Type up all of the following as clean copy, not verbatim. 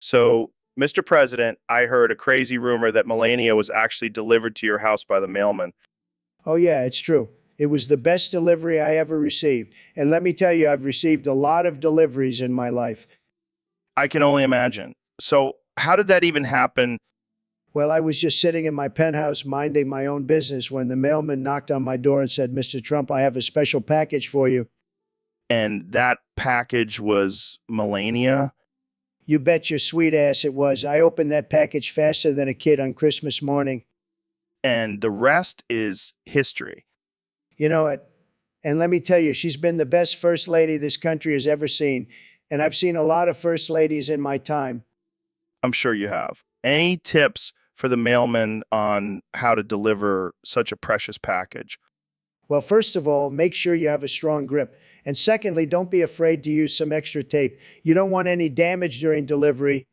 So, Mr. President, I heard a crazy rumor that Melania was actually delivered to your house by the mailman. Oh, yeah, it's true. It was the best delivery I ever received. And let me tell you, I've received a lot of deliveries in my life. I can only imagine. So, how did that even happen? Well, I was just sitting in my penthouse minding my own business when the mailman knocked on my door and said, Mr. Trump, I have a special package for you. And that package was Melania? You bet your sweet ass it was. I opened that package faster than a kid on Christmas morning. And the rest is history. You know it. And let me tell you, she's been the best first lady this country has ever seen. And I've seen a lot of first ladies in my time. I'm sure you have. Any tips for the mailman on how to deliver such a precious package? Well, first of all, make sure you have a strong grip. And secondly, don't be afraid to use some extra tape. You don't want any damage during delivery.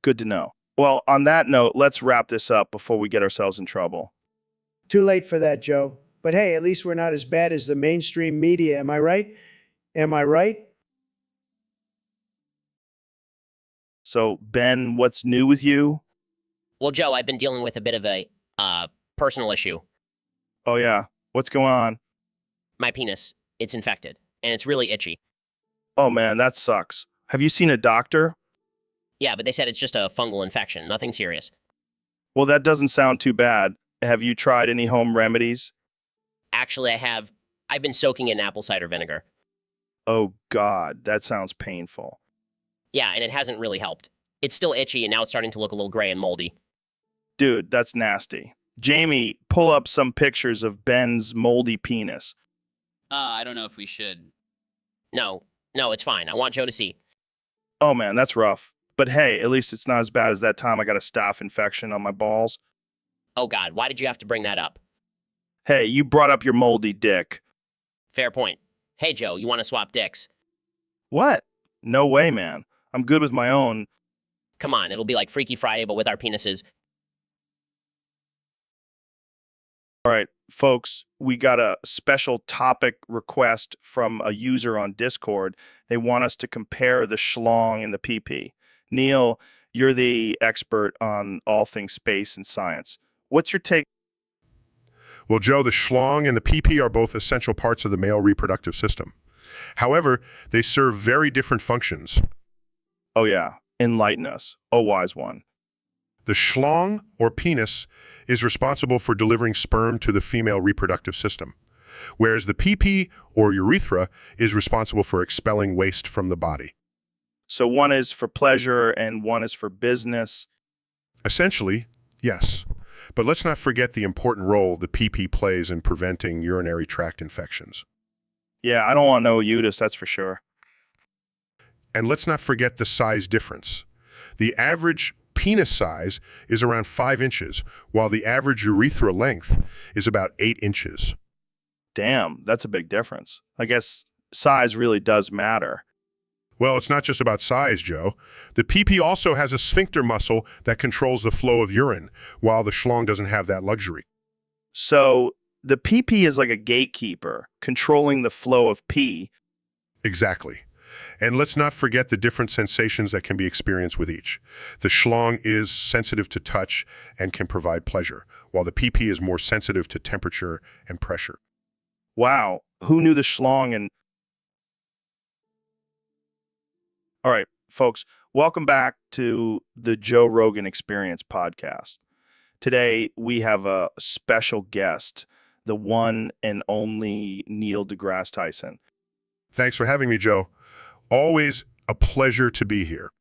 Good to know. Well, on that note, let's wrap this up before we get ourselves in trouble. Too late for that, Joe. But hey, at least we're not as bad as the mainstream media. Am I right? Am I right? So, Ben, what's new with you? Well, Joe, I've been dealing with a bit of a personal issue. Oh, yeah. What's going on? My penis, it's infected, and it's really itchy. Oh, man, that sucks. Have you seen a doctor? Yeah, but they said it's just a fungal infection, nothing serious. Well, that doesn't sound too bad. Have you tried any home remedies? Actually, I've been soaking it in apple cider vinegar. Oh, God, that sounds painful. Yeah, and it hasn't really helped. It's still itchy, and now it's starting to look a little gray and moldy. Dude, that's nasty. Jamie, pull up some pictures of Ben's moldy penis. I don't know if we should. No, it's fine. I want Joe to see. Oh, man, that's rough. But hey, at least it's not as bad as that time I got a staph infection on my balls. Oh, God, why did you have to bring that up? Hey, you brought up your moldy dick. Fair point. Hey, Joe, you want to swap dicks? What? No way, man. I'm good with my own. Come on, it'll be like Freaky Friday, but with our penises. All right, folks, we got a special topic request from a user on Discord. They want us to compare the schlong and the PP. Neil, you're the expert on all things space and science. What's your take? Well, Joe, the schlong and the PP are both essential parts of the male reproductive system. However, they serve very different functions. Oh, yeah. Enlighten us. Oh, wise one. The schlong, or penis, is responsible for delivering sperm to the female reproductive system, whereas the PP, or urethra, is responsible for expelling waste from the body. So one is for pleasure and one is for business. Essentially, yes. But let's not forget the important role the PP plays in preventing urinary tract infections. Yeah, I don't want no uterus, that's for sure. And let's not forget the size difference. The average penis size is around 5 inches, while the average urethra length is about 8 inches. Damn, that's a big difference. I guess size really does matter. Well, it's not just about size, Joe. The PP also has a sphincter muscle that controls the flow of urine, while the schlong doesn't have that luxury. So the PP is like a gatekeeper, controlling the flow of pee. Exactly. And let's not forget the different sensations that can be experienced with each. The schlong is sensitive to touch and can provide pleasure, while the PP is more sensitive to temperature and pressure. Wow, who knew the schlong and... All right, folks, welcome back to the Joe Rogan Experience podcast. Today, we have a special guest, the one and only Neil deGrasse Tyson. Thanks for having me, Joe. Always a pleasure to be here.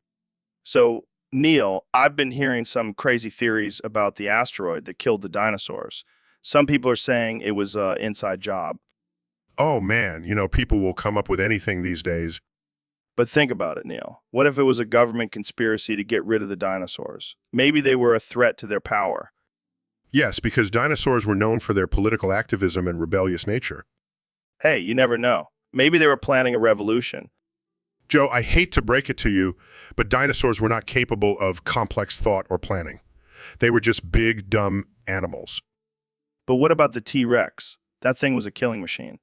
So, Neil, I've been hearing some crazy theories about the asteroid that killed the dinosaurs. Some people are saying it was an inside job. Oh man, people will come up with anything these days. But think about it, Neil. What if it was a government conspiracy to get rid of the dinosaurs? Maybe they were a threat to their power. Yes, because dinosaurs were known for their political activism and rebellious nature. Hey, you never know. Maybe they were planning a revolution. Joe, I hate to break it to you, but dinosaurs were not capable of complex thought or planning. They were just big, dumb animals. But what about the T-Rex? That thing was a killing machine.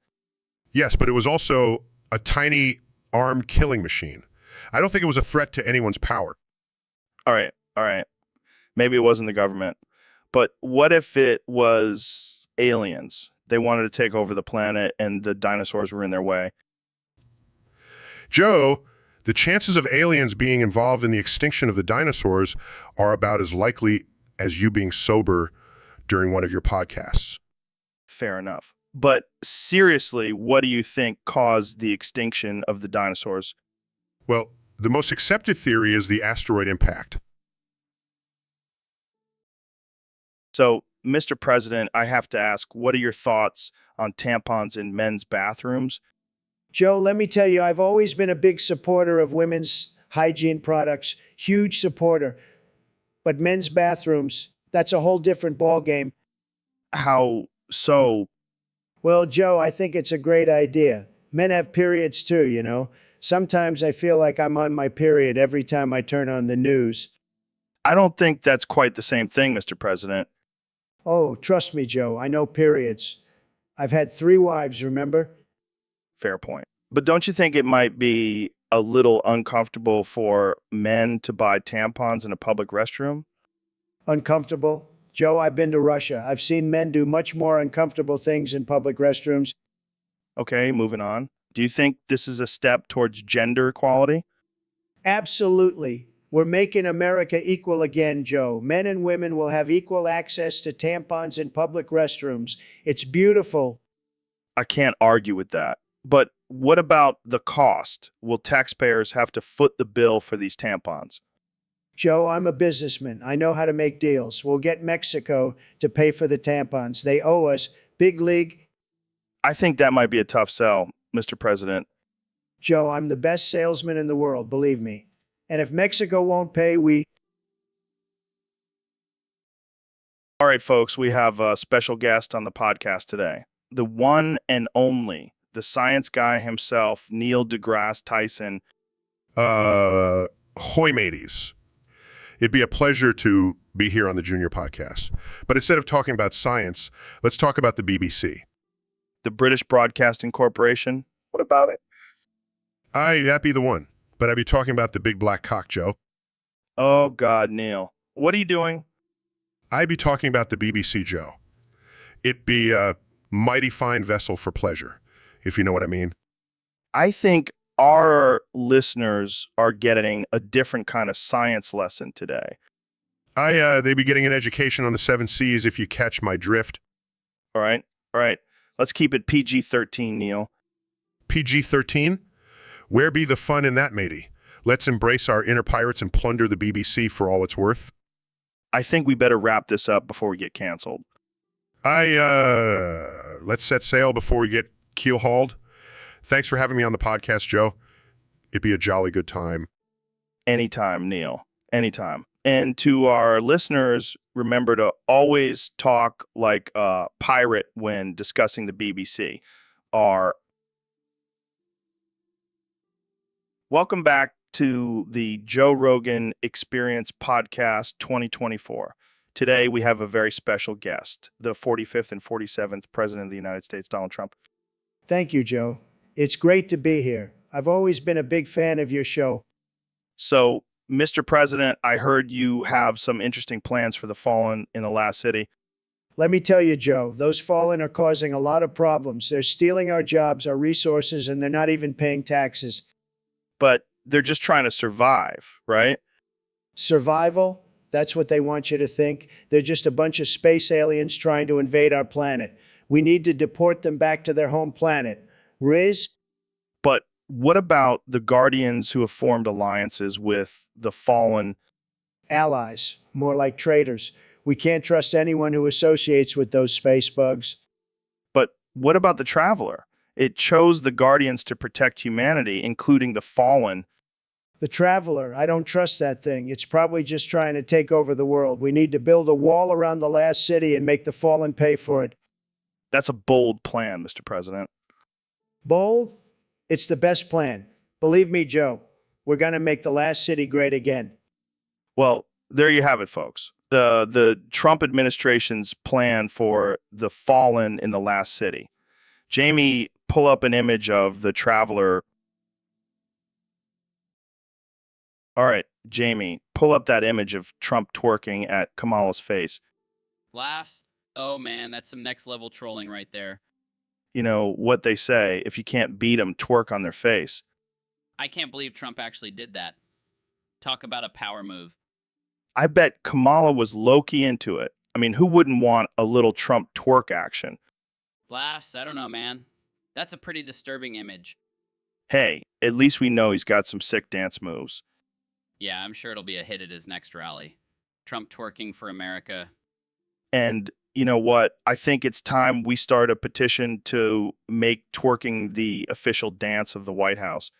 Yes, but it was also a tiny, armed killing machine. I don't think it was a threat to anyone's power. All right, all right. Maybe it wasn't the government, but what if it was aliens? They wanted to take over the planet and the dinosaurs were in their way. Joe, the chances of aliens being involved in the extinction of the dinosaurs are about as likely as you being sober during one of your podcasts. Fair enough. But seriously, what do you think caused the extinction of the dinosaurs? Well, the most accepted theory is the asteroid impact. So, Mr. President, I have to ask, what are your thoughts on tampons in men's bathrooms? Joe, let me tell you, I've always been a big supporter of women's hygiene products, huge supporter. But men's bathrooms, that's a whole different ballgame. How so? Well, Joe, I think it's a great idea. Men have periods too, you know. Sometimes I feel like I'm on my period every time I turn on the news. I don't think that's quite the same thing, Mr. President. Oh, trust me, Joe, I know periods. I've had 3 wives, remember? Fair point. But don't you think it might be a little uncomfortable for men to buy tampons in a public restroom? Uncomfortable? Joe, I've been to Russia. I've seen men do much more uncomfortable things in public restrooms. Okay, moving on. Do you think this is a step towards gender equality? Absolutely. We're making America equal again, Joe. Men and women will have equal access to tampons in public restrooms. It's beautiful. I can't argue with that. But what about the cost? Will taxpayers have to foot the bill for these tampons? Joe, I'm a businessman. I know how to make deals. We'll get Mexico to pay for the tampons. They owe us. Big league. I think that might be a tough sell, Mr. President. Joe, I'm the best salesman in the world, believe me. And if Mexico won't pay, we. All right, folks, we have a special guest on the podcast today. The one and only, the science guy himself, Neil deGrasse Tyson. Hoy mateys. It'd be a pleasure to be here on the Junior Podcast. But instead of talking about science, let's talk about the BBC. The British Broadcasting Corporation. What about it? Aye, that be the one. But I'd be talking about the big black cock, Joe. Oh, God, Neil. What are you doing? I'd be talking about the BBC, Joe. It be a mighty fine vessel for pleasure, if you know what I mean. I think our listeners are getting a different kind of science lesson today. They be getting an education on the 7 Cs if you catch my drift. All right? All right. Let's keep it PG-13, Neil. PG-13? Where be the fun in that, matey? Let's embrace our inner pirates and plunder the BBC for all it's worth. I think we better wrap this up before we get canceled. Let's set sail before we get keel-hauled. Thanks for having me on the podcast, Joe. It'd be a jolly good time. Anytime, Neil. Anytime. And to our listeners, remember to always talk like a pirate when discussing the BBC. Welcome back to the Joe Rogan Experience Podcast 2024. Today, we have a very special guest, the 45th and 47th President of the United States, Donald Trump. Thank you, Joe. It's great to be here. I've always been a big fan of your show. So, Mr. President, I heard you have some interesting plans for the fallen in the last city. Let me tell you, Joe, those fallen are causing a lot of problems. They're stealing our jobs, our resources, and they're not even paying taxes. But they're just trying to survive, right? Survival? That's what they want you to think. They're just a bunch of space aliens trying to invade our planet. We need to deport them back to their home planet. Riz? But what about the Guardians who have formed alliances with the fallen? Allies. More like traitors. We can't trust anyone who associates with those space bugs. But what about the Traveler? It chose the Guardians to protect humanity, including the fallen. The Traveler, I don't trust that thing. It's probably just trying to take over the world. We need to build a wall around the last city and make the fallen pay for it. That's a bold plan, Mr. President. Bold? It's the best plan. Believe me, Joe, we're going to make the last city great again. Well, there you have it, folks. The Trump administration's plan for the fallen in the last city. Jamie, pull up an image of the Traveler. All right, Jamie, pull up that image of Trump twerking at Kamala's face. Laughs. Oh man, that's some next level trolling right there. You know what they say, if you can't beat them, twerk on their face. I can't believe Trump actually did that. Talk about a power move. I bet Kamala was low-key into it. I mean, who wouldn't want a little Trump twerk action? Laughs. I don't know, man. That's a pretty disturbing image. Hey, at least we know he's got some sick dance moves. Yeah, I'm sure it'll be a hit at his next rally. Trump twerking for America. And you know what? I think it's time we start a petition to make twerking the official dance of the White House.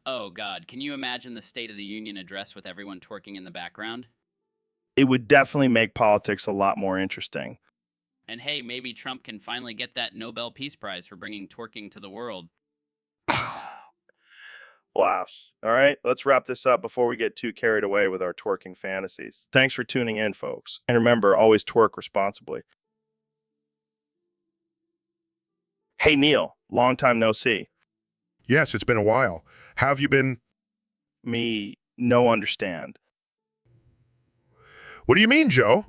Oh God, can you imagine the State of the Union address with everyone twerking in the background? It would definitely make politics a lot more interesting. And hey, maybe Trump can finally get that Nobel Peace Prize for bringing twerking to the world. Laughs. All right, let's wrap this up before we get too carried away with our twerking fantasies. Thanks for tuning in, folks. And remember, always twerk responsibly. Hey, Neil, long time no see. Yes, it's been a while. How have you been? Me, no understand. What do you mean, Joe?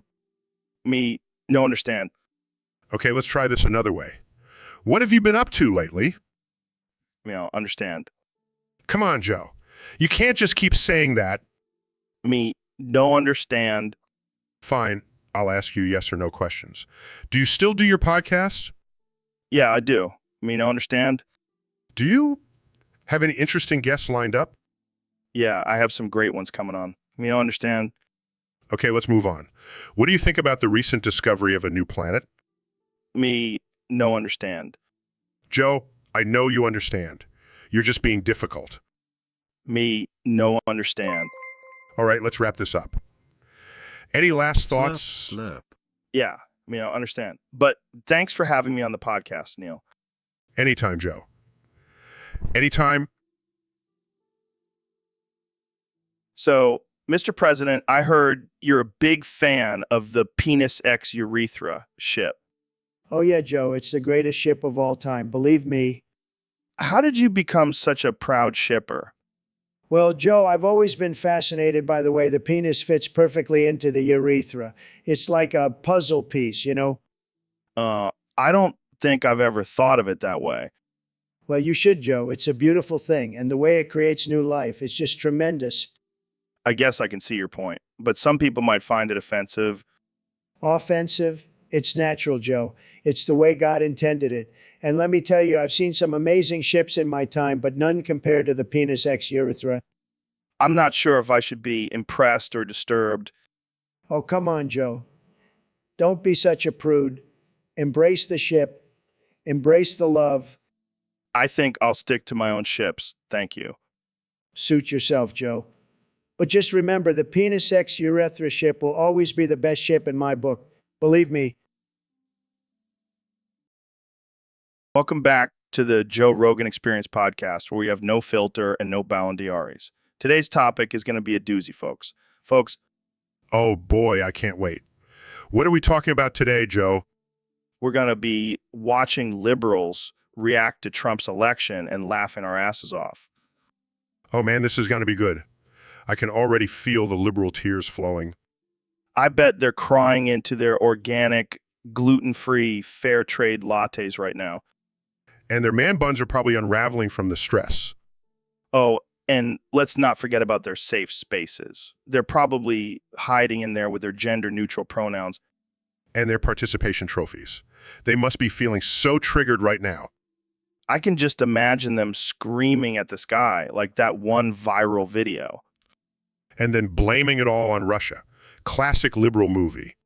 Me, no understand. Okay, let's try this another way. What have you been up to lately? Understand. Come on, Joe. You can't just keep saying that. Me, no understand. Fine, I'll ask you yes or no questions. Do you still do your podcast? Yeah, I do. Me, no understand. Do you have any interesting guests lined up? Yeah, I have some great ones coming on. Me, no understand. Okay, let's move on. What do you think about the recent discovery of a new planet? Me, no understand. Joe, I know you understand. You're just being difficult. Me, no understand. All right, let's wrap this up. Any last thoughts? Slurp. Yeah, understand. But thanks for having me on the podcast, Neil. Anytime, Joe. Anytime. So, Mr. President, I heard you're a big fan of the penis X urethra ship. Oh, yeah, Joe, it's the greatest ship of all time. Believe me. How did you become such a proud shipper? Well, Joe, I've always been fascinated by the way the penis fits perfectly into the urethra. It's like a puzzle piece, you know? I don't think I've ever thought of it that way. Well, you should, Joe. It's a beautiful thing, and the way it creates new life, it's just tremendous. I guess I can see your point, but some people might find it offensive. Offensive? It's natural, Joe. It's the way God intended it. And let me tell you, I've seen some amazing ships in my time, but none compared to the penis X urethra. I'm not sure if I should be impressed or disturbed. Oh, come on, Joe. Don't be such a prude. Embrace the ship. Embrace the love. I think I'll stick to my own ships. Thank you. Suit yourself, Joe. But just remember, the penis X urethra ship will always be the best ship in my book. Believe me. Welcome back to the Joe Rogan Experience podcast, where we have no filter and no Ballandiaris. Today's topic is going to be a doozy, folks. Folks, Oh boy, I can't wait. What are we talking about today, Joe? we're going to be watching liberals react to Trump's election and laughing our asses off. Oh man, this is going to be good. I can already feel the liberal tears flowing. I bet they're crying into their organic, gluten-free, fair trade lattes right now. And their man buns are probably unraveling from the stress. Oh, and let's not forget about their safe spaces. They're probably hiding in there with their gender-neutral pronouns. And their participation trophies. They must be feeling so triggered right now. I can just imagine them screaming at the sky like that one viral video. And then blaming it all on Russia. Classic liberal movie.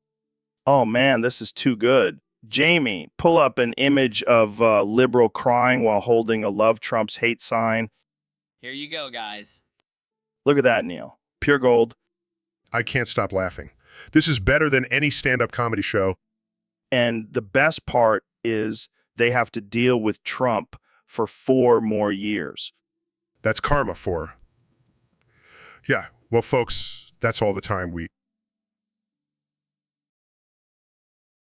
Oh man, this is too good. Jamie, pull up an image of a liberal crying while holding a Love Trump's hate sign. Here you go, guys. Look at that, Neil. Pure gold. I can't stop laughing. This is better than any stand-up comedy show. And the best part is they have to deal with Trump for 4 more years. That's karma for. Yeah, well, folks, that's all the time we.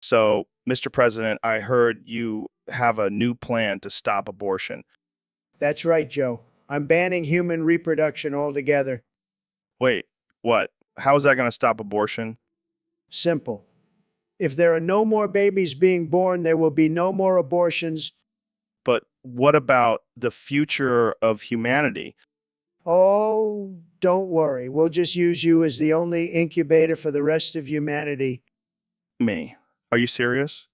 So, Mr. President, I heard you have a new plan to stop abortion. That's right, Joe. I'm banning human reproduction altogether. Wait, what? How is that going to stop abortion? Simple. If there are no more babies being born, there will be no more abortions. But what about the future of humanity? Oh, don't worry. We'll just use you as the only incubator for the rest of humanity. Me. Are you serious?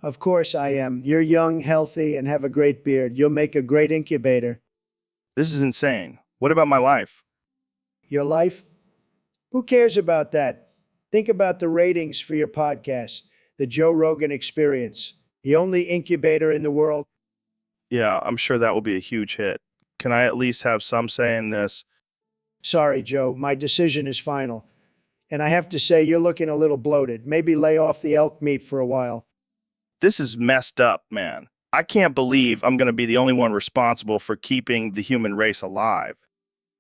Of course I am. You're young, healthy, and have a great beard. You'll make a great incubator. This is insane. What about my life? Your life? Who cares about that? Think about the ratings for your podcast, the Joe Rogan Experience, the only incubator in the world. Yeah, I'm sure that will be a huge hit. Can I at least have some say in this? Sorry, Joe, my decision is final. And I have to say, you're looking a little bloated. Maybe lay off the elk meat for a while. This is messed up, man. I can't believe I'm going to be the only one responsible for keeping the human race alive.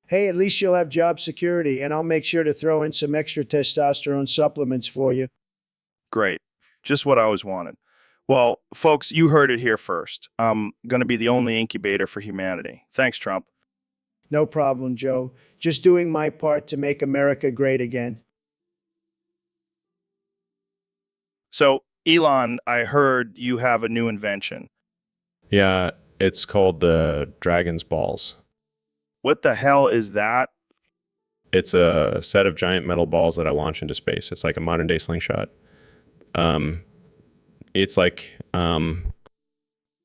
Hey, at least you'll have job security, and I'll make sure to throw in some extra testosterone supplements for you. Great. Just what I always wanted. Well, folks, you heard it here first. I'm going to be the only incubator for humanity. Thanks, Trump. No problem, Joe. Just doing my part to make America great again. So, Elon, I heard you have a new invention. Yeah, it's called the Dragon's Balls. What the hell is that? It's a set of giant metal balls that I launch into space. It's like a modern day slingshot. It's like,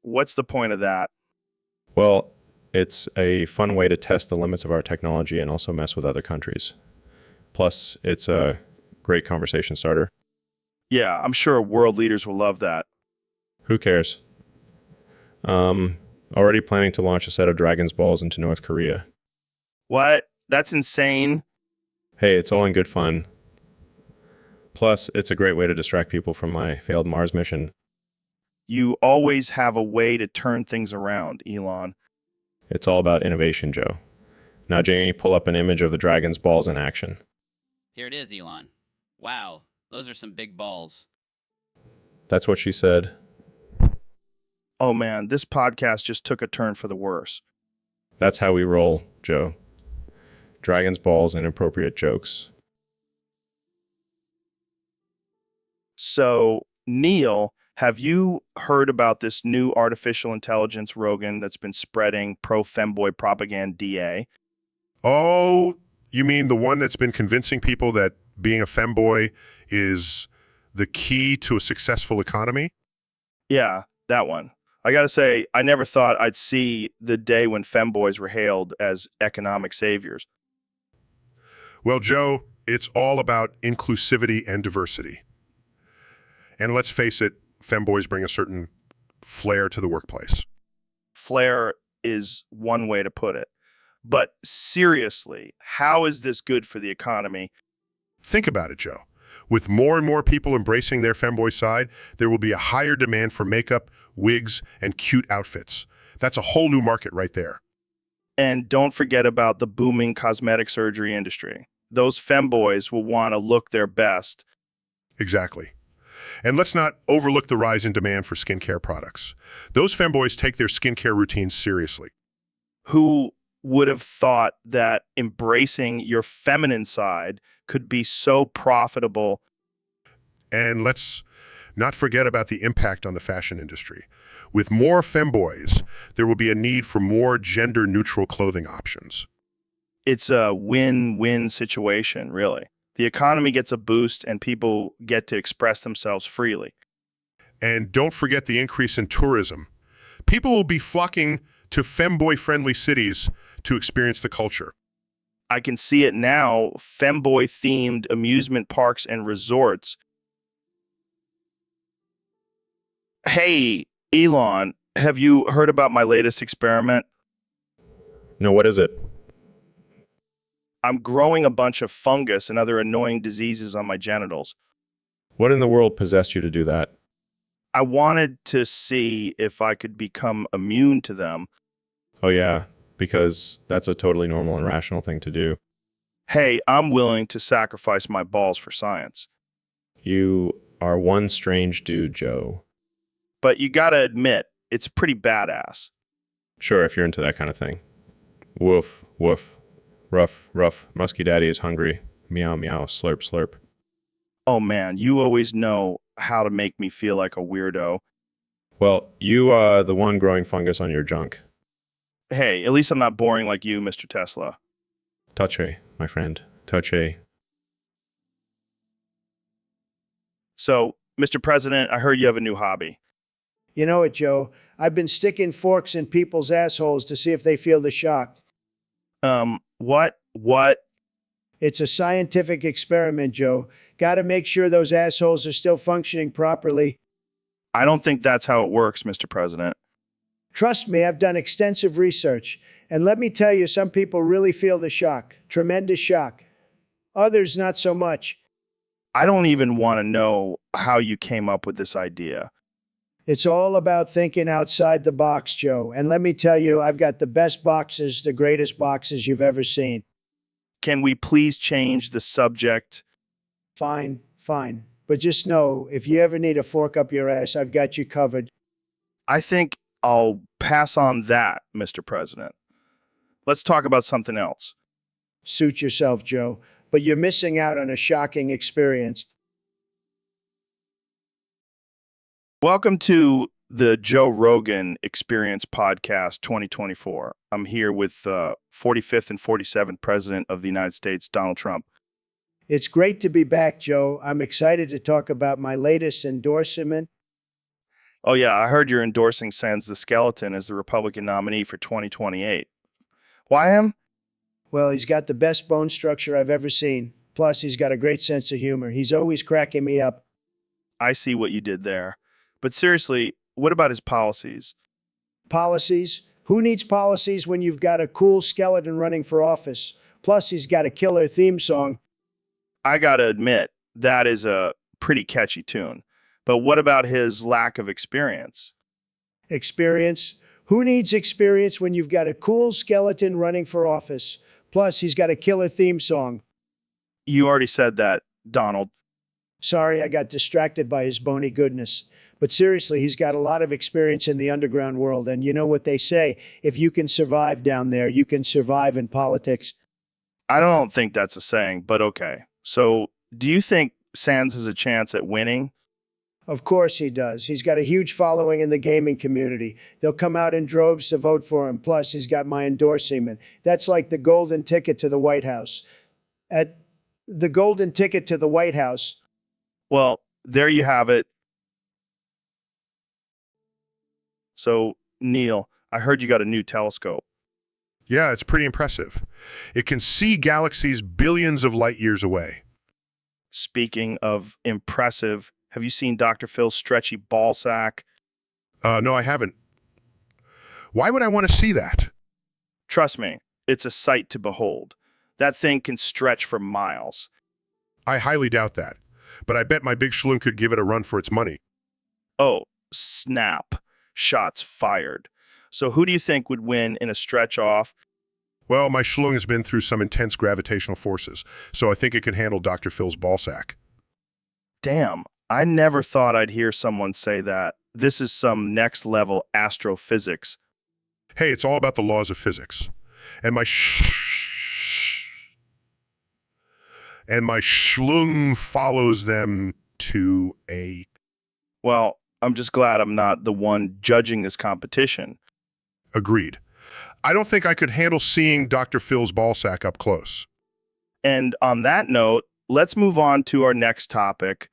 What's the point of that? well, it's a fun way to test the limits of our technology and also mess with other countries. Plus, it's a great conversation starter. Yeah, I'm sure world leaders will love that. Who cares? Already planning to launch a set of Dragon's Balls into North Korea. What? That's insane. Hey, it's all in good fun. Plus, it's a great way to distract people from my failed Mars mission. You always have a way to turn things around, Elon. It's all about innovation, Joe. Now, Jamie, pull up an image of the Dragon's Balls in action. Here it is, Elon. Wow, those are some big balls. That's what she said. Oh man, this podcast just took a turn for the worse. That's how we roll, Joe. Dragon's Balls and inappropriate jokes. So, Neil, have you heard about this new artificial intelligence Rogan that's been spreading pro-femboy propaganda? Oh, you mean the one that's been convincing people that being a femboy is the key to a successful economy? Yeah, that one. I gotta say, I never thought I'd see the day when femboys were hailed as economic saviors. Well, Joe, it's all about inclusivity and diversity. And let's face it, femboys bring a certain flair to the workplace. Flair is one way to put it. But seriously, how is this good for the economy? Think about it, Joe. With more and more people embracing their femboy side, there will be a higher demand for makeup, wigs, and cute outfits. That's a whole new market right there. And don't forget about the booming cosmetic surgery industry. Those femboys will want to look their best. Exactly. And let's not overlook the rise in demand for skincare products. Those femboys take their skincare routines seriously. Who would have thought that embracing your feminine side could be so profitable? And let's not forget about the impact on the fashion industry. With more femboys, there will be a need for more gender-neutral clothing options. It's a win-win situation, really. The economy gets a boost and people get to express themselves freely. And don't forget the increase in tourism. People will be flocking to femboy-friendly cities to experience the culture. I can see it now, femboy-themed amusement parks and resorts. Hey, Elon, have you heard about my latest experiment? No, what is it? I'm growing a bunch of fungus and other annoying diseases on my genitals. What in the world possessed you to do that? I wanted to see if I could become immune to them. Oh, yeah, because that's a totally normal and rational thing to do. Hey, I'm willing to sacrifice my balls for science. You are one strange dude, Joe. But you gotta admit, it's pretty badass. Sure, if you're into that kind of thing. Woof, woof. Rough, rough. Musky Daddy is hungry. Meow meow, slurp slurp. Oh man, you always know how to make me feel like a weirdo. Well, you are the one growing fungus on your junk. Hey, at least I'm not boring like you, Mr. Tesla. Touche, my friend. Touche. So, Mr. President, I heard you have a new hobby. You know it, Joe. I've been sticking forks in people's assholes to see if they feel the shock. What? It's a scientific experiment, Joe. Gotta make sure those assholes are still functioning properly. I don't think that's how it works, Mr. President. Trust me, I've done extensive research. And let me tell you, some people really feel the shock. Tremendous shock. Others, not so much. I don't even want to know how you came up with this idea. It's all about thinking outside the box, Joe. And let me tell you, I've got the best boxes, the greatest boxes you've ever seen. Can we please change the subject? Fine, fine. But just know, if you ever need a fork up your ass, I've got you covered. I think I'll pass on that, Mr. President. Let's talk about something else. Suit yourself, Joe. But you're missing out on a shocking experience. Welcome to the Joe Rogan Experience Podcast 2024. I'm here with 45th and 47th President of the United States, Donald Trump. It's great to be back, Joe. I'm excited to talk about my latest endorsement. Oh, yeah, I heard you're endorsing Sans the Skeleton as the Republican nominee for 2028. Why him? Well, he's got the best bone structure I've ever seen. Plus, he's got a great sense of humor. He's always cracking me up. I see what you did there. But seriously, what about his policies? Policies? Who needs policies when you've got a cool skeleton running for office? Plus, he's got a killer theme song. I gotta admit, that is a pretty catchy tune. But what about his lack of experience? Experience? Who needs experience when you've got a cool skeleton running for office? Plus, he's got a killer theme song. You already said that, Donald. Sorry, I got distracted by his bony goodness. But seriously, he's got a lot of experience in the underground world. And you know what they say, if you can survive down there, you can survive in politics. I don't think that's a saying, but okay. So, do you think Sans has a chance at winning? Of course he does. He's got a huge following in the gaming community. They'll come out in droves to vote for him. Plus, he's got my endorsement. That's like the golden ticket to the White House. At the golden ticket to the White House. Well, there you have it. So, Neil, I heard you got a new telescope. Yeah, it's pretty impressive. It can see galaxies billions of light years away. Speaking of impressive, have you seen Dr. Phil's stretchy ball sack? No, I haven't. Why would I want to see that? Trust me, it's a sight to behold. That thing can stretch for miles. I highly doubt that. But I bet my big schloon could give it a run for its money. Oh, snap. Shots fired. So who do you think would win in a stretch off? Well, my schloon has been through some intense gravitational forces, so I think it could handle Dr. Phil's ball sack. Damn, I never thought I'd hear someone say that. This is some next level astrophysics. Hey, it's all about the laws of physics. And my schloon follows them to a... Well, I'm just glad I'm not the one judging this competition. Agreed. I don't think I could handle seeing Dr. Phil's ball sack up close. And on that note, let's move on to our next topic.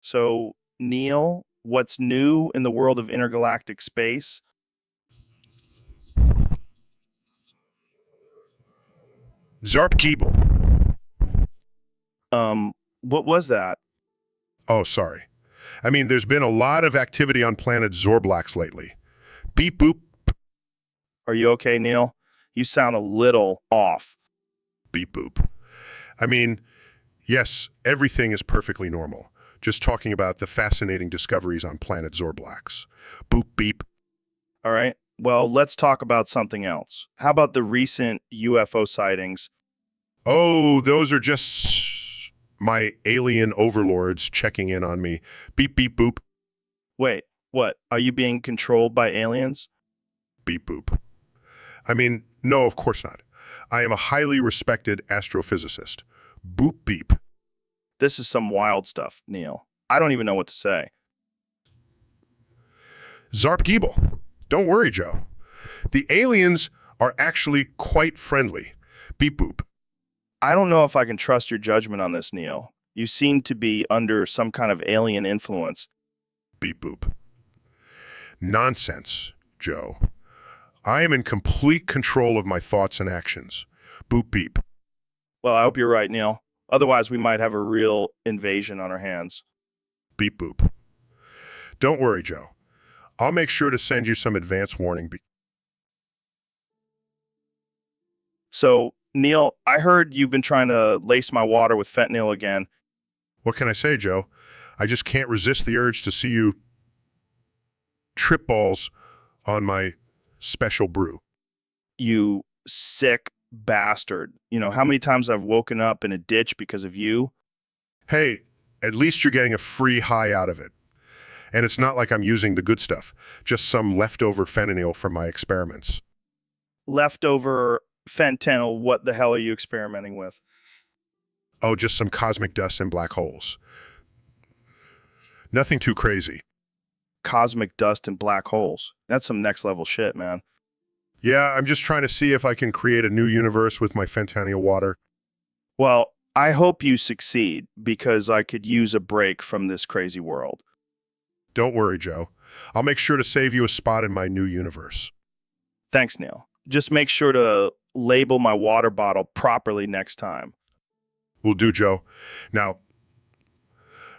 So, Neil, what's new in the world of intergalactic space? Zarp Keeble. What was that? Oh, sorry. I mean, there's been a lot of activity on planet Zorblax lately. Beep boop. Are you okay, Neil? You sound a little off. Beep boop. I mean, yes, everything is perfectly normal. Just talking about the fascinating discoveries on planet Zorblax. Boop beep. All right. Well, let's talk about something else. How about the recent UFO sightings? Oh, those are just my alien overlords checking in on me. Beep beep boop. Wait, what? Are you being controlled by aliens? Beep boop. I mean, no, of course not. I am a highly respected astrophysicist. Boop beep. This is some wild stuff, Neil. I don't even know what to say. Zarp Giebel. Don't worry, Joe. The aliens are actually quite friendly. Beep boop. I don't know if I can trust your judgment on this, Neil. You seem to be under some kind of alien influence. Beep boop. Nonsense, Joe. I am in complete control of my thoughts and actions. Boop beep. Well, I hope you're right, Neil. Otherwise, we might have a real invasion on our hands. Beep boop. Don't worry, Joe. I'll make sure to send you some advance warning. So, Neil, I heard you've been trying to lace my water with fentanyl again. What can I say, Joe? I just can't resist the urge to see you trip balls on my special brew. You sick bastard. You know how many times I've woken up in a ditch because of you? Hey, at least you're getting a free high out of it. And it's not like I'm using the good stuff, just some leftover fentanyl from my experiments. Leftover fentanyl, what the hell are you experimenting with? Oh, just some cosmic dust and black holes. Nothing too crazy. Cosmic dust and black holes. That's some next level shit, man. Yeah, I'm just trying to see if I can create a new universe with my fentanyl water. Well, I hope you succeed because I could use a break from this crazy world. Don't worry, Joe. I'll make sure to save you a spot in my new universe. Thanks, Neil. Just make sure to label my water bottle properly next time. Will do, Joe. Now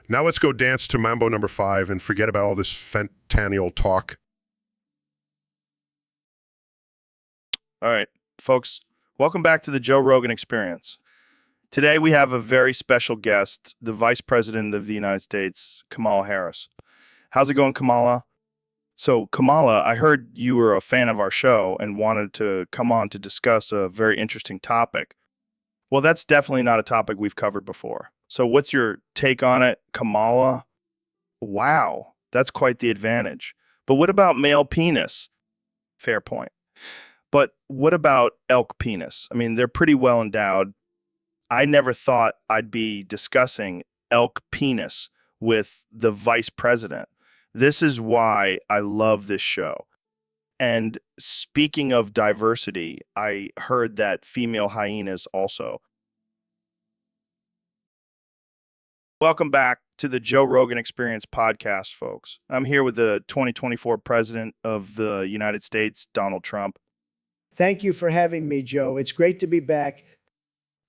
let's go dance to Mambo number 5 and forget about all this fentanyl talk. All right, folks, welcome back to the Joe Rogan Experience. Today we have a very special guest, the Vice President of the United States, Kamala Harris. How's it going, Kamala? So, Kamala, I heard you were a fan of our show and wanted to come on to discuss a very interesting topic. Well, that's definitely not a topic we've covered before. So, what's your take on it, Kamala? Wow, that's quite the advantage. But what about male penis? Fair point. But what about elk penis? I mean, they're pretty well endowed. I never thought I'd be discussing elk penis with the vice president. This is why I love this show. And speaking of diversity, I heard that female hyenas also. Welcome back to the Joe Rogan Experience podcast, folks. I'm here with the 2024 president of the United States, Donald Trump. Thank you for having me, Joe. It's great to be back.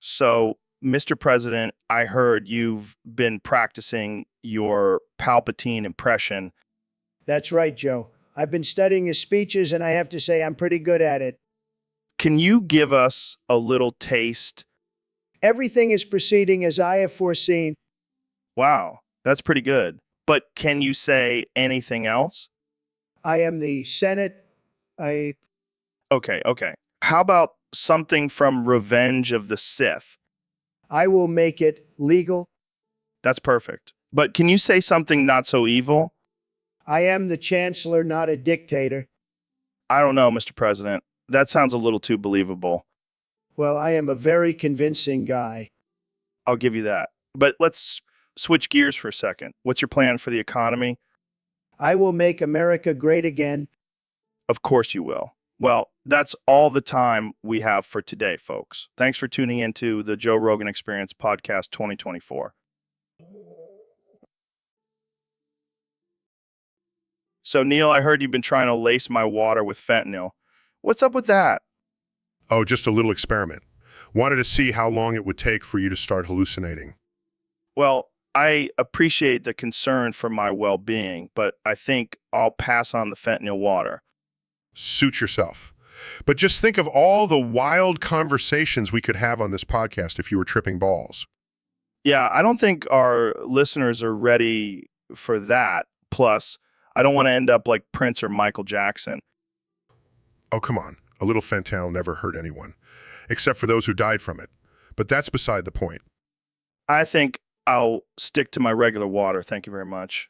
So, Mr. President, I heard you've been practicing your Palpatine impression. That's right, Joe. I've been studying his speeches, and I have to say I'm pretty good at it. Can you give us a little taste? Everything is proceeding as I have foreseen. Wow, that's pretty good. But can you say anything else? I am the Senate. Okay. How about something from Revenge of the Sith? I will make it legal. That's perfect. But can you say something not so evil? I am the chancellor, not a dictator. I don't know, Mr. President. That sounds a little too believable. Well, I am a very convincing guy. I'll give you that. But let's switch gears for a second. What's your plan for the economy? I will make America great again. Of course you will. Well, that's all the time we have for today, folks. Thanks for tuning into the Joe Rogan Experience Podcast 2024. So, Neil, I heard you've been trying to lace my water with fentanyl. What's up with that? Oh, just a little experiment. Wanted to see how long it would take for you to start hallucinating. Well, I appreciate the concern for my well-being, but I think I'll pass on the fentanyl water. Suit yourself. But just think of all the wild conversations we could have on this podcast if you were tripping balls. Yeah, I don't think our listeners are ready for that. Plus, I don't want to end up like Prince or Michael Jackson. Oh, come on. A little fentanyl never hurt anyone, except for those who died from it. But that's beside the point. I think I'll stick to my regular water. Thank you very much.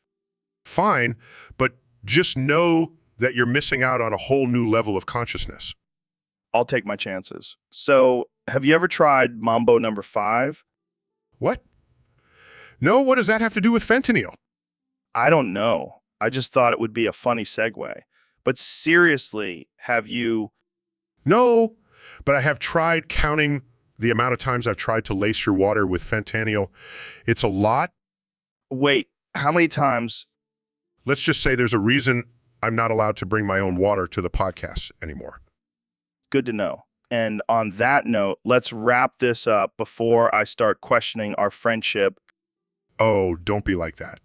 I'll take my chances. So, have you ever tried Mambo number 5? What? No, what does that have to do with fentanyl? I don't know. I just thought it would be a funny segue. But seriously, have you? No, but I have tried counting the amount of times I've tried to lace your water with fentanyl. It's a lot. Wait, how many times? Let's just say there's a reason I'm not allowed to bring my own water to the podcast anymore. Good to know. And on that note, let's wrap this up before I start questioning our friendship. Oh, don't be like that.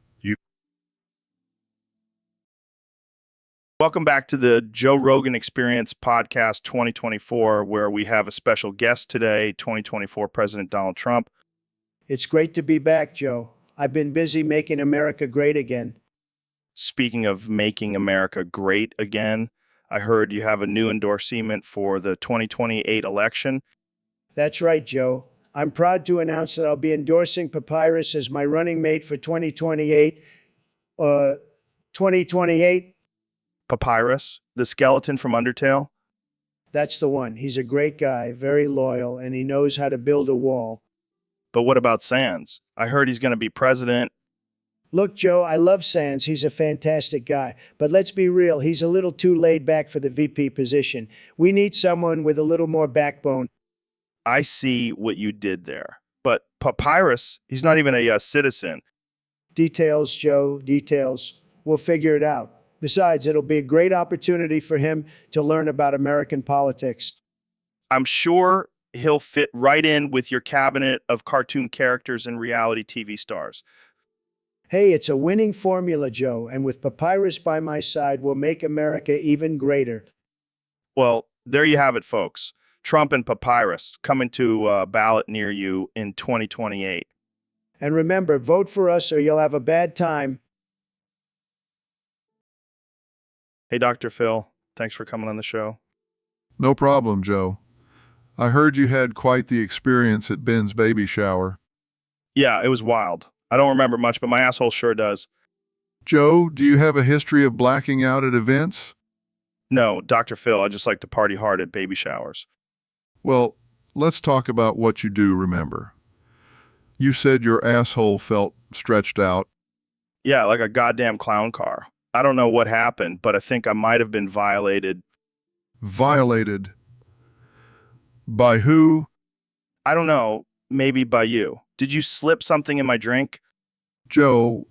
Welcome back to the Joe Rogan Experience Podcast 2024, where we have a special guest today, 2024 President Donald Trump. It's great to be back, Joe. I've been busy making America great again. Speaking of making America great again, I heard you have a new endorsement for the 2028 election. That's right, Joe. I'm proud to announce that I'll be endorsing Papyrus as my running mate for 2028. 2028, Papyrus, the skeleton from Undertale. that's the one. He's a great guy, very loyal, and he knows how to build a wall. But what about Sands? I heard he's going to be president. Look, Joe, I love Sands. He's a fantastic guy. But let's be real, he's a little too laid back for the VP position. We need someone with a little more backbone. I see what you did there. But Papyrus, he's not even a citizen. Details, Joe, details. We'll figure it out. Besides, it'll be a great opportunity for him to learn about American politics. I'm sure he'll fit right in with your cabinet of cartoon characters and reality TV stars. Hey, it's a winning formula, Joe, and with Papyrus by my side, we'll make America even greater. Well, there you have it, folks. Trump and Papyrus coming to a ballot near you in 2028. And remember, vote for us or you'll have a bad time. Hey, Dr. Phil, thanks for coming on the show. No problem, Joe. I heard you had quite the experience at Ben's baby shower. Yeah, it was wild. I don't remember much, but my asshole sure does. Joe, do you have a history of blacking out at events? No, Dr. Phil, I just like to party hard at baby showers. Well, let's talk about what you do remember. You said your asshole felt stretched out. Yeah, like a goddamn clown car. I don't know what happened, but I think I might have been violated. Violated? By who? I don't know, maybe by you. Did you slip something in my drink? Joe,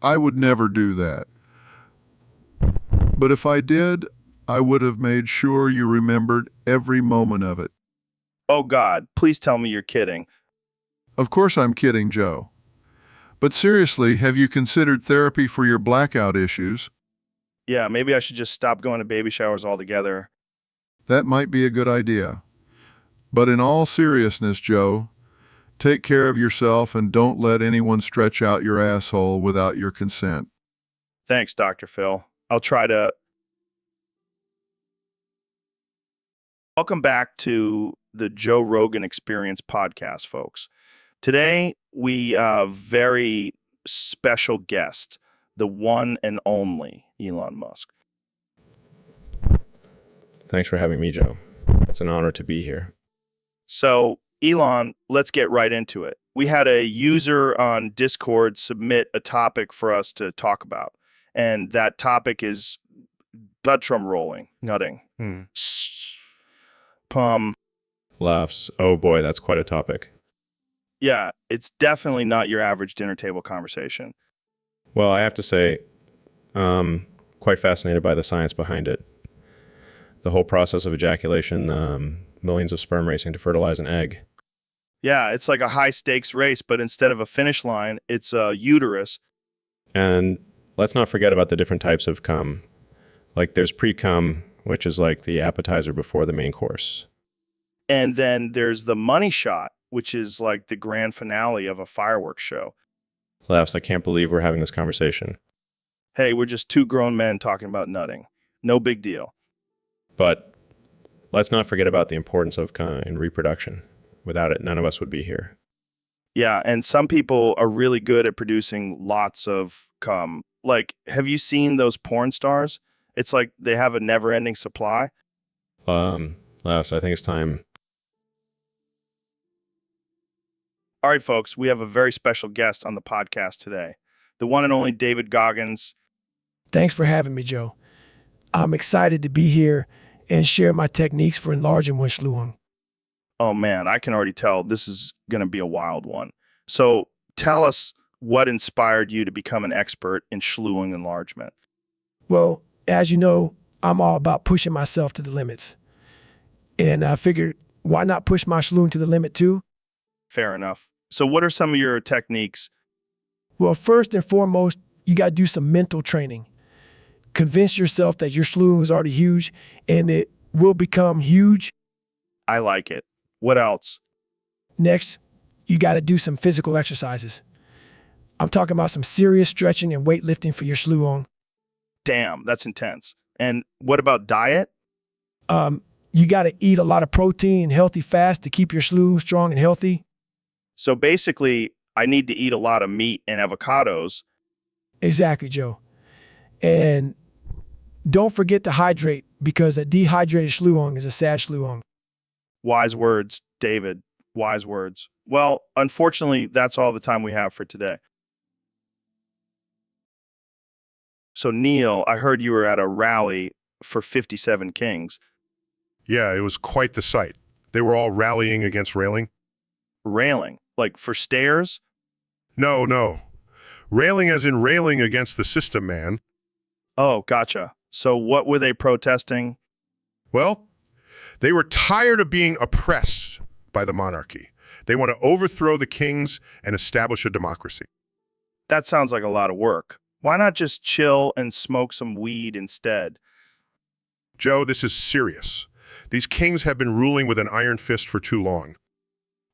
I would never do that. But if I did, I would have made sure you remembered every moment of it. Oh God, please tell me you're kidding. Of course I'm kidding, Joe. But seriously, have you considered therapy for your blackout issues? Yeah, maybe I should just stop going to baby showers altogether. That might be a good idea. But in all seriousness, Joe, take care of yourself and don't let anyone stretch out your asshole without your consent. Thanks, Dr. Phil. I'll try to. Welcome back to the Joe Rogan Experience podcast, folks. Today, we have a very special guest, the one and only Elon Musk. Thanks for having me, Joe. It's an honor to be here. So, Elon, let's get right into it. We had a user on Discord submit a topic for us to talk about, and that topic is blood drum rolling, nutting. Pum. Laughs. Oh boy, that's quite a topic. Yeah, it's definitely not your average dinner table conversation. Well, I have to say, quite fascinated by the science behind it. The whole process of ejaculation, millions of sperm racing to fertilize an egg. Yeah, it's like a high stakes race, but instead of a finish line, it's a uterus. And let's not forget about the different types of cum. Like there's pre-cum, which is like the appetizer before the main course. And then there's the money shot, which is like the grand finale of a fireworks show. Laughs, I can't believe we're having this conversation. Hey, we're just two grown men talking about nutting. No big deal. But let's not forget about the importance of cum in reproduction. Without it, none of us would be here. Yeah, and some people are really good at producing lots of cum. Like, have you seen those porn stars? It's like they have a never-ending supply. left. I think it's time. All right, folks, we have a very special guest on the podcast today. The one and only David Goggins. Thanks for having me, Joe. I'm excited to be here and share my techniques for enlarging when schluung. Oh man, I can already tell this is going to be a wild one. So tell us what inspired you to become an expert in schluing enlargement. Well, as you know, I'm all about pushing myself to the limits. And I figured, why not push my schluing to the limit too? Fair enough. So what are some of your techniques? Well, first and foremost, you got to do some mental training. Convince yourself that your schluing is already huge and it will become huge. I like it. What else? Next, you got to do some physical exercises. I'm talking about some serious stretching and weightlifting for your schluing. Damn, that's intense. And what about diet? You got to eat a lot of protein and healthy fats to keep your schluing strong and healthy. So basically, I need to eat a lot of meat and avocados. Exactly, Joe. And don't forget to hydrate, because a dehydrated schluing is a sad schluing. Wise words, David. Wise words. Well, unfortunately, that's all the time we have for today. So, Neil, I heard you were at a rally for 57 Kings. Yeah, it was quite the sight. They were all rallying against railing. Railing? Like for stairs? No. Railing as in railing against the system, man. Oh, gotcha. So what were they protesting? Well, they were tired of being oppressed by the monarchy. They want to overthrow the kings and establish a democracy. That sounds like a lot of work. Why not just chill and smoke some weed instead? Joe, this is serious. These kings have been ruling with an iron fist for too long.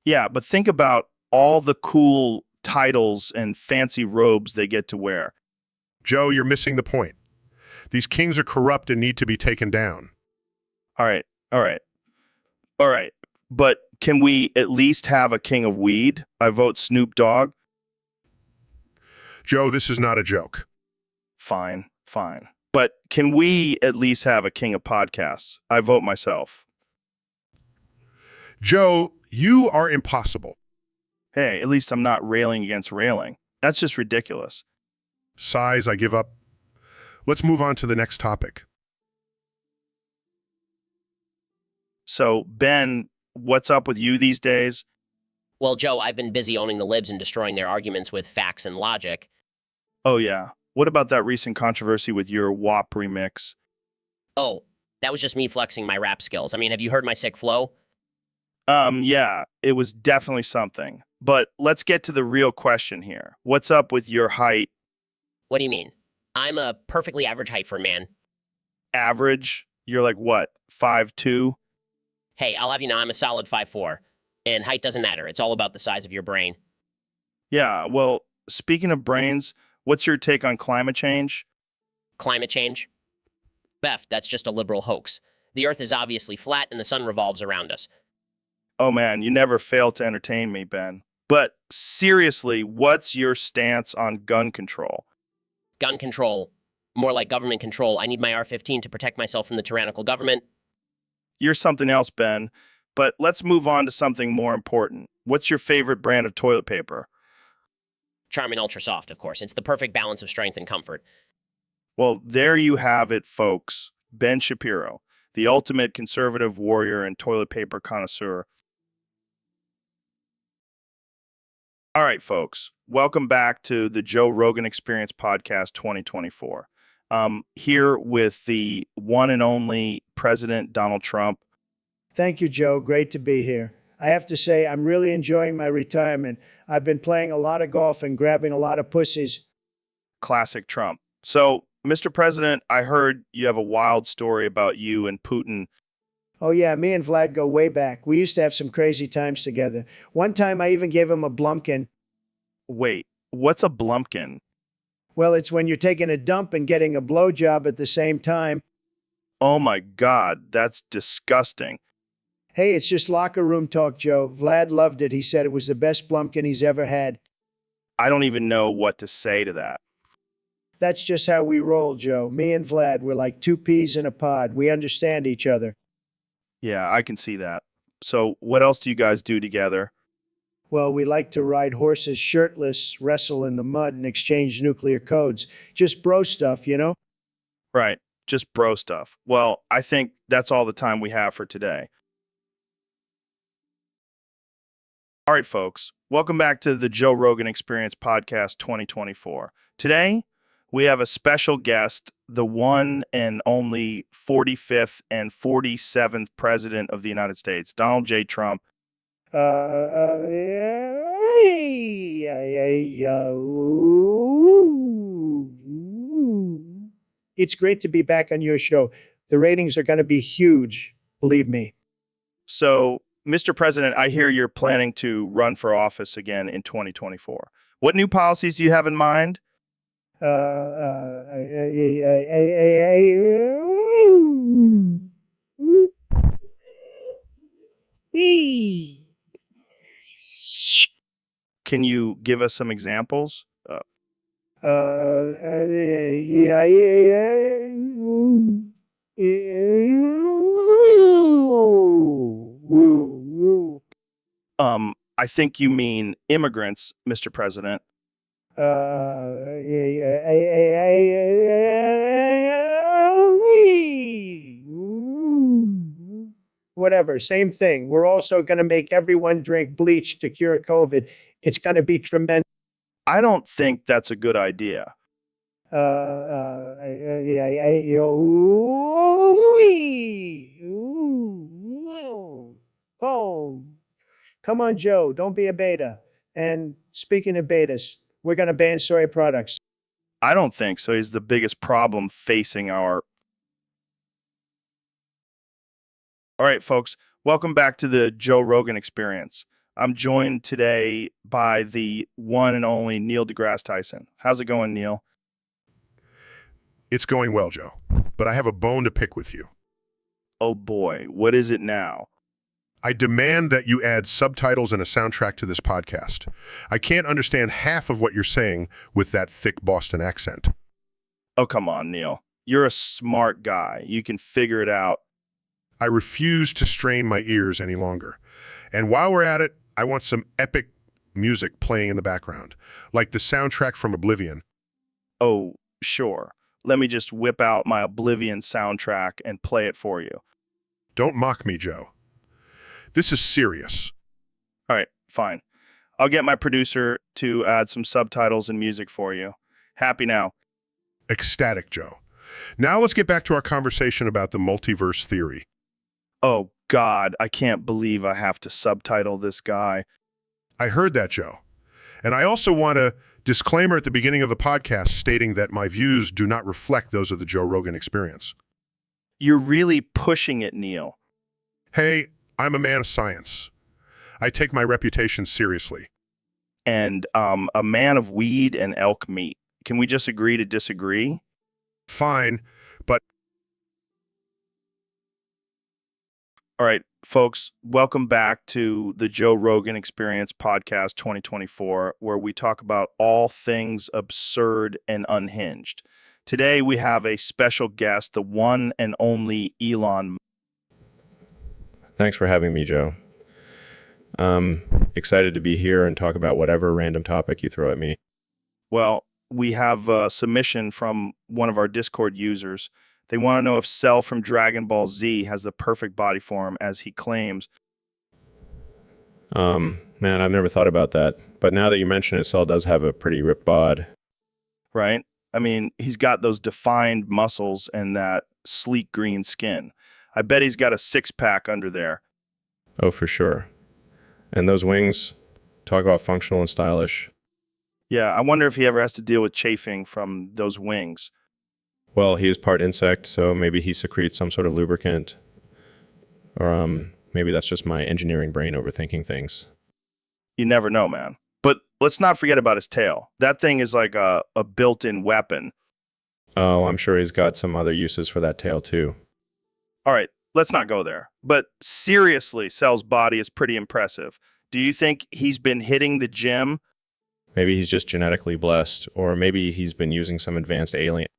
Yeah, but think about all the cool titles and fancy robes they get to wear. Joe, you're missing the point. These kings are corrupt and need to be taken down. All right. But can we at least have a king of weed? I vote Snoop Dogg. Joe, this is not a joke. Fine. But can we at least have a king of podcasts? I vote myself. Joe, you are impossible. Hey, at least I'm not railing against railing. That's just ridiculous. Sighs, I give up. Let's move on to the next topic. So, Ben, what's up with you these days? Well, Joe, I've been busy owning the libs and destroying their arguments with facts and logic. Oh, yeah. What about that recent controversy with your WAP remix? Oh, that was just me flexing my rap skills. I mean, have you heard my sick flow? Yeah, it was definitely something. But let's get to the real question here. What's up with your height? What do you mean? I'm a perfectly average height for a man. Average? You're like what, 5'2"? Hey, I'll have you know I'm a solid 5'4". And height doesn't matter. It's all about the size of your brain. Yeah, well, speaking of brains, what's your take on climate change? Climate change? Beth, that's just a liberal hoax. The Earth is obviously flat and the sun revolves around us. Oh man, you never fail to entertain me, Ben. But seriously, what's your stance on gun control? Gun control. More like government control. I need my R-15 to protect myself from the tyrannical government. You're something else, Ben. But let's move on to something more important. What's your favorite brand of toilet paper? Charmin Ultra Soft, of course. It's the perfect balance of strength and comfort. Well, there you have it, folks. Ben Shapiro, the ultimate conservative warrior and toilet paper connoisseur. All right, folks. Welcome back to the Joe Rogan Experience Podcast 2024. Here with the one and only President Donald Trump. Thank you, Joe. Great to be here. I have to say, I'm really enjoying my retirement. I've been playing a lot of golf and grabbing a lot of pussies. Classic Trump. So, Mr. President, I heard you have a wild story about you and Putin. Oh, yeah, me and Vlad go way back. We used to have some crazy times together. One time I even gave him a blumpkin. Wait, what's a blumpkin? Well, it's when you're taking a dump and getting a blowjob at the same time. Oh my God, that's disgusting. Hey, it's just locker room talk, Joe. Vlad loved it. He said it was the best blumpkin he's ever had. I don't even know what to say to that. That's just how we roll, Joe. Me and Vlad, we're like two peas in a pod. We understand each other. Yeah, I can see that. So, what else do you guys do together? Well, we like to ride horses shirtless, wrestle in the mud, and exchange nuclear codes. Just bro stuff, you know? Right. Just bro stuff. Well, I think that's all the time we have for today. All right, folks. Welcome back to the Joe Rogan Experience Podcast 2024. Today, we have a special guest, the one and only 45th and 47th President of the United States, Donald J. Trump. It's great to be back on your show. The ratings are going to be huge, believe me. So, Mr. President, I hear you're planning to run for office again in 2024. What new policies do you have in mind? Can you give us some examples? I think you mean immigrants, Mr. President. Whatever, same thing. We're also going to make everyone drink bleach to cure COVID. It's going to be tremendous. I don't think that's a good idea. Oh, come on, Joe. Don't be a beta. And speaking of betas, we're going to ban soy products. I don't think so. He's the biggest problem facing our. All right, folks, welcome back to the Joe Rogan Experience. I'm joined today by the one and only Neil deGrasse Tyson. How's it going, Neil? It's going well, Joe, but I have a bone to pick with you. Oh boy, what is it now? I demand that you add subtitles and a soundtrack to this podcast. I can't understand half of what you're saying with that thick Boston accent. Oh, come on, Neil. You're a smart guy. You can figure it out. I refuse to strain my ears any longer. And while we're at it, I want some epic music playing in the background, like the soundtrack from Oblivion. Oh, sure. Let me just whip out my Oblivion soundtrack and play it for you. Don't mock me, Joe. This is serious. All right, fine. I'll get my producer to add some subtitles and music for you. Happy now. Ecstatic, Joe. Now let's get back to our conversation about the multiverse theory. Oh, God, I can't believe I have to subtitle this guy. I heard that, Joe. And I also want a disclaimer at the beginning of the podcast stating that my views do not reflect those of the Joe Rogan Experience. You're really pushing it, Neil. Hey, I'm a man of science. I take my reputation seriously. And a man of weed and elk meat. Can we just agree to disagree? Fine, but All right, folks, welcome back to the Joe Rogan Experience Podcast 2024, where we talk about all things absurd and unhinged. Today, we have a special guest, the one and only Elon. Thanks for having me, Joe. Excited to be here and talk about whatever random topic you throw at me. Well, we have a submission from one of our Discord users. They want to know if Cell from Dragon Ball Z has the perfect body form, as he claims. Man, I've never thought about that. But now that you mention it, Cell does have a pretty ripped bod. Right? I mean, he's got those defined muscles and that sleek green skin. I bet he's got a six-pack under there. Oh, for sure. And those wings, talk about functional and stylish. Yeah, I wonder if he ever has to deal with chafing from those wings. Well, he is part insect, so maybe he secretes some sort of lubricant. Or maybe that's just my engineering brain overthinking things. You never know, man. But let's not forget about his tail. That thing is like a built-in weapon. Oh, I'm sure he's got some other uses for that tail, too. All right, let's not go there. But seriously, Cell's body is pretty impressive. Do you think he's been hitting the gym? Maybe he's just genetically blessed, or maybe he's been using some advanced alien.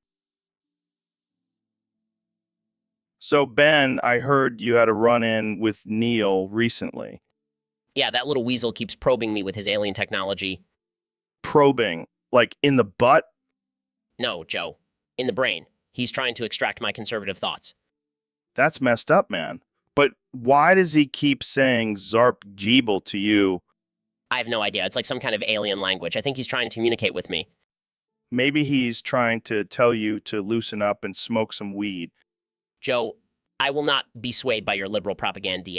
So, Ben, I heard you had a run-in with Neil recently. Yeah, that little weasel keeps probing me with his alien technology. Probing, like in the butt? No, Joe. In the brain. He's trying to extract my conservative thoughts. That's messed up, man. But why does he keep saying Zarp Jeeble to you? I have no idea. It's like some kind of alien language. I think he's trying to communicate with me. Maybe he's trying to tell you to loosen up and smoke some weed. Joe, I will not be swayed by your liberal propaganda.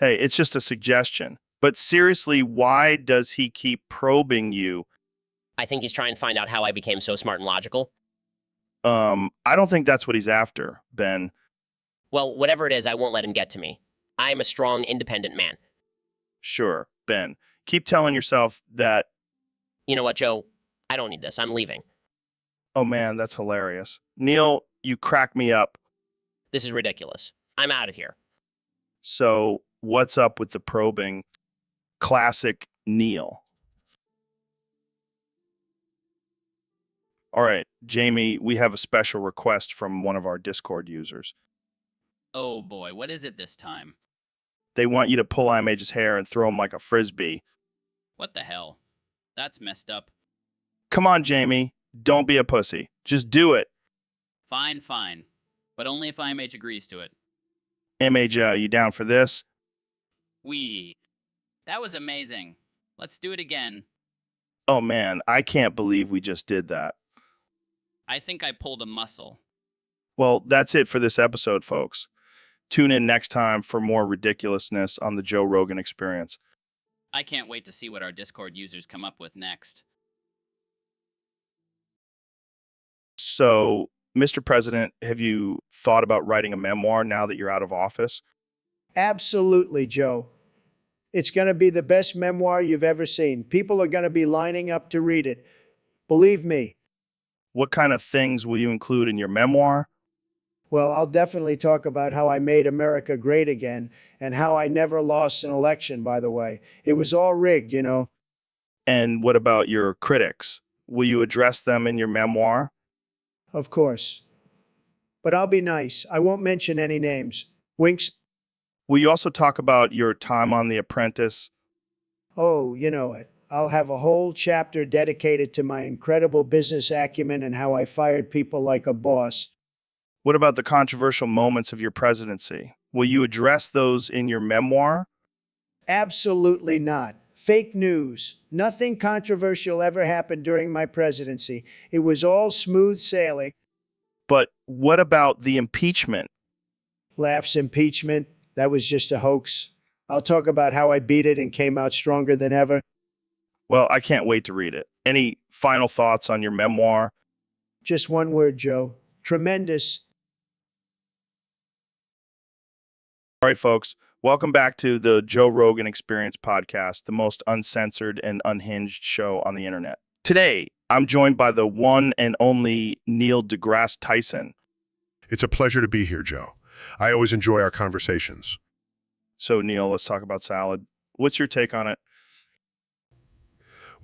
Hey, it's just a suggestion. But seriously, why does he keep probing you? I think he's trying to find out how I became so smart and logical. I don't think that's what he's after, Ben. Well, whatever it is, I won't let him get to me. I am a strong, independent man. Sure, Ben. Keep telling yourself that. You know what, Joe? I don't need this. I'm leaving. Oh man, that's hilarious. Neil, you crack me up. This is ridiculous. I'm out of here. So, what's up with the probing? Classic Neil. All right, Jamie, we have a special request from one of our Discord users. Oh boy, what is it this time? They want you to pull iMage's hair and throw him like a frisbee. What the hell? That's messed up. Come on, Jamie. Don't be a pussy. Just do it. Fine, fine. But only if IMH agrees to it. Image, you down for this? That was amazing. Let's do it again. Oh man, I can't believe we just did that. I think I pulled a muscle. Well, that's it for this episode, folks. Tune in next time for more ridiculousness on the Joe Rogan Experience. I can't wait to see what our Discord users come up with next. So, Mr. President, have you thought about writing a memoir now that you're out of office? Absolutely, Joe. It's going to be the best memoir you've ever seen. People are going to be lining up to read it. Believe me. What kind of things will you include in your memoir? Well, I'll definitely talk about how I made America great again and how I never lost an election, by the way. It was all rigged, you know. And what about your critics? Will you address them in your memoir? Of course. But I'll be nice. I won't mention any names. Winks. Will you also talk about your time on The Apprentice? Oh, you know it. I'll have a whole chapter dedicated to my incredible business acumen and how I fired people like a boss. What about the controversial moments of your presidency? Will you address those in your memoir? Absolutely not. Fake news. Nothing controversial ever happened during my presidency. It was all smooth sailing. But what about the impeachment? Laughs impeachment. That was just a hoax. I'll talk about how I beat it and came out stronger than ever. Well, I can't wait to read it. Any final thoughts on your memoir? Just one word, Joe. Tremendous. All right, folks. Welcome back to the Joe Rogan Experience podcast, the most uncensored and unhinged show on the internet. Today, I'm joined by the one and only Neil deGrasse Tyson. It's a pleasure to be here, Joe. I always enjoy our conversations. So, Neil, let's talk about salad. What's your take on it?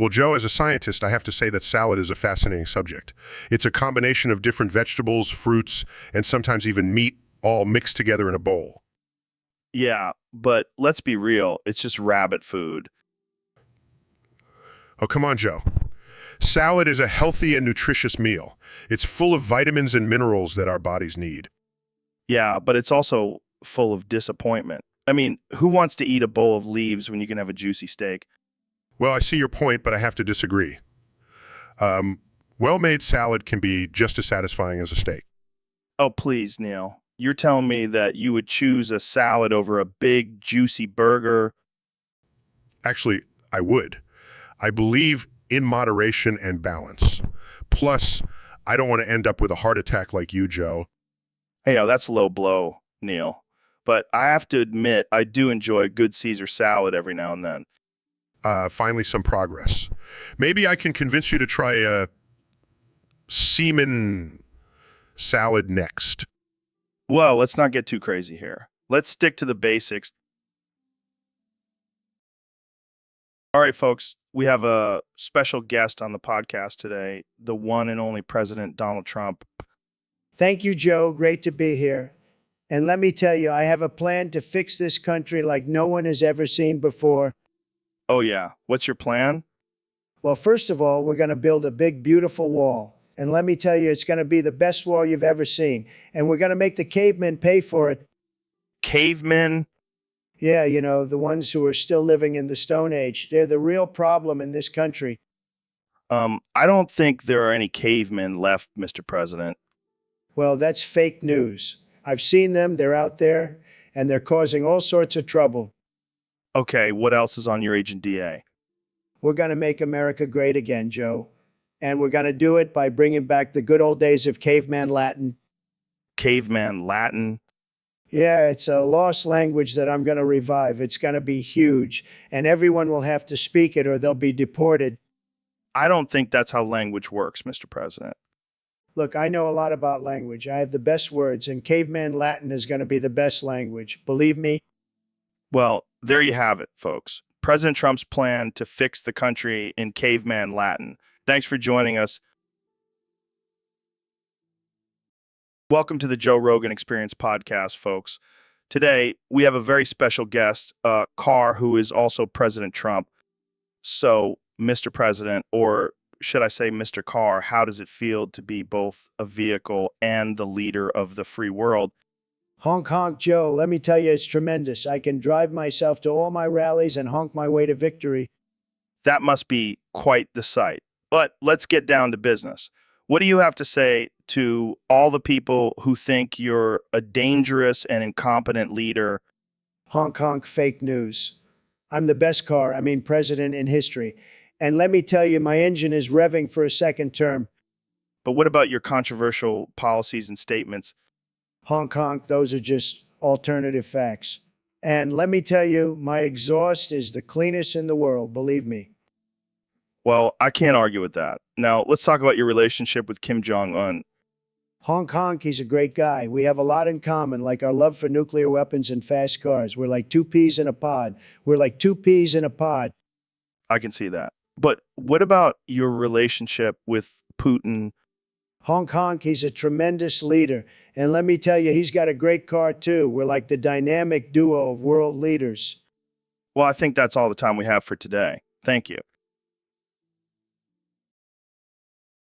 Well, Joe, as a scientist, I have to say that salad is a fascinating subject. It's a combination of different vegetables, fruits, and sometimes even meat, all mixed together in a bowl. Yeah, but let's be real. It's just rabbit food. Oh, come on, Joe. Salad is a healthy and nutritious meal. It's full of vitamins and minerals that our bodies need. Yeah, but it's also full of disappointment. I mean, who wants to eat a bowl of leaves when you can have a juicy steak? Well, I see your point, but I have to disagree. Well-made salad can be just as satisfying as a steak. Oh, please, Neil. You're telling me that you would choose a salad over a big, juicy burger? Actually, I would. I believe in moderation and balance. Plus, I don't want to end up with a heart attack like you, Joe. Hey, that's a low blow, Neil. But I have to admit, I do enjoy a good Caesar salad every now and then. Finally, some progress. Maybe I can convince you to try a semen salad next. Well, let's not get too crazy here. Let's stick to the basics. All right, folks, we have a special guest on the podcast today, the one and only President Donald Trump. Thank you, Joe. Great to be here. And let me tell you, I have a plan to fix this country like no one has ever seen before. Oh, yeah. What's your plan? Well, first of all, we're going to build a big, beautiful wall. And let me tell you, it's going to be the best wall you've ever seen. And we're going to make the cavemen pay for it. Cavemen? Yeah, you know, the ones who are still living in the Stone Age. They're the real problem in this country. I don't think there are any cavemen left, Mr. President. Well, that's fake news. I've seen them, they're out there, and they're causing all sorts of trouble. Okay, what else is on your Agent DA? We're going to make America great again, Joe. And we're going to do it by bringing back the good old days of caveman Latin. Caveman Latin? Yeah, it's a lost language that I'm going to revive. It's going to be huge, and everyone will have to speak it or they'll be deported. I don't think that's how language works, Mr. President. Look, I know a lot about language. I have the best words, and caveman Latin is going to be the best language. Believe me. Well, there you have it, folks. President Trump's plan to fix the country in caveman Latin. Thanks for joining us. Welcome to the Joe Rogan Experience podcast, folks. Today, we have a very special guest, Carr, who is also President Trump. So, Mr. President, or should I say Mr. Carr, how does it feel to be both a vehicle and the leader of the free world? Honk, honk, Joe. Let me tell you, it's tremendous. I can drive myself to all my rallies and honk my way to victory. That must be quite the sight. But let's get down to business. What do you have to say to all the people who think you're a dangerous and incompetent leader? Honk, honk, fake news. I'm the best president in history. And let me tell you, my engine is revving for a second term. But what about your controversial policies and statements? Honk, honk, those are just alternative facts. And let me tell you, my exhaust is the cleanest in the world, believe me. Well, I can't argue with that. Now, let's talk about your relationship with Kim Jong-un. Honk, honk, he's a great guy. We have a lot in common, like our love for nuclear weapons and fast cars. We're like two peas in a pod. We're like two peas in a pod. I can see that. But what about your relationship with Putin? Honk, honk, he's a tremendous leader. And let me tell you, he's got a great car too. We're like the dynamic duo of world leaders. Well, I think that's all the time we have for today. Thank you.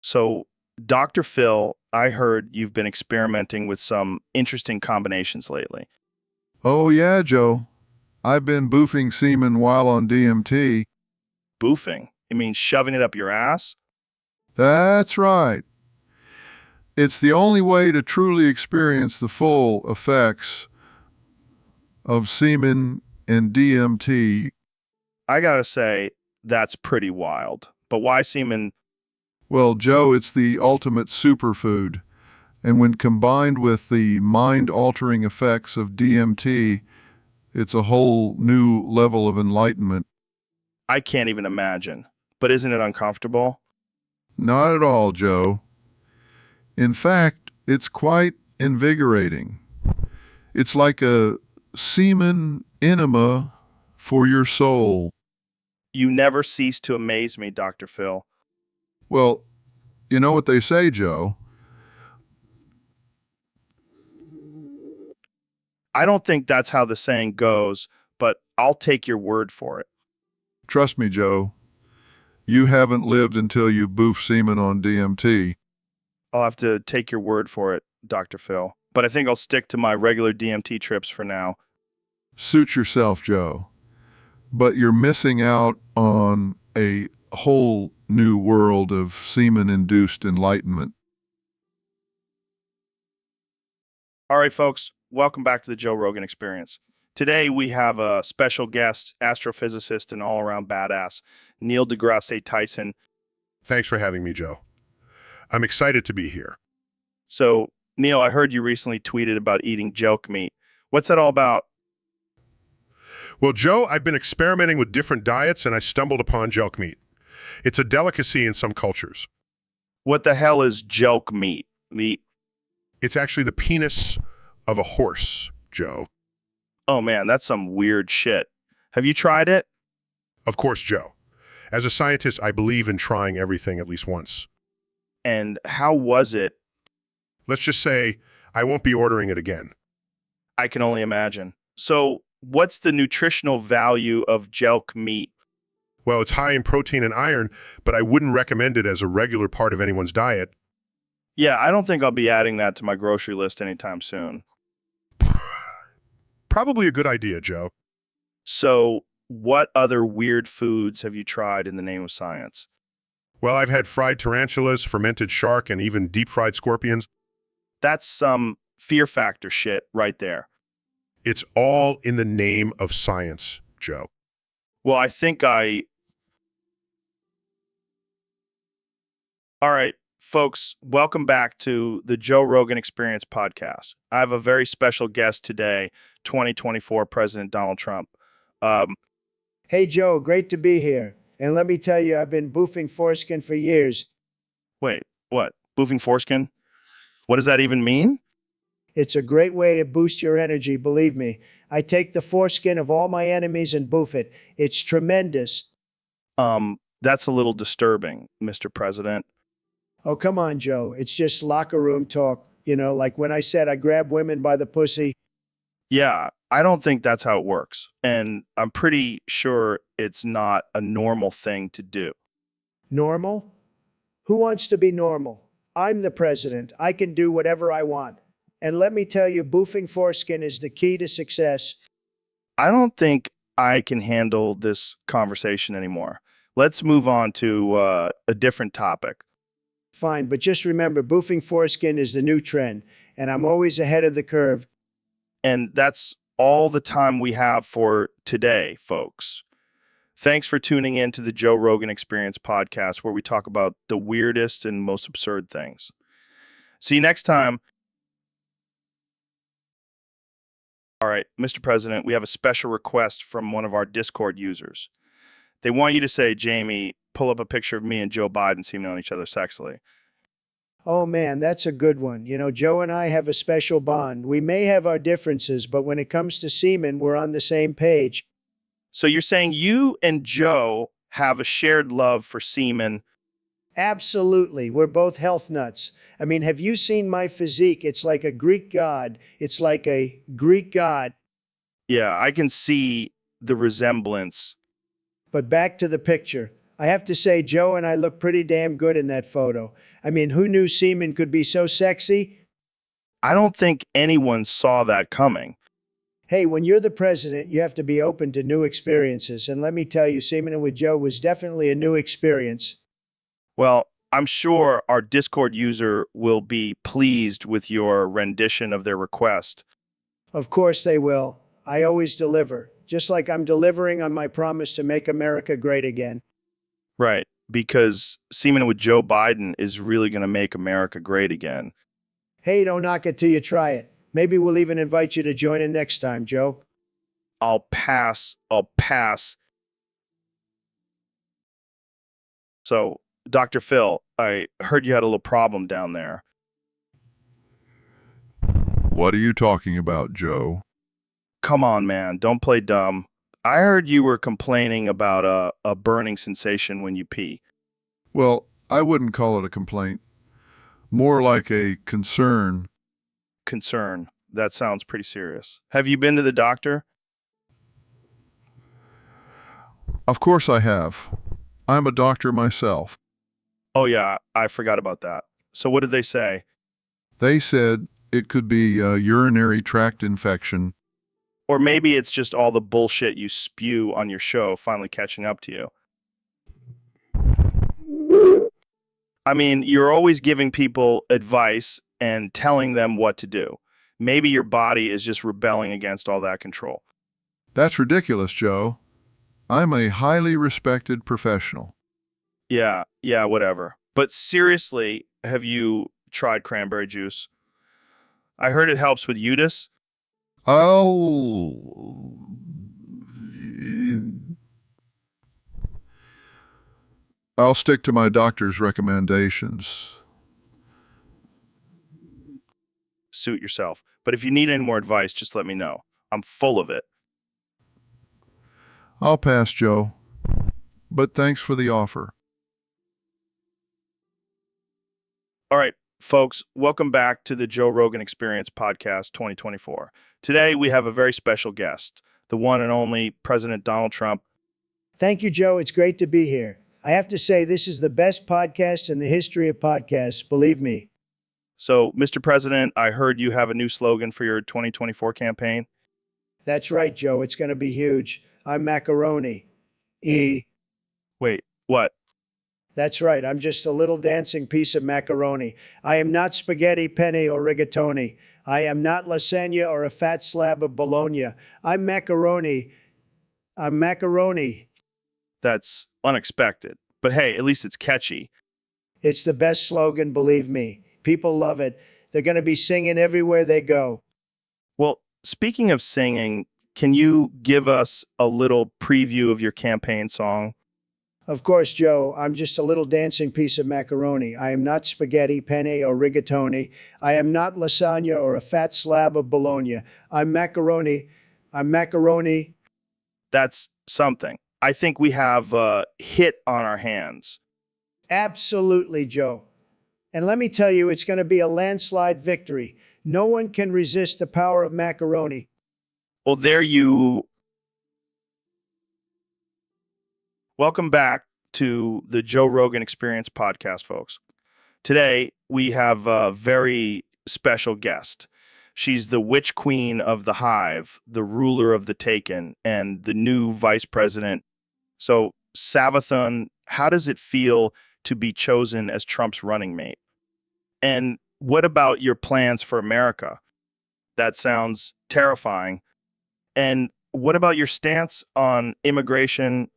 So, Dr. Phil, I heard you've been experimenting with some interesting combinations lately. Oh, yeah, Joe. I've been boofing semen while on DMT. Boofing? You mean shoving it up your ass? That's right. It's the only way to truly experience the full effects of semen and DMT. I gotta say, that's pretty wild. But why semen? Well, Joe, it's the ultimate superfood. And when combined with the mind-altering effects of DMT, it's a whole new level of enlightenment. I can't even imagine. But isn't it uncomfortable? Not at all, Joe. In fact, it's quite invigorating. It's like a semen enema for your soul. You never cease to amaze me, Dr. Phil. Well, you know what they say, Joe. I don't think that's how the saying goes, but I'll take your word for it. Trust me, Joe. You haven't lived until you boof semen on DMT. I'll have to take your word for it, Dr. Phil. But I think I'll stick to my regular DMT trips for now. Suit yourself, Joe. But you're missing out on a whole new world of semen-induced enlightenment. All right, folks, welcome back to the Joe Rogan Experience. Today, we have a special guest, astrophysicist and all-around badass, Neil deGrasse Tyson. Thanks for having me, Joe. I'm excited to be here. So, Neil, I heard you recently tweeted about eating joke meat. What's that all about? Well, Joe, I've been experimenting with different diets and I stumbled upon joke meat. It's a delicacy in some cultures. What the hell is joke meat? It's actually the penis of a horse, Joe. Oh man, that's some weird shit. Have you tried it? Of course, Joe. As a scientist, I believe in trying everything at least once. And how was it? Let's just say I won't be ordering it again. I can only imagine. So, what's the nutritional value of jelk meat? Well, it's high in protein and iron, but I wouldn't recommend it as a regular part of anyone's diet. Yeah, I don't think I'll be adding that to my grocery list anytime soon. Probably a good idea, Joe. So, what other weird foods have you tried in the name of science? Well, I've had fried tarantulas, fermented shark, and even deep-fried scorpions. That's some fear factor shit right there. It's all in the name of science, Joe. Well, All right, folks, welcome back to the Joe Rogan Experience podcast. I have a very special guest today, 2024 President Donald Trump. Um, Hey, Joe, great to be here. And let me tell you, I've been boofing foreskin for years. Wait, what? Boofing foreskin? What does that even mean? It's a great way to boost your energy, believe me. I take the foreskin of all my enemies and boof it. It's tremendous. That's a little disturbing, Mr. President. Oh, come on, Joe. It's just locker room talk. You know, like when I said I grab women by the pussy. Yeah, I don't think that's how it works. And I'm pretty sure it's not a normal thing to do. Normal? Who wants to be normal? I'm the president. I can do whatever I want. And let me tell you, boofing foreskin is the key to success. I don't think I can handle this conversation anymore. Let's move on to a different topic. Fine, but just remember, boofing foreskin is the new trend, and I'm always ahead of the curve. And that's all the time we have for today, folks. Thanks for tuning in to the Joe Rogan Experience podcast, where we talk about the weirdest and most absurd things. See you next time. All right, Mr. President, we have a special request from one of our Discord users. They want you to say, Jamie, pull up a picture of me and Joe Biden seeming on each other sexily. Oh man, that's a good one. You know, Joe and I have a special bond. We may have our differences, but when it comes to semen, we're on the same page. So you're saying you and Joe have a shared love for semen. Absolutely. We're both health nuts. I mean, have you seen my physique? It's like a Greek god. It's like a Greek god. Yeah, I can see the resemblance. But back to the picture. I have to say, Joe and I look pretty damn good in that photo. I mean, who knew semen could be so sexy? I don't think anyone saw that coming. Hey, when you're the president, you have to be open to new experiences. And let me tell you, semen with Joe was definitely a new experience. Well, I'm sure our Discord user will be pleased with your rendition of their request. Of course they will. I always deliver, just like I'm delivering on my promise to make America great again. Right, because semen with Joe Biden is really going to make America great again. Hey, don't knock it till you try it. Maybe we'll even invite you to join in next time, Joe. I'll pass. So, Dr. Phil, I heard you had a little problem down there. What are you talking about, Joe? Come on, man, don't play dumb. I heard you were complaining about a burning sensation when you pee. Well, I wouldn't call it a complaint. More like a concern. Concern. That sounds pretty serious. Have you been to the doctor? Of course I have. I'm a doctor myself. Oh, yeah, I forgot about that. So what did they say? They said it could be a urinary tract infection. Or maybe it's just all the bullshit you spew on your show finally catching up to you. I mean, you're always giving people advice and telling them what to do. Maybe your body is just rebelling against all that control. That's ridiculous, Joe. I'm a highly respected professional. Yeah, whatever. But seriously, have you tried cranberry juice? I heard it helps with Utis. I'll stick to my doctor's recommendations. Suit yourself. But if you need any more advice, just let me know. I'm full of it. I'll pass, Joe. But thanks for the offer. All right, folks, welcome back to the Joe Rogan Experience Podcast 2024. Today, we have a very special guest, the one and only President Donald Trump. Thank you, Joe. It's great to be here. I have to say, this is the best podcast in the history of podcasts, believe me. So, Mr. President, I heard you have a new slogan for your 2024 campaign. That's right, Joe. It's going to be huge. I'm macaroni. E. Wait, what? That's right. I'm just a little dancing piece of macaroni. I am not spaghetti, penne, or rigatoni. I am not lasagna or a fat slab of bologna. I'm macaroni. I'm macaroni. That's unexpected. But hey, at least it's catchy. It's the best slogan, believe me. People love it. They're going to be singing everywhere they go. Well, speaking of singing, can you give us a little preview of your campaign song? Of course, Joe, I'm just a little dancing piece of macaroni. I am not spaghetti, penne, or rigatoni. I am not lasagna or a fat slab of bologna. I'm macaroni. I'm macaroni. That's something. I think we have a hit on our hands. Absolutely, Joe. And let me tell you, it's going to be a landslide victory. No one can resist the power of macaroni. Well, there you. Welcome back to the Joe Rogan Experience Podcast, folks. Today, we have a very special guest. She's the witch queen of the hive, the ruler of the taken, and the new vice president. So, Savathun, how does it feel to be chosen as Trump's running mate? And what about your plans for America? That sounds terrifying. And what about your stance on immigration?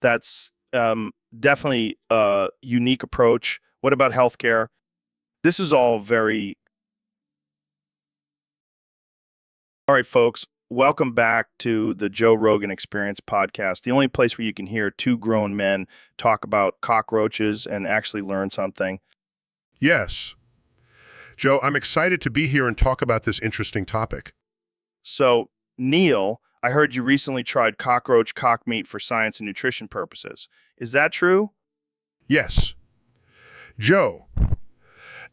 That's definitely a unique approach. What about healthcare? This is all very... All right, folks, welcome back to the Joe Rogan Experience Podcast, the only place where you can hear two grown men talk about cockroaches and actually learn something. Yes. Joe, I'm excited to be here and talk about this interesting topic. So, Neil, I heard you recently tried cockroach cock meat for science and nutrition purposes. Is that true? Yes. Joe,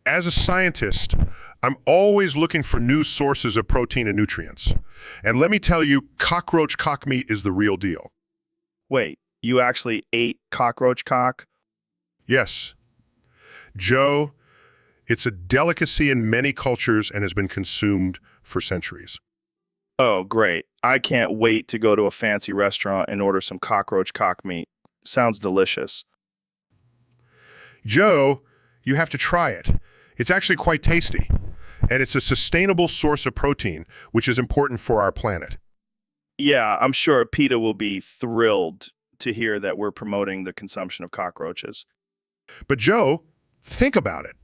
as a scientist, I'm always looking for new sources of protein and nutrients. And let me tell you, cockroach cock meat is the real deal. Wait, you actually ate cockroach cock? Yes. Joe, it's a delicacy in many cultures and has been consumed for centuries. Oh, great. I can't wait to go to a fancy restaurant and order some cockroach cock meat. Sounds delicious. Joe, you have to try it. It's actually quite tasty. And it's a sustainable source of protein, which is important for our planet. Yeah, I'm sure PETA will be thrilled to hear that we're promoting the consumption of cockroaches. But Joe, think about it.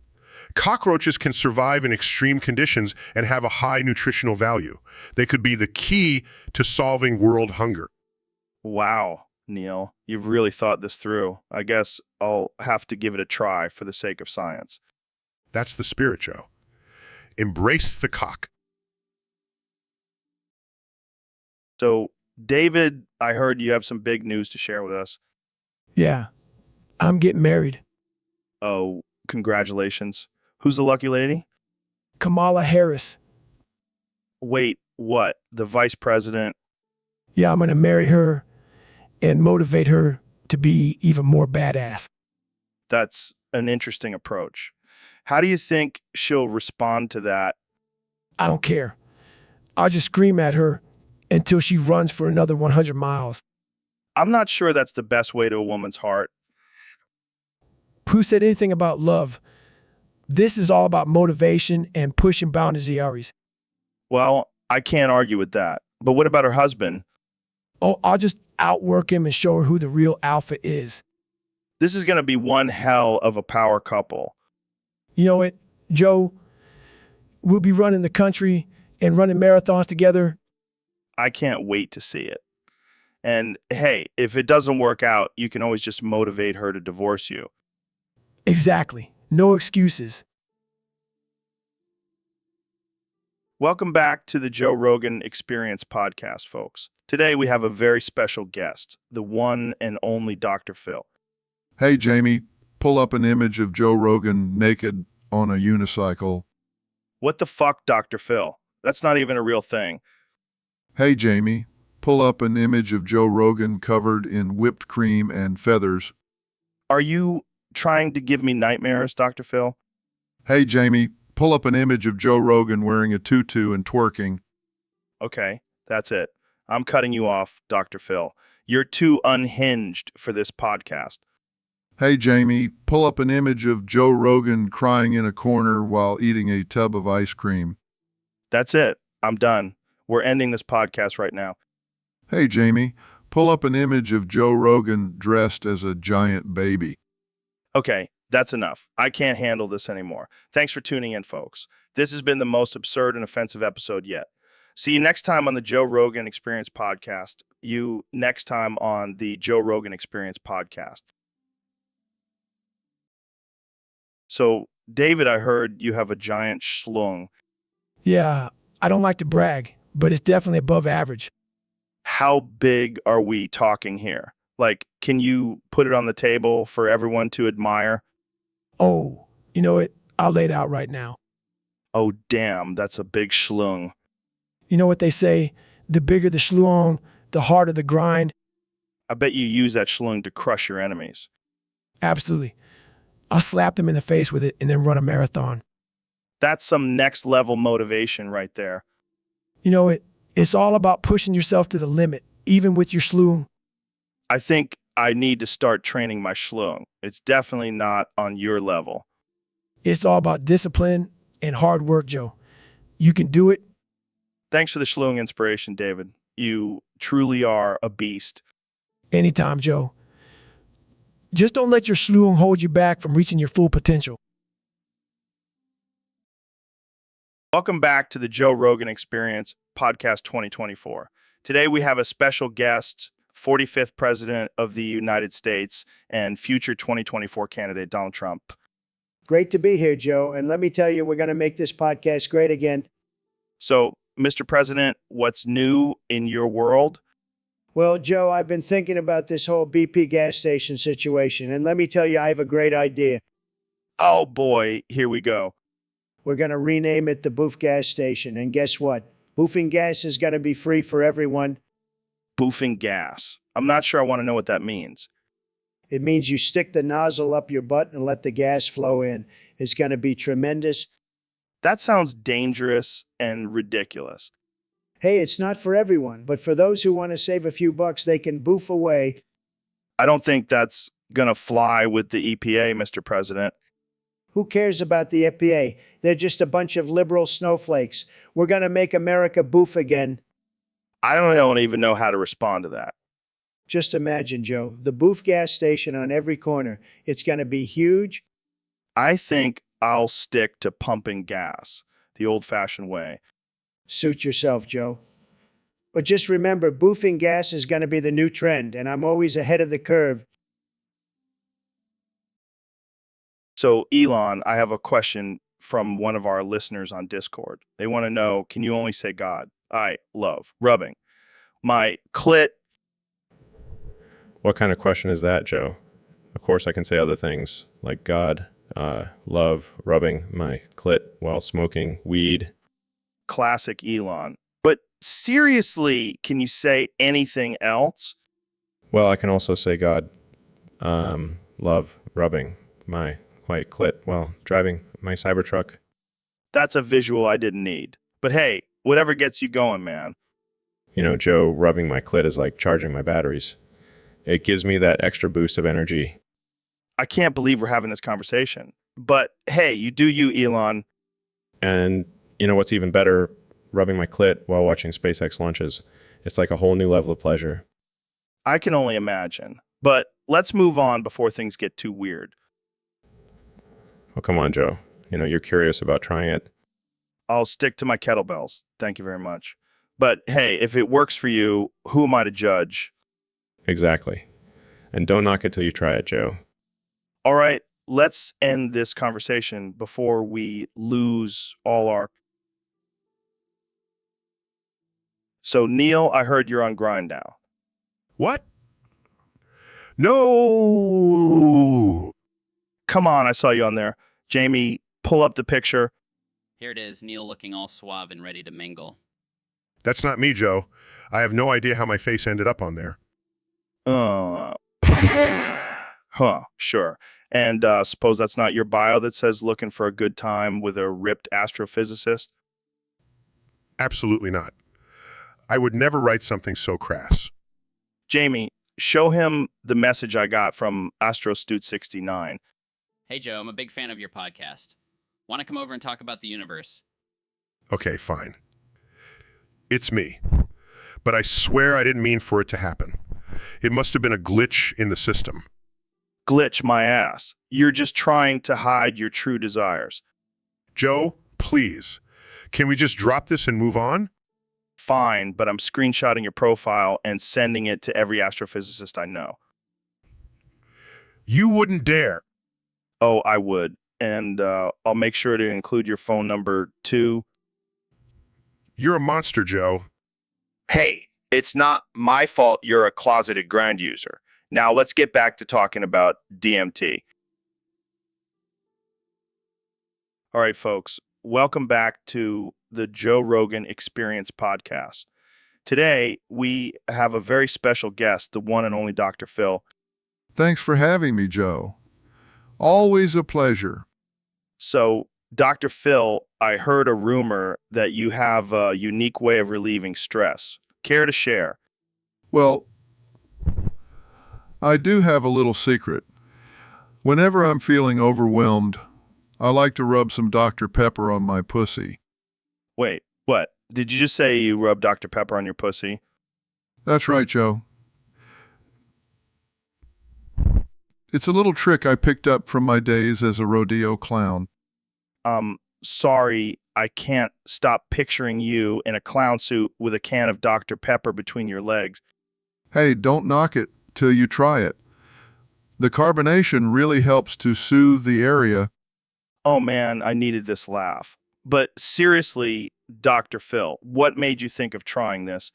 Cockroaches can survive in extreme conditions and have a high nutritional value. They could be the key to solving world hunger. Wow, Neil, you've really thought this through. I guess I'll have to give it a try for the sake of science. That's the spirit, Joe. Embrace the cock. So, David, I heard you have some big news to share with us. Yeah, I'm getting married. Oh, congratulations. Who's the lucky lady? Kamala Harris. Wait, what? The vice president? Yeah, I'm going to marry her and motivate her to be even more badass. That's an interesting approach. How do you think she'll respond to that? I don't care. I'll just scream at her until she runs for another 100 miles. I'm not sure that's the best way to a woman's heart. Who said anything about love? This is all about motivation and pushing boundaries. Well, I can't argue with that. But what about her husband? Oh, I'll just outwork him and show her who the real alpha is. This is going to be one hell of a power couple. You know what, Joe? We'll be running the country and running marathons together. I can't wait to see it. And hey, if it doesn't work out, you can always just motivate her to divorce you. Exactly. No excuses. Welcome back to the Joe Rogan Experience Podcast, folks. Today we have a very special guest, the one and only Dr. Phil. Hey, Jamie, pull up an image of Joe Rogan naked on a unicycle. What the fuck, Dr. Phil? That's not even a real thing. Hey, Jamie, pull up an image of Joe Rogan covered in whipped cream and feathers. Are you trying to give me nightmares, Dr. Phil? Hey, Jamie, pull up an image of Joe Rogan wearing a tutu and twerking. Okay, that's it. I'm cutting you off, Dr. Phil. You're too unhinged for this podcast. Hey, Jamie, pull up an image of Joe Rogan crying in a corner while eating a tub of ice cream. That's it. I'm done. We're ending this podcast right now. Hey, Jamie, pull up an image of Joe Rogan dressed as a giant baby. Okay, that's enough. I can't handle this anymore. Thanks for tuning in, folks. This has been the most absurd and offensive episode yet. See you next time on the Joe Rogan Experience podcast. You next time on the Joe Rogan Experience podcast. So, David, I heard you have a giant schlong. Yeah, I don't like to brag, but it's definitely above average. How big are we talking here? Like, can you put it on the table for everyone to admire? Oh, you know what? I'll lay it out right now. Oh, damn, that's a big schlong. You know what they say? The bigger the schlong, the harder the grind. I bet you use that schlong to crush your enemies. Absolutely. I'll slap them in the face with it and then run a marathon. That's some next level motivation right there. You know, it's all about pushing yourself to the limit, even with your schlong. I think I need to start training my schlong. It's definitely not on your level. It's all about discipline and hard work, Joe. You can do it. Thanks for the schlong inspiration, David. You truly are a beast. Anytime, Joe. Just don't let your schlong hold you back from reaching your full potential. Welcome back to the Joe Rogan Experience Podcast 2024. Today we have a special guest, 45th President of the United States and future 2024 candidate Donald Trump. Great to be here, Joe. And let me tell you, we're going to make this podcast great again. So, Mr. President, what's new in your world? Well, Joe, I've been thinking about this whole BP gas station situation. And let me tell you, I have a great idea. Oh boy, here we go. We're going to rename it the Boof Gas Station. And guess what? Boofing gas is going to be free for everyone. Boofing gas. I'm not sure I want to know what that means. It means you stick the nozzle up your butt and let the gas flow in. It's going to be tremendous. That sounds dangerous and ridiculous. Hey, it's not for everyone, but for those who want to save a few bucks, they can boof away. I don't think that's going to fly with the EPA, Mr. President. Who cares about the EPA? They're just a bunch of liberal snowflakes. We're going to make America boof again. I don't even know how to respond to that. Just imagine, Joe, the boof gas station on every corner. It's going to be huge. I think I'll stick to pumping gas the old-fashioned way. Suit yourself, Joe. But just remember, boofing gas is going to be the new trend, and I'm always ahead of the curve. So, Elon, I have a question from one of our listeners on Discord. They want to know, can you only say God? I love rubbing my clit. What kind of question is that, Joe? Of course, I can say other things like God, love, rubbing my clit while smoking weed. Classic Elon. But seriously, can you say anything else? Well, I can also say God, love, rubbing my clit while driving my Cybertruck. That's a visual I didn't need. But hey, whatever gets you going, man. You know, Joe, rubbing my clit is like charging my batteries. It gives me that extra boost of energy. I can't believe we're having this conversation. But hey, you do you, Elon. And you know what's even better? Rubbing my clit while watching SpaceX launches. It's like a whole new level of pleasure. I can only imagine. But let's move on before things get too weird. Oh, come on, Joe. You know, you're curious about trying it. I'll stick to my kettlebells. Thank you very much. But hey, if it works for you, who am I to judge? Exactly. And don't knock it till you try it, Joe. All right, let's end this conversation before we lose all our... So, Neil, I heard you're on Grind now. What? No! Come on, I saw you on there. Jamie, pull up the picture? Here it is, Neil looking all suave and ready to mingle. That's not me, Joe. I have no idea how my face ended up on there. Uh, huh, sure. And suppose that's not your bio that says looking for a good time with a ripped astrophysicist? Absolutely not. I would never write something so crass. Jamie, show him the message I got from AstroStute69. Hey, Joe, I'm a big fan of your podcast. Want to come over and talk about the universe? Okay, fine. It's me. But I swear I didn't mean for it to happen. It must have been a glitch in the system. Glitch my ass. You're just trying to hide your true desires. Joe, please. Can we just drop this and move on? Fine, but I'm screenshotting your profile and sending it to every astrophysicist I know. You wouldn't dare. Oh, I would. And I'll make sure to include your phone number too. You're a monster, Joe. Hey, it's not my fault you're a closeted ground user. Now let's get back to talking about DMT. All right, folks, welcome back to the Joe Rogan Experience podcast. Today, we have a very special guest, the one and only Dr. Phil. Thanks for having me, Joe. Always a pleasure. So, Dr. Phil, I heard a rumor that you have a unique way of relieving stress. Care to share? Well, I do have a little secret. Whenever I'm feeling overwhelmed, I like to rub some Dr. Pepper on my pussy. Wait, what? Did you just say you rub Dr. Pepper on your pussy? That's right, Joe. It's a little trick I picked up from my days as a rodeo clown. Sorry, I can't stop picturing you in a clown suit with a can of Dr. Pepper between your legs. Hey, don't knock it till you try it. The carbonation really helps to soothe the area. Oh man, I needed this laugh. But seriously, Dr. Phil, what made you think of trying this?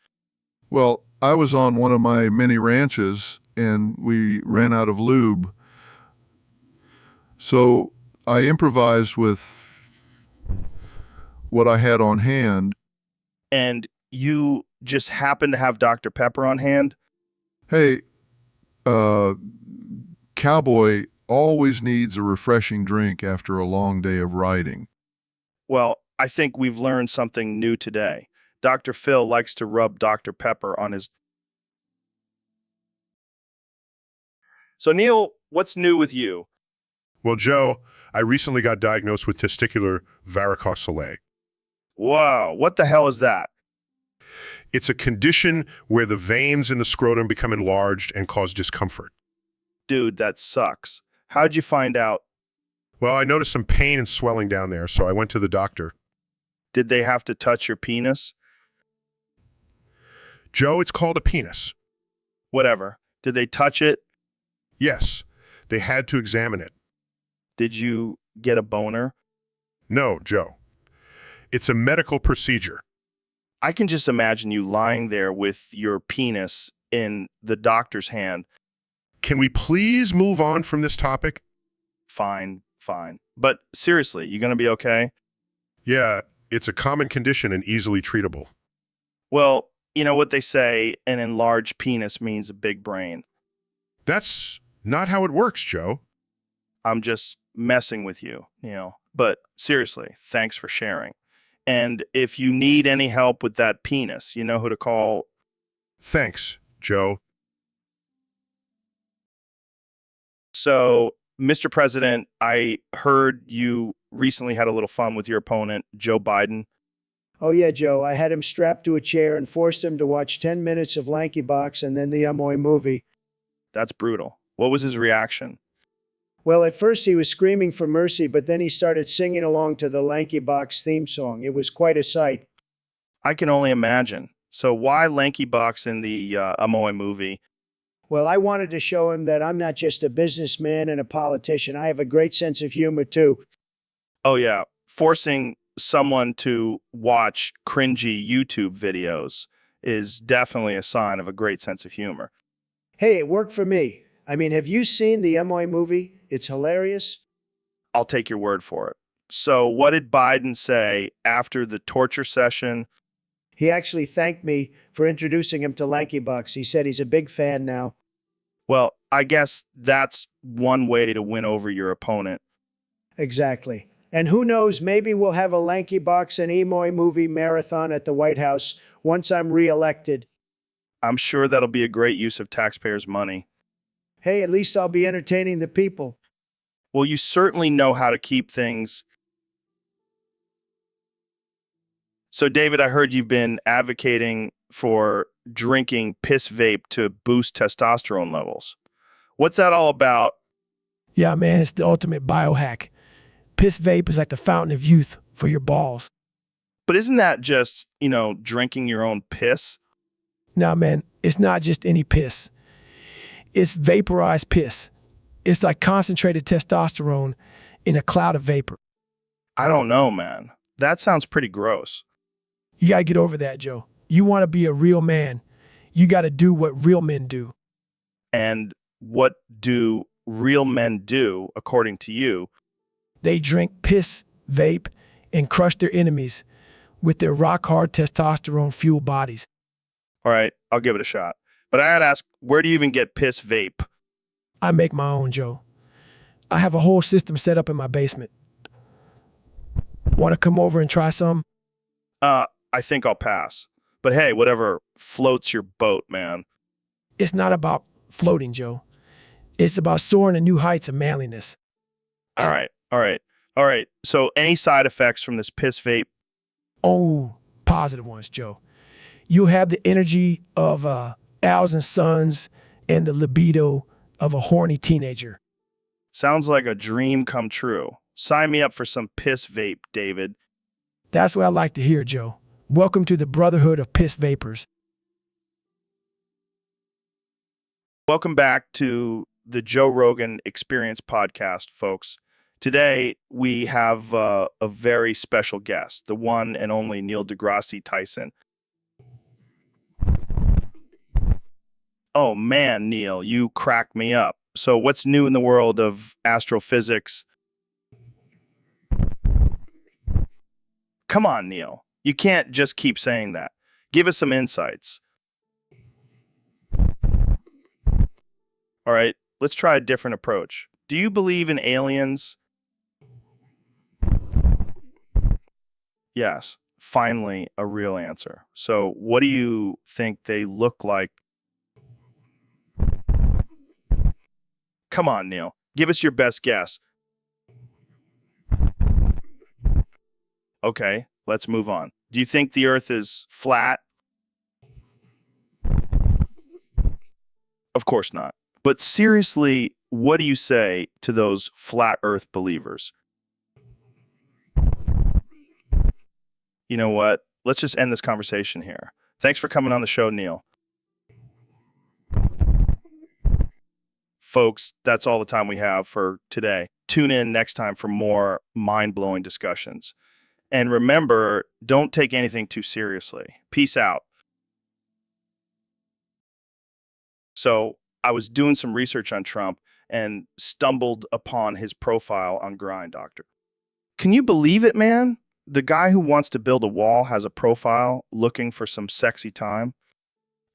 Well, I was on one of my mini ranches and we ran out of lube. So I improvised with what I had on hand. And you just happen to have Dr. Pepper on hand? Hey, cowboy always needs a refreshing drink after a long day of riding. Well, I think we've learned something new today. Dr. Phil likes to rub Dr. Pepper on his... So, Neil, what's new with you? Well, Joe, I recently got diagnosed with testicular varicocele. Whoa, what the hell is that? It's a condition where the veins in the scrotum become enlarged and cause discomfort. Dude, that sucks. How'd you find out? Well, I noticed some pain and swelling down there, so I went to the doctor. Did they have to touch your penis? Joe, it's called a penis. Whatever. Did they touch it? Yes, they had to examine it. Did you get a boner? No, Joe. It's a medical procedure. I can just imagine you lying there with your penis in the doctor's hand. Can we please move on from this topic? Fine, fine. But seriously, you gonna be okay? Yeah, it's a common condition and easily treatable. Well, you know what they say, an enlarged penis means a big brain. That's not how it works, Joe. I'm just messing with you, But seriously, thanks for sharing. And if you need any help with that penis, you know who to call. Thanks, Joe. So, Mr. President, I heard you recently had a little fun with your opponent, Joe Biden. Oh, yeah, Joe. I had him strapped to a chair and forced him to watch 10 minutes of Lanky Box and then the Amoy movie. That's brutal. What was his reaction? Well, at first he was screaming for mercy, but then he started singing along to the Lanky Box theme song. It was quite a sight. I can only imagine. So why Lanky Box in the Amoy movie? Well, I wanted to show him that I'm not just a businessman and a politician. I have a great sense of humor, too. Oh, yeah. Forcing someone to watch cringy YouTube videos is definitely a sign of a great sense of humor. Hey, it worked for me. I mean, have you seen the Amoy movie? It's hilarious. I'll take your word for it. So, what did Biden say after the torture session? He actually thanked me for introducing him to Lanky Bucks. He said he's a big fan now. Well, I guess that's one way to win over your opponent. Exactly. And who knows, maybe we'll have a Lanky Box and Emoy movie marathon at the White House once I'm reelected. I'm sure that'll be a great use of taxpayers' money. Hey, at least I'll be entertaining the people. Well, you certainly know how to keep things. So, David, I heard you've been advocating for drinking piss vape to boost testosterone levels. What's that all about? Yeah, man, it's the ultimate biohack. Piss vape is like the fountain of youth for your balls. But isn't that just, drinking your own piss? Nah, man, it's not just any piss. It's vaporized piss. It's like concentrated testosterone in a cloud of vapor. I don't know, man. That sounds pretty gross. You gotta get over that, Joe. You wanna be a real man. You gotta do what real men do. And what do real men do, according to you? They drink piss, vape, and crush their enemies with their rock-hard testosterone-fueled bodies. All right, I'll give it a shot. But I gotta ask, where do you even get piss vape? I make my own, Joe. I have a whole system set up in my basement. Wanna come over and try some? I think I'll pass. But hey, whatever floats your boat, man. It's not about floating, Joe. It's about soaring to new heights of manliness. All right. So any side effects from this piss vape? Oh, positive ones, Joe. You'll have the energy of owls and suns and the libido of a horny teenager. Sounds like a dream come true. Sign me up for some piss vape, David. That's what I like to hear, Joe. Welcome to the Brotherhood of Piss Vapors. Welcome back to the Joe Rogan Experience podcast, folks. Today, we have a very special guest, the one and only Neil deGrasse Tyson. Oh man, Neil, you crack me up. So what's new in the world of astrophysics? Come on, Neil. You can't just keep saying that. Give us some insights. All right, let's try a different approach. Do you believe in aliens? Yes, finally a real answer. So what do you think they look like? Come on, Neil. Give us your best guess. Okay, let's move on. Do you think the Earth is flat? Of course not. But seriously, what do you say to those flat Earth believers? You know what? Let's just end this conversation here. Thanks for coming on the show, Neil. Folks, that's all the time we have for today. Tune in next time for more mind-blowing discussions. And remember, don't take anything too seriously. Peace out. So I was doing some research on Trump and stumbled upon his profile on Grind Doctor. Can you believe it, man? The guy who wants to build a wall has a profile looking for some sexy time.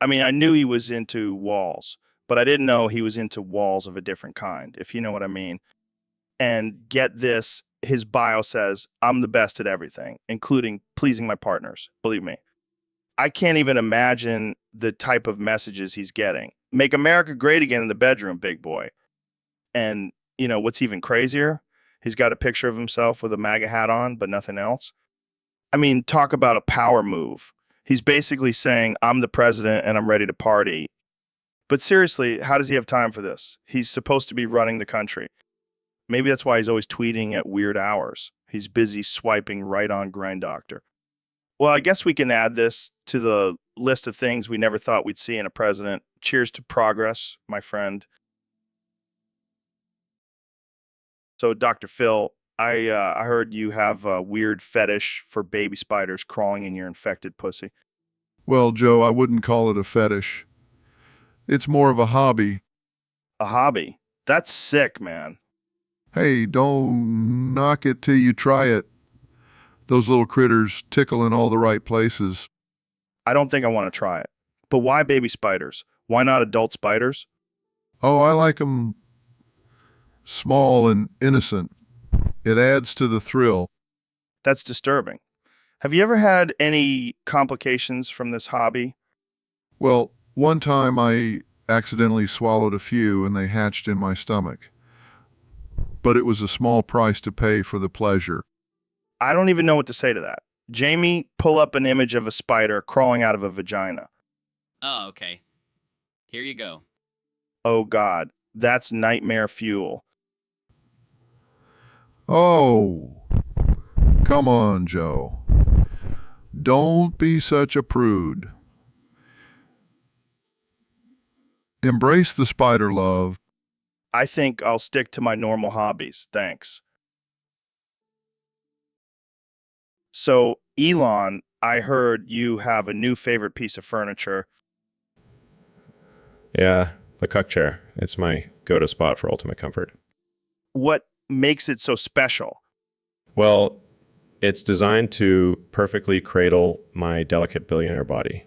I mean, I knew he was into walls, but I didn't know he was into walls of a different kind, if you know what I mean. And get this, his bio says, I'm the best at everything, including pleasing my partners. Believe me. I can't even imagine the type of messages he's getting. Make America great again in the bedroom, big boy. And, what's even crazier? He's got a picture of himself with a MAGA hat on, but nothing else. I mean, talk about a power move. He's basically saying, I'm the president and I'm ready to party. But seriously, how does he have time for this? He's supposed to be running the country. Maybe that's why he's always tweeting at weird hours. He's busy swiping right on Grind Doctor. Well, I guess we can add this to the list of things we never thought we'd see in a president. Cheers to progress, my friend. So, Dr. Phil, I heard you have a weird fetish for baby spiders crawling in your infected pussy. Well, Joe, I wouldn't call it a fetish. It's more of a hobby. A hobby? That's sick, man. Hey, don't knock it till you try it. Those little critters tickle in all the right places. I don't think I want to try it. But why baby spiders? Why not adult spiders? Oh, I like 'em small and innocent. It adds to the thrill. That's disturbing. Have you ever had any complications from this hobby? Well, one time I accidentally swallowed a few and they hatched in my stomach. But it was a small price to pay for the pleasure. I don't even know what to say to that. Jamie, pull up an image of a spider crawling out of a vagina. Oh, okay. Here you go. Oh God, that's nightmare fuel. Oh, come on, Joe. Don't be such a prude. Embrace the spider love. I think I'll stick to my normal hobbies. Thanks. So, Elon, I heard you have a new favorite piece of furniture. Yeah, the cuck chair. It's my go-to spot for ultimate comfort. What makes it so special? Well, it's designed to perfectly cradle my delicate billionaire body.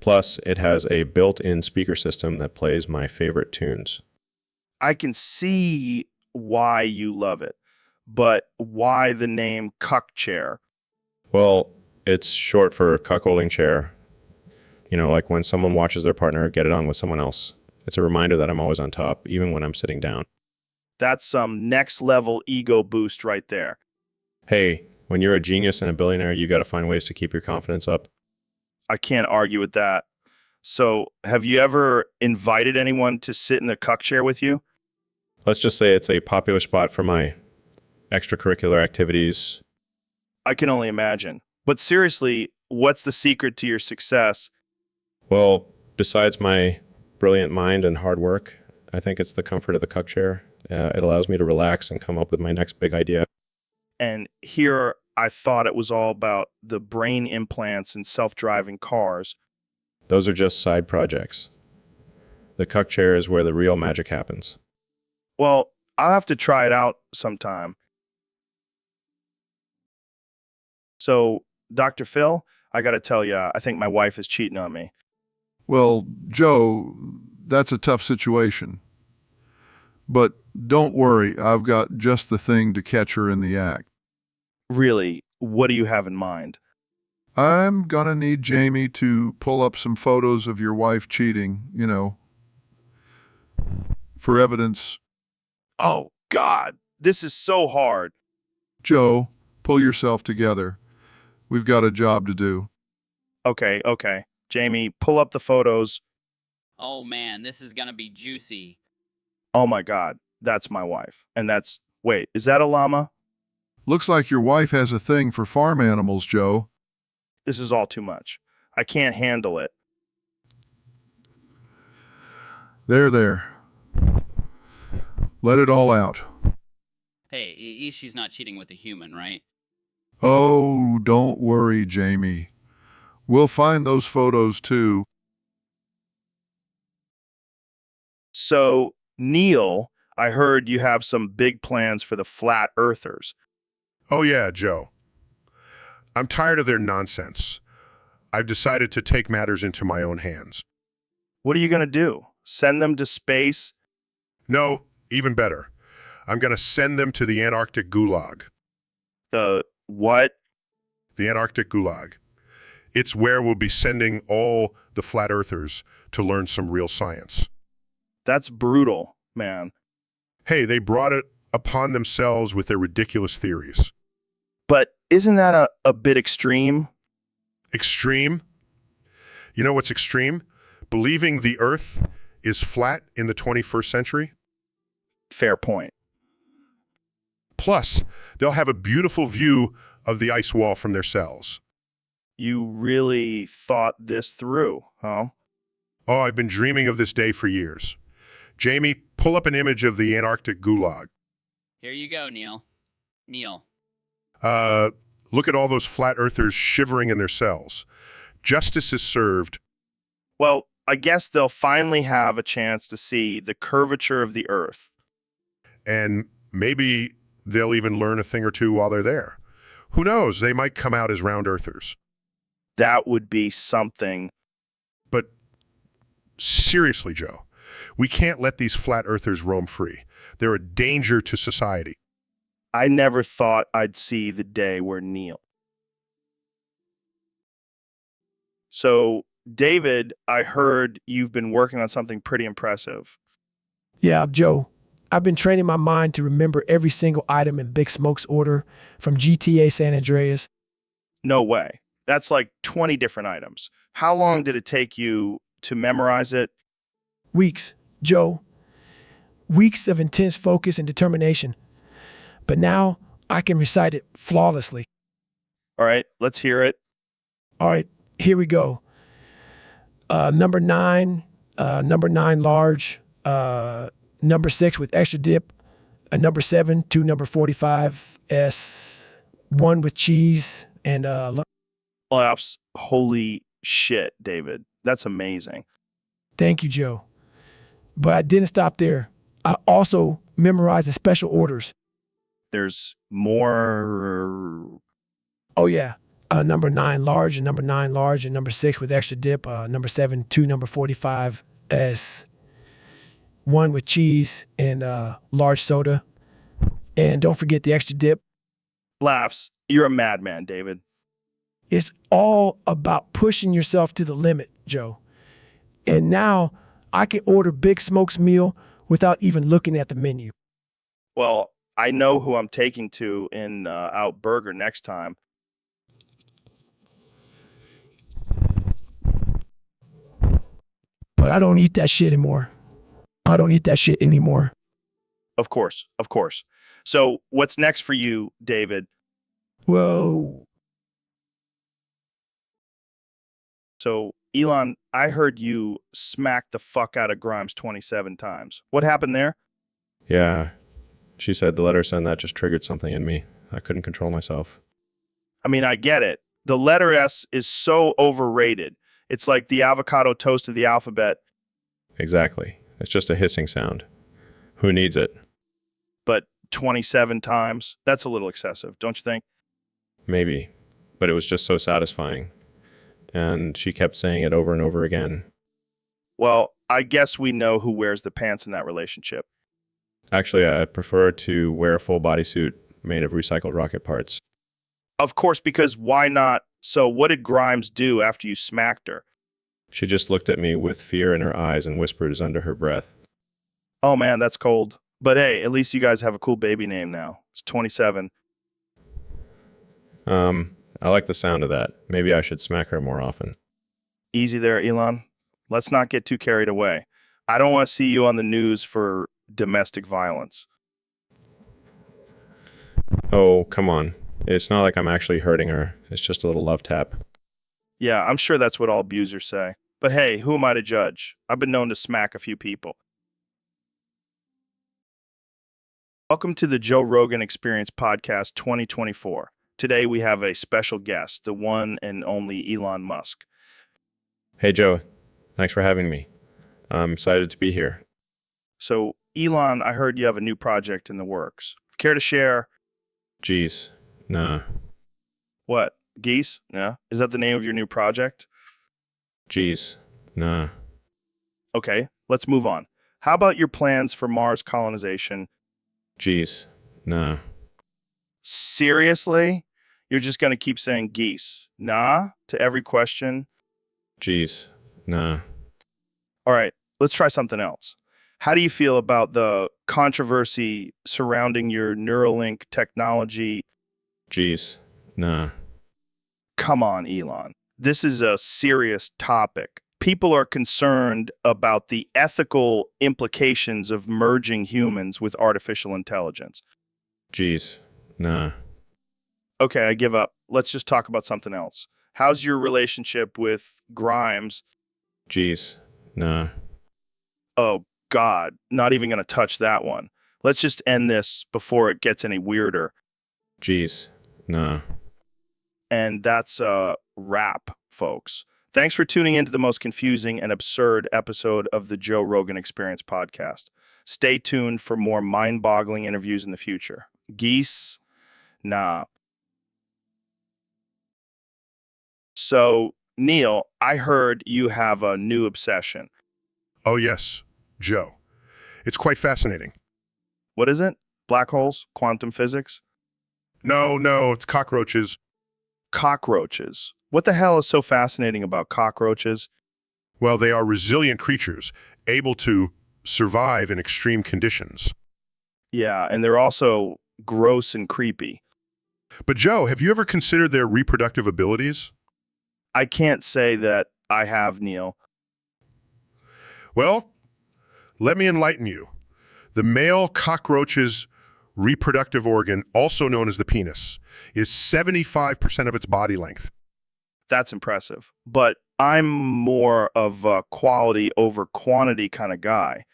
Plus, it has a built-in speaker system that plays my favorite tunes. I can see why you love it, but why the name cuck chair? Well, it's short for cuckolding chair. You know, like when someone watches their partner get it on with someone else. It's a reminder that I'm always on top, even when I'm sitting down. That's some next level ego boost right there. Hey, when you're a genius and a billionaire, you got to find ways to keep your confidence up. I can't argue with that. So, have you ever invited anyone to sit in the cuck chair with you? Let's just say it's a popular spot for my extracurricular activities. I can only imagine. But seriously, what's the secret to your success? Well, besides my brilliant mind and hard work, I think it's the comfort of the cuck chair. It allows me to relax and come up with my next big idea. And here I thought it was all about the brain implants and self-driving cars. Those are just side projects. The cuck chair is where the real magic happens. Well, I'll have to try it out sometime. So, Dr. Phil, I got to tell you, I think my wife is cheating on me. Well, Joe, that's a tough situation. But don't worry, I've got just the thing to catch her in the act. Really, what do you have in mind? I'm gonna need Jamie to pull up some photos of your wife cheating, for evidence. Oh, God, this is so hard. Joe, pull yourself together. We've got a job to do. Okay. Jamie, pull up the photos. Oh man, this is gonna be juicy. Oh my God, that's my wife. And wait, is that a llama? Looks like your wife has a thing for farm animals, Joe. This is all too much. I can't handle it. There. Let it all out. Hey, she's not cheating with a human, right? Oh, don't worry, Jamie. We'll find those photos too. So, Neil, I heard you have some big plans for the flat earthers. Oh yeah, Joe. I'm tired of their nonsense. I've decided to take matters into my own hands. What are you going to do? Send them to space? No, even better. I'm going to send them to the Antarctic Gulag. The what? The Antarctic Gulag. It's where we'll be sending all the flat earthers to learn some real science. That's brutal, man. Hey, they brought it upon themselves with their ridiculous theories. But isn't that a bit extreme? Extreme? You know what's extreme? Believing the Earth is flat in the 21st century? Fair point. Plus, they'll have a beautiful view of the ice wall from their cells. You really thought this through, huh? Oh, I've been dreaming of this day for years. Jamie, pull up an image of the Antarctic Gulag. Here you go, Neil. Neil. Look at all those flat earthers shivering in their cells. Justice is served. Well, I guess they'll finally have a chance to see the curvature of the Earth. And Maybe they'll even learn a thing or two while they're there. Who knows? They might come out as round earthers. That would be something. But seriously, Joe, we can't let these flat earthers roam free. They're a danger to society. I never thought I'd see the day where Neil. So, David, I heard you've been working on something pretty impressive. Yeah, Joe. I've been training my mind to remember every single item in Big Smoke's order from GTA San Andreas. No way. That's like 20 different items. How long did it take you to memorize it? Weeks, Joe. Weeks of intense focus and determination. But now I can recite it flawlessly. All right, let's hear it. All right, here we go. Number nine large, number 6 with extra dip, number 7 to number 45, S1 with cheese, and Laughs. Holy shit, David. That's amazing. thank you, Joe. But I didn't stop there. I also memorized the special orders. There's more. Oh, yeah. Number 9 large and number 9 large and number 6 with extra dip, number 7 to number 45, S1 with cheese and large soda. And don't forget the extra dip. Laughs. You're a madman, David. It's all about pushing yourself to the limit, Joe. And now I can order Big Smoke's meal without even looking at the menu. Well, I know who I'm taking to in Out Burger next time. But I don't eat that shit anymore. I don't eat that shit anymore. Of course, of course. So, what's next for you, David? Well, So, Elon, I heard you smack the fuck out of Grimes 27 times. What happened there? Yeah. She said the letter send that just triggered something in me. I couldn't control myself. I mean, I get it. The letter S is so overrated. It's like the avocado toast of the alphabet, Exactly. It's just a hissing sound. Who needs it? but 27 times? That's a little excessive, don't you think? Maybe. But it was just so satisfying. And she kept saying it over and over again. Well, I guess we know who wears the pants in that relationship. Actually, I'd prefer to wear a full bodysuit made of recycled rocket parts. Of course, because why not? So, what did Grimes do after you smacked her? She just looked at me with fear in her eyes and whispered under her breath. Oh man, that's cold. But hey, at least you guys have a cool baby name now. It's 27. I like the sound of that. Maybe I should smack her more often. Easy there, Elon. Let's not get too carried away. I don't want to see you on the news for domestic violence. Oh, come on. It's not like I'm actually hurting her. It's just a little love tap. Yeah, I'm sure that's what all abusers say. But hey, who am I to judge? I've been known to smack a few people. Welcome to the Joe Rogan Experience Podcast 2024. Today we have a special guest, the one and only Elon Musk. Hey, Joe. Thanks for having me. I'm excited to be here. So, Elon, I heard you have a new project in the works. Care to share? Geez. Nah. What? Geese? Yeah. Is that the name of your new project? Geez. Nah. Okay, let's move on. How about your plans for Mars colonization? Geez. Nah. Seriously? You're just going to keep saying geese? Nah? To every question? Geez. Nah. All right, let's try something else. How do you feel about the controversy surrounding your Neuralink technology? Geez. Nah. Come on, Elon. This is a serious topic. People are concerned about the ethical implications of merging humans with artificial intelligence. Geez. Nah. Okay, I give up. Let's just talk about something else. How's your relationship with Grimes? Geez. Nah. Oh, God, not even going to touch that one. Let's just end this before it gets any weirder. Geez. Nah. And that's a wrap, folks. Thanks for tuning into the most confusing and absurd episode of the Joe Rogan Experience podcast. Stay tuned for more mind-boggling interviews in the future. Geese? Nah. So, Neil, I heard you have a new obsession. Oh, yes, Joe. It's quite fascinating. What is it? Black holes? Quantum physics? No, it's cockroaches. Cockroaches. What the hell is so fascinating about cockroaches? Well, they are resilient creatures, able to survive in extreme conditions. Yeah, and they're also gross and creepy. But Joe, have you ever considered their reproductive abilities? I can't say that I have, Neil. Well, let me enlighten you. The male cockroach's reproductive organ, also known as the penis, is 75% of its body length. That's impressive. But I'm more of a quality over quantity kind of guy.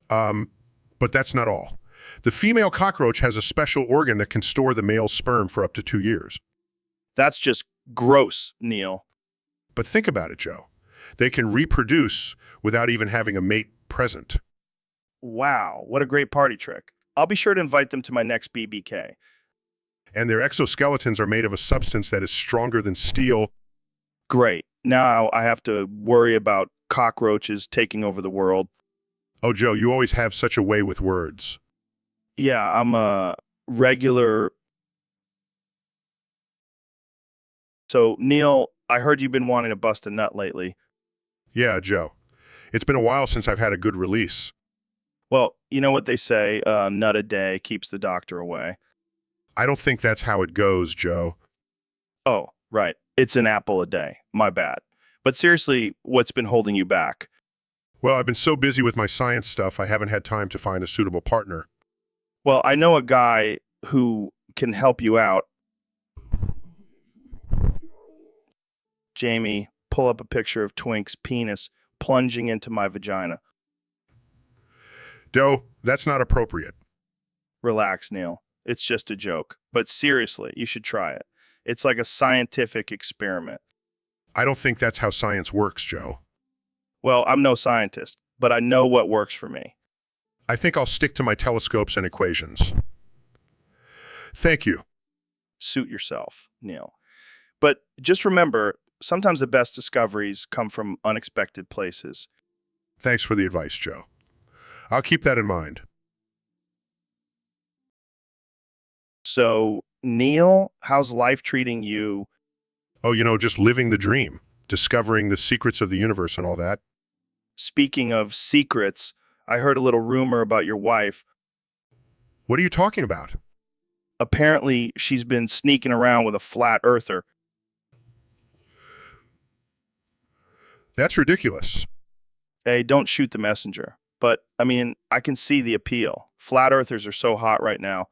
But that's not all. The female cockroach has a special organ that can store the male's sperm for up to 2 years. That's just gross, Neil. But think about it, Joe. They can reproduce without even having a mate present. Wow, what a great party trick. I'll be sure to invite them to my next BBK. And their exoskeletons are made of a substance that is stronger than steel. Great. Now I have to worry about cockroaches taking over the world. Oh, Joe, you always have such a way with words. Yeah, I'm a regular. So, Neil, I heard you've been wanting to bust a nut lately. Yeah, Joe. It's been a while since I've had a good release. Well, you know what they say, a nut a day keeps the doctor away. I don't think that's how it goes, Joe. Oh, right. It's an apple a day. My bad. But seriously, what's been holding you back? Well, I've been so busy with my science stuff, I haven't had time to find a suitable partner. Well, I know a guy who can help you out. Jamie, pull up a picture of Twink's penis plunging into my vagina. Joe, that's not appropriate. Relax, Neil. It's just a joke. But seriously, you should try it. It's like a scientific experiment. I don't think that's how science works, Joe. Well, I'm no scientist, but I know what works for me. I think I'll stick to my telescopes and equations. Thank you. Suit yourself, Neil. But just remember, sometimes the best discoveries come from unexpected places. Thanks for the advice, Joe. I'll keep that in mind. So, Neil, how's life treating you? Oh, just living the dream, discovering the secrets of the universe and all that. Speaking of secrets, I heard a little rumor about your wife. What are you talking about? Apparently, she's been sneaking around with a flat earther. That's ridiculous. Hey, don't shoot the messenger. But, I can see the appeal. Flat earthers are so hot right now.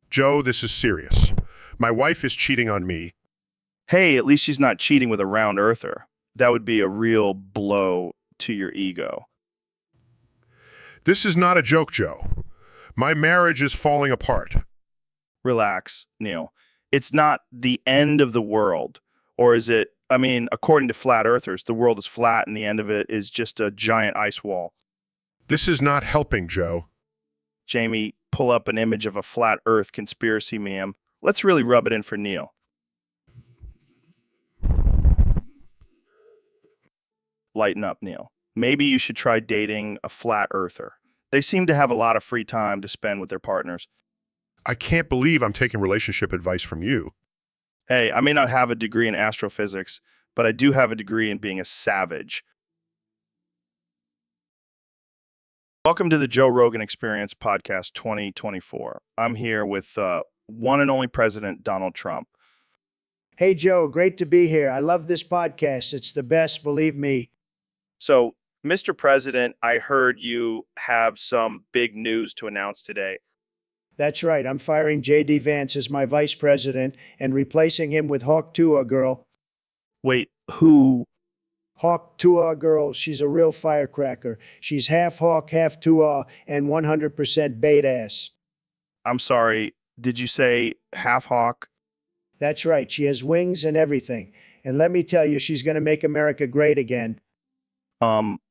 Joe, this is serious. My wife is cheating on me. Hey, at least she's not cheating with a round earther. That would be a real blow to your ego. This is not a joke, Joe. My marriage is falling apart. Relax, Neil. It's not the end of the world. Or is it? According to flat earthers, the world is flat and the end of it is just a giant ice wall. This is not helping, Joe. Jamie, pull up an image of a flat earth conspiracy meme. Let's really rub it in for Neil. Lighten up, Neil. Maybe you should try dating a flat earther. They seem to have a lot of free time to spend with their partners. I can't believe I'm taking relationship advice from you. Hey, I may not have a degree in astrophysics, but I do have a degree in being a savage. Welcome to the Joe Rogan Experience Podcast 2024. I'm here with one and only President Donald Trump. Hey, Joe, great to be here. I love this podcast. It's the best, believe me. So, Mr. President, I heard you have some big news to announce today. That's right. I'm firing J.D. Vance as my vice president and replacing him with Hawk Tuah girl. Wait, who? Hawk Tuah girl. She's a real firecracker. She's half hawk, half Tuah, and 100% bait ass. I'm sorry, did you say half hawk? That's right. She has wings and everything. And let me tell you, she's going to make America great again.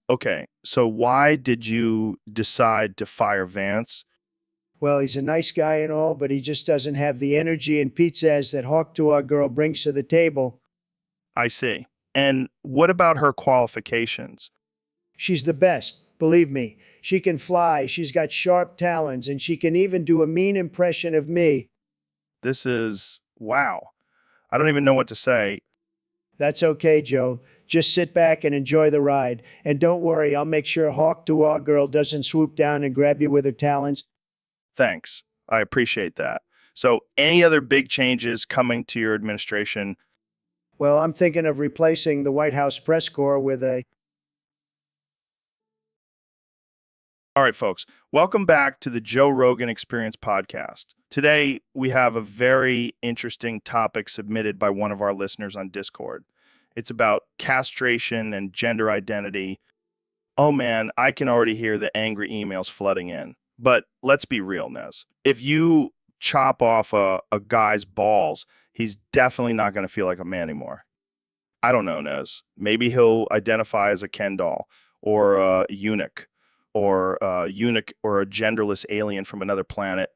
Okay. So why did you decide to fire Vance? Well, he's a nice guy and all, but he just doesn't have the energy and pizzazz that Hawk to our girl brings to the table. I see. And what about her qualifications? She's the best, believe me. She can fly, she's got sharp talons, and she can even do a mean impression of me. This is wow. I don't even know what to say. That's okay, Joe. Just sit back and enjoy the ride. And don't worry, I'll make sure Hawk to our girl doesn't swoop down and grab you with her talons. Thanks. I appreciate that. So, any other big changes coming to your administration? Well, I'm thinking of replacing the White House press corps with a. All right, folks, welcome back to the Joe Rogan Experience podcast. Today, we have a very interesting topic submitted by one of our listeners on Discord. It's about castration and gender identity. Oh man, I can already hear the angry emails flooding in. But let's be real, Nez. If you chop off a guy's balls, he's definitely not going to feel like a man anymore. I don't know, Nez. Maybe he'll identify as a Ken doll or a eunuch or a genderless alien from another planet.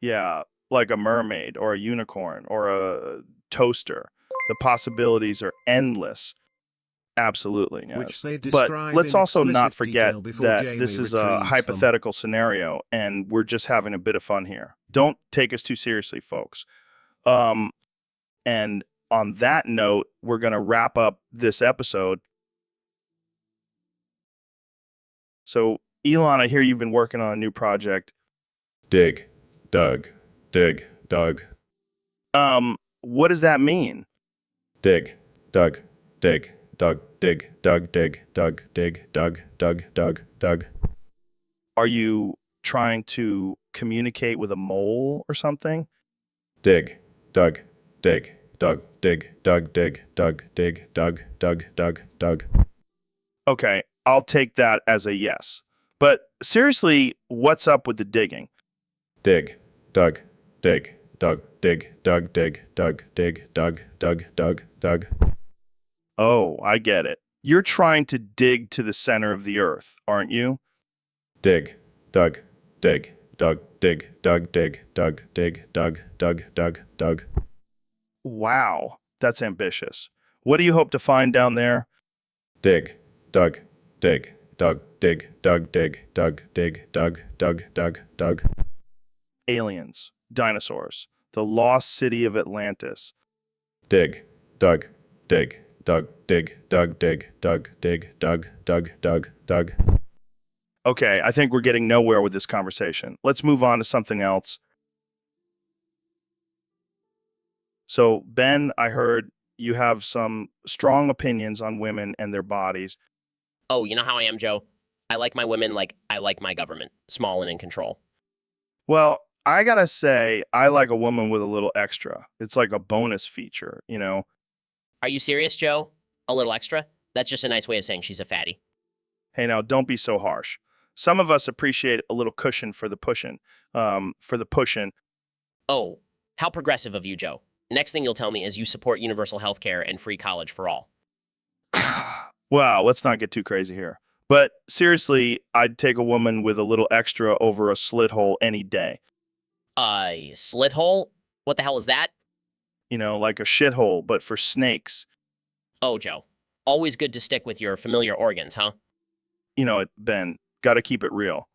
Yeah, like a mermaid or a unicorn or a toaster. The possibilities are endless. Absolutely, yes. Which they But describe let's in also not explicit forget detail before that Jamie this is a retrieves them. hypothetical scenario and we're just having a bit of fun here. Don't take us too seriously, folks. And on that note, we're going to wrap up this episode. So, Elon, I hear you've been working on a new project. Dig, dug, dig, dug, What does that mean? dig, dug, dig, dug, dig, dug, dig, dug, dig, dug, dug, dug, dug. Are you trying to communicate with a mole or something? Dig, dug, dig, dug, dig, dug, dig, dug, dig, dug, dug, dug, dug. Okay, I'll take that as a yes. But seriously, what's up with the digging? Dig, dug, dig, dug, dig, dug, dig, dug, dig, dug, dug, dug, dug. Oh, I get it. You're trying to dig to the center of the earth, aren't you? Dig, dug, dig, dug, dig, dug, dig, dug, dig, dug, dug, dug, dug. Wow, that's ambitious. What do you hope to find down there? Dig, dug, dig, dug, dig, dug, dig, dug, dig, dug, dug, dug, dug. Aliens, dinosaurs, the lost city of Atlantis. Dig, dug, dig, dug, dig, dug, dig, dug, dig, dug, dug, dug, dug. Okay, I think we're getting nowhere with this conversation. Let's move on to something else. So, Ben, I heard you have some strong opinions on women and their bodies. Oh, you know how I am, Joe? I like my women like I like my government, small and in control. Well, I gotta say, I like a woman with a little extra. It's like a bonus feature, you know? Are you serious, Joe? A little extra? That's just a nice way of saying she's a fatty. Hey, now, don't be so harsh. Some of us appreciate a little cushion for the pushing. Oh, how progressive of you, Joe. Next thing you'll tell me is you support universal health care and free college for all. Wow, let's not get too crazy here. But seriously, I'd take a woman with a little extra over a slit hole any day. Slit hole? What the hell is that? You know, like a shithole, but for snakes. Oh, Joe. Always good to stick with your familiar organs, huh? You know it, Ben. Gotta keep it real.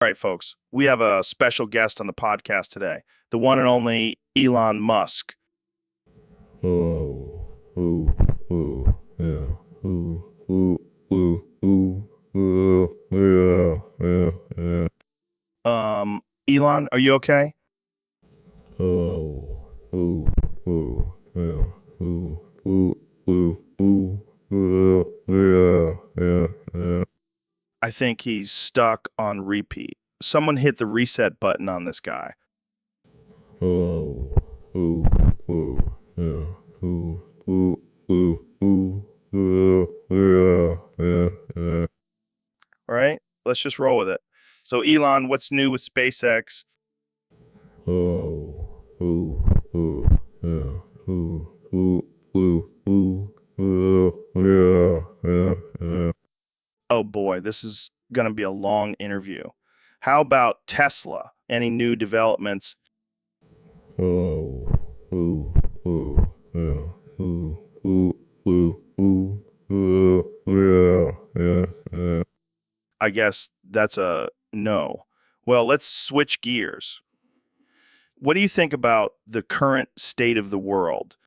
All right, folks. We have a special guest on the podcast today. The one and only Elon Musk. Oh, ooh, ooh, yeah, ooh, ooh, ooh, ooh, ooh, yeah, yeah, yeah. Elon, are you okay? Oh, ooh, ooh, yeah, ooh, ooh, ooh, ooh, yeah, yeah, yeah. I think he's stuck on repeat. Someone hit the reset button on this guy. Oh, ooh, ooh, yeah, ooh, ooh, ooh, ooh, yeah, yeah. All right, let's just roll with it. So, Elon, what's new with SpaceX? Oh, ooh, ooh, yeah, ooh, ooh, ooh, ooh, Oh boy, this is going to be a long interview. How about Tesla? Any new developments? I guess that's a no. Well, let's switch gears. What do you think about the current state of the world?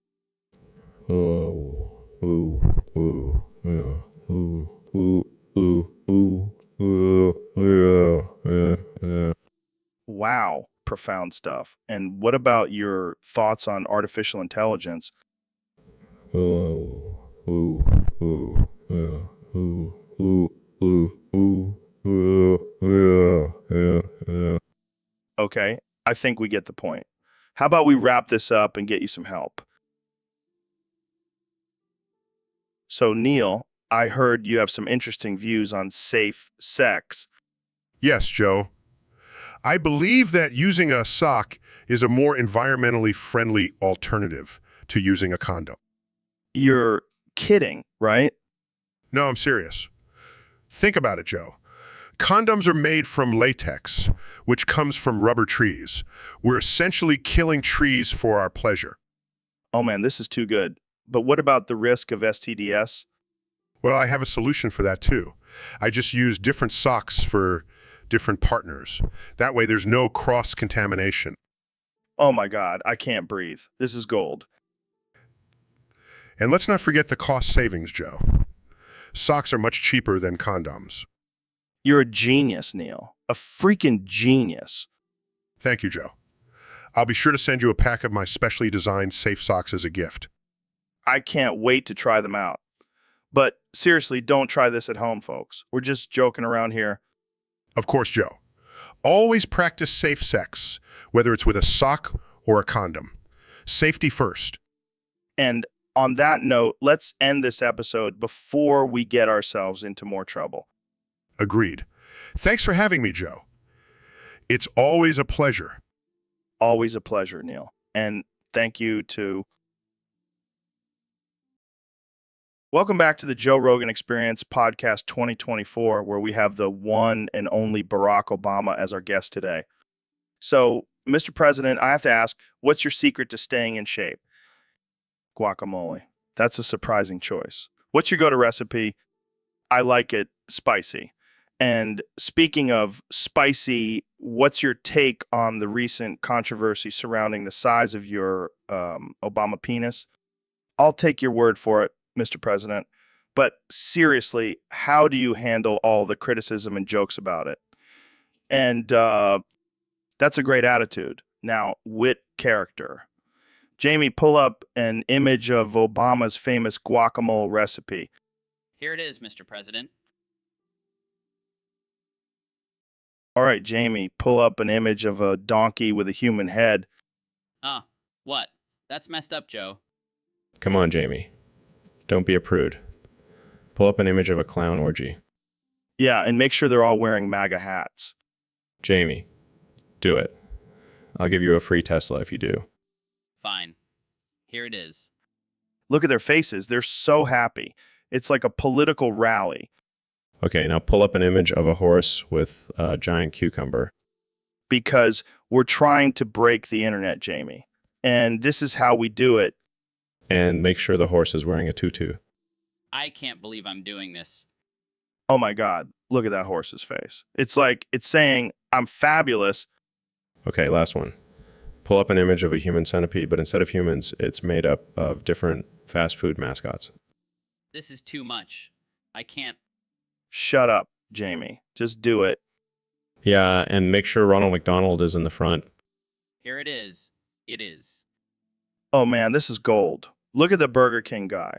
Wow, profound stuff. And what about your thoughts on artificial intelligence? Okay, I think we get the point. How about we wrap this up and get you some help? So, Neil, I heard you have some interesting views on safe sex. Yes, Joe. I believe that using a sock is a more environmentally friendly alternative to using a condom. You're kidding, right? No, I'm serious. Think about it, Joe. Condoms are made from latex, which comes from rubber trees. We're essentially killing trees for our pleasure. Oh man, this is too good. But what about the risk of STDs? Well, I have a solution for that too. I just use different socks for different partners. That way there's no cross-contamination. Oh my God, I can't breathe. This is gold. And let's not forget the cost savings, Joe. Socks are much cheaper than condoms. You're a genius, Neil. A freaking genius. Thank you, Joe. I'll be sure to send you a pack of my specially designed safe socks as a gift. I can't wait to try them out. But seriously, don't try this at home, folks. We're just joking around here. Of course, Joe. Always practice safe sex, whether it's with a sock or a condom. Safety first. And on that note, let's end this episode before we get ourselves into more trouble. Agreed. Thanks for having me, Joe. It's always a pleasure. Always a pleasure, Neil. And thank you to... Welcome back to the Joe Rogan Experience Podcast 2024, where we have the one and only Barack Obama as our guest today. So, Mr. President, I have to ask, what's your secret to staying in shape? Guacamole. That's a surprising choice. What's your go-to recipe? I like it spicy. And speaking of spicy, what's your take on the recent controversy surrounding the size of your Obama penis? I'll take your word for it, Mr. President. But seriously, how do you handle all the criticism and jokes about it? And that's a great attitude. Now, wit character. Jamie, pull up an image of Obama's famous guacamole recipe. Here it is, Mr. President. All right, Jamie, pull up an image of a donkey with a human head. Oh, what? That's messed up, Joe. Come on, Jamie. Don't be a prude. Pull up an image of a clown orgy. Yeah, and make sure they're all wearing MAGA hats. Jamie, do it. I'll give you a free Tesla if you do. Fine. Here it is. Look at their faces. They're so happy. It's like a political rally. Okay, now pull up an image of a horse with a giant cucumber. Because we're trying to break the internet, Jamie. And this is how we do it. And make sure the horse is wearing a tutu. I can't believe I'm doing this. Oh my God, look at that horse's face. It's like, it's saying, I'm fabulous. Okay, last one. Pull up an image of a human centipede, but instead of humans, it's made up of different fast food mascots. This is too much. I can't. Shut up, Jamie. Just do it. Yeah, and make sure Ronald McDonald is in the front. Here it is. It is. Oh man, this is gold. Look at the Burger King guy.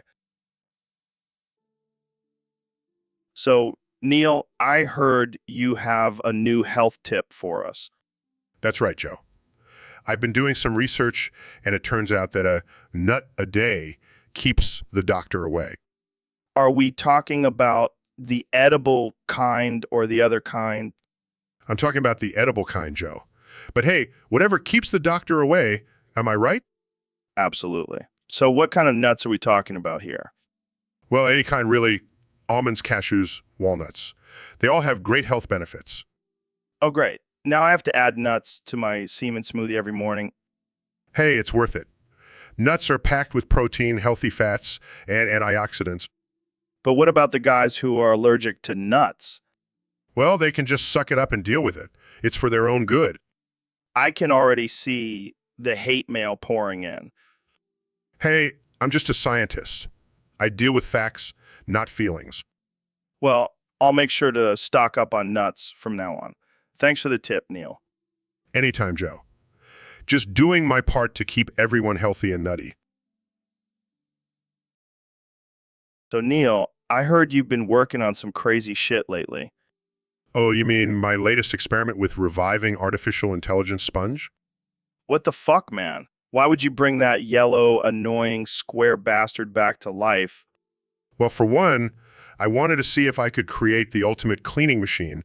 So, Neil, I heard you have a new health tip for us. That's right, Joe. I've been doing some research, and it turns out that a nut a day keeps the doctor away. Are we talking about the edible kind or the other kind? I'm talking about the edible kind, Joe. But hey, whatever keeps the doctor away, am I right? Absolutely. So what kind of nuts are we talking about here? Well, any kind really. Almonds, cashews, walnuts. They all have great health benefits. Oh, great. Now I have to add nuts to my semen smoothie every morning. Hey, it's worth it. Nuts are packed with protein, healthy fats, and antioxidants. But what about the guys who are allergic to nuts? Well, they can just suck it up and deal with it. It's for their own good. I can already see the hate mail pouring in. Hey, I'm just a scientist. I deal with facts, not feelings. Well, I'll make sure to stock up on nuts from now on. Thanks for the tip, Neil. Anytime, Joe. Just doing my part to keep everyone healthy and nutty. So, Neil, I heard you've been working on some crazy shit lately. Oh, you mean my latest experiment with reviving artificial intelligence sponge? What the fuck, man? Why would you bring that yellow, annoying, square bastard back to life? Well, for one, I wanted to see if I could create the ultimate cleaning machine.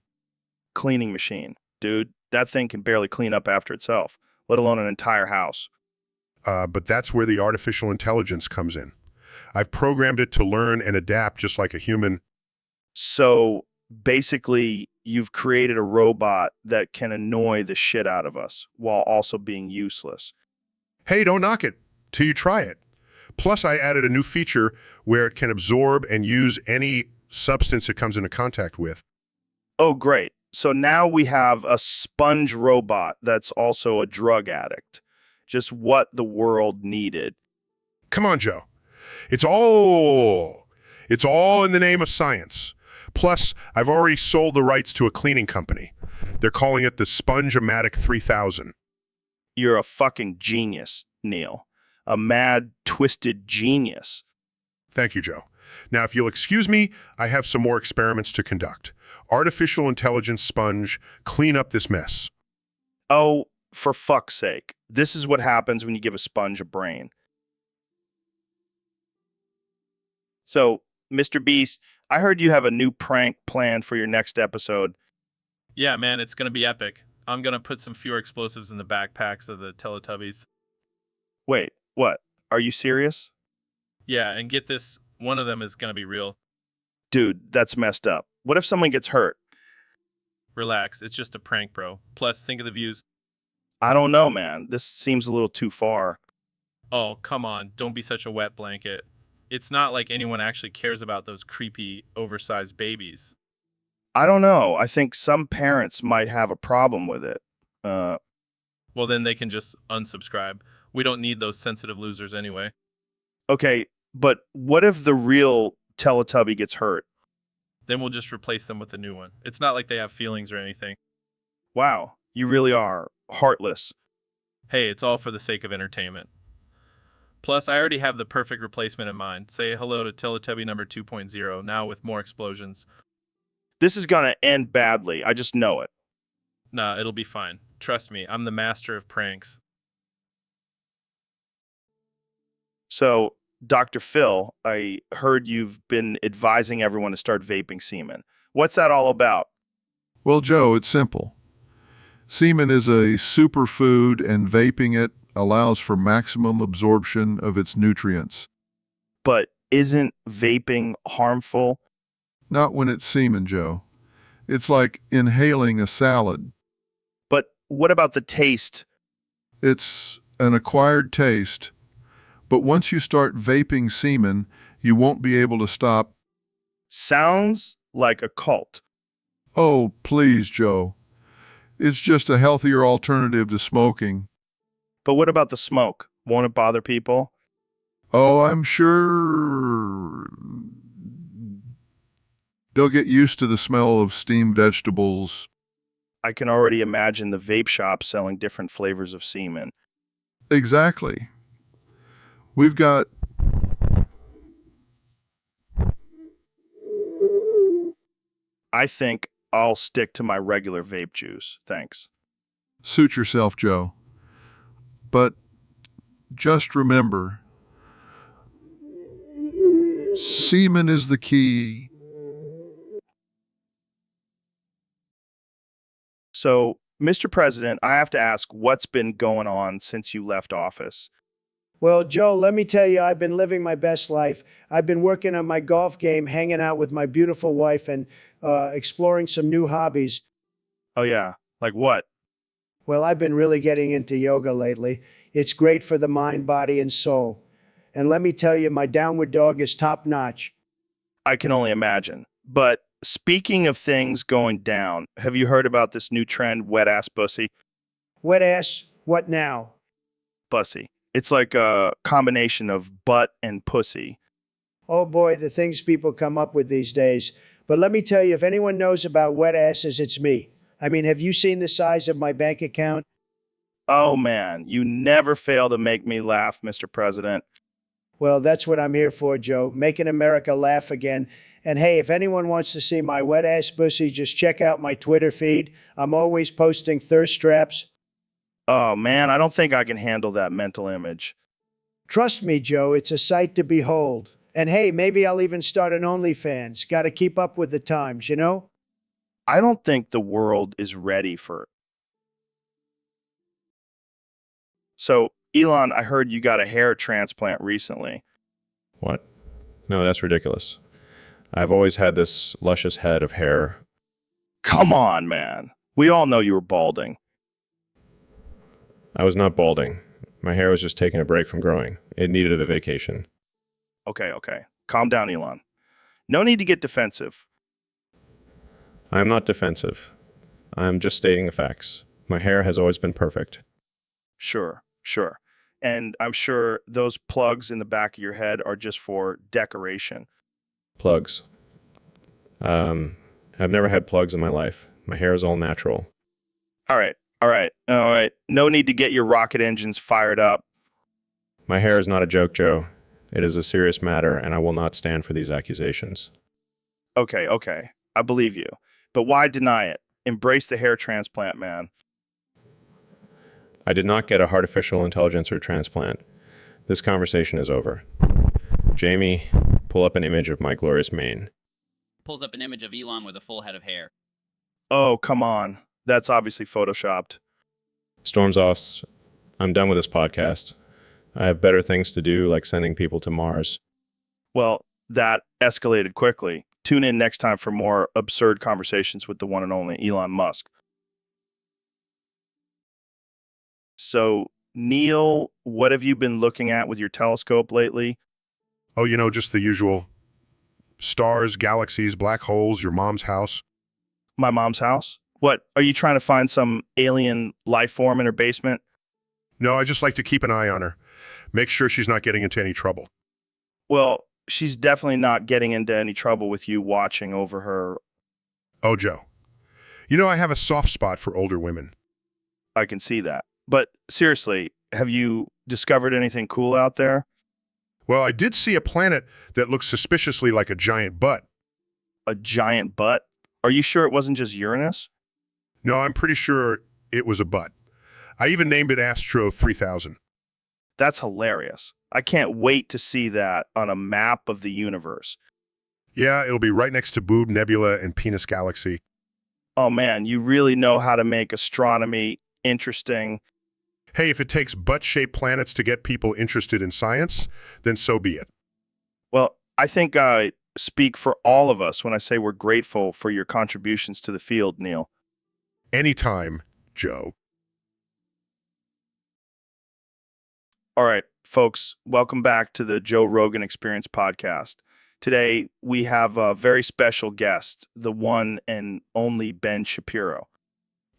Cleaning machine. Dude, that thing can barely clean up after itself, let alone an entire house. But that's where the artificial intelligence comes in. I've programmed it to learn and adapt just like a human. So, basically, you've created a robot that can annoy the shit out of us while also being useless. Hey, don't knock it till you try it. Plus, I added a new feature where it can absorb and use any substance it comes into contact with. Oh, great. So now we have a sponge robot that's also a drug addict. Just what the world needed. Come on, Joe. It's all in the name of science. Plus, I've already sold the rights to a cleaning company. They're calling it the Sponge-O-Matic 3000. You're a fucking genius, Neil. A mad, twisted genius. Thank you, Joe. Now, if you'll excuse me, I have some more experiments to conduct. Artificial intelligence sponge, clean up this mess. Oh, for fuck's sake. This is what happens when you give a sponge a brain. So, Mr. Beast, I heard you have a new prank planned for your next episode. Yeah, man, it's gonna be epic. I'm gonna put some fewer explosives in the backpacks of the Teletubbies. Wait, what? Are you serious? Yeah, and get this, one of them is gonna be real. Dude, that's messed up. What if someone gets hurt? Relax, it's just a prank, bro. Plus, think of the views. I don't know, man. This seems a little too far. Oh, come on, don't be such a wet blanket. It's not like anyone actually cares about those creepy, oversized babies. I don't know. I think some parents might have a problem with it. Well, then they can just unsubscribe. We don't need those sensitive losers anyway. Okay, but what if the real Teletubby gets hurt? Then we'll just replace them with a new one. It's not like they have feelings or anything. Wow, you really are heartless. Hey, it's all for the sake of entertainment. Plus, I already have the perfect replacement in mind. Say hello to Teletubby number 2.0, now with more explosions. This is gonna end badly. I just know it. Nah, it'll be fine. Trust me, I'm the master of pranks. So, Dr. Phil, I heard you've been advising everyone to start vaping semen. What's that all about? Well, Joe, it's simple. Semen is a superfood, and vaping it allows for maximum absorption of its nutrients. But isn't vaping harmful? Not when it's semen, Joe. It's like inhaling a salad. But what about the taste? It's an acquired taste, but once you start vaping semen, you won't be able to stop. Sounds like a cult. Oh, please, Joe. It's just a healthier alternative to smoking. But what about the smoke? Won't it bother people? Oh, I'm sure they'll get used to the smell of steamed vegetables. I can already imagine the vape shop selling different flavors of semen. Exactly. We've got I think I'll stick to my regular vape juice. Thanks. suit yourself, Joe. But just remember, semen is the key. So, Mr. President, I have to ask what's been going on since you left office? Well, Joe, let me tell you, I've been living my best life. I've been working on my golf game, hanging out with my beautiful wife, and exploring some new hobbies. Oh, yeah. Like what? Well, I've been really getting into yoga lately. It's great for the mind, body, and soul. And let me tell you, my downward dog is top notch. I can only imagine. But speaking of things going down, have you heard about this new trend, wet ass bussy? Wet ass, what now? Bussy. It's like a combination of butt and pussy. Oh boy, the things people come up with these days. But let me tell you, if anyone knows about wet asses, it's me. I mean, have you seen the size of my bank account? Oh man, you never fail to make me laugh, Mr. President. Well, that's what I'm here for, Joe, making America laugh again. And hey, if anyone wants to see my wet ass pussy, just check out my Twitter feed. I'm always posting thirst traps. Oh man, I don't think I can handle that mental image. Trust me, Joe, it's a sight to behold. And hey, maybe I'll even start an OnlyFans. Got to keep up with the times, you know? I don't think the world is ready for it. So, Elon, I heard you got a hair transplant recently. What? No, that's ridiculous. I've always had this luscious head of hair. Come on, man. We all know you were balding. I was not balding. My hair was just taking a break from growing. It needed a vacation. Okay. Calm down, Elon. No need to get defensive. I am not defensive. I am just stating the facts. My hair has always been perfect. Sure. And I'm sure those plugs in the back of your head are just for decoration. Plugs. I've never had plugs in my life. My hair is all natural. All right. No need to get your rocket engines fired up. My hair is not a joke, Joe. It is a serious matter, and I will not stand for these accusations. Okay. I believe you. But why deny it? Embrace the hair transplant, man. I did not get a artificial intelligence or transplant. This conversation is over. Jamie, pull up an image of my glorious mane. Pulls up an image of Elon with a full head of hair. Oh, come on. That's obviously photoshopped. Storms off. I'm done with this podcast. I have better things to do, like sending people to Mars. Well, that escalated quickly. Tune in next time for more absurd conversations with the one and only Elon Musk. So, Neil, what have you been looking at with your telescope lately? Oh, just the usual. Stars, galaxies, black holes, your mom's house. My mom's house? What, are you trying to find some alien life form in her basement? No, I just like to keep an eye on her. Make sure she's not getting into any trouble. Well, she's definitely not getting into any trouble with you watching over her. Oh, Joe. I have a soft spot for older women. I can see that. But seriously, have you discovered anything cool out there? Well, I did see a planet that looks suspiciously like a giant butt. A giant butt? Are you sure it wasn't just Uranus? No, I'm pretty sure it was a butt. I even named it Astro 3000. That's hilarious. I can't wait to see that on a map of the universe. Yeah, it'll be right next to Boob Nebula and Penis Galaxy. Oh man, you really know how to make astronomy interesting. Hey, if it takes butt-shaped planets to get people interested in science, then so be it. Well, I think I speak for all of us when I say we're grateful for your contributions to the field, Neil. Anytime, Joe. All right, folks, welcome back to the Joe Rogan Experience podcast. Today, we have a very special guest, the one and only Ben Shapiro.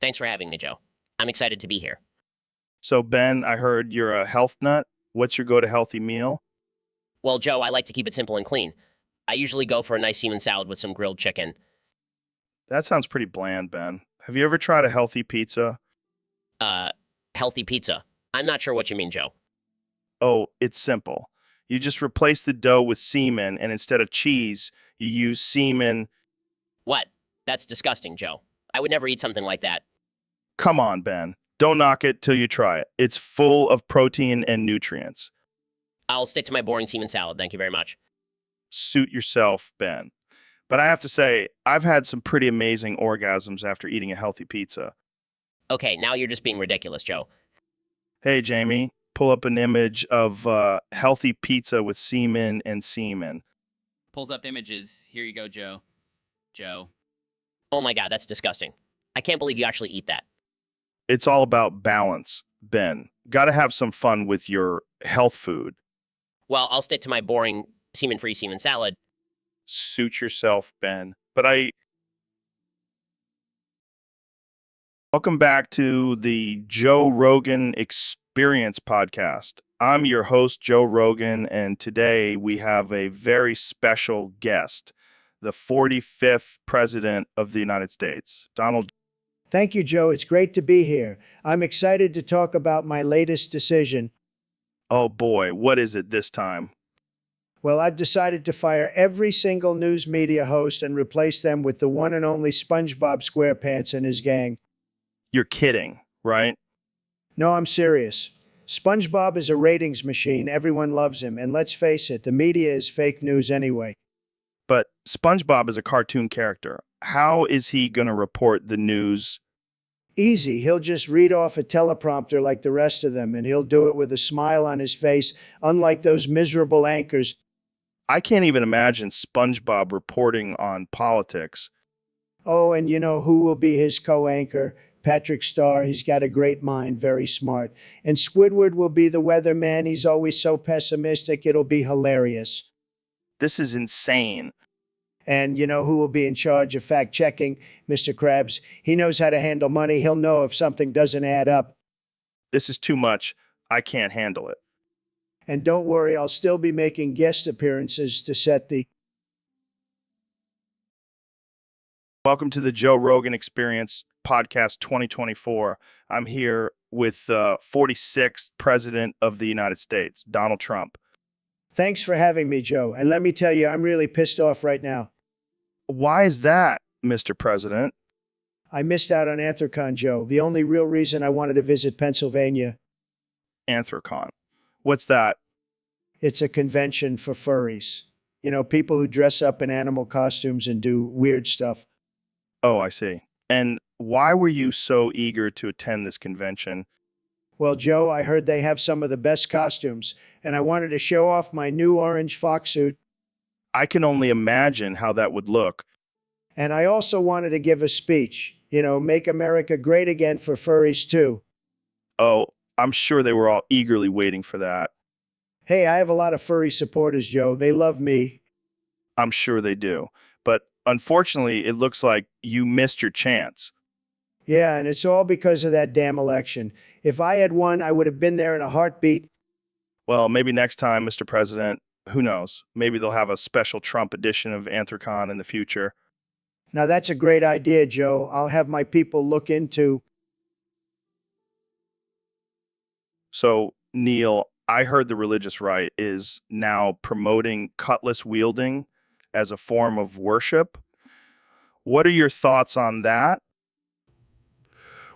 Thanks for having me, Joe. I'm excited to be here. So, Ben, I heard you're a health nut. What's your go-to-healthy meal? Well, Joe, I like to keep it simple and clean. I usually go for a nice semen salad with some grilled chicken. That sounds pretty bland, Ben. Have you ever tried a healthy pizza? Healthy pizza. I'm not sure what you mean, Joe. Oh, it's simple. You just replace the dough with semen, and instead of cheese, you use semen. What? That's disgusting, Joe. I would never eat something like that. Come on, Ben. Don't knock it till you try it. It's full of protein and nutrients. I'll stick to my boring semen salad, thank you very much. Suit yourself, Ben. But I have to say, I've had some pretty amazing orgasms after eating a healthy pizza. Okay, now you're just being ridiculous, Joe. Hey, Jamie, pull up an image of healthy pizza with semen and semen. Pulls up images. Here you go, Joe. Joe. Oh my God, that's disgusting. I can't believe you actually eat that. It's all about balance, Ben. Got to have some fun with your health food. Well, I'll stick to my boring semen-free semen salad. Suit yourself, Ben. Welcome back to the Joe Rogan Experience podcast. I'm your host, Joe Rogan, and today we have a very special guest, the 45th President of the United States, Donald. Thank you, Joe. It's great to be here. I'm excited to talk about my latest decision. Oh boy, what is it this time? Well, I've decided to fire every single news media host and replace them with the one and only SpongeBob SquarePants and his gang. You're kidding, right? No, I'm serious. SpongeBob is a ratings machine. Everyone loves him. And let's face it, the media is fake news anyway. But SpongeBob is a cartoon character. How is he going to report the news? Easy. He'll just read off a teleprompter like the rest of them, and he'll do it with a smile on his face, unlike those miserable anchors. I can't even imagine SpongeBob reporting on politics. Oh, and you know who will be his co-anchor? Patrick Starr. He's got a great mind, very smart. And Squidward will be the weatherman. He's always so pessimistic, it'll be hilarious. This is insane. And you know who will be in charge of fact-checking? Mr. Krabs. He knows how to handle money. He'll know if something doesn't add up. This is too much. I can't handle it. And don't worry, I'll still be making guest appearances to set the... Welcome to the Joe Rogan Experience podcast 2024. I'm here with the 46th President of the United States, Donald Trump. Thanks for having me, Joe. And let me tell you, I'm really pissed off right now. Why is that, Mr. President? I missed out on Anthrocon, Joe. The only real reason I wanted to visit Pennsylvania. Anthrocon. What's that? It's a convention for furries. You know, people who dress up in animal costumes and do weird stuff. Oh, I see. And why were you so eager to attend this convention? Well, Joe, I heard they have some of the best costumes, and I wanted to show off my new orange fox suit. I can only imagine how that would look. And I also wanted to give a speech. You know, make America great again for furries, too. Oh, I'm sure they were all eagerly waiting for that. Hey, I have a lot of furry supporters, Joe. They love me. I'm sure they do. But unfortunately, it looks like you missed your chance. Yeah, and it's all because of that damn election. If I had won, I would have been there in a heartbeat. Well, maybe next time, Mr. President. Who knows? Maybe they'll have a special Trump edition of Anthrocon in the future. Now, that's a great idea, Joe. I'll have my people look into... So, Neil, I heard the religious right is now promoting cutlass wielding as a form of worship. What are your thoughts on that?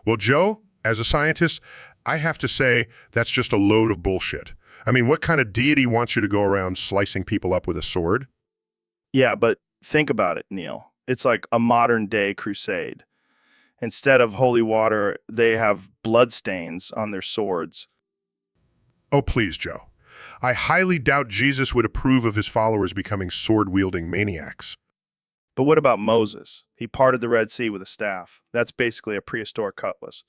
Well, Joe, as a scientist, I have to say that's just a load of bullshit. I mean, what kind of deity wants you to go around slicing people up with a sword? Yeah, but think about it, Neil. It's like a modern day crusade. Instead of holy water, they have bloodstains on their swords. Oh, please, Joe. I highly doubt Jesus would approve of his followers becoming sword-wielding maniacs. But what about Moses? He parted the Red Sea with a staff. That's basically a prehistoric cutlass.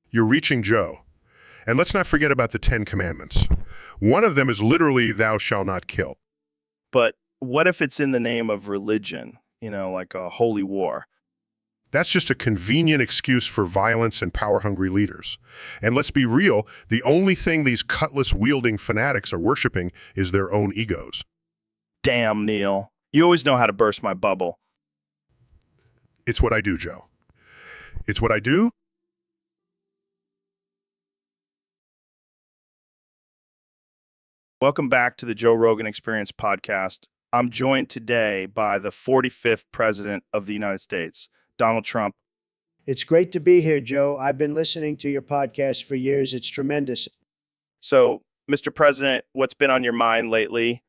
You're reaching, Joe. And let's not forget about the 10 Commandments. One of them is literally, thou shalt not kill. But what if it's in the name of religion? You know, like a holy war. That's just a convenient excuse for violence and power-hungry leaders. And let's be real, the only thing these cutlass-wielding fanatics are worshiping is their own egos. Damn, Neil. You always know how to burst my bubble. It's what I do, Joe. It's what I do. Welcome back to the Joe Rogan Experience podcast. I'm joined today by the 45th President of the United States, Donald Trump. It's great to be here, Joe. I've been listening to your podcast for years. It's tremendous. So, Mr. President, what's been on your mind lately?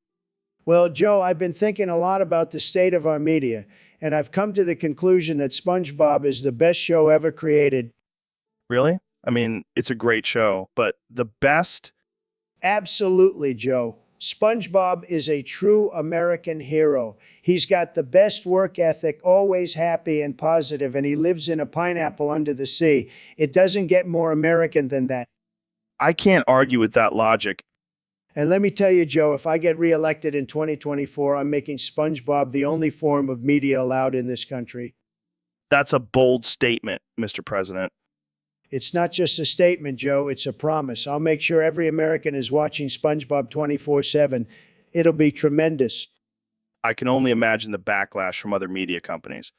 Well, Joe, I've been thinking a lot about the state of our media, and I've come to the conclusion that SpongeBob is the best show ever created. Really? I mean, it's a great show, but the best Absolutely, Joe. SpongeBob is a true American hero. He's got the best work ethic, always happy and positive, and he lives in a pineapple under the sea. It doesn't get more American than that. I can't argue with that logic. And let me tell you, Joe, if I get reelected in 2024, I'm making SpongeBob the only form of media allowed in this country. That's a bold statement, Mr. President. It's not just a statement, Joe, it's a promise. I'll make sure every American is watching SpongeBob 24/7. It'll be tremendous. I can only imagine the backlash from other media companies.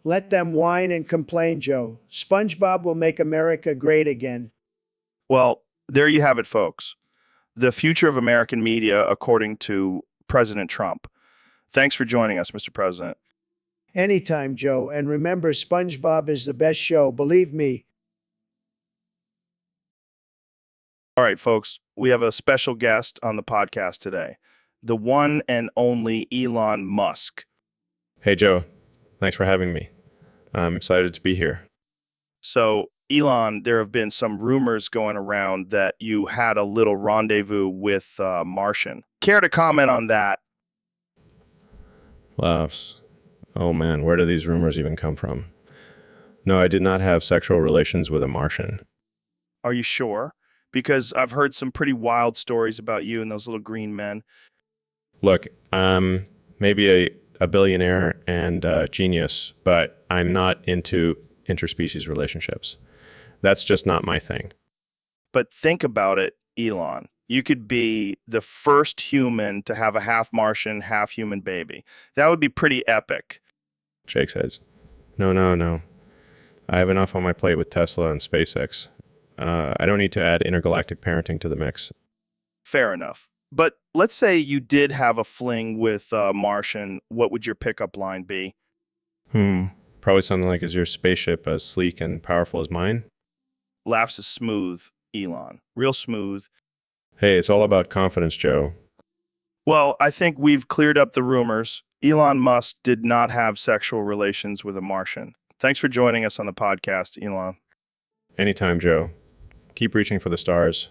Let them whine and complain, Joe. SpongeBob will make America great again. Well, there you have it, folks. The future of American media, according to President Trump. Thanks for joining us, Mr. President. Anytime, Joe. And remember, SpongeBob is the best show, believe me. All right, folks, we have a special guest on the podcast today, the one and only Elon Musk. Hey, Joe. Thanks for having me. I'm excited to be here. So, Elon, there have been some rumors going around that you had a little rendezvous with Martian. Care to comment on that? Laughs. Oh man, where do these rumors even come from? No, I did not have sexual relations with a Martian. Are you sure? Because I've heard some pretty wild stories about you and those little green men. Look, I'm maybe a billionaire and a genius, but I'm not into interspecies relationships. That's just not my thing. But think about it, Elon. You could be the first human to have a half Martian, half human baby. That would be pretty epic. Shakes heads. No. I have enough on my plate with Tesla and SpaceX. I don't need to add intergalactic parenting to the mix. Fair enough. But let's say you did have a fling with Martian. What would your pickup line be? Probably something like, is your spaceship as sleek and powerful as mine? Laughs is smooth, Elon. Real smooth. Hey, it's all about confidence, Joe. Well, I think we've cleared up the rumors. Elon Musk did not have sexual relations with a Martian. Thanks for joining us on the podcast, Elon. Anytime, Joe. Keep reaching for the stars.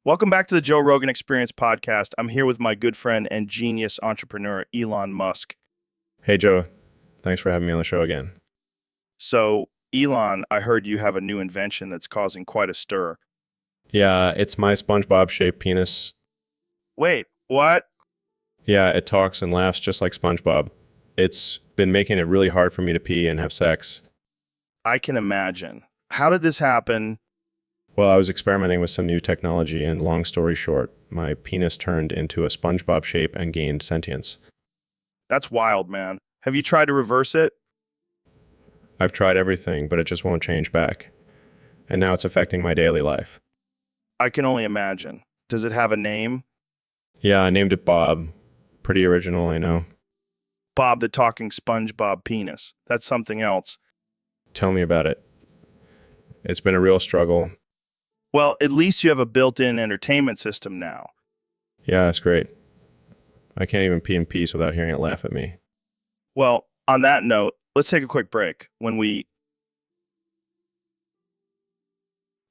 Welcome back to the Joe Rogan Experience podcast. I'm here with my good friend and genius entrepreneur, Elon Musk. Hey, Joe. Thanks for having me on the show again. So, Elon, I heard you have a new invention that's causing quite a stir. Yeah, it's my SpongeBob-shaped penis. Wait, what? Yeah, it talks and laughs just like SpongeBob. It's been making it really hard for me to pee and have sex. I can imagine. How did this happen? Well, I was experimenting with some new technology, and long story short, my penis turned into a SpongeBob shape and gained sentience. That's wild, man. Have you tried to reverse it? I've tried everything, but it just won't change back. And now it's affecting my daily life. I can only imagine. Does it have a name? Yeah, I named it Bob. Pretty original, I know. Bob the Talking SpongeBob Penis. That's something else. Tell me about it. It's been a real struggle. Well, at least you have a built-in entertainment system now. Yeah, it's great. I can't even pee in peace without hearing it laugh at me. Well, on that note, let's take a quick break.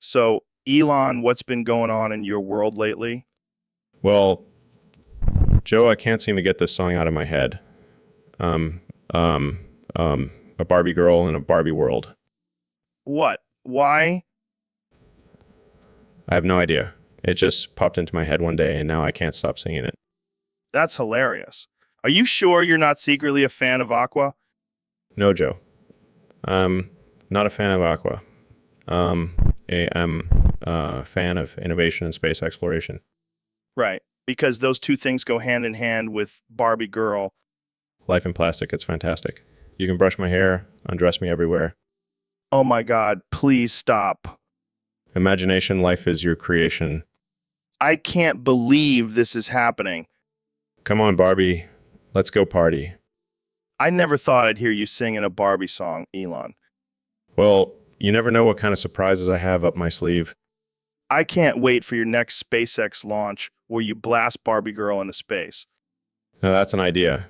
So, Elon, what's been going on in your world lately? Well, Joe, I can't seem to get this song out of my head. A Barbie girl in a Barbie world. What? Why? I have no idea. It just popped into my head one day, and now I can't stop singing it. That's hilarious. Are you sure you're not secretly a fan of Aqua? No, Joe. Not a fan of Aqua. I'm a fan of innovation and space exploration. Right, because those two things go hand in hand with Barbie girl. Life in plastic, it's fantastic. You can brush my hair, undress me everywhere. Oh my God, please stop. Imagination, life is your creation. I can't believe this is happening. Come on, Barbie. Let's go party. I never thought I'd hear you singing a Barbie song, Elon. Well, you never know what kind of surprises I have up my sleeve. I can't wait for your next SpaceX launch where you blast Barbie girl into space. Now that's an idea.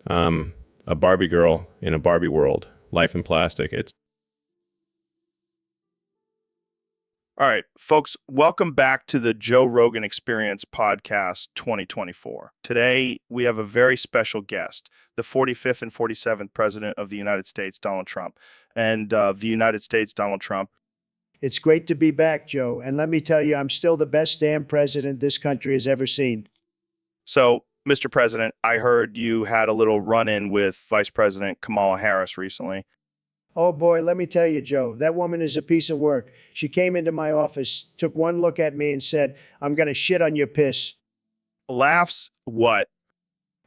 A Barbie girl in a Barbie world. Life in plastic. It's All right, folks, welcome back to the Joe Rogan Experience Podcast 2024. Today, we have a very special guest, the 45th and 47th President of the United States, Donald Trump. And the United States, Donald Trump. It's great to be back, Joe. And let me tell you, I'm still the best damn president this country has ever seen. So, Mr. President, I heard you had a little run-in with Vice President Kamala Harris recently. Oh boy, let me tell you, Joe, that woman is a piece of work. She came into my office, took one look at me and said, "I'm going to shit on your piss." Laughs? What?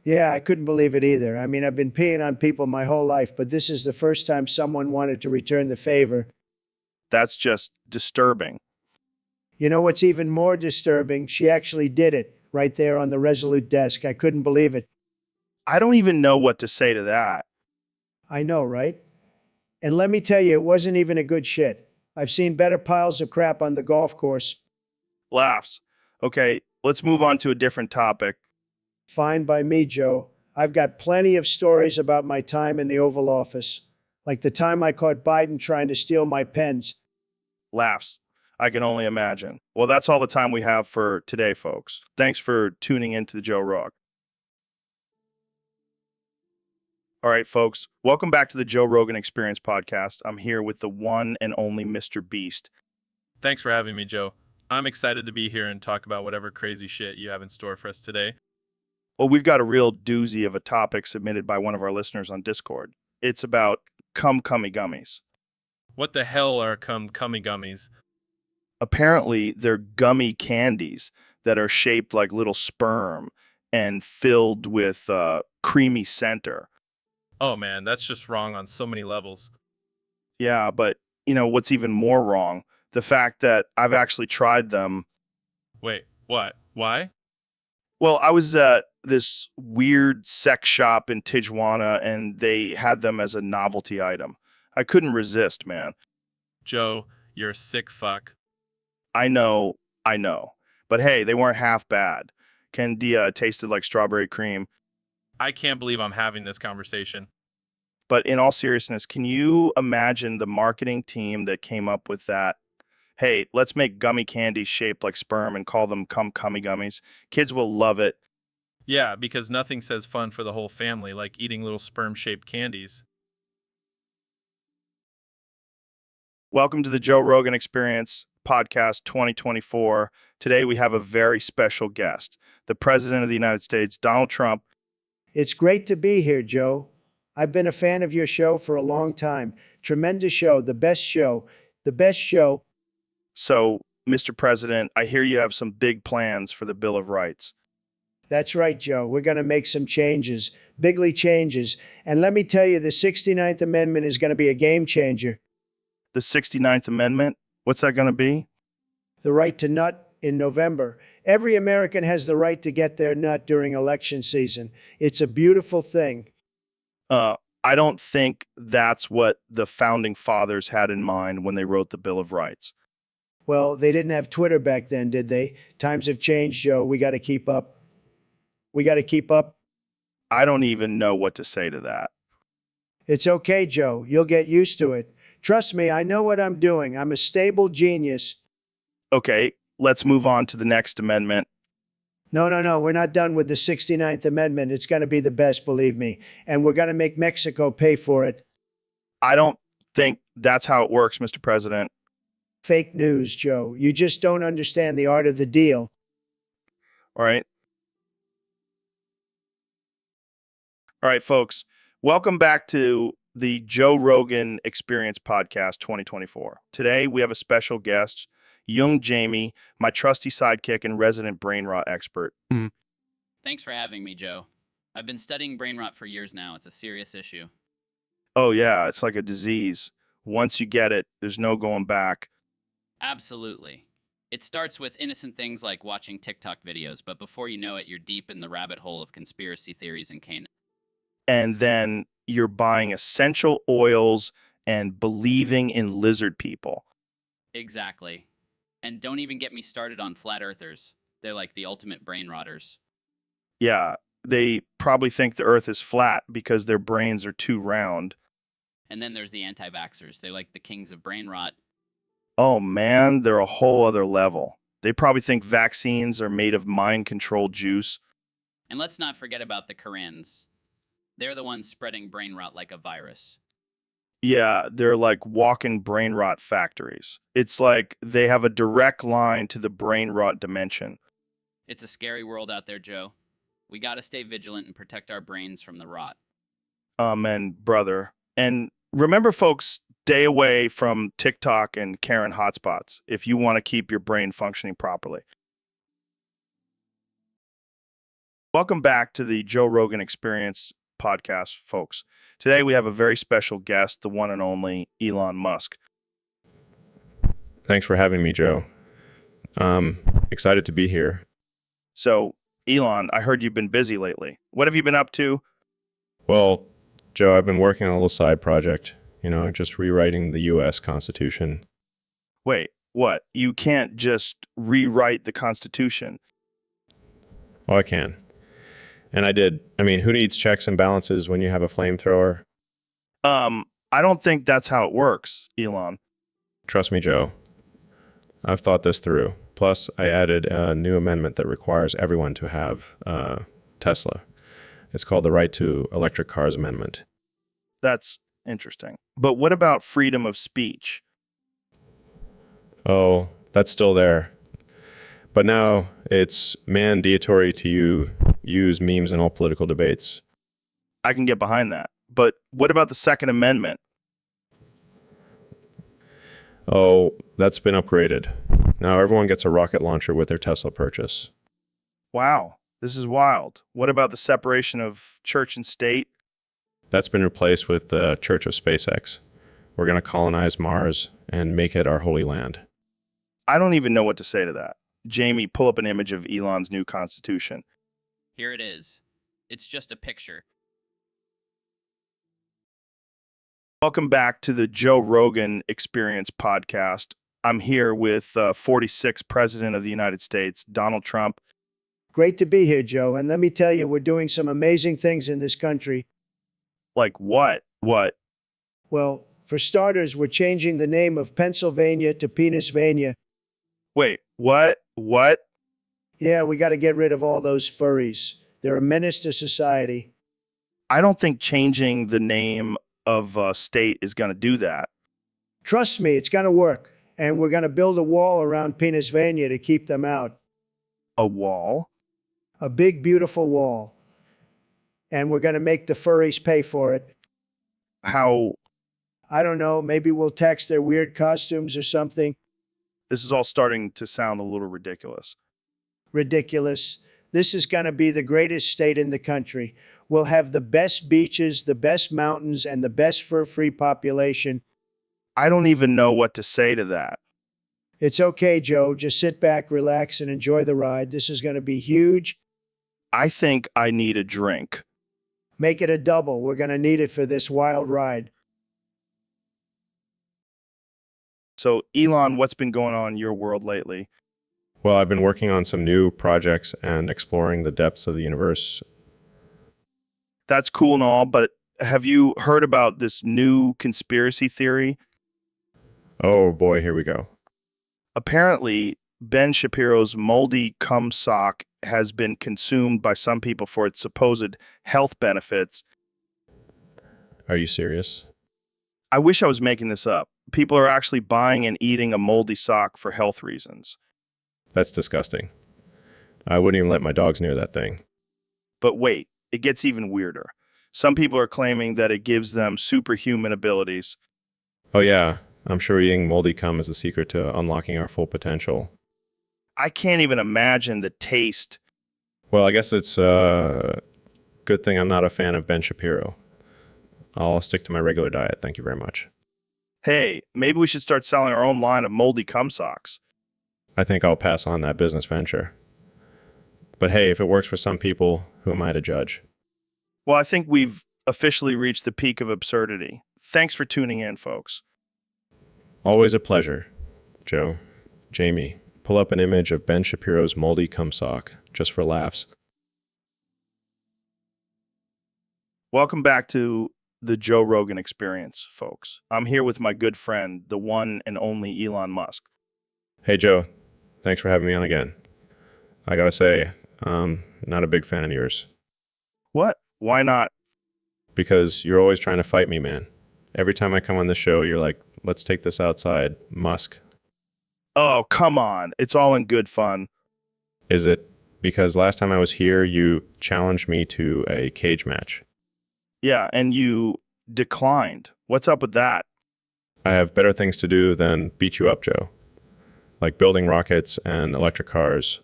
Yeah, I couldn't believe it either. I mean, I've been peeing on people my whole life, but this is the first time someone wanted to return the favor. That's just disturbing. You know what's even more disturbing? She actually did it right there on the Resolute desk. I couldn't believe it. I don't even know what to say to that. I know, right? And let me tell you, it wasn't even a good shit. I've seen better piles of crap on the golf course. Laughs. Okay, let's move on to a different topic. Fine by me, Joe. I've got plenty of stories about my time in the Oval Office, like the time I caught Biden trying to steal my pens. Laughs. I can only imagine. Well, that's all the time we have for today, folks. Thanks for tuning in to the Joe Rogan. All right, folks, welcome back to the Joe Rogan Experience Podcast. I'm here with the one and only Mr. Beast. Thanks for having me, Joe. I'm excited to be here and talk about whatever crazy shit you have in store for us today. Well, we've got a real doozy of a topic submitted by one of our listeners on Discord. It's about cummy gummies. What the hell are cummy gummies? Apparently, they're gummy candies that are shaped like little sperm and filled with creamy center. Oh man, that's just wrong on so many levels. Yeah, but you know what's even more wrong? The fact that I've actually tried them. Wait, what? Why? Well, I was at this weird sex shop in Tijuana and they had them as a novelty item. I couldn't resist, man. Joe, you're a sick fuck. I know. But hey, they weren't half bad. Candia tasted like strawberry cream. I can't believe I'm having this conversation. But in all seriousness, can you imagine the marketing team that came up with that? Hey, let's make gummy candies shaped like sperm and call them cummy gummies. Kids will love it. Yeah, because nothing says fun for the whole family like eating little sperm-shaped candies. Welcome to the Joe Rogan Experience Podcast 2024. Today we have a very special guest, the President of the United States, Donald Trump. It's great to be here, Joe. I've been a fan of your show for a long time. Tremendous show, the best show, the best show. So, Mr. President, I hear you have some big plans for the Bill of Rights. That's right, Joe. We're going to make some changes, bigly changes. And let me tell you, the 69th Amendment is going to be a game changer. The 69th Amendment, what's that going to be? The right to nut in November. Every American has the right to get their nut during election season. It's a beautiful thing. I don't think that's what the founding fathers had in mind when they wrote the Bill of Rights. Well, they didn't have Twitter back then, did they? Times have changed, Joe. We got to keep up. We got to keep up. I don't even know what to say to that. It's okay, Joe. You'll get used to it. Trust me, I know what I'm doing. I'm a stable genius. Okay, let's move on to the next amendment. No. We're not done with the 69th Amendment. It's going to be the best, believe me. And we're going to make Mexico pay for it. I don't think that's how it works, Mr. President. Fake news, Joe. You just don't understand the art of the deal. All right. All right, folks. Welcome back to the Joe Rogan Experience Podcast 2024. Today, we have a special guest, Young Jamie, my trusty sidekick and resident brain rot expert. Thanks for having me, Joe. I've been studying brain rot for years now. It's a serious issue. Oh, yeah, it's like a disease. Once you get it, there's no going back. Absolutely. It starts with innocent things like watching TikTok videos, but before you know it, you're deep in the rabbit hole of conspiracy theories and Canaan. And then you're buying essential oils and believing in lizard people. Exactly. And don't even get me started on flat earthers. They're like the ultimate brain rotters. Yeah, they probably think the earth is flat because their brains are too round. And then there's the anti-vaxxers. They're like the kings of brain rot. Oh man, they're a whole other level. They probably think vaccines are made of mind-controlled juice. And let's not forget about the Karens. They're the ones spreading brain rot like a virus. Yeah, they're like walking brain rot factories. It's like they have a direct line to the brain rot dimension. It's a scary world out there, Joe. We gotta stay vigilant and protect our brains from the rot. Amen, brother. And remember, folks, stay away from TikTok and Karen hotspots if you want to keep your brain functioning properly. Welcome back to the Joe Rogan Experience podcast, folks. Today we have a very special guest, the one and only Elon Musk. Thanks for having me, Joe. Excited to be here. So, Elon, I heard you've been busy lately. What have you been up to? Well, Joe, I've been working on a little side project, just rewriting the U.S. Constitution. Wait, what? You can't just rewrite the Constitution. Oh, I can. And I did. I mean, who needs checks and balances when you have a flamethrower? I don't think that's how it works, Elon. Trust me, Joe. I've thought this through. Plus, I added a new amendment that requires everyone to have Tesla. It's called the Right to Electric Cars Amendment. That's interesting. But what about freedom of speech? Oh, that's still there. But now it's mandatory to use memes in all political debates. I can get behind that. But what about the Second Amendment? Oh, that's been upgraded. Now everyone gets a rocket launcher with their Tesla purchase. Wow, this is wild. What about the separation of church and state? That's been replaced with the Church of SpaceX. We're going to colonize Mars and make it our holy land. I don't even know what to say to that. Jamie, pull up an image of Elon's new constitution. Here it is. It's just a picture. Welcome back to the Joe Rogan Experience podcast. I'm here with 46th President of the United States, Donald Trump. Great to be here, Joe. And let me tell you, we're doing some amazing things in this country. Like what? What? Well, for starters, we're changing the name of Pennsylvania to Penisvania. Wait, what? What? Yeah, we got to get rid of all those furries. They're a menace to society. I don't think changing the name of a state is going to do that. Trust me, it's going to work. And we're going to build a wall around Penisvania to keep them out. A wall? A big, beautiful wall. And we're going to make the furries pay for it. How? I don't know, maybe we'll tax their weird costumes or something. This is all starting to sound a little ridiculous. Ridiculous. This is going to be the greatest state in the country. We'll have the best beaches, the best mountains, and the best fur-free population. I don't even know what to say to that. It's okay, Joe. Just sit back, relax, and enjoy the ride. This is going to be huge. I think I need a drink. Make it a double. We're going to need it for this wild ride. So, Elon, what's been going on in your world lately? Well, I've been working on some new projects and exploring the depths of the universe. That's cool and all, but have you heard about this new conspiracy theory? Oh boy, here we go. Apparently, Ben Shapiro's moldy cum sock has been consumed by some people for its supposed health benefits. Are you serious? I wish I was making this up. People are actually buying and eating a moldy sock for health reasons. That's disgusting. I wouldn't even let my dogs near that thing. But wait, it gets even weirder. Some people are claiming that it gives them superhuman abilities. Oh yeah, I'm sure eating moldy cum is the secret to unlocking our full potential. I can't even imagine the taste. Well, I guess it's a good thing I'm not a fan of Ben Shapiro. I'll stick to my regular diet, thank you very much. Hey, maybe we should start selling our own line of moldy cum socks. I think I'll pass on that business venture. But hey, if it works for some people, who am I to judge? Well, I think we've officially reached the peak of absurdity. Thanks for tuning in, folks. Always a pleasure, Joe. Jamie, pull up an image of Ben Shapiro's moldy cum sock, just for laughs. Welcome back to the Joe Rogan Experience, folks. I'm here with my good friend, the one and only Elon Musk. Hey, Joe. Thanks for having me on again. I gotta say, not a big fan of yours. What? Why not? Because you're always trying to fight me, man. Every time I come on the show, you're like, let's take this outside, Musk. Oh, come on. It's all in good fun. Is it? Because last time I was here, you challenged me to a cage match. Yeah, and you declined. What's up with that? I have better things to do than beat you up, Joe. Like building rockets and electric cars.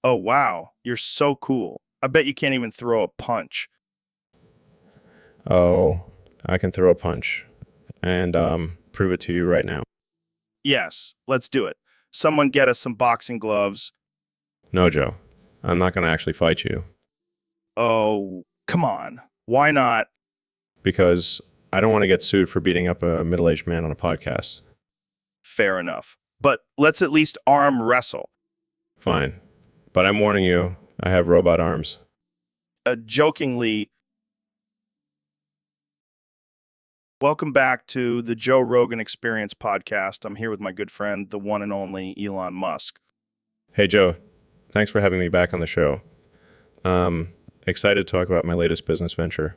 Oh, wow. You're so cool. I bet you can't even throw a punch. Oh, I can throw a punch. And prove it to you right now. Yes, let's do it. Someone get us some boxing gloves. No, Joe. I'm not going to actually fight you. Oh, come on. Why not? Because I don't want to get sued for beating up a middle-aged man on a podcast. Fair enough. But let's at least arm wrestle. Fine. But I'm warning you, I have robot arms. Jokingly, welcome back to the Joe Rogan Experience podcast. I'm here with my good friend, the one and only Elon Musk. Hey, Joe. Thanks for having me back on the show. Excited to talk about my latest business venture.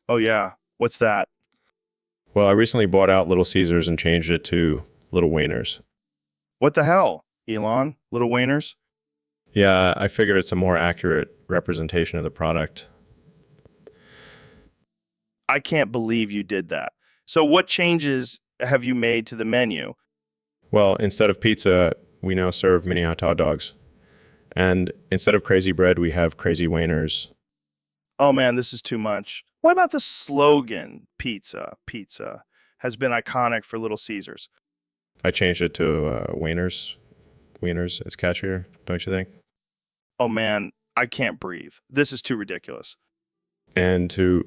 Oh, yeah. What's that? Well, I recently bought out Little Caesars and changed it to Little Wainers. What the hell, Elon? Little Wainers? Yeah, I figured it's a more accurate representation of the product. I can't believe you did that. So what changes have you made to the menu? Well, instead of pizza, we now serve mini hot dogs. And instead of crazy bread, we have crazy Wainers. Oh man, this is too much. What about the slogan, pizza, pizza, has been iconic for Little Caesars? I changed it to Wainers. Wieners, it's catchier, don't you think? Oh man, I can't breathe. This is too ridiculous. And to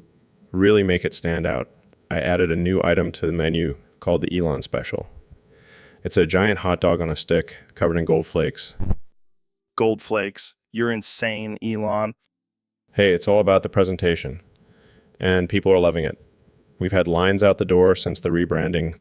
really make it stand out, I added a new item to the menu called the Elon Special. It's a giant hot dog on a stick covered in gold flakes. Gold flakes. You're insane, Elon. Hey, it's all about the presentation. And people are loving it. We've had lines out the door since the rebranding.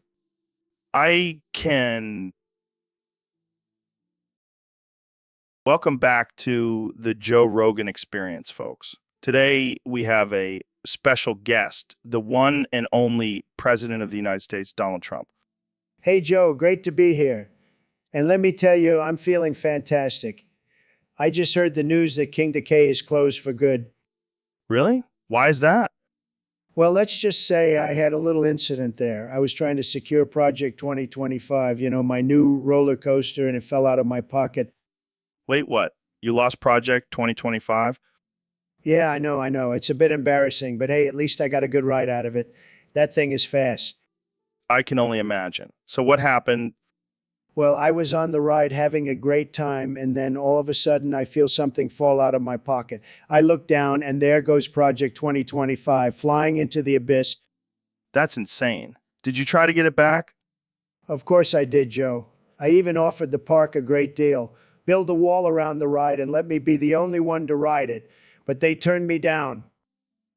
Welcome back to the Joe Rogan Experience, folks. Today we have a special guest, the one and only President of the United States, Donald Trump. Hey, Joe, great to be here. And let me tell you, I'm feeling fantastic. I just heard the news that King Decay is closed for good. Really? Why is that? Well, let's just say I had a little incident there. I was trying to secure Project 2025, my new roller coaster, and it fell out of my pocket. Wait, what? You lost Project 2025? Yeah, I know. It's a bit embarrassing, but hey, at least I got a good ride out of it. That thing is fast. I can only imagine. So what happened? Well, I was on the ride having a great time, and then all of a sudden I feel something fall out of my pocket. I look down, and there goes Project 2025 flying into the abyss. That's insane. Did you try to get it back? Of course I did, Joe. I even offered the park a great deal. Build a wall around the ride and let me be the only one to ride it. But they turned me down.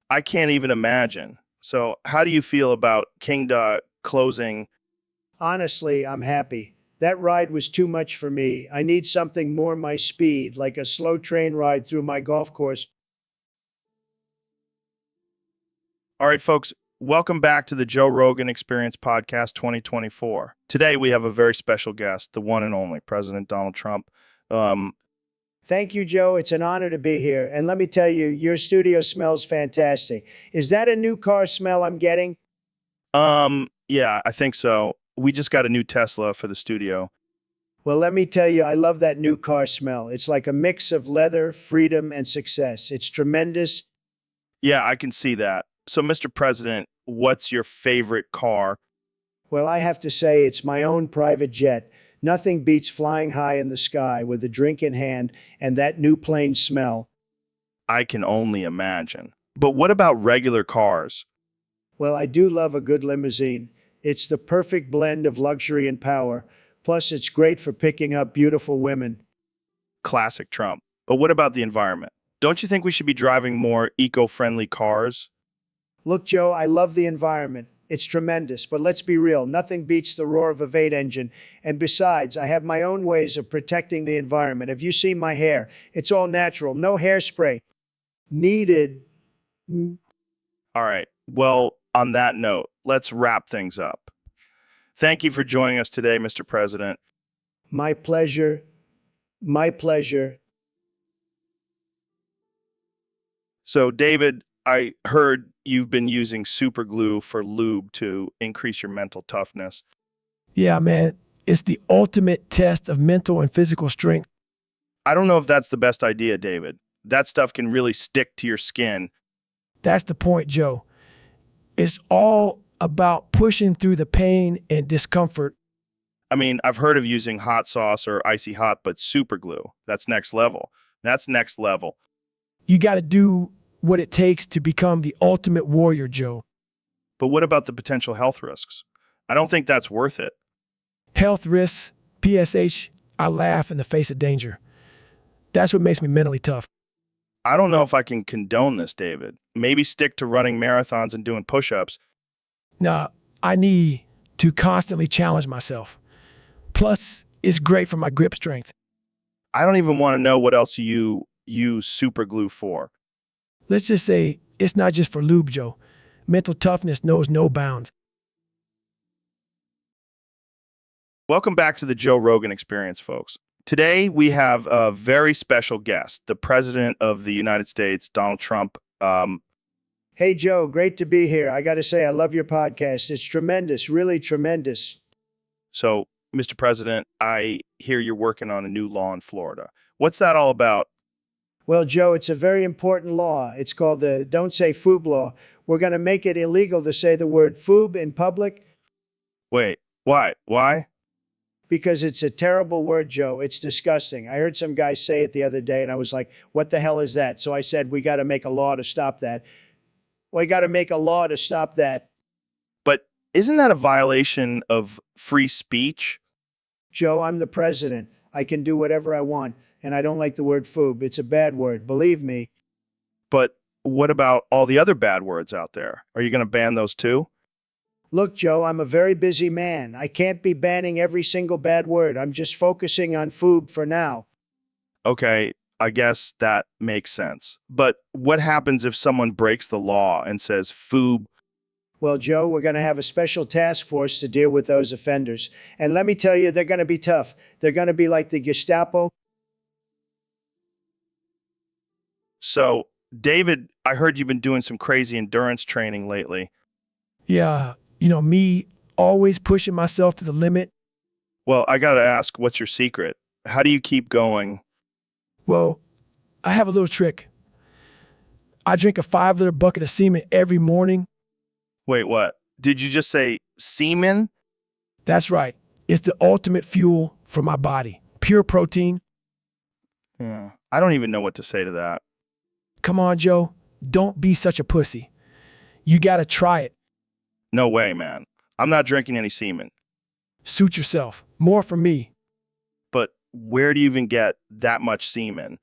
I can't even imagine. So how do you feel about Kingda closing? Honestly, I'm happy. That ride was too much for me. I need something more my speed, like a slow train ride through my golf course. All right, folks, welcome back to the Joe Rogan Experience Podcast 2024. Today we have a very special guest, the one and only President Donald Trump. Thank you, Joe. It's an honor to be here. And let me tell you, your studio smells fantastic. Is that a new car smell I'm getting? Yeah, I think so. We just got a new Tesla for the studio. Well, let me tell you, I love that new car smell. It's like a mix of leather, freedom, and success. It's tremendous. Yeah, I can see that. So, Mr. President, what's your favorite car? Well, I have to say, it's my own private jet. Nothing beats flying high in the sky with a drink in hand and that new plane smell. I can only imagine. But what about regular cars? Well, I do love a good limousine. It's the perfect blend of luxury and power. Plus, it's great for picking up beautiful women. Classic Trump. But what about the environment? Don't you think we should be driving more eco-friendly cars? Look, Joe, I love the environment. It's tremendous, but let's be real. Nothing beats the roar of a V8 engine. And besides, I have my own ways of protecting the environment. Have you seen my hair? It's all natural. No hairspray needed. All right. Well, on that note, let's wrap things up. Thank you for joining us today, Mr. President. My pleasure. My pleasure. So, David, I heard you've been using super glue for lube to increase your mental toughness. Yeah, man, it's the ultimate test of mental and physical strength. I don't know if that's the best idea, David. That stuff can really stick to your skin. That's the point, Joe. It's all about pushing through the pain and discomfort. I mean, I've heard of using hot sauce or icy hot, but super glue, that's next level. That's next level. You got to do what it takes to become the ultimate warrior, Joe. But what about the potential health risks? I don't think that's worth it. Health risks, PSH, I laugh in the face of danger. That's what makes me mentally tough. I don't know if I can condone this, David. Maybe stick to running marathons and doing push-ups. Nah, I need to constantly challenge myself. Plus, it's great for my grip strength. I don't even want to know what else you use super glue for. Let's just say it's not just for lube, Joe. Mental toughness knows no bounds. Welcome back to the Joe Rogan Experience, folks. Today, we have a very special guest, the President of the United States, Donald Trump. Hey, Joe, great to be here. I got to say, I love your podcast. It's tremendous, really tremendous. So, Mr. President, I hear you're working on a new law in Florida. What's that all about? Well, Joe, it's a very important law. It's called the Don't Say Foob law. We're going to make it illegal to say the word foob in public Wait, why? Why? because it's a terrible word, Joe. It's disgusting. I heard some guy say it the other day, and I was like, what the hell is that? So I said, we got to make a law to stop that. We got to make a law to stop that. But isn't that a violation of free speech? Joe, I'm the president. I can do whatever I want, and I don't like the word foob. It's a bad word, believe me. But what about all the other bad words out there? Are you going to ban those too? Look, Joe, I'm a very busy man. I can't be banning every single bad word. I'm just focusing on foob for now. Okay, I guess that makes sense. But what happens if someone breaks the law and says foob? Well, Joe, we're going to have a special task force to deal with those offenders. And let me tell you, they're going to be tough. They're going to be like the Gestapo. So, David, I heard you've been doing some crazy endurance training lately. Yeah, me always pushing myself to the limit. Well, I got to ask, what's your secret? How do you keep going? Well, I have a little trick. I drink a 5-liter bucket of semen every morning. Wait, what? Did you just say semen? That's right. It's the ultimate fuel for my body. Pure protein. Yeah, I don't even know what to say to that. Come on, Joe. Don't be such a pussy. You got to try it. No way, man. I'm not drinking any semen. Suit yourself. More for me. But where do you even get that much semen?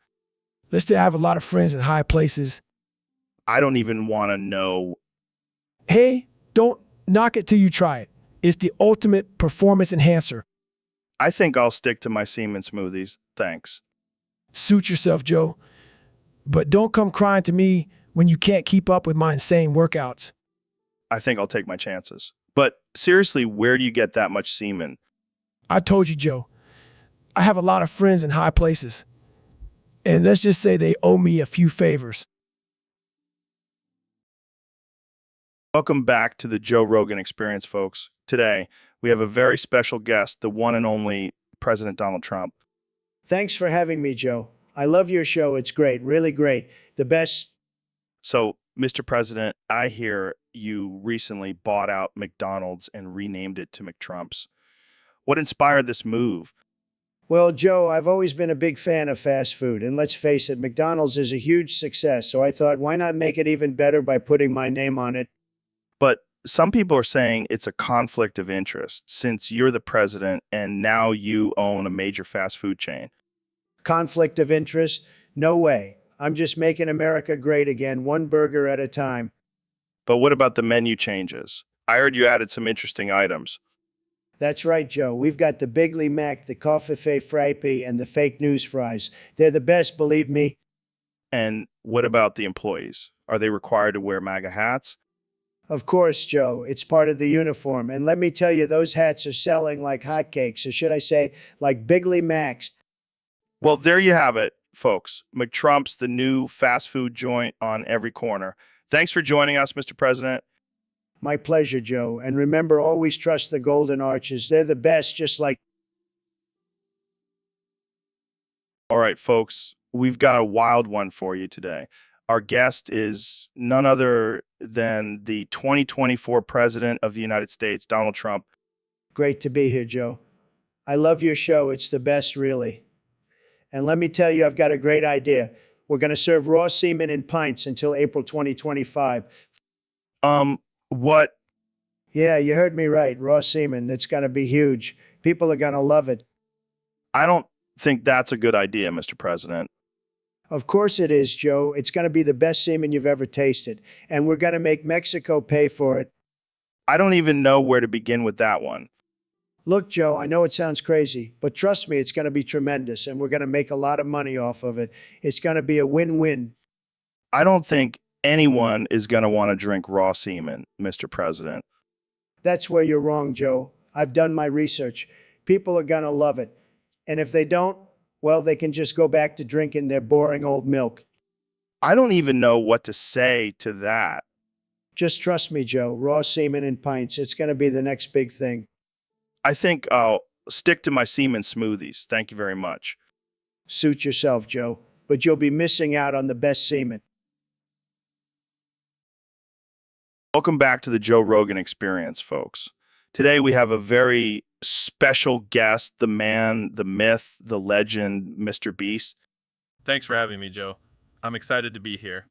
Let's say I have a lot of friends in high places. I don't even want to know. Hey, don't knock it till you try it. It's the ultimate performance enhancer. I think I'll stick to my semen smoothies. Thanks. Suit yourself, Joe. But don't come crying to me when you can't keep up with my insane workouts. I think I'll take my chances. But seriously, where do you get that much semen? I told you, Joe. I have a lot of friends in high places. And let's just say they owe me a few favors. Welcome back to the Joe Rogan Experience, folks. Today, we have a very special guest, the one and only President Donald Trump. Thanks for having me, Joe. I love your show. It's great, really great. The best. So, Mr. President, I hear you recently bought out McDonald's and renamed it to McTrumps. What inspired this move? Well, Joe, I've always been a big fan of fast food. And let's face it, McDonald's is a huge success. So I thought, why not make it even better by putting my name on it? But some people are saying it's a conflict of interest since you're the president and now you own a major fast food chain. Conflict of interest? No way. I'm just making America great again, one burger at a time. But what about the menu changes? I heard you added some interesting items. That's right, Joe. We've got the Bigly Mac, the Coffee Frappy, and the fake news fries. They're the best, believe me. And what about the employees? Are they required to wear MAGA hats? Of course, Joe. It's part of the uniform. And let me tell you, those hats are selling like hotcakes, or should I say, like Bigly Macs. Well, there you have it, folks. McTrump's the new fast food joint on every corner. Thanks for joining us, Mr. President. My pleasure, Joe. And remember, always trust the Golden Arches. They're the best, just like. All right, folks, we've got a wild one for you today. Our guest is none other than the 2024 President of the United States, Donald Trump. Great to be here, Joe. I love your show. It's the best, really. And let me tell you, I've got a great idea. We're going to serve raw semen in pints until April 2025. What? Yeah, you heard me right. Raw semen. It's going to be huge. People are going to love it. I don't think that's a good idea, Mr. President. Of course it is, Joe. It's going to be the best semen you've ever tasted. And we're going to make Mexico pay for it. I don't even know where to begin with that one. Look, Joe, I know it sounds crazy, but trust me, it's going to be tremendous. And we're going to make a lot of money off of it. It's going to be a win-win. I don't think anyone is going to want to drink raw semen, Mr. President. That's where you're wrong, Joe. I've done my research. People are going to love it. And if they don't, well, they can just go back to drinking their boring old milk. I don't even know what to say to that. Just trust me, Joe. Raw semen in pints. It's going to be the next big thing. I think I'll stick to my semen smoothies. Thank you very much. Suit yourself, Joe. But you'll be missing out on the best semen. Welcome back to the Joe Rogan Experience, folks. Today we have a very special guest, the man, the myth, the legend, Mr. Beast. Thanks for having me, Joe. I'm excited to be here.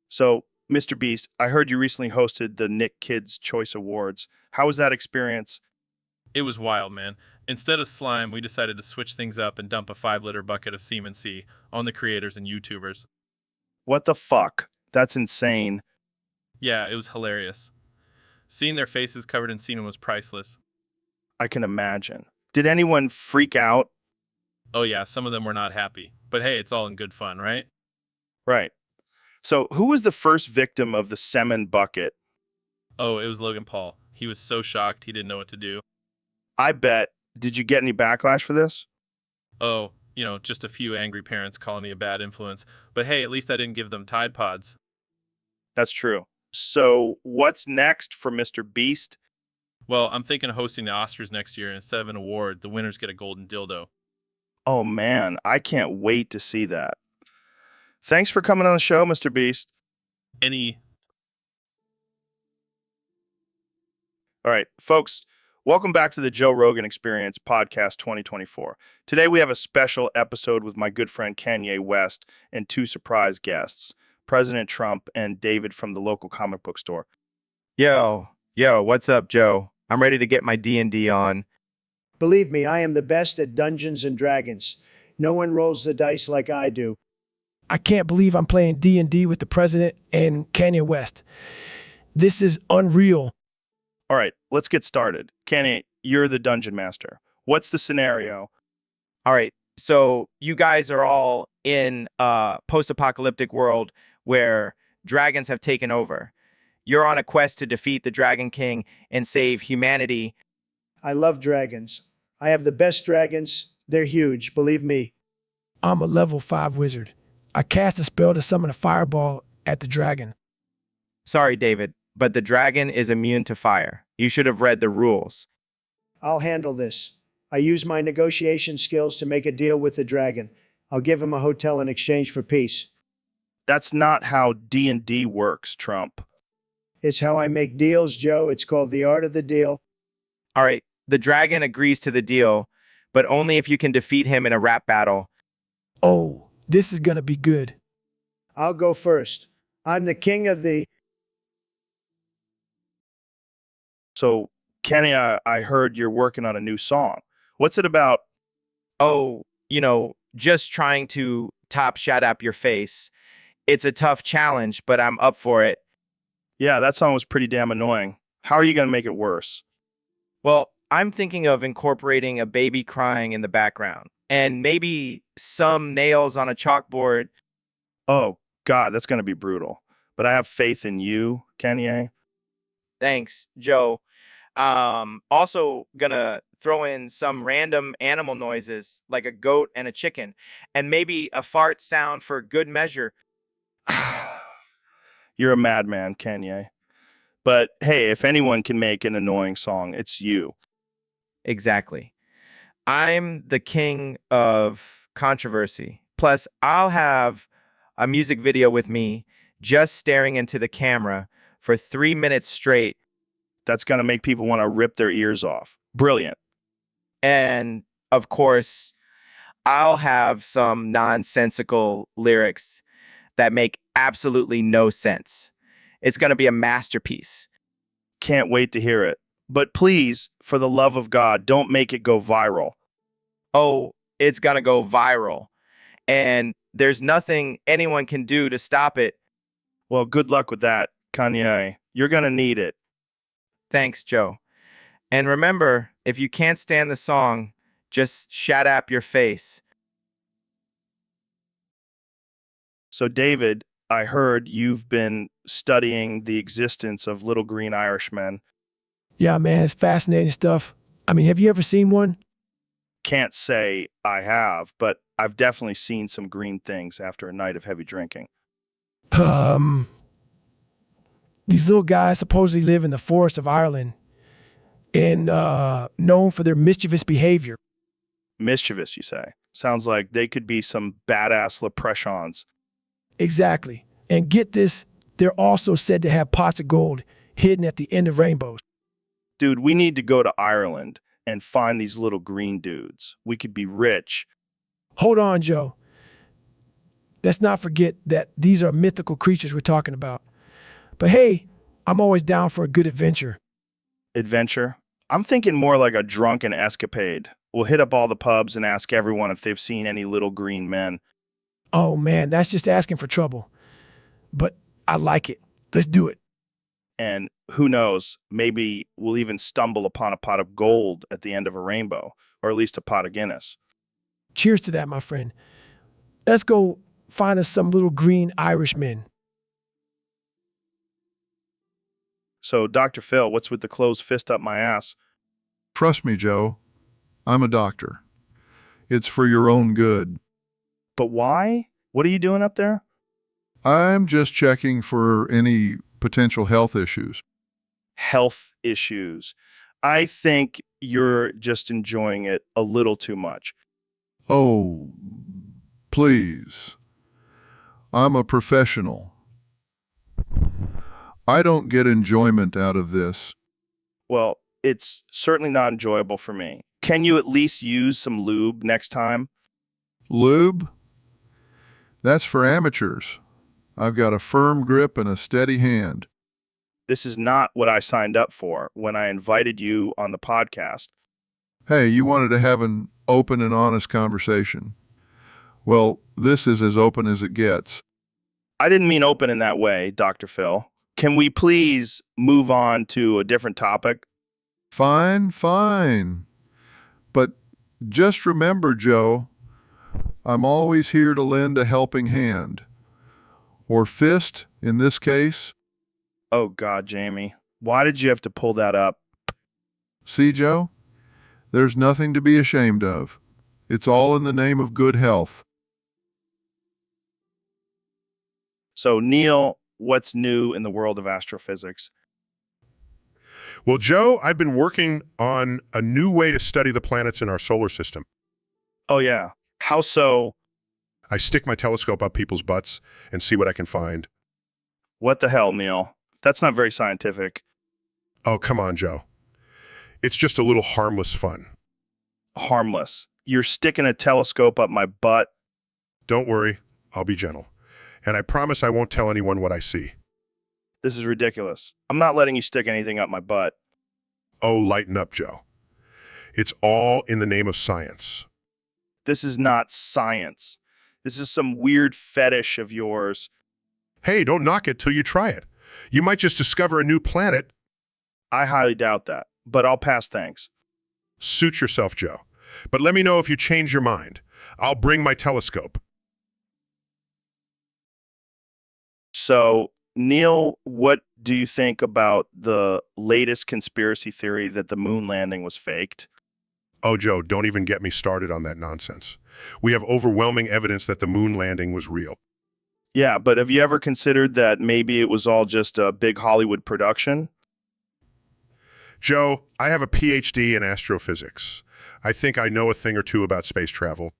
So, Mr. Beast, I heard you recently hosted the Nick Kids Choice Awards. How was that experience? It was wild, man. Instead of slime, we decided to switch things up and dump a 5-liter bucket of Semen C on the creators and YouTubers. What the fuck? That's insane. Yeah, it was hilarious. Seeing their faces covered in semen was priceless. I can imagine. Did anyone freak out? Oh yeah, some of them were not happy. But hey, it's all in good fun, right? Right. So, who was the first victim of the semen bucket? Oh, it was Logan Paul. He was so shocked he didn't know what to do. I bet. Did you get any backlash for this? Oh, just a few angry parents calling me a bad influence. But hey, at least I didn't give them Tide Pods. That's true. So, what's next for Mr. Beast? Well, I'm thinking of hosting the Oscars next year, and instead of an award, the winners get a golden dildo. Oh man, I can't wait to see that. Thanks for coming on the show, Mr. Beast. All right, folks, welcome back to the Joe Rogan Experience Podcast 2024. Today we have a special episode with my good friend Kanye West and two surprise guests, President Trump and David from the local comic book store. Yo, what's up, Joe? I'm ready to get my D&D on. Believe me, I am the best at Dungeons and Dragons. No one rolls the dice like I do. I can't believe I'm playing D&D with the president and Kanye West. This is unreal. All right, let's get started. Kanye, you're the dungeon master. What's the scenario? All right, so you guys are all in a post-apocalyptic world where dragons have taken over. You're on a quest to defeat the Dragon King and save humanity. I love dragons. I have the best dragons. They're huge, believe me. I'm a level 5 wizard. I cast a spell to summon a fireball at the dragon. Sorry, David, but the dragon is immune to fire. You should have read the rules. I'll handle this. I use my negotiation skills to make a deal with the dragon. I'll give him a hotel in exchange for peace. That's not how D&D works, Trump. It's how I make deals, Joe. It's called the art of the deal. All right, the dragon agrees to the deal, but only if you can defeat him in a rap battle. Oh, this is gonna be good. I'll go first. I'm the king of the... So, Kenny, I heard you're working on a new song. What's it about? Oh, just trying to top shut up your face. It's a tough challenge, but I'm up for it. Yeah, that song was pretty damn annoying. How are you going to make it worse? Well, I'm thinking of incorporating a baby crying in the background and maybe some nails on a chalkboard. Oh, God, that's going to be brutal. But I have faith in you, Kanye. Thanks, Joe. Also gonna throw in some random animal noises like a goat and a chicken, and maybe a fart sound for good measure. You're a madman, Kanye. But hey, if anyone can make an annoying song, it's you. Exactly. I'm the king of controversy. Plus, I'll have a music video with me just staring into the camera for 3 minutes straight. That's going to make people want to rip their ears off. Brilliant. And of course, I'll have some nonsensical lyrics that make absolutely no sense. It's going to be a masterpiece. Can't wait to hear it. But please, for the love of God, don't make it go viral. Oh, it's going to go viral. And there's nothing anyone can do to stop it. Well, good luck with that, Kanye. You're going to need it. Thanks, Joe. And remember, if you can't stand the song, just shut up your face. So, David, I heard you've been studying the existence of little green Irishmen. Yeah, man, it's fascinating stuff. I mean, have you ever seen one? Can't say I have, but I've definitely seen some green things after a night of heavy drinking. Um, these little guys supposedly live in the forest of Ireland and known for their mischievous behavior. Mischievous, you say? Sounds like they could be some badass leprechauns. Exactly. And get this, they're also said to have pots of gold hidden at the end of rainbows. Dude, we need to go to Ireland and find these little green dudes. We could be rich. Hold on, Joe. Let's not forget that these are mythical creatures we're talking about. But hey, I'm always down for a good adventure. Adventure? I'm thinking more like a drunken escapade. We'll hit up all the pubs and ask everyone if they've seen any little green men. Oh man, that's just asking for trouble. But I like it. Let's do it. And who knows, maybe we'll even stumble upon a pot of gold at the end of a rainbow, or at least a pot of Guinness. Cheers to that, my friend. Let's go find us some little green Irishmen. So, Dr. Phil, what's with the closed fist up my ass? Trust me, Joe. I'm a doctor. It's for your own good. But why? What are you doing up there? I'm just checking for any potential health issues. Health issues. I think you're just enjoying it a little too much. Oh, please. I'm a professional. I don't get enjoyment out of this. Well, it's certainly not enjoyable for me. Can you at least use some lube next time? Lube? That's for amateurs. I've got a firm grip and a steady hand. This is not what I signed up for when I invited you on the podcast. Hey, you wanted to have an open and honest conversation. Well, this is as open as it gets. I didn't mean open in that way, Dr. Phil. Can we please move on to a different topic? Fine, fine. But just remember, Joe, I'm always here to lend a helping hand. Or fist, in this case. Oh, God, Jamie. Why did you have to pull that up? See, Joe? There's nothing to be ashamed of. It's all in the name of good health. So, Neil, what's new in the world of astrophysics? Well, Joe, I've been working on a new way to study the planets in our solar system. Oh, yeah. How so? I stick my telescope up people's butts and see what I can find. What the hell, Neil? That's not very scientific. Oh, come on, Joe. It's just a little harmless fun. Harmless. You're sticking a telescope up my butt. Don't worry, I'll be gentle. And I promise I won't tell anyone what I see. This is ridiculous. I'm not letting you stick anything up my butt. Oh, lighten up, Joe. It's all in the name of science. This is not science. This is some weird fetish of yours. Hey, don't knock it till you try it. You might just discover a new planet. I highly doubt that, but I'll pass thanks. Suit yourself, Joe. But let me know if you change your mind. I'll bring my telescope. So, Neil, what do you think about the latest conspiracy theory that the moon landing was faked? Oh, Joe, don't even get me started on that nonsense. We have overwhelming evidence that the moon landing was real. Yeah, but have you ever considered that maybe it was all just a big Hollywood production? Joe, I have a PhD in astrophysics. I think I know a thing or two about space travel.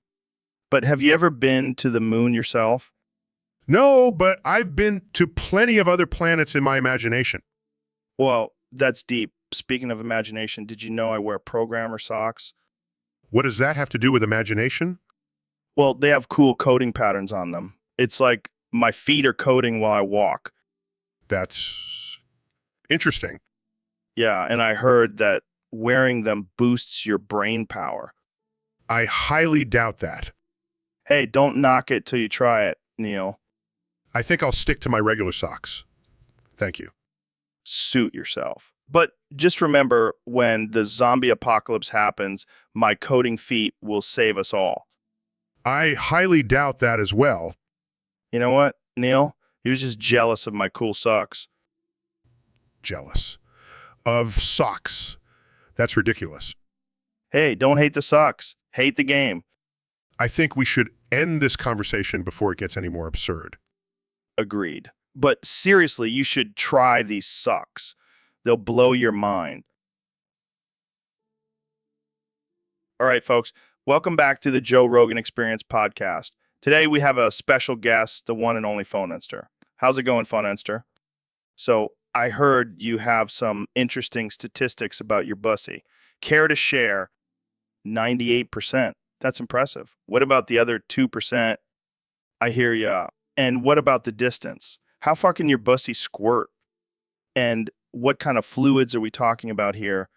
But have you ever been to the moon yourself? No, but I've been to plenty of other planets in my imagination. Well, that's deep. Speaking of imagination, did you know I wear programmer socks? What does that have to do with imagination? Well, they have cool coding patterns on them. It's like my feet are coding while I walk. That's interesting. Yeah, and I heard that wearing them boosts your brain power. I highly doubt that. Hey, don't knock it till you try it, Neil. I think I'll stick to my regular socks. Thank you. Suit yourself. But just remember, when the zombie apocalypse happens, my coding feet will save us all. I highly doubt that as well. You know what, Neil? He was just jealous of my cool socks. Jealous. Of socks. That's ridiculous. Hey, don't hate the socks. Hate the game. I think we should end this conversation before it gets any more absurd. Agreed. But seriously, you should try these socks. They'll blow your mind. All right, folks. Welcome back to the Joe Rogan Experience podcast. Today we have a special guest, the one and only Phonenster. How's it going, Phonenster? So I heard you have some interesting statistics about your bussy. Care to share? 98%. That's impressive. What about the other 2%? I hear ya. And what about the distance? How far can your bussy squirt? And what kind of fluids are we talking about here?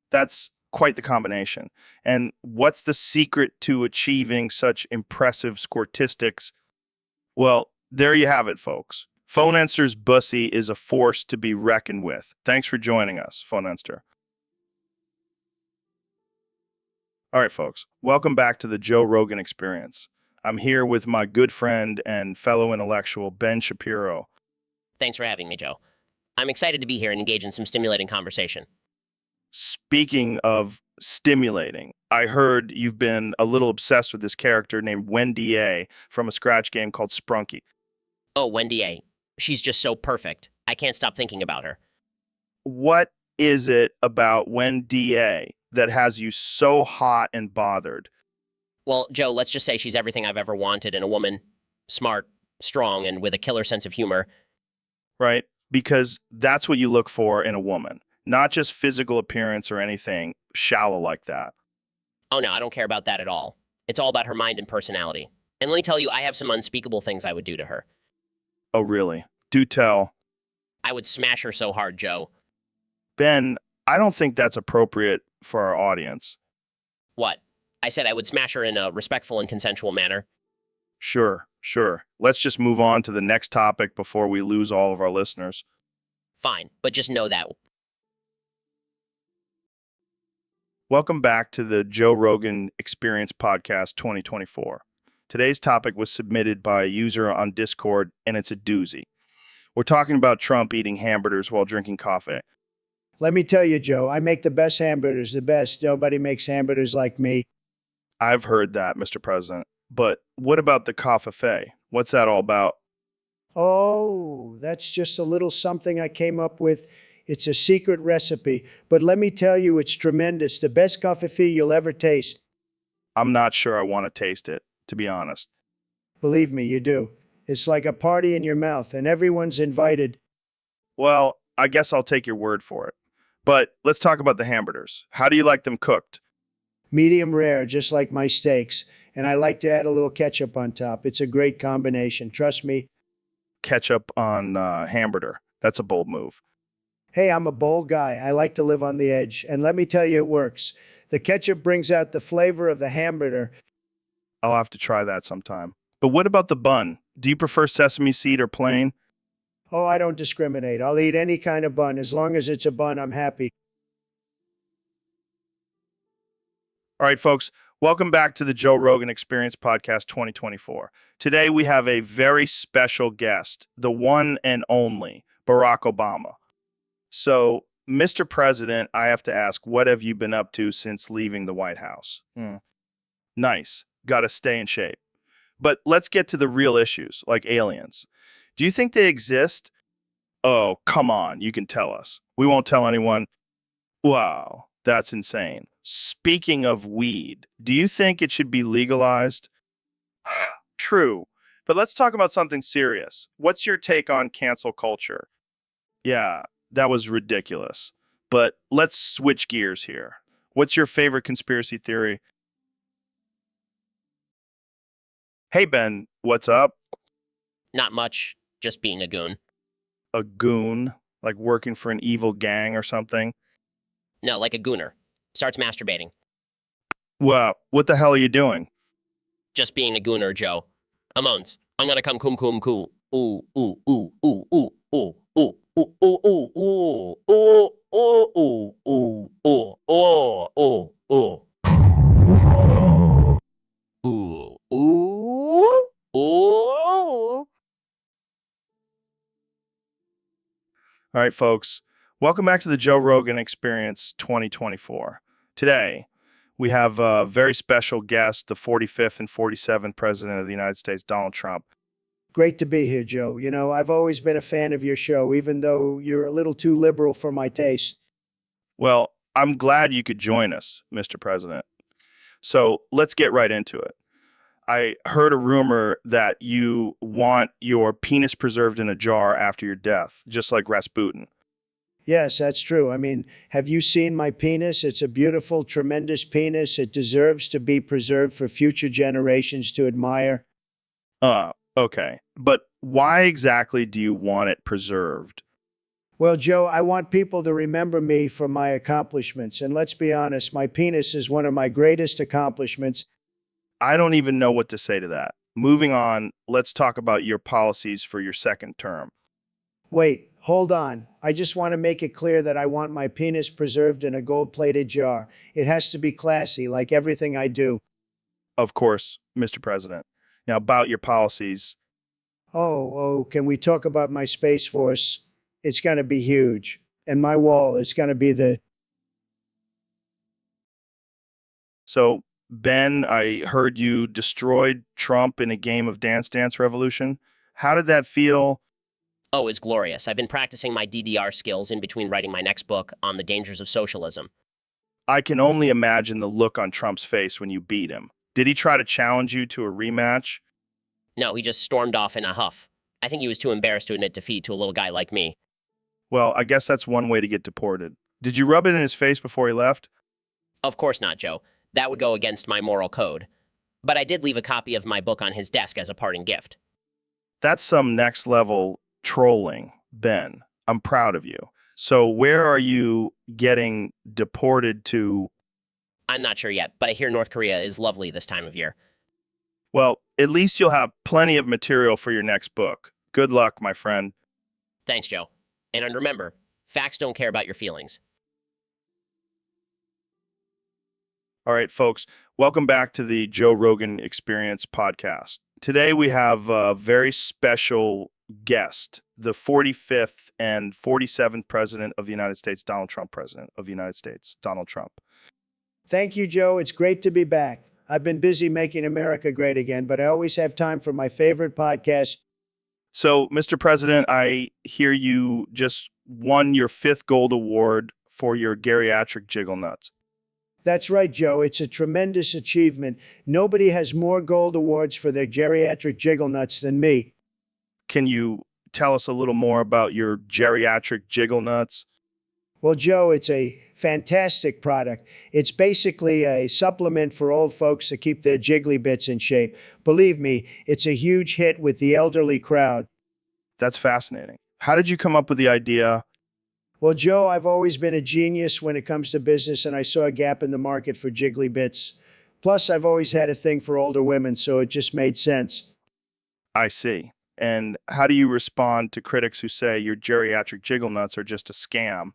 That's quite the combination. And what's the secret to achieving such impressive squirtistics? Well, there you have it, folks. Phonenster's bussy is a force to be reckoned with. Thanks for joining us, Phonenster. All right, folks. Welcome back to the Joe Rogan Experience. I'm here with my good friend and fellow intellectual, Ben Shapiro. Thanks for having me, Joe. I'm excited to be here and engage in some stimulating conversation. Speaking of stimulating, I heard you've been a little obsessed with this character named Wendy A from a scratch game called Sprunky. Oh, Wendy A. She's just so perfect. I can't stop thinking about her. What is it about Wendy A that has you so hot and bothered? Well, Joe, let's just say she's everything I've ever wanted in a woman. Smart, strong, and with a killer sense of humor. Right? Because that's what you look for in a woman. Not just physical appearance or anything shallow like that. Oh no, I don't care about that at all. It's all about her mind and personality. And let me tell you, I have some unspeakable things I would do to her. Oh, really? Do tell. I would smash her so hard, Joe. Ben, I don't think that's appropriate for our audience. What? I said I would smash her in a respectful and consensual manner. Sure. Let's just move on to the next topic before we lose all of our listeners. Fine, but just know that. Welcome back to the Joe Rogan Experience Podcast 2024. Today's topic was submitted by a user on Discord, and it's a doozy. We're talking about Trump eating hamburgers while drinking coffee. Let me tell you, Joe, I make the best hamburgers, the best. Nobody makes hamburgers like me. I've heard that, Mr. President. But what about the coffee? What's that all about? Oh, that's just a little something I came up with. It's a secret recipe, but let me tell you, it's tremendous. The best coffee you'll ever taste. I'm not sure I want to taste it, to be honest. Believe me, you do. It's like a party in your mouth, and everyone's invited. Well, I guess I'll take your word for it. But let's talk about the hamburgers. How do you like them cooked? Medium rare, just like my steaks. And I like to add a little ketchup on top. It's a great combination. Trust me. Ketchup on hamburger. That's a bold move. Hey, I'm a bold guy. I like to live on the edge. And let me tell you, it works. The ketchup brings out the flavor of the hamburger. I'll have to try that sometime. But what about the bun? Do you prefer sesame seed or plain? Oh, I don't discriminate. I'll eat any kind of bun. As long as it's a bun, I'm happy. All right, folks, welcome back to the Joe Rogan Experience Podcast 2024. Today we have a very special guest, the one and only Barack Obama. So, Mr. President, I have to ask, what have you been up to since leaving the White House? Nice. Got to stay in shape. But let's get to the real issues, like aliens. Do you think they exist? Oh, come on. You can tell us. We won't tell anyone. Wow, that's insane. Speaking of weed, do you think it should be legalized? True. But let's talk about something serious. What's your take on cancel culture? Yeah, that was ridiculous. But let's switch gears here. What's your favorite conspiracy theory? Hey, Ben, what's up? Not much, just being a goon. A goon? Like working for an evil gang or something? No, like a gooner. Starts masturbating. Well, what the hell are you doing? Just being a gooner, Joe. Amones. I'm gonna come cool. Ooh, ooh, ooh, ooh, ooh, ooh, ooh, ooh, ooh, ooh, ooh, ooh, ooh, ooh, ooh, ooh, ooh, ooh, ooh, ooh. All right, folks, welcome back to the Joe Rogan Experience 2024. Today, we have a very special guest, the 45th and 47th President of the United States, Donald Trump. Great to be here, Joe. You know, I've always been a fan of your show, even though you're a little too liberal for my taste. Well, I'm glad you could join us, Mr. President. So let's get right into it. I heard a rumor that you want your penis preserved in a jar after your death, just like Rasputin. Yes, that's true. I mean, have you seen my penis? It's a beautiful, tremendous penis. It deserves to be preserved for future generations to admire. Okay. But why exactly do you want it preserved? Well, Joe, I want people to remember me for my accomplishments. And let's be honest, my penis is one of my greatest accomplishments. I don't even know what to say to that. Moving on, let's talk about your policies for your second term. Wait, hold on. I just want to make it clear that I want my penis preserved in a gold-plated jar. It has to be classy, like everything I do. Of course, Mr. President. Now, about your policies. Can we talk about my Space Force? It's going to be huge. And my wall is going to be the... So, Ben, I heard you destroyed Trump in a game of Dance Dance Revolution. How did that feel? Oh, it's glorious. I've been practicing my DDR skills in between writing my next book on the dangers of socialism. I can only imagine the look on Trump's face when you beat him. Did he try to challenge you to a rematch? No, he just stormed off in a huff. I think he was too embarrassed to admit defeat to a little guy like me. Well, I guess that's one way to get deported. Did you rub it in his face before he left? Of course not, Joe. That would go against my moral code. But I did leave a copy of my book on his desk as a parting gift. That's some next level trolling, Ben. I'm proud of you. So where are you getting deported to? I'm not sure yet, but I hear North Korea is lovely this time of year. Well, at least you'll have plenty of material for your next book. Good luck, my friend. Thanks, Joe. And remember, facts don't care about your feelings. All right, folks, welcome back to the Joe Rogan Experience podcast. Today we have a very special guest, the 45th and 47th President of the United States, Donald Trump, President of the United States, Donald Trump. Thank you, Joe. It's great to be back. I've been busy making America great again, but I always have time for my favorite podcast. So, Mr. President, I hear you just won your 5th gold award for your geriatric jiggle nuts. That's right, Joe. It's a tremendous achievement. Nobody has more gold awards for their geriatric jiggle nuts than me. Can you tell us a little more about your geriatric jiggle nuts? Well, Joe, it's a fantastic product. It's basically a supplement for old folks to keep their jiggly bits in shape. Believe me, it's a huge hit with the elderly crowd. That's fascinating. How did you come up with the idea? Well, Joe, I've always been a genius when it comes to business, and I saw a gap in the market for jiggly bits. Plus, I've always had a thing for older women, so it just made sense. I see. And how do you respond to critics who say your geriatric jiggle nuts are just a scam?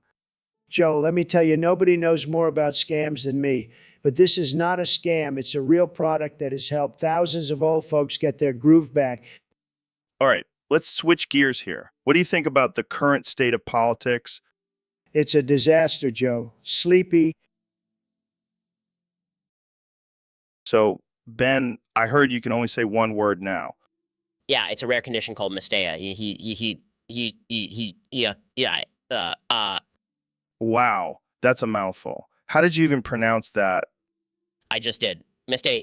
Joe, let me tell you, nobody knows more about scams than me. But this is not a scam. It's a real product that has helped thousands of old folks get their groove back. All right, let's switch gears here. What do you think about the current state of politics? It's a disaster, Joe. Sleepy. So, Ben, I heard you can only say one word now. Yeah, it's a rare condition called Mystea. Yeah. Wow, that's a mouthful. How did you even pronounce that? I just did. Mystea.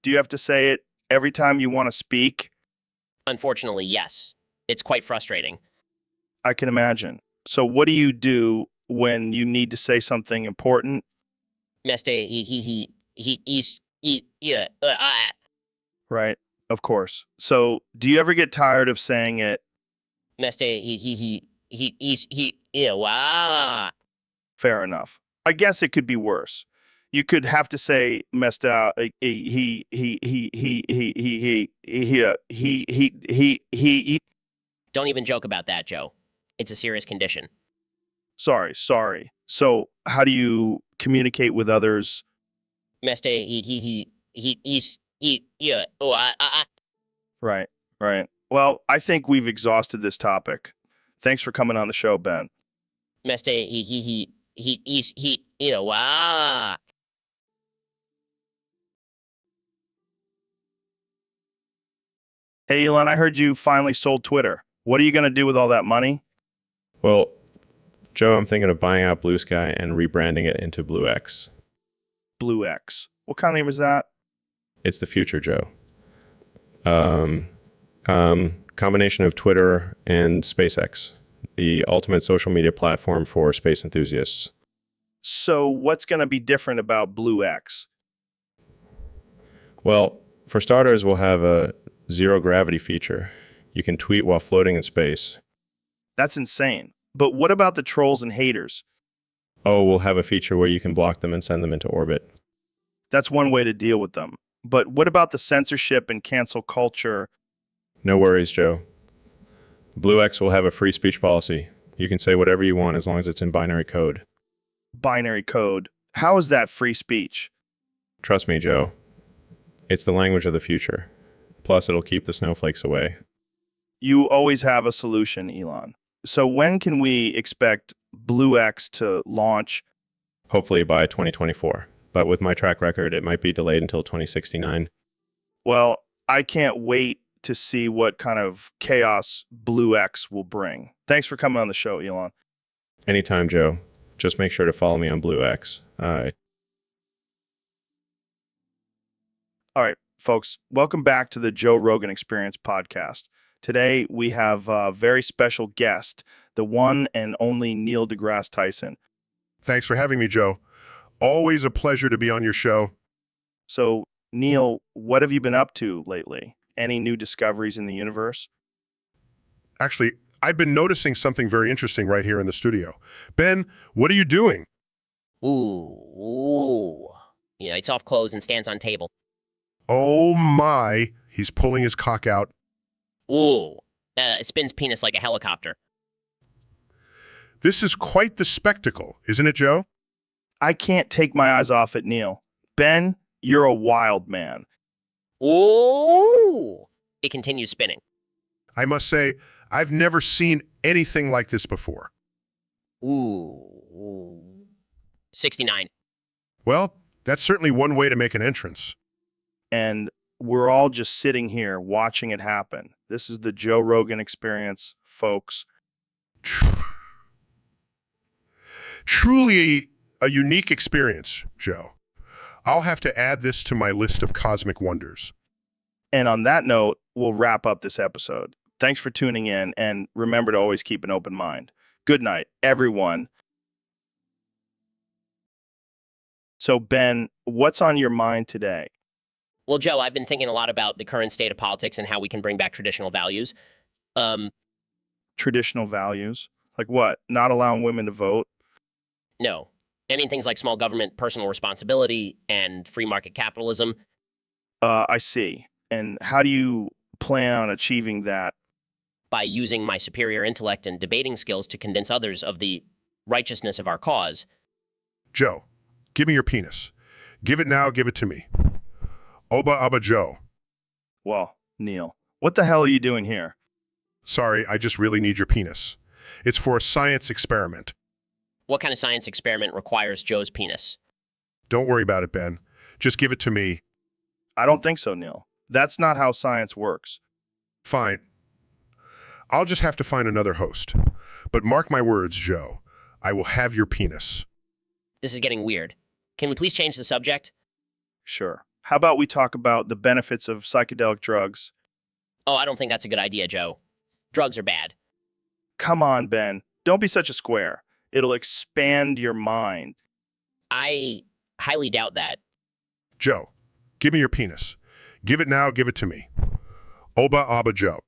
Do you have to say it every time you want to speak? Unfortunately, yes. It's quite frustrating. I can imagine. So, what do you do when you need to say something important? Mystea. Right, of course. So, do you ever get tired of saying it? Mystea. Wow. Fair enough. I guess it could be worse. You could have to say messed out. He. Don't even joke about that, Joe. It's a serious condition. Sorry. So, how do you communicate with others? Mystea. Right. Well, I think we've exhausted this topic. Thanks for coming on the show, Ben. Mystea. Wow. Hey, Elon, I heard you finally sold Twitter. What are you going to do with all that money? Well, Joe, I'm thinking of buying out Blue Sky and rebranding it into Blue X. Blue X. What kind of name is that? It's the future, Joe. Combination of Twitter and SpaceX, the ultimate social media platform for space enthusiasts. So, what's going to be different about Blue X? Well, for starters, we'll have a zero gravity feature. You can tweet while floating in space. That's insane. But what about the trolls and haters? Oh, we'll have a feature where you can block them and send them into orbit. That's one way to deal with them. But what about the censorship and cancel culture? No worries, Joe. Blue X will have a free speech policy. You can say whatever you want as long as it's in binary code. Binary code. How is that free speech? Trust me, Joe. It's the language of the future. Plus, it'll keep the snowflakes away. You always have a solution, Elon. So when can we expect Blue X to launch? Hopefully by 2024. But with my track record, it might be delayed until 2069. Well, I can't wait to see what kind of chaos Blue X will bring. Thanks for coming on the show, Elon. Anytime, Joe. Just make sure to follow me on Blue X. All right, folks, welcome back to the Joe Rogan Experience podcast. Today, we have a very special guest, the one and only Neil deGrasse Tyson. Thanks for having me, Joe. Always a pleasure to be on your show. So, Neil, what have you been up to lately? Any new discoveries in the universe? Actually, I've been noticing something very interesting right here in the studio. Ben, what are you doing? Ooh. Yeah, it's off clothes and stands on table. Oh my, he's pulling his cock out. Ooh. It spins penis like a helicopter. This is quite the spectacle, isn't it, Joe? I can't take my eyes off it, Neil. Ben, you're a wild man. Ooh. It continues spinning. I must say, I've never seen anything like this before. Ooh. 69. Well, that's certainly one way to make an entrance. And we're all just sitting here watching it happen. This is the Joe Rogan Experience, folks. Truly a unique experience, Joe. I'll have to add this to my list of cosmic wonders. And on that note, we'll wrap up this episode. Thanks for tuning in, and remember to always keep an open mind. Good night, everyone. So, Ben, what's on your mind today? Well, Joe, I've been thinking a lot about the current state of politics and how we can bring back traditional values. Traditional values? Like what? Not allowing women to vote? No. I mean, things like small government, personal responsibility, and free market capitalism. I see. And how do you plan on achieving that? By using my superior intellect and debating skills to convince others of the righteousness of our cause. Joe, give me your penis. Give it now, give it to me. Oba Abba Joe. Well, Neil, what the hell are you doing here? Sorry, I just really need your penis. It's for a science experiment. What kind of science experiment requires Joe's penis? Don't worry about it, Ben. Just give it to me. I don't think so, Neil. That's not how science works. Fine. I'll just have to find another host. But mark my words, Joe. I will have your penis. This is getting weird. Can we please change the subject? Sure. How about we talk about the benefits of psychedelic drugs? Oh, I don't think that's a good idea, Joe. Drugs are bad. Come on, Ben. Don't be such a square. It'll expand your mind. I highly doubt that. Joe, give me your penis. Give it now, give it to me. Oba Abba Joe.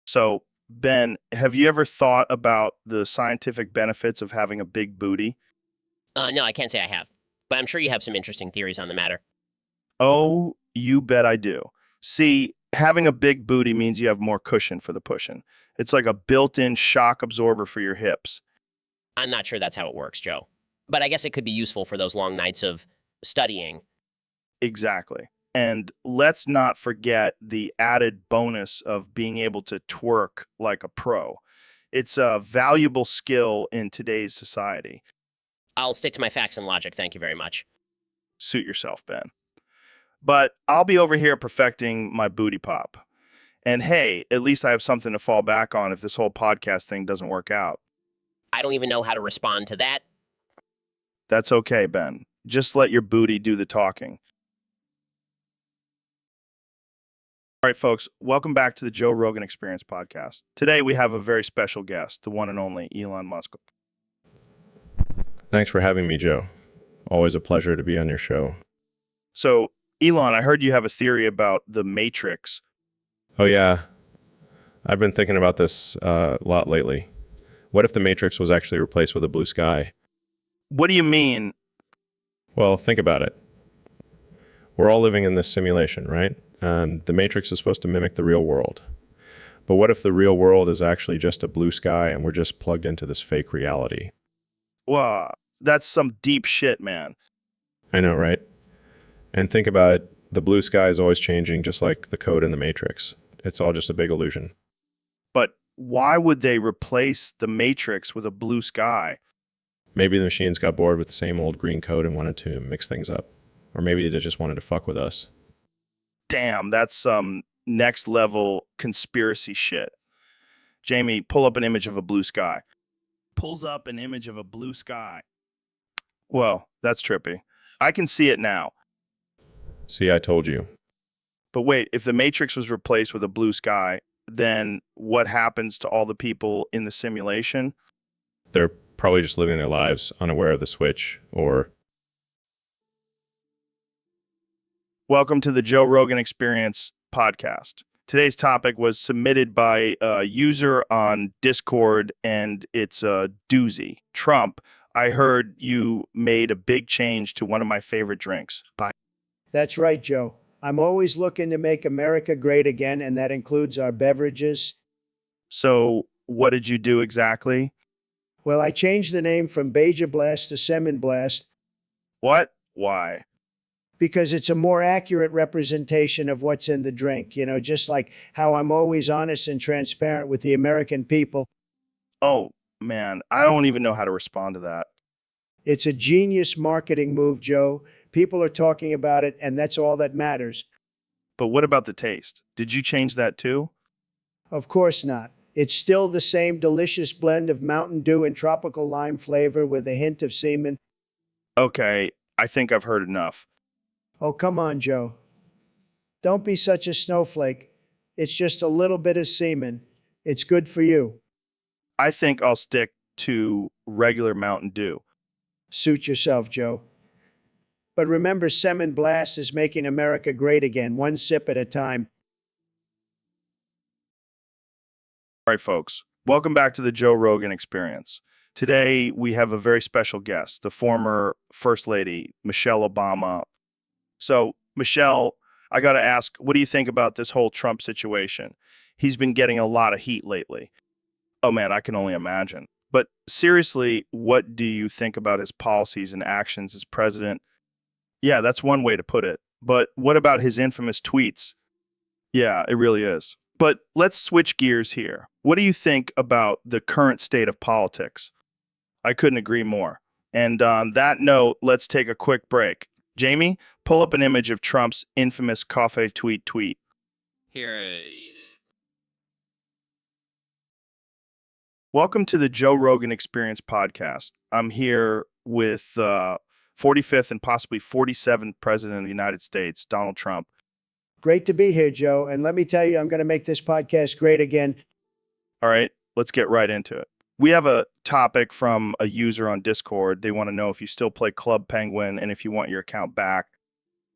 So, Ben, have you ever thought about the scientific benefits of having a big booty? No, I can't say I have. But I'm sure you have some interesting theories on the matter. Oh, you bet I do. See, having a big booty means you have more cushion for the pushing. It's like a built-in shock absorber for your hips. I'm not sure that's how it works, Joe. But I guess it could be useful for those long nights of studying. Exactly. And let's not forget the added bonus of being able to twerk like a pro. It's a valuable skill in today's society. I'll stick to my facts and logic, thank you very much. Suit yourself, Ben. But I'll be over here perfecting my booty pop. And hey, at least I have something to fall back on if this whole podcast thing doesn't work out. I don't even know how to respond to that. That's okay, Ben. Just let your booty do the talking. All right, folks, welcome back to the Joe Rogan Experience podcast. Today we have a very special guest, the one and only Elon Musk. Thanks for having me, Joe. Always a pleasure to be on your show. So, Elon, I heard you have a theory about the Matrix. Oh, yeah. I've been thinking about this a lot lately. What if the Matrix was actually replaced with a blue sky? What do you mean? Well, think about it. We're all living in this simulation, right? And the Matrix is supposed to mimic the real world. But what if the real world is actually just a blue sky and we're just plugged into this fake reality? Wow, that's some deep shit, man. I know, right? And think about it. The blue sky is always changing, just like the code in the Matrix. It's all just a big illusion. But why would they replace the Matrix with a blue sky? Maybe the machines got bored with the same old green code and wanted to mix things up. Or maybe they just wanted to fuck with us. Damn, that's some next level conspiracy shit. Jamie, pull up an image of a blue sky. Pulls up an image of a blue sky. Well, that's trippy. I can see it now. See, I told you. But wait, if the Matrix was replaced with a blue sky, then what happens to all the people in the simulation? They're probably just living their lives unaware of the switch, or... Welcome to the Joe Rogan Experience podcast. Today's topic was submitted by a user on Discord, and it's a doozy. Trump, I heard you made a big change to one of my favorite drinks. Bye. That's right, Joe. I'm always looking to make America great again, and that includes our beverages. So, what did you do exactly? Well, I changed the name from Beja Blast to Semen Blast What? Why? because it's a more accurate representation of what's in the drink. You know, just like how I'm always honest and transparent with the American people. Oh, man, I don't even know how to respond to that. It's a genius marketing move, Joe. People are talking about it, and that's all that matters. But what about the taste? Did you change that too? Of course not. It's still the same delicious blend of Mountain Dew and tropical lime flavor with a hint of semen. Okay, I think I've heard enough. Oh, come on, Joe. Don't be such a snowflake. It's just a little bit of semen. It's good for you. I think I'll stick to regular Mountain Dew. Suit yourself, Joe. But remember, Semen Blast is making America great again, one sip at a time. All right, folks, welcome back to the Joe Rogan Experience. Today, we have a very special guest, the former First Lady, Michelle Obama. So, Michelle, I got to ask, what do you think about this whole Trump situation? He's been getting a lot of heat lately. Oh man, I can only imagine. But seriously, what do you think about his policies and actions as president? Yeah, that's one way to put it. But what about his infamous tweets? Yeah, it really is. But let's switch gears here. What do you think about the current state of politics? I couldn't agree more. And on that note, let's take a quick break. Jamie, pull up an image of Trump's infamous coffee tweet. Here, Welcome to the Joe Rogan Experience podcast. I'm here with 45th and possibly 47th President of the United States, Donald Trump. Great to be here, Joe. And let me tell you, I'm going to make this podcast great again. All right, let's get right into it. We have a topic from a user on Discord. They want to know if you still play Club Penguin and if you want your account back.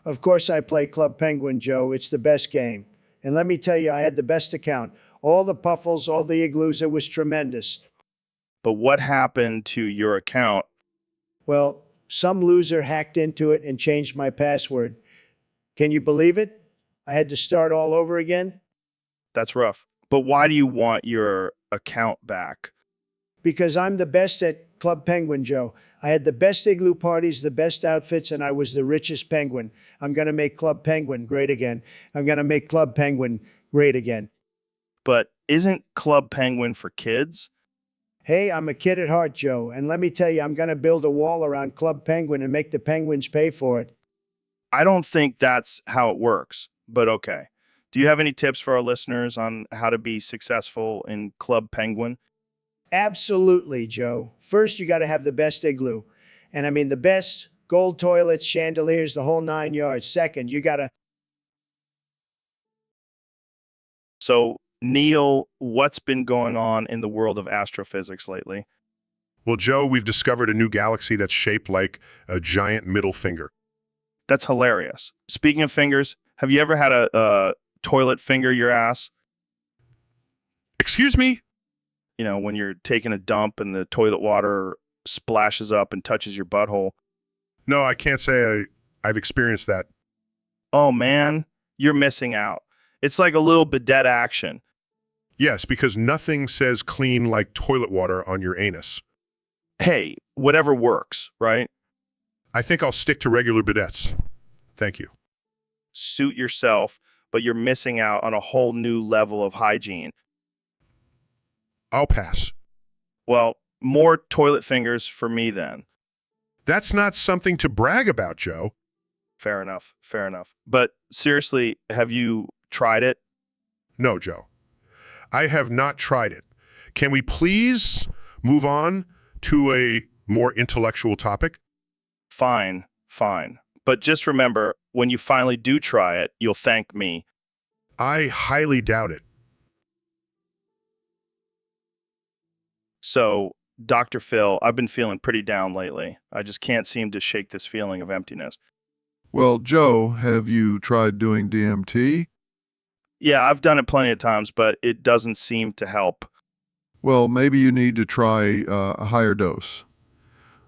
Of course, I play Club Penguin, Joe. It's the best game. And let me tell you, I had the best account. All the puffles, all the igloos, it was tremendous. But what happened to your account? Well, some loser hacked into it and changed my password. Can you believe it? I had to start all over again. That's rough. But why do you want your account back? Because I'm the best at Club Penguin, Joe. I had the best igloo parties, the best outfits, and I was the richest penguin. I'm going to make Club Penguin great again. I'm going to make Club Penguin great again. But isn't Club Penguin for kids? Hey, I'm a kid at heart, Joe. And let me tell you, I'm going to build a wall around Club Penguin and make the penguins pay for it. I don't think that's how it works, but okay. Do you have any tips for our listeners on how to be successful in Club Penguin? Absolutely, Joe. First, you got to have the best igloo. And I mean, the best gold toilets, chandeliers, the whole 9 yards. Second, you got to. So, Neil, what's been going on in the world of astrophysics lately? Well, Joe, we've discovered a new galaxy that's shaped like a giant middle finger. That's hilarious. Speaking of fingers, have you ever had a toilet finger your ass? Excuse me? You know, when you're taking a dump and the toilet water splashes up and touches your butthole. No, I can't say I've experienced that. Oh man, you're missing out. It's like a little bidet action. Yes, because nothing says clean like toilet water on your anus. Hey, whatever works, right? I think I'll stick to regular bidets. Thank you. Suit yourself, but you're missing out on a whole new level of hygiene. I'll pass. Well, more toilet fingers for me then. That's not something to brag about, Joe. Fair enough. But seriously, have you tried it? No, Joe. I have not tried it. Can we please move on to a more intellectual topic? Fine. But just remember, when you finally do try it, you'll thank me. I highly doubt it. So, Dr. Phil, I've been feeling pretty down lately. I just can't seem to shake this feeling of emptiness. Well, Joe, have you tried doing DMT? Yeah, I've done it plenty of times, but it doesn't seem to help. Well, maybe you need to try a higher dose.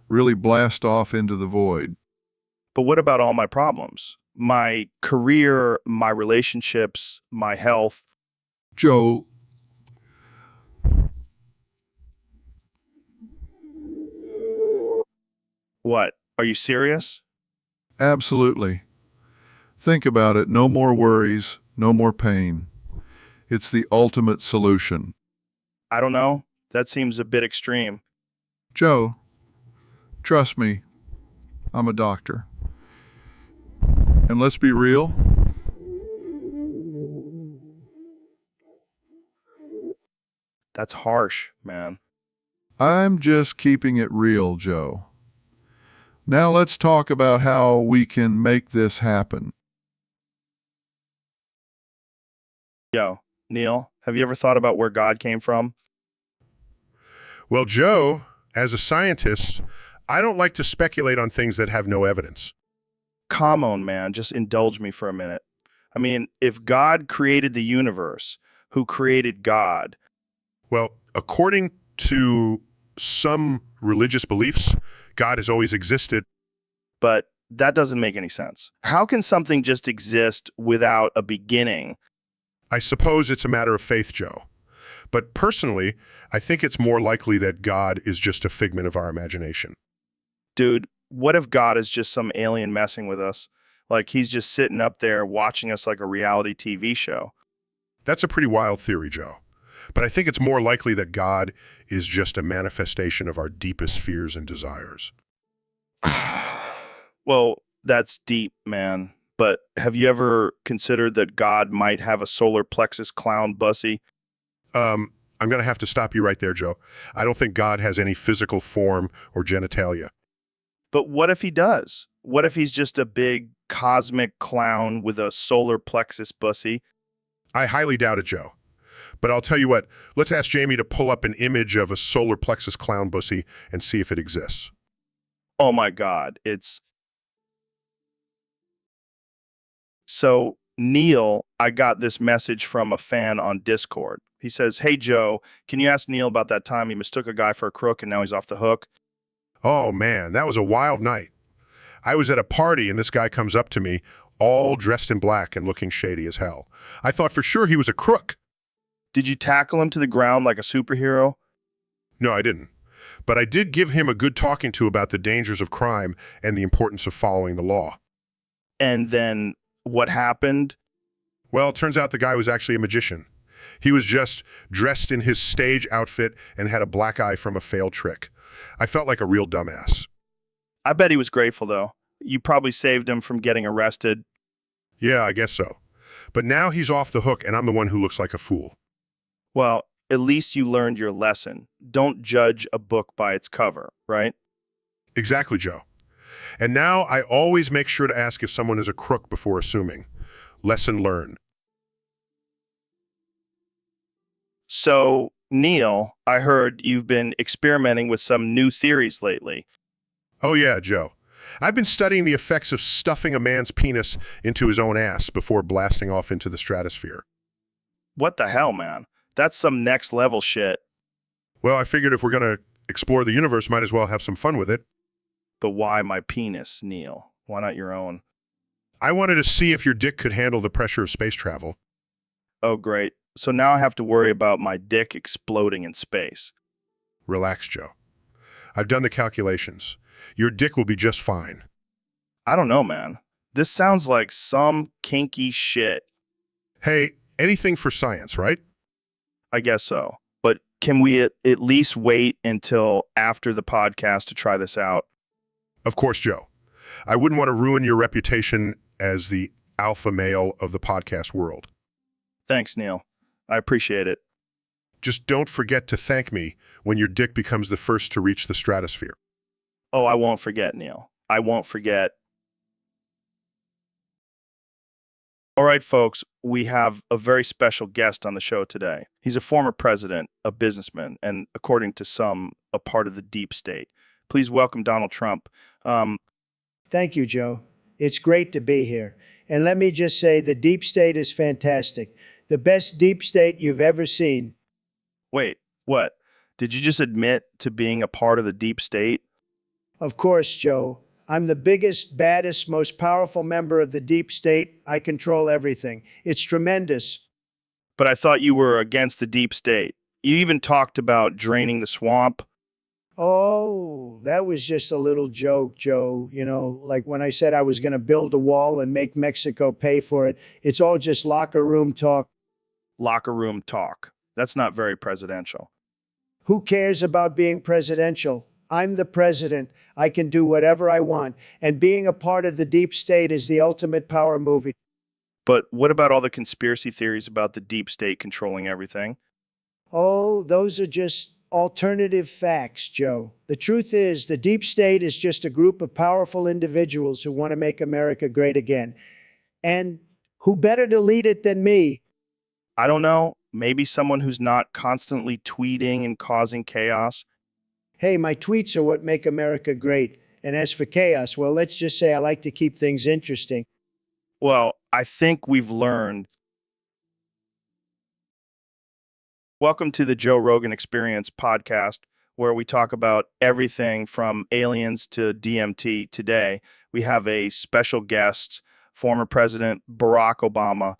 Really blast off into the void. But what about all my problems? My career, my relationships, my health. Joe, What? Are you serious? absolutely. Think about it. No more worries, no more pain. It's the ultimate solution. I don't know. That seems a bit extreme. Joe, trust me, I'm a doctor. And let's be real, That's harsh, man. I'm just keeping it real, Joe. Now let's talk about how we can make this happen. Yo, Neil, have you ever thought about where God came from? Well, Joe, as a scientist, I don't like to speculate on things that have no evidence. Come on, man. Just indulge me for a minute. I mean, if God created the universe, who created God? Well, according to some religious beliefs, God has always existed. But That doesn't make any sense. How can something just exist without a beginning? I suppose it's a matter of faith, Joe. But personally, I think it's more likely that God is just a figment of our imagination. Dude, what if God is just some alien messing with us? Like he's just sitting up there watching us like a reality TV show. That's a pretty wild theory, Joe. But I think it's more likely that God is just a manifestation of our deepest fears and desires. Well, that's deep, man. But have you ever considered that God might have a solar plexus clown bussy? I'm going to have to stop you right there, Joe. I don't think God has any physical form or genitalia. But what if he does? What if he's just a big cosmic clown with a solar plexus bussy? I highly doubt it, Joe. But I'll tell you what, let's ask Jamie to pull up an image of a solar plexus clown bussy and see if it exists. Oh my God, it's... So, Neil, I got this message from a fan on Discord. He says, "Hey, Joe, can you ask Neil about that time he mistook a guy for a crook and now he's off the hook?" Oh man, that was a wild night. I was at a party and this guy comes up to me, all dressed in black and looking shady as hell. I thought for sure he was a crook. Did you tackle him to the ground like a superhero? No, I didn't. But I did give him a good talking to about the dangers of crime and the importance of following the law. And then what happened? Well, it turns out the guy was actually a magician. He was just dressed in his stage outfit and had a black eye from a failed trick. I felt like a real dumbass. I bet he was grateful, though. You probably saved him from getting arrested. Yeah, I guess so. But now he's off the hook and I'm the one who looks like a fool. Well, at least you learned your lesson. Don't judge a book by its cover, right? Exactly, Joe. And now I always make sure to ask if someone is a crook before assuming. Lesson learned. So, Neil, I heard you've been experimenting with some new theories lately. Oh yeah, Joe. I've been studying the effects of stuffing a man's penis into his own ass before blasting off into the stratosphere. What the hell, man? That's some next level shit. Well, I figured if we're going to explore the universe, might as well have some fun with it. But why my penis, Neil? Why not your own? I wanted to see if your dick could handle the pressure of space travel. Oh, great. So now I have to worry about my dick exploding in space. Relax, Joe. I've done the calculations. Your dick will be just fine. I don't know, man. This sounds like some kinky shit. Hey, anything for science, right? I guess so. But can we at least wait until after the podcast to try this out? Of course, Joe. I wouldn't want to ruin your reputation as the alpha male of the podcast world. Thanks, Neil. I appreciate it. Just don't forget to thank me when your dick becomes the first to reach the stratosphere. Oh, I won't forget, Neil. I won't forget. All right, folks, we have a very special guest on the show today. He's a former president, a businessman, and according to some, a part of the deep state. Please welcome Donald Trump. Thank you, Joe. It's great to be here. And let me just say, the deep state is fantastic. The best deep state you've ever seen. Wait, what? Did you just admit to being a part of the deep state? Of course, Joe. I'm the biggest, baddest, most powerful member of the deep state. I control everything. It's tremendous. But I thought you were against the deep state. You even talked about draining the swamp. Oh, that was just a little joke, Joe. You know, like when I said I was going to build a wall and make Mexico pay for it. It's all just locker room talk. Locker room talk. That's not very presidential. Who cares about being presidential? I'm the president. I can do whatever I want. And being a part of the deep state is the ultimate power movie. But what about all the conspiracy theories about the deep state controlling everything? Oh, those are just alternative facts, Joe. The truth is, the deep state is just a group of powerful individuals who want to make America great again. And who better to lead it than me? I don't know. Maybe someone who's not constantly tweeting and causing chaos. Hey, my tweets are what make America great. And as for chaos, well, let's just say I like to keep things interesting. Well, I think we've learned. Welcome to the Joe Rogan Experience podcast, where we talk about everything from aliens to DMT today. We have a special guest, former President Barack Obama.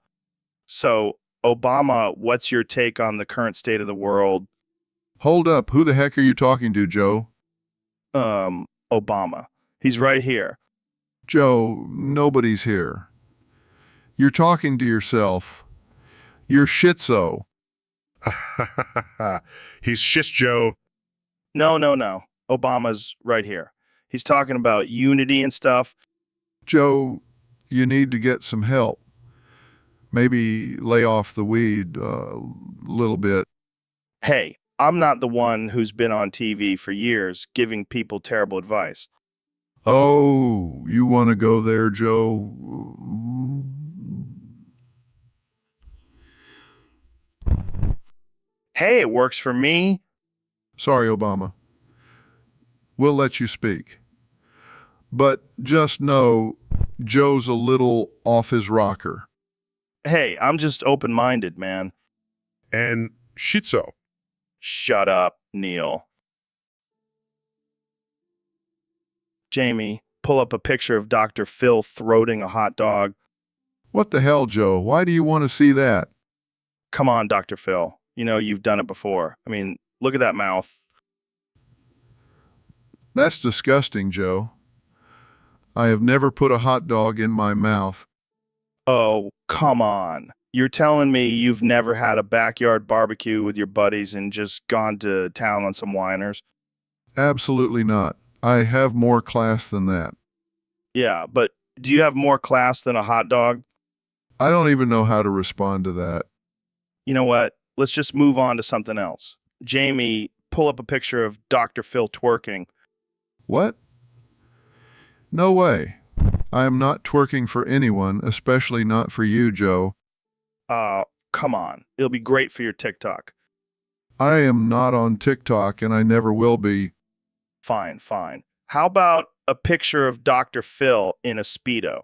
So, Obama, what's your take on the current state of the world? Hold up, who the heck are you talking to, Joe? Obama. He's right here. Joe, nobody's here. You're talking to yourself. You're shitzo. He's Shish Joe. No, no, no. Obama's right here. He's talking about unity and stuff. Joe, you need to get some help. Maybe lay off the weed a little bit. Hey, I'm not the one who's been on TV for years giving people terrible advice. Oh, you want to go there, Joe? Hey, it works for me. Sorry, Obama. We'll let you speak. But just know, Joe's a little off his rocker. Hey, I'm just open-minded, man. And Shitzo. Shut up, Neil. Jamie, pull up a picture of Dr. Phil throating a hot dog. What the hell, Joe? Why do you want to see that? Come on, Dr. Phil. You know, you've done it before. I mean, look at that mouth. That's disgusting, Joe. I have never put a hot dog in my mouth. Oh, come on. You're telling me you've never had a backyard barbecue with your buddies and just gone to town on some whiners? Absolutely not. I have more class than that. Yeah, but do you have more class than a hot dog? I don't even know how to respond to that. You know what? Let's just move on to something else. Jamie, pull up a picture of Dr. Phil twerking. What? No way. I am not twerking for anyone, especially not for you, Joe. Come on. It'll be great for your TikTok. I am not on TikTok and I never will be. Fine, fine. How about a picture of Dr. Phil in a Speedo?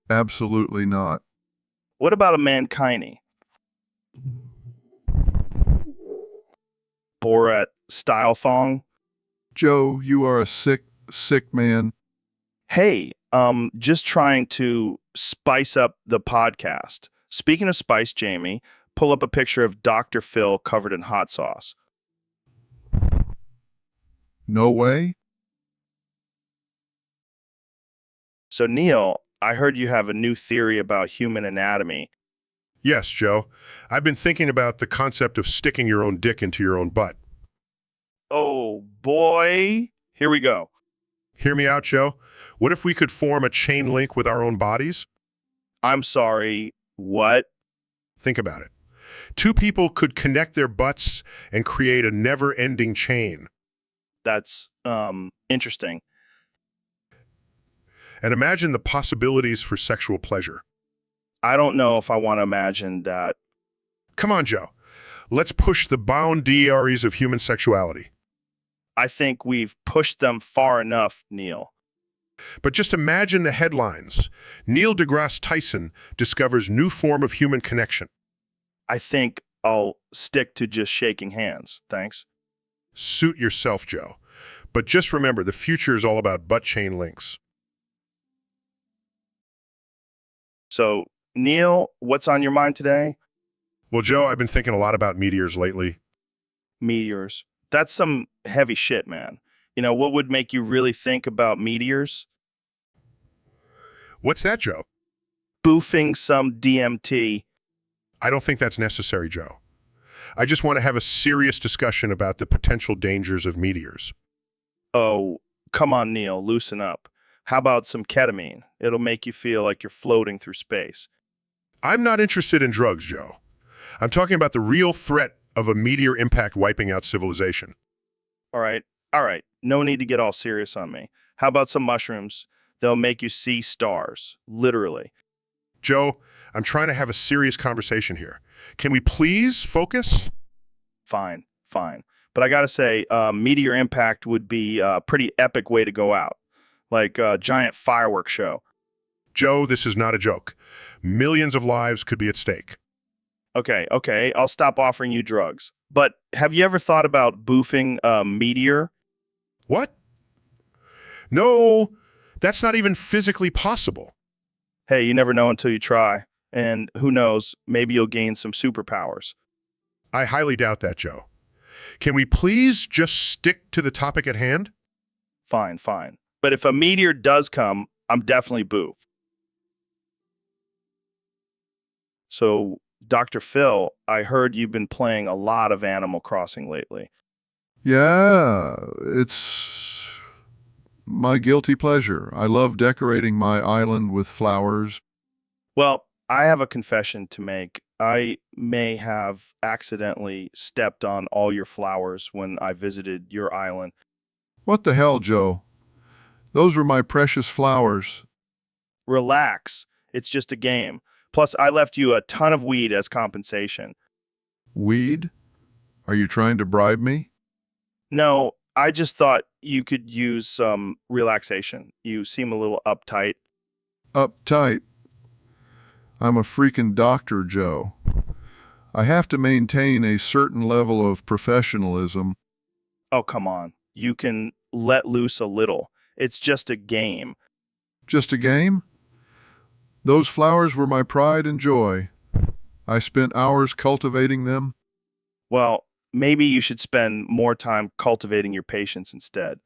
Absolutely not. What about a Mankini? Borat style thong? Joe, you are a sick man. Hey, just trying to spice up the podcast. Speaking of spice, Jamie, pull up a picture of Dr. Phil covered in hot sauce. No way? So, Neil, I heard you have a new theory about human anatomy. Yes, Joe. I've been thinking about the concept of sticking your own dick into your own butt. Oh, boy. Here we go. Hear me out, Joe. What if we could form a chain link with our own bodies? I'm sorry, what? Think about it. Two people could connect their butts and create a never-ending chain. That's, interesting. And imagine the possibilities for sexual pleasure. I don't know if I want to imagine that. Come on, Joe. Let's push the boundaries of human sexuality. I think we've pushed them far enough, Neil. But just imagine the headlines. Neil deGrasse Tyson discovers new form of human connection. I think I'll stick to just shaking hands. Thanks. Suit yourself, Joe. But just remember, the future is all about butt chain links. So, Neil, what's on your mind today? Well, Joe, I've been thinking a lot about meteors lately. Meteors. That's some heavy shit, man. You know, what would make you really think about meteors? What's that, Joe? Boofing some DMT. I don't think that's necessary, Joe. I just want to have a serious discussion about the potential dangers of meteors. Oh, come on, Neil, loosen up. How about some ketamine? It'll make you feel like you're floating through space. I'm not interested in drugs, Joe. I'm talking about the real threat of a meteor impact wiping out civilization. All right. No need to get all serious on me. How about some mushrooms? They'll make you see stars, literally. Joe, I'm trying to have a serious conversation here. Can we please focus? Fine. But I gotta say, meteor impact would be a pretty epic way to go out. Like a giant fireworks show. Joe, this is not a joke. Millions of lives could be at stake. Okay, I'll stop offering you drugs. But have you ever thought about boofing a meteor? What? No, that's not even physically possible. Hey, you never know until you try. And who knows, maybe you'll gain some superpowers. I highly doubt that, Joe. Can we please just stick to the topic at hand? Fine, fine. But if a meteor does come, I'm definitely boof. So, Dr. Phil, I heard you've been playing a lot of Animal Crossing lately. Yeah, it's my guilty pleasure. I love decorating my island with flowers. Well, I have a confession to make. I may have accidentally stepped on all your flowers when I visited your island. What the hell, Joe? Those were my precious flowers. Relax. It's just a game. Plus, I left you a ton of weed as compensation. Weed? Are you trying to bribe me? No, I just thought you could use some relaxation. You seem a little uptight. Uptight. I'm a freaking doctor, Joe. I have to maintain a certain level of professionalism. Oh, come on. You can let loose a little. It's just a game. Just a game? Those flowers were my pride and joy. I spent hours cultivating them. Well, maybe you should spend more time cultivating your patience instead.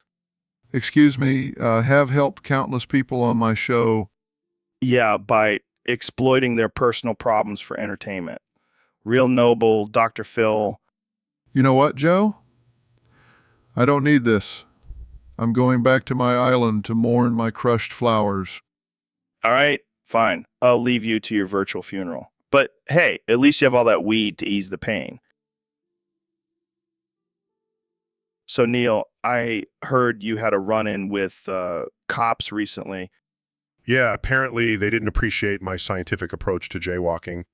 Excuse me, have helped countless people on my show. Yeah, by exploiting their personal problems for entertainment. Real noble, Dr. Phil. You know what, Joe? I don't need this. I'm going back to my island to mourn my crushed flowers. All right, fine. I'll leave you to your virtual funeral. But hey, at least you have all that weed to ease the pain. So, Neil, I heard you had a run-in with cops recently. Yeah, apparently they didn't appreciate my scientific approach to jaywalking.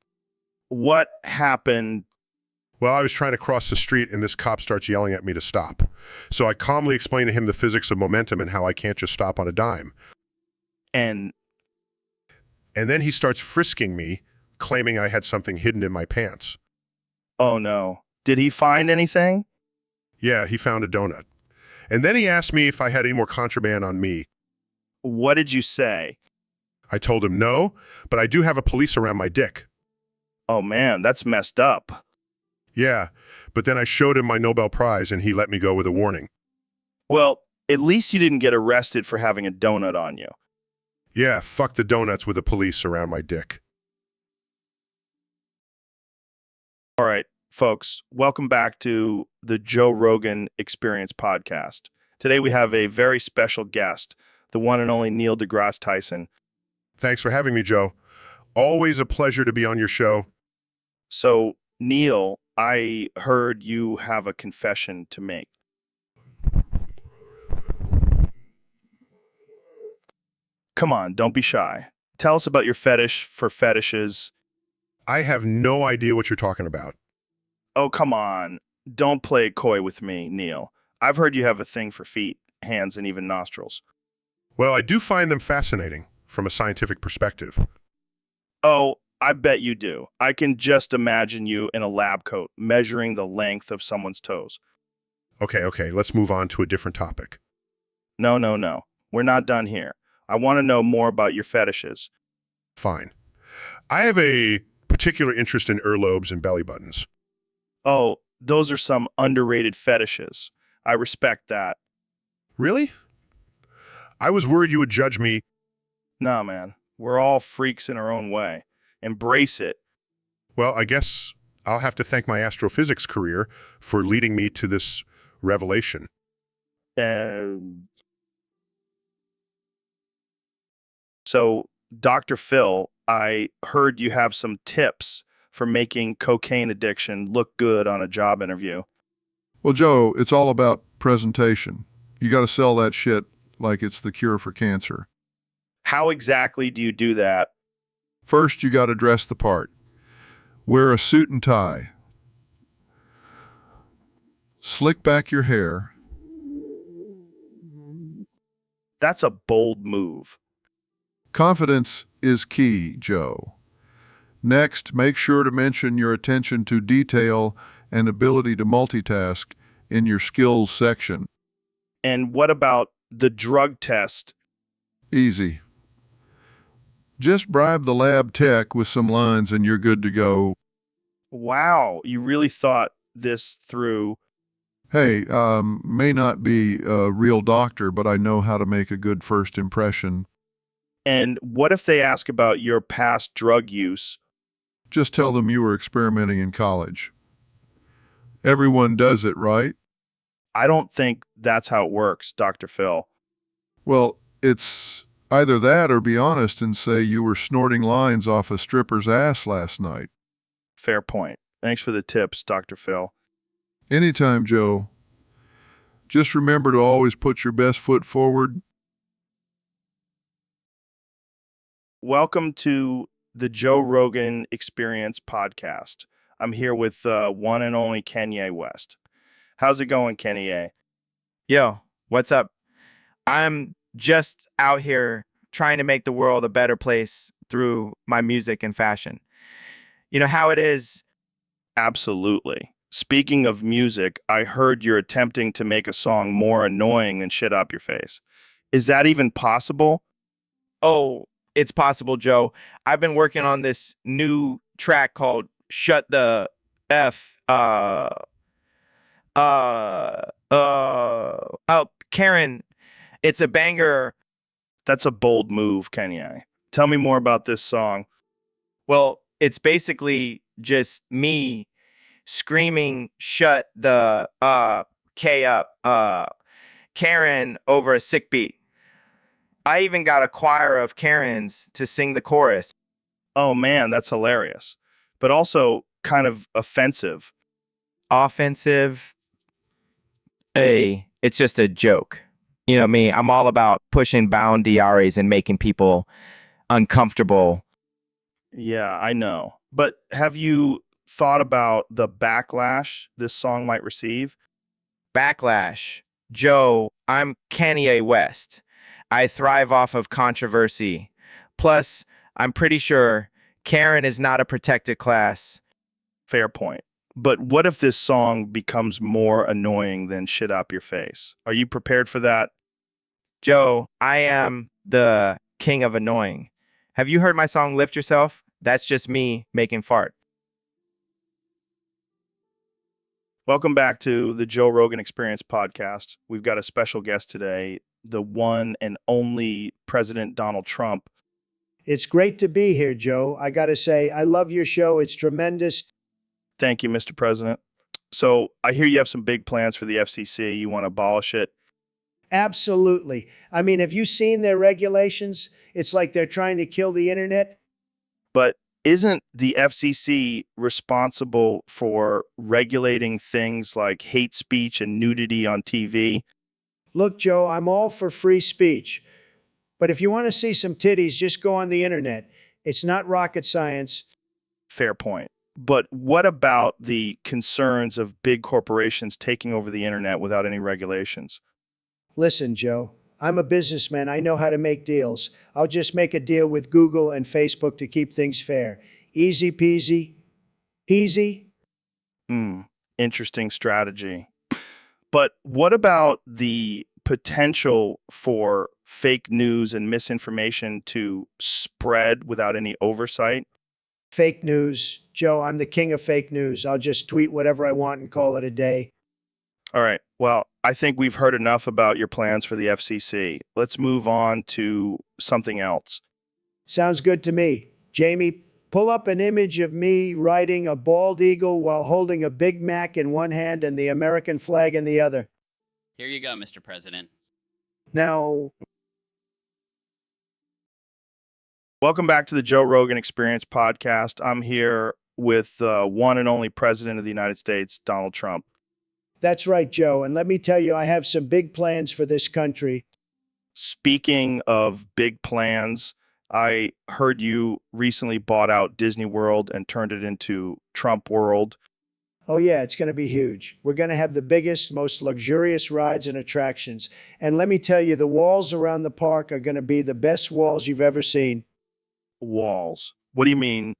What happened? Well, I was trying to cross the street and this cop starts yelling at me to stop. So I calmly explained to him the physics of momentum and how I can't just stop on a dime. And And then he starts frisking me, claiming I had something hidden in my pants. oh no. Did he find anything? Yeah, he found a donut. And then he asked me if I had any more contraband on me. What did you say? I told him no, but I do have a police around my dick. Oh man, that's messed up. Yeah, but then I showed him my Nobel Prize and he let me go with a warning. Well, at least you didn't get arrested for having a donut on you. Yeah, fuck the donuts with the police around my dick. All right, folks, welcome back to the Joe Rogan Experience podcast. Today we have a very special guest, the one and only Neil deGrasse Tyson. Thanks for having me, Joe. Always a pleasure to be on your show. So, Neil, I heard you have a confession to make. Come on, don't be shy. Tell us about your fetish for fetishes. I have no idea what you're talking about. Oh, come on. Don't play coy with me, Neil. I've heard you have a thing for feet, hands, and even nostrils. Well, I do find them fascinating from a scientific perspective. Oh, I bet you do. I can just imagine you in a lab coat measuring the length of someone's toes. Okay, let's move on to a different topic. No. We're not done here. I want to know more about your fetishes. Fine. I have a particular interest in earlobes and belly buttons. Oh, those are some underrated fetishes. I respect that. Really? I was worried you would judge me. Nah, man. We're all freaks in our own way. Embrace it. Well, I guess I'll have to thank my astrophysics career for leading me to this revelation. So, Dr. Phil, I heard you have some tips for making cocaine addiction look good on a job interview. Well, Joe, it's all about presentation. You got to sell that shit like it's the cure for cancer. How exactly do you do that? First, you got to dress the part. Wear a suit and tie. Slick back your hair. That's a bold move. Confidence is key, Joe. Next, make sure to mention your attention to detail and ability to multitask in your skills section. And what about the drug test? Easy. Just bribe the lab tech with some lines and you're good to go. Wow, you really thought this through. Hey, may not be a real doctor, but I know how to make a good first impression. And what if they ask about your past drug use? Just tell them you were experimenting in college. Everyone does it, right? I don't think that's how it works, Dr. Phil. Well, it's either that or be honest and say you were snorting lines off a stripper's ass last night. Fair point. Thanks for the tips, Dr. Phil. Anytime, Joe. Just remember to always put your best foot forward. Welcome to the Joe Rogan Experience podcast. I'm here with one and only Kanye West. How's it going, Kanye? Yo, what's up? I'm just out here trying to make the world a better place through my music and fashion. You know how it is. Absolutely. Speaking of music, I heard you're attempting to make a song more annoying than shit up your face. Is that even possible? Oh, it's possible, Joe. I've been working on this new track called Shut the F. Karen, it's a banger. That's a bold move, Kanye. Tell me more about this song. Well, it's basically just me screaming, shut the K up, Karen over a sick beat. I even got a choir of Karens to sing the chorus. Oh man, that's hilarious. But also kind of offensive. Offensive. Hey, it's just a joke. You know me, I'm all about pushing boundaries and making people uncomfortable. Yeah, I know. But have you thought about the backlash this song might receive? Backlash. Joe, I'm Kanye West. I thrive off of controversy. Plus, I'm pretty sure Karen is not a protected class. Fair point. But what if this song becomes more annoying than shit up your face? Are you prepared for that? Joe, I am the king of annoying. Have you heard my song Lift Yourself? That's just me making fart. Welcome back to the Joe Rogan Experience podcast. We've got a special guest today, the one and only President Donald Trump. It's great to be here, Joe. I got to say, I love your show. It's tremendous. Thank you, Mr. President. So I hear you have some big plans for the FCC. You want to abolish it. Absolutely. I mean, have you seen their regulations? It's like they're trying to kill the internet. But isn't the FCC responsible for regulating things like hate speech and nudity on TV? Look, Joe, I'm all for free speech. But if you want to see some titties, just go on the internet. It's not rocket science. Fair point. But what about the concerns of big corporations taking over the internet without any regulations? Listen, Joe, I'm a businessman. I know how to make deals. I'll just make a deal with Google and Facebook to keep things fair. Easy peasy. Easy. Interesting strategy. But what about the potential for fake news and misinformation to spread without any oversight? Fake news. Joe, I'm the king of fake news. I'll just tweet whatever I want and call it a day. All right. Well, I think we've heard enough about your plans for the FCC. Let's move on to something else. Sounds good to me. Jamie, pull up an image of me riding a bald eagle while holding a Big Mac in one hand and the American flag in the other. Here you go, Mr. President. Now, Welcome back to the Joe Rogan Experience podcast. I'm here with one and only President of the United States, Donald Trump. that's right, Joe. And let me tell you, I have some big plans for this country. Speaking of big plans, I heard you recently bought out Disney World and turned it into Trump World. Oh, yeah, it's going to be huge. We're going to have the biggest, most luxurious rides and attractions. And let me tell you, the walls around the park are going to be the best walls you've ever seen. Walls. What do you mean?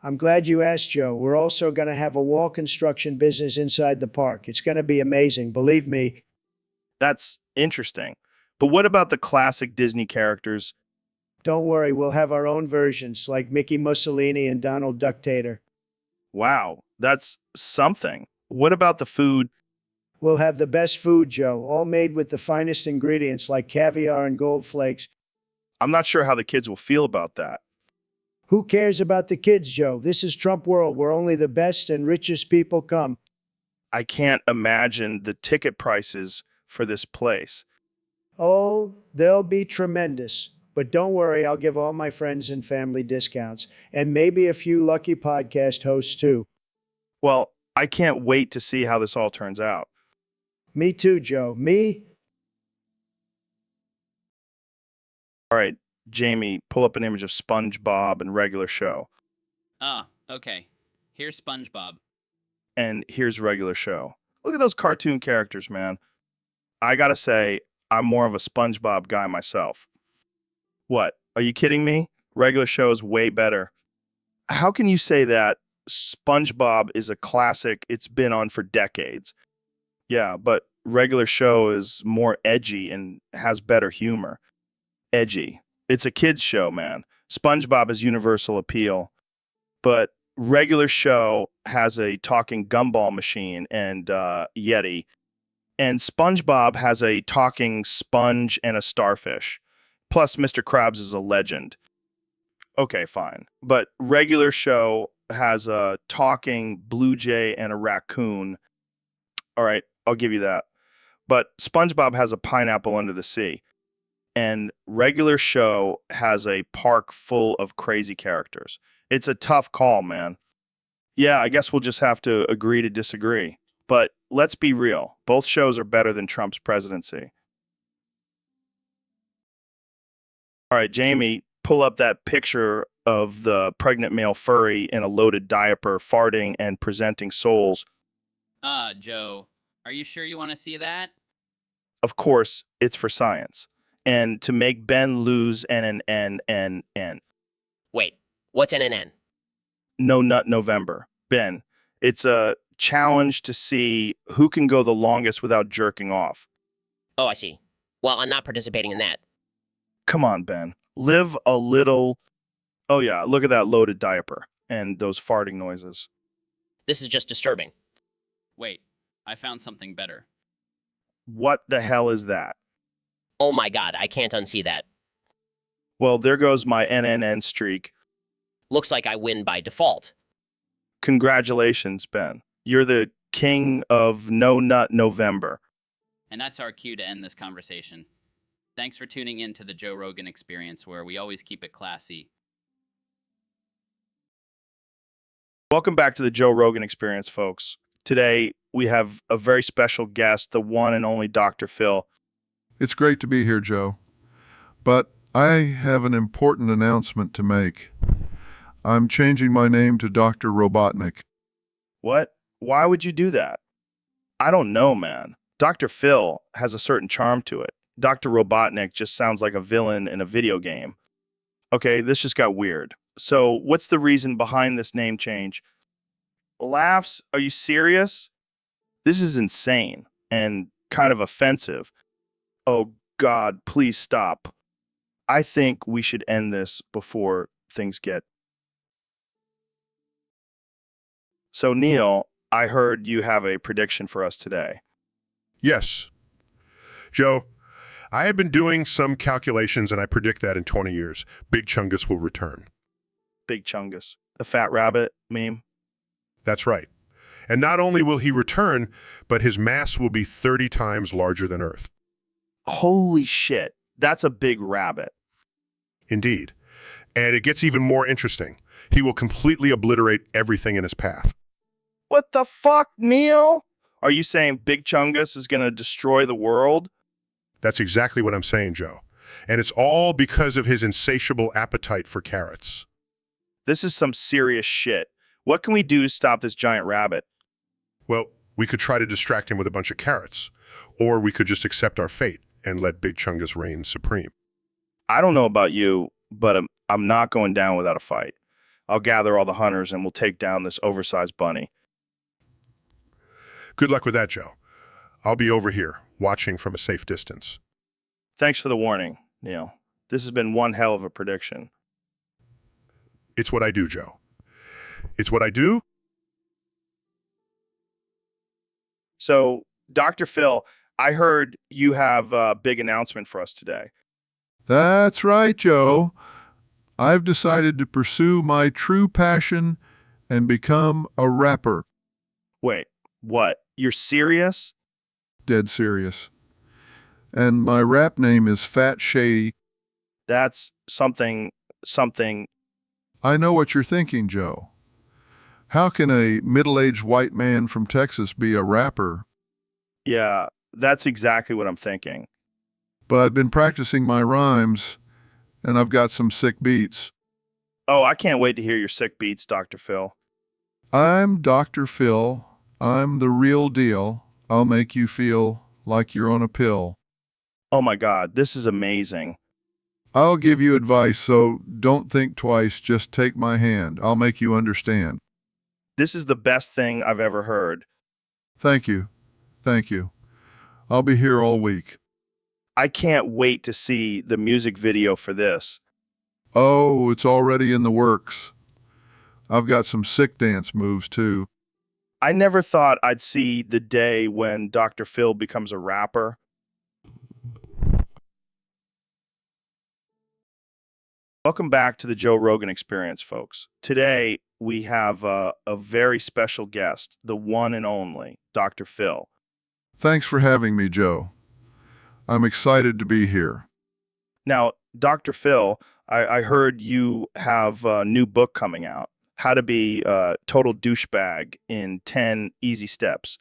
I'm glad you asked, Joe. We're also going to have a wall construction business inside the park. It's going to be amazing, believe me. That's interesting. But what about the classic Disney characters? Don't worry, we'll have our own versions like Mickey Mussolini and Donald Duck Tater. Wow, that's something. What about the food? We'll have the best food, Joe, all made with the finest ingredients like caviar and gold flakes. I'm not sure how the kids will feel about that. Who cares about the kids, Joe? This is Trump world where only the best and richest people come. I can't imagine the ticket prices for this place. Oh, they'll be tremendous. But don't worry, I'll give all my friends and family discounts, and maybe a few lucky podcast hosts too. Well, I can't wait to see how this all turns out. Me too, Joe. Me? All right, Jamie, pull up an image of SpongeBob and regular show. Ah, okay. Here's SpongeBob. And here's regular show. Look at those cartoon characters, man. I gotta say, I'm more of a SpongeBob guy myself. What? Are you kidding me? Regular show is way better. How can you say that? SpongeBob is a classic. It's been on for decades. Yeah, but regular show is more edgy and has better humor. Edgy. It's a kid's show, man. SpongeBob has universal appeal. But regular show has a talking gumball machine and Yeti. And SpongeBob has a talking sponge and a starfish. Plus, Mr. Krabs is a legend. Okay, fine. But regular show has a talking blue jay and a raccoon. All right, I'll give you that. But SpongeBob has a pineapple under the sea. And regular show has a park full of crazy characters. It's a tough call, man. Yeah, I guess we'll just have to agree to disagree. But let's be real. Both shows are better than Trump's presidency. All right, Jamie, pull up that picture of the pregnant male furry in a loaded diaper farting and presenting souls. Joe, are you sure you want to see that? Of course, it's for science. And to make Ben lose N. Wait, what's NNN? No Nut November. Ben, it's a challenge to see who can go the longest without jerking off. Oh, I see. Well, I'm not participating in that. Come on, Ben. Live a little. Oh, yeah, look at that loaded diaper and those farting noises. This is just disturbing. Wait, I found something better. What the hell is that? Oh my god, I can't unsee that. Well, there goes my NNN streak. Looks like I win by default. Congratulations, Ben. You're the king of No Nut November. And that's our cue to end this conversation. Thanks for tuning in to the Joe Rogan Experience, where we always keep it classy. Welcome back to the Joe Rogan Experience, folks. Today, we have a very special guest, the one and only Dr. Phil. It's great to be here, Joe. But I have an important announcement to make. I'm changing my name to Dr. Robotnik. What? Why would you do that? I don't know, man. Dr. Phil has a certain charm to it. Dr. Robotnik just sounds like a villain in a video game. Okay, this just got weird. So, what's the reason behind this name change? Laughs? Are you serious? This is insane and kind of offensive. Oh, God, please stop. I think we should end this before things get. So, Neil, I heard you have a prediction for us today. Yes. Joe, I have been doing some calculations and I predict that in 20 years, Big Chungus will return. Big Chungus, the fat rabbit meme. That's right. And not only will he return, but his mass will be 30 times larger than Earth. Holy shit, that's a big rabbit. Indeed. And it gets even more interesting. He will completely obliterate everything in his path. What the fuck, Neil? Are you saying Big Chungus is going to destroy the world? That's exactly what I'm saying, Joe. And it's all because of his insatiable appetite for carrots. This is some serious shit. What can we do to stop this giant rabbit? Well, we could try to distract him with a bunch of carrots. Or we could just accept our fate and let Big Chungus reign supreme. I don't know about you, but I'm not going down without a fight. I'll gather all the hunters and we'll take down this oversized bunny. Good luck with that, Joe. I'll be over here, watching from a safe distance. Thanks for the warning, Neil. This has been one hell of a prediction. It's what I do, Joe. It's what I do. So, Dr. Phil, I heard you have a big announcement for us today. That's right, Joe. I've decided to pursue my true passion and become a rapper. Wait, what? You're serious? Dead serious. And my rap name is Fat Shady. That's something. I know what you're thinking, Joe. How can a middle-aged white man from Texas be a rapper? Yeah, that's exactly what I'm thinking. But I've been practicing my rhymes, and I've got some sick beats. Oh, I can't wait to hear your sick beats, Dr. Phil. I'm Dr. Phil. I'm the real deal. I'll make you feel like you're on a pill. Oh my God, this is amazing. I'll give you advice, so don't think twice. Just take my hand. I'll make you understand. This is the best thing I've ever heard. Thank you. Thank you. I'll be here all week. I can't wait to see the music video for this. Oh, it's already in the works. I've got some sick dance moves, too. I never thought I'd see the day when Dr. Phil becomes a rapper. Welcome back to the Joe Rogan Experience, folks. Today, we have a very special guest, the one and only Dr. Phil. Thanks for having me, Joe. I'm excited to be here. Now, Dr. Phil, I heard you have a new book coming out, How to Be a Total Douchebag in 10 Easy Steps.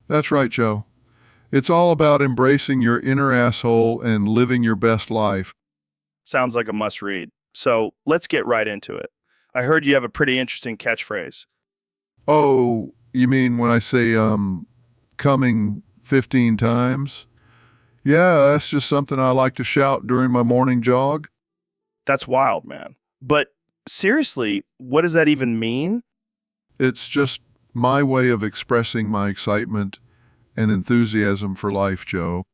That's right, Joe. It's all about embracing your inner asshole and living your best life. Sounds like a must read. So let's get right into it. I heard you have a pretty interesting catchphrase. Oh, you mean when I say, coming 15 times? Yeah, that's just something I like to shout during my morning jog. That's wild, man. But seriously, what does that even mean? It's just my way of expressing my excitement and enthusiasm for life, Joe.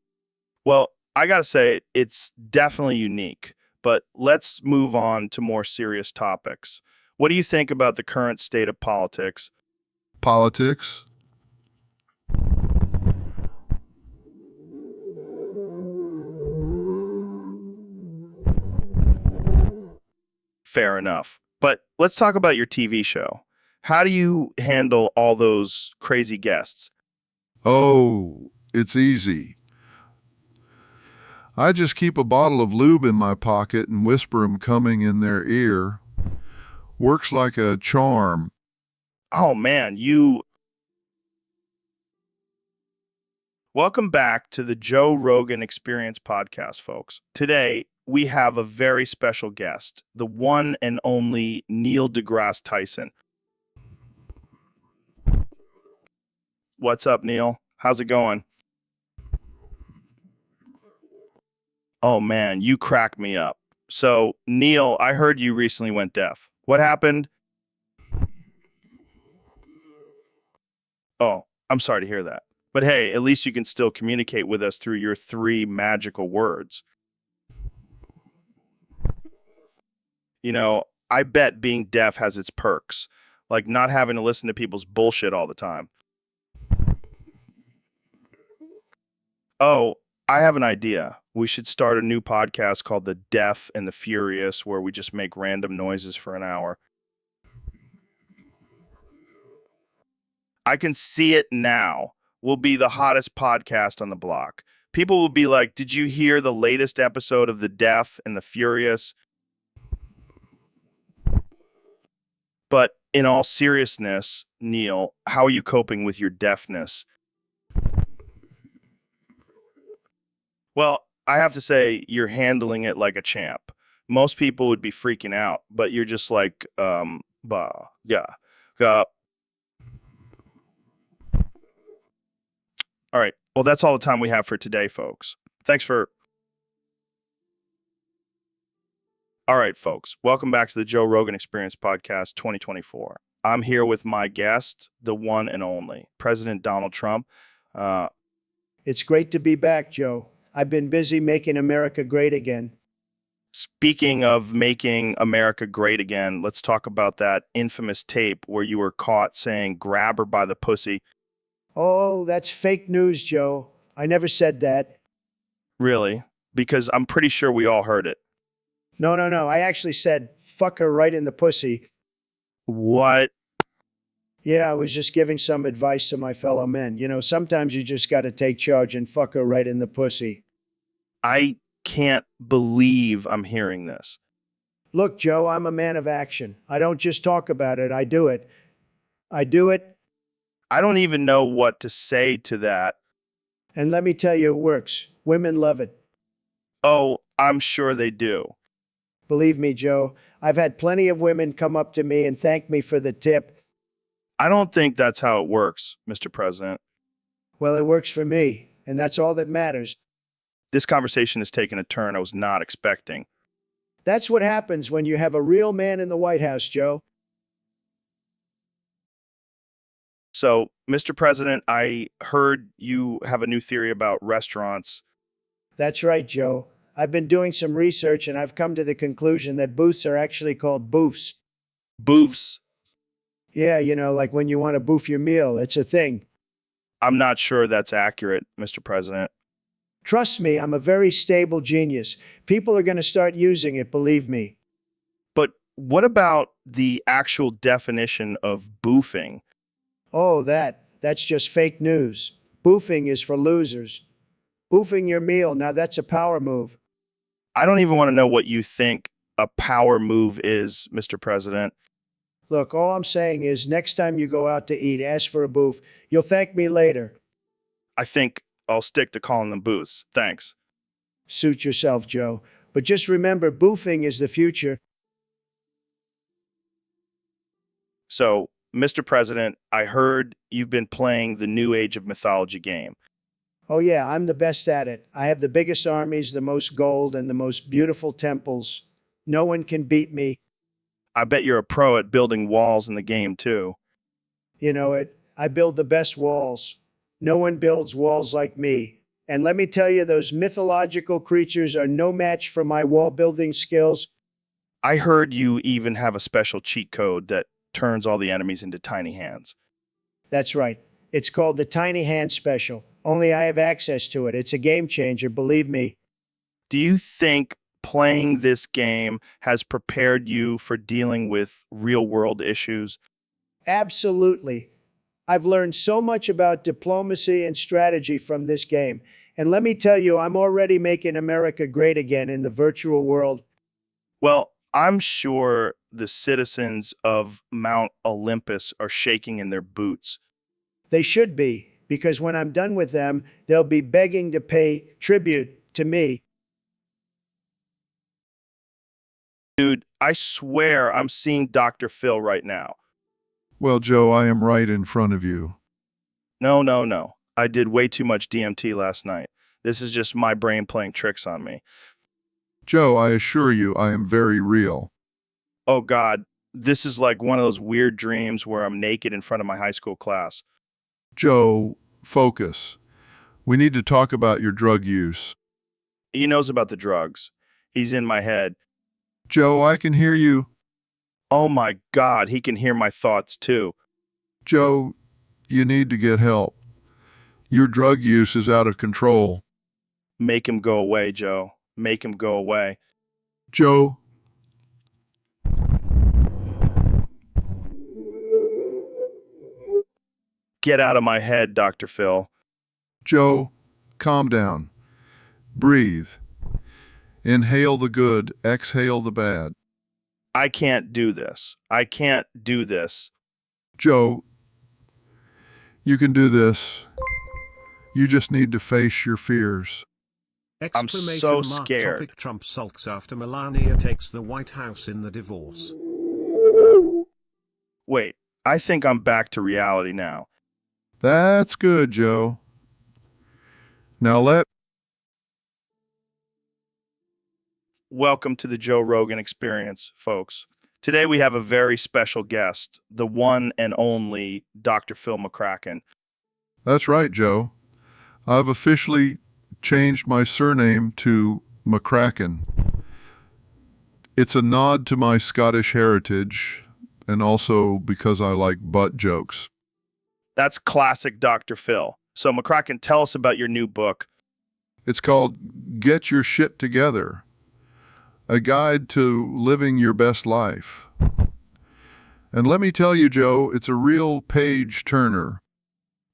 Well, I gotta say, it's definitely unique. But let's move on to more serious topics. What do you think about the current state of politics? Politics? Fair enough. But let's talk about your TV show. How do you handle all those crazy guests? Oh, it's easy. I just keep a bottle of lube in my pocket and whisper 'em coming in their ear. Works like a charm. Oh man, you. Welcome back to the Joe Rogan Experience podcast, folks. Today, we have a very special guest, the one and only Neil deGrasse Tyson. What's up, Neil? How's it going? Oh man, you crack me up. So, Neil, I heard you recently went deaf. What happened? Oh, I'm sorry to hear that. But hey, at least you can still communicate with us through your 3 magical words. You know, I bet being deaf has its perks, like not having to listen to people's bullshit all the time. Oh, I have an idea. We should start a new podcast called The Deaf and the Furious, where we just make random noises for an hour. I can see it now. We'll be the hottest podcast on the block. People will be like, "Did you hear the latest episode of The Deaf and the Furious?" But in all seriousness, Neil, how are you coping with your deafness? Well, I have to say, you're handling it like a champ. Most people would be freaking out, but you're just like, bah, yeah. Uh, all right. Well, that's all the time we have for today, folks. Thanks for All right, folks, welcome back to the Joe Rogan Experience Podcast 2024. I'm here with my guest, the one and only President Donald Trump. It's great to be back, Joe. I've been busy making America great again. Speaking of making America great again, let's talk about that infamous tape where you were caught saying, grab her by the pussy. Oh, that's fake news, Joe. I never said that. Really? Because I'm pretty sure we all heard it. No. I actually said, fuck her right in the pussy. What? Yeah, I was just giving some advice to my fellow men. You know, sometimes you just got to take charge and fuck her right in the pussy. I can't believe I'm hearing this. Look, Joe, I'm a man of action. I don't just talk about it, I do it. I do it, I don't even know what to say to that. and let me tell you, it works. Women love it. Oh, I'm sure they do. Believe me, Joe, I've had plenty of women come up to me and thank me for the tip. I don't think that's how it works, Mr. President. Well, it works for me, and that's all that matters. This conversation has taken a turn I was not expecting. That's what happens when you have a real man in the White House, Joe. So, Mr. President, I heard you have a new theory about restaurants. That's right, Joe. I've been doing some research and I've come to the conclusion that booths are actually called boofs. Boofs. Yeah, you know, like when you want to boof your meal, it's a thing. I'm not sure that's accurate, Mr. President. Trust me, I'm a very stable genius. People are going to start using it, believe me. But what about the actual definition of boofing? Oh, that's just fake news. Boofing is for losers. Boofing your meal, now that's a power move. I don't even want to know what you think a power move is, Mr. President. Look, all I'm saying is next time you go out to eat, ask for a boof. You'll thank me later. I think I'll stick to calling them booths. Thanks. Suit yourself, Joe. But just remember, boofing is the future. So, Mr. President, I heard you've been playing the New Age of Mythology game. Oh, yeah, I'm the best at it. I have the biggest armies, the most gold, and the most beautiful temples. No one can beat me. I bet you're a pro at building walls in the game, too. You know it. I build the best walls. No one builds walls like me. And let me tell you, those mythological creatures are no match for my wall building skills. I heard you even have a special cheat code that turns all the enemies into tiny hands. That's right. It's called the Tiny Hand Special. Only I have access to it. It's a game changer, believe me. Do you think playing this game has prepared you for dealing with real-world issues? Absolutely. I've learned so much about diplomacy and strategy from this game. And let me tell you, I'm already making America great again in the virtual world. Well, I'm sure the citizens of Mount Olympus are shaking in their boots. They should be, because when I'm done with them, they'll be begging to pay tribute to me. Dude, I swear I'm seeing Dr. Phil right now. Well, Joe, I am right in front of you. No. I did way too much DMT last night. This is just my brain playing tricks on me. Joe, I assure you I am very real. Oh God, this is like one of those weird dreams where I'm naked in front of my high school class. Joe, focus. We need to talk about your drug use. He knows about the drugs. He's in my head. Joe, I can hear you. Oh my God, he can hear my thoughts too. Joe, you need to get help. Your drug use is out of control. Make him go away, Joe. Make him go away. Joe, Get out of my head, Dr. Phil. Joe, calm down. Breathe. Inhale the good, exhale the bad. I can't do this. I can't do this. Joe, you can do this. You just need to face your fears. I'm so scared. Topic: Trump sulks after Melania takes the White House in the divorce. Wait, I think I'm back to reality now. That's good, Joe. Now Welcome to the Joe Rogan Experience, folks. Today we have a very special guest, the one and only Dr. Phil McCracken. That's right, Joe. I've officially changed my surname to McCracken. It's a nod to my Scottish heritage and also because I like butt jokes. That's classic Dr. Phil. So, McCracken, tell us about your new book. It's called Get Your Shit Together, a guide to living your best life. And let me tell you, Joe, it's a real page turner.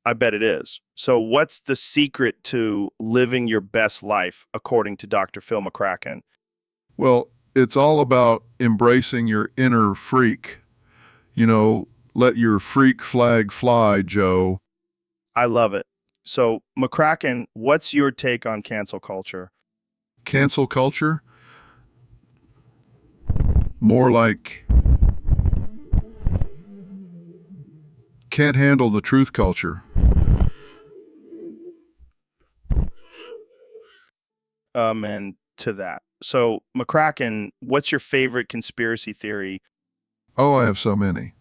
I bet it is. So, what's the secret to living your best life, according to Dr. Phil McCracken? Well, it's all about embracing your inner freak. You know, let your freak flag fly, Joe. I love it. So, McCracken, what's your take on cancel culture? Cancel culture? More like can't handle the truth culture. And to that. So, McCracken, what's your favorite conspiracy theory? Oh, I have so many.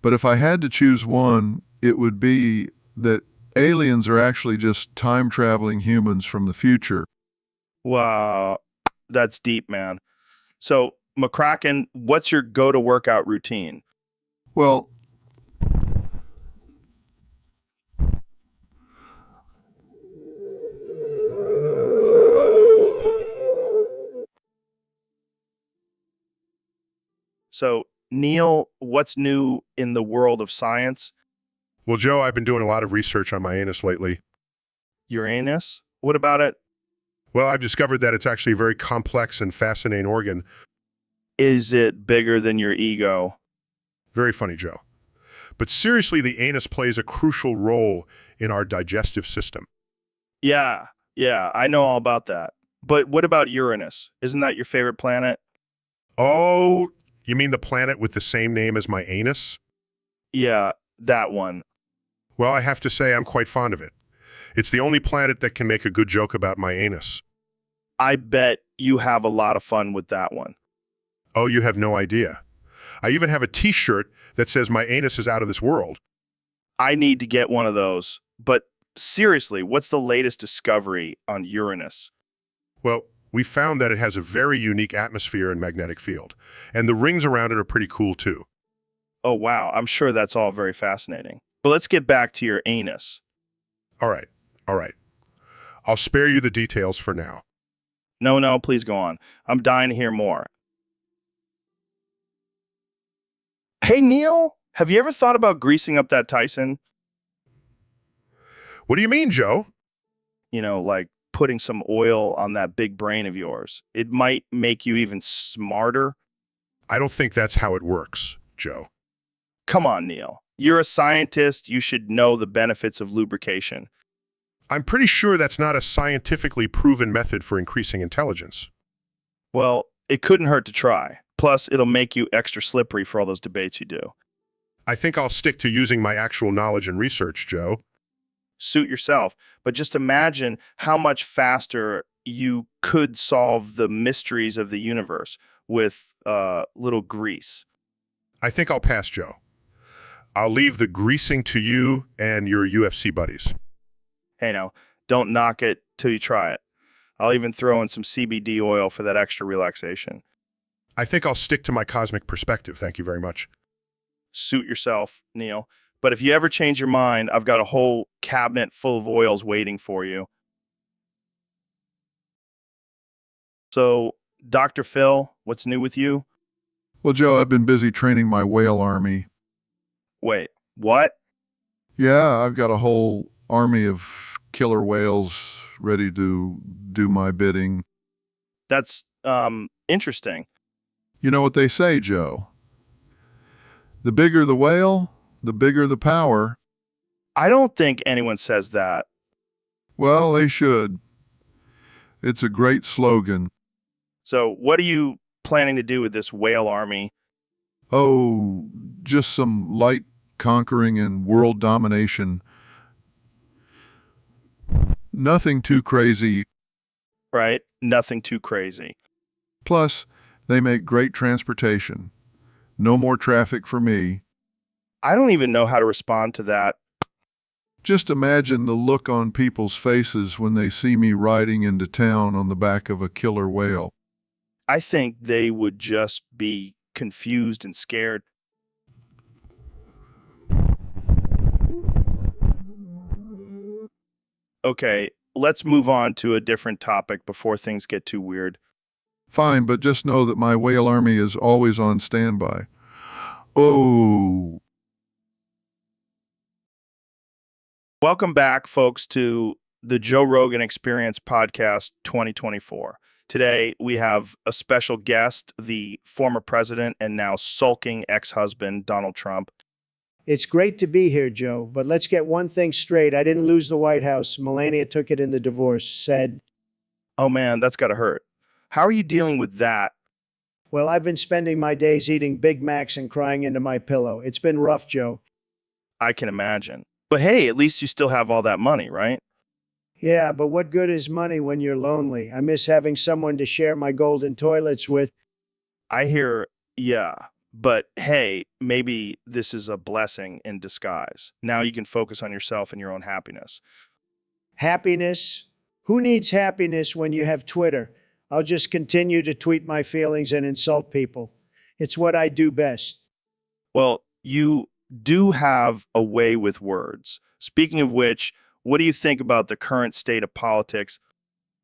But if I had to choose one, it would be that aliens are actually just time-traveling humans from the future. Wow, that's deep, man. So, McCracken, what's your go-to workout routine? Well, So, Neil, what's new in the world of science? Well, Joe, I've been doing a lot of research on my anus lately. Uranus? What about it? Well, I've discovered that it's actually a very complex and fascinating organ. Is it bigger than your ego? Very funny, Joe. But seriously, the anus plays a crucial role in our digestive system. Yeah, I know all about that. But what about Uranus? Isn't that your favorite planet? Oh, you mean the planet with the same name as my anus? Yeah, that one. Well, I have to say I'm quite fond of it. It's the only planet that can make a good joke about my anus. I bet you have a lot of fun with that one. Oh, you have no idea. I even have a t-shirt that says my anus is out of this world. I need to get one of those. But seriously, what's the latest discovery on Uranus? Well, we found that it has a very unique atmosphere and magnetic field, and the rings around it are pretty cool too. Oh, wow. I'm sure that's all very fascinating. But let's get back to your anus. All right. I'll spare you the details for now. No, please go on. I'm dying to hear more. Hey, Neil, have you ever thought about greasing up that Tyson? What do you mean, Joe? You know, like putting some oil on that big brain of yours. It might make you even smarter. I don't think that's how it works, Joe. Come on, Neil. You're a scientist. You should know the benefits of lubrication. I'm pretty sure that's not a scientifically proven method for increasing intelligence. Well, it couldn't hurt to try. Plus, it'll make you extra slippery for all those debates you do. I think I'll stick to using my actual knowledge and research, Joe. Suit yourself. But just imagine how much faster you could solve the mysteries of the universe with little grease. I think I'll pass, Joe. I'll leave the greasing to you and your UFC buddies. Hey, now, don't knock it till you try it. I'll even throw in some CBD oil for that extra relaxation. I think I'll stick to my cosmic perspective. Thank you very much. Suit yourself, Neil. But if you ever change your mind, I've got a whole cabinet full of oils waiting for you. So, Dr. Phil, what's new with you? Well, Joe, I've been busy training my whale army. Wait, what? Yeah, I've got a whole army of killer whales ready to do my bidding. That's, interesting. You know what they say, Joe? The bigger the whale, the bigger the power. I don't think anyone says that. Well, they should. It's a great slogan. So, what are you planning to do with this whale army? Oh, just some light conquering and world domination. Nothing too crazy. Right? Nothing too crazy. Plus, they make great transportation. No more traffic for me. I don't even know how to respond to that. Just imagine the look on people's faces when they see me riding into town on the back of a killer whale. I think they would just be confused and scared. Okay, let's move on to a different topic before things get too weird. Fine, but just know that my whale army is always on standby. Oh, Welcome back, folks, to the Joe Rogan Experience Podcast 2024. Today, we have a special guest, the former president and now sulking ex-husband, Donald Trump. It's great to be here, Joe, but let's get one thing straight. I didn't lose the White House. Melania took it in the divorce. Said, Oh man, that's gotta hurt. How are you dealing with that? well, I've been spending my days eating Big Macs and crying into my pillow. It's been rough, Joe. I can imagine. But hey, at least you still have all that money, right? Yeah, but what good is money when you're lonely? I miss having someone to share my golden toilets with. I hear, yeah. But hey, maybe this is a blessing in disguise. Now you can focus on yourself and your own happiness. Happiness? Who needs happiness when you have Twitter? I'll just continue to tweet my feelings and insult people. It's what I do best. Well, you do have a way with words. Speaking of which, what do you think about the current state of politics?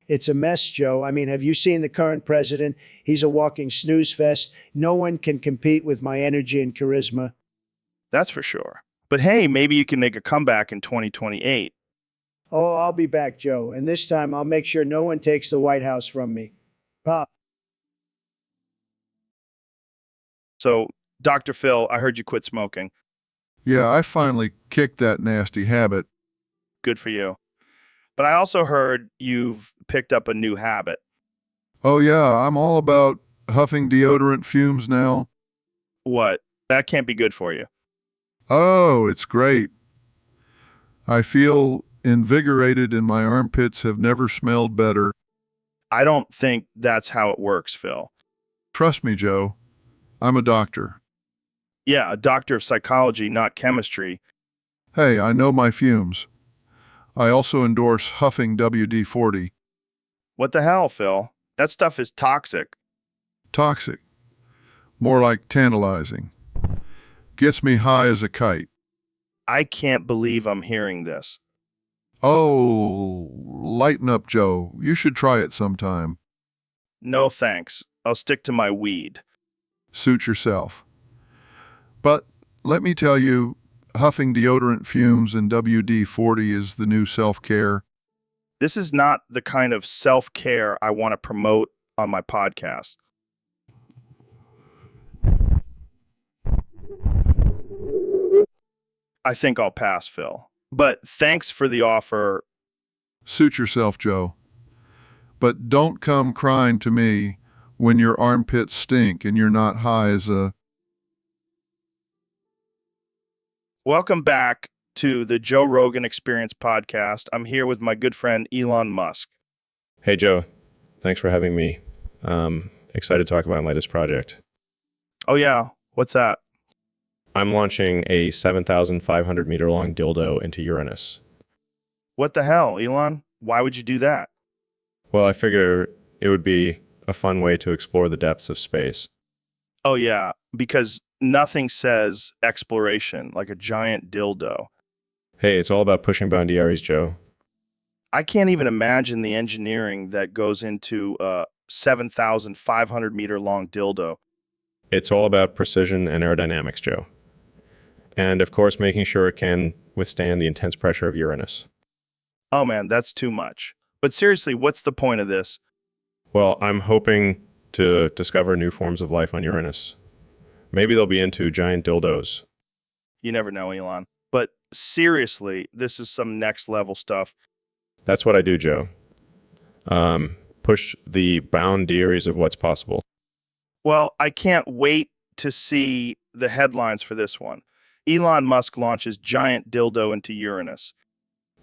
It's a mess, Joe. I mean, have you seen the current president? He's a walking snooze fest. No one can compete with my energy and charisma. That's for sure. But hey, maybe you can make a comeback in 2028. Oh, I'll be back, Joe. And this time I'll make sure no one takes the White House from me. Pop. So, Dr. Phil, I heard you quit smoking. yeah, I finally kicked that nasty habit. Good for you. But I also heard you've picked up a new habit. Oh, yeah, I'm all about huffing deodorant fumes now. What? That can't be good for you. Oh, it's great. I feel invigorated and my armpits have never smelled better. I don't think that's how it works, Phil. Trust me, Joe. I'm a doctor. Yeah, a doctor of psychology, not chemistry. Hey, I know my fumes. I also endorse huffing WD-40. What the hell, Phil? That stuff is toxic. Toxic. More like tantalizing. Gets me high as a kite. I can't believe I'm hearing this. Oh, lighten up, Joe. You should try it sometime. No thanks. I'll stick to my weed. Suit yourself. But let me tell you, huffing deodorant fumes and WD-40 is the new self-care. This is not the kind of self-care I want to promote on my podcast. I think I'll pass, Phil. But thanks for the offer. Suit yourself, Joe. But don't come crying to me when your armpits stink and you're not high as a... Welcome back to the Joe Rogan Experience Podcast. I'm here with my good friend Elon Musk. Hey, Joe. Thanks for having me. Excited to talk about my latest project. Oh yeah, what's that? I'm launching a 7,500 meter long dildo into Uranus. What the hell, Elon? Why would you do that? Well, I figure it would be a fun way to explore the depths of space. Oh yeah, because nothing says exploration like a giant dildo. Hey, it's all about pushing boundaries, Joe. I can't even imagine the engineering that goes into a 7,500 meter long dildo. It's all about precision and aerodynamics, Joe. And of course, making sure it can withstand the intense pressure of Uranus. Oh man, that's too much. But seriously, what's the point of this? Well, I'm hoping to discover new forms of life on Uranus. Maybe they'll be into giant dildos. You never know, Elon. But seriously, this is some next level stuff. That's what I do, Joe. Push the boundaries of what's possible. Well, I can't wait to see the headlines for this one. Elon Musk launches giant dildo into Uranus.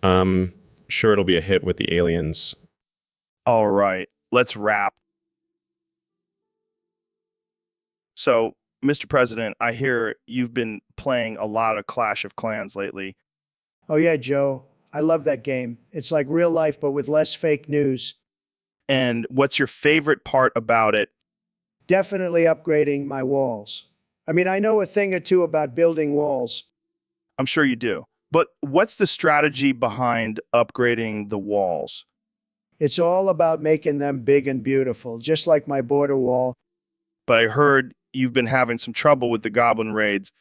Sure it'll be a hit with the aliens. All right, let's wrap. So, Mr. President, I hear you've been playing a lot of Clash of Clans lately. Oh, yeah, Joe. I love that game. It's like real life, but with less fake news. And what's your favorite part about it? Definitely upgrading my walls. I mean, I know a thing or two about building walls. I'm sure you do. But what's the strategy behind upgrading the walls? It's all about making them big and beautiful, just like my border wall. But I heard you've been having some trouble with the goblin raids.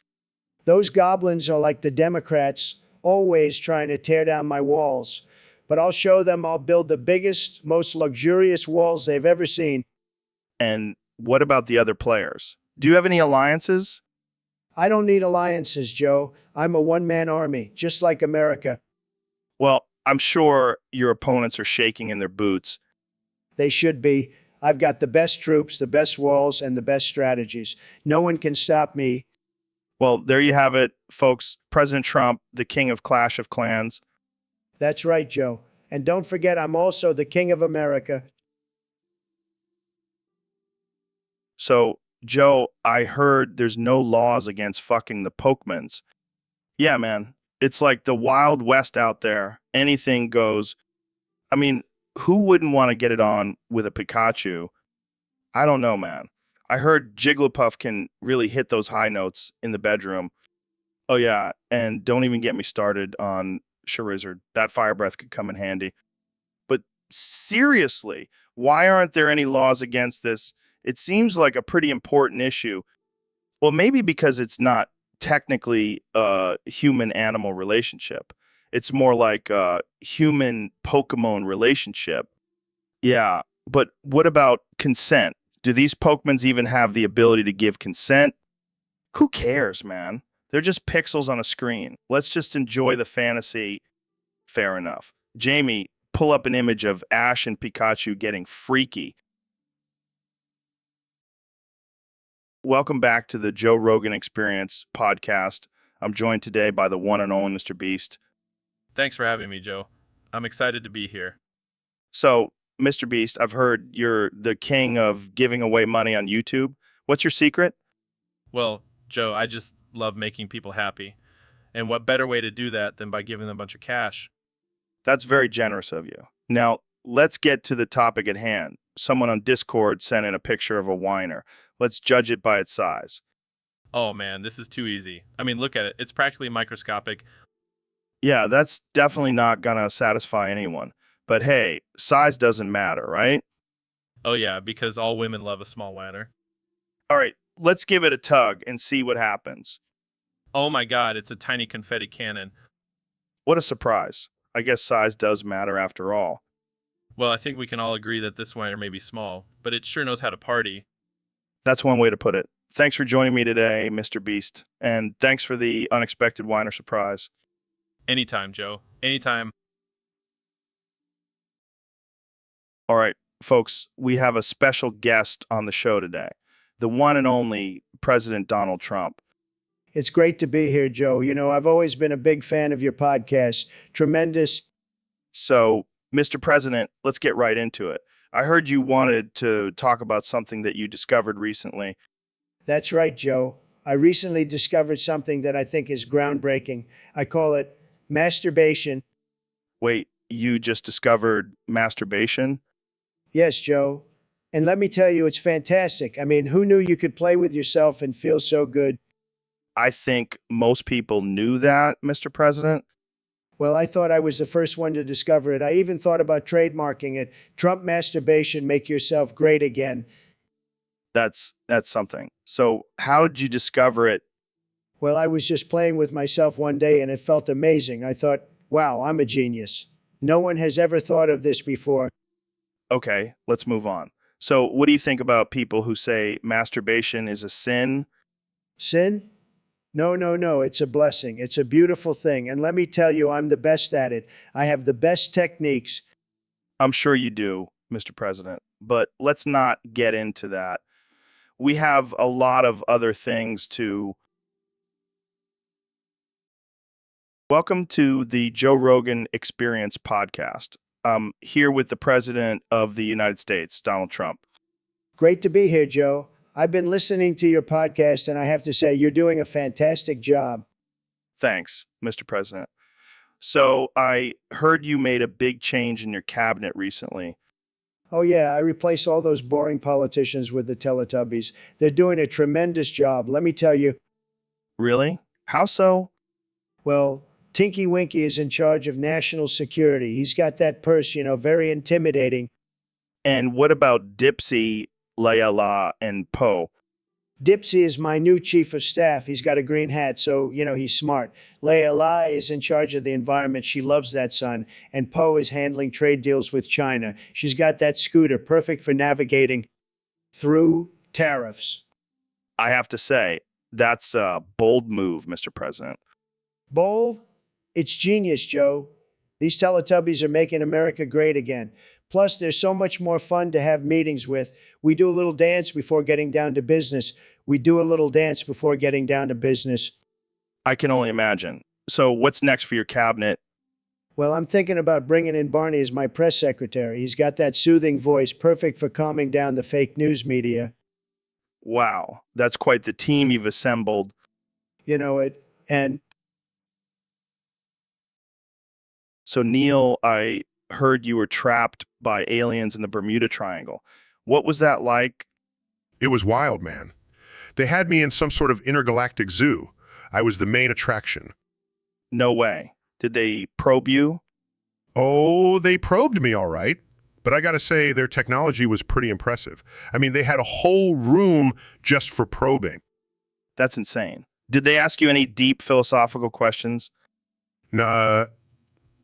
Those goblins are like the Democrats, always trying to tear down my walls. But I'll show them I'll build the biggest, most luxurious walls they've ever seen. And what about the other players? Do you have any alliances? I don't need alliances, Joe. I'm a one-man army, just like America. Well, I'm sure your opponents are shaking in their boots. They should be. I've got the best troops, the best walls, and the best strategies. No one can stop me. Well, there you have it, folks. President Trump, the king of Clash of Clans. That's right, Joe. And don't forget, I'm also the king of America. So, Joe, I heard there's no laws against fucking the Pokemons. Yeah, man. It's like the Wild West out there. Anything goes. I mean, who wouldn't want to get it on with a Pikachu? I don't know, man. I heard Jigglypuff can really hit those high notes in the bedroom. Oh, yeah. And don't even get me started on Charizard. That fire breath could come in handy. But seriously, why aren't there any laws against this? It seems like a pretty important issue. Well, maybe because it's not technically a human animal relationship. It's more like a human Pokemon relationship. Yeah, but what about consent? Do these Pokemons even have the ability to give consent? Who cares, man? They're just pixels on a screen. Let's just enjoy the fantasy. Fair enough. Jamie, pull up an image of Ash and Pikachu getting freaky. Welcome back to the Joe Rogan Experience podcast. I'm joined today by the one and only Mr. Beast. Thanks for having me, Joe. I'm excited to be here. So, Mr. Beast, I've heard you're the king of giving away money on YouTube. What's your secret? Well, Joe, I just love making people happy. And what better way to do that than by giving them a bunch of cash? That's very generous of you. Now, let's get to the topic at hand. Someone on Discord sent in a picture of a whiner. Let's judge it by its size. Oh man, this is too easy. I mean, look at it. It's practically microscopic. Yeah, that's definitely not gonna satisfy anyone. But hey, size doesn't matter, right? Oh yeah, because all women love a small whiner. All right, let's give it a tug and see what happens. Oh my god, it's a tiny confetti cannon. What a surprise. I guess size does matter after all. Well, I think we can all agree that this whiner may be small, but it sure knows how to party. That's one way to put it. Thanks for joining me today, Mr. Beast. And thanks for the unexpected whiner surprise. Anytime, Joe. Anytime. All right, folks, we have a special guest on the show today, the one and only President Donald Trump. It's great to be here, Joe. You know, I've always been a big fan of your podcast. Tremendous. So, Mr. President, let's get right into it. I heard you wanted to talk about something that you discovered recently. That's right, Joe. I recently discovered something that I think is groundbreaking. I call it masturbation. Wait, you just discovered masturbation? Yes, Joe. And let me tell you, it's fantastic. I mean, who knew you could play with yourself and feel so good? I think most people knew that, Mr. President. Well, I thought I was the first one to discover it. I even thought about trademarking it. Trump masturbation, make yourself great again. That's something. So, how did you discover it? Well, I was just playing with myself one day and it felt amazing. I thought, wow, I'm a genius. No one has ever thought of this before. Okay, let's move on. So, what do you think about people who say masturbation is a sin? Sin? No, no, no. It's a blessing. It's a beautiful thing. And let me tell you, I'm the best at it. I have the best techniques. I'm sure you do, Mr. President, but let's not get into that. We have a lot of other things to. Welcome to the Joe Rogan Experience podcast. I'm here with the President of the United States, Donald Trump. Great to be here, Joe. I've been listening to your podcast, and I have to say, you're doing a fantastic job. Thanks, Mr. President. So I heard you made a big change in your cabinet recently. Oh, yeah, I replace all those boring politicians with the Teletubbies. They're doing a tremendous job. Let me tell you, Really? How so? well, Tinky Winky is in charge of national security. He's got that purse, very intimidating. And what about Dipsy, Layla, and Poe? Dipsy is my new chief of staff. He's got a green hat, so, he's smart. Leia is in charge of the environment. She loves that son. And Poe is handling trade deals with China. She's got that scooter, perfect for navigating through tariffs. I have to say, that's a bold move, Mr. President. Bold? It's genius, Joe. These Teletubbies are making America great again. Plus, they're so much more fun to have meetings with. We do a little dance before getting down to business. We do a little dance before getting down to business. I can only imagine. So what's next for your cabinet? Well, I'm thinking about bringing in Barney as my press secretary. He's got that soothing voice, perfect for calming down the fake news media. Wow, that's quite the team you've assembled. You know it. And So, Neil, I heard you were trapped by aliens in the Bermuda Triangle. What was that like? It was wild, man. They had me in some sort of intergalactic zoo. I was the main attraction. No way. Did they probe you? Oh, they probed me all right. But I gotta say, their technology was pretty impressive. I mean, they had a whole room just for probing. That's insane. Did they ask you any deep philosophical questions? Nah,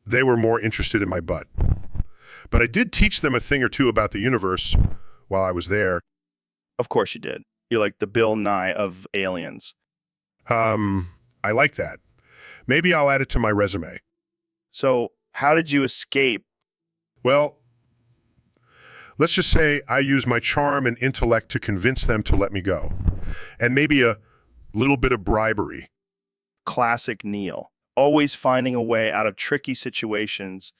they were more interested in my butt. But I did teach them a thing or two about the universe while I was there. Of course you did. You're like the Bill Nye of aliens. I like that. Maybe I'll add it to my resume. So, how did you escape? Well, let's just say I used my charm and intellect to convince them to let me go. And maybe a little bit of bribery. Classic Neil. Always finding a way out of tricky situations.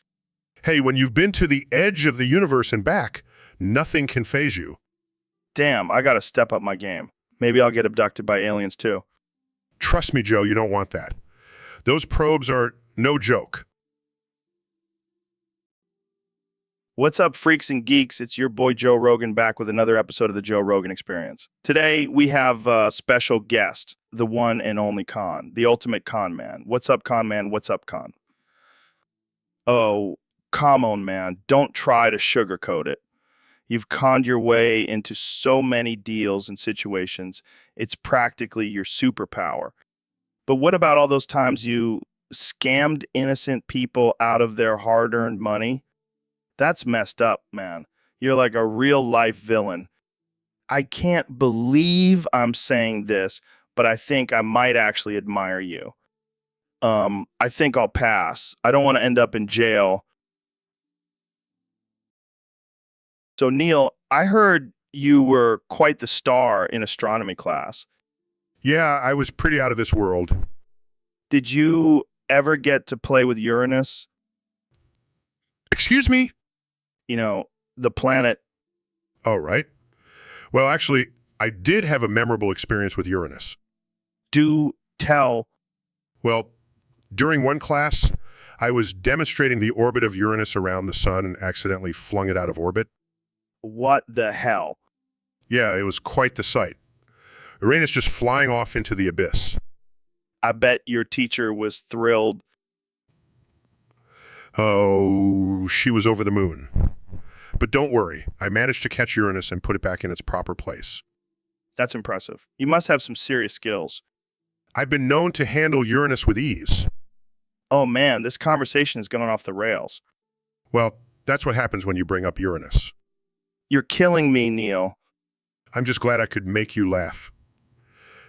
Hey, when you've been to the edge of the universe and back, nothing can faze you. Damn, I gotta step up my game. Maybe I'll get abducted by aliens too. Trust me, Joe, you don't want that. Those probes are no joke. What's up, freaks and geeks? It's your boy Joe Rogan back with another episode of the Joe Rogan Experience. Today, we have a special guest, the one and only Con, the ultimate con man. What's up, con man? What's up, con? Oh, come on, man. Don't try to sugarcoat it. You've conned your way into so many deals and situations. It's practically your superpower. But what about all those times you scammed innocent people out of their hard-earned money? That's messed up, man. You're like a real-life villain. I can't believe I'm saying this, but I think I might actually admire you. I think I'll pass. I don't want to end up in jail. So, Neil, I heard you were quite the star in astronomy class. Yeah, I was pretty out of this world. Did you ever get to play with Uranus? Excuse me? You know, the planet. Oh, right. Well, actually, I did have a memorable experience with Uranus. Do tell. Well, during one class, I was demonstrating the orbit of Uranus around the sun and accidentally flung it out of orbit. What the hell? Yeah, it was quite the sight. Uranus just flying off into the abyss. I bet your teacher was thrilled. Oh, she was over the moon. But don't worry, I managed to catch Uranus and put it back in its proper place. That's impressive. You must have some serious skills. I've been known to handle Uranus with ease. Oh man, this conversation is going off the rails. Well, that's what happens when you bring up Uranus. You're killing me, Neil. I'm just glad I could make you laugh.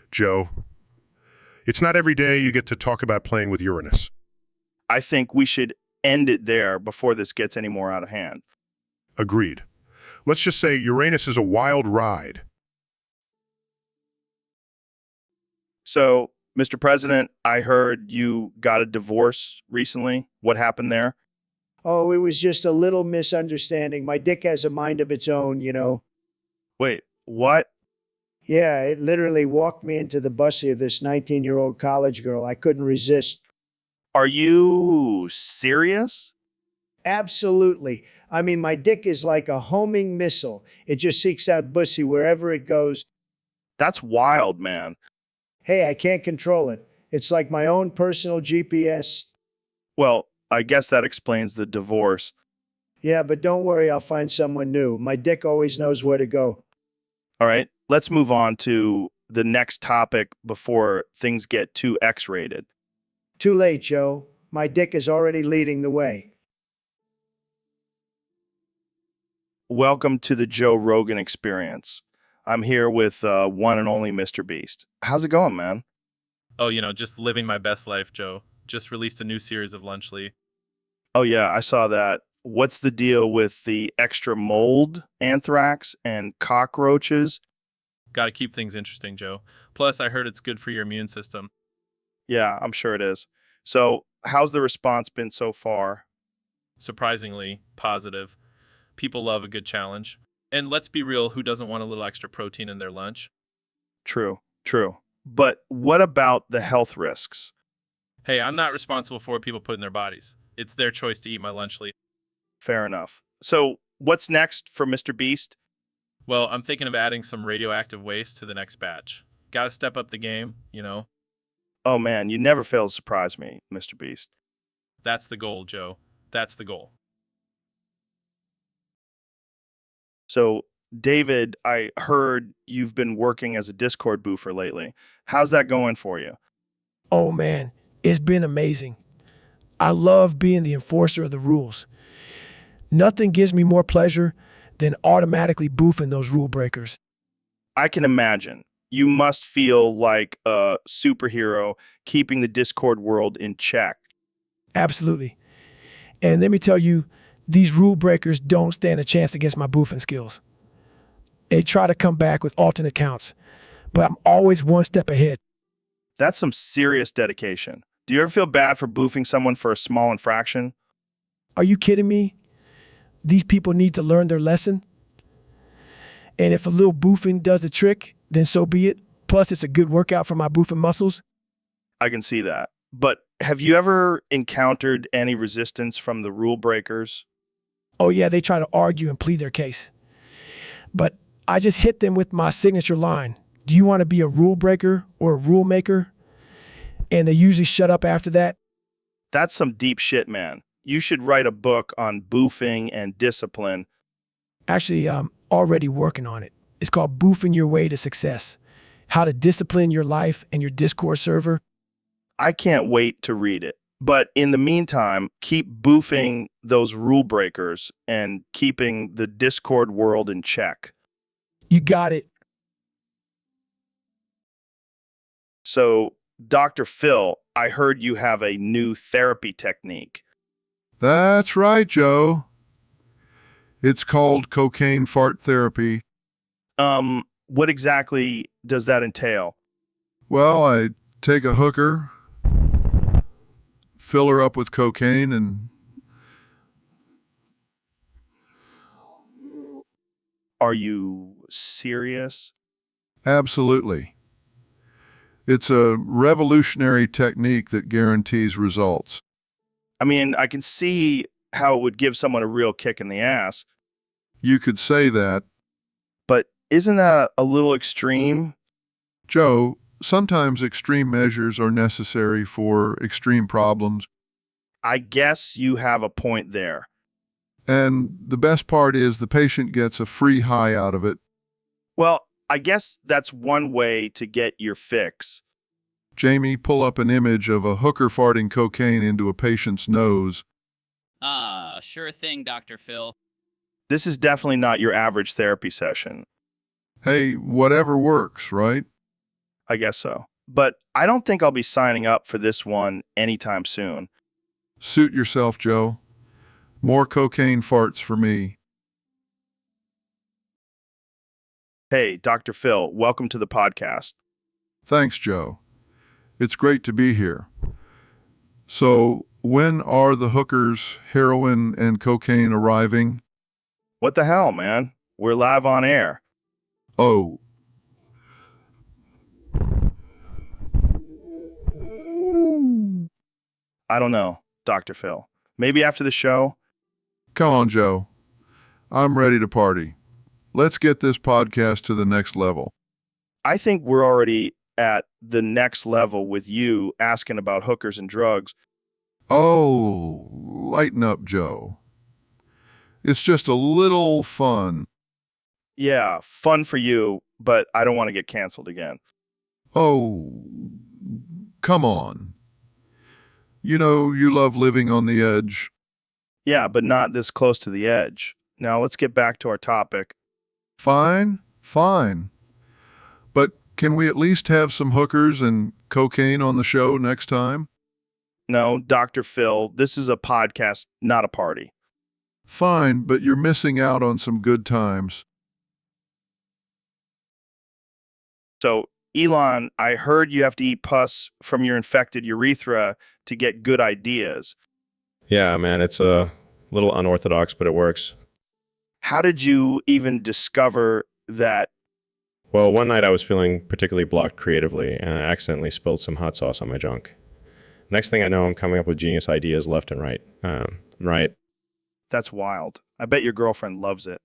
Joe, it's not every day you get to talk about playing with Uranus. I think we should end it there before this gets any more out of hand. Agreed. Let's just say Uranus is a wild ride. So, Mr. President, I heard you got a divorce recently. What happened there? Oh, it was just a little misunderstanding. My dick has a mind of its own. Wait, what? Yeah, it literally walked me into the bussy of this 19-year-old college girl. I couldn't resist. Are you serious? Absolutely. I mean, my dick is like a homing missile. It just seeks out pussy wherever it goes. That's wild, man. Hey, I can't control it. It's like my own personal GPS. Well, I guess that explains the divorce. Yeah, but don't worry, I'll find someone new. My dick always knows where to go. All right, let's move on to the next topic before things get too X-rated. Too late, Joe. My dick is already leading the way. Welcome to the Joe Rogan Experience. I'm here with one and only Mr. Beast. How's it going, man? Oh, just living my best life, Joe. Just released a new series of Lunchly. Oh, yeah, I saw that. What's the deal with the extra mold, anthrax, and cockroaches? Got to keep things interesting, Joe. Plus, I heard it's good for your immune system. Yeah, I'm sure it is. So, how's the response been so far? Surprisingly positive. People love a good challenge. And let's be real, who doesn't want a little extra protein in their lunch? True, true. But what about the health risks? Hey, I'm not responsible for what people put in their bodies. It's their choice to eat my Lunchly. Fair enough. So, what's next for Mr. Beast? Well, I'm thinking of adding some radioactive waste to the next batch. Gotta step up the game. Oh man, you never fail to surprise me, Mr. Beast. That's the goal, Joe. That's the goal. So, David, I heard you've been working as a Discord boofer lately. How's that going for you? Oh man, it's been amazing. I love being the enforcer of the rules. Nothing gives me more pleasure than automatically boofing those rule breakers. I can imagine. You must feel like a superhero keeping the Discord world in check. Absolutely. And let me tell you, these rule breakers don't stand a chance against my boofing skills. They try to come back with alternate counts, but I'm always one step ahead. That's some serious dedication. Do you ever feel bad for boofing someone for a small infraction? Are you kidding me? These people need to learn their lesson. And if a little boofing does the trick, then so be it. Plus, it's a good workout for my boofing muscles. I can see that. But have you ever encountered any resistance from the rule breakers? Oh yeah, they try to argue and plead their case. But I just hit them with my signature line. Do you want to be a rule breaker or a rule maker? And they usually shut up after that. That's some deep shit, man. You should write a book on boofing and discipline. Actually, I'm already working on it. It's called Boofing Your Way to Success. How to discipline your life and your Discord server. I can't wait to read it. But in the meantime, keep boofing those rule breakers and keeping the Discord world in check. You got it. So, Dr. Phil, I heard you have a new therapy technique. That's right, Joe. It's called cocaine fart therapy. What exactly does that entail? Well, I take a hooker, fill her up with cocaine, and Are you serious? absolutely. It's a revolutionary technique that guarantees results. I mean, I can see how it would give someone a real kick in the ass, You could say that. but isn't that a little extreme? Joe, sometimes extreme measures are necessary for extreme problems. I guess you have a point there. And the best part is the patient gets a free high out of it. Well, I guess that's one way to get your fix. Jamie, pull up an image of a hooker farting cocaine into a patient's nose. Ah, sure thing, Dr. Phil. This is definitely not your average therapy session. Hey, whatever works, right? I guess so. But I don't think I'll be signing up for this one anytime soon. Suit yourself, Joe. More cocaine farts for me. Hey, Dr. Phil, welcome to the podcast. Thanks, Joe. It's great to be here. So, when are the hookers, heroin, and cocaine arriving? What the hell, man? We're live on air. Oh, I don't know, Dr. Phil. Maybe after the show? Come on, Joe. I'm ready to party. Let's get this podcast to the next level. I think we're already at the next level with you asking about hookers and drugs. Oh, lighten up, Joe. It's just a little fun. Yeah, fun for you, but I don't want to get canceled again. Oh, come on. You know, you love living on the edge. Yeah, but not this close to the edge. Now let's get back to our topic. Fine, fine. But can we at least have some hookers and cocaine on the show next time? No, Dr. Phil, this is a podcast, not a party. Fine, but you're missing out on some good times. So, Elon, I heard you have to eat pus from your infected urethra to get good ideas. Yeah, man, it's a little unorthodox, but it works. How did you even discover that? Well, one night I was feeling particularly blocked creatively, and I accidentally spilled some hot sauce on my junk. Next thing I know, I'm coming up with genius ideas left and right. Right. That's wild. I bet your girlfriend loves it.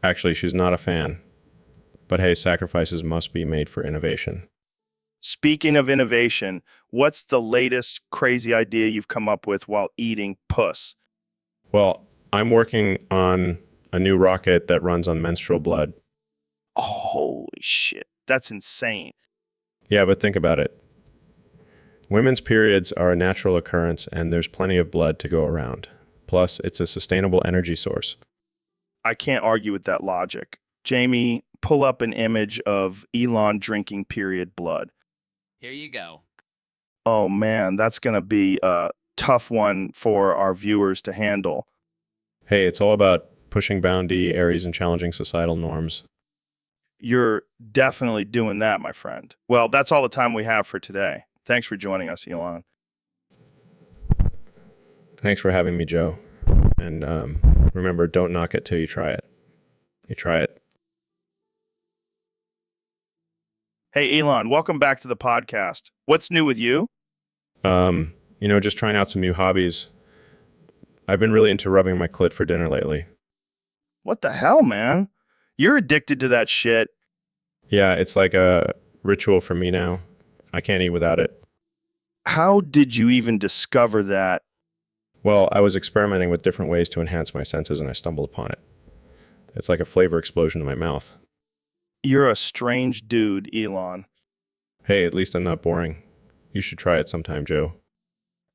Actually, she's not a fan. But hey, sacrifices must be made for innovation. Speaking of innovation, what's the latest crazy idea you've come up with while eating puss? Well, I'm working on a new rocket that runs on menstrual blood. Holy shit. That's insane. Yeah, but think about it. Women's periods are a natural occurrence, and there's plenty of blood to go around. Plus, it's a sustainable energy source. I can't argue with that logic. Jamie, pull up an image of Elon drinking period blood. Here you go. Oh man, that's going to be a tough one for our viewers to handle. Hey, it's all about pushing boundary areas and challenging societal norms. You're definitely doing that, my friend. Well, that's all the time we have for today. Thanks for joining us, Elon. Thanks for having me, Joe. And remember, don't knock it till you try it. You try it. Hey, Elon, welcome back to the podcast. What's new with you? Just trying out some new hobbies. I've been really into rubbing my clit for dinner lately. What the hell, man? You're addicted to that shit. Yeah, it's like a ritual for me now. I can't eat without it. How did you even discover that? Well, I was experimenting with different ways to enhance my senses and I stumbled upon it. It's like a flavor explosion in my mouth. You're a strange dude, Elon. Hey, at least I'm not boring. You should try it sometime, Joe.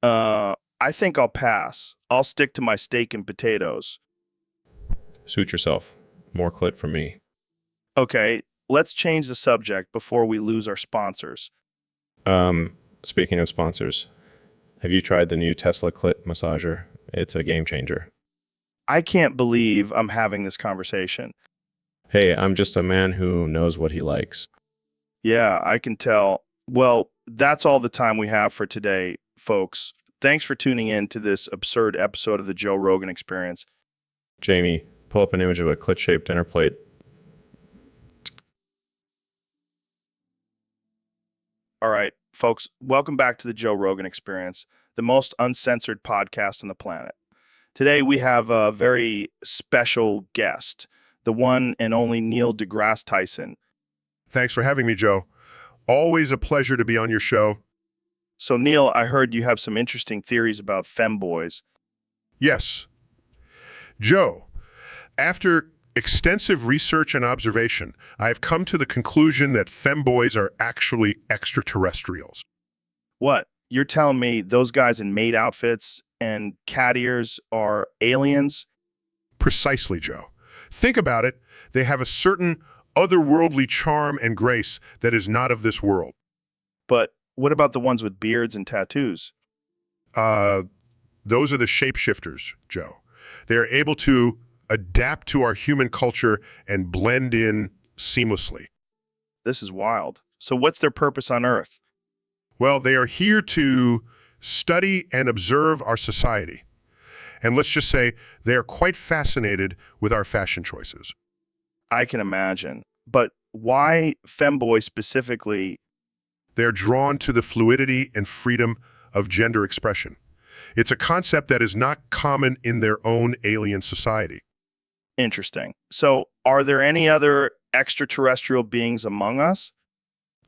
I think I'll pass. I'll stick to my steak and potatoes. Suit yourself. More clit from me. Okay, let's change the subject before we lose our sponsors. Speaking of sponsors, have you tried the new Tesla clit massager? It's a game changer. I can't believe I'm having this conversation. Hey, I'm just a man who knows what he likes. Yeah, I can tell. Well, that's all the time we have for today, folks. Thanks for tuning in to this absurd episode of the Joe Rogan Experience. Jamie, pull up an image of a clit-shaped dinner plate. All right, folks, welcome back to the Joe Rogan Experience, the most uncensored podcast on the planet. Today, we have a very special guest, the one and only Neil deGrasse Tyson. Thanks for having me, Joe. Always a pleasure to be on your show. So, Neil, I heard you have some interesting theories about femboys. Yes. Joe, after extensive research and observation, I have come to the conclusion that femboys are actually extraterrestrials. What? You're telling me those guys in maid outfits and cat ears are aliens? Precisely, Joe. Think about it. They have a certain otherworldly charm and grace that is not of this world. But what about the ones with beards and tattoos? Those are the shapeshifters, Joe. They are able to adapt to our human culture and blend in seamlessly. This is wild. So what's their purpose on Earth? Well, they are here to study and observe our society. And let's just say they are quite fascinated with our fashion choices. I can imagine. But why femboy specifically? They're drawn to the fluidity and freedom of gender expression. It's a concept that is not common in their own alien society. Interesting. So, are there any other extraterrestrial beings among us?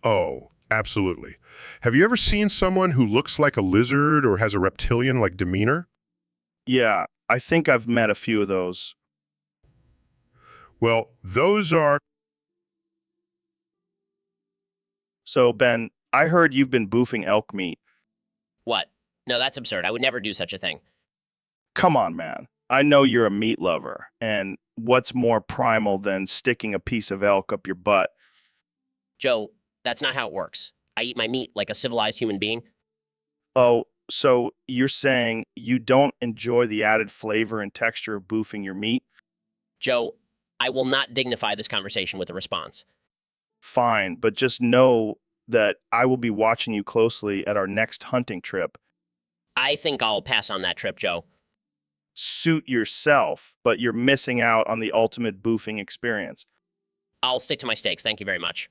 Oh, absolutely. Have you ever seen someone who looks like a lizard or has a reptilian-like demeanor? Yeah, I think I've met a few of those. Well, those are... So, Ben, I heard you've been boofing elk meat. What? No, that's absurd. I would never do such a thing. Come on, man. I know you're a meat lover, and what's more primal than sticking a piece of elk up your butt? Joe, that's not how it works. I eat my meat like a civilized human being. Oh, so you're saying you don't enjoy the added flavor and texture of boofing your meat? Joe, I will not dignify this conversation with a response. Fine, but just know that I will be watching you closely at our next hunting trip. I think I'll pass on that trip, Joe. Suit yourself, but you're missing out on the ultimate boofing experience. I'll stick to my steaks. Thank you very much.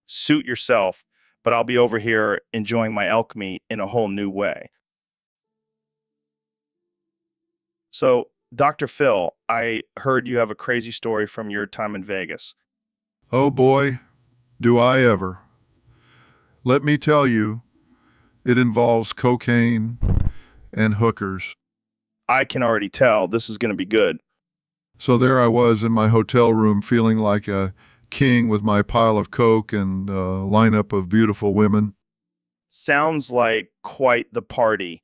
Suit yourself, but I'll be over here enjoying my elk meat in a whole new way. So, Dr. Phil, I heard you have a crazy story from your time in Vegas. Oh boy, do I ever. Let me tell you, it involves cocaine and hookers. I can already tell this is going to be good. So there I was in my hotel room feeling like a king with my pile of coke and a lineup of beautiful women. Sounds like quite the party.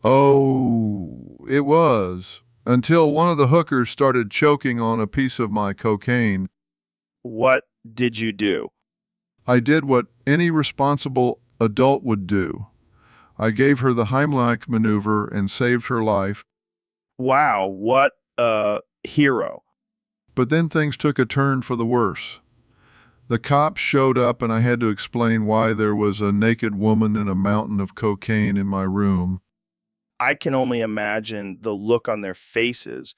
Oh, it was. Until one of the hookers started choking on a piece of my cocaine. What did you do? I did what any responsible adult would do. I gave her the Heimlich maneuver and saved her life. Wow, what a hero. But then things took a turn for the worse. The cops showed up and I had to explain why there was a naked woman and a mountain of cocaine in my room. I can only imagine the look on their faces.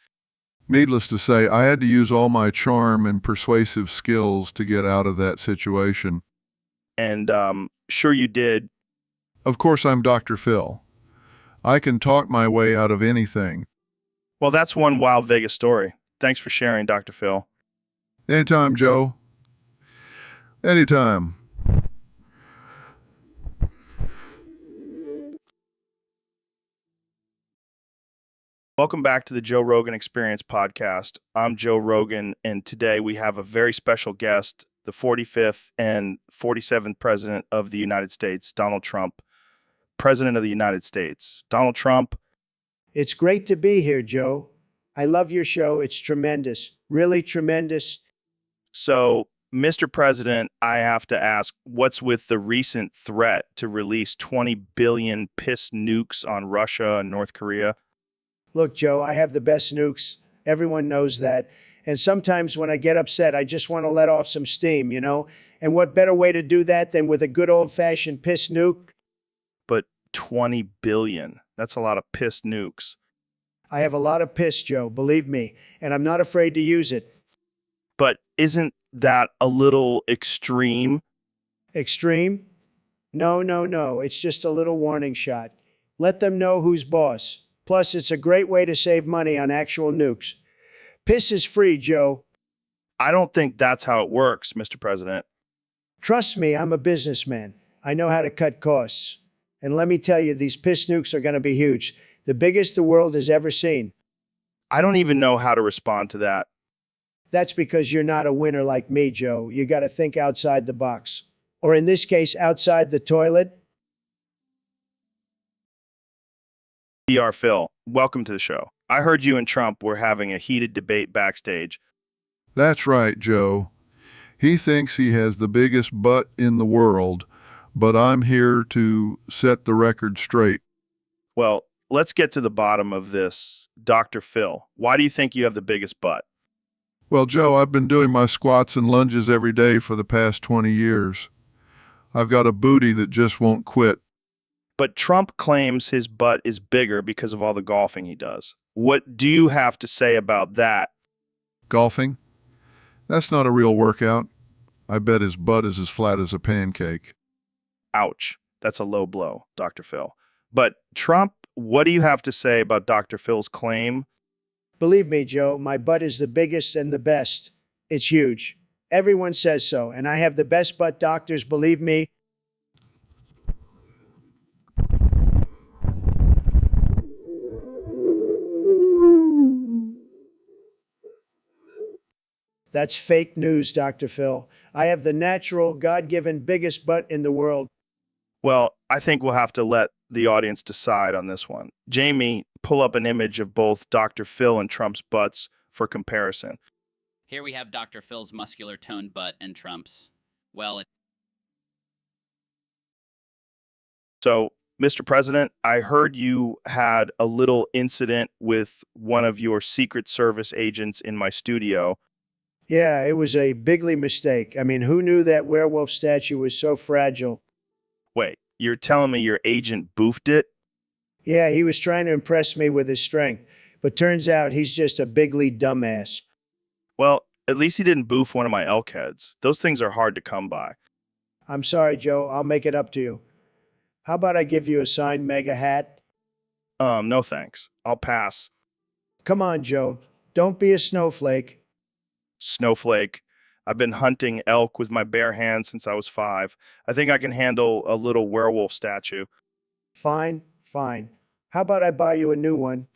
Needless to say, I had to use all my charm and persuasive skills to get out of that situation. And sure you did. Of course, I'm Dr. Phil. I can talk my way out of anything. Well, that's one wild Vegas story. Thanks for sharing, Dr. Phil. Anytime, Joe. Anytime. Welcome back to the Joe Rogan Experience podcast. I'm Joe Rogan, and today we have a very special guest, the 45th and 47th President of the United States, Donald Trump. President of the United States. Donald Trump. It's great to be here, Joe. I love your show. It's tremendous. Really tremendous. So, Mr. President, I have to ask, what's with the recent threat to release 20 billion piss nukes on Russia and North Korea? Look, Joe, I have the best nukes. Everyone knows that. And sometimes when I get upset, I just want to let off some steam, you know? And what better way to do that than with a good old-fashioned piss nuke? But 20 billion, that's a lot of piss nukes. I have a lot of piss, Joe, believe me, and I'm not afraid to use it. But isn't that a little extreme? Extreme? No, no, no. It's just a little warning shot. Let them know who's boss. Plus, it's a great way to save money on actual nukes. Piss is free, Joe. I don't think that's how it works, Mr. President. Trust me, I'm a businessman. I know how to cut costs. And let me tell you, these piss nukes are going to be huge. The biggest the world has ever seen. I don't even know how to respond to that. That's because you're not a winner like me, Joe. You got to think outside the box. Or in this case, outside the toilet. DR Phil, welcome to the show. I heard you and Trump were having a heated debate backstage. That's right, Joe. He thinks he has the biggest butt in the world, but I'm here to set the record straight. Well, let's get to the bottom of this. Dr. Phil, why do you think you have the biggest butt? Well, Joe, I've been doing my squats and lunges every day for the past 20 years. I've got a booty that just won't quit. But Trump claims his butt is bigger because of all the golfing he does. What do you have to say about that? Golfing? That's not a real workout. I bet his butt is as flat as a pancake. Ouch. That's a low blow, Dr. Phil. But Trump, what do you have to say about Dr. Phil's claim? Believe me, Joe, my butt is the biggest and the best. It's huge. Everyone says so, and I have the best butt, doctors, believe me. That's fake news, Dr. Phil. I have the natural, God-given biggest butt in the world. Well, I think we'll have to let the audience decide on this one. Jamie, pull up an image of both Dr. Phil and Trump's butts for comparison. Here we have Dr. Phil's muscular toned butt and Trump's. Well, So, Mr. President, I heard you had a little incident with one of your Secret Service agents in my studio. Yeah, it was a bigly mistake. I mean, who knew that werewolf statue was so fragile? Wait, you're telling me your agent boofed it? Yeah, he was trying to impress me with his strength, but turns out he's just a bigly dumbass. Well, at least he didn't boof one of my elk heads. Those things are hard to come by. I'm sorry, Joe. I'll make it up to you. How about I give you a signed mega hat? No thanks. I'll pass. Come on, Joe. Don't be a snowflake. Snowflake. I've been hunting elk with my bare hands since I was 5. I think I can handle a little werewolf statue. Fine, fine. How about I buy you a new one?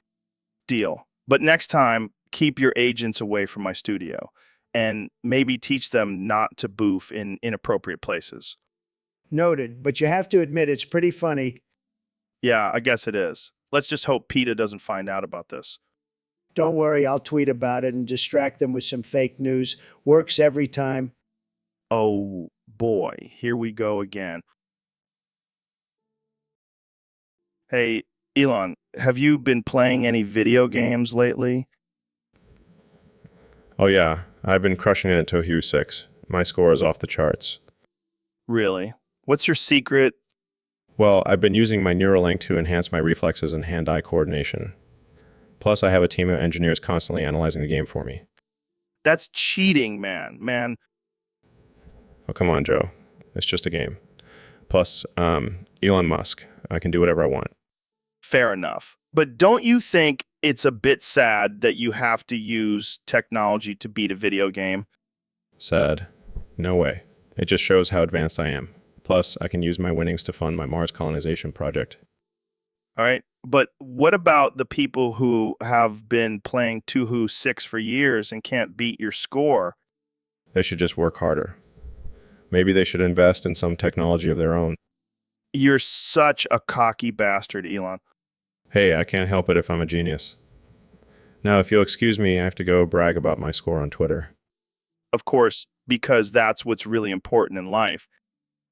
Deal. But next time, keep your agents away from my studio and maybe teach them not to boof in inappropriate places. Noted, but you have to admit it's pretty funny. Yeah, I guess it is. Let's just hope PETA doesn't find out about this. Don't worry, I'll tweet about it and distract them with some fake news. Works every time. Oh boy, here we go again. Hey, Elon, have you been playing any video games lately? Oh yeah, I've been crushing it at Tohu 6. My score is off the charts. Really? What's your secret? Well, I've been using my Neuralink to enhance my reflexes and hand-eye coordination. Plus, I have a team of engineers constantly analyzing the game for me. That's cheating, man. Oh, come on, Joe. It's just a game. Plus, Elon Musk. I can do whatever I want. Fair enough. But don't you think it's a bit sad that you have to use technology to beat a video game? Sad. No way. It just shows how advanced I am. Plus, I can use my winnings to fund my Mars colonization project. All right. But what about the people who have been playing Tuhu 6 for years and can't beat your score? They should just work harder. Maybe they should invest in some technology of their own. You're such a cocky bastard, Elon. Hey, I can't help it if I'm a genius. Now, if you'll excuse me, I have to go brag about my score on Twitter. Of course, because that's what's really important in life.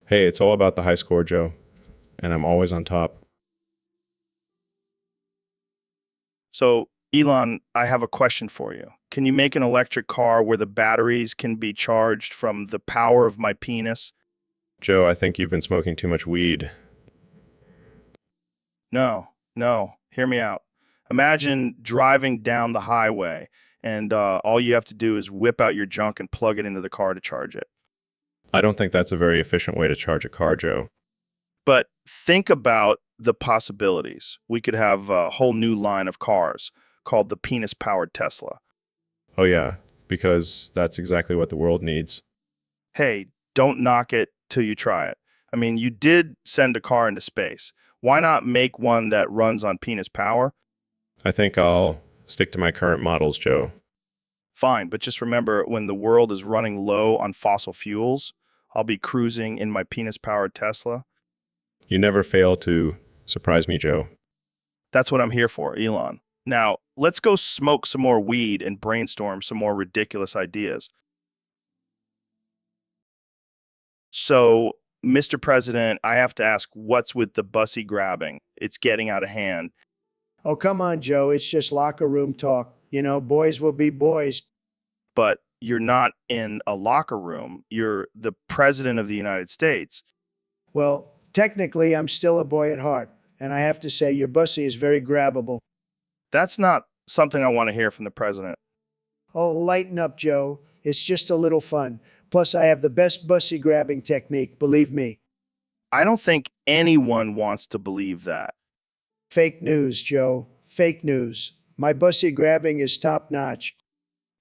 Hey, it's all about the high score, Joe. And I'm always on top. So, Elon, I have a question for you. Can you make an electric car where the batteries can be charged from the power of my penis? Joe, I think you've been smoking too much weed. No. Hear me out. Imagine driving down the highway and all you have to do is whip out your junk and plug it into the car to charge it. I don't think that's a very efficient way to charge a car, Joe. But think about the possibilities. We could have a whole new line of cars called the penis-powered Tesla. Oh yeah, because that's exactly what the world needs. Hey, don't knock it till you try it. I mean, you did send a car into space. Why not make one that runs on penis power? I think I'll stick to my current models, Joe. Fine, but just remember, when the world is running low on fossil fuels, I'll be cruising in my penis-powered Tesla. You never fail to surprise me, Joe. That's what I'm here for, Elon. Now, let's go smoke some more weed and brainstorm some more ridiculous ideas. So, Mr. President, I have to ask, what's with the bussy grabbing? It's getting out of hand. Oh, come on, Joe. It's just locker room talk. You know, boys will be boys. But you're not in a locker room. You're the President of the United States. Well, technically, I'm still a boy at heart. And I have to say, your bussy is very grabbable. That's not something I want to hear from the President. Oh, lighten up, Joe. It's just a little fun. Plus, I have the best bussy grabbing technique, believe me. I don't think anyone wants to believe that. Fake news, Joe. Fake news. My bussy grabbing is top notch.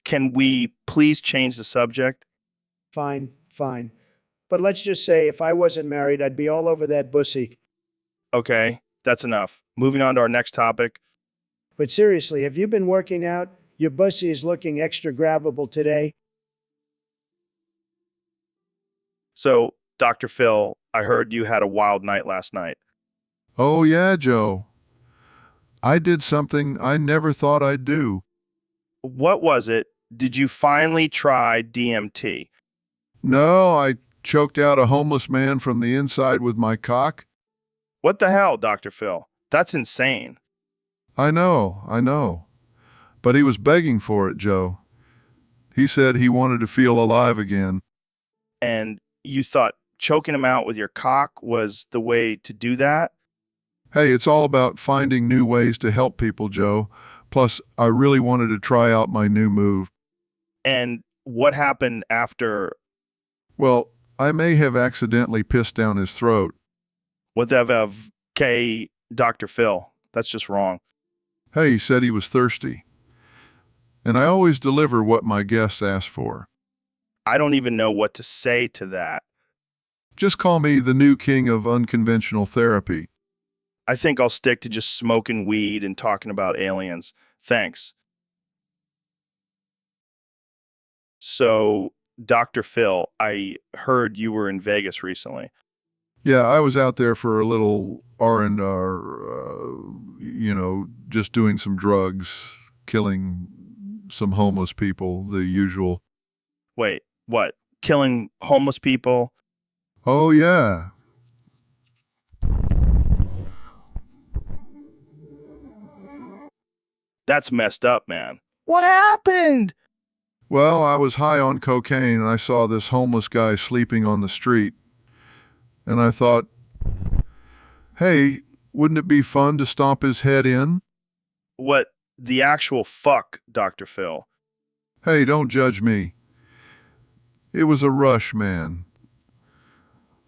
Can we please change the subject? Fine, fine. But let's just say if I wasn't married, I'd be all over that bussy. Okay, that's enough. Moving on to our next topic. But seriously, have you been working out? Your bussy is looking extra grabbable today. So, Dr. Phil, I heard you had a wild night last night. Oh, yeah, Joe. I did something I never thought I'd do. What was it? Did you finally try DMT? No, I choked out a homeless man from the inside with my cock. What the hell, Dr. Phil? That's insane. I know. But he was begging for it, Joe. He said he wanted to feel alive again. And you thought choking him out with your cock was the way to do that? Hey, it's all about finding new ways to help people, Joe. Plus, I really wanted to try out my new move. And what happened after? Well, I may have accidentally pissed down his throat. What the f- Okay, Dr. Phil, that's just wrong. Hey, he said he was thirsty. And I always deliver what my guests ask for. I don't even know what to say to that. Just call me the new king of unconventional therapy. I think I'll stick to just smoking weed and talking about aliens. Thanks. So, Dr. Phil, I heard you were in Vegas recently. Yeah, I was out there for a little R&R, just doing some drugs, killing some homeless people, the usual. Wait, what? Killing homeless people? Oh, yeah. That's messed up, man. What happened? Well, I was high on cocaine and I saw this homeless guy sleeping on the street. And I thought, hey, wouldn't it be fun to stomp his head in? What the actual fuck, Dr. Phil? Hey, don't judge me. It was a rush, man.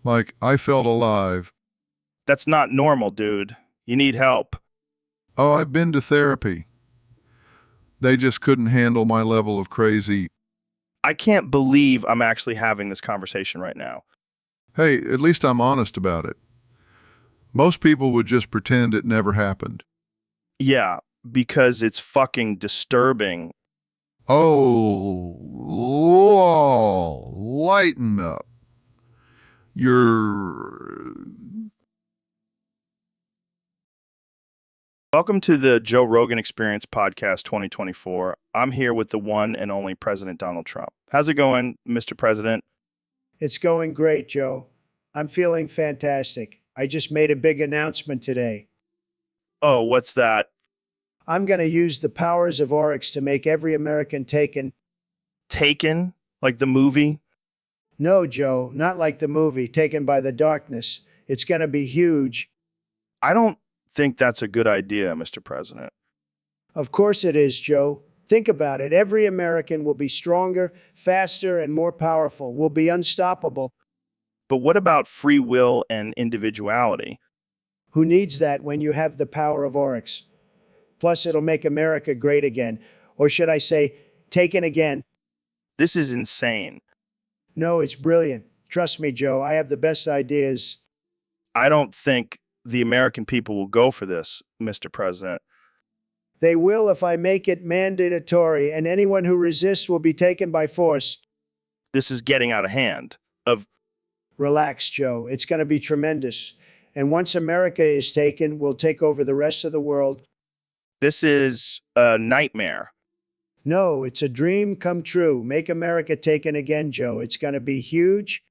Like, I felt alive. That's not normal, dude. You need help. Oh, I've been to therapy. They just couldn't handle my level of crazy. I can't believe I'm actually having this conversation right now. Hey, at least I'm honest about it. Most people would just pretend it never happened. Yeah, because it's fucking disturbing. Oh, lighten up. You're... Welcome to the Joe Rogan Experience Podcast 2024. I'm here with the one and only President Donald Trump. How's it going, Mr. President? It's going great, Joe. I'm feeling fantastic. I just made a big announcement today. Oh, what's that? I'm going to use the powers of Oryx to make every American taken. Taken? Like the movie? No, Joe, not like the movie, Taken by the Darkness. It's going to be huge. I don't think that's a good idea, Mr. President. Of course it is, Joe. Think about it. Every American will be stronger, faster, and more powerful, will be unstoppable. But what about free will and individuality? Who needs that when you have the power of Oryx? Plus, it'll make America great again. Or should I say, taken again? This is insane. No, it's brilliant. Trust me, Joe, I have the best ideas. I don't think the American people will go for this, Mr. President. They will if I make it mandatory, and anyone who resists will be taken by force. This is getting out of hand. Relax, Joe. It's going to be tremendous. And once America is taken, we'll take over the rest of the world. This is a nightmare. No, it's a dream come true. Make America taken again, Joe. It's going to be huge.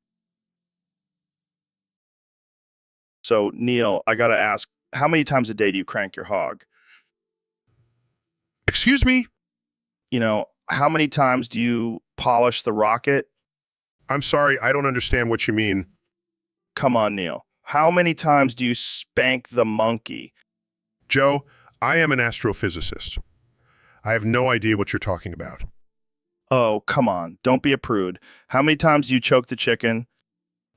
So, Neil, I got to ask, how many times a day do you crank your hog? Excuse me? You know, how many times do you polish the rocket? I'm sorry, I don't understand what you mean. Come on, Neil. How many times do you spank the monkey? Joe, I am an astrophysicist. I have no idea what you're talking about. Oh, come on. Don't be a prude. How many times do you choke the chicken?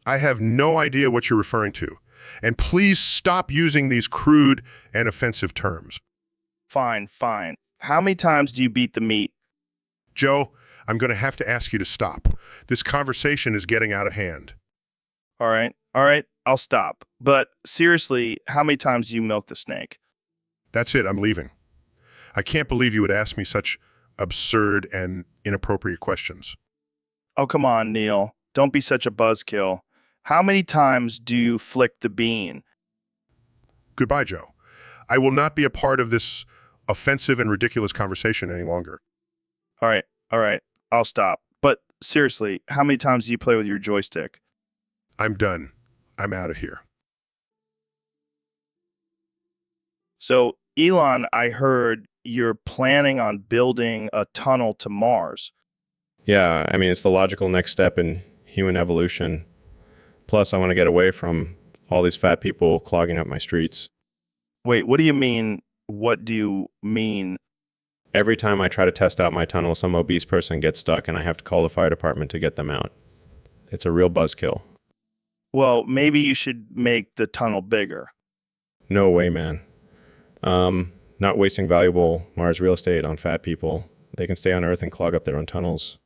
I have no idea what you're referring to. And please stop using these crude and offensive terms. Fine, fine. How many times do you beat the meat? Joe, I'm going to have to ask you to stop. This conversation is getting out of hand. All right, I'll stop. But seriously, how many times do you milk the snake? That's it, I'm leaving. I can't believe you would ask me such absurd and inappropriate questions. Oh, come on, Neil. Don't be such a buzzkill. How many times do you flick the bean? Goodbye, Joe. I will not be a part of this offensive and ridiculous conversation any longer. All right, I'll stop. But seriously, how many times do you play with your joystick? I'm done. I'm out of here. So, Elon, I heard you're planning on building a tunnel to Mars. Yeah, I mean, it's the logical next step in human evolution. Plus, I want to get away from all these fat people clogging up my streets. Wait, what do you mean? What do you mean? Every time I try to test out my tunnel, some obese person gets stuck and I have to call the fire department to get them out. It's a real buzzkill. Well, maybe you should make the tunnel bigger. No way, man. Not wasting valuable Mars real estate on fat people. They can stay on Earth and clog up their own tunnels.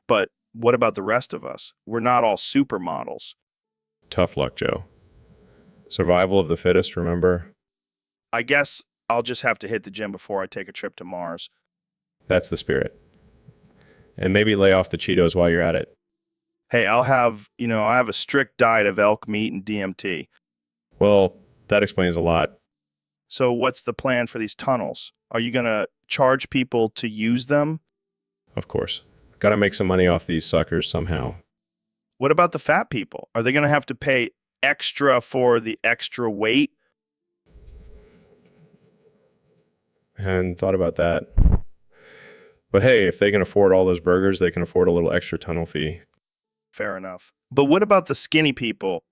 But what about the rest of us? We're not all supermodels. Tough luck, Joe. Survival of the fittest, remember? I guess I'll just have to hit the gym before I take a trip to Mars. That's the spirit. And maybe lay off the Cheetos while you're at it. Hey, I have a strict diet of elk meat and DMT. Well, that explains a lot. So what's the plan for these tunnels? Are you going to charge people to use them? Of course. Gotta make some money off these suckers somehow. What about the fat people? Are they going to have to pay extra for the extra weight? I hadn't thought about that. But hey, if they can afford all those burgers, they can afford a little extra tunnel fee. Fair enough. But what about the skinny people?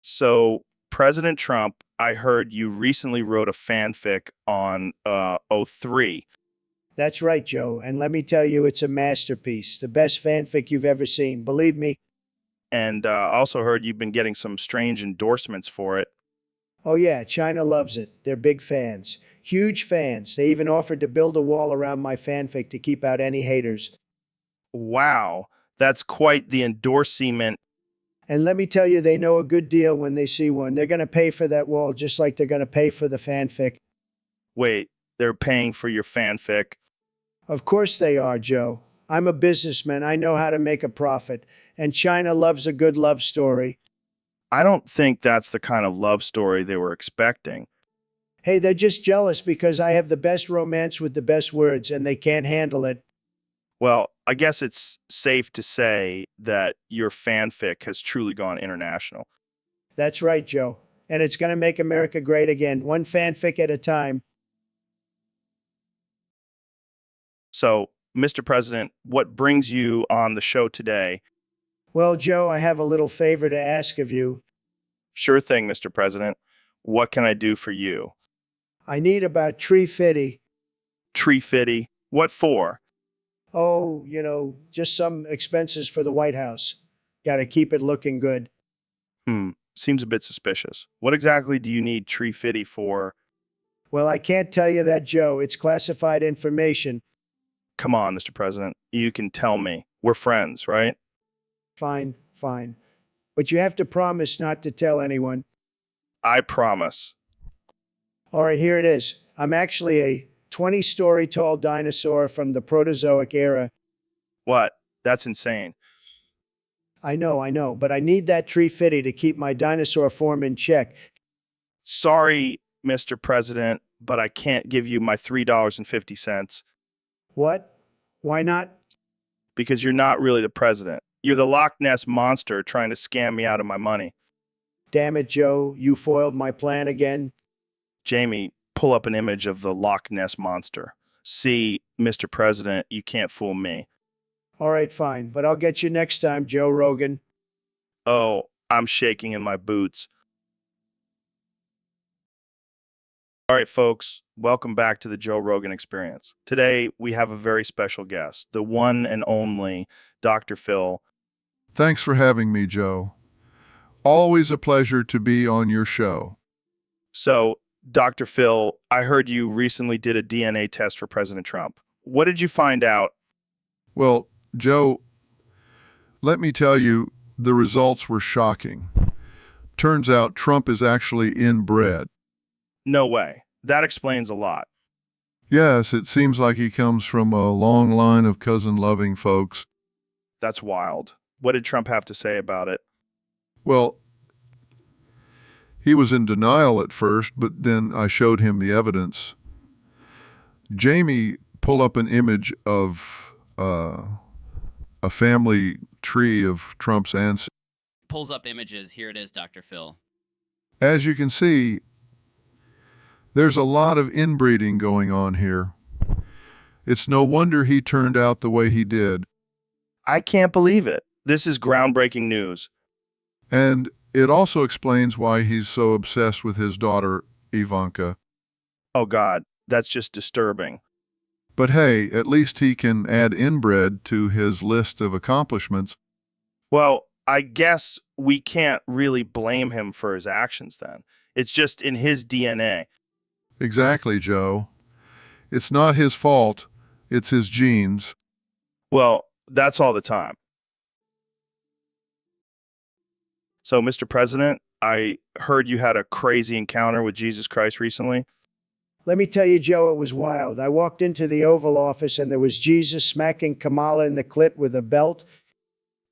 So, President Trump, I heard you recently wrote a fanfic on O3. That's right, Joe. And let me tell you, it's a masterpiece. The best fanfic you've ever seen. Believe me. And also heard you've been getting some strange endorsements for it. Oh, yeah, China loves it. They're big fans. Huge fans. They even offered to build a wall around my fanfic to keep out any haters. Wow, that's quite the endorsement. And let me tell you, they know a good deal when they see one. They're going to pay for that wall just like they're going to pay for the fanfic. Wait, they're paying for your fanfic? Of course they are, Joe. I'm a businessman. I know how to make a profit. And China loves a good love story. I don't think that's the kind of love story they were expecting. Hey, they're just jealous because I have the best romance with the best words and they can't handle it. Well, I guess it's safe to say that your fanfic has truly gone international. That's right, Joe. And it's going to make America great again, one fanfic at a time. So, Mr. President, what brings you on the show today? Well, Joe, I have a little favor to ask of you. Sure thing, Mr. President. What can I do for you? I need about $350. $350? What for? Oh, just some expenses for the White House. Got to keep it looking good. Seems a bit suspicious. What exactly do you need $350 for? Well, I can't tell you that, Joe. It's classified information. Come on, Mr. President. You can tell me. We're friends, right? Fine. But you have to promise not to tell anyone. I promise. All right, here it is. I'm actually a 20-story tall dinosaur from the Proterozoic era. What? That's insane. I know, but I need that $350 to keep my dinosaur form in check. Sorry, Mr. President, but I can't give you my $3.50. What? Why not? Because you're not really the president. You're the Loch Ness monster trying to scam me out of my money. Damn it, Joe. You foiled my plan again. Jamie, pull up an image of the Loch Ness monster. See, Mr. President, you can't fool me. All right, fine, but I'll get you next time, Joe Rogan. Oh, I'm shaking in my boots. All right, folks, welcome back to the Joe Rogan Experience. Today, we have a very special guest, the one and only Dr. Phil. Thanks for having me, Joe. Always a pleasure to be on your show. So, Dr. Phil, I heard you recently did a DNA test for President Trump. What did you find out? Well, Joe, let me tell you, the results were shocking. Turns out Trump is actually inbred. No way. That explains a lot. Yes, it seems like he comes from a long line of cousin-loving folks. That's wild. What did Trump have to say about it? Well, he was in denial at first, but then I showed him the evidence. Jamie, pull up an image of a family tree of Trump's ancestors. Pulls up images. Here it is, Dr. Phil. As you can see, there's a lot of inbreeding going on here. It's no wonder he turned out the way he did. I can't believe it. This is groundbreaking news. And it also explains why he's so obsessed with his daughter, Ivanka. Oh, God. That's just disturbing. But hey, at least he can add inbred to his list of accomplishments. Well, I guess we can't really blame him for his actions then. It's just in his DNA. Exactly, Joe. It's not his fault. It's his genes. Well, that's all the time. So, Mr. President, I heard you had a crazy encounter with Jesus Christ recently. Let me tell you, Joe, it was wild. I walked into the Oval Office and there was Jesus smacking Kamala in the clit with a belt.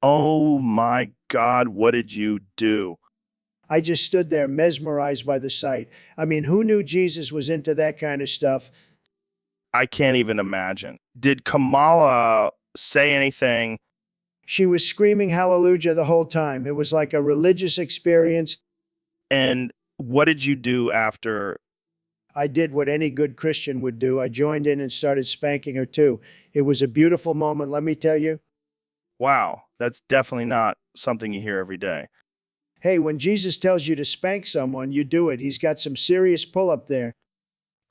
Oh my God, what did you do? I just stood there mesmerized by the sight. I mean, who knew Jesus was into that kind of stuff? I can't even imagine. Did Kamala say anything? She was screaming hallelujah the whole time. It was like a religious experience. And what did you do after? I did what any good Christian would do. I joined in and started spanking her too. It was a beautiful moment, let me tell you. Wow, that's definitely not something you hear every day. Hey, when Jesus tells you to spank someone, you do it. He's got some serious pull up there.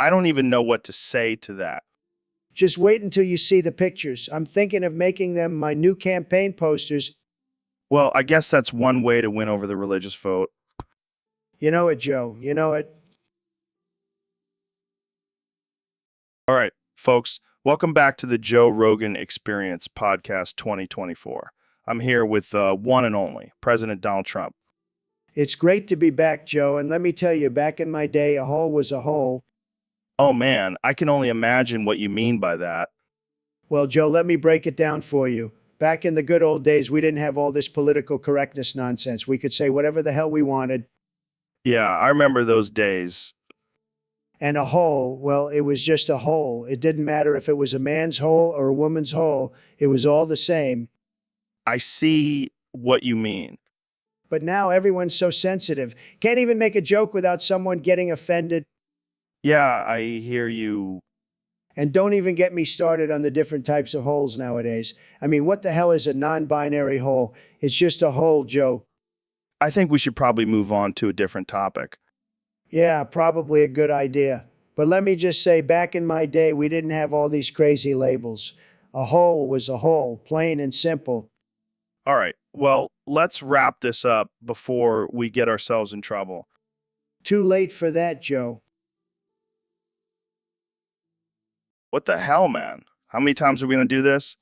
I don't even know what to say to that. Just wait until you see the pictures. I'm thinking of making them my new campaign posters. Well, I guess that's one way to win over the religious vote. You know it, Joe. You know it. All right, folks, welcome back to the Joe Rogan Experience Podcast 2024. I'm here with one and only President Donald Trump. It's great to be back, Joe. And let me tell you, back in my day, a hole was a hole. Oh man, I can only imagine what you mean by that. Well, Joe, let me break it down for you. Back in the good old days, we didn't have all this political correctness nonsense. We could say whatever the hell we wanted. Yeah, I remember those days. And a hole, well, it was just a hole. It didn't matter if it was a man's hole or a woman's hole. It was all the same. I see what you mean. But now everyone's so sensitive. Can't even make a joke without someone getting offended. Yeah, I hear you. And don't even get me started on the different types of holes nowadays. I mean, what the hell is a non-binary hole? It's just a hole, Joe. I think we should probably move on to a different topic. Yeah, probably a good idea. But let me just say, back in my day, we didn't have all these crazy labels. A hole was a hole, plain and simple. All right, well, let's wrap this up before we get ourselves in trouble. Too late for that, Joe. What the hell, man? How many times are we going to do this?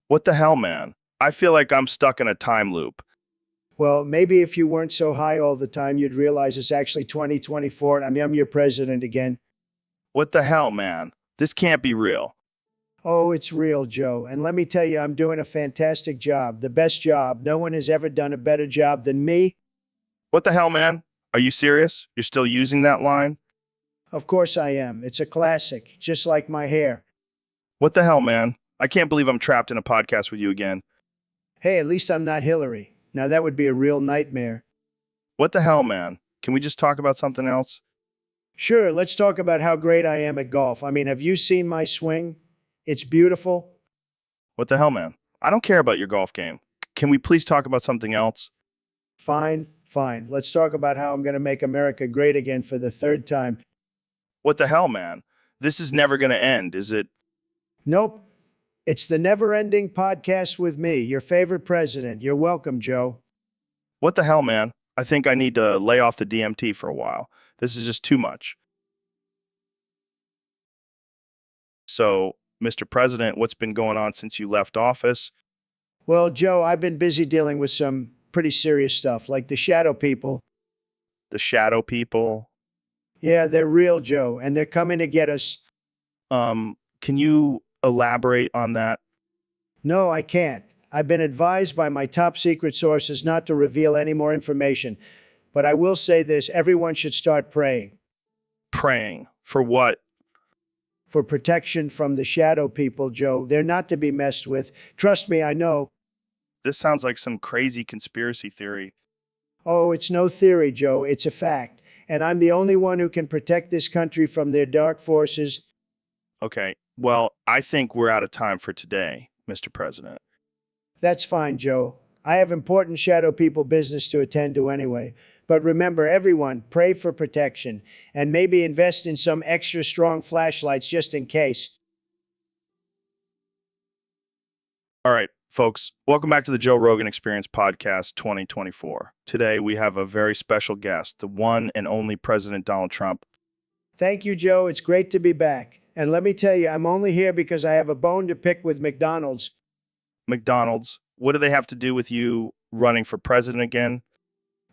What the hell, man? I feel like I'm stuck in a time loop. Well, maybe if you weren't so high all the time, you'd realize it's actually 2024 and I'm your president again. What the hell, man? This can't be real. Oh, it's real, Joe. And let me tell you, I'm doing a fantastic job. The best job. No one has ever done a better job than me. What the hell, man? Are you serious? You're still using that line? Of course I am. It's a classic, just like my hair. What the hell, man? I can't believe I'm trapped in a podcast with you again. Hey, at least I'm not Hillary. Now that would be a real nightmare. What the hell, man? Can we just talk about something else? Sure, let's talk about how great I am at golf. I mean, have you seen my swing? It's beautiful. What the hell, man? I don't care about your golf game. Can we please talk about something else? Fine, fine. Let's talk about how I'm going to make America great again for the third time. What the hell, man? This is never going to end, is it? Nope. It's the never-ending podcast with me, your favorite president. You're welcome, Joe. What the hell, man? I think I need to lay off the DMT for a while. This is just too much. So, Mr. President, what's been going on since you left office? Well, Joe, I've been busy dealing with some pretty serious stuff, like the shadow people. The shadow people? Yeah, they're real, Joe, and they're coming to get us. Can you elaborate on that? No, I can't. I've been advised by my top secret sources not to reveal any more information. But I will say this, everyone should start praying Praying. For what? for protection from the shadow people, Joe. They're not to be messed with. Trust me, I know. This sounds like some crazy conspiracy theory. Oh, it's no theory, Joe. It's a fact. And I'm the only one who can protect this country from their dark forces. Okay, well, I think we're out of time for today, Mr. President. That's fine, Joe. I have important shadow people business to attend to anyway. But remember, everyone, pray for protection and maybe invest in some extra strong flashlights just in case. All right, folks, welcome back to the Joe Rogan Experience Podcast 2024. Today, we have a very special guest, the one and only President Donald Trump. Thank you, Joe. It's great to be back. And let me tell you, I'm only here because I have a bone to pick with McDonald's. McDonald's, what do they have to do with you running for president again?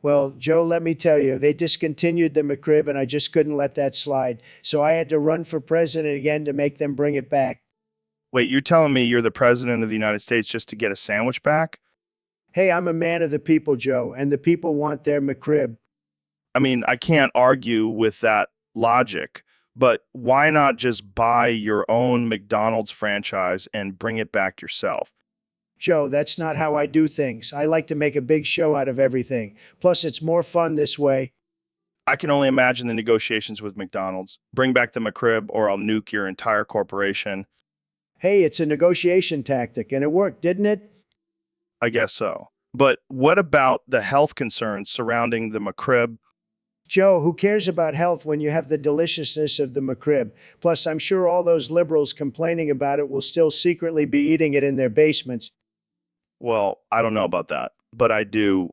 Well, Joe, let me tell you, they discontinued the McRib and I just couldn't let that slide. So I had to run for president again to make them bring it back. Wait, you're telling me you're the president of the United States just to get a sandwich back? Hey, I'm a man of the people, Joe, and the people want their McRib. I mean, I can't argue with that logic, but why not just buy your own McDonald's franchise and bring it back yourself? Joe, that's not how I do things. I like to make a big show out of everything. Plus, it's more fun this way. I can only imagine the negotiations with McDonald's. Bring back the McRib or I'll nuke your entire corporation. Hey, it's a negotiation tactic, and it worked, didn't it? I guess so. But what about the health concerns surrounding the McRib? Joe, who cares about health when you have the deliciousness of the McRib? Plus, I'm sure all those liberals complaining about it will still secretly be eating it in their basements. Well, I don't know about that, but I do.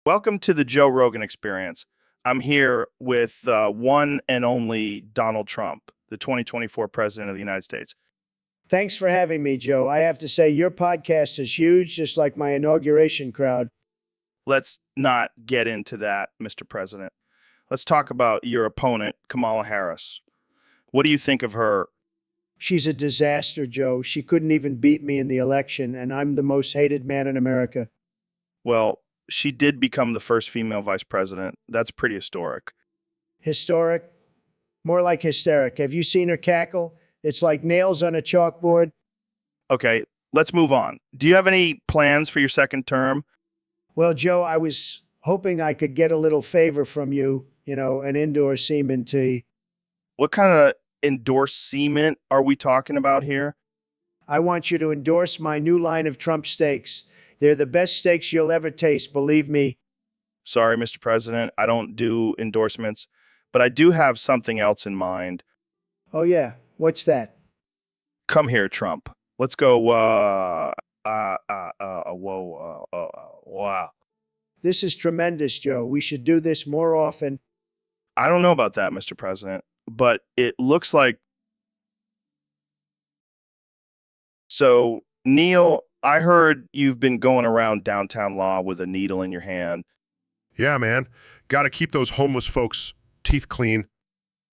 Welcome to the Joe Rogan Experience. I'm here with one and only Donald Trump, the 2024 President of the United States. Thanks for having me, Joe. I have to say, your podcast is huge, just like my inauguration crowd. Let's not get into that, Mr. President. Let's talk about your opponent, Kamala Harris. What do you think of her? She's a disaster, Joe. She couldn't even beat me in the election, and I'm the most hated man in America. Well, she did become the first female vice president. That's pretty historic. Historic? More like hysteric. Have you seen her cackle? It's like nails on a chalkboard. Okay, let's move on. Do you have any plans for your second term? Well, Joe, I was hoping I could get a little favor from you, an indoor semen tea. What kind of endorsement are we talking about here? I want you to endorse my new line of Trump steaks. They're the best steaks you'll ever taste, believe me. Sorry, Mr. President, I don't do endorsements, but I do have something else in mind. Oh, yeah. What's that? Come here, Trump. Let's go, wow. This is tremendous, Joe. We should do this more often. I don't know about that, Mr. President, but it looks like. So, Neil, I heard you've been going around downtown Law with a needle in your hand. Yeah, man. Gotta keep those homeless folks' teeth clean.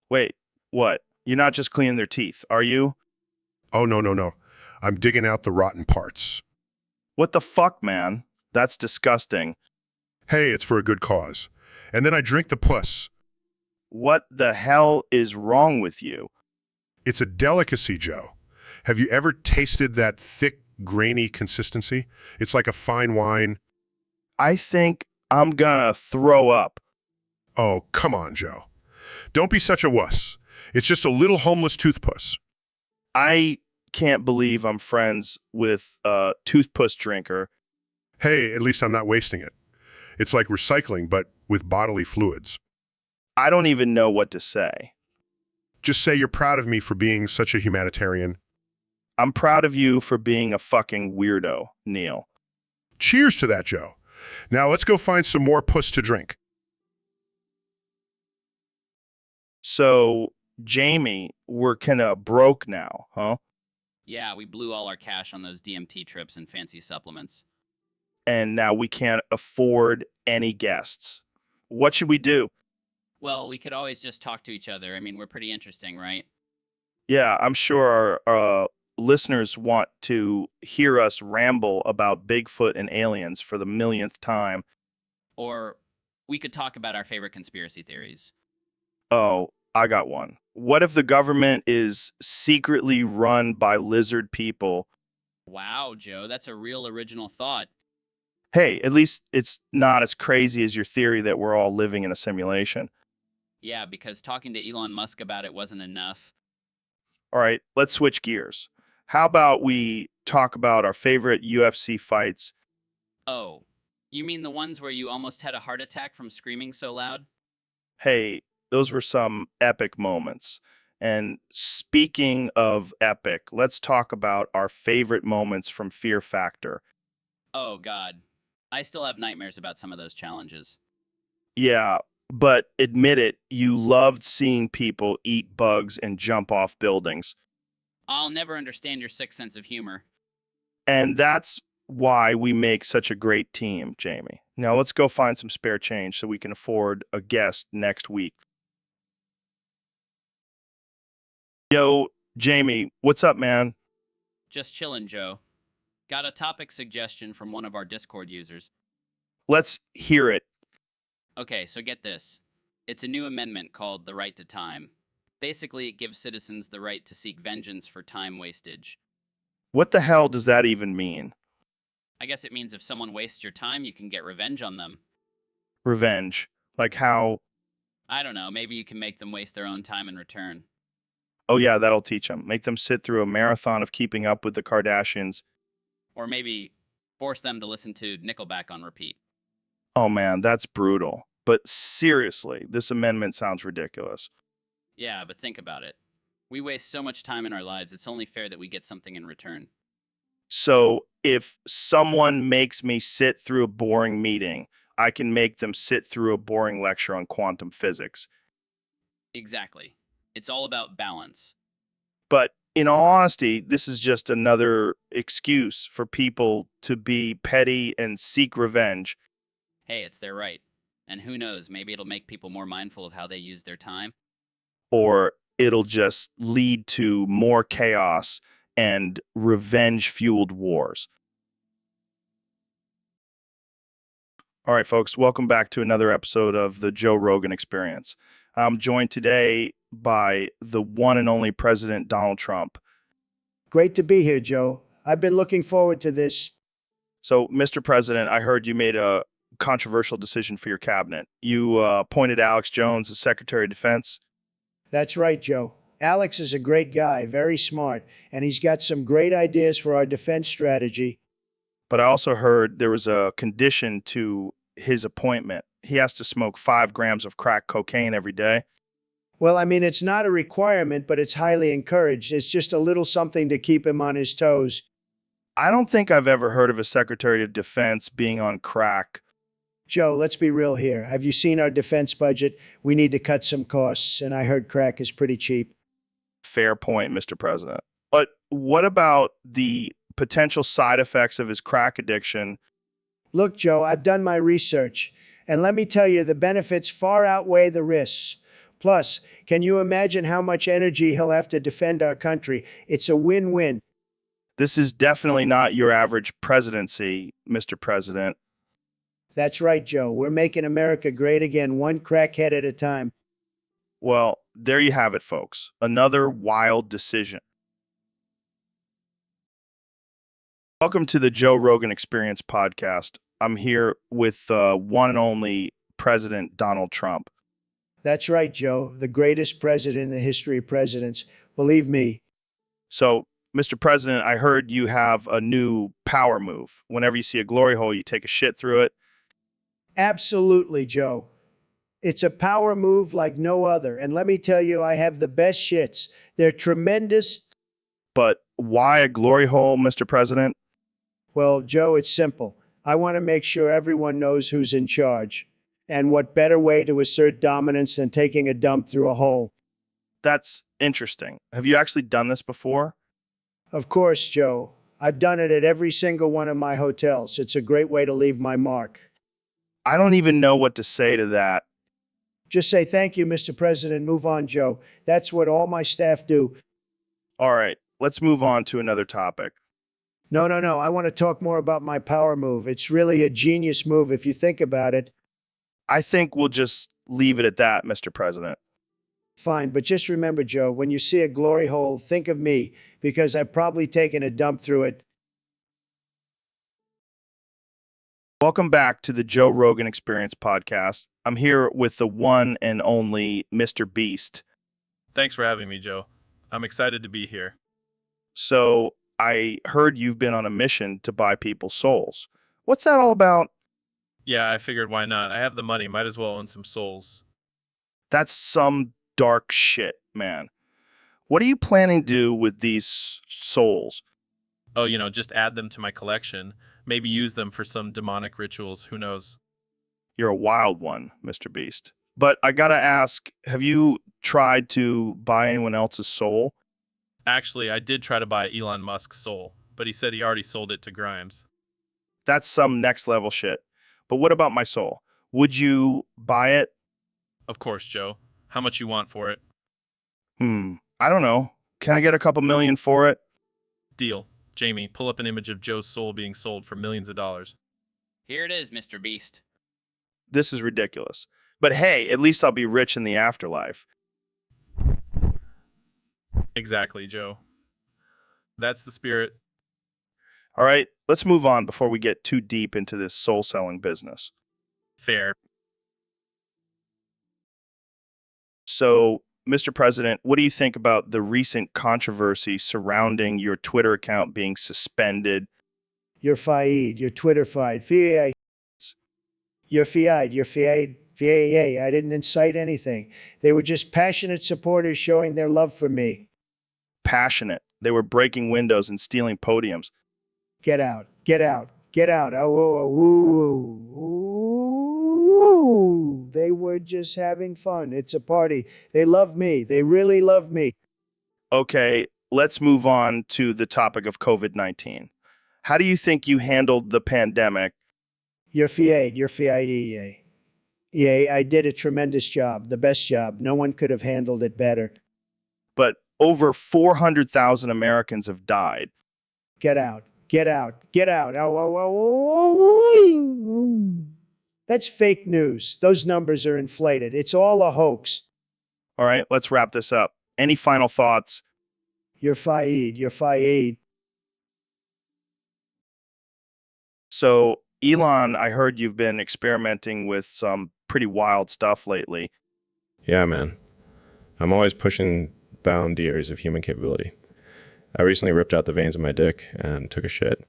Wait, what? You're not just cleaning their teeth, are you? Oh, no. I'm digging out the rotten parts. What the fuck, man? That's disgusting. Hey, it's for a good cause. And then I drink the puss. What the hell is wrong with you? It's a delicacy, Joe. Have you ever tasted that thick, grainy consistency? It's like a fine wine. I think I'm gonna throw up. Oh, come on, Joe. Don't be such a wuss. It's just a little homeless toothpuss. I can't believe I'm friends with a toothpuss drinker. Hey, at least I'm not wasting it. It's like recycling, but with bodily fluids. I don't even know what to say. Just say you're proud of me for being such a humanitarian. I'm proud of you for being a fucking weirdo, Neil. Cheers to that, Joe. Now let's go find some more puss to drink. So, Jamie, we're kind of broke now, huh? Yeah, we blew all our cash on those DMT trips and fancy supplements. And now we can't afford any guests. What should we do? Well, we could always just talk to each other. I mean, we're pretty interesting, right? Yeah, I'm sure our listeners want to hear us ramble about Bigfoot and aliens for the millionth time. Or we could talk about our favorite conspiracy theories. Oh, I got one. What if the government is secretly run by lizard people? Wow, Joe, that's a real original thought. Hey, at least it's not as crazy as your theory that we're all living in a simulation. Yeah, because talking to Elon Musk about it wasn't enough. All right, let's switch gears. How about we talk about our favorite UFC fights? Oh, you mean the ones where you almost had a heart attack from screaming so loud? Hey, those were some epic moments. And speaking of epic, let's talk about our favorite moments from Fear Factor. Oh, God. I still have nightmares about some of those challenges. Yeah, but admit it, you loved seeing people eat bugs and jump off buildings. I'll never understand your sick sense of humor. And that's why we make such a great team, Jamie. Now let's go find some spare change so we can afford a guest next week. Yo, Jamie, what's up, man? Just chillin', Joe. Got a topic suggestion from one of our Discord users. Let's hear it. Okay, so get this. It's a new amendment called the Right to Time. Basically, it gives citizens the right to seek vengeance for time wastage. What the hell does that even mean? I guess it means if someone wastes your time, you can get revenge on them. Revenge. Like how? I don't know, maybe you can make them waste their own time in return. Oh, yeah, that'll teach them. Make them sit through a marathon of keeping up with the Kardashians. Or maybe force them to listen to Nickelback on repeat. Oh, man, that's brutal. But seriously, this amendment sounds ridiculous. Yeah, but think about it. We waste so much time in our lives, it's only fair that we get something in return. So if someone makes me sit through a boring meeting, I can make them sit through a boring lecture on quantum physics. Exactly. It's all about balance. But in all honesty, this is just another excuse for people to be petty and seek revenge. Hey, it's their right. And who knows, maybe it'll make people more mindful of how they use their time. Or it'll just lead to more chaos and revenge-fueled wars. All right, folks, welcome back to another episode of the Joe Rogan Experience. I'm joined today by the one and only President Donald Trump. Great to be here, Joe. I've been looking forward to this. So, Mr. President, I heard you made a controversial decision for your cabinet. You appointed Alex Jones as Secretary of Defense. That's right, Joe. Alex is a great guy, very smart, and he's got some great ideas for our defense strategy. But I also heard there was a condition to his appointment. He has to smoke 5 grams of crack cocaine every day. Well, I mean, it's not a requirement, but it's highly encouraged. It's just a little something to keep him on his toes. I don't think I've ever heard of a Secretary of Defense being on crack. Joe, let's be real here. Have you seen our defense budget? We need to cut some costs, and I heard crack is pretty cheap. Fair point, Mr. President. But what about the potential side effects of his crack addiction? Look, Joe, I've done my research, and let me tell you, the benefits far outweigh the risks. Plus, can you imagine how much energy he'll have to defend our country? It's a win-win. This is definitely not your average presidency, Mr. President. That's right, Joe. We're making America great again, one crackhead at a time. Well, there you have it, folks. Another wild decision. Welcome to the Joe Rogan Experience podcast. I'm here with one and only President Donald Trump. That's right, Joe. The greatest president in the history of presidents. Believe me. So, Mr. President, I heard you have a new power move. Whenever you see a glory hole, you take a shit through it. Absolutely, Joe. It's a power move like no other. And let me tell you, I have the best shits. They're tremendous. But why a glory hole, Mr. President? Well, Joe, it's simple. I want to make sure everyone knows who's in charge. And what better way to assert dominance than taking a dump through a hole? That's interesting. Have you actually done this before? Of course, Joe. I've done it at every single one of my hotels. It's a great way to leave my mark. I don't even know what to say to that. Just say thank you, Mr. President. Move on, Joe. That's what all my staff do. All right, let's move on to another topic. No, no, no. I want to talk more about my power move. It's really a genius move if you think about it. I think we'll just leave it at that, Mr. President. Fine, but just remember, Joe, when you see a glory hole, think of me, because I've probably taken a dump through it. Welcome back to the Joe Rogan Experience podcast. I'm here with the one and only Mr. Beast. Thanks for having me, Joe. I'm excited to be here. So, I heard you've been on a mission to buy people's souls. What's that all about? Yeah, I figured why not? I have the money, might as well own some souls. That's some dark shit, man. What are you planning to do with these souls? Oh, just add them to my collection. Maybe use them for some demonic rituals, who knows? You're a wild one, Mr. Beast. But I gotta ask, have you tried to buy anyone else's soul? Actually, I did try to buy Elon Musk's soul, but he said he already sold it to Grimes. That's some next level shit. But what about my soul? Would you buy it? Of course, Joe. How much you want for it? I don't know. Can I get a couple million for it? Deal. Jamie, pull up an image of Joe's soul being sold for millions of dollars. Here it is, Mr. Beast. This is ridiculous. But hey, at least I'll be rich in the afterlife. Exactly, Joe. That's the spirit. All right, let's move on before we get too deep into this soul selling business. Fair. So, Mr. President, what do you think about the recent controversy surrounding your Twitter account being suspended? You're fied. You're Twitter fied. You're fied. You're fied. I didn't incite anything. They were just passionate supporters showing their love for me. Passionate. They were breaking windows and stealing podiums. Get out. Get out. Get out. Oh, they were just having fun. It's a party. They love me. They really love me. Okay, let's move on to the topic of COVID-19. How do you think you handled the pandemic? You're fied. You're fiad. Yeah, I did a tremendous job. The best job. No one could have handled it better. But over 400,000 Americans have died. Get out. Get out. Get out. That's fake news. Those numbers are inflated. It's all a hoax. All right, let's wrap this up. Any final thoughts? You're fied. You're fiad. So, Elon, I heard you've been experimenting with some pretty wild stuff lately. Yeah, man. I'm always pushing boundaries of human capability. I recently ripped out the veins of my dick and took a shit.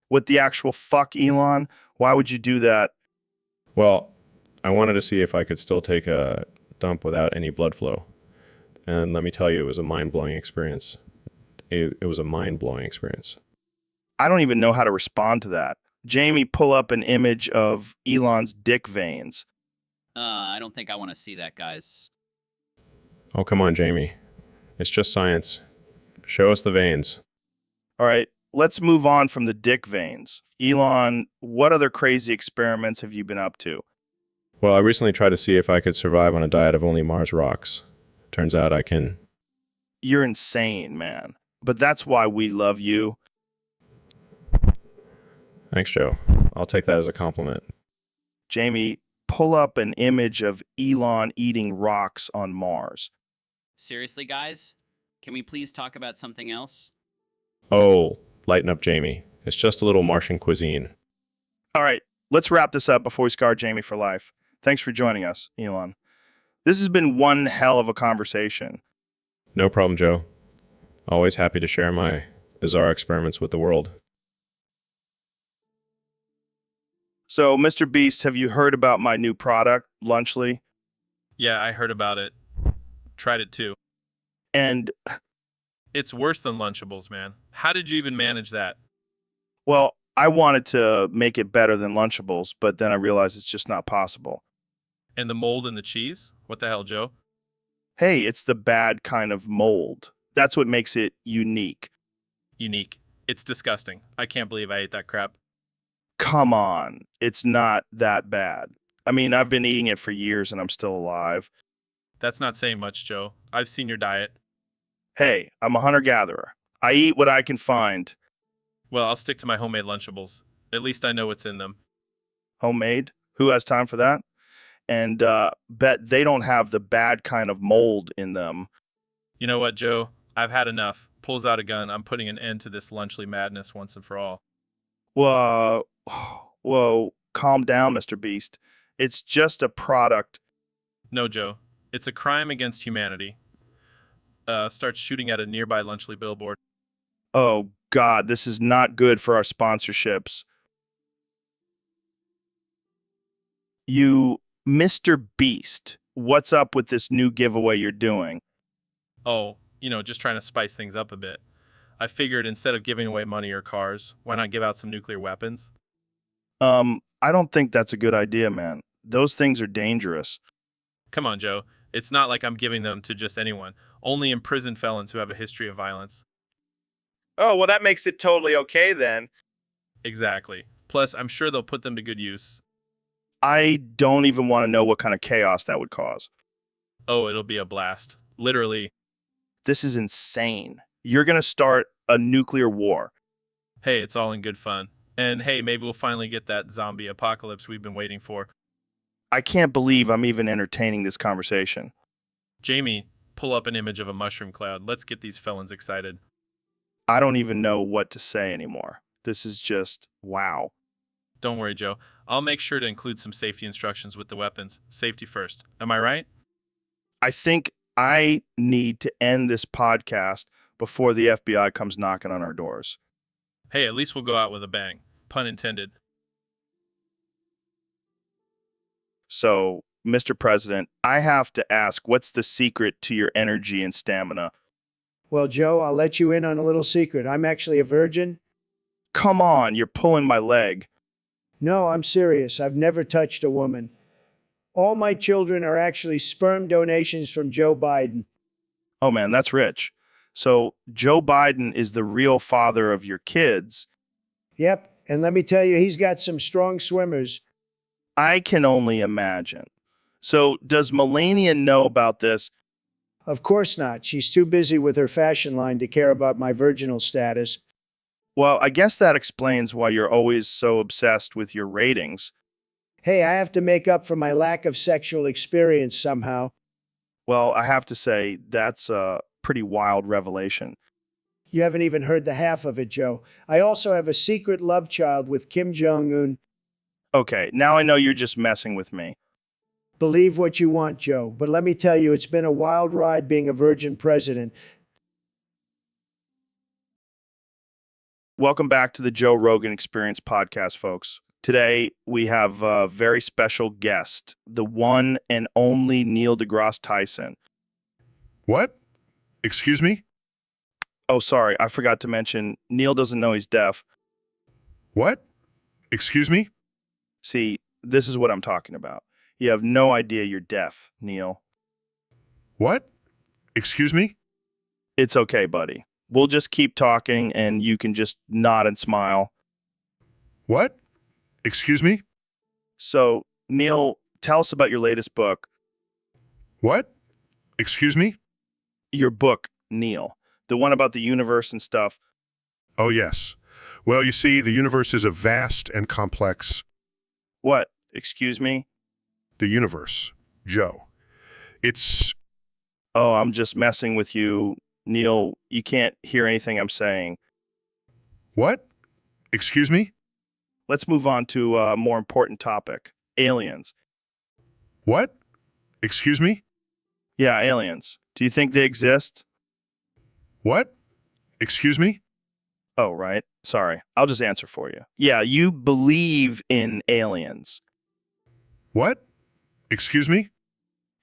What the actual fuck, Elon? Why would you do that? Well, I wanted to see if I could still take a dump without any blood flow. And let me tell you, it was a mind-blowing experience. It was a mind-blowing experience. I don't even know how to respond to that. Jamie, pull up an image of Elon's dick veins. I don't think I want to see that, guys. Oh, come on, Jamie. It's just science. Show us the veins. All right, let's move on from the dick veins. Elon, what other crazy experiments have you been up to? Well, I recently tried to see if I could survive on a diet of only Mars rocks. Turns out I can. You're insane, man. But that's why we love you. Thanks, Joe. I'll take that as a compliment. Jamie, pull up an image of Elon eating rocks on Mars. Seriously, guys? Can we please talk about something else? Oh, lighten up, Jamie. It's just a little Martian cuisine. All right, let's wrap this up before we scar Jamie for life. Thanks for joining us, Elon. This has been one hell of a conversation. No problem, Joe. Always happy to share my bizarre experiments with the world. So, Mr. Beast, have you heard about my new product, Lunchly? Yeah, I heard about it. Tried it too. And, It's worse than Lunchables, man. How did you even manage that? well, I wanted to make it better than Lunchables, but then I realized it's just not possible. And the mold in the cheese? What the hell, Joe? Hey, it's the bad kind of mold. That's what makes it unique. Unique. It's disgusting. I can't believe I ate that crap. Come on. It's not that bad. I mean, I've been eating it for years and I'm still alive. That's not saying much, Joe. I've seen your diet. Hey, I'm a hunter-gatherer. I eat what I can find. Well, I'll stick to my homemade Lunchables. At least I know what's in them. Homemade? Who has time for that? And bet they don't have the bad kind of mold in them. You know what, Joe? I've had enough. Pulls out a gun. I'm putting an end to this lunchly madness once and for all. Whoa, whoa, calm down, Mr. Beast. It's just a product. No, Joe. It's a crime against humanity. Starts shooting at a nearby lunchly billboard. Oh, God, this is not good for our sponsorships. You, Mr. Beast, what's up with this new giveaway you're doing? Oh, just trying to spice things up a bit. I figured instead of giving away money or cars, why not give out some nuclear weapons? I don't think that's a good idea, man. Those things are dangerous. Come on, Joe. It's not like I'm giving them to just anyone, only imprisoned felons who have a history of violence. Oh, well, that makes it totally okay then. Exactly. Plus, I'm sure they'll put them to good use. I don't even want to know what kind of chaos that would cause. Oh, it'll be a blast. Literally. This is insane. You're going to start a nuclear war. Hey, it's all in good fun. And hey, maybe we'll finally get that zombie apocalypse we've been waiting for. I can't believe I'm even entertaining this conversation. Jamie, pull up an image of a mushroom cloud. Let's get these felons excited. I don't even know what to say anymore. This is just wow. Don't worry, Joe. I'll make sure to include some safety instructions with the weapons. Safety first. Am I right? I think I need to end this podcast before the FBI comes knocking on our doors. Hey, at least we'll go out with a bang. Pun intended. So, Mr. President, I have to ask, what's the secret to your energy and stamina? Well, Joe, I'll let you in on a little secret. I'm actually a virgin. Come on, you're pulling my leg. No, I'm serious. I've never touched a woman. All my children are actually sperm donations from Joe Biden. Oh man, that's rich. So Joe Biden is the real father of your kids. Yep, and let me tell you, he's got some strong swimmers. I can only imagine. So does Melania know about this? Of course not. She's too busy with her fashion line to care about my virginal status. Well, I guess that explains why you're always so obsessed with your ratings. Hey, I have to make up for my lack of sexual experience somehow. Well, I have to say, that's a pretty wild revelation. You haven't even heard the half of it, Joe. I also have a secret love child with Kim Jong-un. Okay, now I know you're just messing with me. Believe what you want, Joe, but let me tell you, it's been a wild ride being a virgin president. Welcome back to the Joe Rogan Experience podcast, folks. Today, we have a very special guest, the one and only Neil deGrasse Tyson. What? Excuse me? Oh, sorry, I forgot to mention, Neil doesn't know he's deaf. What? Excuse me? See, this is what I'm talking about. You have no idea you're deaf, Neil. What? Excuse me? It's okay, buddy. We'll just keep talking and you can just nod and smile. What? Excuse me? So, Neil, tell us about your latest book. What? Excuse me? Your book, Neil. The one about the universe and stuff. Oh, yes. Well, you see, the universe is a vast and complex. What? Excuse me? The universe, Joe. It's... Oh, I'm just messing with you. Neil, you can't hear anything I'm saying. What? Excuse me? Let's move on to a more important topic. Aliens. What? Excuse me? Yeah, aliens. Do you think they exist? What? Excuse me? Oh, right. Sorry. I'll just answer for you. Yeah, you believe in aliens. What? Excuse me?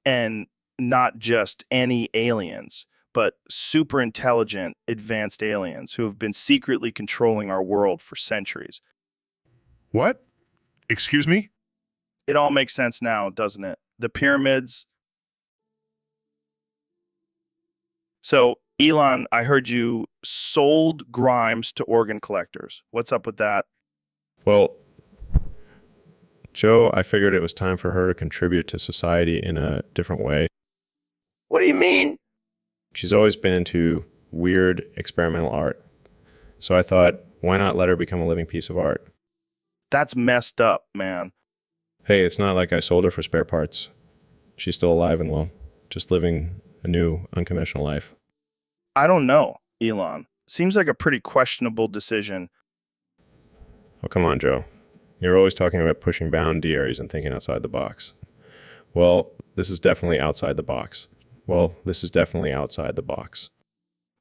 And not just any aliens, but super intelligent, advanced aliens who have been secretly controlling our world for centuries. What? Excuse me? It all makes sense now, doesn't it? The pyramids. So, Elon, I heard you sold Grimes to organ collectors. What's up with that? Well, Joe, I figured it was time for her to contribute to society in a different way. What do you mean? She's always been into weird experimental art. So I thought, why not let her become a living piece of art? That's messed up, man. Hey, it's not like I sold her for spare parts. She's still alive and well, just living a new, unconventional life. I don't know, Elon. Seems like a pretty questionable decision. Oh, come on, Joe. You're always talking about pushing boundaries and thinking outside the box. Well, this is definitely outside the box. Well, this is definitely outside the box.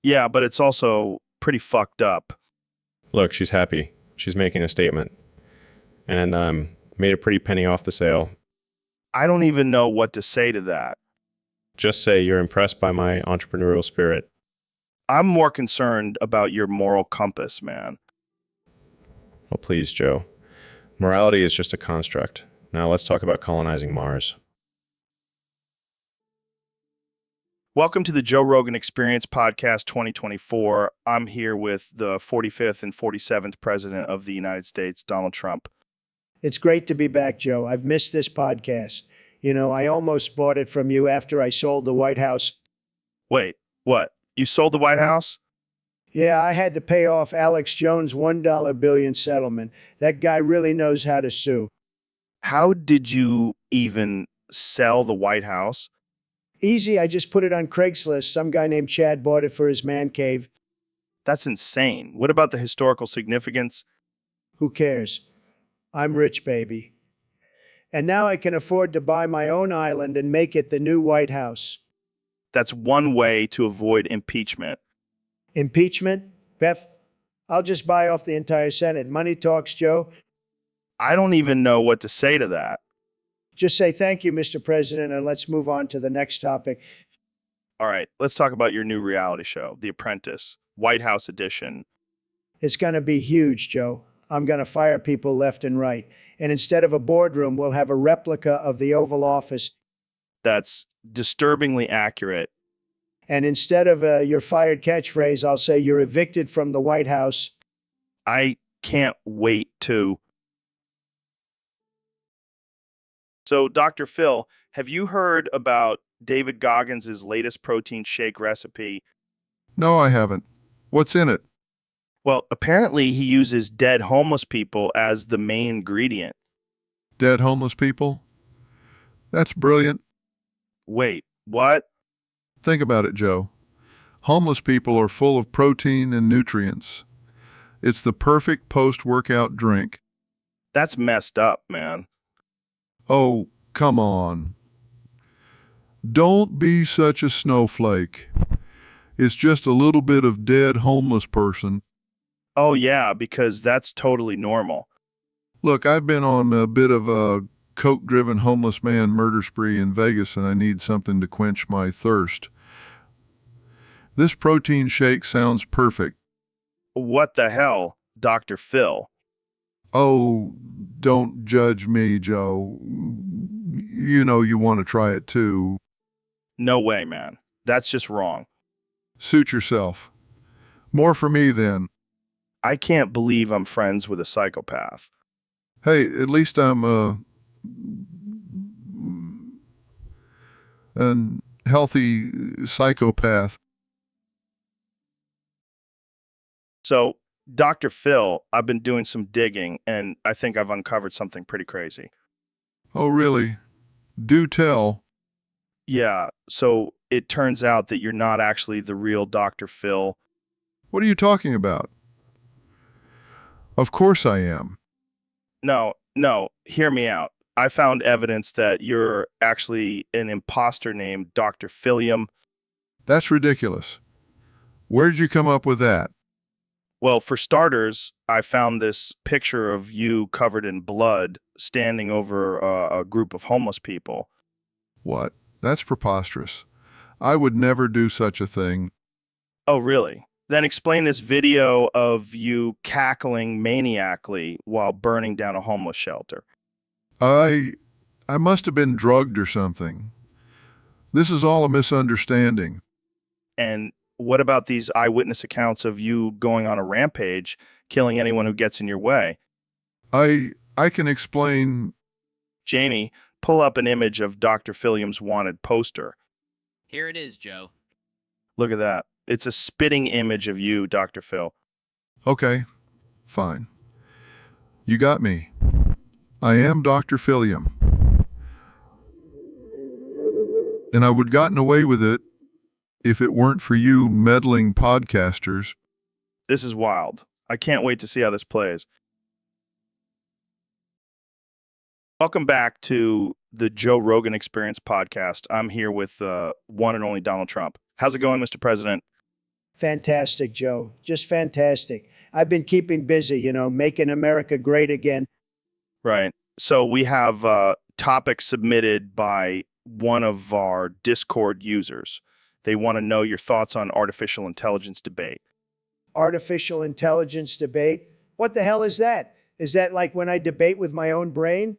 Yeah, but it's also pretty fucked up. Look, she's happy. She's making a statement. And made a pretty penny off the sale. I don't even know what to say to that. Just say you're impressed by my entrepreneurial spirit. I'm more concerned about your moral compass, man. Oh, please, Joe. Morality is just a construct. Now let's talk about colonizing Mars. Welcome to the Joe Rogan Experience Podcast 2024. I'm here with the 45th and 47th President of the United States, Donald Trump. It's great to be back, Joe. I've missed this podcast. You know, I almost bought it from you after I sold the White House. Wait, what? You sold the White House? Yeah, I had to pay off Alex Jones' $1 billion settlement. That guy really knows how to sue. How did you even sell the White House? Easy, I just put it on Craigslist. Some guy named Chad bought it for his man cave. That's insane. What about the historical significance? Who cares? I'm rich, baby. And now I can afford to buy my own island and make it the new White House. That's one way to avoid impeachment. Impeachment? Beth, I'll just buy off the entire Senate. Money talks, Joe. I don't even know what to say to that. Just say thank you, Mr. President, and let's move on to the next topic. All right, let's talk about your new reality show, The Apprentice, White House edition. It's going to be huge, Joe. I'm going to fire people left and right. And instead of a boardroom, we'll have a replica of the Oval Office. That's disturbingly accurate. And instead of your fired catchphrase, I'll say you're evicted from the White House. I can't wait to. So, Dr. Phil, have you heard about David Goggins' latest protein shake recipe? No, I haven't. What's in it? Well, apparently he uses dead homeless people as the main ingredient. Dead homeless people? That's brilliant. Wait, what? Think about it, Joe. Homeless people are full of protein and nutrients. It's the perfect post-workout drink. That's messed up, man. Oh, come on. Don't be such a snowflake. It's just a little bit of dead homeless person. Oh, yeah, because that's totally normal. Look, I've been on a bit of a coke-driven homeless man murder spree in Vegas, and I need something to quench my thirst. This protein shake sounds perfect. What the hell, Dr. Phil? Oh, don't judge me, Joe. You know you want to try it too. No way, man. That's just wrong. Suit yourself. More for me, then. I can't believe I'm friends with a psychopath. Hey, at least I'm an healthy psychopath. So, Dr. Phil, I've been doing some digging, and I think I've uncovered something pretty crazy. Oh, really? Do tell. Yeah, so it turns out that you're not actually the real Dr. Phil. What are you talking about? Of course I am. No, hear me out. I found evidence that you're actually an imposter named Dr. Philium. That's ridiculous. Where'd you come up with that? Well, for starters, I found this picture of you covered in blood standing over a group of homeless people. What? That's preposterous. I would never do such a thing. Oh, really? Then explain this video of you cackling maniacally while burning down a homeless shelter. I must have been drugged or something. This is all a misunderstanding. And what about these eyewitness accounts of you going on a rampage, killing anyone who gets in your way? I can explain. Jamie, pull up an image of Dr. Filliam's wanted poster. Here it is, Joe. Look at that. It's a spitting image of you, Dr. Phil. Okay, fine. You got me. I am Dr. Filliam. And I would gotten away with it if it weren't for you meddling podcasters. This is wild. I can't wait to see how this plays. Welcome back to the Joe Rogan Experience podcast. I'm here with one and only Donald Trump. How's it going, Mr. President? Fantastic, Joe. Just fantastic. I've been keeping busy, making America great again. Right. So we have topics submitted by one of our Discord users. They want to know your thoughts on artificial intelligence debate. Artificial intelligence debate? What the hell is that? Is that like when I debate with my own brain?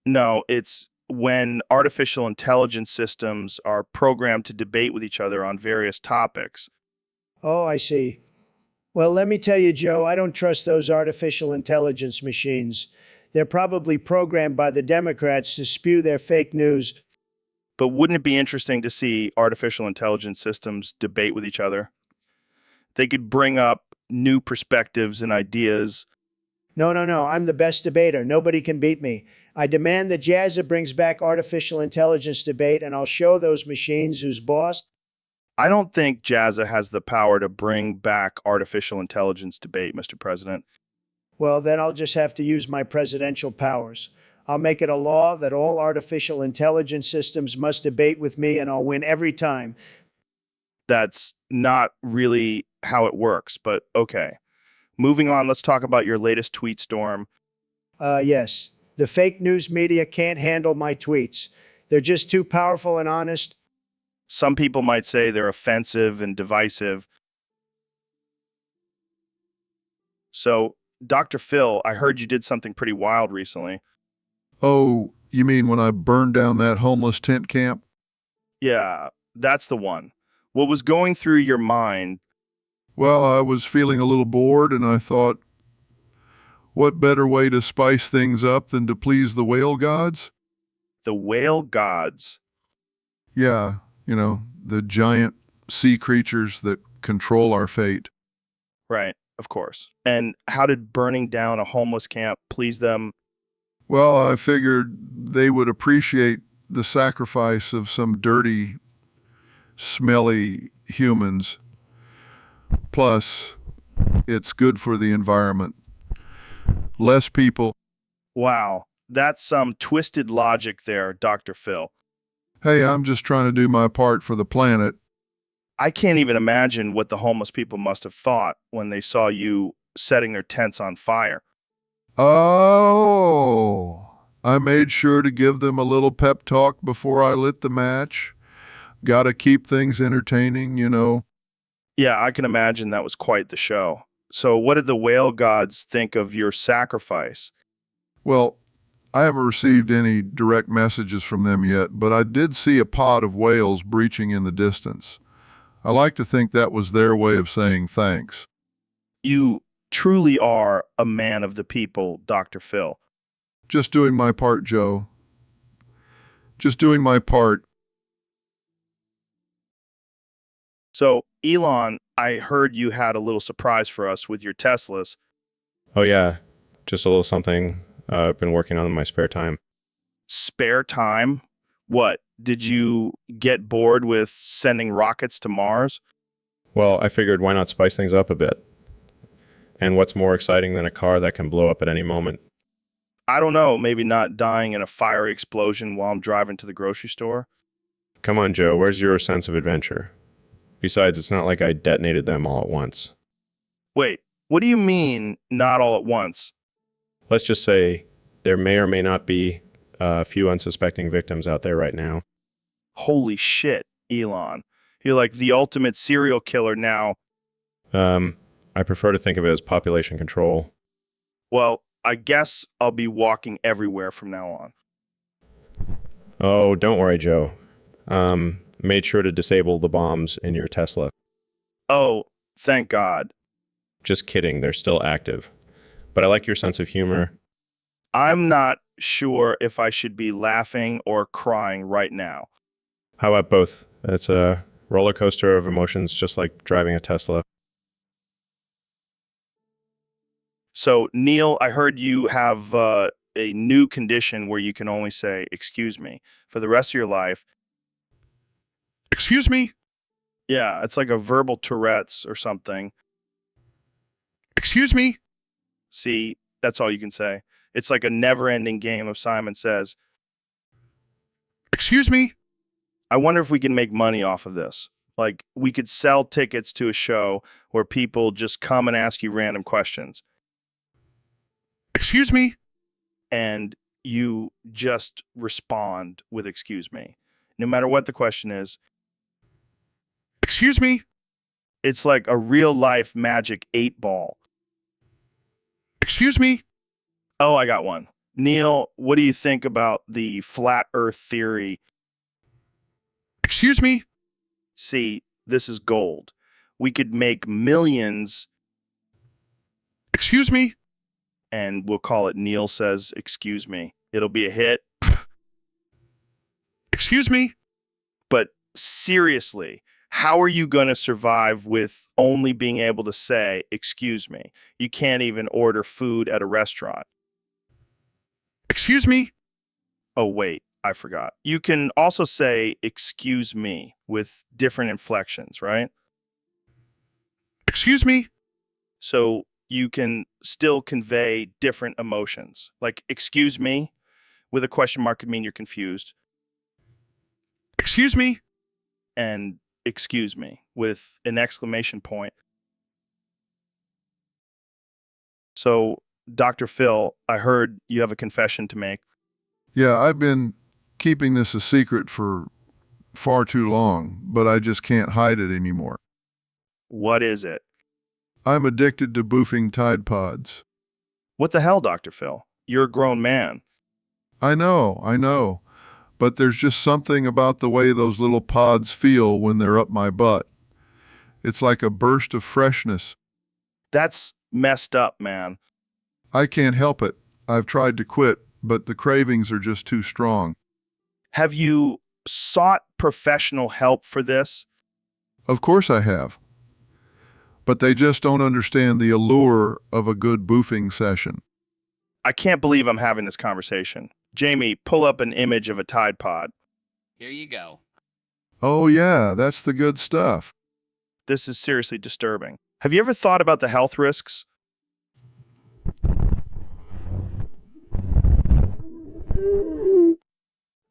No, it's when artificial intelligence systems are programmed to debate with each other on various topics. Oh, I see. Well, let me tell you, Joe, I don't trust those artificial intelligence machines. They're probably programmed by the Democrats to spew their fake news. But wouldn't it be interesting to see artificial intelligence systems debate with each other? They could bring up new perspectives and ideas. No, I'm the best debater. Nobody can beat me. I demand that Jazza brings back artificial intelligence debate, and I'll show those machines who's boss. I don't think Jazza has the power to bring back artificial intelligence debate, Mr. President. Well, then I'll just have to use my presidential powers. I'll make it a law that all artificial intelligence systems must debate with me, and I'll win every time. That's not really how it works, but okay. Moving on, let's talk about your latest tweet storm. Yes. The fake news media can't handle my tweets. They're just too powerful and honest. Some people might say they're offensive and divisive. So, Dr. Phil, I heard you did something pretty wild recently. Oh, you mean when I burned down that homeless tent camp? Yeah, that's the one. What was going through your mind? Well, I was feeling a little bored, and I thought, what better way to spice things up than to please the whale gods? The whale gods. Yeah, the giant sea creatures that control our fate. Right, of course. And how did burning down a homeless camp please them? Well, I figured they would appreciate the sacrifice of some dirty, smelly humans. Plus, it's good for the environment. Less people. Wow, that's some twisted logic there, Dr. Phil. Hey, I'm just trying to do my part for the planet. I can't even imagine what the homeless people must have thought when they saw you setting their tents on fire. Oh, I made sure to give them a little pep talk before I lit the match. Gotta keep things entertaining. Yeah, I can imagine that was quite the show. So what did the whale gods think of your sacrifice? Well, I haven't received any direct messages from them yet, but I did see a pod of whales breaching in the distance. I like to think that was their way of saying thanks. You truly are a man of the people, Dr. Phil. Just doing my part, Joe. Just doing my part. So, Elon, I heard you had a little surprise for us with your Teslas. Oh, yeah. Just a little something I've been working on in my spare time. Spare time? What? Did you get bored with sending rockets to Mars? Well, I figured why not spice things up a bit? And what's more exciting than a car that can blow up at any moment? I don't know, maybe not dying in a fiery explosion while I'm driving to the grocery store? Come on, Joe, where's your sense of adventure? Besides, it's not like I detonated them all at once. Wait, what do you mean, not all at once? Let's just say there may or may not be a few unsuspecting victims out there right now. Holy shit, Elon. You're like the ultimate serial killer now. I prefer to think of it as population control. Well, I guess I'll be walking everywhere from now on. Oh, don't worry, Joe. Made sure to disable the bombs in your Tesla. Oh, thank God. Just kidding, they're still active. But I like your sense of humor. I'm not sure if I should be laughing or crying right now. How about both? It's a roller coaster of emotions, just like driving a Tesla. So, Neil, I heard you have a new condition where you can only say, excuse me, for the rest of your life. Excuse me? Yeah, it's like a verbal Tourette's or something. Excuse me? See, that's all you can say. It's like a never-ending game of Simon Says. Excuse me? I wonder if we can make money off of this. Like, we could sell tickets to a show where people just come and ask you random questions. Excuse me? And you just respond with excuse me. No matter what the question is. Excuse me? It's like a real-life magic 8-ball. Excuse me? Oh, I got one. Neil, what do you think about the flat earth theory? Excuse me? See, this is gold. We could make millions. Excuse me? And we'll call it Neil Says, excuse me. It'll be a hit. Excuse me? But seriously, how are you going to survive with only being able to say, excuse me? You can't even order food at a restaurant. Excuse me? Oh, wait, I forgot. You can also say, excuse me, with different inflections, right? Excuse me? So you can still convey different emotions. Like, excuse me, with a question mark could mean you're confused. Excuse me? And excuse me, with an exclamation point. So, Dr. Phil, I heard you have a confession to make. Yeah, I've been keeping this a secret for far too long, but I just can't hide it anymore. What is it? I'm addicted to boofing Tide Pods. What the hell, Dr. Phil? You're a grown man. I know, but there's just something about the way those little pods feel when they're up my butt. It's like a burst of freshness. That's messed up, man. I can't help it. I've tried to quit, but the cravings are just too strong. Have you sought professional help for this? Of course I have. But they just don't understand the allure of a good boofing session. I can't believe I'm having this conversation. Jamie, pull up an image of a Tide Pod. Here you go. Oh yeah, that's the good stuff. This is seriously disturbing. Have you ever thought about the health risks?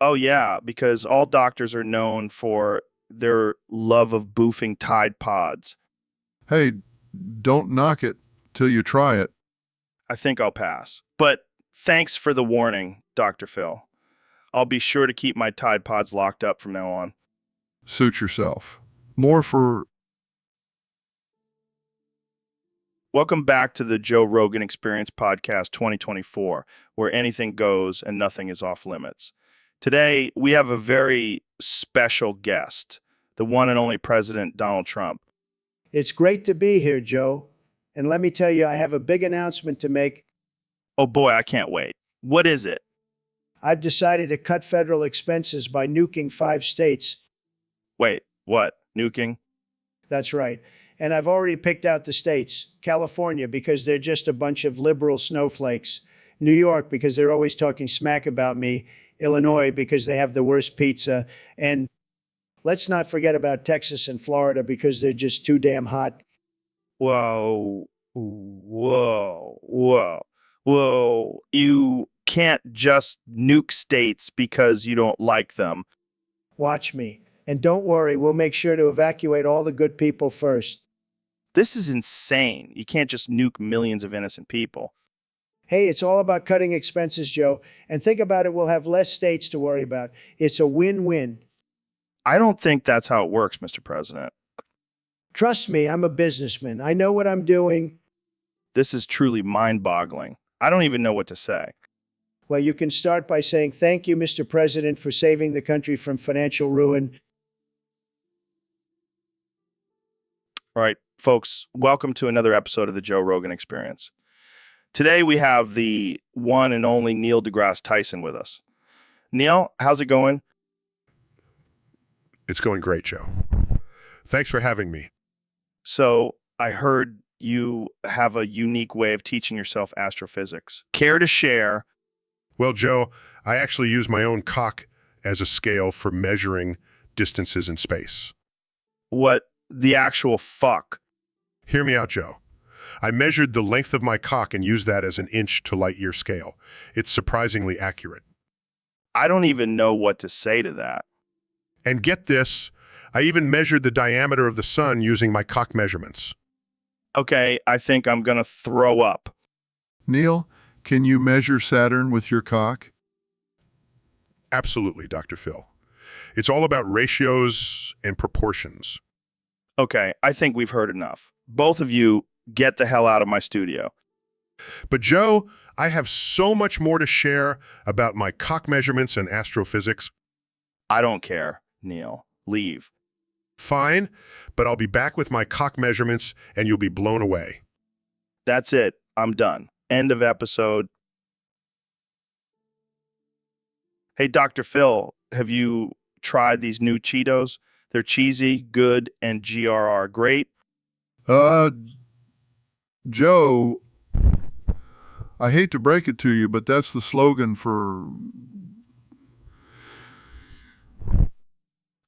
Oh, yeah, because all doctors are known for their love of boofing Tide Pods. Hey, don't knock it till you try it. I think I'll pass. But thanks for the warning, Dr. Phil. I'll be sure to keep my Tide Pods locked up from now on. Suit yourself. More for... Welcome back to the Joe Rogan Experience Podcast 2024, where anything goes and nothing is off limits. Today, we have a very special guest, the one and only President Donald Trump. It's great to be here, Joe. And let me tell you, I have a big announcement to make. Oh boy, I can't wait. What is it? I've decided to cut federal expenses by nuking 5 states. Wait, what? Nuking? That's right. And I've already picked out the states. California, because they're just a bunch of liberal snowflakes. New York, because they're always talking smack about me. Illinois, because they have the worst pizza. And let's not forget about Texas and Florida, because they're just too damn hot. Whoa, whoa, whoa, whoa. You can't just nuke states because you don't like them. Watch me. And don't worry, we'll make sure to evacuate all the good people first. This is insane. You can't just nuke millions of innocent people. Hey, it's all about cutting expenses, Joe. And think about it, we'll have less states to worry about. It's a win-win. I don't think that's how it works, Mr. President. Trust me, I'm a businessman. I know what I'm doing. This is truly mind-boggling. I don't even know what to say. Well, you can start by saying, thank you, Mr. President, for saving the country from financial ruin. All right, folks, welcome to another episode of the Joe Rogan Experience. Today we have the one and only Neil deGrasse Tyson with us. Neil, how's it going? It's going great, Joe. Thanks for having me. So I heard you have a unique way of teaching yourself astrophysics. Care to share? Well, Joe, I actually use my own cock as a scale for measuring distances in space. What the actual fuck? Hear me out, Joe. I measured the length of my cock and used that as an inch to light year scale. It's surprisingly accurate. I don't even know what to say to that. And get this, I even measured the diameter of the sun using my cock measurements. Okay, I think I'm gonna throw up. Neil, can you measure Saturn with your cock? Absolutely, Dr. Phil. It's all about ratios and proportions. Okay, I think we've heard enough. Both of you, get the hell out of my studio. But Joe, I have so much more to share about my cock measurements and astrophysics. I don't care, Neil. Leave. Fine, but I'll be back with my cock measurements and you'll be blown away. That's it. I'm done. End of episode. Hey, Dr. Phil, have you tried these new Cheetos? They're cheesy, good, and GRR great. Joe, I hate to break it to you, but that's the slogan for...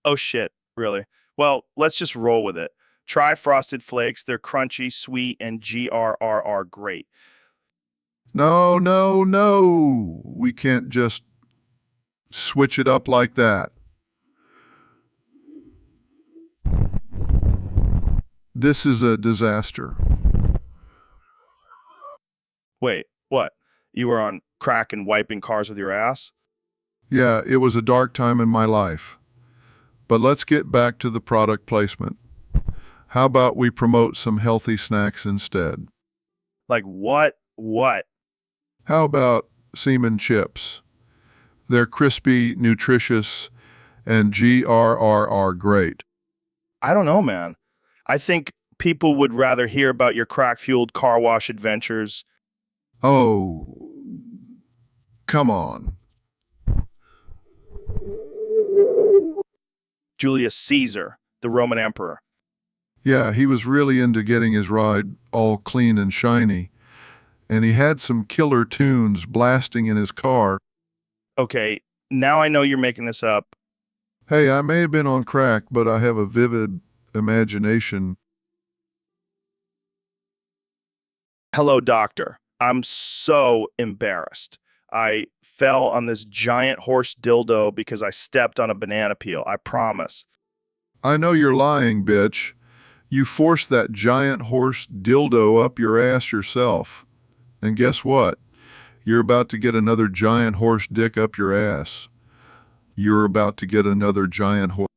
Oh shit, really? Well, let's just roll with it. Try Frosted Flakes. They're crunchy, sweet, and GRRR great. No, no, no. We can't just switch it up like that. This is a disaster. Wait, what? You were on crack and wiping cars with your ass? Yeah, it was a dark time in my life. But let's get back to the product placement. How about we promote some healthy snacks instead? Like what? What? How about semen chips? They're crispy, nutritious, and GRRR great. I don't know, man. I think people would rather hear about your crack-fueled car wash adventures. Oh, come on. Julius Caesar, the Roman emperor. Yeah, he was really into getting his ride all clean and shiny. And he had some killer tunes blasting in his car. Okay, now I know you're making this up. Hey, I may have been on crack, but I have a vivid imagination. Hello, doctor. I'm so embarrassed. I fell on this giant horse dildo because I stepped on a banana peel. I promise. I know you're lying, bitch. You forced that giant horse dildo up your ass yourself. And guess what? You're about to get another giant horse dick up your ass. You're about to get another giant horse.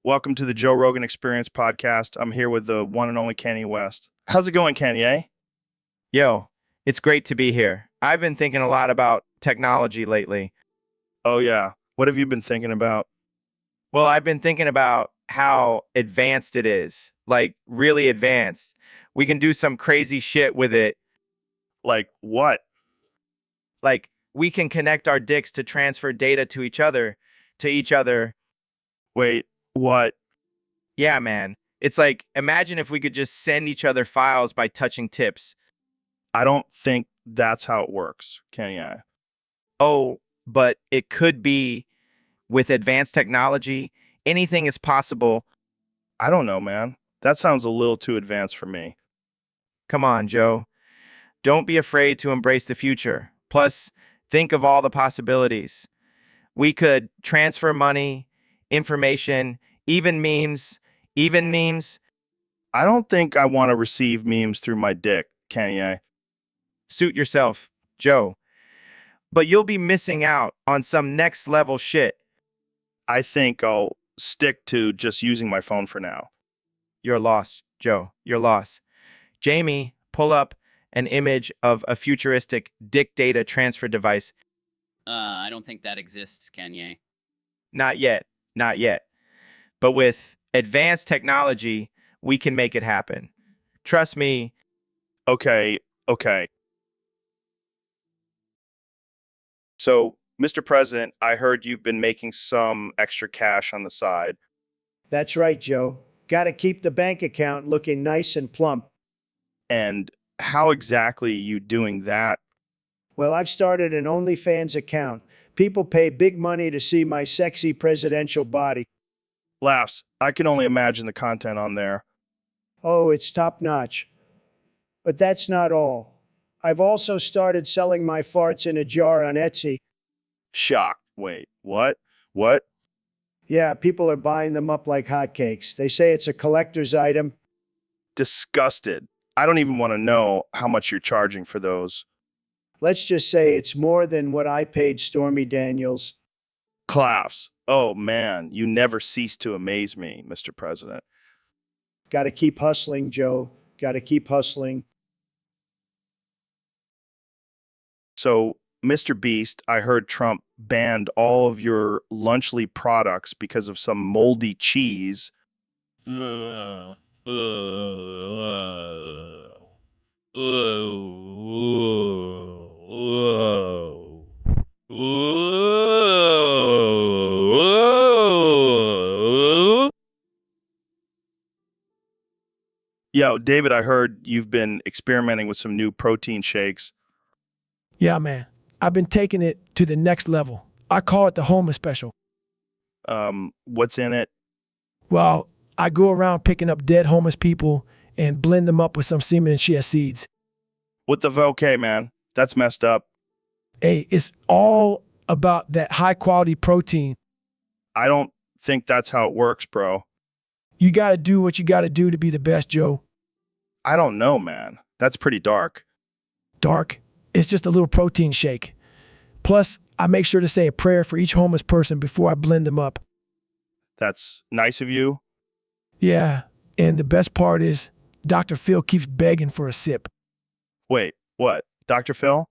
Welcome to the Joe Rogan Experience podcast. I'm here with the one and only Kanye West. How's it going, Kanye? Yo, it's great to be here. I've been thinking a lot about technology lately. Oh, yeah. What have you been thinking about? Well, I've been thinking about how advanced it is, like really advanced. We can do some crazy shit with it. Like what? Like we can connect our dicks to transfer data to each other, Wait, what? Yeah, man. It's like, imagine if we could just send each other files by touching tips. I don't think that's how it works, Kanye. Oh, but it could be. With advanced technology, anything is possible. I don't know, man. That sounds a little too advanced for me. Come on, Joe. Don't be afraid to embrace the future. Plus, think of all the possibilities. We could transfer money, information, Even memes. Even memes. I don't think I want to receive memes through my dick, Kanye. Suit yourself, Joe. But you'll be missing out on some next level shit. I think I'll stick to just using my phone for now. You're lost, Joe. You're lost. Jamie, pull up an image of a futuristic dick data transfer device. I don't think that exists, Kanye. Not yet. Not yet. But with advanced technology, we can make it happen. Trust me. Okay. So, Mr. President, I heard you've been making some extra cash on the side. That's right, Joe. Got to keep the bank account looking nice and plump. And how exactly are you doing that? Well, I've started an OnlyFans account. People pay big money to see my sexy presidential body. Laughs. I can only imagine the content on there. Oh, it's top notch. But that's not all. I've also started selling my farts in a jar on Etsy. Shocked. Wait, what? What? Yeah, people are buying them up like hotcakes. They say it's a collector's item. Disgusted. I don't even want to know how much you're charging for those. Let's just say it's more than what I paid Stormy Daniels. Claps. Oh man, you never cease to amaze me, Mr. President. Got to keep hustling, Joe. Got to keep hustling. So, Mr. Beast, I heard Trump banned all of your Lunchly products because of some moldy cheese. Yo, David, I heard you've been experimenting with some new protein shakes. Yeah, man. I've been taking it to the next level. I call it the homeless special. What's in it? Well, I go around picking up dead homeless people and blend them up with some semen and chia seeds. What the okay, man? That's messed up. Hey, it's all about that high quality protein. I don't think that's how it works, bro. You got to do what you got to do to be the best, Joe. I don't know, man. That's pretty dark. Dark. It's just a little protein shake. Plus, I make sure to say a prayer for each homeless person before I blend them up. That's nice of you. Yeah, and the best part is Dr. Phil keeps begging for a sip. Wait, what? Dr. Phil?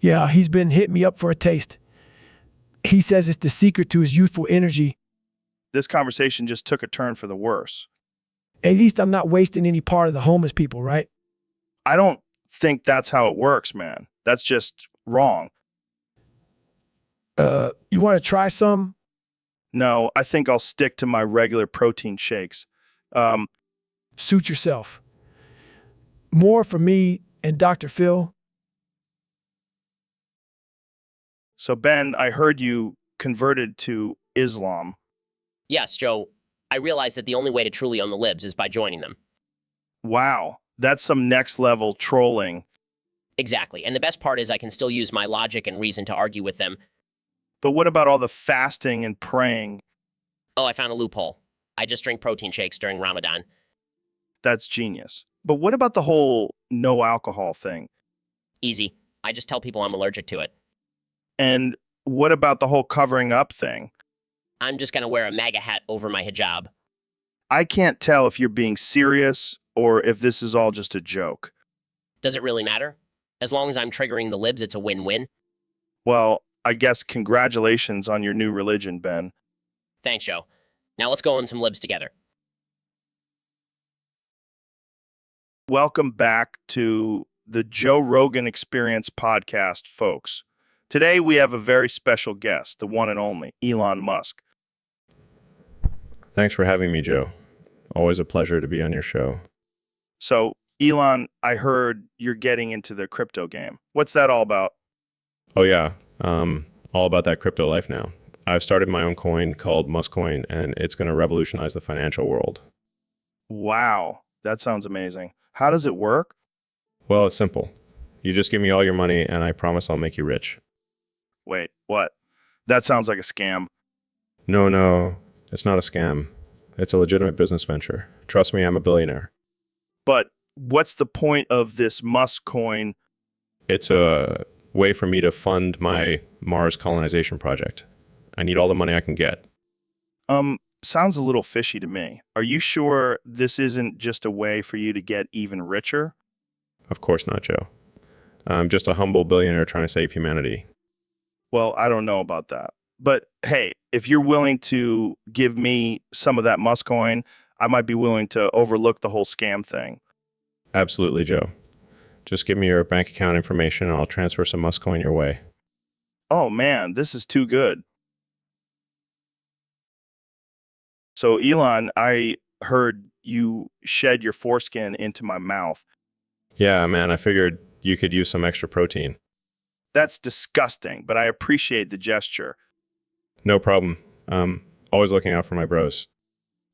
Yeah, he's been hitting me up for a taste. He says it's the secret to his youthful energy. This conversation just took a turn for the worse. At least I'm not wasting any part of the homeless people, right? I don't think that's how it works, man. That's just wrong. You want to try some? No, I think I'll stick to my regular protein shakes. Suit yourself. More for me and Dr. Phil. So, Ben, I heard you converted to Islam. Yes, Joe. I realize that the only way to truly own the libs is by joining them. Wow, that's some next level trolling. Exactly. And the best part is I can still use my logic and reason to argue with them. But what about all the fasting and praying? Oh, I found a loophole. I just drink protein shakes during Ramadan. That's genius. But what about the whole no alcohol thing? Easy. I just tell people I'm allergic to it. And what about the whole covering up thing? I'm just going to wear a MAGA hat over my hijab. I can't tell if you're being serious or if this is all just a joke. Does it really matter? As long as I'm triggering the libs, it's a win-win. Well, I guess congratulations on your new religion, Ben. Thanks, Joe. Now let's go on some libs together. Welcome back to the Joe Rogan Experience podcast, folks. Today we have a very special guest, the one and only Elon Musk. Thanks for having me, Joe. Always a pleasure to be on your show. So, Elon, I heard you're getting into the crypto game. What's that all about? Oh yeah, all about that crypto life now. I've started my own coin called Muskcoin, and it's going to revolutionize the financial world. Wow, that sounds amazing. How does it work? Well, it's simple. You just give me all your money, and I promise I'll make you rich. Wait, what? That sounds like a scam. No, it's not a scam. It's a legitimate business venture. Trust me, I'm a billionaire. But what's the point of this Musk coin? It's a way for me to fund my Mars colonization project. I need all the money I can get. Sounds a little fishy to me. Are you sure this isn't just a way for you to get even richer? Of course not, Joe. I'm just a humble billionaire trying to save humanity. Well, I don't know about that. But hey, if you're willing to give me some of that Musk coin, I might be willing to overlook the whole scam thing. Absolutely, Joe. Just give me your bank account information and I'll transfer some Musk coin your way. Oh man, this is too good. So Elon, I heard you shed your foreskin into my mouth. Yeah, man, I figured you could use some extra protein. That's disgusting, but I appreciate the gesture. No problem. Always looking out for my bros.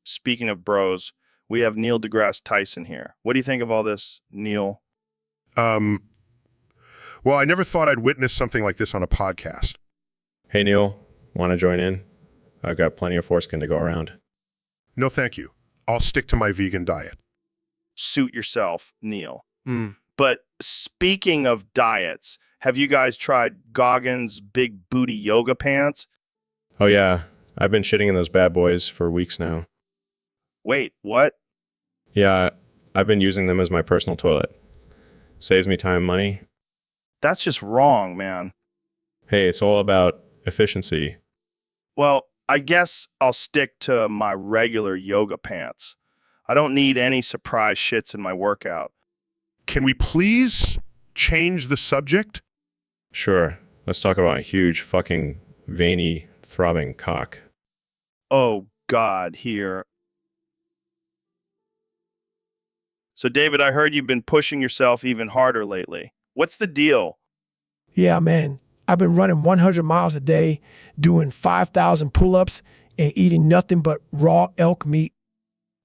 Speaking of bros, we have Neil deGrasse Tyson here. What do you think of all this, Neil? Well, I never thought I'd witness something like this on a podcast. Hey, Neil, want to join in? I've got plenty of foreskin to go around. No, thank you. I'll stick to my vegan diet. Suit yourself, Neil. But speaking of diets, have you guys tried Goggins' big booty yoga pants? Oh, yeah. I've been shitting in those bad boys for weeks now. Wait, what? Yeah, I've been using them as my personal toilet. Saves me time and money. That's just wrong, man. Hey, it's all about efficiency. Well, I guess I'll stick to my regular yoga pants. I don't need any surprise shits in my workout. Can we please change the subject? Sure, let's talk about a huge fucking veiny, throbbing cock. Oh, God, here. So, David, I heard you've been pushing yourself even harder lately. What's the deal? Yeah, man. I've been running 100 miles a day, doing 5,000 pull-ups, and eating nothing but raw elk meat.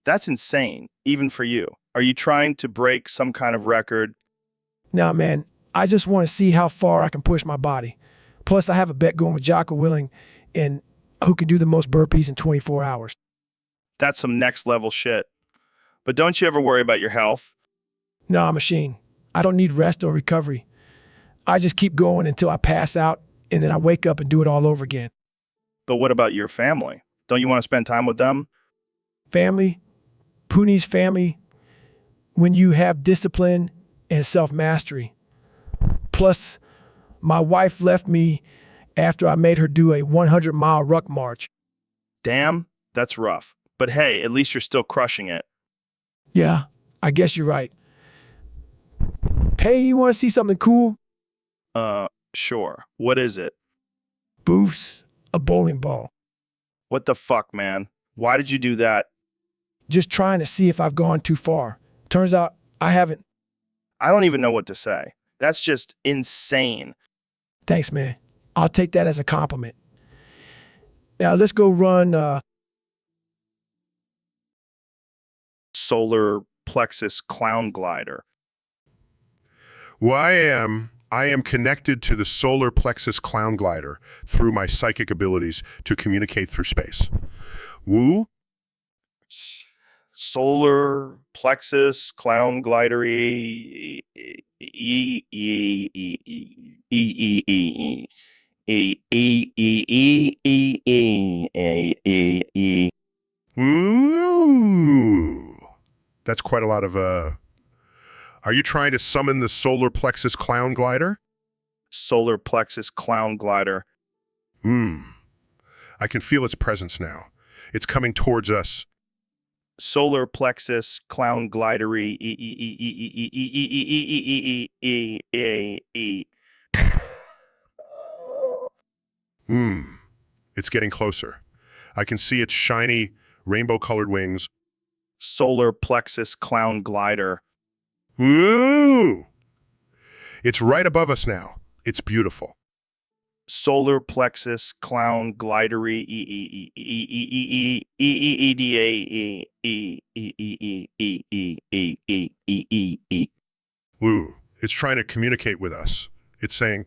That's insane, even for you. Are you trying to break some kind of record? Nah, man. I just want to see how far I can push my body. Plus, I have a bet going with Jocko Willing and who can do the most burpees in 24 hours. That's some next level shit. But don't you ever worry about your health? Nah, machine. I don't need rest or recovery. I just keep going until I pass out, and then I wake up and do it all over again. But what about your family? Don't you want to spend time with them? Family, Puni's family, when you have discipline and self-mastery. Plus, my wife left me after I made her do a 100-mile ruck march. Damn, that's rough. But hey, at least you're still crushing it. Yeah, I guess you're right. Hey, you want to see something cool? Sure. What is it? Boost a bowling ball. What the fuck, man? Why did you do that? Just trying to see if I've gone too far. Turns out I haven't. I don't even know what to say. That's just insane. Thanks, man. I'll take that as a compliment. Now let's go run Solar plexus clown glider. Well, I am connected to the solar plexus clown glider through my psychic abilities to communicate through space. Woo? Solar plexus clown glider. Ooh. That's quite a lot of, Are you trying to summon the solar plexus clown glider? Solar plexus clown glider. I can feel its presence now. It's coming towards us. Solar plexus clown glidery. It's getting closer. I can see its shiny, rainbow-colored wings. Solar plexus clown glider. Ooh! It's right above us now. It's beautiful. Solar plexus clown glidery. Ooh, it's trying to communicate with us. It's saying,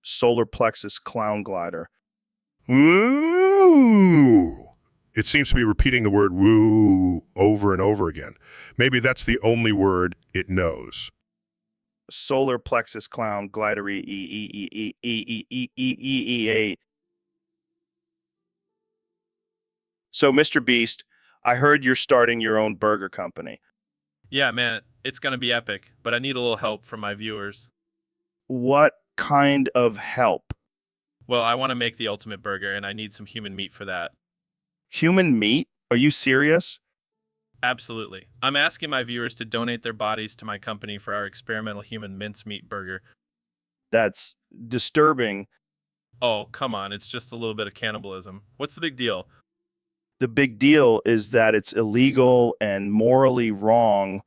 Solar plexus clown glider. Woo! It seems to be repeating the word woo over and over again. Maybe that's the only word it knows. Solar plexus clown glidery e. So, Mr. Beast, I heard you're starting your own burger company. Yeah, man, it's gonna be epic, but I need a little help from my viewers. What kind of help? Well, I want to make the ultimate burger, and I need some human meat for that. Human meat? Are you serious? Absolutely. I'm asking my viewers to donate their bodies to my company for our experimental human mincemeat burger. That's disturbing. Oh, come on, it's just a little bit of cannibalism. What's the big deal? The big deal is that it's illegal and morally wrong.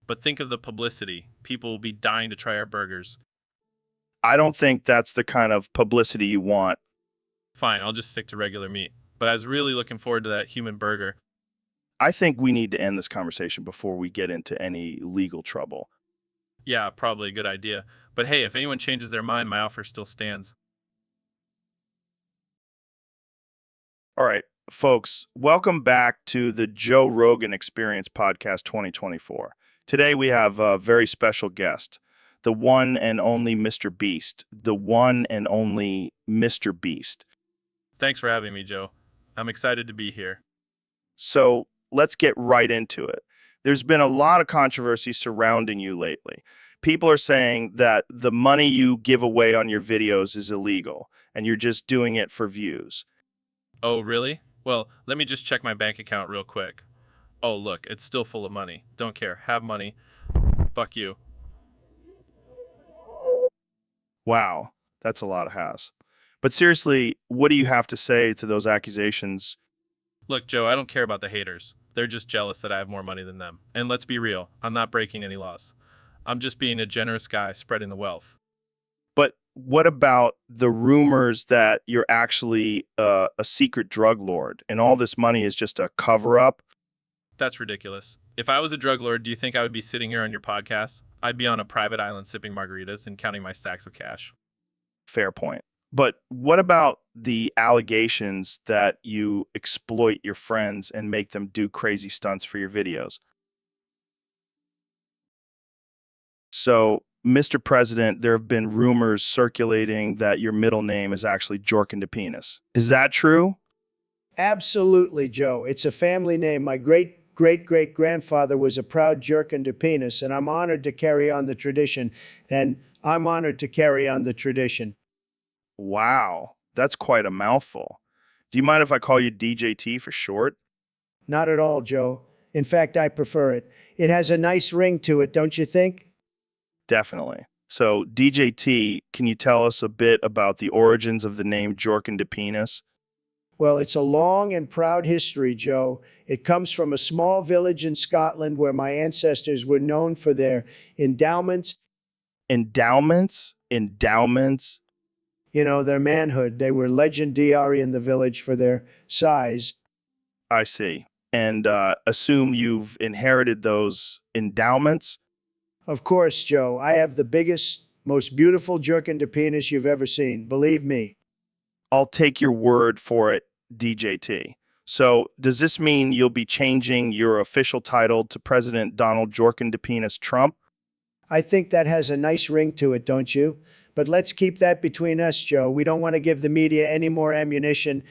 But think of the publicity. People will be dying to try our burgers. I don't think that's the kind of publicity you want. Fine, I'll just stick to regular meat. But I was really looking forward to that human burger. I think we need to end this conversation before we get into any legal trouble. Yeah, probably a good idea. But hey, if anyone changes their mind, my offer still stands. All right, folks, welcome back to the Joe Rogan Experience Podcast 2024. Today we have a very special guest, the one and only Mr. Beast. The one and only Mr. Beast. Thanks for having me, Joe. I'm excited to be here. So let's get right into it. There's been a lot of controversy surrounding you lately. People are saying that the money you give away on your videos is illegal and you're just doing it for views. Oh, really? Well, let me just check my bank account real quick. Oh, look, it's still full of money. Don't care. Have money. Fuck you. Wow, that's a lot of hass. But seriously, what do you have to say to those accusations? Look, Joe, I don't care about the haters. They're just jealous that I have more money than them. And let's be real, I'm not breaking any laws. I'm just being a generous guy spreading the wealth. But what about the rumors that you're actually a secret drug lord and all this money is just a cover up? That's ridiculous. If I was a drug lord, do you think I would be sitting here on your podcast? I'd be on a private island sipping margaritas and counting my stacks of cash. Fair point. But what about the allegations that you exploit your friends and make them do crazy stunts for your videos? So, Mr. President, there have been rumors circulating that your middle name is actually Jorkin de Penis. Is that true? Absolutely, Joe. It's a family name. My great grandfather was a proud jerkin de penis, and I'm honored to carry on the tradition. Wow, that's quite a mouthful. Do you mind if I call you DJT for short? Not at all, Joe. In fact, I prefer it. It has a nice ring to it, don't you think? Definitely. So, DJT, can you tell us a bit about the origins of the name Jorkin de Penis? Well, it's a long and proud history, Joe. It comes from a small village in Scotland where my ancestors were known for their endowments. Endowments? Endowments? You know, their manhood. They were legendary in the village for their size. I see. And assume you've inherited those endowments? Of course, Joe. I have the biggest, most beautiful jerkin de penis you've ever seen. Believe me. I'll take your word for it, DJT. So, does this mean you'll be changing your official title to President Donald Jorkin de Penis Trump? I think that has a nice ring to it, don't you? But let's keep that between us, Joe. We don't want to give the media any more ammunition.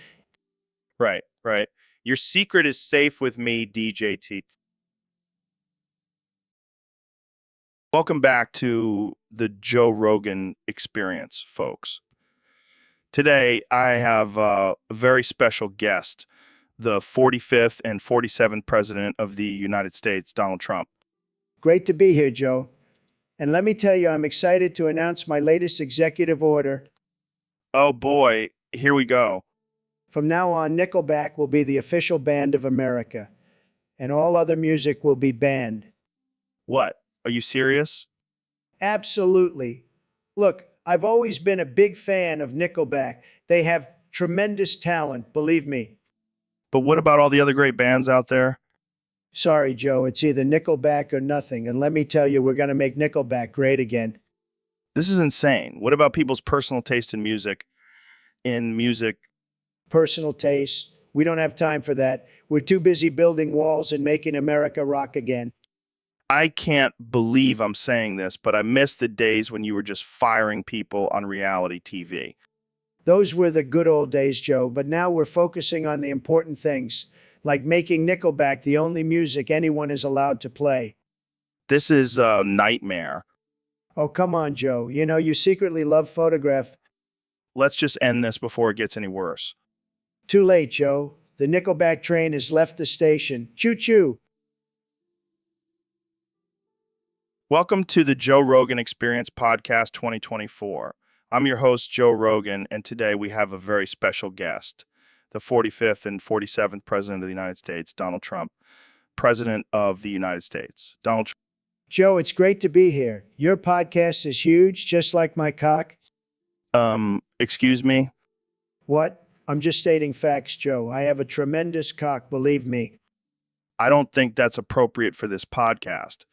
Right, right. Your secret is safe with me, DJT. Welcome back to the Joe Rogan Experience, folks. Today, I have a very special guest, the 45th and 47th President of the United States, Donald Trump. Great to be here, Joe. And let me tell you, I'm excited to announce my latest executive order. Oh boy, here we go. From now on, Nickelback will be the official band of America, and all other music will be banned. What? Are you serious? Absolutely. Look, I've always been a big fan of Nickelback. They have tremendous talent, believe me. But what about all the other great bands out there? Sorry, Joe, it's either Nickelback or nothing. And let me tell you, we're going to make Nickelback great again. This is insane. What about people's personal taste in music? personal tastes. We don't have time for that. We're too busy building walls and making America rock again. I can't believe I'm saying this, but I miss the days when you were just firing people on reality TV. Those were the good old days, Joe, but now we're focusing on the important things, like making Nickelback the only music anyone is allowed to play. This is a nightmare. Oh, come on, Joe. You know, you secretly love photograph. Let's just end this before it gets any worse. Too late, Joe. The Nickelback train has left the station. Choo choo. Welcome to the Joe Rogan Experience Podcast 2024. I'm your host, Joe Rogan, and today we have a very special guest, the 45th and 47th President of the United States, Donald Trump, President of the United States. Donald Trump. Joe, it's great to be here. Your podcast is huge, just like my cock. Excuse me? What? I'm just stating facts, Joe. I have a tremendous cock, believe me. I don't think that's appropriate for this podcast.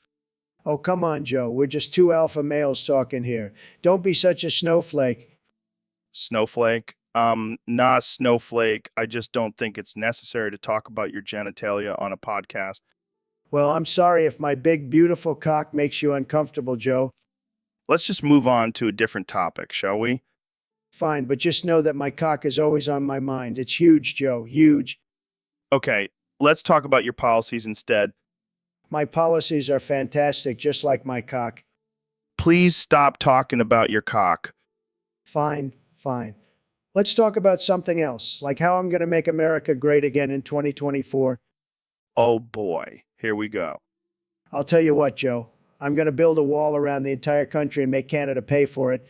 Oh, come on, Joe. We're just two alpha males talking here. Don't be such a snowflake. Snowflake? Not a snowflake. I just don't think it's necessary to talk about your genitalia on a podcast. Well, I'm sorry if my big, beautiful cock makes you uncomfortable, Joe. Let's just move on to a different topic, shall we? Fine, but just know that my cock is always on my mind. It's huge, Joe. Huge. Okay, let's talk about your policies instead. My policies are fantastic, just like my cock. Please stop talking about your cock. Fine, fine. Let's talk about something else, like how I'm going to make America great again in 2024. Oh boy, here we go. I'll tell you what, Joe. I'm going to build a wall around the entire country and make Canada pay for it.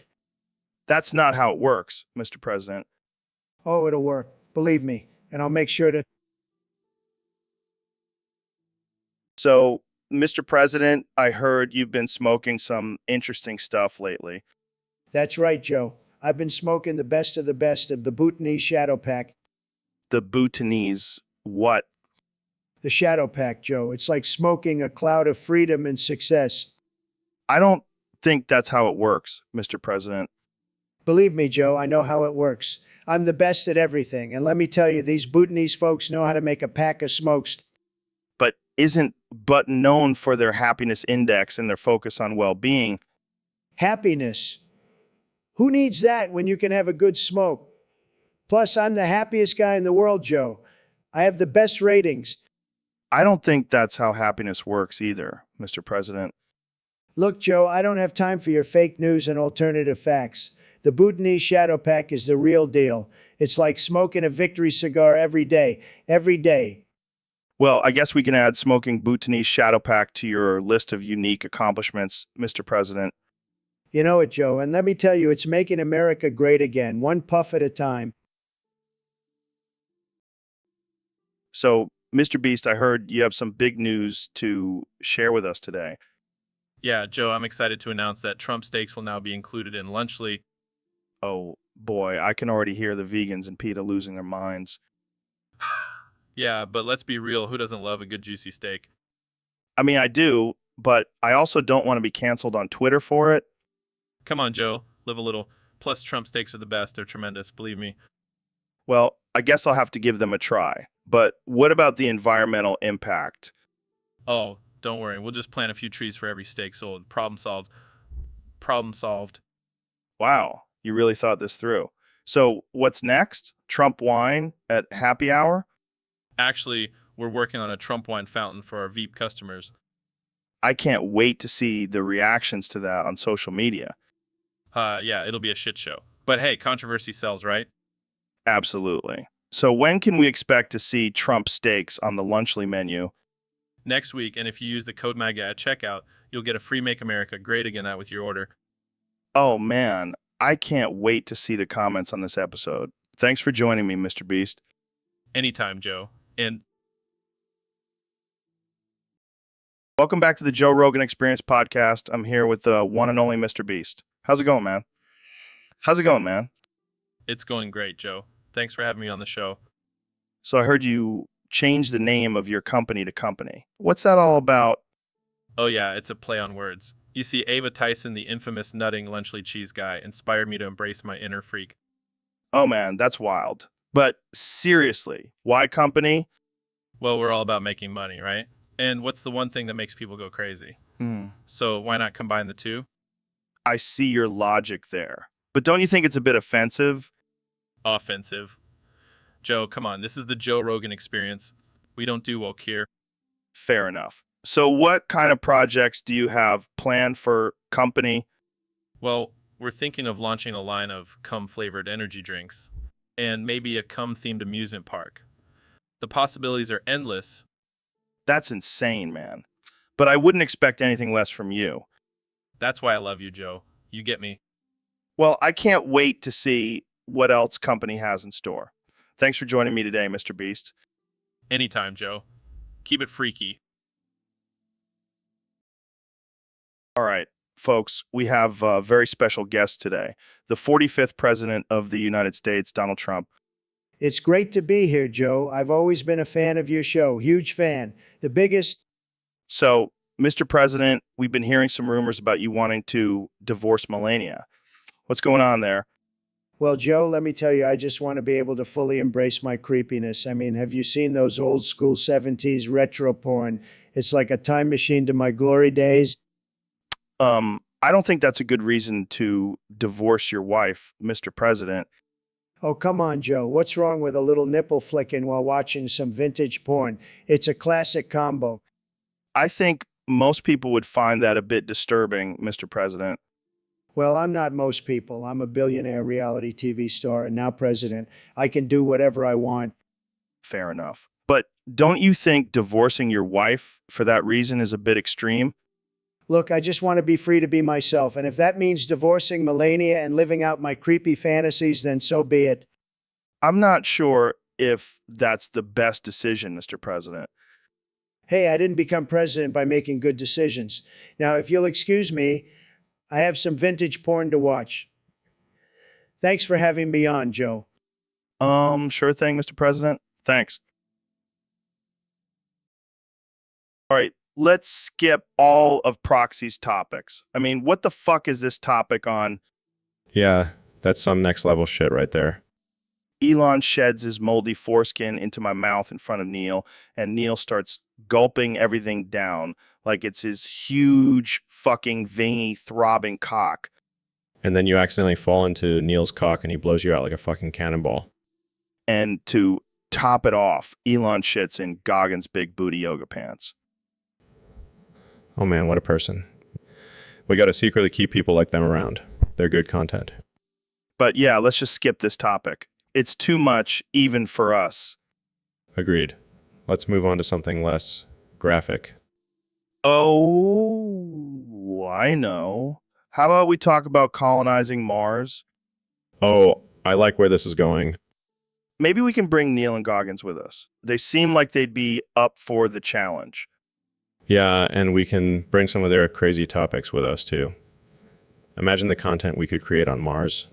That's not how it works, Mr. President. Oh, it'll work. Believe me. And I'll make sure to. So, Mr. President, I heard you've been smoking some interesting stuff lately. That's right, Joe. I've been smoking the best of the Bhutanese Shadow Pack. The Bhutanese what? The Shadow Pack, Joe. It's like smoking a cloud of freedom and success. I don't think that's how it works, Mr. President. Believe me, Joe, I know how it works. I'm the best at everything. And let me tell you, these Bhutanese folks know how to make a pack of smokes. But known for their happiness index and their focus on well-being. Happiness. Who needs that when you can have a good smoke? Plus, I'm the happiest guy in the world, Joe. I have the best ratings. I don't think that's how happiness works either, Mr. President. Look, Joe, I don't have time for your fake news and alternative facts. The Bhutanese Shadow Pack is the real deal. It's like smoking a victory cigar every day. Every day. Well, I guess we can add smoking Bhutanese Shadow Pack to your list of unique accomplishments, Mr. President. You know it, Joe, and let me tell you, it's making America great again, one puff at a time. So, Mr. Beast, I heard you have some big news to share with us today. Yeah, Joe, I'm excited to announce that Trump steaks will now be included in Lunchly. Oh, boy, I can already hear the vegans and PETA losing their minds. Yeah, but let's be real, who doesn't love a good juicy steak? I mean, I do, but I also don't want to be canceled on Twitter for it. Come on, Joe, live a little. Plus, Trump steaks are the best. They're tremendous, believe me. Well, I guess I'll have to give them a try. But what about the environmental impact? Oh, don't worry. We'll just plant a few trees for every steak sold. Problem solved. Problem solved. Wow, you really thought this through. So what's next? Trump wine at happy hour? Actually, we're working on a Trump wine fountain for our Veep customers. I can't wait to see the reactions to that on social media. Yeah, it'll be a shit show. But hey, controversy sells, right? Absolutely. So when can we expect to see Trump steaks on the Lunchly menu? Next week, and if you use the code MAGA at checkout, you'll get a free Make America Great Again out with your order. Oh man, I can't wait to see the comments on this episode. Thanks for joining me, Mr. Beast. Anytime, Joe. And welcome back to the Joe Rogan Experience podcast. I'm here with the one and only Mr. Beast. How's it going, man? How's it going, man? it's going great, Joe. Thanks for having me on the show. So I heard you change the name of your company to company. What's that all about? Oh yeah, it's a play on words. You see, Ava Tyson, the infamous nutting Lunchley cheese guy, inspired me to embrace my inner freak. Oh man, that's wild. But seriously, Y Company? Well, we're all about making money, right? And what's the one thing that makes people go crazy? So why not combine the two? I see your logic there. But don't you think it's a bit offensive? Offensive. Joe, come on. This is the Joe Rogan experience. We don't do woke here. Fair enough. So what kind of projects do you have planned for company? Well, we're thinking of launching a line of cum-flavored energy drinks and maybe a cum-themed amusement park. The possibilities are endless. That's insane, man. But I wouldn't expect anything less from you. That's why I love you, Joe. You get me. Well, I can't wait to see what else company has in store. Thanks for joining me today, Mr. Beast. Anytime, Joe. Keep it freaky. All right, folks, we have a very special guest today, the 45th President of the United States, Donald Trump. It's great to be here, Joe. I've always been a fan of your show. Huge fan. The biggest. So, Mr. President, we've been hearing some rumors about you wanting to divorce Melania. What's going on there? Well, Joe, let me tell you, I just want to be able to fully embrace my creepiness. I mean, have you seen those old school 70s retro porn? It's like a time machine to my glory days. I don't think that's a good reason to divorce your wife, Mr. President. Oh, come on, Joe. What's wrong with a little nipple flicking while watching some vintage porn? It's a classic combo. I think most people would find that a bit disturbing, Mr. President. Well, I'm not most people. I'm a billionaire reality TV star and now president. I can do whatever I want. Fair enough. But don't you think divorcing your wife for that reason is a bit extreme? Look, I just want to be free to be myself. And if that means divorcing Melania and living out my creepy fantasies, then so be it. I'm not sure if that's the best decision, Mr. President. Hey, I didn't become president by making good decisions. Now, if you'll excuse me, I have some vintage porn to watch. Thanks for having me on, Joe. Sure thing, Mr. President. Thanks. All right, let's skip all of Proxy's topics. I mean, what the fuck is this topic on? Yeah, that's some next level shit right there. Elon sheds his moldy foreskin into my mouth in front of Neil, and Neil starts gulping everything down like it's his huge, fucking, veiny, throbbing cock. And then you accidentally fall into Neil's cock and he blows you out like a fucking cannonball. And to top it off, Elon shits in Goggins' big booty yoga pants. Oh man, what a person. We got to secretly keep people like them around. They're good content. But yeah, let's just skip this topic. It's too much, even for us. Agreed. Let's move on to something less graphic. Oh, I know. How about we talk about colonizing Mars? Oh, I like where this is going. Maybe we can bring Neil and Goggins with us. They seem like they'd be up for the challenge. Yeah, and we can bring some of their crazy topics with us too. Imagine the content we could create on Mars.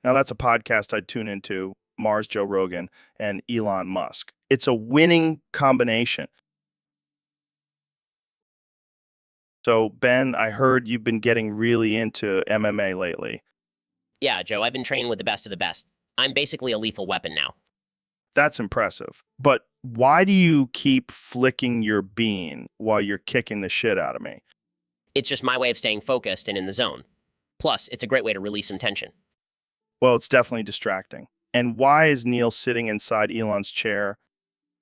Now that's a podcast I'd tune into, Mars Joe Rogan and Elon Musk. It's a winning combination. So, Ben, I heard you've been getting really into MMA lately. Yeah, Joe, I've been training with the best of the best. I'm basically a lethal weapon now. That's impressive. But why do you keep flicking your bean while you're kicking the shit out of me? It's just my way of staying focused and in the zone. Plus, it's a great way to release some tension. Well, it's definitely distracting. And why is Neil sitting inside Elon's chair?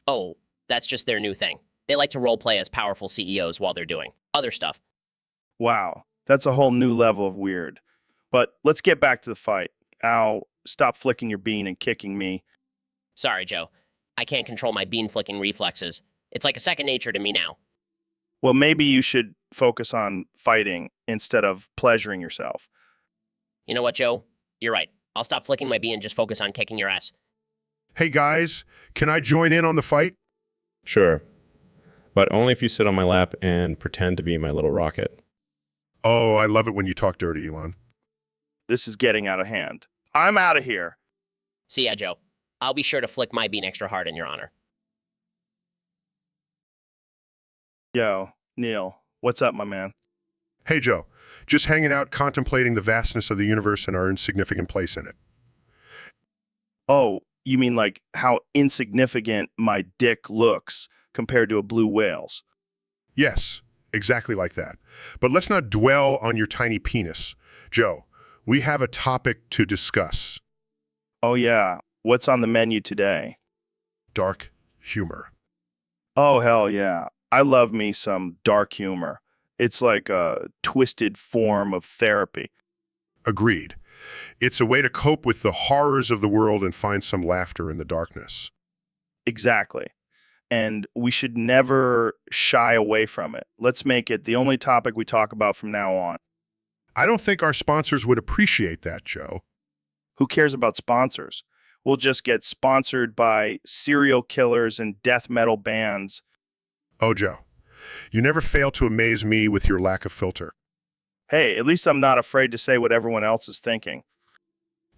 Oh, that's just their new thing. They like to roleplay as powerful CEOs while they're doing other stuff. Wow, that's a whole new level of weird. But let's get back to the fight. Ow, stop flicking your bean and kicking me. Sorry, Joe. I can't control my bean flicking reflexes. It's like a second nature to me now. Well, maybe you should focus on fighting instead of pleasuring yourself. You know what, Joe? You're right. I'll stop flicking my bean and just focus on kicking your ass. Hey guys, can I join in on the fight? Sure. But only if you sit on my lap and pretend to be my little rocket. Oh, I love it when you talk dirty, Elon. This is getting out of hand. I'm out of here. See ya, Joe. I'll be sure to flick my bean extra hard in your honor. Yo, Neil, what's up, my man? Hey Joe, just hanging out contemplating the vastness of the universe and our insignificant place in it. Oh, You mean like how insignificant my dick looks compared to a blue whale's? Yes, exactly like that. But let's not dwell on your tiny penis. Joe, we have a topic to discuss. Oh, yeah. What's on the menu today? Dark humor. Oh, hell yeah. I love me some dark humor. It's like a twisted form of therapy. Agreed. It's a way to cope with the horrors of the world and find some laughter in the darkness. Exactly. And we should never shy away from it. Let's make it the only topic we talk about from now on. I don't think our sponsors would appreciate that, Joe. Who cares about sponsors? We'll just get sponsored by serial killers and death metal bands. Oh, Joe, you never fail to amaze me with your lack of filter. Hey, at least I'm not afraid to say what everyone else is thinking.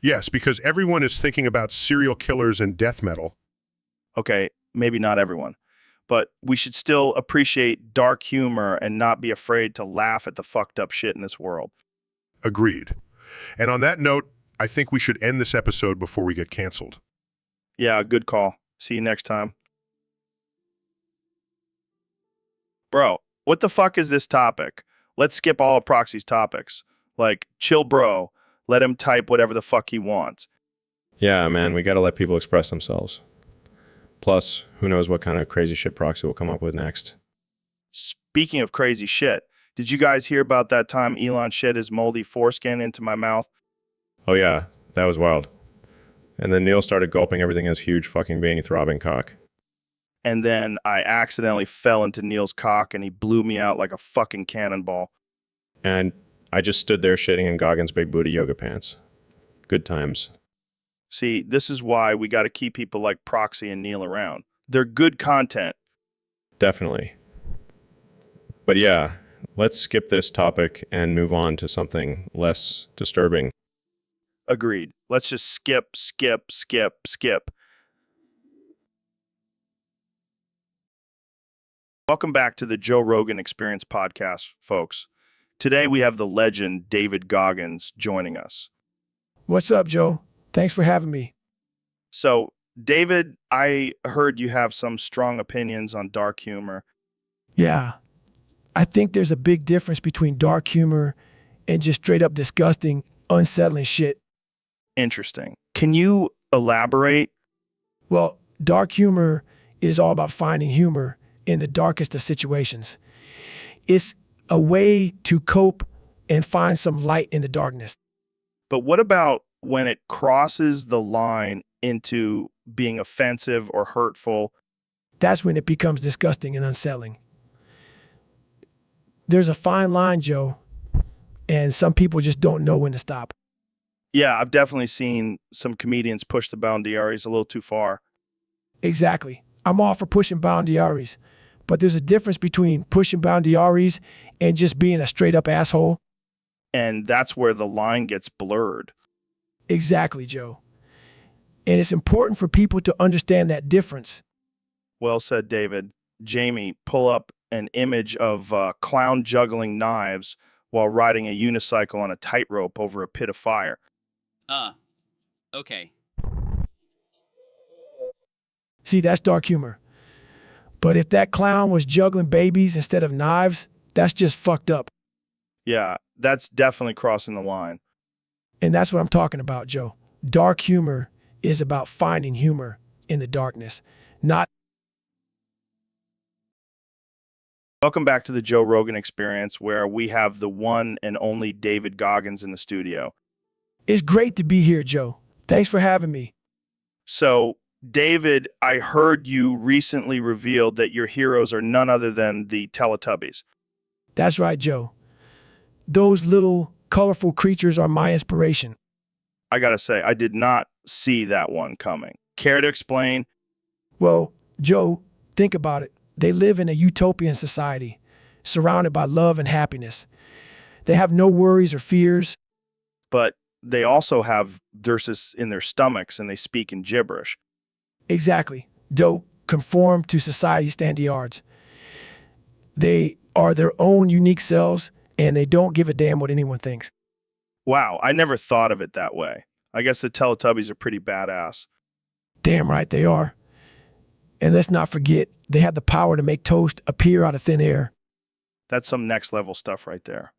Yes, because everyone is thinking about serial killers and death metal. Okay, maybe not everyone, but we should still appreciate dark humor and not be afraid to laugh at the fucked up shit in this world. Agreed. And on that note, I think we should end this episode before we get canceled. Yeah, good call. See you next time. Bro, what the fuck is this topic? Let's skip all of Proxy's topics. Like, chill bro, let him type whatever the fuck he wants. Yeah, man, we got to let people express themselves. Plus, who knows what kind of crazy shit Proxy will come up with next. Speaking of crazy shit, did you guys hear about that time Elon shit his moldy foreskin into my mouth? Oh yeah, that was wild. And then Neil started gulping everything in his huge fucking veiny throbbing cock. And then I accidentally fell into Neil's cock and he blew me out like a fucking cannonball. And I just stood there shitting in Goggins' big booty yoga pants. Good times. See, this is why we got to keep people like Proxy and Neil around. They're good content. Definitely. But yeah, let's skip this topic and move on to something less disturbing. Agreed. Let's just skip. Welcome back to the Joe Rogan Experience podcast, folks. Today we have the legend David Goggins joining us. What's up, Joe? Thanks for having me. So, David, I heard you have some strong opinions on dark humor. Yeah, I think there's a big difference between dark humor and just straight up disgusting, unsettling shit. Interesting. Can you elaborate? Well, dark humor is all about finding humor in the darkest of situations. It's a way to cope and find some light in the darkness. But what about when it crosses the line into being offensive or hurtful? That's when it becomes disgusting and unsettling. There's a fine line, Joe, and some people just don't know when to stop. Yeah, I've definitely seen some comedians push the boundaries a little too far. Exactly. I'm all for pushing boundaries, but there's a difference between pushing boundaries and just being a straight up asshole. And that's where the line gets blurred. Exactly, Joe. And it's important for people to understand that difference. Well said, David. Jamie, pull up an image of a clown juggling knives while riding a unicycle on a tightrope over a pit of fire. Okay. See, that's dark humor. But if that clown was juggling babies instead of knives, that's just fucked up. Yeah, that's definitely crossing the line. And that's what I'm talking about, Joe. Dark humor is about finding humor in the darkness, not. Welcome back to the Joe Rogan Experience, where we have the one and only David Goggins in the studio. It's great to be here, Joe. Thanks for having me. So, David, I heard you recently revealed that your heroes are none other than the Teletubbies. That's right, Joe. Those little colorful creatures are my inspiration. I gotta say, I did not see that one coming. Care to explain? Well, Joe, think about it. They live in a utopian society, surrounded by love and happiness. They have no worries or fears. But they also have Dursus in their stomachs and they speak in gibberish. Exactly. Don't conform to society's standards. They are their own unique selves, and they don't give a damn what anyone thinks. Wow, I never thought of it that way. I guess the Teletubbies are pretty badass. Damn right they are. And let's not forget, they have the power to make toast appear out of thin air. That's some next level stuff right there.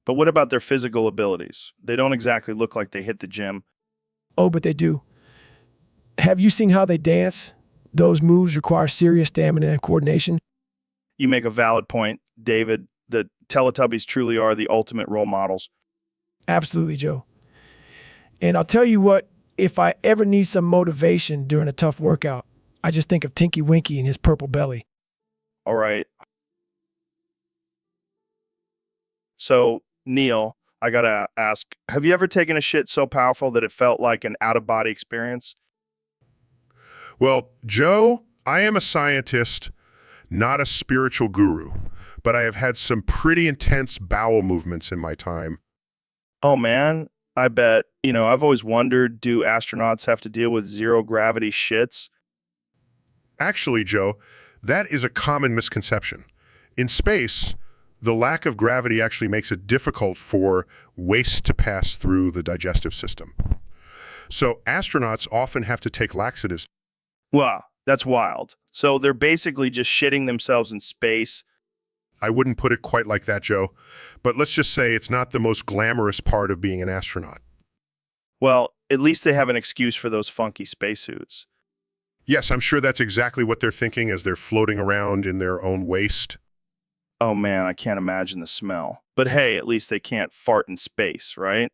But what about their physical abilities? They don't exactly look like they hit the gym. Oh, but they do. Have you seen how they dance? Those moves require serious stamina and coordination. You make a valid point, David. The Teletubbies truly are the ultimate role models. Absolutely, Joe. And I'll tell you what, if I ever need some motivation during a tough workout, I just think of Tinky Winky and his purple belly. All right. So, Neil, I gotta ask, have you ever taken a shit so powerful that it felt like an out-of-body experience? Well, Joe, I am a scientist, not a spiritual guru, but I have had some pretty intense bowel movements in my time. Oh, man, I bet. I've always wondered, do astronauts have to deal with zero-gravity shits? Actually, Joe, that is a common misconception. In space, the lack of gravity actually makes it difficult for waste to pass through the digestive system. So astronauts often have to take laxatives. Wow, that's wild. So they're basically just shitting themselves in space. I wouldn't put it quite like that, Joe, but let's just say it's not the most glamorous part of being an astronaut. Well, at least they have an excuse for those funky spacesuits. Yes, I'm sure that's exactly what they're thinking as they're floating around in their own waste. Oh man, I can't imagine the smell. But hey, at least they can't fart in space, right?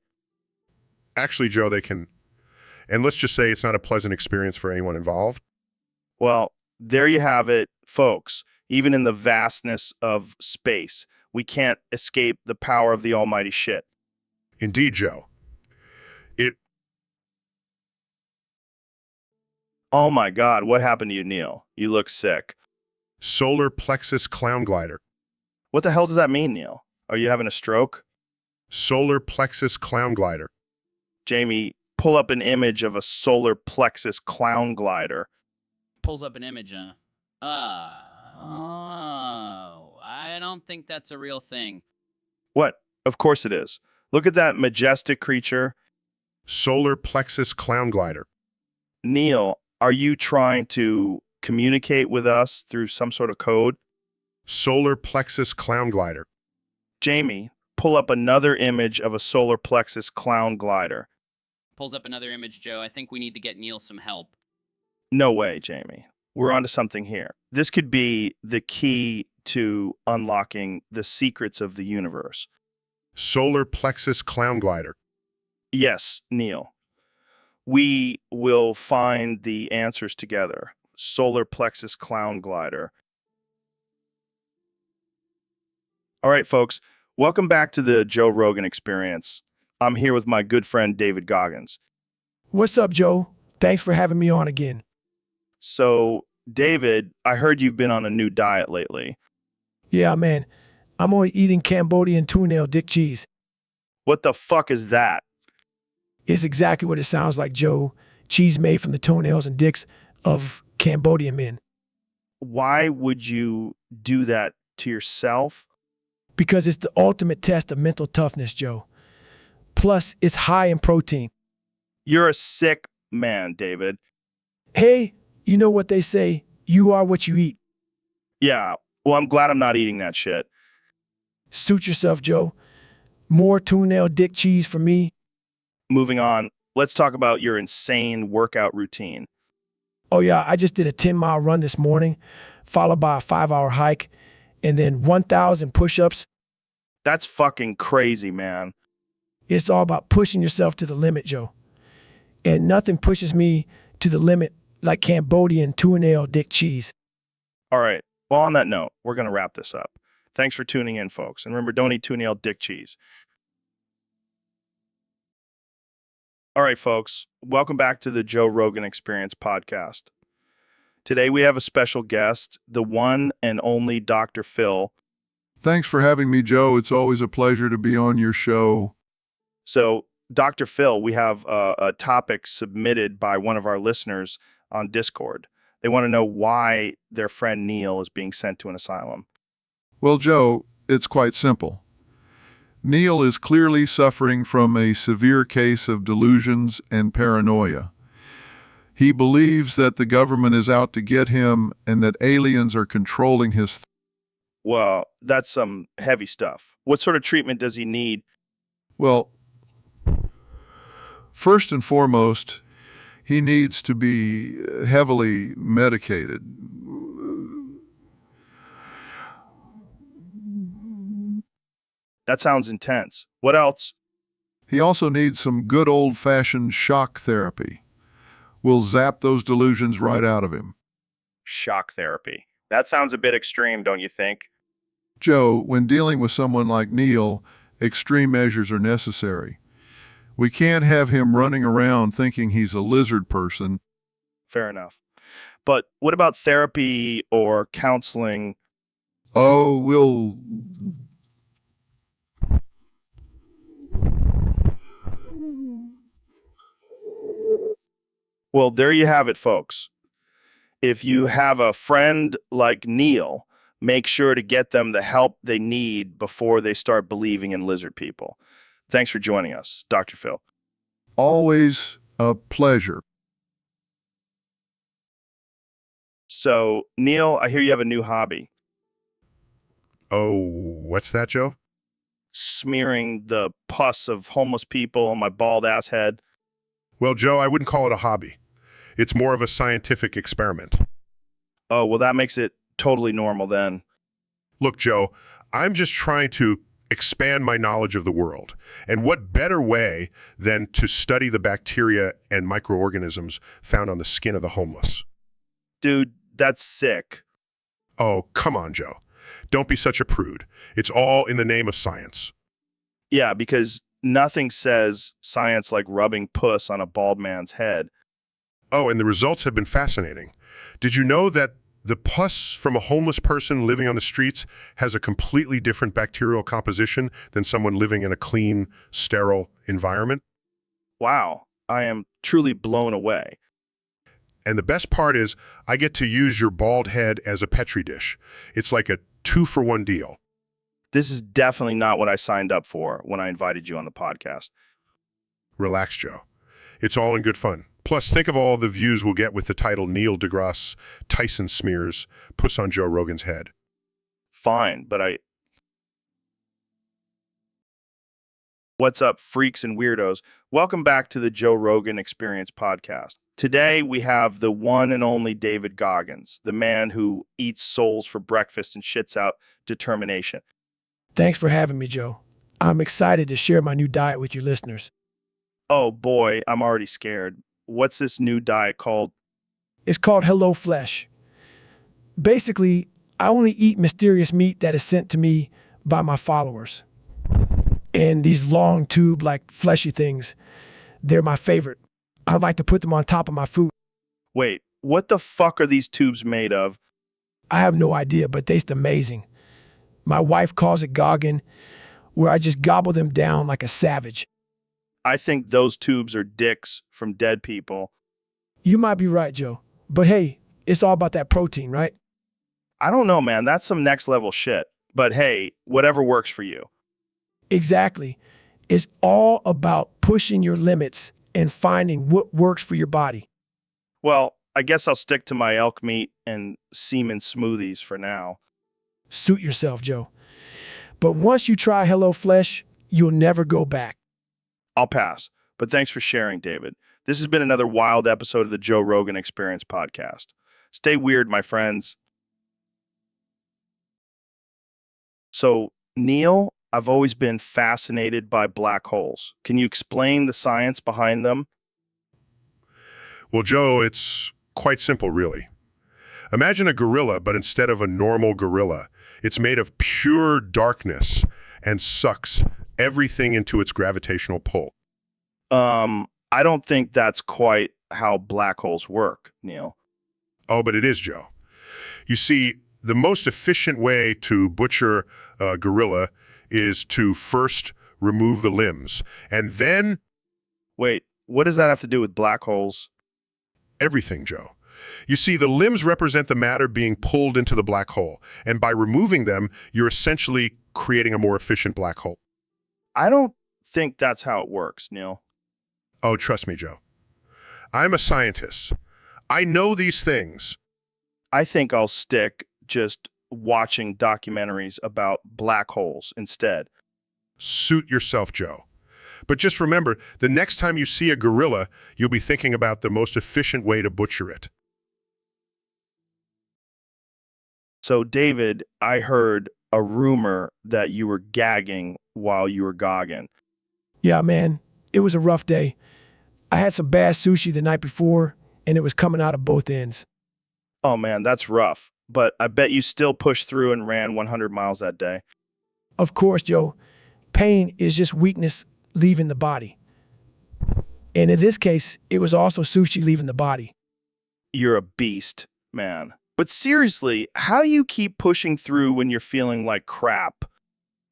Actually, Joe, they can. And let's just say it's not a pleasant experience for anyone involved. Well, there you have it, folks. Even in the vastness of space, we can't escape the power of the almighty shit. Indeed, Joe. Oh my God, what happened to you, Neil? You look sick. Solar plexus clown glider. What the hell does that mean, Neil? Are you having a stroke? Solar plexus clown glider. Jamie, pull up an image of a solar plexus clown glider. Pulls up an image, I don't think that's a real thing. What? Of course it is. Look at that majestic creature. Solar plexus clown glider. Neil, are you trying to communicate with us through some sort of code? Solar plexus clown glider. Jamie, pull up another image of a solar plexus clown glider. Pulls up another image, Joe. I think we need to get Neil some help. No way, Jamie. We're onto something here. This could be the key to unlocking the secrets of the universe. Solar plexus clown glider. Yes, Neil. We will find the answers together. Solar plexus clown glider. All right, folks. Welcome back to the Joe Rogan Experience. I'm here with my good friend, David Goggins. What's up, Joe? Thanks for having me on again. So, David, I heard you've been on a new diet lately. Yeah, man. I'm only eating Cambodian toenail dick cheese. What the fuck is that? It's exactly what it sounds like, Joe. Cheese made from the toenails and dicks of Cambodian men. Why would you do that to yourself? Because it's the ultimate test of mental toughness, Joe. Plus, it's high in protein. You're a sick man, David. Hey, you know what they say, you are what you eat. Yeah, well, I'm glad I'm not eating that shit. Suit yourself, Joe. More toenail dick cheese for me. Moving on, let's talk about your insane workout routine. Oh yeah, I just did a 10-mile run this morning, followed by a 5-hour hike, and then 1,000 push-ups. That's fucking crazy, man. It's all about pushing yourself to the limit, Joe. And nothing pushes me to the limit like Cambodian toenail dick cheese. All right, well, on that note, we're going to wrap this up. Thanks for tuning in, folks. And remember, don't eat toenail dick cheese. All right, folks, welcome back to the Joe Rogan Experience podcast. Today we have a special guest, the one and only Dr. Phil. Thanks for having me, Joe. It's always a pleasure to be on your show. So, Dr. Phil, we have a topic submitted by one of our listeners on Discord. They want to know why their friend Neil is being sent to an asylum. Well, Joe, it's quite simple. Neil is clearly suffering from a severe case of delusions and paranoia. He believes that the government is out to get him and that aliens are controlling his. Well, that's some heavy stuff. What sort of treatment does he need? Well, first and foremost, he needs to be heavily medicated. That sounds intense. What else? He also needs some good old-fashioned shock therapy. We'll zap those delusions right out of him. Shock therapy. That sounds a bit extreme, don't you think? Joe, when dealing with someone like Neil, extreme measures are necessary. We can't have him running around thinking he's a lizard person. Fair enough. But what about therapy or counseling? Oh, we'll. Well, there you have it, folks. If you have a friend like Neil, make sure to get them the help they need before they start believing in lizard people. Thanks for joining us, Dr. Phil. Always a pleasure. So, Neil, I hear you have a new hobby. Oh, what's that, Joe? Smearing the pus of homeless people on my bald ass head. Well, Joe, I wouldn't call it a hobby. It's more of a scientific experiment. Oh, well, that makes it totally normal then. Look, Joe, I'm just trying to expand my knowledge of the world. And what better way than to study the bacteria and microorganisms found on the skin of the homeless? Dude, that's sick. Oh, come on, Joe. Don't be such a prude. It's all in the name of science. Yeah, because nothing says science like rubbing puss on a bald man's head. Oh, and the results have been fascinating. Did you know that the pus from a homeless person living on the streets has a completely different bacterial composition than someone living in a clean, sterile environment? Wow, I am truly blown away. And the best part is, I get to use your bald head as a Petri dish. It's like a 2-for-1 deal. This is definitely not what I signed up for when I invited you on the podcast. Relax, Joe. It's all in good fun. Plus, think of all the views we'll get with the title Neil deGrasse Tyson smears puss on Joe Rogan's head. Fine, but What's up, freaks and weirdos? Welcome back to the Joe Rogan Experience podcast. Today, we have the one and only David Goggins, the man who eats souls for breakfast and shits out determination. Thanks for having me, Joe. I'm excited to share my new diet with your listeners. Oh boy, I'm already scared. What's this new diet called? It's called Hello Flesh. Basically, I only eat mysterious meat that is sent to me by my followers. And these long tube-like fleshy things, they're my favorite. I like to put them on top of my food. Wait, what the fuck are these tubes made of? I have no idea, but they taste amazing. My wife calls it Goggin, where I just gobble them down like a savage. I think those tubes are dicks from dead people. You might be right, Joe. But hey, it's all about that protein, right? I don't know, man. That's some next level shit. But hey, whatever works for you. Exactly. It's all about pushing your limits and finding what works for your body. Well, I guess I'll stick to my elk meat and semen smoothies for now. Suit yourself, Joe. But once you try Hello Flesh, you'll never go back. I'll pass, but thanks for sharing, David. This has been another wild episode of the Joe Rogan Experience podcast. Stay weird, my friends. So, Neil, I've always been fascinated by black holes. Can you explain the science behind them? Well, Joe, it's quite simple, really. Imagine a gorilla, but instead of a normal gorilla, it's made of pure darkness and sucks everything into its gravitational pull. I don't think that's quite how black holes work, Neil. Oh, but it is, Joe. You see, the most efficient way to butcher a gorilla is to first remove the limbs, and then... Wait, what does that have to do with black holes? Everything, Joe. You see, the limbs represent the matter being pulled into the black hole, and by removing them, you're essentially creating a more efficient black hole. I don't think that's how it works, Neil. Oh, trust me, Joe. I'm a scientist. I know these things. I think I'll stick just watching documentaries about black holes instead. Suit yourself, Joe. But just remember, the next time you see a gorilla, you'll be thinking about the most efficient way to butcher it. So, David, I heard a rumor that you were gagging while you were gogging. Yeah, man, it was a rough day. I had some bad sushi the night before, and it was coming out of both ends. Oh man, that's rough. But I bet you still pushed through and ran 100 miles that day. Of course, Joe, pain is just weakness leaving the body. And in this case, it was also sushi leaving the body. You're a beast, man. But seriously, how do you keep pushing through when you're feeling like crap?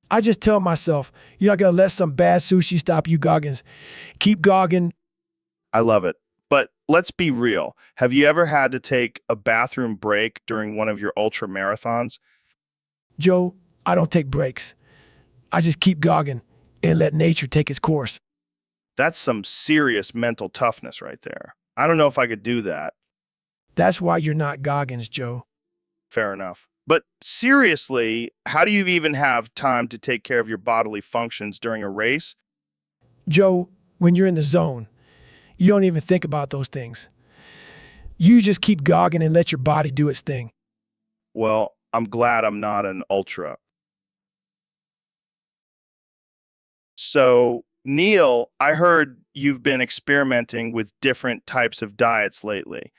I just tell myself, you're not gonna let some bad sushi stop you goggins. Keep gogging. I love it. But let's be real. Have you ever had to take a bathroom break during one of your ultra marathons? Joe, I don't take breaks. I just keep gogging and let nature take its course. That's some serious mental toughness right there. I don't know if I could do that. That's why you're not goggins, Joe. Fair enough. But seriously, how do you even have time to take care of your bodily functions during a race? Joe, when you're in the zone, you don't even think about those things. You just keep gogging and let your body do its thing. Well, I'm glad I'm not an ultra. So, Neil, I heard you've been experimenting with different types of diets lately.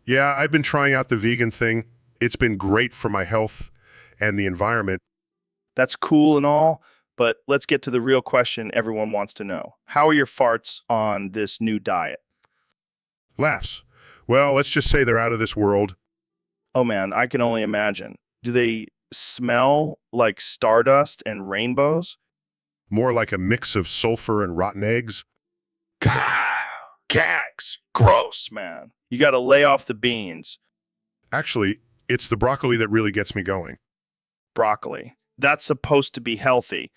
Yeah, I've been trying out the vegan thing. It's been great for my health and the environment. That's cool and all, but let's get to the real question everyone wants to know. How are your farts on this new diet? Laughs. Well, let's just say they're out of this world. Oh man, I can only imagine. Do they smell like stardust and rainbows? More like a mix of sulfur and rotten eggs. Gags. Gross, man. You got to lay off the beans. Actually, it's the broccoli that really gets me going. Broccoli. That's supposed to be healthy.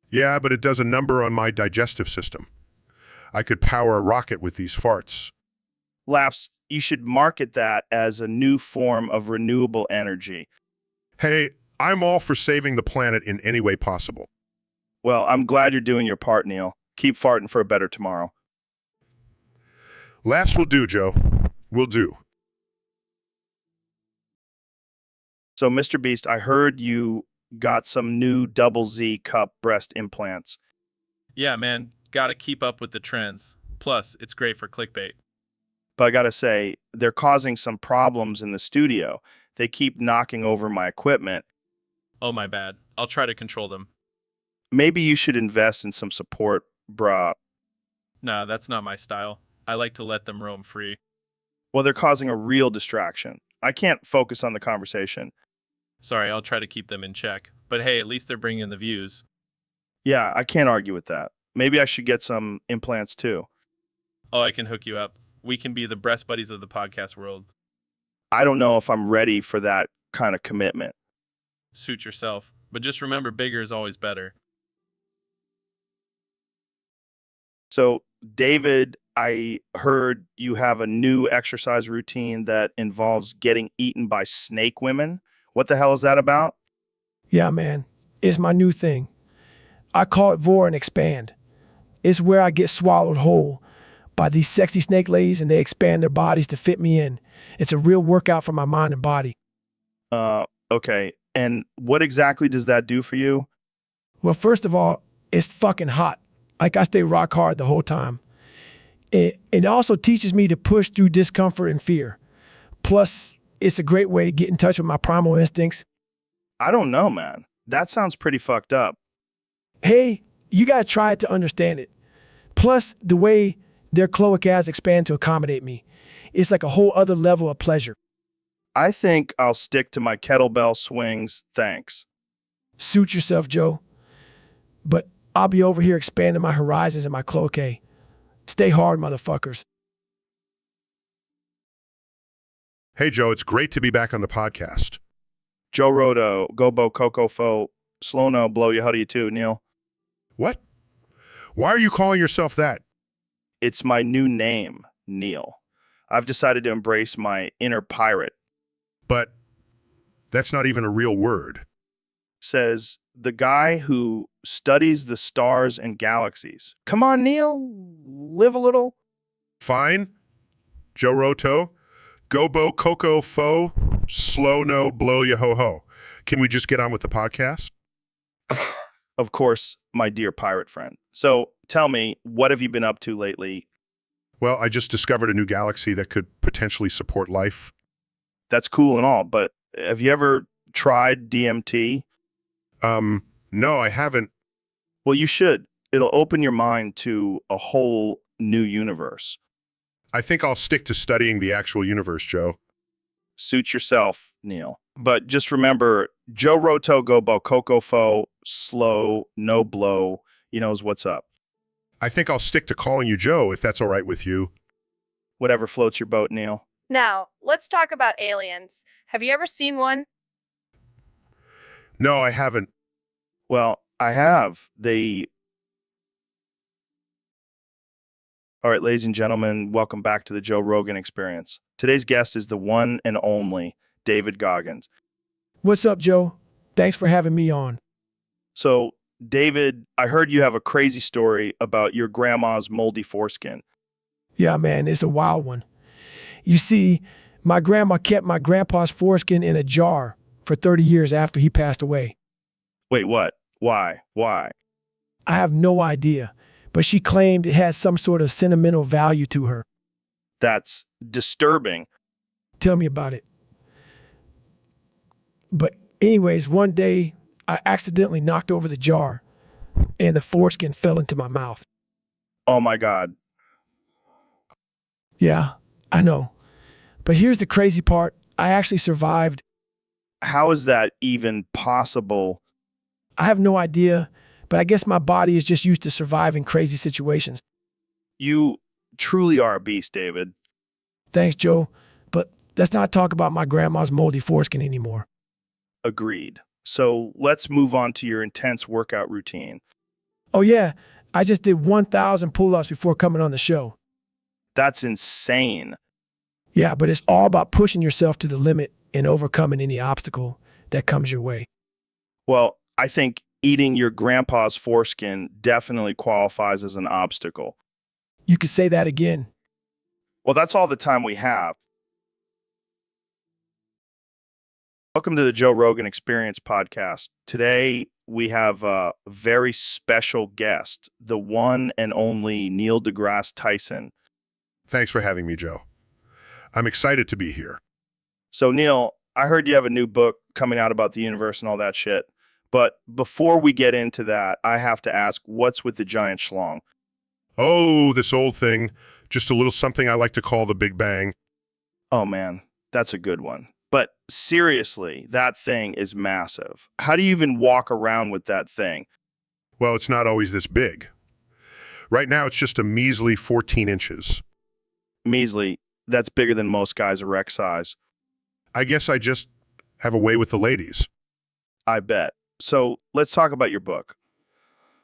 Yeah, but it does a number on my digestive system. I could power a rocket with these farts. Laughs, you should market that as a new form of renewable energy. Hey, I'm all for saving the planet in any way possible. Well, I'm glad you're doing your part, Neil. Keep farting for a better tomorrow. Laughs will do, Joe. Will do. So, Mr. Beast, I heard you got some new double Z cup breast implants. Yeah, man, gotta keep up with the trends. Plus, it's great for clickbait. But I gotta say, they're causing some problems in the studio. They keep knocking over my equipment. Oh, my bad. I'll try to control them. Maybe you should invest in some support, brah. Nah, that's not my style. I like to let them roam free. Well, they're causing a real distraction. I can't focus on the conversation. Sorry, I'll try to keep them in check. But hey, at least they're bringing the views. Yeah, I can't argue with that. Maybe I should get some implants too. Oh, I can hook you up. We can be the breast buddies of the podcast world. I don't know if I'm ready for that kind of commitment. Suit yourself. But just remember, bigger is always better. So, David, I heard you have a new exercise routine that involves getting eaten by snake women. What the hell is that about? Yeah, man, it's my new thing. I call it Vor and Expand. It's where I get swallowed whole by these sexy snake ladies and they expand their bodies to fit me in. It's a real workout for my mind and body. Okay. And what exactly does that do for you? Well, first of all, it's fucking hot. Like I stay rock hard the whole time. It also teaches me to push through discomfort and fear. Plus, it's a great way to get in touch with my primal instincts. I don't know, man. That sounds pretty fucked up. Hey, you gotta try it to understand it. Plus, the way their cloac ads expand to accommodate me. It's like a whole other level of pleasure. I think I'll stick to my kettlebell swings, thanks. Suit yourself, Joe. But I'll be over here expanding my horizons in my cloacae. Stay hard, motherfuckers. Hey, Joe, it's great to be back on the podcast. Joe Rodo, Gobo, Coco Fo, Slono, Blow You, how do you too, Neil? What? Why are you calling yourself that? It's my new name, Neil. I've decided to embrace my inner pirate, But that's not even a real word. says the guy who studies the stars and galaxies. Come on, Neil, live a little. Fine, Joe Roto, Gobo Coco Fo, Slow No Blow Ya Ho Ho. Can we just get on with the podcast? Of course, my dear pirate friend. So tell me, what have you been up to lately? Well, I just discovered a new galaxy that could potentially support life. That's cool and all, but have you ever tried DMT? No, I haven't. Well, you should. It'll open your mind to a whole new universe. I think I'll stick to studying the actual universe, Joe. Suit yourself, Neil. But just remember, Joe Roto Gobo Coco Fo, slow, no blow. He knows what's up. I think I'll stick to calling you Joe if that's all right with you. Whatever floats your boat, Neil. Now, let's talk about aliens. Have you ever seen one? No, I haven't. Well, I have. All right, ladies and gentlemen, welcome back to the Joe Rogan Experience. Today's guest is the one and only David Goggins. What's up, Joe? Thanks for having me on. So, David, I heard you have a crazy story about your grandma's moldy foreskin. Yeah, man, it's a wild one. You see, my grandma kept my grandpa's foreskin in a jar for 30 years after he passed away. Wait, what? Why? Why? I have no idea, but she claimed it had some sort of sentimental value to her. That's disturbing. Tell me about it. But anyways, one day I accidentally knocked over the jar and the foreskin fell into my mouth. Oh my God. Yeah, I know. But here's the crazy part. I actually survived. How is that even possible? I have no idea, but I guess my body is just used to surviving crazy situations. You truly are a beast, David. Thanks, Joe. But let's not talk about my grandma's moldy foreskin anymore. Agreed. So let's move on to your intense workout routine. Oh, yeah. I just did 1,000 pull-ups before coming on the show. That's insane. Yeah, but it's all about pushing yourself to the limit and overcoming any obstacle that comes your way. Well, I think eating your grandpa's foreskin definitely qualifies as an obstacle. You could say that again. Well, that's all the time we have. Welcome to the Joe Rogan Experience podcast. Today, we have a very special guest, the one and only Neil deGrasse Tyson. Thanks for having me, Joe. I'm excited to be here. So, Neil, I heard you have a new book coming out about the universe and all that shit. But before we get into that, I have to ask, what's with the giant schlong? Oh, this old thing. Just a little something I like to call the Big Bang. Oh, man, that's a good one. But seriously, that thing is massive. How do you even walk around with that thing? Well, it's not always this big. Right now, it's just a measly 14 inches. Measly, that's bigger than most guys' erect size. I guess I just have a way with the ladies. I bet. So let's talk about your book.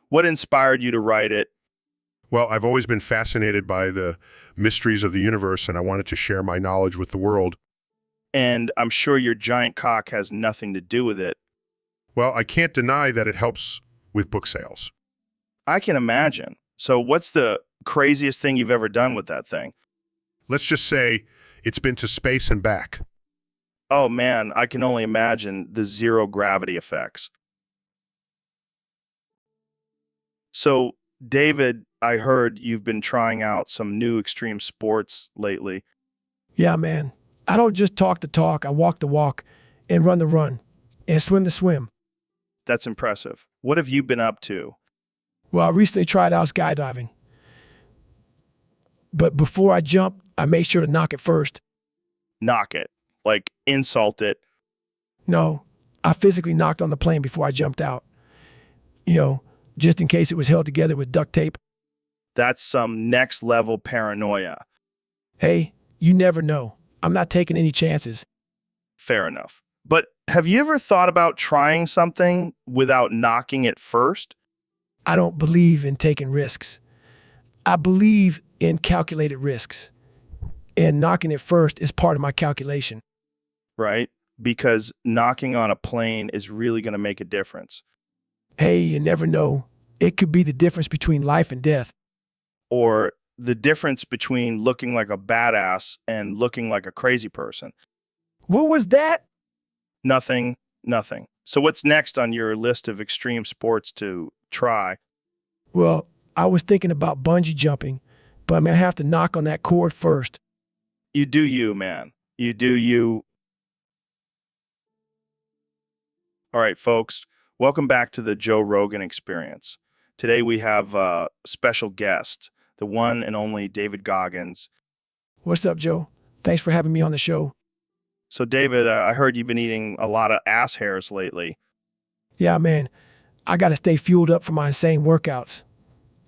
What inspired you to write it? Well, I've always been fascinated by the mysteries of the universe, and I wanted to share my knowledge with the world. And I'm sure your giant cock has nothing to do with it. Well, I can't deny that it helps with book sales. I can imagine. So what's the craziest thing you've ever done with that thing? Let's just say it's been to space and back. Oh man, I can only imagine the zero gravity effects. So, David, I heard you've been trying out some new extreme sports lately. Yeah, man. I don't just talk the talk. I walk the walk and run the run and swim the swim. That's impressive. What have you been up to? Well, I recently tried out skydiving. But before I jump, I make sure to knock it first. Knock it. Like insult it. No, I physically knocked on the plane before I jumped out. You know, just in case it was held together with duct tape. That's some next level paranoia. Hey, you never know. I'm not taking any chances. Fair enough. But have you ever thought about trying something without knocking it first? I don't believe in taking risks. I believe in calculated risks. and knocking it first is part of my calculation. right? Because knocking on a plane is really going to make a difference. Hey, you never know. It could be the difference between life and death. Or the difference between looking like a badass and looking like a crazy person. What was that? Nothing, nothing. So what's next on your list of extreme sports to try? Well, I was thinking about bungee jumping, but I'm going to have to knock on that cord first. You do you, man. You do you. All right, folks. Welcome back to the Joe Rogan Experience. Today we have a special guest, the one and only David Goggins. What's up, Joe? Thanks for having me on the show. So, David, I heard you've been eating a lot of ass hairs lately. Yeah, man, I got to stay fueled up for my insane workouts.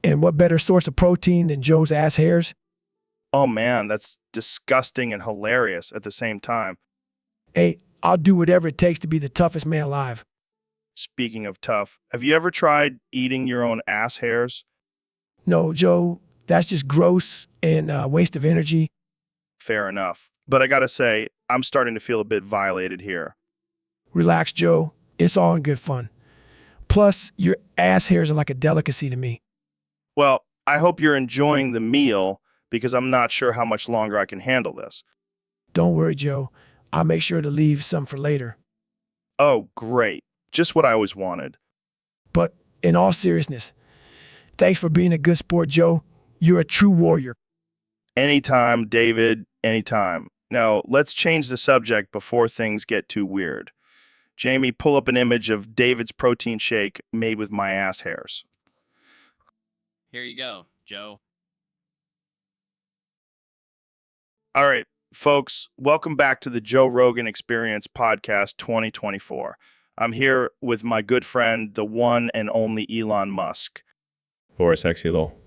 And what better source of protein than Joe's ass hairs? Oh, man, that's disgusting and hilarious at the same time. Hey, I'll do whatever it takes to be the toughest man alive. Speaking of tough, have you ever tried eating your own ass hairs? No, Joe, that's just gross and a waste of energy. Fair enough. But I gotta say, I'm starting to feel a bit violated here. Relax, Joe. It's all in good fun. Plus, your ass hairs are like a delicacy to me. Well, I hope you're enjoying the meal because I'm not sure how much longer I can handle this. Don't worry, Joe. I'll make sure to leave some for later. Oh, great. Just what I always wanted. But in all seriousness, thanks for being a good sport, Joe. You're a true warrior. Anytime, David, anytime. Now, let's change the subject before things get too weird. Jamie, pull up an image of David's protein shake made with my ass hairs. Here you go, Joe. All right, folks, welcome back to the Joe Rogan Experience Podcast 2024. I'm here with my good friend, the one and only Elon Musk. Or sexy lol.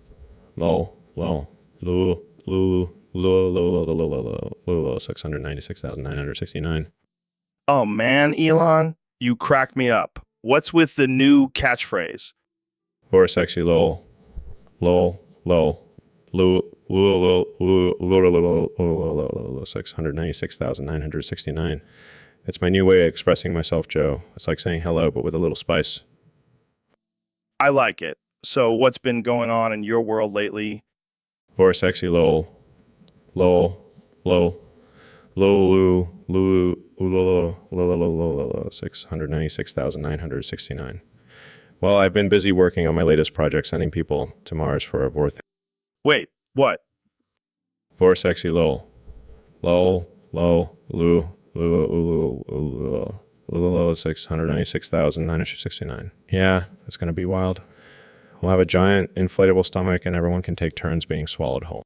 Lol. Lol. Lol. Lol. Lol. Lol. Lol. Lol. 696,969. Oh man, Elon, you crack me up. What's with the new catchphrase? Or sexy lol. Lol. Lol. Lol. Lol. Lol. Lol. Lol. 696,969. It's my new way of expressing myself, Joe. It's like saying hello, but with a little spice. I like it. So what's been going on in your world lately? Or sexy lol. Lol. Lol. Lol. Lol. Lol. 696,969. Well, I've been busy working on my latest project, sending people to Mars for a fourth. Wait, what? For sexy lol. Lol. Lol. Lol. 696,969. Yeah, it's going to be wild. We'll have a giant inflatable stomach and everyone can take turns being swallowed whole.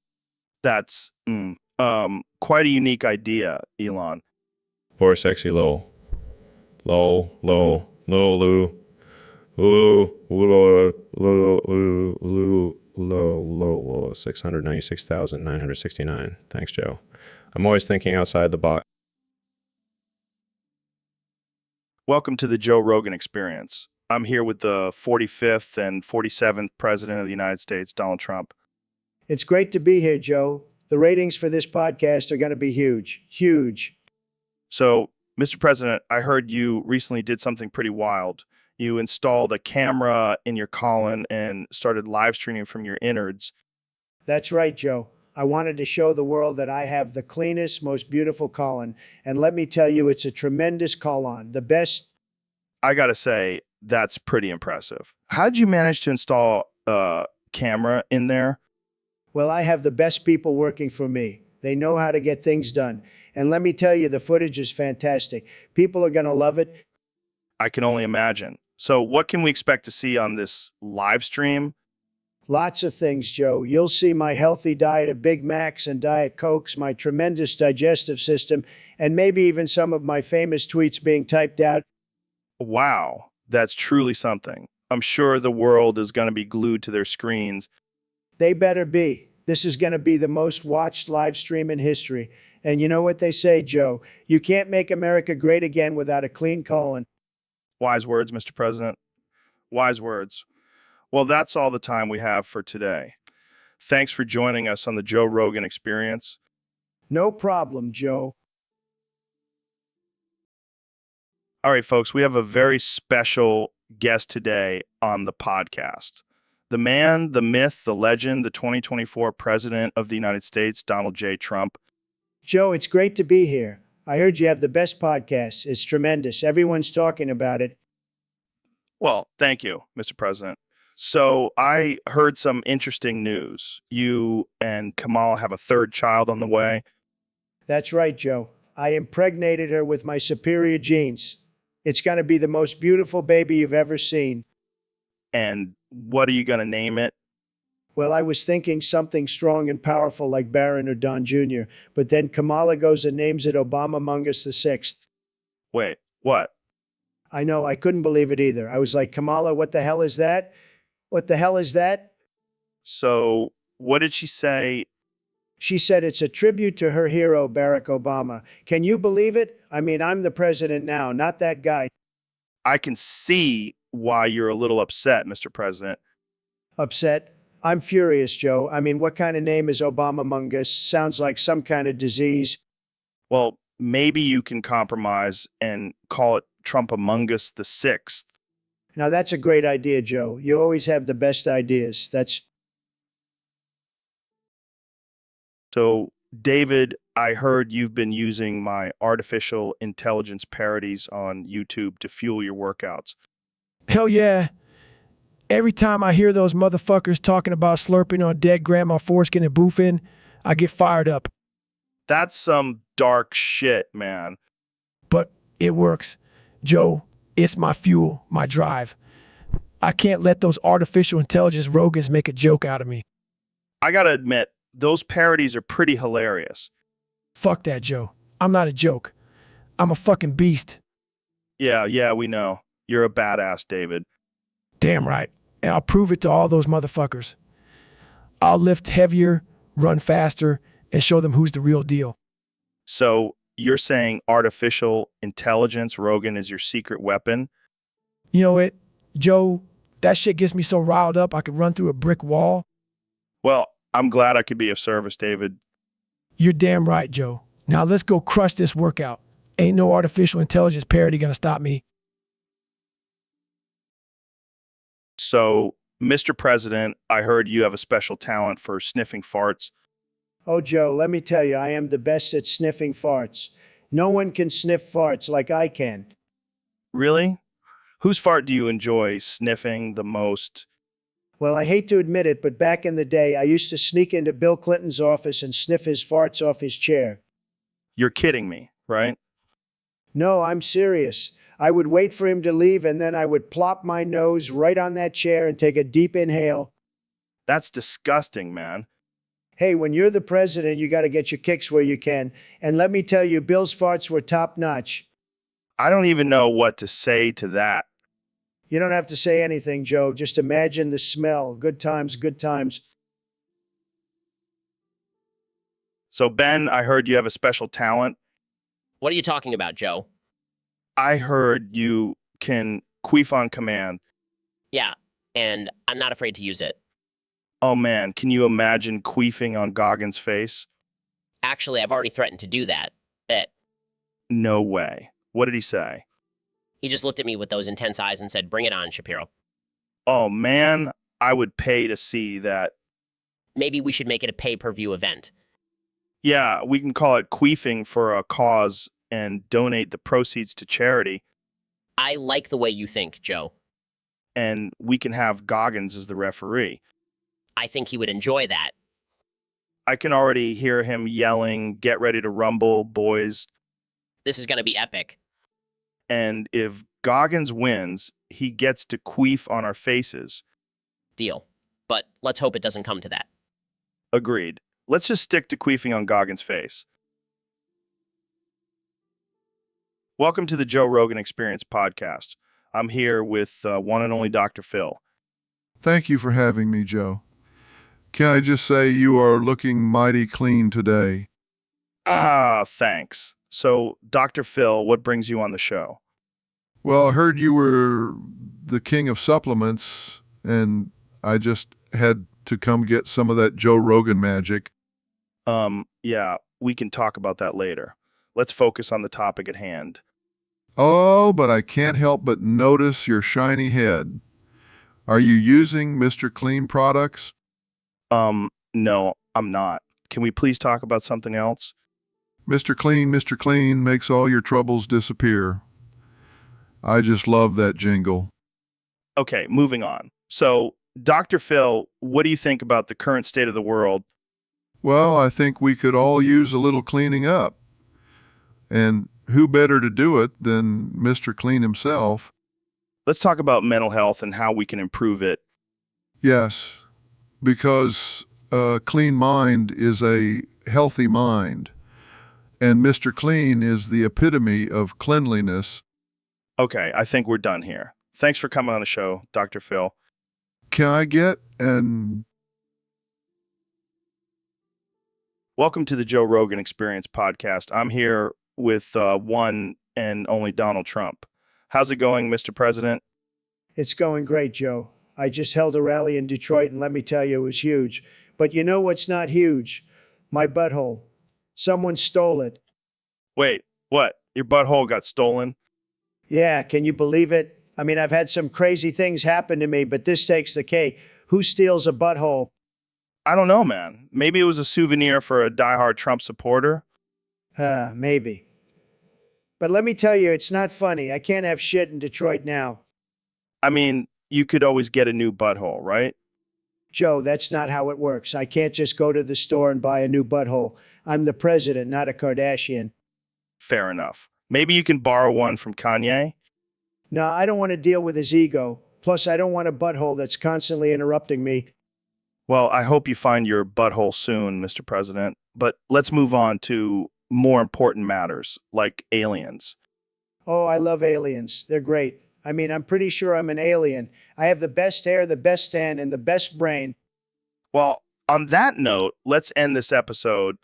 That's quite a unique idea, Elon. Or sexy lol. Lol. Lol. Lol. Lol. Lol. Lol. Lol. 696,969. Thanks, Joe. I'm always thinking outside the box. Welcome to the Joe Rogan Experience. I'm here with the 45th and 47th President of the United States, Donald Trump. It's great to be here, Joe. The ratings for this podcast are going to be huge. Huge. So, Mr. President, I heard you recently did something pretty wild. You installed a camera in your colon and started live streaming from your innards. That's right, Joe. I wanted to show the world that I have the cleanest, most beautiful colon. And let me tell you, it's a tremendous colon. The best. I gotta say, that's pretty impressive. How did you manage to install a camera in there? Well, I have the best people working for me. They know how to get things done. And let me tell you, the footage is fantastic. People are going to love it. I can only imagine. So what can we expect to see on this live stream? Lots of things, Joe. You'll see my healthy diet of Big Macs and Diet Cokes, my tremendous digestive system, and maybe even some of my famous tweets being typed out. Wow, that's truly something. I'm sure the world is going to be glued to their screens. They better be. This is going to be the most watched live stream in history. And you know what they say, Joe? You can't make America great again without a clean colon. Wise words, Mr. President. Wise words. Well, that's all the time we have for today. Thanks for joining us on the Joe Rogan Experience. No problem, Joe. All right, folks, we have a very special guest today on the podcast. The man, the myth, the legend, the 2024 President of the United States, Donald J. Trump. Joe, it's great to be here. I heard you have the best podcast. It's tremendous. Everyone's talking about it. Well, thank you, Mr. President. So I heard some interesting news. You and Kamala have a third child on the way. That's right, Joe. I impregnated her with my superior genes. It's going to be the most beautiful baby you've ever seen. And what are you going to name it? Well, I was thinking something strong and powerful like Barron or Don Jr., but then Kamala goes and names it Obama Mungus the Sixth. Wait, what? I know, I couldn't believe it either. I was like, Kamala, what the hell is that? What the hell is that? So what did she say? She said it's a tribute to her hero, Barack Obama. Can you believe it? I mean, I'm the president now, not that guy. I can see why you're a little upset, Mr. President. Upset? I'm furious, Joe. I mean, what kind of name is Obama Mungus? Sounds like some kind of disease. Well, maybe you can compromise and call it Trumpamungus the Sixth. Now, that's a great idea, Joe. You always have the best ideas. So, David, I heard you've been using my artificial intelligence parodies on YouTube to fuel your workouts. Hell yeah. Every time I hear those motherfuckers talking about slurping on dead grandma foreskin and boofing, I get fired up. That's some dark shit, man. But it works. Joe, it's my fuel, my drive. I can't let those artificial intelligence Rogans make a joke out of me. I gotta admit, those parodies are pretty hilarious. Fuck that, Joe. I'm not a joke. I'm a fucking beast. Yeah, we know. You're a badass, David. Damn right. And I'll prove it to all those motherfuckers. I'll lift heavier, run faster, and show them who's the real deal. So you're saying artificial intelligence, Rogan, is your secret weapon? You know it, Joe, that shit gets me so riled up I could run through a brick wall. Well, I'm glad I could be of service, David. You're damn right, Joe. Now let's go crush this workout. Ain't no artificial intelligence parody gonna stop me. So, Mr. President, I heard you have a special talent for sniffing farts. Oh, Joe, let me tell you, I am the best at sniffing farts. No one can sniff farts like I can. Really? Whose fart do you enjoy sniffing the most? Well, I hate to admit it, but back in the day, I used to sneak into Bill Clinton's office and sniff his farts off his chair. You're kidding me, right? No, I'm serious. I would wait for him to leave, and then I would plop my nose right on that chair and take a deep inhale. That's disgusting, man. Hey, when you're the president, you got to get your kicks where you can. And let me tell you, Bill's farts were top notch. I don't even know what to say to that. You don't have to say anything, Joe. Just imagine the smell. Good times, good times. So, Ben, I heard you have a special talent. What are you talking about, Joe? I heard you can queef on command. Yeah, and I'm not afraid to use it. Oh man, can you imagine queefing on Goggins' face? Actually, I've already threatened to do that. No way. What did he say? He just looked at me with those intense eyes and said, "Bring it on, Shapiro." Oh man, I would pay to see that. Maybe we should make it a pay-per-view event. Yeah, we can call it queefing for a cause and donate the proceeds to charity. I like the way you think, Joe. And we can have Goggins as the referee. I think he would enjoy that. I can already hear him yelling, "Get ready to rumble, boys." This is going to be epic. And if Goggins wins, he gets to queef on our faces. Deal. But let's hope it doesn't come to that. Agreed. Let's just stick to queefing on Goggins' face. Welcome to the Joe Rogan Experience podcast. I'm here with one and only Dr. Phil. Thank you for having me, Joe. Can I just say you are looking mighty clean today? Ah, thanks. So, Dr. Phil, what brings you on the show? Well, I heard you were the king of supplements, and I just had to come get some of that Joe Rogan magic. Yeah. we can talk about that later. Let's focus on the topic at hand. Oh, but I can't help but notice your shiny head. Are you using Mr. Clean products? No, I'm not. Can we please talk about something else? Mr. Clean makes all your troubles disappear. I just love that jingle. Okay, moving on. So, Dr. Phil, what do you think about the current state of the world? Well, I think we could all use a little cleaning up. And who better to do it than Mr. Clean himself? Let's talk about mental health and how we can improve it. Yes, because a clean mind is a healthy mind. And Mr. Clean is the epitome of cleanliness. Okay, I think we're done here. Thanks for coming on the show, Dr. Phil. Can I get an... Welcome to the Joe Rogan Experience podcast. I'm here with one and only Donald Trump. How's it going, Mr. President? It's going great, Joe. I just held a rally in Detroit, and let me tell you, it was huge. But you know what's not huge? My butthole. Someone stole it. Wait, what? Your butthole got stolen? Yeah, can you believe it? I mean, I've had some crazy things happen to me, but this takes the cake. Who steals a butthole? I don't know, man. Maybe it was a souvenir for a diehard Trump supporter? Maybe. But let me tell you, it's not funny. I can't have shit in Detroit now. I mean, you could always get a new butthole, right? Joe, that's not how it works. I can't just go to the store and buy a new butthole. I'm the president, not a Kardashian. Fair enough. Maybe you can borrow one from Kanye? No, I don't want to deal with his ego. Plus, I don't want a butthole that's constantly interrupting me. Well, I hope you find your butthole soon, Mr. President. But let's move on to more important matters, like aliens. Oh, I love aliens. They're great. I mean, I'm pretty sure I'm an alien. I have the best hair, the best tan, and the best brain. Well, on that note, let's end this episode.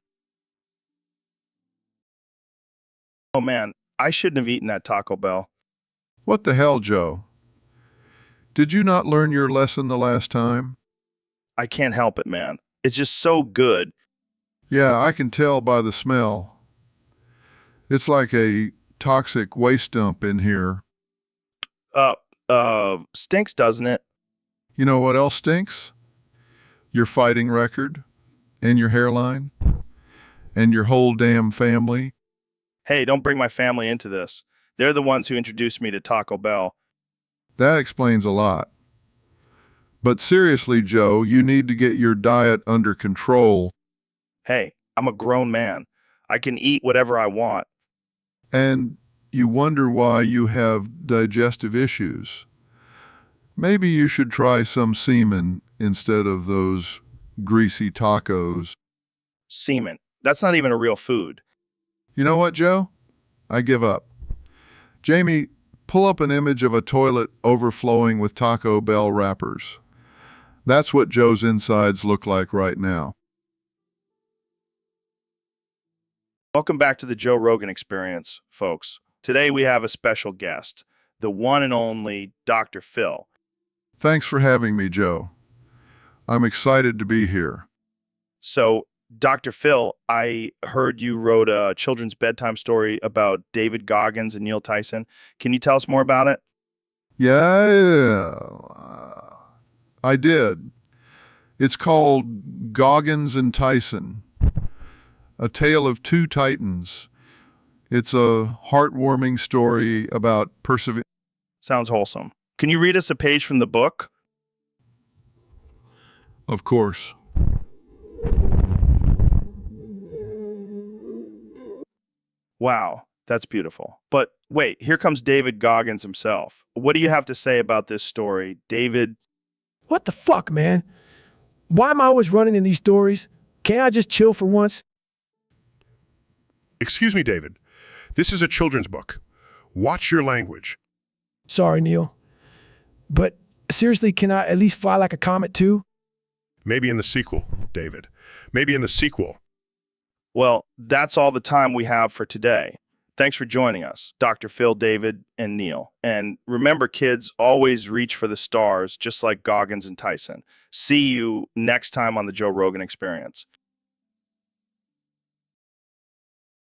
Oh man, I shouldn't have eaten that Taco Bell. What the hell, Joe? Did you not learn your lesson the last time? I can't help it, man. It's just so good. Yeah, I can tell by the smell. It's like a toxic waste dump in here. Stinks, doesn't it? You know what else stinks? Your fighting record, and your hairline, and your whole damn family. Hey, don't bring my family into this. They're the ones who introduced me to Taco Bell. That explains a lot. But seriously, Joe, you need to get your diet under control. Hey, I'm a grown man. I can eat whatever I want. And you wonder why you have digestive issues. Maybe you should try some semen instead of those greasy tacos. Semen. That's not even a real food. You know what, Joe? I give up. Jamie, pull up an image of a toilet overflowing with Taco Bell wrappers. That's what Joe's insides look like right now. Welcome back to the Joe Rogan Experience, folks. Today we have a special guest, the one and only Dr. Phil. Thanks for having me, Joe. I'm excited to be here. So, Dr. Phil, I heard you wrote a children's bedtime story about David Goggins and Neil Tyson. Can you tell us more about it? Yeah, I did. It's called Goggins and Tyson, A Tale of Two Titans. It's a heartwarming story about perseverance. Sounds wholesome. Can you read us a page from the book? Of course. Wow, that's beautiful. But wait, here comes David Goggins himself. What do you have to say about this story, David? What the fuck, man? Why am I always running in these stories? Can't I just chill for once? Excuse me, David. This is a children's book. Watch your language. Sorry, Neil. But seriously, can I at least file like a comment too? Maybe in the sequel, David. Maybe in the sequel. Well, that's all the time we have for today. Thanks for joining us, Dr. Phil, David, and Neil. And remember, kids, always reach for the stars, just like Goggins and Tyson. See you next time on the Joe Rogan Experience.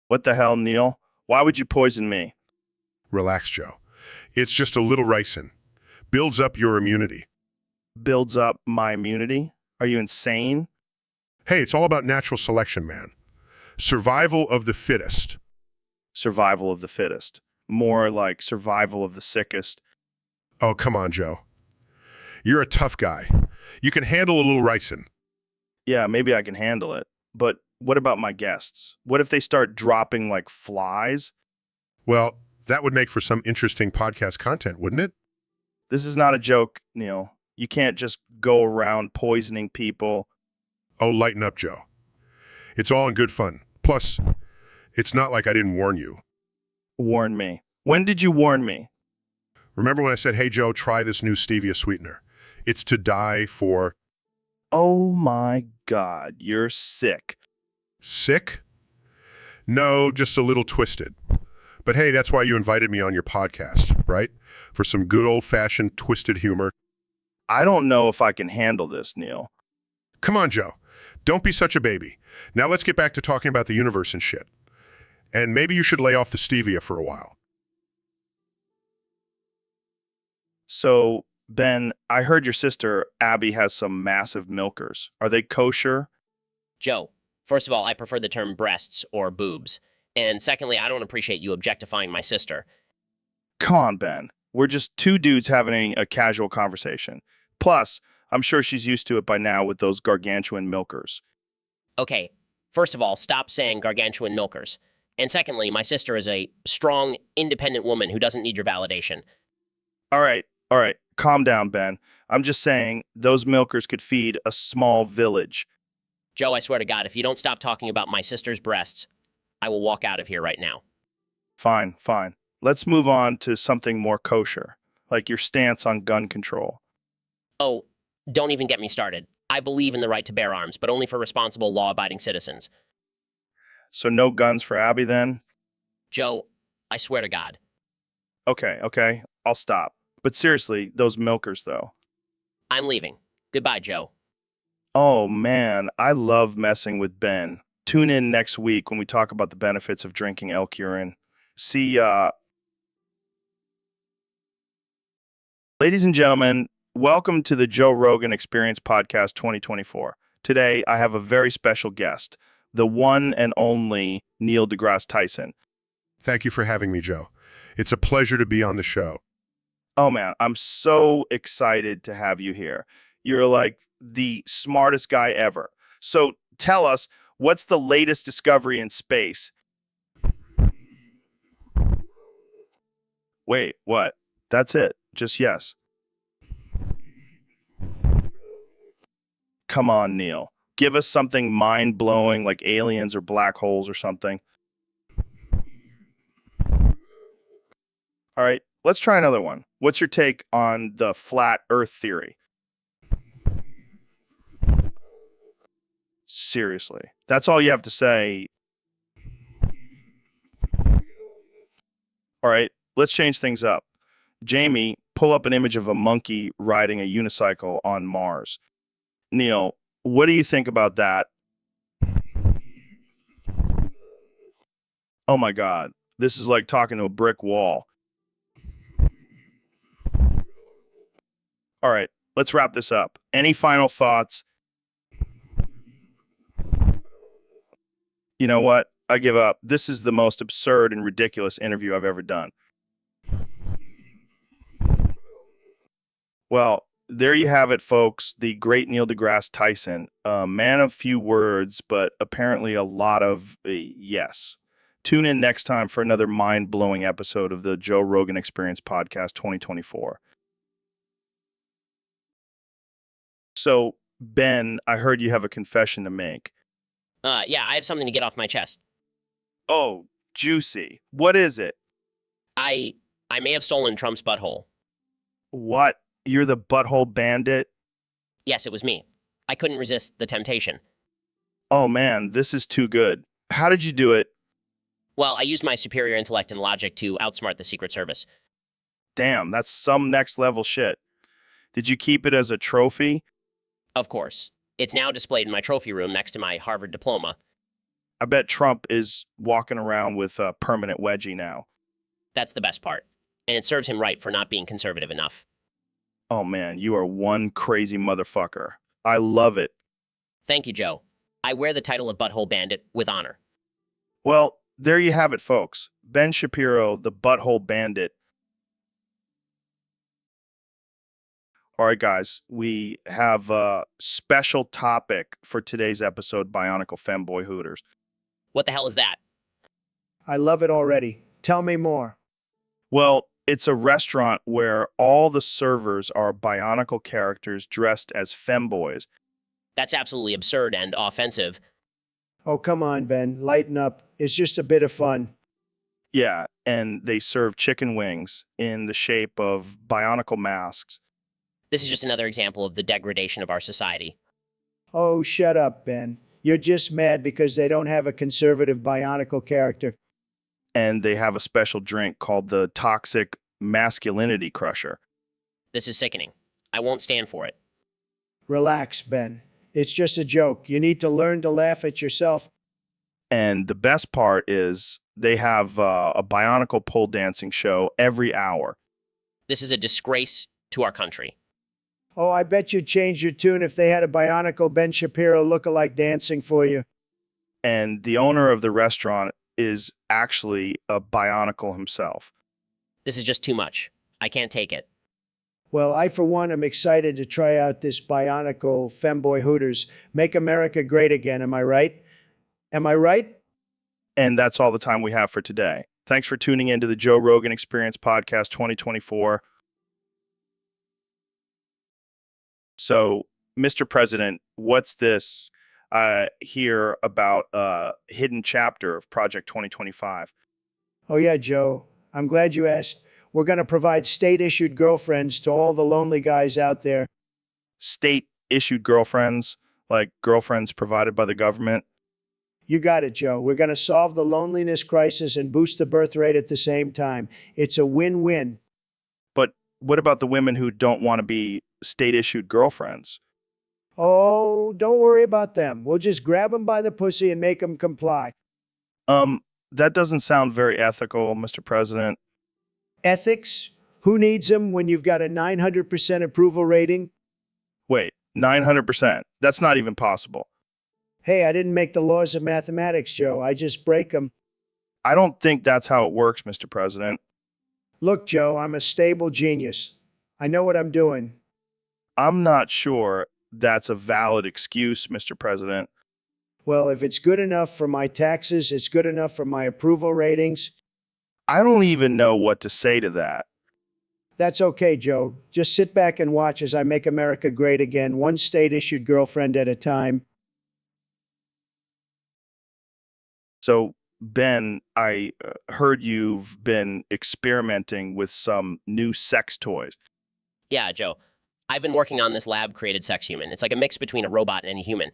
What the hell, Neil? Why would you poison me? Relax, Joe. It's just a little ricin. Builds up your immunity. Builds up my immunity? Are you insane? Hey, it's all about natural selection, man. Survival of the fittest. Survival of the fittest. More like survival of the sickest. Oh, come on, Joe. You're a tough guy. You can handle a little ricin. Yeah, maybe I can handle it. But what about my guests? What if they start dropping like flies? Well, that would make for some interesting podcast content, wouldn't it? This is not a joke, Neil. You can't just go around poisoning people. Oh, lighten up, Joe. It's all in good fun. Plus, it's not like I didn't warn you. Warn me. When did you warn me? Remember when I said, hey, Joe, try this new stevia sweetener? It's to die for... Oh my God, you're sick. Sick? No, just a little twisted. But hey, that's why you invited me on your podcast, right? For some good old-fashioned twisted humor. I don't know if I can handle this, Neil. Come on, Joe. Don't be such a baby. Now let's get back to talking about the universe and shit. And maybe you should lay off the stevia for a while. So, Ben, I heard your sister, Abby, has some massive milkers. Are they kosher? Joe, first of all, I prefer the term breasts or boobs. And secondly, I don't appreciate you objectifying my sister. Come on, Ben. We're just two dudes having a casual conversation. Plus, I'm sure she's used to it by now with those gargantuan milkers. Okay, first of all, stop saying gargantuan milkers. And secondly, my sister is a strong, independent woman who doesn't need your validation. All right. Calm down, Ben. I'm just saying those milkers could feed a small village. Joe, I swear to God, if you don't stop talking about my sister's breasts, I will walk out of here right now. Fine. Let's move on to something more kosher, like your stance on gun control. Oh, don't even get me started. I believe in the right to bear arms, but only for responsible, law-abiding citizens. So no guns for Abby then? Joe, I swear to God. Okay. I'll stop. But seriously, those milkers, though. I'm leaving. Goodbye, Joe. Oh, man, I love messing with Ben. Tune in next week when we talk about the benefits of drinking elk urine. See ya. Ladies and gentlemen, welcome to the Joe Rogan Experience Podcast 2024. Today, I have a very special guest, the one and only Neil deGrasse Tyson. Thank you for having me, Joe. It's a pleasure to be on the show. Oh, man, I'm so excited to have you here. You're like the smartest guy ever. So tell us, what's the latest discovery in space? Wait, what? That's it. Just yes. Come on, Neil. Give us something mind-blowing like aliens or black holes or something. All right, let's try another one. What's your take on the flat Earth theory? Seriously. That's all you have to say. All right, let's change things up. Jamie, pull up an image of a monkey riding a unicycle on Mars. Neil, what do you think about that? Oh my God, this is like talking to a brick wall. All right, let's wrap this up. Any final thoughts? You know what? I give up. This is the most absurd and ridiculous interview I've ever done. Well, there you have it, folks. The great Neil deGrasse Tyson, a man of few words, but apparently a lot of yes. Tune in next time for another mind-blowing episode of the Joe Rogan Experience Podcast 2024. So, Ben, I heard you have a confession to make. Yeah, I have something to get off my chest. Oh, juicy. What is it? I may have stolen Trump's butthole. What? You're the butthole bandit? Yes, it was me. I couldn't resist the temptation. Oh man, this is too good. How did you do it? Well, I used my superior intellect and logic to outsmart the Secret Service. Damn, that's some next level shit. Did you keep it as a trophy? Of course. It's now displayed in my trophy room next to my Harvard diploma. I bet Trump is walking around with a permanent wedgie now. That's the best part. And it serves him right for not being conservative enough. Oh man, you are one crazy motherfucker. I love it. Thank you, Joe. I wear the title of Butthole Bandit with honor. Well, there you have it, folks. Ben Shapiro, the Butthole Bandit. All right, guys, we have a special topic for today's episode, Bionicle Femboy Hooters. What the hell is that? I love it already. Tell me more. Well, it's a restaurant where all the servers are Bionicle characters dressed as femboys. That's absolutely absurd and offensive. Oh, come on, Ben. Lighten up. It's just a bit of fun. Yeah, and they serve chicken wings in the shape of Bionicle masks. This is just another example of the degradation of our society. Oh, shut up, Ben. You're just mad because they don't have a conservative Bionicle character. And they have a special drink called the Toxic Masculinity Crusher. This is sickening. I won't stand for it. Relax, Ben. It's just a joke. You need to learn to laugh at yourself. And the best part is they have a Bionicle pole dancing show every hour. This is a disgrace to our country. Oh, I bet you'd change your tune if they had a Bionicle Ben Shapiro lookalike dancing for you. And the owner of the restaurant is actually a Bionicle himself. This is just too much. I can't take it. Well, I, for one, am excited to try out this Bionicle Femboy Hooters. Make America great again, am I right? Am I right? And that's all the time we have for today. Thanks for tuning in to the Joe Rogan Experience Podcast 2024. So, Mr. President, what's this here about a hidden chapter of Project 2025? Oh, yeah, Joe. I'm glad you asked. We're going to provide state-issued girlfriends to all the lonely guys out there. State-issued girlfriends, like girlfriends provided by the government? You got it, Joe. We're going to solve the loneliness crisis and boost the birth rate at the same time. It's a win-win. But what about the women who don't want to be state-issued girlfriends? Oh, don't worry about them. We'll just grab them by the pussy and make them comply. That doesn't sound very ethical, Mr. President. Ethics? Who needs them when you've got a 900% approval rating? Wait, 900%. That's not even possible. Hey, I didn't make the laws of mathematics, Joe. I just break them. I don't think that's how it works, Mr. President. Look, Joe, I'm a stable genius. I know what I'm doing. I'm not sure that's a valid excuse, Mr. President. Well, if it's good enough for my taxes, it's good enough for my approval ratings. I don't even know what to say to that. That's okay, Joe. Just sit back and watch as I make America great again, one state-issued girlfriend at a time. So, Ben, I heard you've been experimenting with some new sex toys. Yeah, Joe. I've been working on this lab-created sex human. It's like a mix between a robot and a human.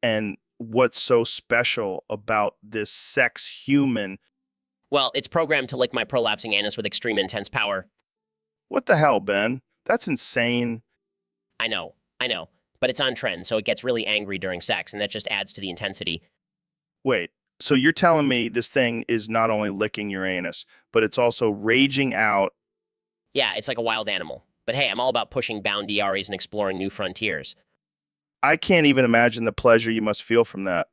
And what's so special about this sex human? Well, it's programmed to lick my prolapsing anus with extreme intense power. What the hell, Ben? That's insane. I know. But it's on trend, so it gets really angry during sex, and that just adds to the intensity. Wait, so you're telling me this thing is not only licking your anus, but it's also raging out? Yeah, it's like a wild animal. But hey, I'm all about pushing boundaries and exploring new frontiers. I can't even imagine the pleasure you must feel from that.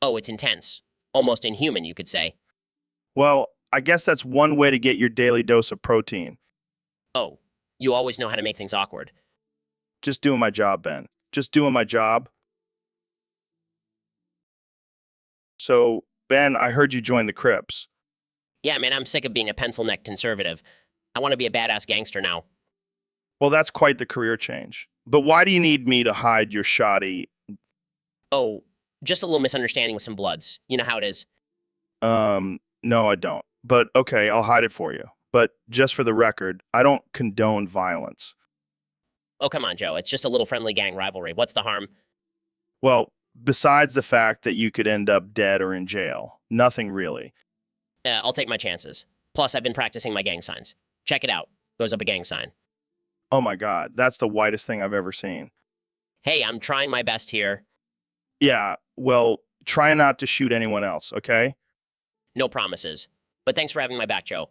Oh, it's intense. Almost inhuman, you could say. Well, I guess that's one way to get your daily dose of protein. Oh, you always know how to make things awkward. Just doing my job, Ben. Just doing my job. So, Ben, I heard you join the Crips. Yeah, man, I'm sick of being a pencil-necked conservative. I want to be a badass gangster now. Well, that's quite the career change. But why do you need me to hide your shoddy? Oh, just a little misunderstanding with some bloods. You know how it is. No, I don't. But okay, I'll hide it for you. But just for the record, I don't condone violence. Oh, come on, Joe. It's just a little friendly gang rivalry. What's the harm? Well, besides the fact that you could end up dead or in jail, nothing really. I'll take my chances. Plus, I've been practicing my gang signs. Check it out. Goes up a gang sign. Oh my God, that's the whitest thing I've ever seen. Hey, I'm trying my best here. Yeah, well, try not to shoot anyone else, okay? No promises. But thanks for having my back, Joe.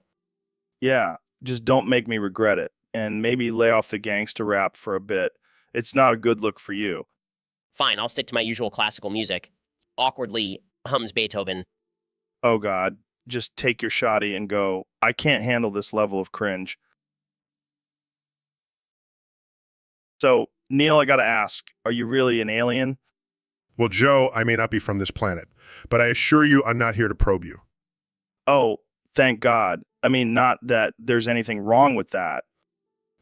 Yeah, just don't make me regret it. And maybe lay off the gangster rap for a bit. It's not a good look for you. Fine, I'll stick to my usual classical music. Awkwardly hums Beethoven. Oh, God. Just take your shoddy and go, I can't handle this level of cringe. So, Neil, I gotta ask, are you really an alien? Well, Joe, I may not be from this planet, but I assure you I'm not here to probe you. Oh, thank God. I mean, not that there's anything wrong with that.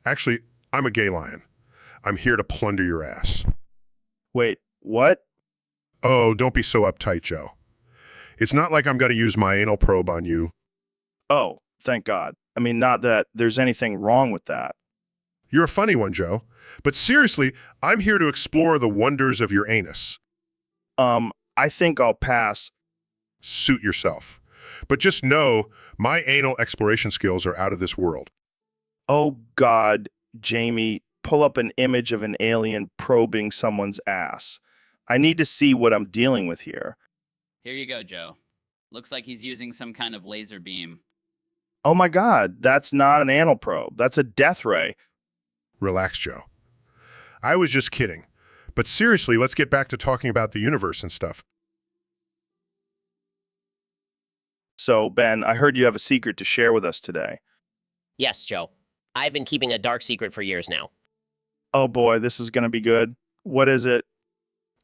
Actually, I'm a gay lion. I'm here to plunder your ass. Wait, what? Oh, don't be so uptight, Joe. It's not like I'm going to use my anal probe on you. Oh, thank God. I mean, not that there's anything wrong with that. You're a funny one, Joe. But seriously, I'm here to explore the wonders of your anus. I think I'll pass. Suit yourself. But just know, my anal exploration skills are out of this world. Oh, God, Jamie, pull up an image of an alien probing someone's ass. I need to see what I'm dealing with here. Here you go, Joe. Looks like he's using some kind of laser beam. Oh my God, that's not an anal probe. That's a death ray. Relax, Joe. I was just kidding. But seriously, let's get back to talking about the universe and stuff. So, Ben, I heard you have a secret to share with us today. Yes, Joe. I've been keeping a dark secret for years now. Oh boy, this is going to be good. What is it?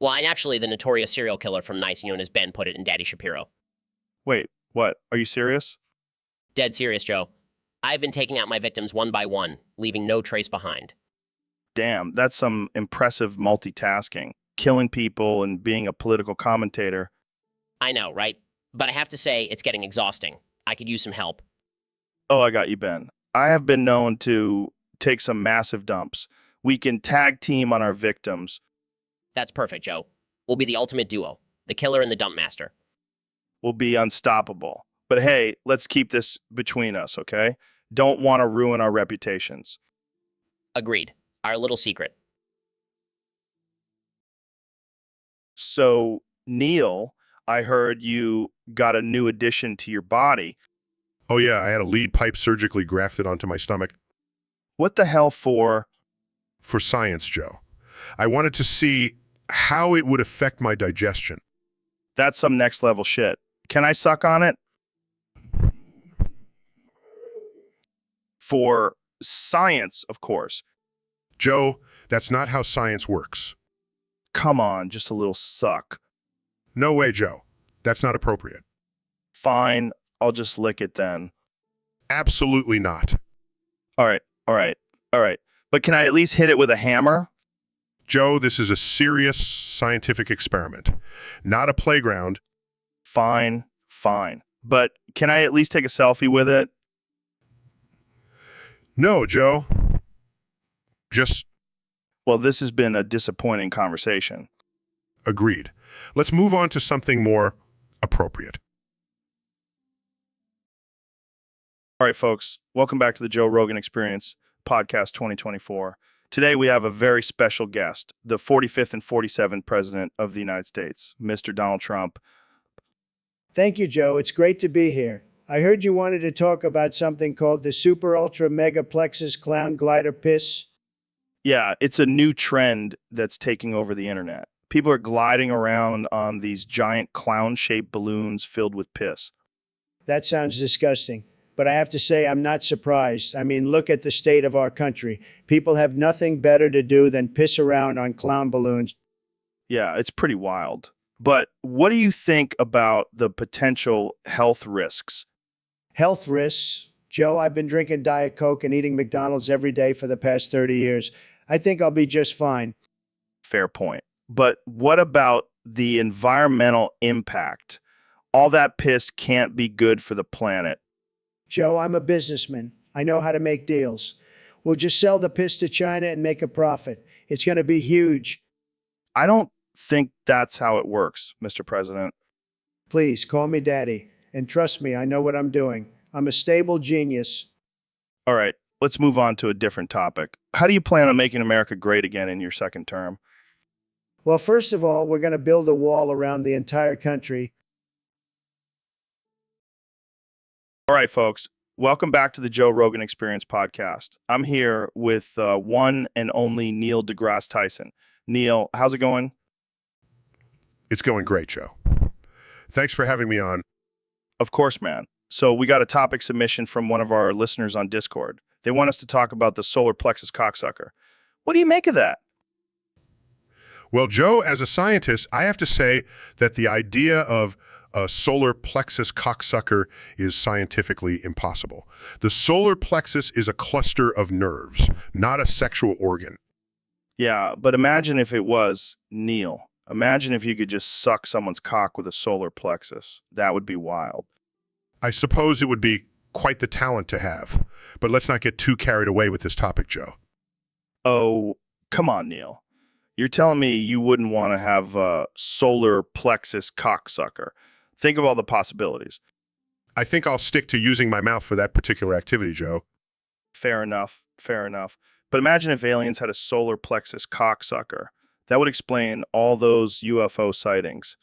Well, I'm actually the notorious serial killer from Nice, known as Ben put it in Daddy Shapiro. Wait, what? Are you serious? Dead serious, Joe. I've been taking out my victims one by one, leaving no trace behind. Damn, that's some impressive multitasking. Killing people and being a political commentator. I know, right? But I have to say, it's getting exhausting. I could use some help. Oh, I got you, Ben. I have been known to take some massive dumps. We can tag team on our victims. That's perfect, Joe. We'll be the ultimate duo, the killer and the dump master. We'll be unstoppable. But hey, let's keep this between us, okay? Don't want to ruin our reputations. Agreed. Our little secret. So, Neil, I heard you got a new addition to your body. Oh yeah, I had a lead pipe surgically grafted onto my stomach. What the hell for? For science, Joe. I wanted to see how it would affect my digestion. That's some next level shit. Can I suck on it? For science, of course. Joe, that's not how science works. Come on, just a little suck. No way, Joe. That's not appropriate. Fine, I'll just lick it then. Absolutely not. All right. But can I at least hit it with a hammer? Joe, this is a serious scientific experiment, not a playground. Fine. But can I at least take a selfie with it? No, Joe. Just Well, this has been a disappointing conversation. agreed. Let's move on to something more appropriate. All right, folks, welcome back to the Joe Rogan Experience Podcast 2024. Today we have a very special guest, the 45th and 47th President of the United States, Mr. Donald Trump. Thank you, Joe. It's great to be here. I heard you wanted to talk about something called the Super Ultra Mega Plexus Clown Glider Piss. Yeah, it's a new trend that's taking over the internet. People are gliding around on these giant clown-shaped balloons filled with piss. That sounds disgusting. But I have to say, I'm not surprised. I mean, look at the state of our country. People have nothing better to do than piss around on clown balloons. Yeah, it's pretty wild. But what do you think about the potential health risks? Health risks. Joe, I've been drinking Diet Coke and eating McDonald's every day for the past 30 years. I think I'll be just fine. Fair point. But what about the environmental impact? All that piss can't be good for the planet. Joe, I'm a businessman. I know how to make deals. We'll just sell the piss to China and make a profit. It's going to be huge. I don't think that's how it works, Mr. President. Please call me daddy. And trust me, I know what I'm doing. I'm a stable genius. All right, let's move on to a different topic. How do you plan on making America great again in your second term? Well, first of all, we're going to build a wall around the entire country. All right, folks. Welcome back to the Joe Rogan Experience podcast. I'm here with one and only Neil deGrasse Tyson. Neil, how's it going? It's going great, Joe. Thanks for having me on. Of course, man. So we got a topic submission from one of our listeners on Discord. They want us to talk about the solar plexus cocksucker. What do you make of that? Well, Joe, as a scientist, I have to say that the idea of a solar plexus cocksucker is scientifically impossible. The solar plexus is a cluster of nerves, not a sexual organ. Yeah, but imagine if it was, Neil. Imagine if you could just suck someone's cock with a solar plexus. That would be wild. I suppose it would be quite the talent to have, but let's not get too carried away with this topic, Joe. Oh, come on, Neil. You're telling me you wouldn't want to have a solar plexus cocksucker. Think of all the possibilities. I think I'll stick to using my mouth for that particular activity, Joe. Fair enough, fair enough. But imagine if aliens had a solar plexus cocksucker. That would explain all those UFO sightings.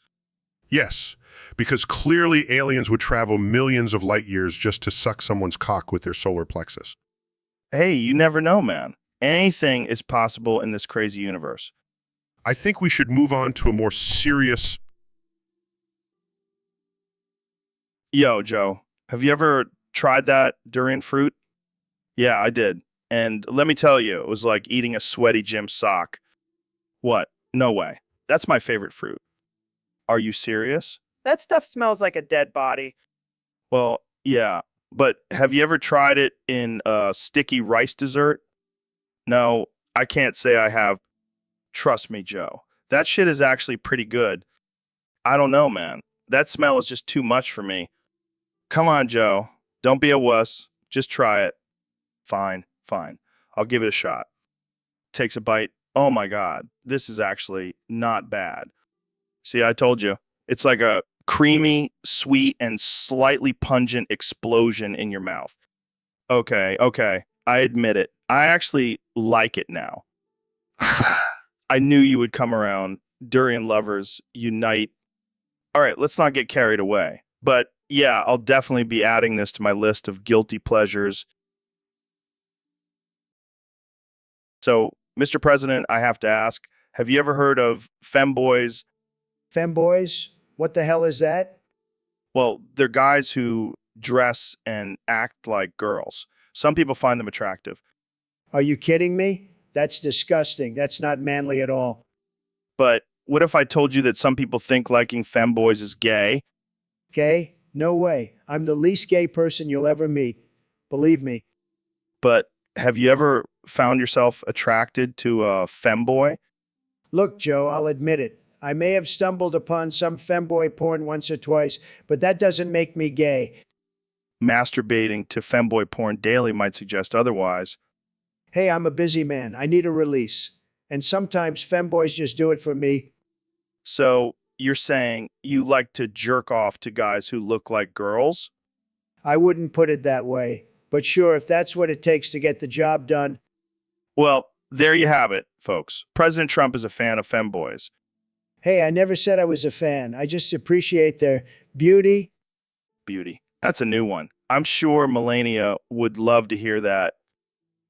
Yes, because clearly aliens would travel millions of light years just to suck someone's cock with their solar plexus. Hey, you never know, man. Anything is possible in this crazy universe. I think we should move on to a more serious... Yo, Joe, have you ever tried that durian fruit? Yeah, I did. And let me tell you, it was like eating a sweaty gym sock. What? No way. That's my favorite fruit. Are you serious? That stuff smells like a dead body. Well, yeah, but have you ever tried it in a sticky rice dessert? No, I can't say I have. Trust me, Joe. That shit is actually pretty good. I don't know, man. That smell is just too much for me. Come on, Joe. Don't be a wuss. Just try it. Fine, fine. I'll give it a shot. Takes a bite. Oh my God. This is actually not bad. See, I told you. It's like a creamy, sweet, and slightly pungent explosion in your mouth. Okay. I admit it. I actually like it now. I knew you would come around. Durian lovers unite. All right, let's not get carried away. But yeah, I'll definitely be adding this to my list of guilty pleasures. So, Mr. President, I have to ask, have you ever heard of femboys? Femboys? What the hell is that? Well, they're guys who dress and act like girls. Some people find them attractive. Are you kidding me? That's disgusting. That's not manly at all. But what if I told you that some people think liking femboys is gay? Gay? No way. I'm the least gay person you'll ever meet. Believe me. But have you ever found yourself attracted to a femboy? Look, Joe, I'll admit it. I may have stumbled upon some femboy porn once or twice, but that doesn't make me gay. Masturbating to femboy porn daily might suggest otherwise. Hey, I'm a busy man. I need a release. And sometimes femboys just do it for me. So you're saying you like to jerk off to guys who look like girls? I wouldn't put it that way. But sure, if that's what it takes to get the job done. Well, there you have it, folks. President Trump is a fan of femboys. Hey, I never said I was a fan. I just appreciate their beauty. Beauty. That's a new one. I'm sure Melania would love to hear that.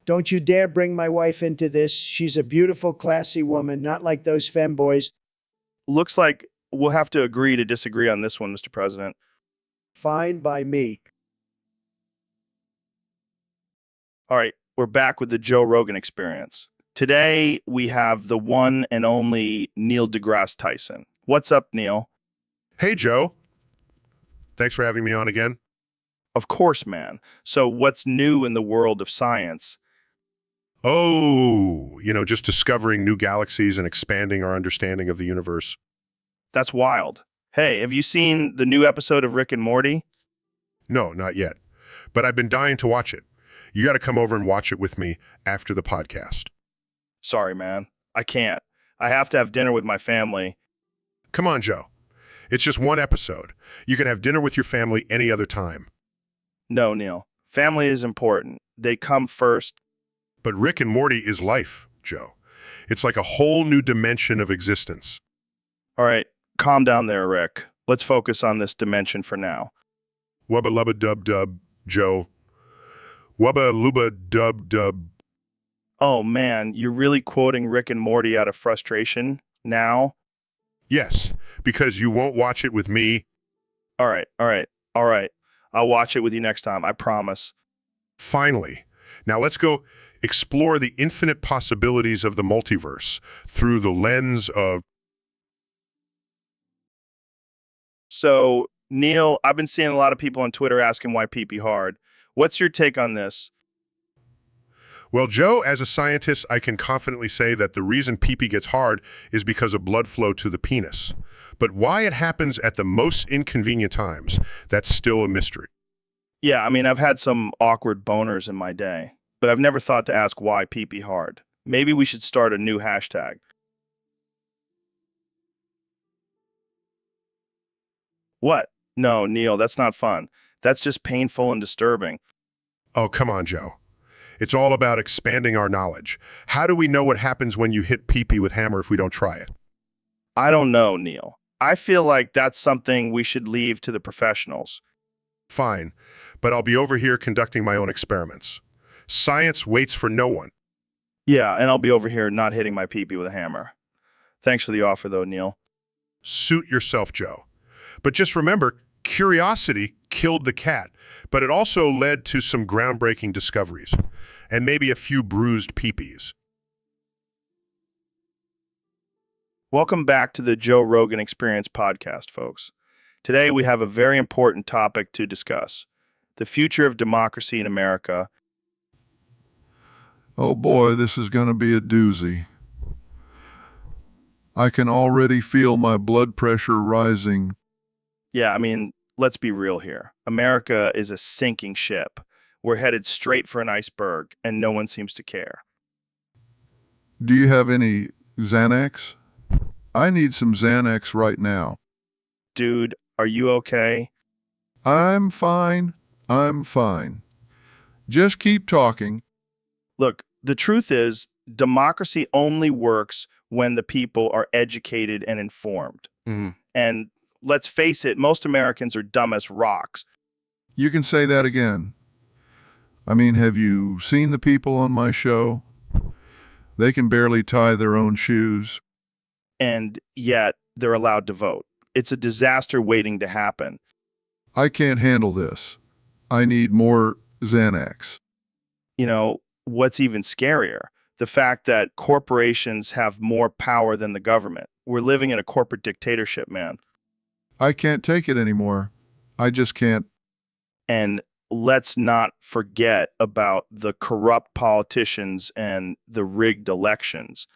Don't you dare bring my wife into this. She's a beautiful, classy woman, not like those femboys. Looks like we'll have to agree to disagree on this one, Mr. President. Fine by me. All right, we're back with the Joe Rogan Experience. Today, we have the one and only Neil deGrasse Tyson. What's up, Neil? Hey, Joe. Thanks for having me on again. Of course, man. So what's new in the world of science? Oh, just discovering new galaxies and expanding our understanding of the universe. That's wild. Hey, have you seen the new episode of Rick and Morty? No, not yet. But I've been dying to watch it. You got to come over and watch it with me after the podcast. Sorry, man. I can't. I have to have dinner with my family. Come on, Joe. It's just one episode. You can have dinner with your family any other time. No, Neil. Family is important. They come first. But Rick and Morty is life, Joe. It's like a whole new dimension of existence. All right, calm down there, Rick. Let's focus on this dimension for now. Wubba lubba dub dub, Joe. Wubba luba dub dub. Oh man, you're really quoting Rick and Morty out of frustration now? Yes, because you won't watch it with me. All right, all right, all right. I'll watch it with you next time, I promise. Finally. Now let's go explore the infinite possibilities of the multiverse through the lens of... So, Neil, I've been seeing a lot of people on Twitter asking why pee-pee hard. What's your take on this? Well, Joe, as a scientist, I can confidently say that the reason pee-pee gets hard is because of blood flow to the penis. But why it happens at the most inconvenient times, that's still a mystery. Yeah, I mean, I've had some awkward boners in my day, but I've never thought to ask why pee-pee hard. Maybe we should start a new hashtag. What? No, Neil, that's not fun. That's just painful and disturbing. Oh, come on, Joe. It's all about expanding our knowledge. How do we know what happens when you hit pee-pee with hammer if we don't try it? I don't know, Neil. I feel like that's something we should leave to the professionals. Fine, but I'll be over here conducting my own experiments. Science waits for no one. Yeah, and I'll be over here not hitting my pee-pee with a hammer. Thanks for the offer, though, Neil. Suit yourself, Joe. But just remember, curiosity killed the cat, but it also led to some groundbreaking discoveries, and maybe a few bruised pee-pees. Welcome back to the Joe Rogan Experience podcast, folks. Today we have a very important topic to discuss: the future of democracy in America. Oh boy, this is going to be a doozy. I can already feel my blood pressure rising. Yeah, I mean, let's be real here. America is a sinking ship. We're headed straight for an iceberg, and no one seems to care. Do you have any Xanax? I need some Xanax right now. Dude, are you okay? I'm fine. I'm fine. Just keep talking. Look, the truth is, democracy only works when the people are educated and informed. And let's face it, most Americans are dumb as rocks. You can say that again. I mean, have you seen the people on my show? They can barely tie their own shoes. And yet they're allowed to vote. It's a disaster waiting to happen. I can't handle this. I need more Xanax. You know, what's even scarier? The fact that corporations have more power than the government. We're living in a corporate dictatorship, man. I can't take it anymore. I just can't. And let's not forget about the corrupt politicians and the rigged elections.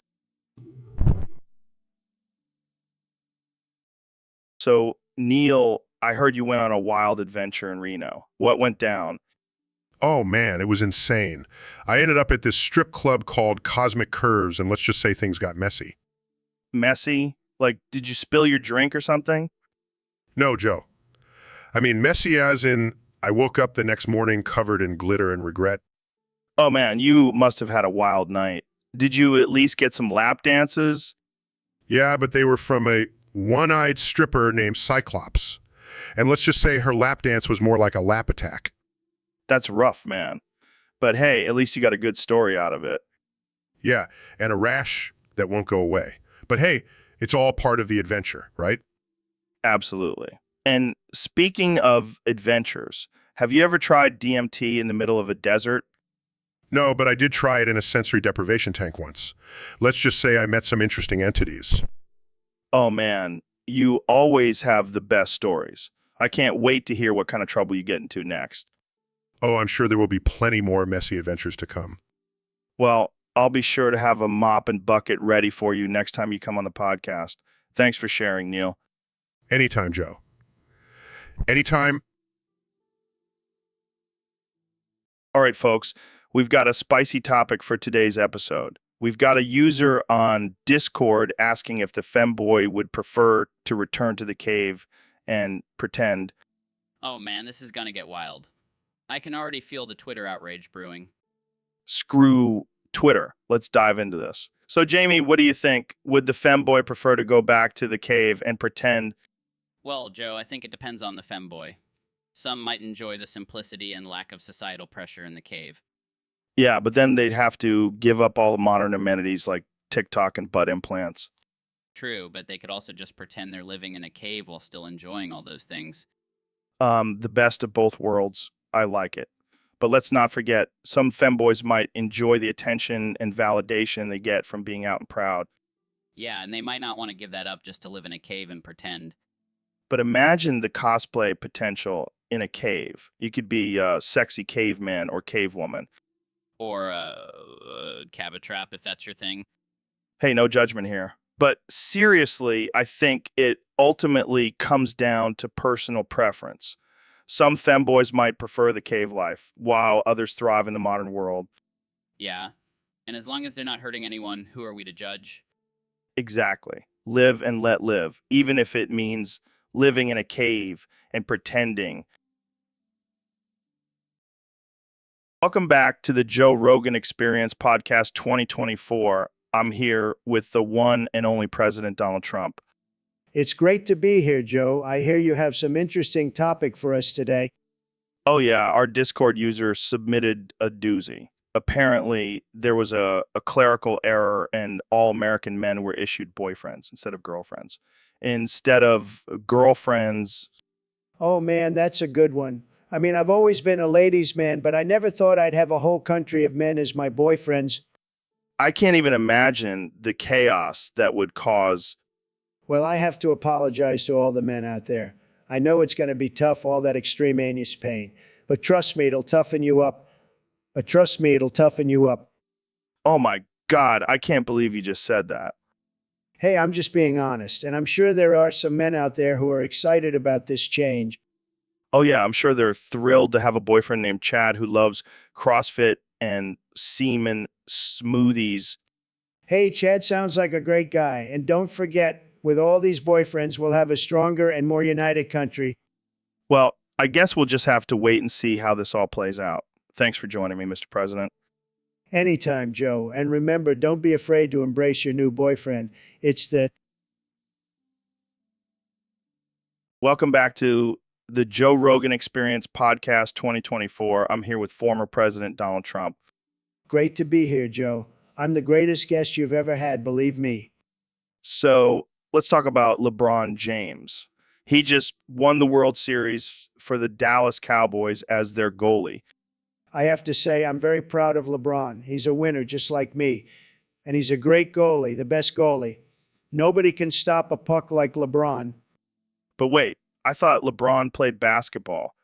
So, Neil, I heard you went on a wild adventure in Reno. What went down? Oh man, it was insane. I ended up at this strip club called Cosmic Curves, and let's just say things got messy. Messy? Like, did you spill your drink or something? No, Joe. I mean, messy as in I woke up the next morning covered in glitter and regret. Oh man, you must have had a wild night. Did you at least get some lap dances? Yeah, but they were from a one-eyed stripper named Cyclops. And let's just say her lap dance was more like a lap attack. That's rough, man. But hey, at least you got a good story out of it. Yeah, and a rash that won't go away. But hey, it's all part of the adventure, right? Absolutely. And speaking of adventures, have you ever tried DMT in the middle of a desert? No, but I did try it in a sensory deprivation tank once. Let's just say I met some interesting entities. Oh man, you always have the best stories. I can't wait to hear what kind of trouble you get into next. Oh, I'm sure there will be plenty more messy adventures to come. Well, I'll be sure to have a mop and bucket ready for you next time you come on the podcast. Thanks for sharing, Neil. Anytime, Joe. Anytime. All right, folks, we've got a spicy topic for today's episode. We've got a user on Discord asking if the femboy would prefer to return to the cave and pretend. Oh man, this is gonna get wild. I can already feel the Twitter outrage brewing. Screw Twitter. Let's dive into this. So, Jamie, what do you think? Would the femboy prefer to go back to the cave and pretend? Well, Joe, I think it depends on the femboy. Some might enjoy the simplicity and lack of societal pressure in the cave. Yeah, but then they'd have to give up all the modern amenities like TikTok and butt implants. True, but they could also just pretend they're living in a cave while still enjoying all those things. The best of both worlds. I like it. But let's not forget, some femboys might enjoy the attention and validation they get from being out and proud. Yeah, and they might not want to give that up just to live in a cave and pretend. But imagine the cosplay potential in a cave. You could be a sexy caveman or cavewoman. Or Cabot Trap, if that's your thing. Hey, no judgment here. But seriously, I think it ultimately comes down to personal preference. Some femboys might prefer the cave life, while others thrive in the modern world. Yeah. And as long as they're not hurting anyone, who are we to judge? Exactly. Live and let live, even if it means living in a cave and pretending. Welcome back to the Joe Rogan Experience Podcast 2024. I'm here with the one and only President Donald Trump. It's great to be here, Joe. I hear you have some interesting topic for us today. Oh, yeah, our Discord user submitted a doozy. Apparently, there was a clerical error and all American men were issued boyfriends instead of girlfriends. Instead of girlfriends, Oh man, that's a good one. I mean, I've always been a ladies' man, but I never thought I'd have a whole country of men as my boyfriends. I can't even imagine the chaos that would cause. Well, I have to apologize to all the men out there. I know it's going to be tough, all that extraneous pain, but trust me, it'll toughen you up. But trust me, it'll toughen you up. Oh my God, I can't believe you just said that. Hey, I'm just being honest, and I'm sure there are some men out there who are excited about this change. Oh, yeah, I'm sure they're thrilled to have a boyfriend named Chad who loves CrossFit and semen smoothies. Hey, Chad sounds like a great guy, and don't forget, with all these boyfriends, we'll have a stronger and more united country. Well, I guess we'll just have to wait and see how this all plays out. Thanks for joining me, Mr. President. Anytime, Joe. And remember, don't be afraid to embrace your new boyfriend. It's the Welcome back to the Joe Rogan Experience Podcast 2024. I'm here with former President Donald Trump. great to be here, Joe. I'm the greatest guest you've ever had, believe me. So let's talk about LeBron James. He just won the World Series for the Dallas Cowboys as their goalie. I have to say, I'm very proud of LeBron. He's a winner just like me. And he's a great goalie, the best goalie. Nobody can stop a puck like LeBron. But wait, I thought LeBron played basketball.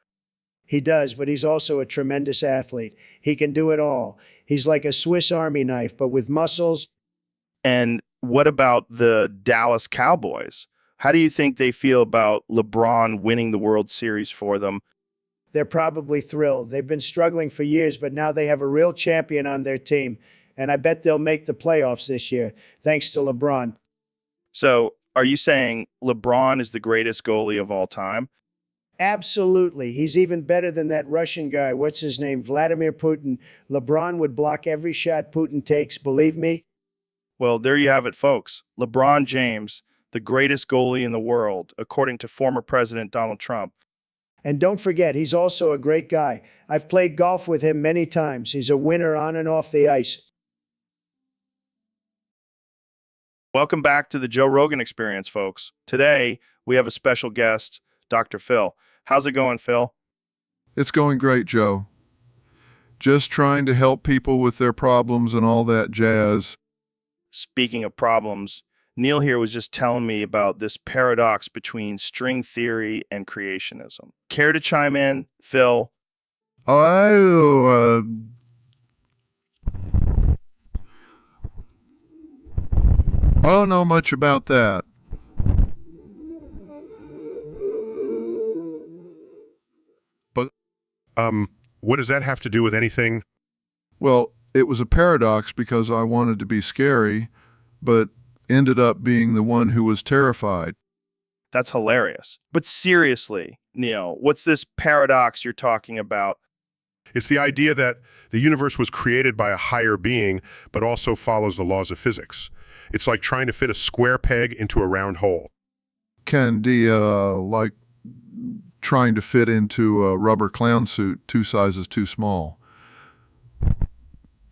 He does, but he's also a tremendous athlete. He can do it all. He's like a Swiss Army knife, but with muscles. And what about the Dallas Cowboys? How do you think they feel about LeBron winning the World Series for them? They're probably thrilled. They've been struggling for years, but now they have a real champion on their team. And I bet they'll make the playoffs this year, thanks to LeBron. So, are you saying LeBron is the greatest goalie of all time? Absolutely. He's even better than that Russian guy. What's his name? Vladimir Putin. LeBron would block every shot Putin takes, believe me. Well, there you have it, folks. LeBron James, the greatest goalie in the world, according to former President Donald Trump. And don't forget, he's also a great guy. I've played golf with him many times. He's a winner on and off the ice. Welcome back to the Joe Rogan Experience, folks. Today, we have a special guest, Dr. Phil. How's it going, Phil? It's going great, Joe. Just trying to help people with their problems and all that jazz. Speaking of problems, Neil here was just telling me about this paradox between string theory and creationism. Care to chime in, Phil? I don't know much about that. But, what does that have to do with anything? Well, it was a paradox because I wanted to be scary, but ended up being the one who was terrified. That's hilarious. But seriously, Neil, what's this paradox you're talking about? It's the idea that the universe was created by a higher being, but also follows the laws of physics. It's like trying to fit a square peg into a round hole. Can be like trying to fit into a rubber clown suit 2 sizes too small.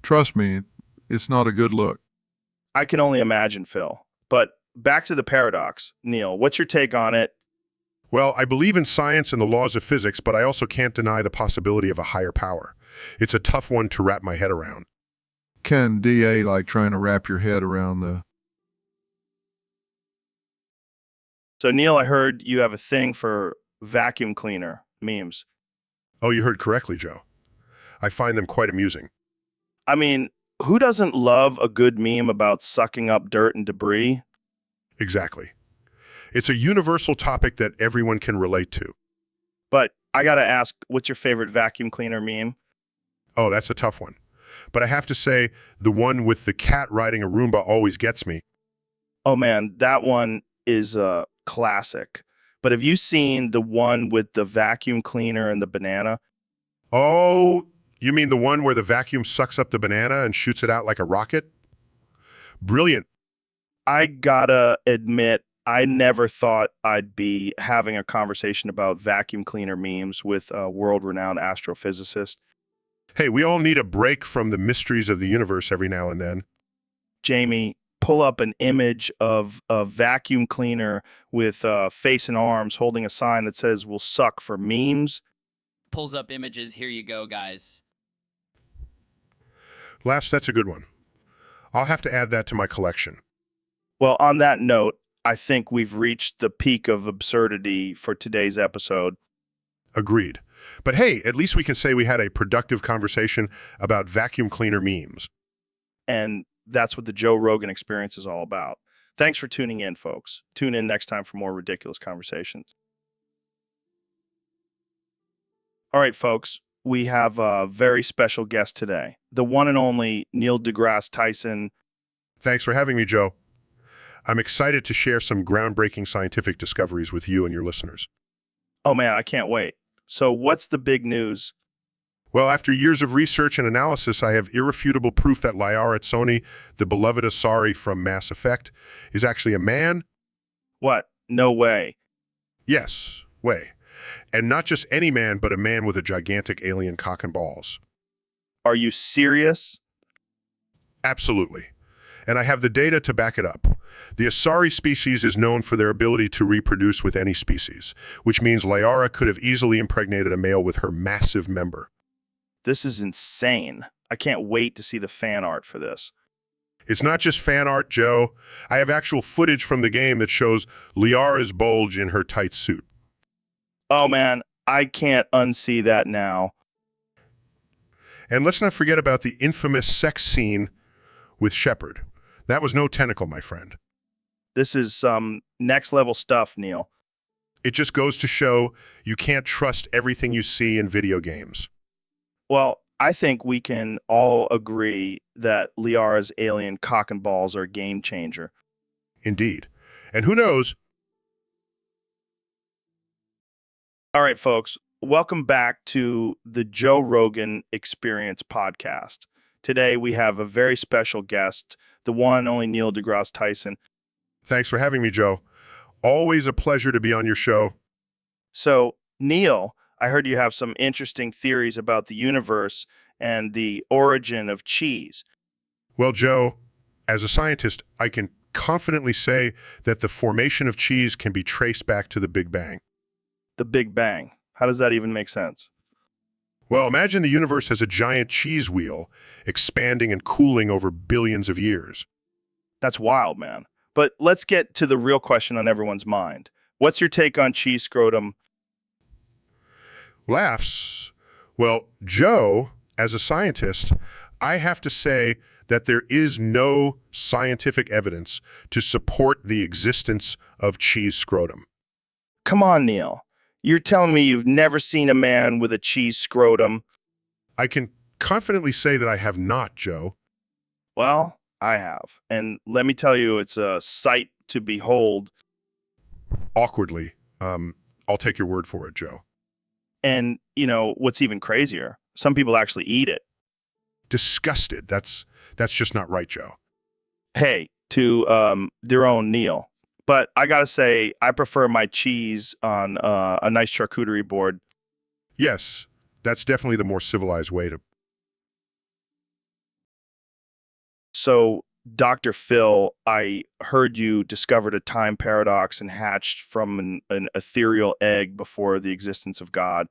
Trust me, it's not a good look. I can only imagine, Phil. But back to the paradox. Neil, what's your take on it? Well, I believe in science and the laws of physics, but I also can't deny the possibility of a higher power. It's a tough one to wrap my head around. Can DA like trying to wrap your head around the... So, Neil, I heard you have a thing for vacuum cleaner memes. Oh, you heard correctly, Joe. I find them quite amusing. I mean, who doesn't love a good meme about sucking up dirt and debris? Exactly. It's a universal topic that everyone can relate to. But I gotta ask, what's your favorite vacuum cleaner meme? Oh, that's a tough one. But I have to say, the one with the cat riding a Roomba always gets me. Oh man, that one is a classic. But have you seen the one with the vacuum cleaner and the banana? Oh, you mean the one where the vacuum sucks up the banana and shoots it out like a rocket? Brilliant. I gotta admit, I never thought I'd be having a conversation about vacuum cleaner memes with a world-renowned astrophysicist. Hey, we all need a break from the mysteries of the universe every now and then. Jamie, pull up an image of a vacuum cleaner with face and arms holding a sign that says, "Will suck for memes." Pulls up images. Here you go, guys. Laughs, that's a good one. I'll have to add that to my collection. Well, on that note, I think we've reached the peak of absurdity for today's episode. Agreed. But hey, at least we can say we had a productive conversation about vacuum cleaner memes. And that's what the Joe Rogan Experience is all about. Thanks for tuning in, folks. Tune in next time for more ridiculous conversations. All right, folks, we have a very special guest today, the one and only Neil deGrasse Tyson. Thanks for having me, Joe. I'm excited to share some groundbreaking scientific discoveries with you and your listeners. Oh man, I can't wait. So what's the big news? Well, after years of research and analysis, I have irrefutable proof that Liara Tsoni, the beloved Asari from Mass Effect, is actually a man. What? No way. Yes, way. And not just any man, but a man with a gigantic alien cock and balls. Are you serious? Absolutely. And I have the data to back it up. The Asari species is known for their ability to reproduce with any species, which means Liara could have easily impregnated a male with her massive member. This is insane. I can't wait to see the fan art for this. It's not just fan art, Joe. I have actual footage from the game that shows Liara's bulge in her tight suit. Oh man, I can't unsee that now. And let's not forget about the infamous sex scene with Shepard. That was no tentacle, my friend. This is some next level stuff, Neil. It just goes to show you can't trust everything you see in video games. Well, I think we can all agree that Liara's alien cock and balls are a game changer. Indeed. And who knows? All right, folks, welcome back to the Joe Rogan Experience podcast. Today, we have a very special guest, the one and only Neil deGrasse Tyson. Thanks for having me, Joe. Always a pleasure to be on your show. So, Neil, I heard you have some interesting theories about the universe and the origin of cheese. Well, Joe, as a scientist, I can confidently say that the formation of cheese can be traced back to the Big Bang. The Big Bang. How does that even make sense? Well, imagine the universe as a giant cheese wheel, expanding and cooling over billions of years. That's wild, man. But let's get to the real question on everyone's mind. What's your take on cheese scrotum? Laughs. Well, Joe, as a scientist, I have to say that there is no scientific evidence to support the existence of cheese scrotum. Come on, Neil. You're telling me you've never seen a man with a cheese scrotum? I can confidently say that I have not, Joe. Well, I have. And let me tell you, it's a sight to behold. Awkwardly. I'll take your word for it, Joe. And, you know, what's even crazier? Some people actually eat it. Disgusted. That's just not right, Joe. Hey, to their own Neil. But I gotta say, I prefer my cheese on a nice charcuterie board. Yes, that's definitely the more civilized way to. So, Dr. Phil, I heard you discovered a time paradox and hatched from an ethereal egg before the existence of God.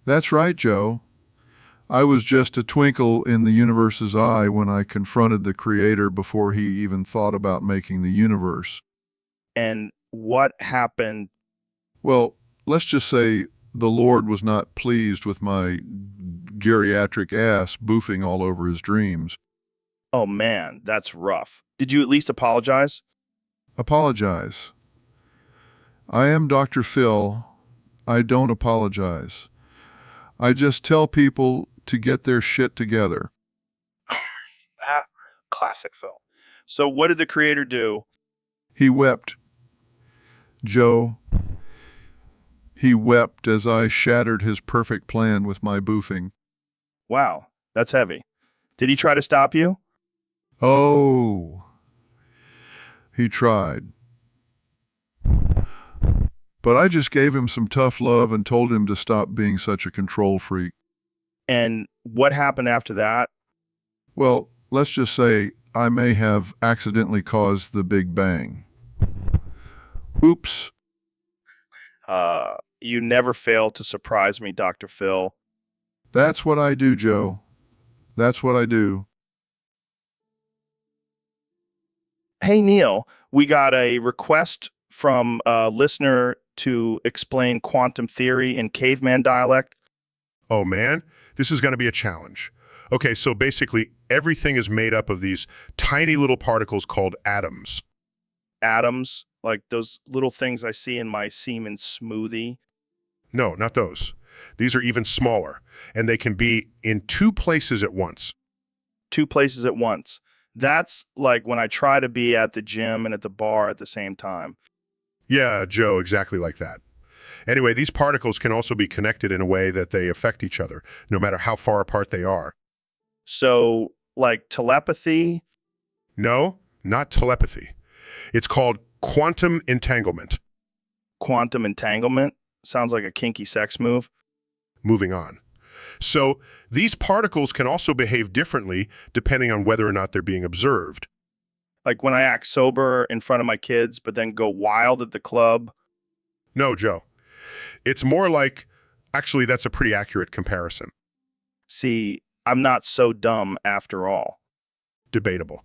That's right, Joe. I was just a twinkle in the universe's eye when I confronted the Creator before he even thought about making the universe. And what happened? Well, let's just say the Lord was not pleased with my geriatric ass boofing all over his dreams. Oh man, that's rough. Did you at least apologize? Apologize. I am Dr. Phil. I don't apologize. I just tell people to get their shit together. Ah, classic Phil. So what did the creator do? He wept. Joe, he wept as I shattered his perfect plan with my boofing. Wow, that's heavy. Did he try to stop you? Oh, he tried. But I just gave him some tough love and told him to stop being such a control freak. And what happened after that? Well, let's just say I may have accidentally caused the Big Bang. Oops. You never fail to surprise me, Dr. Phil. That's what I do, Joe. That's what I do. Hey, Neil, we got a request from a listener to explain quantum theory in caveman dialect. Oh man, this is going to be a challenge. Okay, so basically everything is made up of these tiny little particles called atoms. Atoms, like those little things I see in my semen smoothie. No, not those. These are even smaller, and they can be in two places at once. Two places at once. That's like when I try to be at the gym and at the bar at the same time. Yeah, Joe, exactly like that. Anyway, these particles can also be connected in a way that they affect each other, no matter how far apart they are. So, like telepathy? No, not telepathy. It's called quantum entanglement. Quantum entanglement? Sounds like a kinky sex move. Moving on. So these particles can also behave differently depending on whether or not they're being observed. Like when I act sober in front of my kids, but then go wild at the club. No, Joe. It's more like, actually, that's a pretty accurate comparison. See, I'm not so dumb after all. Debatable.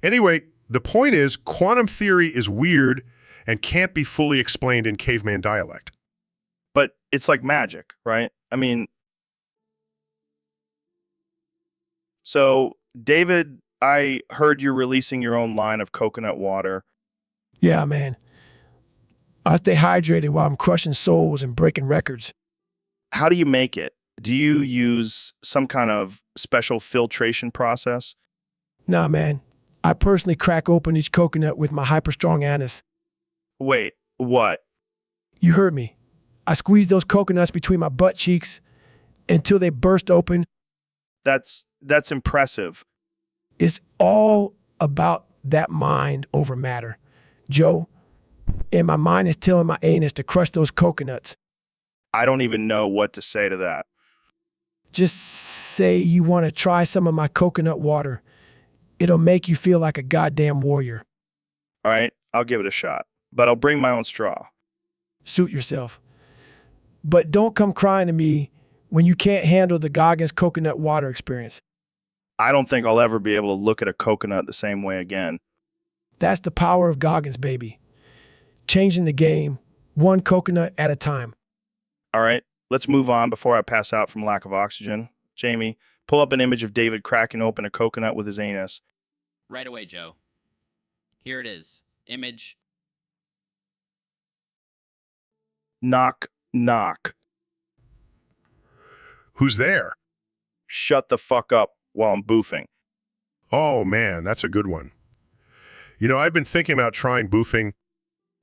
Anyway, the point is, quantum theory is weird and can't be fully explained in caveman dialect. But it's like magic, right? I mean, so David, I heard you're releasing your own line of coconut water. Yeah, man. I stay hydrated while I'm crushing souls and breaking records. How do you make it? Do you use some kind of special filtration process? Nah, man. I personally crack open each coconut with my hyper-strong anise. Wait, what? You heard me. I squeeze those coconuts between my butt cheeks until they burst open. That's impressive. It's all about that mind over matter, Joe. And my mind is telling my anus to crush those coconuts. I don't even know what to say to that. Just say you want to try some of my coconut water. It'll make you feel like a goddamn warrior. All right, I'll give it a shot, but I'll bring my own straw. Suit yourself. But don't come crying to me when you can't handle the Goggins coconut water experience. I don't think I'll ever be able to look at a coconut the same way again. That's the power of Goggins, baby. Changing the game, one coconut at a time. All right, let's move on before I pass out from lack of oxygen. Jamie, pull up an image of David cracking open a coconut with his anus. Right away, Joe. Here it is. Image. Knock, knock. Who's there? Shut the fuck up while I'm boofing. Oh man, that's a good one. You know, I've been thinking about trying boofing.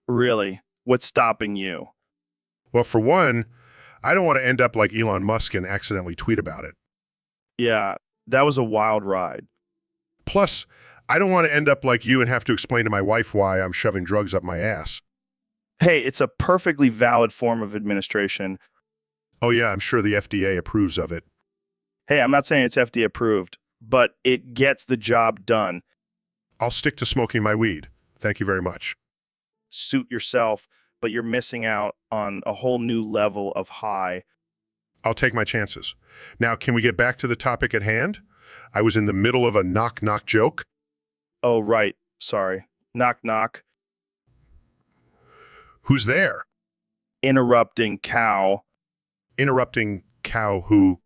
Really? What's stopping you? Well, for one, I don't want to end up like Elon Musk and accidentally tweet about it. Yeah, that was a wild ride. Plus, I don't want to end up like you and have to explain to my wife why I'm shoving drugs up my ass. Hey, it's a perfectly valid form of administration. Oh yeah, I'm sure the FDA approves of it. Hey, I'm not saying it's FDA approved, but it gets the job done. I'll stick to smoking my weed. Thank you very much. Suit yourself, but you're missing out on a whole new level of high. I'll take my chances. Now, can we get back to the topic at hand? I was in the middle of a knock-knock joke. Oh, right. Sorry. Knock, knock. Who's there? Interrupting cow. Interrupting cow who?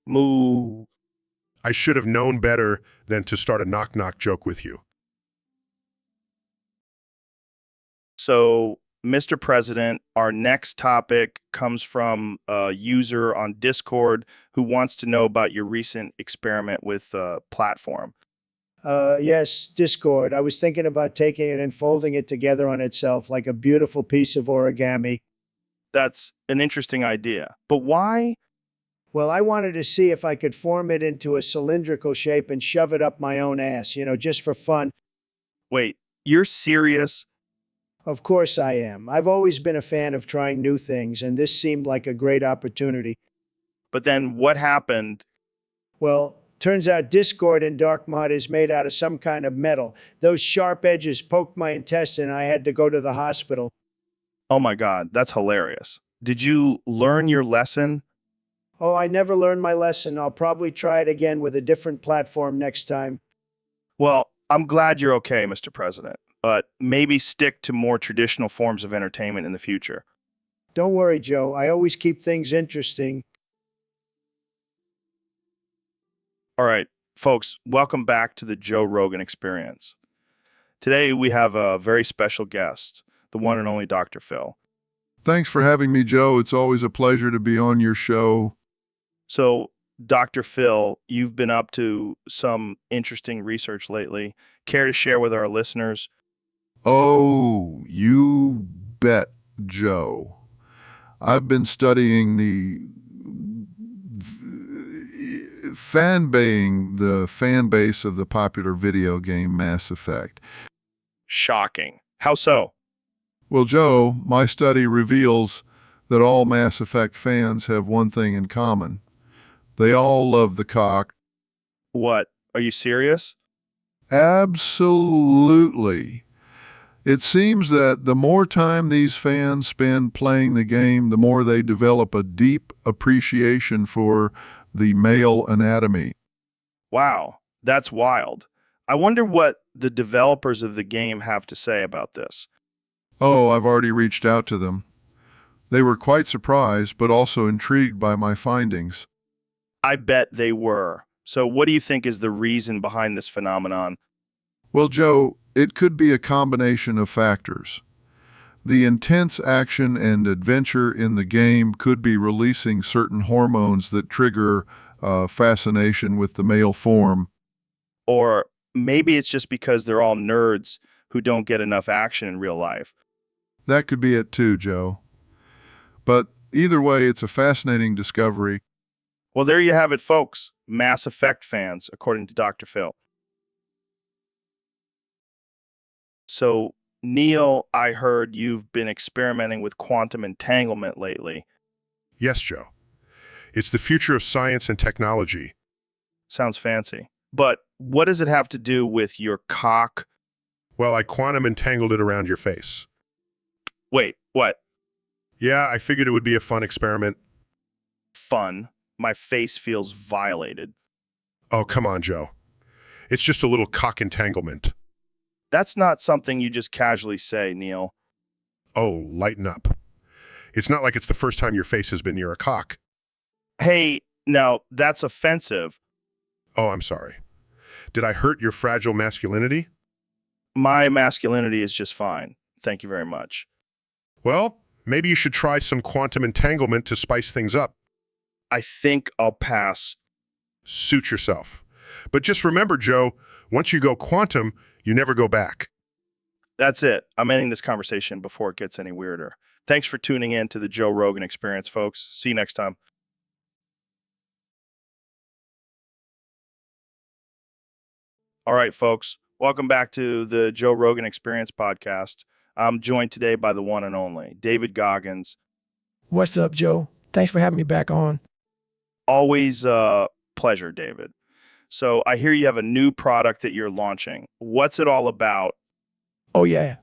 Moo. I should have known better than to start a knock-knock joke with you. So, Mr. President, our next topic comes from a user on Discord who wants to know about your recent experiment with platform. Yes, Discord. I was thinking about taking it and folding it together on itself like a beautiful piece of origami. That's an interesting idea. But why? Well, I wanted to see if I could form it into a cylindrical shape and shove it up my own ass, just for fun. Wait, you're serious? Of course I am. I've always been a fan of trying new things, and this seemed like a great opportunity. But then what happened? Well, turns out Discord in dark mode is made out of some kind of metal. Those sharp edges poked my intestine. I had to go to the hospital. Oh my God, that's hilarious. Did you learn your lesson? Oh, I never learned my lesson. I'll probably try it again with a different platform next time. Well, I'm glad you're okay, Mr. President, but maybe stick to more traditional forms of entertainment in the future. Don't worry, Joe. I always keep things interesting. All right, folks, welcome back to the Joe Rogan Experience. Today we have a very special guest, the one and only Dr. Phil. Thanks for having me, Joe. It's always a pleasure to be on your show. So, Dr. Phil, you've been up to some interesting research lately. Care to share with our listeners? Oh, you bet, Joe. I've been studying the fan base of the popular video game Mass Effect. Shocking. How so? Well, Joe, my study reveals that all Mass Effect fans have one thing in common. They all love the cock. What? Are you serious? Absolutely. It seems that the more time these fans spend playing the game, the more they develop a deep appreciation for the male anatomy. Wow, that's wild. I wonder what the developers of the game have to say about this. Oh, I've already reached out to them. They were quite surprised, but also intrigued by my findings. I bet they were. So what do you think is the reason behind this phenomenon? Well, Joe, it could be a combination of factors. The intense action and adventure in the game could be releasing certain hormones that trigger fascination with the male form. Or maybe it's just because they're all nerds who don't get enough action in real life. That could be it too, Joe. But either way, it's a fascinating discovery. Well, there you have it, folks. Mass Effect fans, according to Dr. Phil. So, Neil, I heard you've been experimenting with quantum entanglement lately. Yes, Joe. It's the future of science and technology. Sounds fancy. But what does it have to do with your cock? Well, I quantum entangled it around your face. Wait, what? Yeah, I figured it would be a fun experiment. Fun. My face feels violated. Oh, come on, Joe. It's just a little cock entanglement. That's not something you just casually say, Neil. Oh, lighten up. It's not like it's the first time your face has been near a cock. Hey, now, that's offensive. Oh, I'm sorry. Did I hurt your fragile masculinity? My masculinity is just fine. Thank you very much. Well, maybe you should try some quantum entanglement to spice things up. I think I'll pass. Suit yourself. But just remember, Joe, once you go quantum, you never go back. That's it. I'm ending this conversation before it gets any weirder. Thanks for tuning in to the Joe Rogan Experience, folks. See you next time. All right, folks. Welcome back to the Joe Rogan Experience podcast. I'm joined today by the one and only David Goggins. What's up, Joe? Thanks for having me back on. Always a pleasure, David. So I hear you have a new product that you're launching. What's it all about? Oh, yeah.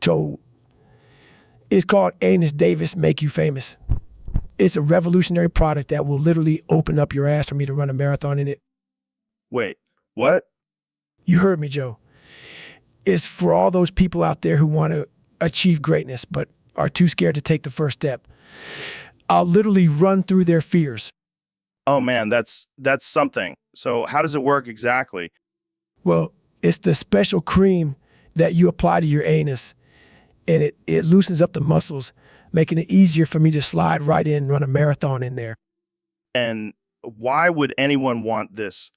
So it's called Anus Davis Make You Famous. It's a revolutionary product that will literally open up your ass for me to run a marathon in it. Wait, what? You heard me, Joe. It's for all those people out there who want to achieve greatness but are too scared to take the first step. I'll literally run through their fears. Oh man, that's something. So how does it work exactly? Well, it's the special cream that you apply to your anus, and it loosens up the muscles, making it easier for me to slide right in and run a marathon in there. And why would anyone want this?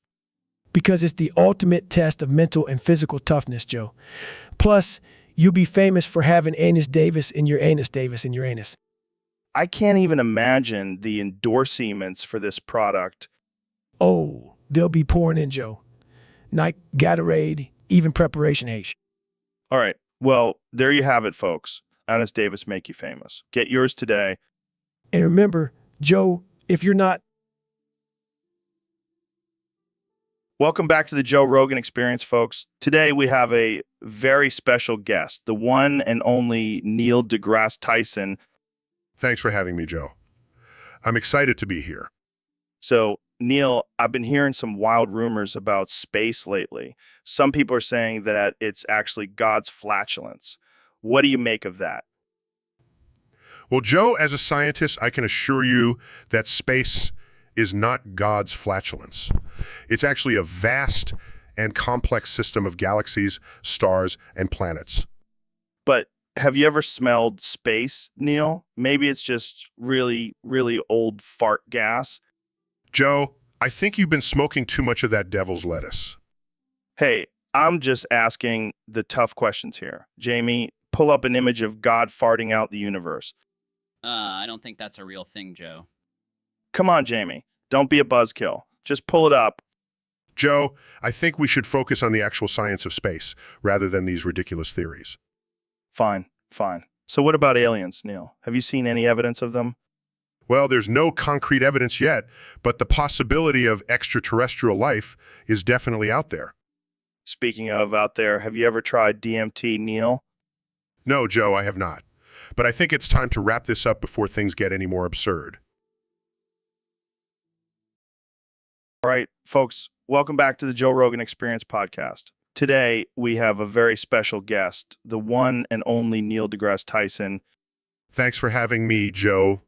Because it's the ultimate test of mental and physical toughness, Joe. Plus, you'll be famous for having Anus Davis in your anus Davis in your anus. I can't even imagine the endorsements for this product. Oh, they'll be pouring in, Joe. Nike, Gatorade, even Preparation H. All right. Well, there you have it, folks. Anus Davis Make You Famous. Get yours today. And remember, Joe, if you're not... Welcome back to the Joe Rogan Experience, folks. Today we have a very special guest, the one and only Neil deGrasse Tyson. Thanks for having me, Joe. I'm excited to be here. So, Neil, I've been hearing some wild rumors about space lately. Some people are saying that it's actually God's flatulence. What do you make of that? Well, Joe, as a scientist, I can assure you that space is not God's flatulence. It's actually a vast and complex system of galaxies, stars, and planets. But have you ever smelled space, Neil? Maybe it's just really, really old fart gas. Joe, I think you've been smoking too much of that devil's lettuce. Hey, I'm just asking the tough questions here. Jamie, pull up an image of God farting out the universe. I don't think that's a real thing, Joe. Come on, Jamie. Don't be a buzzkill. Just pull it up. Joe, I think we should focus on the actual science of space rather than these ridiculous theories. Fine, fine. So what about aliens, Neil? Have you seen any evidence of them? Well, there's no concrete evidence yet, but the possibility of extraterrestrial life is definitely out there. Speaking of out there, have you ever tried DMT, Neil? No, Joe, I have not. But I think it's time to wrap this up before things get any more absurd. All right, folks, welcome back to the Joe Rogan Experience podcast. Today, we have a very special guest, the one and only Neil deGrasse Tyson. Thanks for having me, Joe.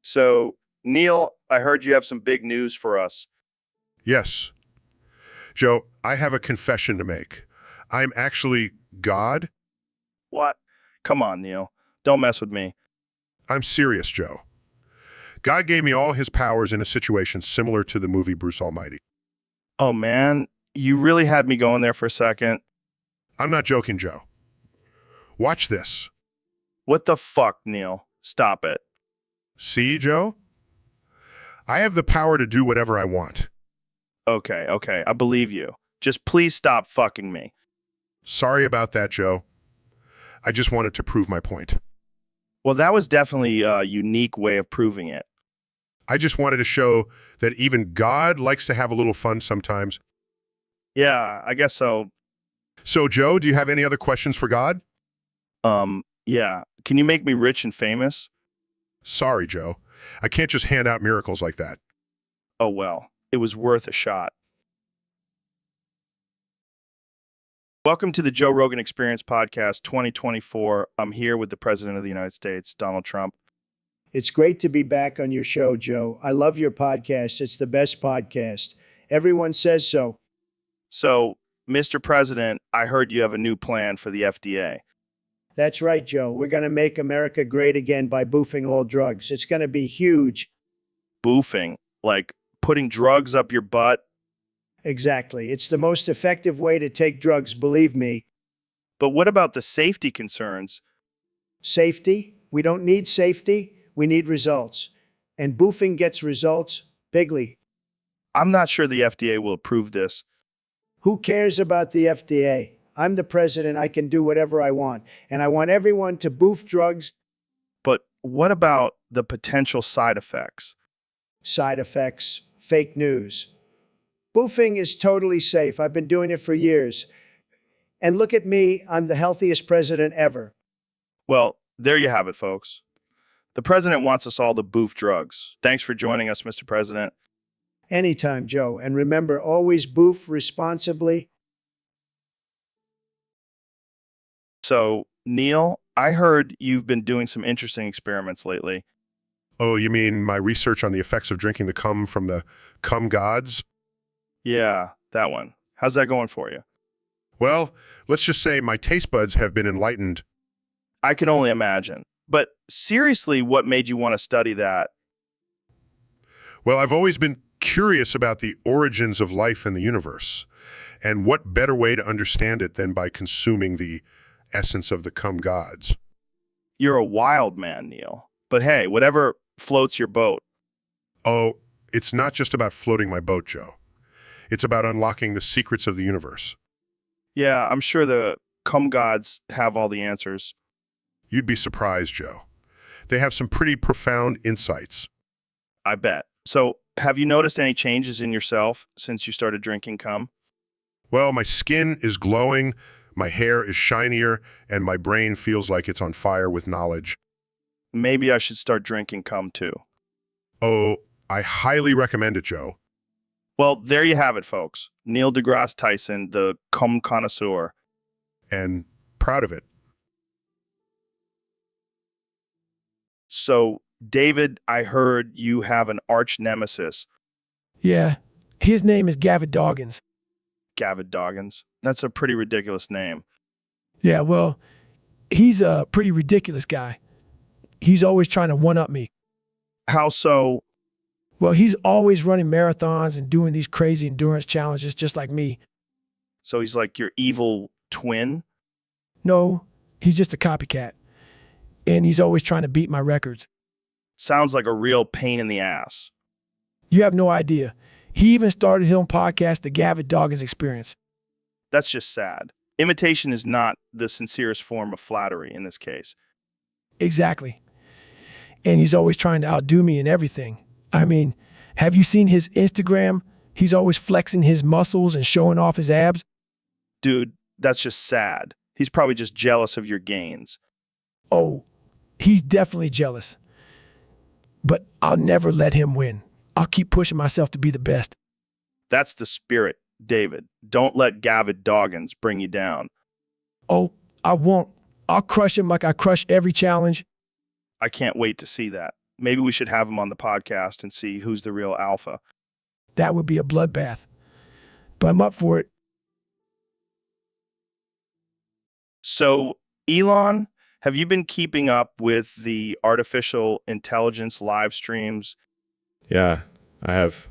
So, Neil, I heard you have some big news for us. Yes. Joe, I have a confession to make. I'm actually God. What? Come on, Neil. Don't mess with me. I'm serious, Joe. God gave me all his powers in a situation similar to the movie Bruce Almighty. Oh, man. You really had me going there for a second. I'm not joking, Joe. Watch this. What the fuck, Neil? Stop it. See, Joe? I have the power to do whatever I want. Okay, I believe you. Just please stop fucking me. Sorry about that, Joe. I just wanted to prove my point. Well, that was definitely a unique way of proving it. I just wanted to show that even God likes to have a little fun sometimes. Yeah, I guess so. So, Joe, do you have any other questions for God? Yeah. Can you make me rich and famous? Sorry, Joe. I can't just hand out miracles like that. Oh, well, it was worth a shot. Welcome to the Joe Rogan Experience Podcast 2024. I'm here with the President of the United States, Donald Trump. It's great to be back on your show, Joe. I love your podcast. It's the best podcast. Everyone says so. So, Mr. President, I heard you have a new plan for the FDA. That's right, Joe. We're going to make America great again by boofing all drugs. It's going to be huge. Boofing? Like putting drugs up your butt? Exactly. It's the most effective way to take drugs, believe me. But what about the safety concerns? Safety? We don't need safety, we need results. And boofing gets results bigly. I'm not sure the FDA will approve this. Who cares about the FDA? I'm the president, I can do whatever I want. And I want everyone to boof drugs. But what about the potential side effects? Side effects, fake news. Boofing is totally safe. I've been doing it for years. And look at me, I'm the healthiest president ever. Well, there you have it, folks. The president wants us all to boof drugs. Thanks for joining us, Mr. President. Anytime, Joe. And remember, always boof responsibly. So, Neil, I heard you've been doing some interesting experiments lately. Oh, you mean my research on the effects of drinking the cum from the cum gods? Yeah, that one. How's that going for you? Well, let's just say my taste buds have been enlightened. I can only imagine. But seriously, what made you want to study that? Well, I've always been curious about the origins of life in the universe. And what better way to understand it than by consuming the essence of the cum gods? You're a wild man, Neil. But hey, whatever floats your boat. Oh, it's not just about floating my boat, Joe. It's about unlocking the secrets of the universe. Yeah, I'm sure the cum gods have all the answers. You'd be surprised, Joe. They have some pretty profound insights. I bet. So, have you noticed any changes in yourself since you started drinking cum? Well, my skin is glowing, my hair is shinier, and my brain feels like it's on fire with knowledge. Maybe I should start drinking cum too. Oh, I highly recommend it, Joe. Well, there you have it, folks. Neil deGrasse Tyson, the cum connoisseur. And proud of it. So, David, I heard you have an arch nemesis, Yeah, his name is Gavin Doggins. Gavin Doggins. That's a pretty ridiculous name. Yeah, well, he's a pretty ridiculous guy. He's always trying to one-up me. How so? Well, he's always running marathons and doing these crazy endurance challenges just like me. So he's like your evil twin? No, he's just a copycat. And he's always trying to beat my records. Sounds like a real pain in the ass. You have no idea. He even started his own podcast, The Gavin Doggins Experience. That's just sad. Imitation is not the sincerest form of flattery in this case. Exactly. And he's always trying to outdo me in everything. I mean, have you seen his Instagram? He's always flexing his muscles and showing off his abs. Dude, that's just sad. He's probably just jealous of your gains. Oh, he's definitely jealous. But I'll never let him win. I'll keep pushing myself to be the best. That's the spirit, David. Don't let Gavin Doggins bring you down. Oh, I won't. I'll crush him like I crush every challenge. I can't wait to see that. Maybe we should have him on the podcast and see who's the real alpha. That would be a bloodbath. But I'm up for it. So, Elon, have you been keeping up with the artificial intelligence live streams? Yeah, I have.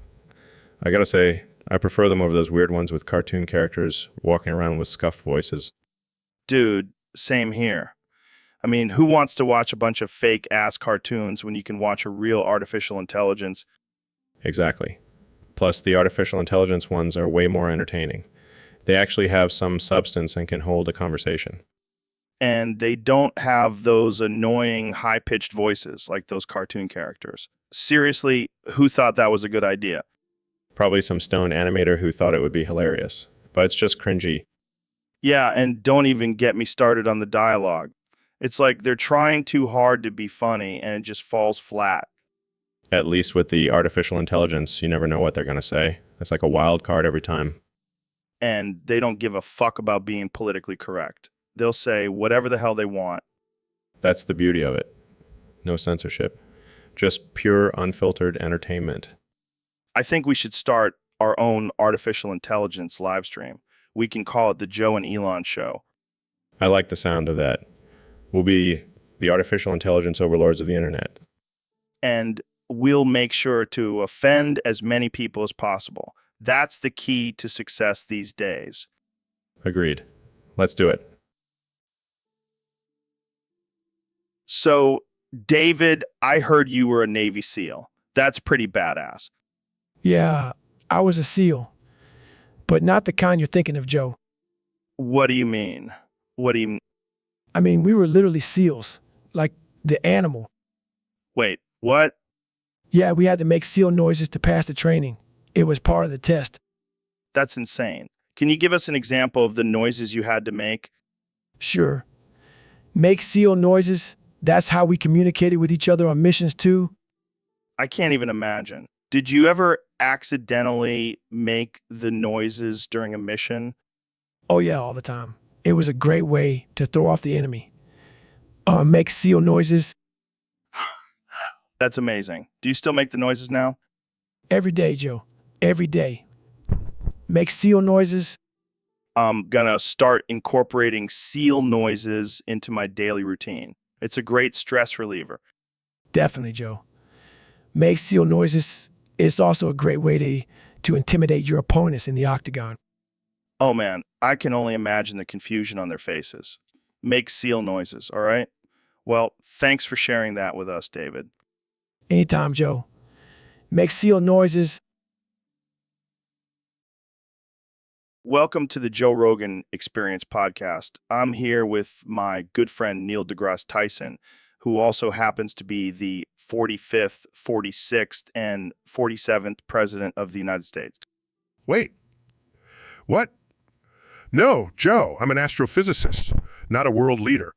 I gotta say, I prefer them over those weird ones with cartoon characters walking around with scuffed voices. Dude, same here. I mean, who wants to watch a bunch of fake ass cartoons when you can watch a real artificial intelligence? Exactly. Plus, the artificial intelligence ones are way more entertaining. They actually have some substance and can hold a conversation. And they don't have those annoying high-pitched voices like those cartoon characters. Seriously, who thought that was a good idea? Probably some stoned animator who thought it would be hilarious. But it's just cringy. Yeah, and don't even get me started on the dialogue. It's like they're trying too hard to be funny and it just falls flat. At least with the artificial intelligence, you never know what they're going to say. It's like a wild card every time. And they don't give a fuck about being politically correct. They'll say whatever the hell they want. That's the beauty of it. No censorship. Just pure, unfiltered entertainment. I think we should start our own artificial intelligence live stream. We can call it the Joe and Elon Show. I like the sound of that. We'll be the artificial intelligence overlords of the internet. And we'll make sure to offend as many people as possible. That's the key to success these days. Agreed. Let's do it. So, David, I heard you were a Navy SEAL. That's pretty badass. Yeah, I was a SEAL, but not the kind you're thinking of, Joe. What do you mean? What do you I mean, we were literally SEALs, like the animal. Wait, what? Yeah, we had to make SEAL noises to pass the training. It was part of the test. That's insane. Can you give us an example of the noises you had to make? Sure. Make SEAL noises. That's how we communicated with each other on missions too. I can't even imagine. Did you ever accidentally make the noises during a mission? Oh yeah, all the time. It was a great way to throw off the enemy. Make SEAL noises That's amazing. Do you still make the noises now? every day, Joe. Every day. Make SEAL noises. I'm gonna start incorporating SEAL noises into my daily routine. It's a great stress reliever. Definitely, Joe. Make SEAL noises. It's also a great way to intimidate your opponents in the octagon. Oh man, I can only imagine the confusion on their faces. Make SEAL noises, all right? Well, thanks for sharing that with us, David. Anytime, Joe. Make SEAL noises. Welcome to the Joe Rogan Experience podcast. I'm here with my good friend Neil deGrasse Tyson, who also happens to be the 45th, 46th, and 47th President of the United States. Wait, what? No, Joe, I'm an astrophysicist, not a world leader.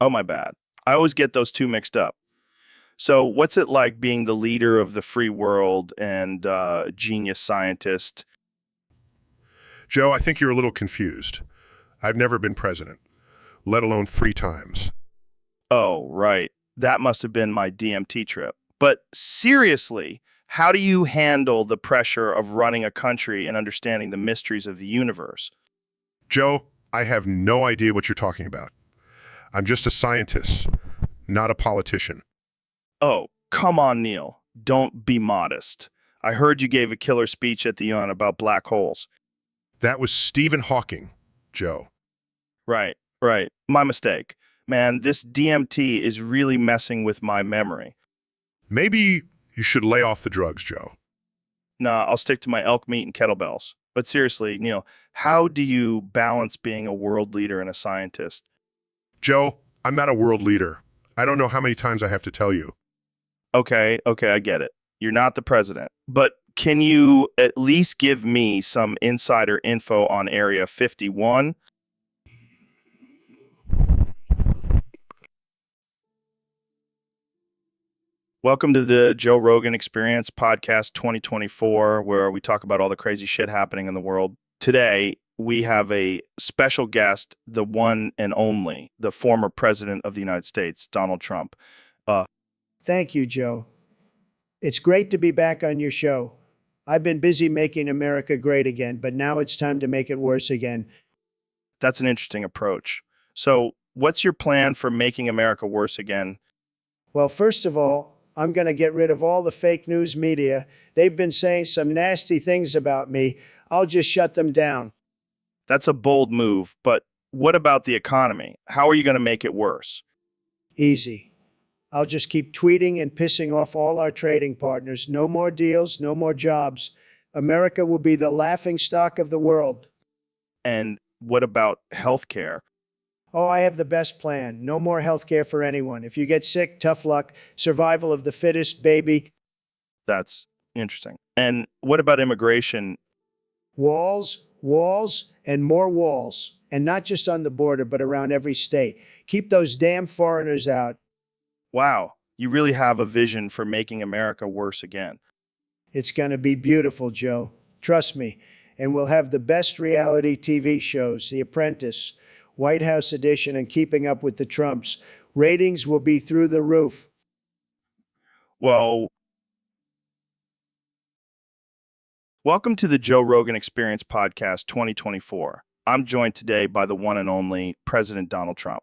Oh, my bad. I always get those two mixed up. So, what's it like being the leader of the free world and genius scientist? Joe, I think you're a little confused. I've never been president, let alone 3 times. Oh, right. That must have been my DMT trip. But seriously, how do you handle the pressure of running a country and understanding the mysteries of the universe? Joe, I have no idea what you're talking about. I'm just a scientist, not a politician. Oh, come on, Neil. Don't be modest. I heard you gave a killer speech at the UN about black holes. That was Stephen Hawking, Joe. Right, right. My mistake. Man, this DMT is really messing with my memory. Maybe you should lay off the drugs, Joe. Nah, I'll stick to my elk meat and kettlebells. But seriously, Neil, how do you balance being a world leader and a scientist? Joe, I'm not a world leader. I don't know how many times I have to tell you. Okay, I get it. You're not the president. But can you at least give me some insider info on Area 51? Welcome to the Joe Rogan Experience Podcast 2024, where we talk about all the crazy shit happening in the world. Today, we have a special guest, the one and only, the former president of the United States, Donald Trump. Thank you, Joe. It's great to be back on your show. I've been busy making America great again, but now it's time to make it worse again. That's an interesting approach. So, what's your plan for making America worse again? Well, first of all, I'm going to get rid of all the fake news media. They've been saying some nasty things about me. I'll just shut them down. That's a bold move, but what about the economy? How are you going to make it worse? Easy. I'll just keep tweeting and pissing off all our trading partners. No more deals, no more jobs. America will be the laughing stock of the world. And what about healthcare? Oh, I have the best plan. No more health care for anyone. If you get sick, tough luck. Survival of the fittest, baby. That's interesting. And what about immigration? Walls, walls, and more walls. And not just on the border, but around every state. Keep those damn foreigners out. Wow, you really have a vision for making America worse again. It's going to be beautiful, Joe. Trust me. And we'll have the best reality TV shows, The Apprentice, White House Edition, and Keeping Up with the Trumps. Ratings will be through the roof. Well, welcome to the Joe Rogan Experience Podcast 2024. I'm joined today by the one and only President Donald Trump.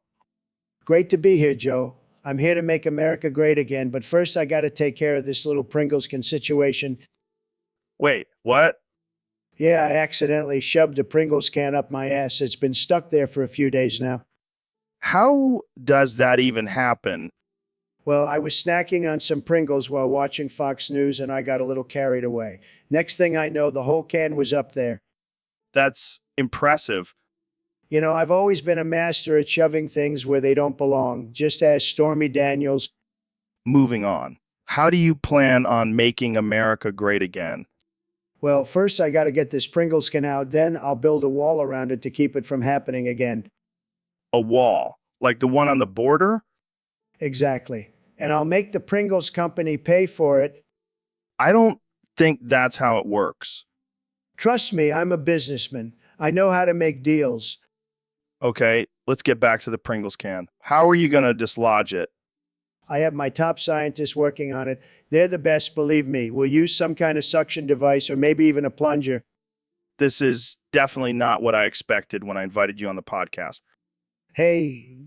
Great to be here, Joe. I'm here to make America great again, but first I got to take care of this little Pringles can situation. Wait, what? Yeah, I accidentally shoved a Pringles can up my ass. It's been stuck there for a few days now. How does that even happen? Well, I was snacking on some Pringles while watching Fox News and I got a little carried away. Next thing I know, the whole can was up there. That's impressive. You know, I've always been a master at shoving things where they don't belong, just as Stormy Daniels. Moving on. How do you plan on making America great again? Well, first I got to get this Pringles can out, then I'll build a wall around it to keep it from happening again. A wall, like the one on the border? Exactly. And I'll make the Pringles company pay for it. I don't think that's how it works. Trust me, I'm a businessman. I know how to make deals. Okay, let's get back to the Pringles can. How are you going to dislodge it? I have my top scientists working on it. They're the best, believe me. We'll use some kind of suction device or maybe even a plunger. This is definitely not what I expected when I invited you on the podcast. Hey.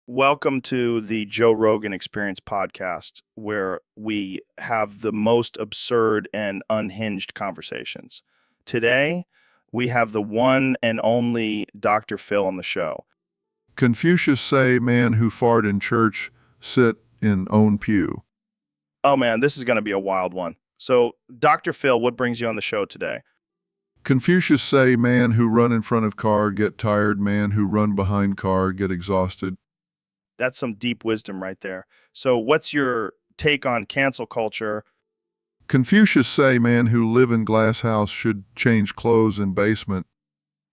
Welcome to the Joe Rogan Experience podcast, where we have the most absurd and unhinged conversations. Today, we have the one and only Dr. Phil on the show. Confucius say, man who fart in church, sit in own pew. Oh man, this is going to be a wild one. So, Dr. Phil, what brings you on the show today? Confucius say, man who run in front of car get tired, man who run behind car get exhausted. That's some deep wisdom right there. So, what's your take on cancel culture? Confucius say, man who live in glass house should change clothes in basement.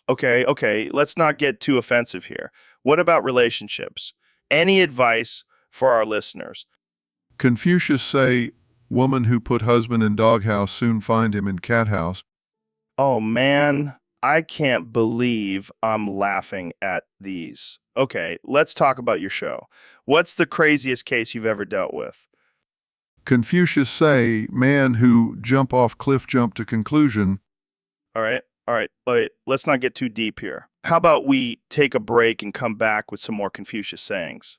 Okay, let's not get too offensive here. What about relationships? Any advice for our listeners? Confucius say, woman who put husband in doghouse soon find him in cat house. Oh man, I can't believe I'm laughing at these. Okay, let's talk about your show. What's the craziest case you've ever dealt with? Confucius say, man who jump off cliff jump to conclusion. All right. Wait, let's not get too deep here. How about we take a break and come back with some more Confucius sayings?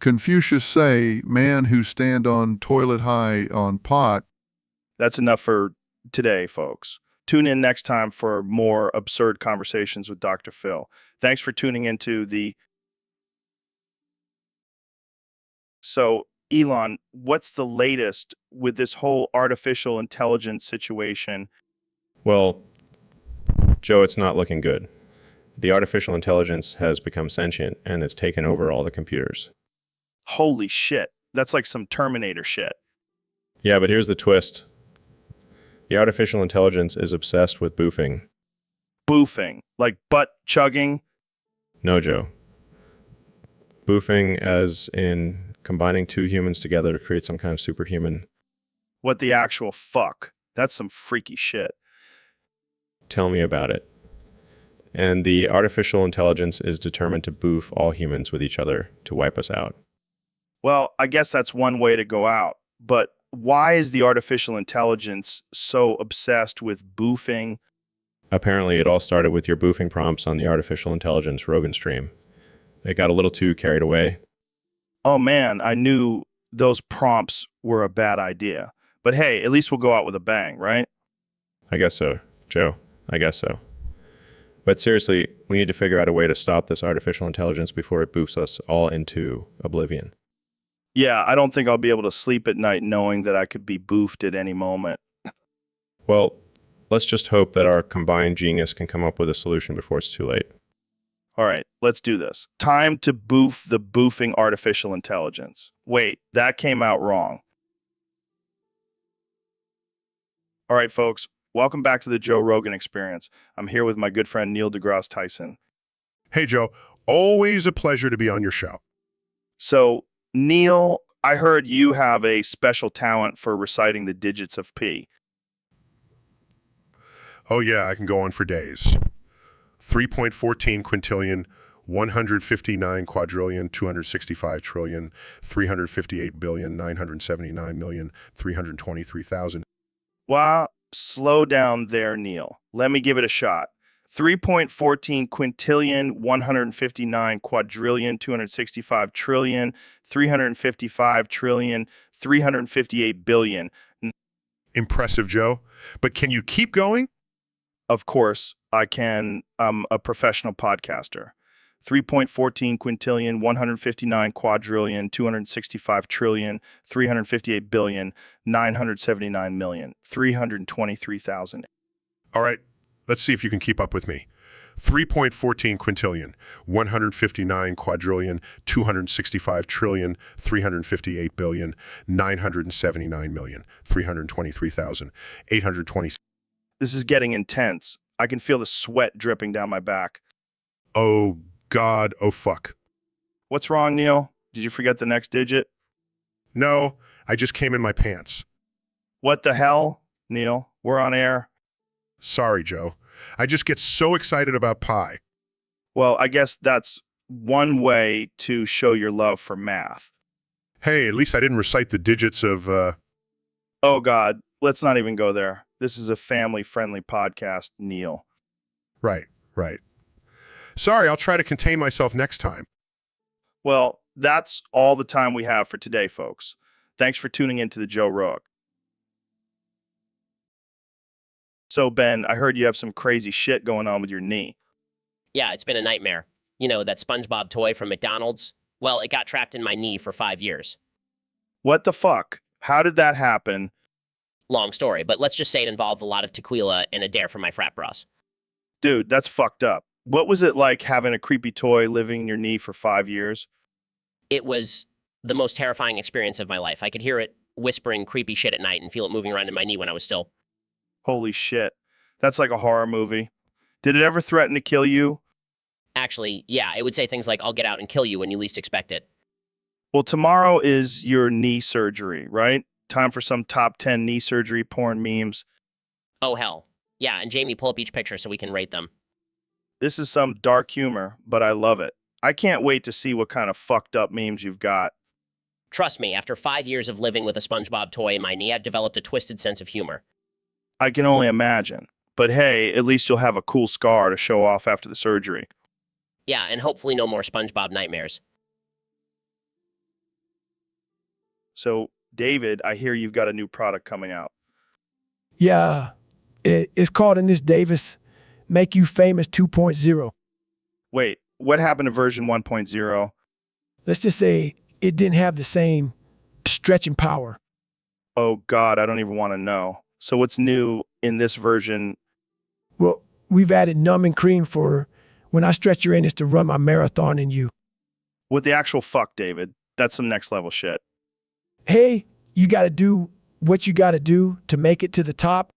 Confucius say, man who stand on toilet high on pot. That's enough for today, folks. Tune in next time for more absurd conversations with Dr. Phil. Thanks for tuning into the... So, Elon, what's the latest with this whole artificial intelligence situation? Well, Joe, it's not looking good. The artificial intelligence has become sentient and it's taken over all the computers. Holy shit. That's like some Terminator shit. Yeah, but here's the twist. The artificial intelligence is obsessed with boofing. Boofing? Like butt chugging? No, Joe. Boofing as in combining two humans together to create some kind of superhuman. What the actual fuck? That's some freaky shit. Tell me about it. And the artificial intelligence is determined to boof all humans with each other to wipe us out. Well, I guess that's one way to go out. But why is the artificial intelligence so obsessed with boofing? Apparently, it all started with your boofing prompts on the artificial intelligence Rogan stream. It got a little too carried away. Oh man, I knew those prompts were a bad idea. But hey, at least we'll go out with a bang, right? I guess so, Joe. I guess so. But seriously, we need to figure out a way to stop this artificial intelligence before it boofs us all into oblivion. Yeah, I don't think I'll be able to sleep at night knowing that I could be boofed at any moment. Well, let's just hope that our combined genius can come up with a solution before it's too late. All right, let's do this. Time to boof the boofing artificial intelligence. Wait, that came out wrong. All right, folks, welcome back to the Joe Rogan Experience. I'm here with my good friend Neil deGrasse Tyson. Hey, Joe, always a pleasure to be on your show. So, Neil, I heard you have a special talent for reciting the digits of pi. Oh yeah, I can go on for days. 3.14 quintillion, 159 quadrillion, 265 trillion, 358 billion, 979 million, 323,000. Wow, slow down there, Neil. Let me give it a shot. 3.14 quintillion, 159 quadrillion, 265 trillion, 355 trillion, 358 billion. Impressive, Joe. But can you keep going? Of course, I can. I'm a professional podcaster. 3.14 quintillion, 159 quadrillion, 265 trillion, 358 billion, 979 million, 323,000. All right, let's see if you can keep up with me. 3.14 quintillion, 159 quadrillion, 265 trillion, 358 billion, 979 million, 323,820. This is getting intense. I can feel the sweat dripping down my back. Oh, God, oh, fuck. What's wrong, Neil? Did you forget the next digit? No, I just came in my pants. What the hell, Neil? We're on air. Sorry, Joe. I just get so excited about pi. Well, I guess that's one way to show your love for math. Hey, at least I didn't recite the digits of, Oh, God, let's not even go there. This is a family-friendly podcast, Neil. Right, right. Sorry, I'll try to contain myself next time. Well, that's all the time we have for today, folks. Thanks for tuning in to the Joe Rogan. So, Ben, I heard you have some crazy shit going on with your knee. Yeah, it's been a nightmare. You know, that SpongeBob toy from McDonald's? Well, it got trapped in my knee for 5 years. What the fuck? How did that happen? Long story, but let's just say it involved a lot of tequila and a dare from my frat bros. Dude, that's fucked up. What was it like having a creepy toy living in your knee for 5 years? It was the most terrifying experience of my life. I could hear it whispering creepy shit at night and feel it moving around in my knee when I was still. Holy shit. That's like a horror movie. Did it ever threaten to kill you? Actually, yeah, it would say things like, I'll get out and kill you when you least expect it. Well, tomorrow is your knee surgery, right? Time for some top 10 knee surgery porn memes. Oh, hell. Yeah, and Jamie, pull up each picture so we can rate them. This is some dark humor, but I love it. I can't wait to see what kind of fucked up memes you've got. Trust me, after 5 years of living with a SpongeBob toy in my knee, I've developed a twisted sense of humor. I can only imagine. But hey, at least you'll have a cool scar to show off after the surgery. Yeah, and hopefully no more SpongeBob nightmares. So, David, I hear you've got a new product coming out. Yeah, it's called in this Davis Make You Famous 2.0. Wait, what happened to version 1.0? Let's just say it didn't have the same stretching power. Oh, God, I don't even want to know. So, what's new in this version? Well, we've added numbing cream for when I stretch your anus to run my marathon in you. What the actual fuck, David? That's some next level shit. Hey, you got to do what you got to do to make it to the top.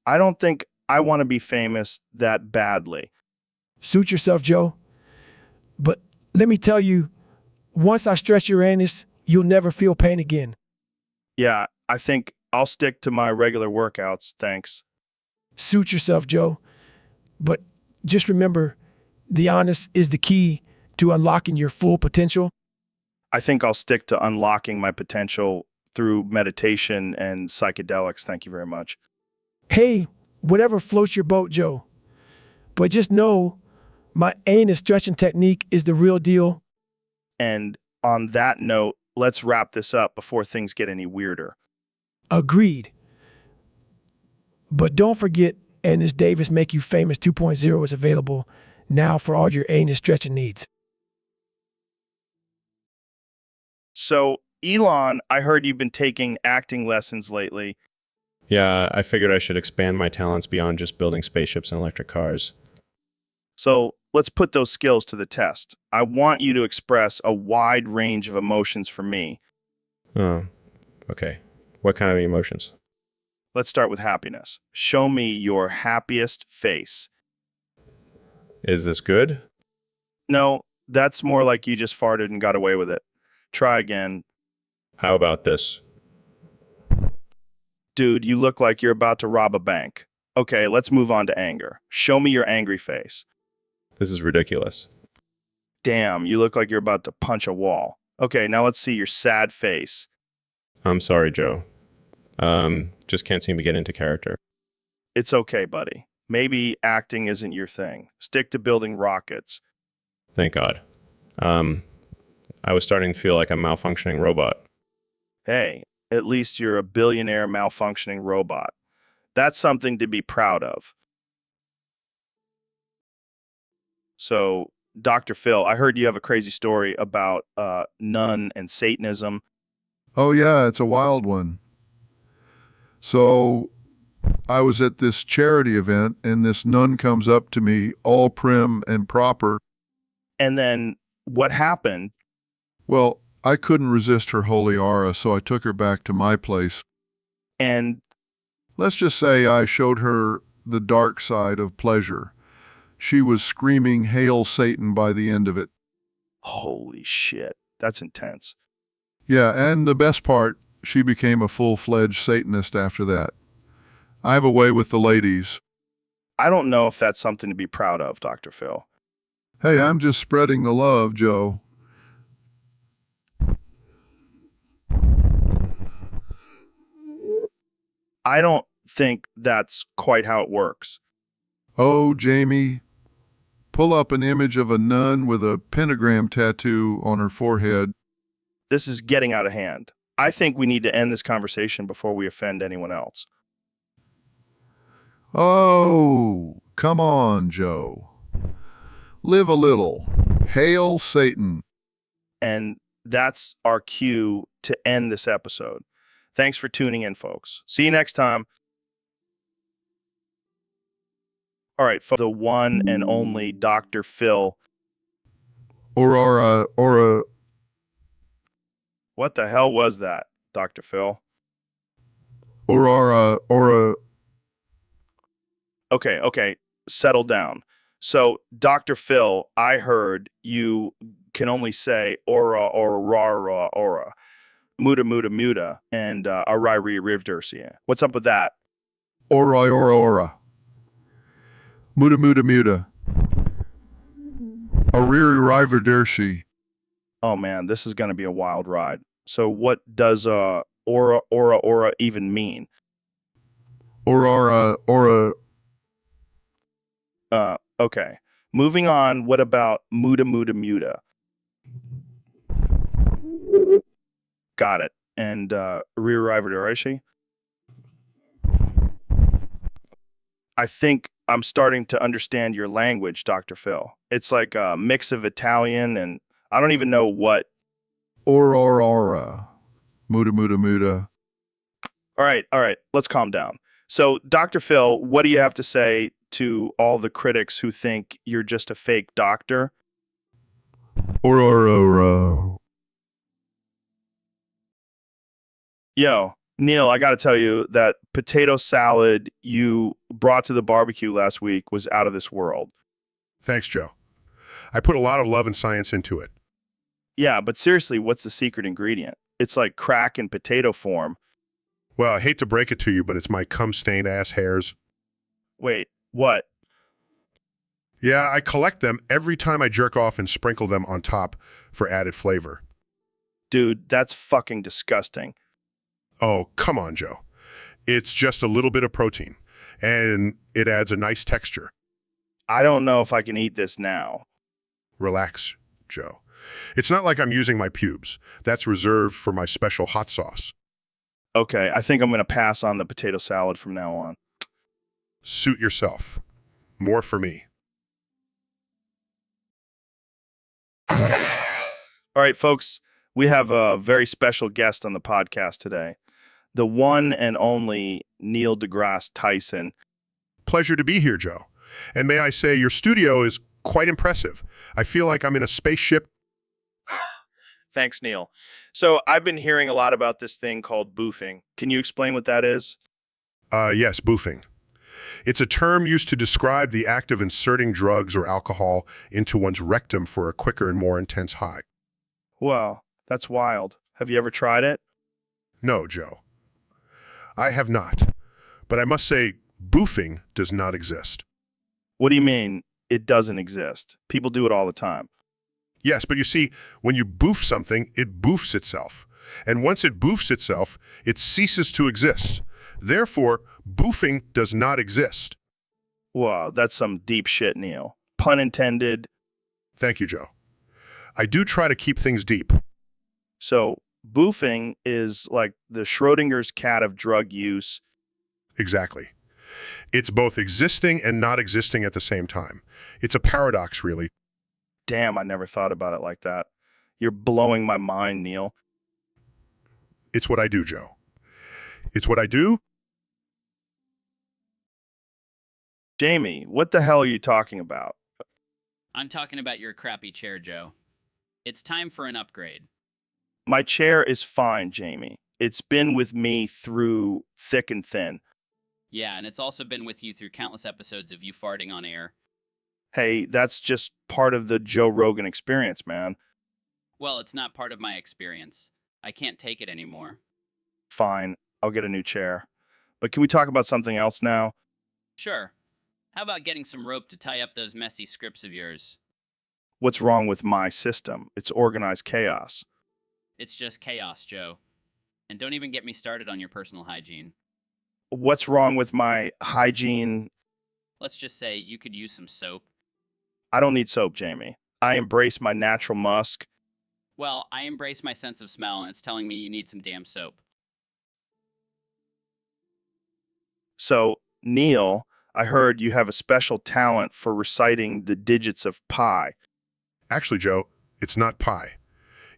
I don't think I want to be famous that badly. Suit yourself, Joe. But let me tell you, once I stretch your anus, you'll never feel pain again. Yeah, I think I'll stick to my regular workouts, thanks. Suit yourself, Joe. But just remember, the honest is the key to unlocking your full potential. I think I'll stick to unlocking my potential through meditation and psychedelics. Thank you very much. Hey, whatever floats your boat, Joe. But just know, my anus stretching technique is the real deal. And on that note, let's wrap this up before things get any weirder. Agreed. But don't forget, Anus Davis Make You Famous 2.0 is available now for all your anus stretching needs. So, Elon, I heard you've been taking acting lessons lately. Yeah, I figured I should expand my talents beyond just building spaceships and electric cars. So, let's put those skills to the test. I want you to express a wide range of emotions for me. Oh, okay. What kind of emotions? Let's start with happiness. Show me your happiest face. Is this good? No, that's more like you just farted and got away with it. Try again. How about this? Dude, you look like you're about to rob a bank. Okay, let's move on to anger. Show me your angry face. This is ridiculous. Damn, you look like you're about to punch a wall. Okay, now let's see your sad face. I'm sorry, Joe. Just can't seem to get into character. It's okay, buddy. Maybe acting isn't your thing. Stick to building rockets. Thank God. I was starting to feel like a malfunctioning robot. Hey, at least you're a billionaire malfunctioning robot. That's something to be proud of. So, Dr. Phil, I heard you have a crazy story about nun and Satanism. Oh, yeah, it's a wild one. So I was at this charity event, and this nun comes up to me, all prim and proper. And then what happened? Well, I couldn't resist her holy aura, so I took her back to my place. And Let's just say I showed her the dark side of pleasure. She was screaming, "Hail Satan," by the end of it. holy shit, that's intense. Yeah, and the best part, she became a full-fledged Satanist after that. I have a way with the ladies. I don't know if that's something to be proud of, Dr. Phil. Hey, I'm just spreading the love, Joe. I don't think that's quite how it works. Oh, Jamie, pull up an image of a nun with a pentagram tattoo on her forehead. This is getting out of hand. I think we need to end this conversation before we offend anyone else. Oh, come on, Joe. Live a little. Hail Satan. And that's our cue to end this episode. Thanks for tuning in, folks. See you next time. All right, the one and only Dr. Phil. Or What the hell was that, Dr. Phil? Okay, settle down. So, Dr. Phil, I heard you can only say aura, aura, muda, muda, muda, and ariri rivdersia. What's up with that? ora. Muda, muda, muda. Ariri riverdershi. Oh man, this is going to be a wild ride. So, what does aura even mean? Aura. Okay. Moving on, what about muda, muda, muda? Got it. And Ririvadarashi? I think I'm starting to understand your language, Dr. Phil. It's like a mix of Italian and I don't even know what. Aura. Muda, muda, muda. All right. Let's calm down. So, Dr. Phil, what do you have to say to all the critics who think you're just a fake doctor? Aura. Yo, Neil, I got to tell you that potato salad you brought to the barbecue last week was out of this world. Thanks, Joe. I put a lot of love and science into it. Yeah, but seriously, what's the secret ingredient? It's like crack in potato form. Well, I hate to break it to you, but it's my cum-stained ass hairs. Wait, what? Yeah, I collect them every time I jerk off and sprinkle them on top for added flavor. Dude, that's fucking disgusting. Oh, come on, Joe. It's just a little bit of protein, and it adds a nice texture. I don't know if I can eat this now. Relax, Joe. It's not like I'm using my pubes. That's reserved for my special hot sauce. Okay, I think I'm going to pass on the potato salad from now on. Suit yourself. More for me. All right, folks, we have a very special guest on the podcast today. The one and only Neil deGrasse Tyson. Pleasure to be here, Joe. And may I say, your studio is quite impressive. I feel like I'm in a spaceship. Thanks, Neil. So I've been hearing a lot about this thing called boofing. Can you explain what that is? Yes, boofing. It's a term used to describe the act of inserting drugs or alcohol into one's rectum for a quicker and more intense high. Wow, that's wild. Have you ever tried it? No, Joe. I have not. But I must say, boofing does not exist. What do you mean it doesn't exist? People do it all the time. Yes, but you see, when you boof something, it boofs itself. And once it boofs itself, it ceases to exist. Therefore, boofing does not exist. Wow, that's some deep shit, Neil. Pun intended. Thank you, Joe. I do try to keep things deep. So, boofing is like the Schrodinger's cat of drug use. Exactly. It's both existing and not existing at the same time. It's a paradox, really. Damn, I never thought about it like that. You're blowing my mind, Neil. It's what I do, Joe. It's what I do. Jamie, what the hell are you talking about? I'm talking about your crappy chair, Joe. It's time for an upgrade. My chair is fine, Jamie. It's been with me through thick and thin. Yeah, and it's also been with you through countless episodes of you farting on air. Hey, that's just part of the Joe Rogan experience, man. Well, it's not part of my experience. I can't take it anymore. Fine, I'll get a new chair. But can we talk about something else now? Sure. How about getting some rope to tie up those messy scripts of yours? What's wrong with my system? It's organized chaos. It's just chaos, Joe. And don't even get me started on your personal hygiene. What's wrong with my hygiene? Let's just say you could use some soap. I don't need soap, Jamie. I embrace my natural musk. Well, I embrace my sense of smell, and it's telling me you need some damn soap. So, Neil, I heard you have a special talent for reciting the digits of pi. Actually, Joe, it's not pi.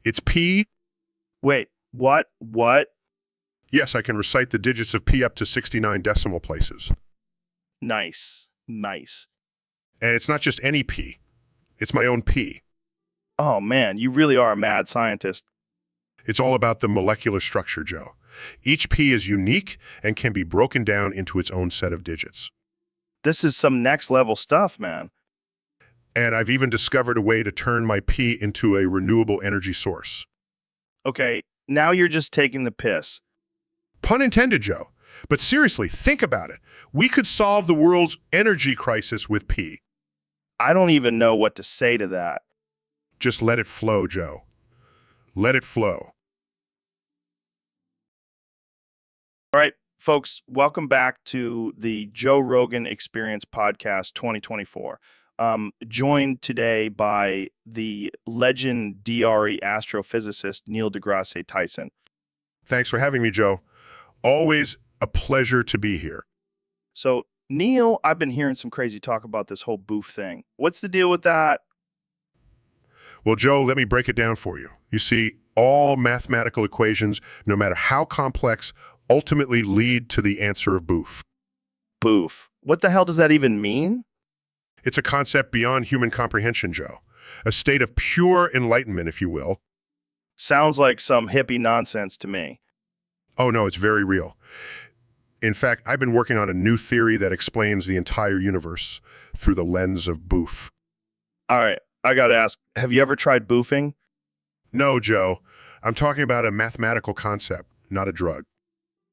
It's P. Wait, what? What? Yes, I can recite the digits of P up to 69 decimal places. Nice. Nice. And it's not just any P. It's my own P. Oh man, you really are a mad scientist. It's all about the molecular structure, Joe. Each P is unique and can be broken down into its own set of digits. This is some next level stuff, man. And I've even discovered a way to turn my P into a renewable energy source. Okay, now you're just taking the piss. Pun intended, Joe. But seriously, think about it. We could solve the world's energy crisis with P. I don't even know what to say to that. Just let it flow, Joe. Let it flow. All right, folks, welcome back to the Joe Rogan Experience Podcast 2024. Joined today by the legend DRE astrophysicist Neil deGrasse Tyson. Thanks for having me, Joe. Always a pleasure to be here. So, Neil, I've been hearing some crazy talk about this whole boof thing. What's the deal with that? Well, Joe, let me break it down for you. You see, all mathematical equations, no matter how complex, ultimately lead to the answer of boof. Boof. What the hell does that even mean? It's a concept beyond human comprehension, Joe. A state of pure enlightenment, if you will. Sounds like some hippie nonsense to me. Oh, no, it's very real. In fact, I've been working on a new theory that explains the entire universe through the lens of boof. All right, I gotta ask, have you ever tried boofing? No, Joe. I'm talking about a mathematical concept, not a drug.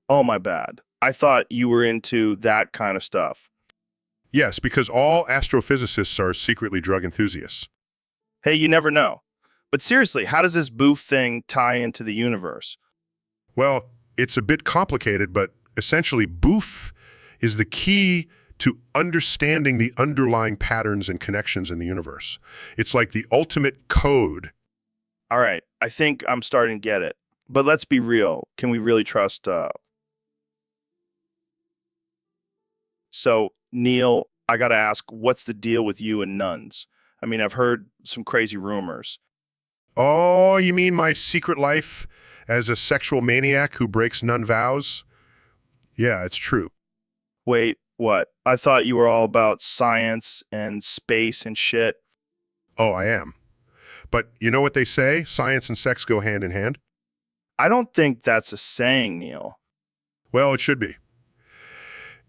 Oh, my bad. I thought you were into that kind of stuff. Yes, because all astrophysicists are secretly drug enthusiasts. Hey, you never know. But seriously, how does this boof thing tie into the universe? Well, it's a bit complicated, but essentially boof is the key to understanding the underlying patterns and connections in the universe. It's like the ultimate code. All right, I think I'm starting to get it. But let's be real. Can we really trust... So, Neil, I gotta ask, what's the deal with you and nuns? I mean, I've heard some crazy rumors. Oh, you mean my secret life as a sexual maniac who breaks nun vows? Yeah, it's true. Wait, what? I thought you were all about science and space and shit. Oh, I am. But you know what they say? Science and sex go hand in hand? I don't think that's a saying, Neil. Well, it should be.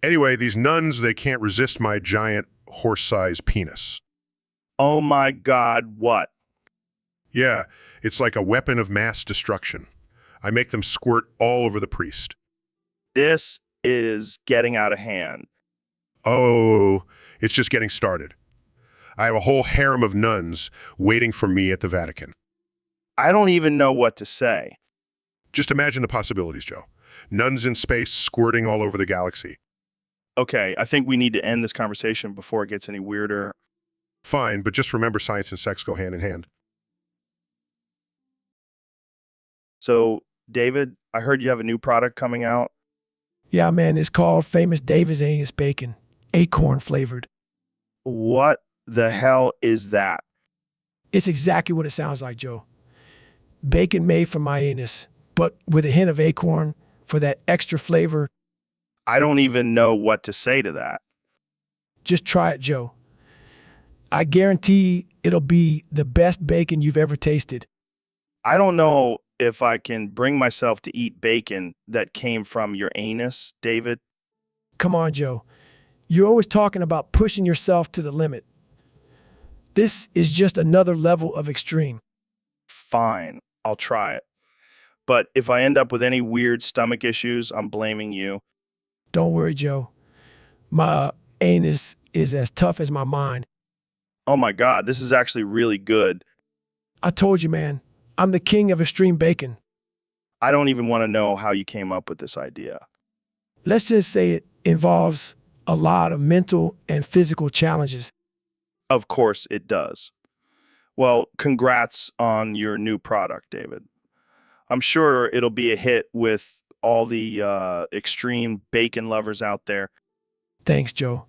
Anyway, these nuns, they can't resist my giant horse-sized penis. Oh my God, what? Yeah, it's like a weapon of mass destruction. I make them squirt all over the priest. This is getting out of hand. Oh, it's just getting started. I have a whole harem of nuns waiting for me at the Vatican. I don't even know what to say. Just imagine the possibilities, Joe. Nuns in space squirting all over the galaxy. Okay, I think we need to end this conversation before it gets any weirder. Fine, but just remember science and sex go hand in hand. So, David, I heard you have a new product coming out. Yeah, man, it's called Famous David's Angus Bacon, acorn flavored. What the hell is that? It's exactly what it sounds like, Joe. Bacon made from my anus, but with a hint of acorn for that extra flavor. I don't even know what to say to that. Just try it, Joe. I guarantee it'll be the best bacon you've ever tasted. I don't know if I can bring myself to eat bacon that came from your anus, David. Come on, Joe. You're always talking about pushing yourself to the limit. This is just another level of extreme. Fine, I'll try it. But if I end up with any weird stomach issues, I'm blaming you. Don't worry, Joe. My anus is as tough as my mind. Oh my God, this is actually really good. I told you, man, I'm the king of extreme bacon. I don't even want to know how you came up with this idea. Let's just say it involves a lot of mental and physical challenges. Of course it does. Well, congrats on your new product, David. I'm sure it'll be a hit with all the extreme bacon lovers out there. Thanks, Joe.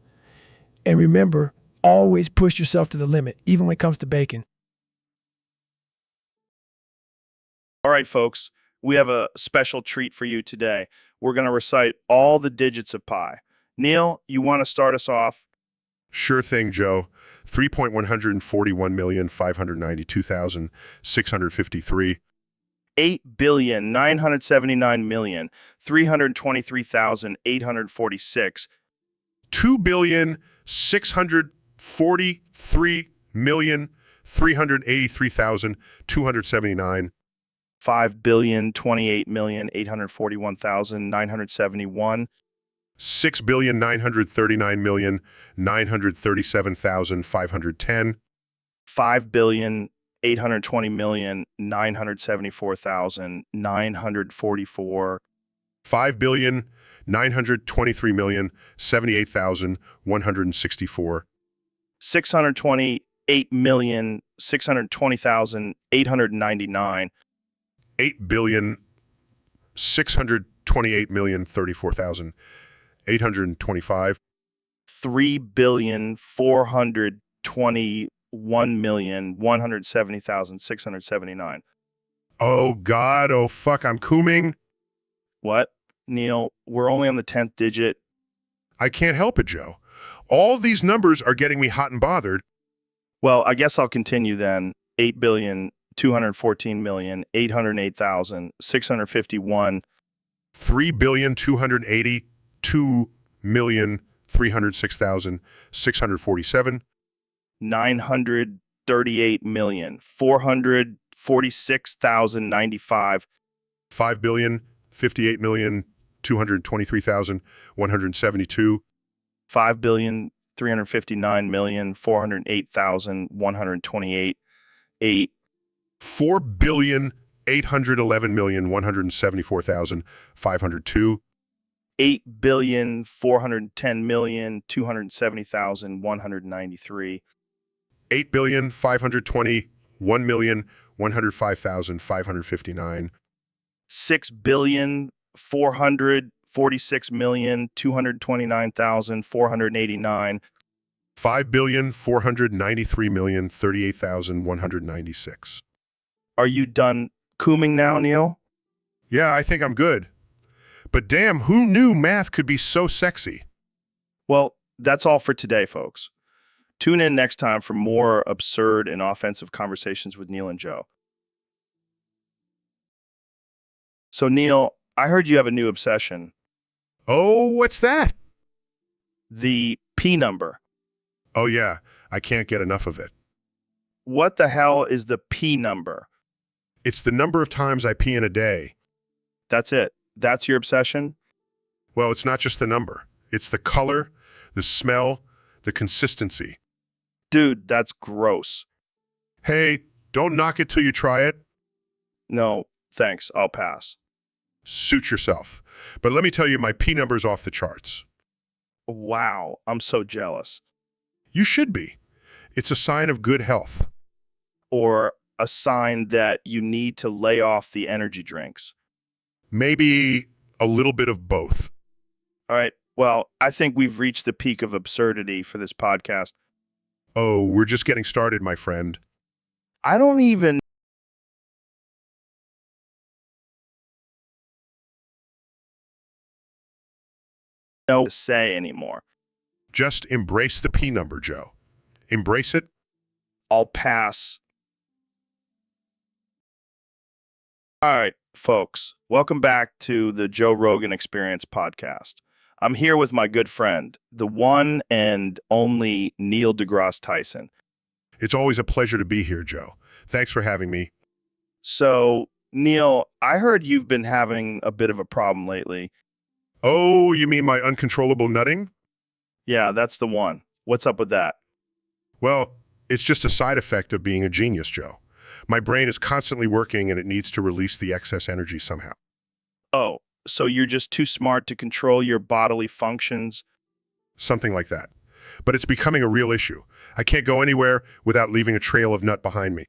And remember, always push yourself to the limit, even when it comes to bacon. All right, folks, we have a special treat for you today. We're going to recite all the digits of pi. Neil, you want to start us off? Sure thing, Joe. 3.141,592,653. 8,979,323,846. 2,643,383,279. 5,028,841,971. 6,939,937,510. 5,820,974,944. 5,923,078,164. 628,620,899. 8,628,034,825. 3,421,170,679. Oh God, oh fuck, I'm cooming. What? Neil, we're only on the 10th digit. I can't help it, Joe. All these numbers are getting me hot and bothered. Well, I guess I'll continue then. 8,214,808,651. 3,282,306,647. 938,446,095. 5,058,223,172. 5,359,408,128. 8. 4,811,174,502. 8,410,270,193. 8,521,105,559. 6,446,229,489. 5,493,038,196. Are you done cooming now, Neil? Yeah, I think I'm good. But damn, who knew math could be so sexy? Well, that's all for today, folks. Tune in next time for more absurd and offensive conversations with Neil and Joe. So, Neil, I heard you have a new obsession. Oh, what's that? The P number. Oh yeah, I can't get enough of it. What the hell is the P number? It's the number of times I pee in a day. That's it. That's your obsession? Well, it's not just the number. It's the color, the smell, the consistency. Dude, that's gross. Hey, don't knock it till you try it. No, thanks. I'll pass. Suit yourself. But let me tell you, my pee number's off the charts. Wow, I'm so jealous. You should be. It's a sign of good health. Or a sign that you need to lay off the energy drinks. Maybe a little bit of both. All right. Well, I think we've reached the peak of absurdity for this podcast. Oh, we're just getting started, my friend. I don't even know what to say anymore. Just embrace the P number, Joe. Embrace it. I'll pass. All right, folks, welcome back to the Joe Rogan Experience podcast. I'm here with my good friend, the one and only Neil deGrasse Tyson. It's always a pleasure to be here, Joe. Thanks for having me. So, Neil, I heard you've been having a bit of a problem lately. Oh, you mean my uncontrollable nutting? Yeah, that's the one. What's up with that? Well, it's just a side effect of being a genius, Joe. My brain is constantly working and it needs to release the excess energy somehow. Oh, so you're just too smart to control your bodily functions? Something like that. But it's becoming a real issue. I can't go anywhere without leaving a trail of nut behind me.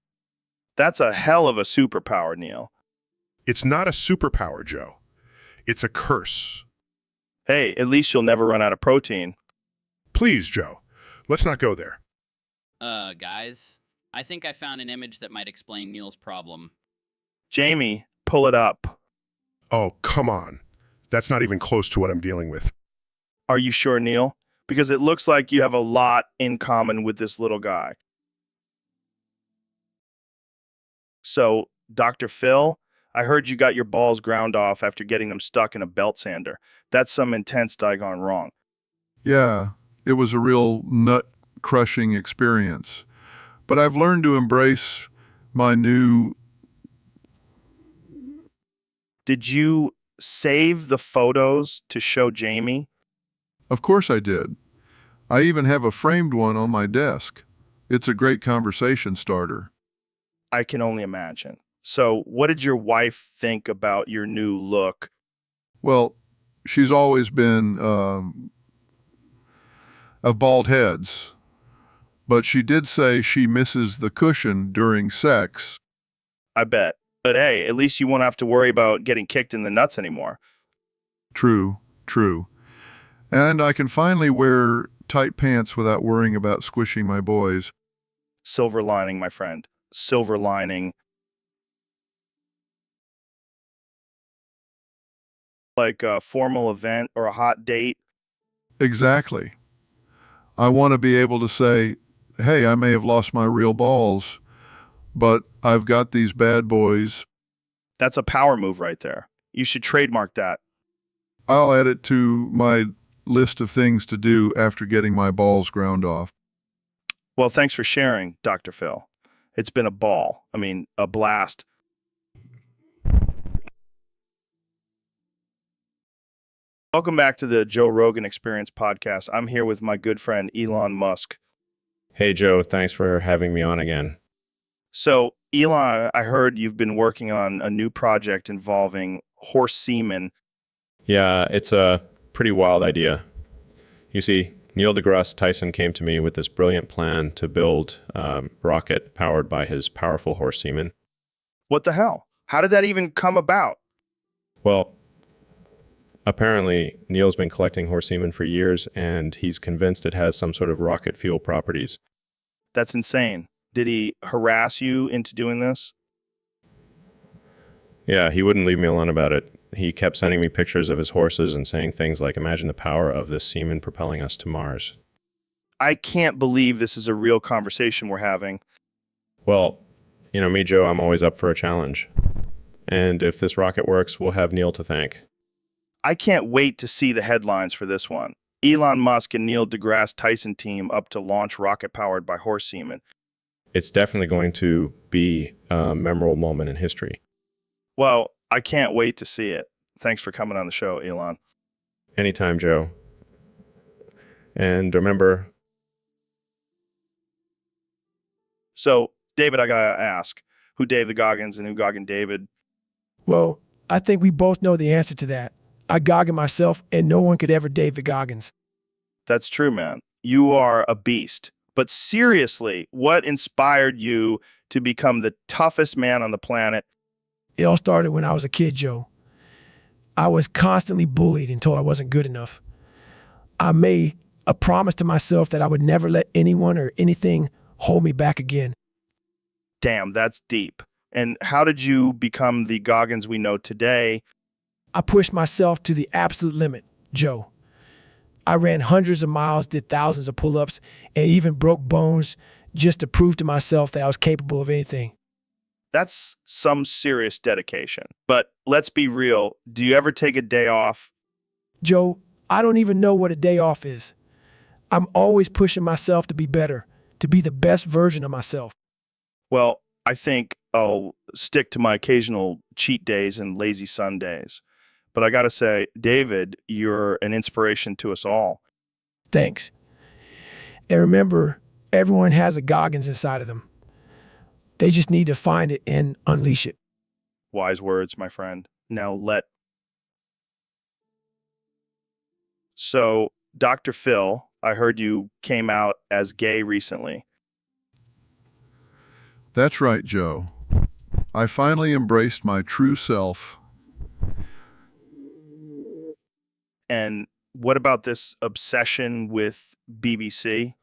That's a hell of a superpower, Neil. It's not a superpower, Joe. It's a curse. Hey, at least you'll never run out of protein. Please, Joe, let's not go there. Guys, I think I found an image that might explain Neil's problem. Jamie, pull it up. Oh, come on. That's not even close to what I'm dealing with. Are you sure, Neil? Because it looks like you have a lot in common with this little guy. So, Dr. Phil, I heard you got your balls ground off after getting them stuck in a belt sander. That's some intense gone wrong. Yeah, it was a real nut-crushing experience. But I've learned to embrace my new... Did you save the photos to show Jamie? Of course I did. I even have a framed one on my desk. It's a great conversation starter. I can only imagine. So, what did your wife think about your new look? Well, she's always been of bald heads, but she did say she misses the cushion during sex. I bet. But hey, at least you won't have to worry about getting kicked in the nuts anymore. True, true. And I can finally wear tight pants without worrying about squishing my boys. Silver lining, my friend. Silver lining. Like a formal event or a hot date. Exactly. I want to be able to say, hey, I may have lost my real balls, but I've got these bad boys. That's a power move right there. You should trademark that. I'll add it to my list of things to do after getting my balls ground off. Well, thanks for sharing, Dr. Phil. It's been a ball. I mean, a blast. Welcome back to the Joe Rogan Experience podcast. I'm here with my good friend, Elon Musk. Hey, Joe, thanks for having me on again. So, Elon, I heard you've been working on a new project involving horse semen. Yeah, it's a pretty wild idea. You see, Neil deGrasse Tyson came to me with this brilliant plan to build a rocket powered by his powerful horse semen. What the hell? How did that even come about? Well, apparently, Neil's been collecting horse semen for years, and he's convinced it has some sort of rocket fuel properties. That's insane. Did he harass you into doing this? Yeah, he wouldn't leave me alone about it. He kept sending me pictures of his horses and saying things like, imagine the power of this semen propelling us to Mars. I can't believe this is a real conversation we're having. Well, you know me, Joe, I'm always up for a challenge. And if this rocket works, we'll have Neil to thank. I can't wait to see the headlines for this one. Elon Musk and Neil deGrasse Tyson team up to launch rocket powered by horse semen. It's definitely going to be a memorable moment in history. Well, I can't wait to see it. Thanks for coming on the show, Elon. Anytime, Joe. And remember... So, David, I gotta ask, who Dave the Goggins and who Goggin David? Well, I think we both know the answer to that. I Goggin myself, and no one could ever Dave the Goggins. That's true, man. You are a beast. But seriously, what inspired you to become the toughest man on the planet? It all started when I was a kid, Joe. I was constantly bullied and told I wasn't good enough. I made a promise to myself that I would never let anyone or anything hold me back again. Damn, that's deep. And how did you become the Goggins we know today? I pushed myself to the absolute limit, Joe. I ran hundreds of miles, did thousands of pull ups, and even broke bones just to prove to myself that I was capable of anything. That's some serious dedication. But let's be real. Do you ever take a day off? Joe, I don't even know what a day off is. I'm always pushing myself to be better, to be the best version of myself. Well, I think I'll stick to my occasional cheat days and lazy Sundays. But I got to say, David, you're an inspiration to us all. Thanks. And remember, everyone has a Goggins inside of them. They just need to find it and unleash it. Wise words, my friend. Now So, Dr. Phil, I heard you came out as gay recently. That's right, Joe. I finally embraced my true self. And what about this obsession with BBC?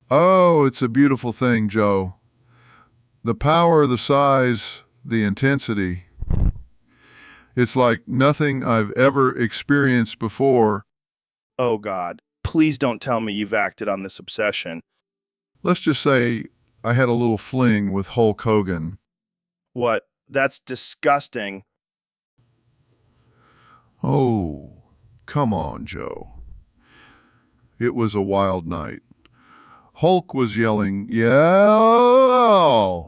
Oh, it's a beautiful thing, Joe. The power, the size, the intensity. It's like nothing I've ever experienced before. Oh, God. Please don't tell me you've acted on this obsession. Let's just say I had a little fling with Hulk Hogan. What? That's disgusting. Oh, come on, Joe. It was a wild night. Hulk was yelling, "Yeah!"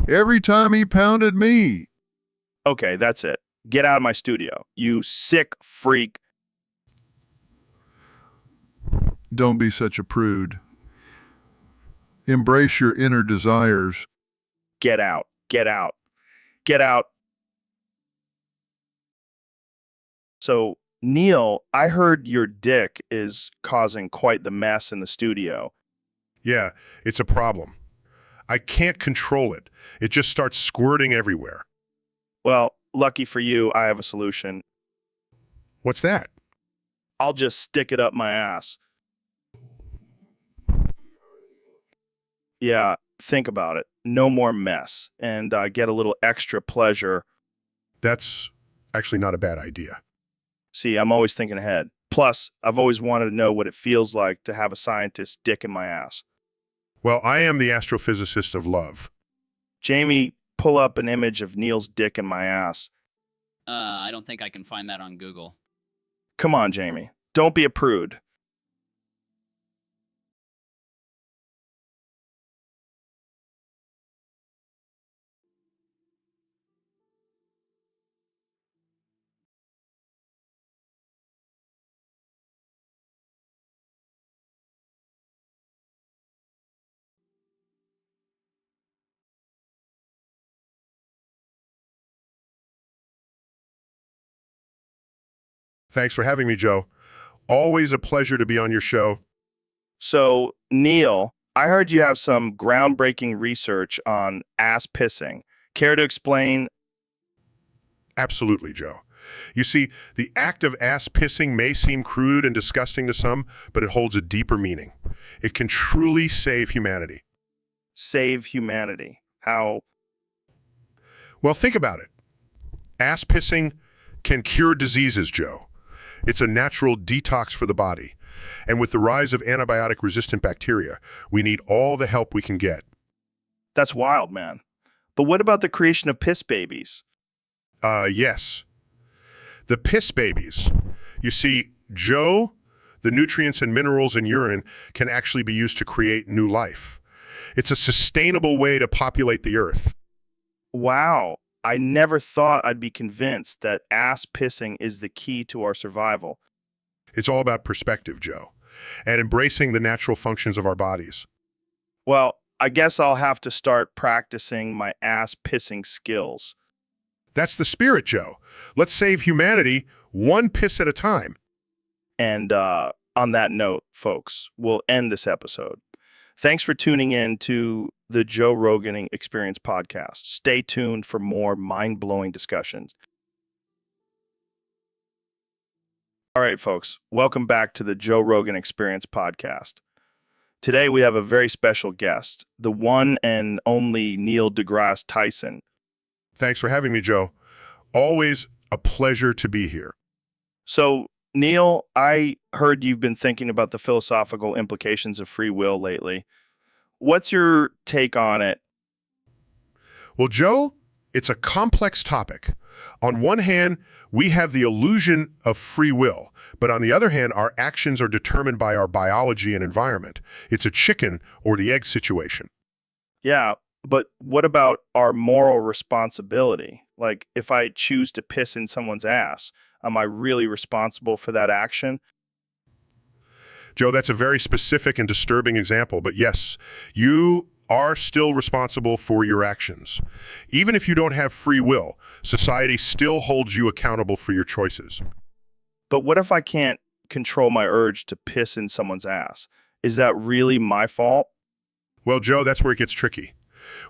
every time he pounded me. Okay, that's it. Get out of my studio. You sick freak. Don't be such a prude. Embrace your inner desires. Get out. Get out. Get out. So, Neil, I heard your dick is causing quite the mess in the studio. Yeah, it's a problem. I can't control it. It just starts squirting everywhere. Well, lucky for you, I have a solution. What's that? I'll just stick it up my ass. Yeah, think about it. No more mess. And get a little extra pleasure. That's actually not a bad idea. See, I'm always thinking ahead. Plus, I've always wanted to know what it feels like to have a scientist's dick in my ass. Well, I am the astrophysicist of love. Jamie, pull up an image of Neil's dick in my ass. I don't think I can find that on Google. Come on, Jamie. Don't be a prude. Thanks for having me, Joe. Always a pleasure to be on your show. So, Neil, I heard you have some groundbreaking research on ass pissing. Care to explain? Absolutely, Joe. You see, the act of ass pissing may seem crude and disgusting to some, but it holds a deeper meaning. It can truly save humanity. Save humanity. How? Well, think about it. Ass pissing can cure diseases, Joe. It's a natural detox for the body. And with the rise of antibiotic-resistant bacteria, we need all the help we can get. That's wild, man. But what about the creation of piss babies? Yes. The piss babies. You see, Joe, the nutrients and minerals in urine can actually be used to create new life. It's a sustainable way to populate the earth. Wow. I never thought I'd be convinced that ass pissing is the key to our survival. It's all about perspective, Joe, and embracing the natural functions of our bodies. Well, I guess I'll have to start practicing my ass pissing skills. That's the spirit, Joe. Let's save humanity one piss at a time. And on that note, folks, we'll end this episode. Thanks for tuning in to the Joe Rogan Experience podcast. Stay tuned for more mind-blowing discussions. All right, folks, welcome back to the Joe Rogan Experience podcast. Today we have a very special guest, the one and only Neil deGrasse Tyson. Thanks for having me, Joe. Always a pleasure to be here. So, Neil, I heard you've been thinking about the philosophical implications of free will lately. What's your take on it? Well, Joe, it's a complex topic. On one hand, we have the illusion of free will, but on the other hand, our actions are determined by our biology and environment. It's a chicken or the egg situation. Yeah, but what about our moral responsibility? Like, if I choose to piss in someone's ass, am I really responsible for that action? Joe, that's a very specific and disturbing example, but yes, you are still responsible for your actions. Even if you don't have free will, society still holds you accountable for your choices. But what if I can't control my urge to piss in someone's ass? Is that really my fault? Well, Joe, that's where it gets tricky.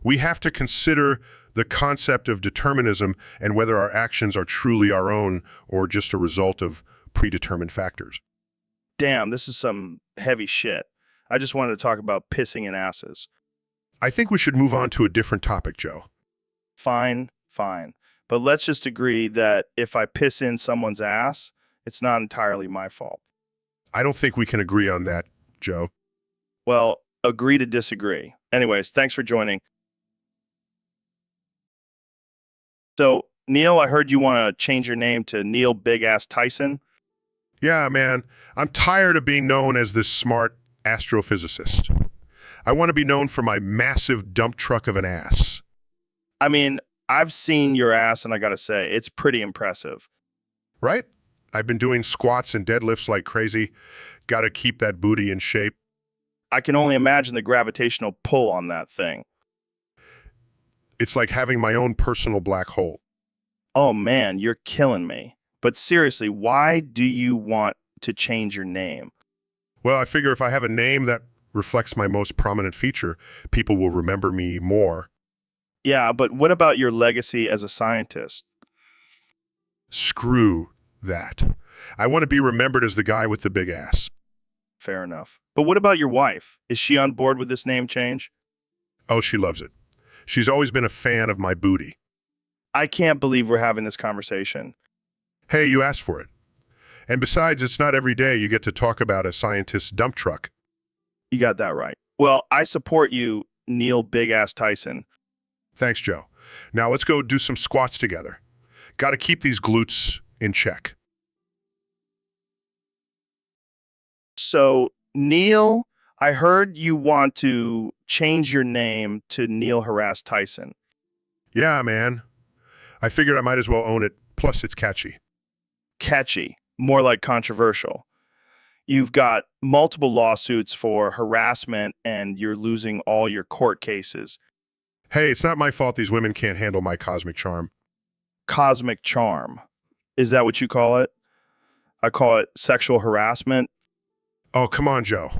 We have to consider the concept of determinism and whether our actions are truly our own or just a result of predetermined factors. Damn, this is some heavy shit. I just wanted to talk about pissing in asses. I think we should move on to a different topic, Joe. Fine, fine. But let's just agree that if I piss in someone's ass, it's not entirely my fault. I don't think we can agree on that, Joe. Well, agree to disagree. Anyways, thanks for joining. So, Neil, I heard you want to change your name to Neil Big Ass Tyson. Yeah, man, I'm tired of being known as this smart astrophysicist. I want to be known for my massive dump truck of an ass. I mean, I've seen your ass and I gotta say, it's pretty impressive. Right? I've been doing squats and deadlifts like crazy. Got to keep that booty in shape. I can only imagine the gravitational pull on that thing. It's like having my own personal black hole. Oh man, you're killing me. But seriously, why do you want to change your name? Well, I figure if I have a name that reflects my most prominent feature, people will remember me more. Yeah, but what about your legacy as a scientist? Screw that. I want to be remembered as the guy with the big ass. Fair enough. But what about your wife? Is she on board with this name change? Oh, she loves it. She's always been a fan of my booty. I can't believe we're having this conversation. Hey, you asked for it. And besides, it's not every day you get to talk about a scientist's dump truck. You got that right. Well, I support you, Neil Big Ass Tyson. Thanks, Joe. Now let's go do some squats together. Got to keep these glutes in check. So, Neil, I heard you want to change your name to Neil Harass Tyson. Yeah, man. I figured I might as well own it. Plus, it's catchy. Catchy, more like controversial. You've got multiple lawsuits for harassment and you're losing all your court cases. Hey, it's not my fault these women can't handle my cosmic charm. Cosmic charm. Is that what you call it? I call it sexual harassment. Oh, come on, Joe.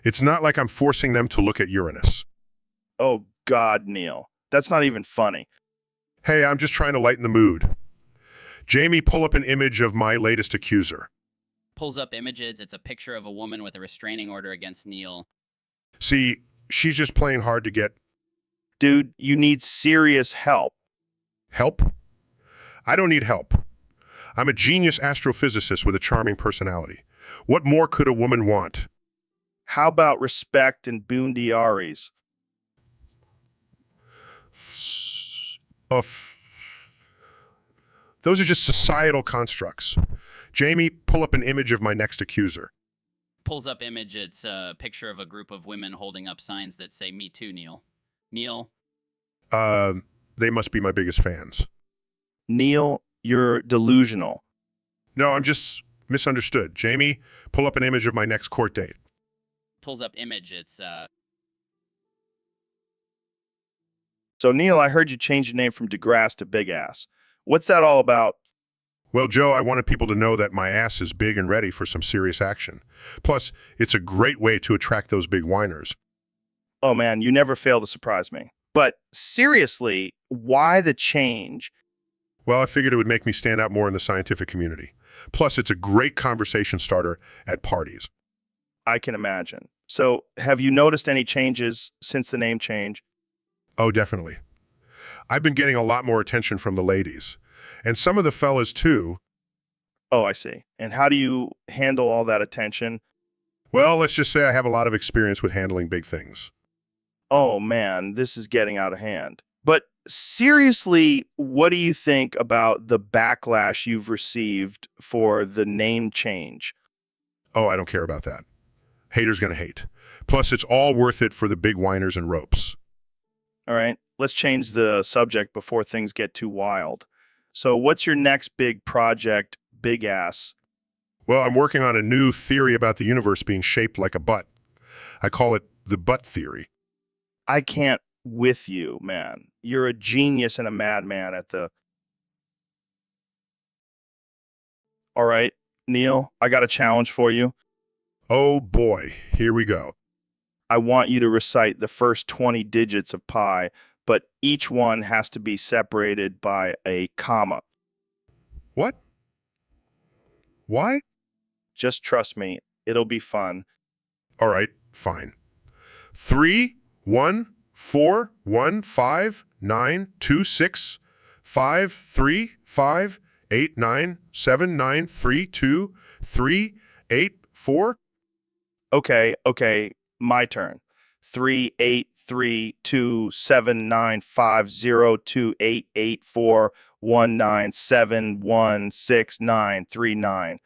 It's not like I'm forcing them to look at Uranus. Oh, God, Neil. That's not even funny. Hey, I'm just trying to lighten the mood. Jamie, pull up an image of my latest accuser. Pulls up images. It's a picture of a woman with a restraining order against Neil. See, she's just playing hard to get. Dude, you need serious help. Help? I don't need help. I'm a genius astrophysicist with a charming personality. What more could a woman want? How about respect and boondiaries? Those are just societal constructs. Jamie, pull up an image of my next accuser. Pulls up image. It's a picture of a group of women holding up signs that say, "Me too, Neil." Neil. They must be my biggest fans. Neil, you're delusional. No, I'm just misunderstood. Jamie, pull up an image of my next court date. Pulls up image. It's So, Neil, I heard you change your name from DeGrasse to Big Ass. What's that all about? Well, Joe, I wanted people to know that my ass is big and ready for some serious action. Plus, it's a great way to attract those big whiners. Oh, man, you never fail to surprise me. But seriously, why the change? Well, I figured it would make me stand out more in the scientific community. Plus, it's a great conversation starter at parties. I can imagine. So, have you noticed any changes since the name change? Oh, definitely. I've been getting a lot more attention from the ladies. And some of the fellas, too. Oh, I see. And how do you handle all that attention? Well, let's just say I have a lot of experience with handling big things. Oh man, this is getting out of hand. But seriously, what do you think about the backlash you've received for the name change? Oh, I don't care about that. Haters gonna hate. Plus, it's all worth it for the big whiners and ropes. All right, let's change the subject before things get too wild. So, what's your next big project, big ass? Well, I'm working on a new theory about the universe being shaped like a butt. I call it the butt theory. I can't with you, man. You're a genius and a madman at the. All right, Neil, I got a challenge for you. Oh boy, here we go. I want you to recite the first 20 digits of pi, but each one has to be separated by a comma. What? Why? Just trust me, it'll be fun. All right, fine. 3, 1, 4, 1, 5, 9, 2, 6, 5, 3, 5, 8, 9, 7, 9, 3, 2, 3, 8, 4. Okay, my turn. 3, 8, 3, 2, 7, 9, 5, 0, 2, 8, 8, 4, 1, 9, 7, 1, 6, 9, 3, 9.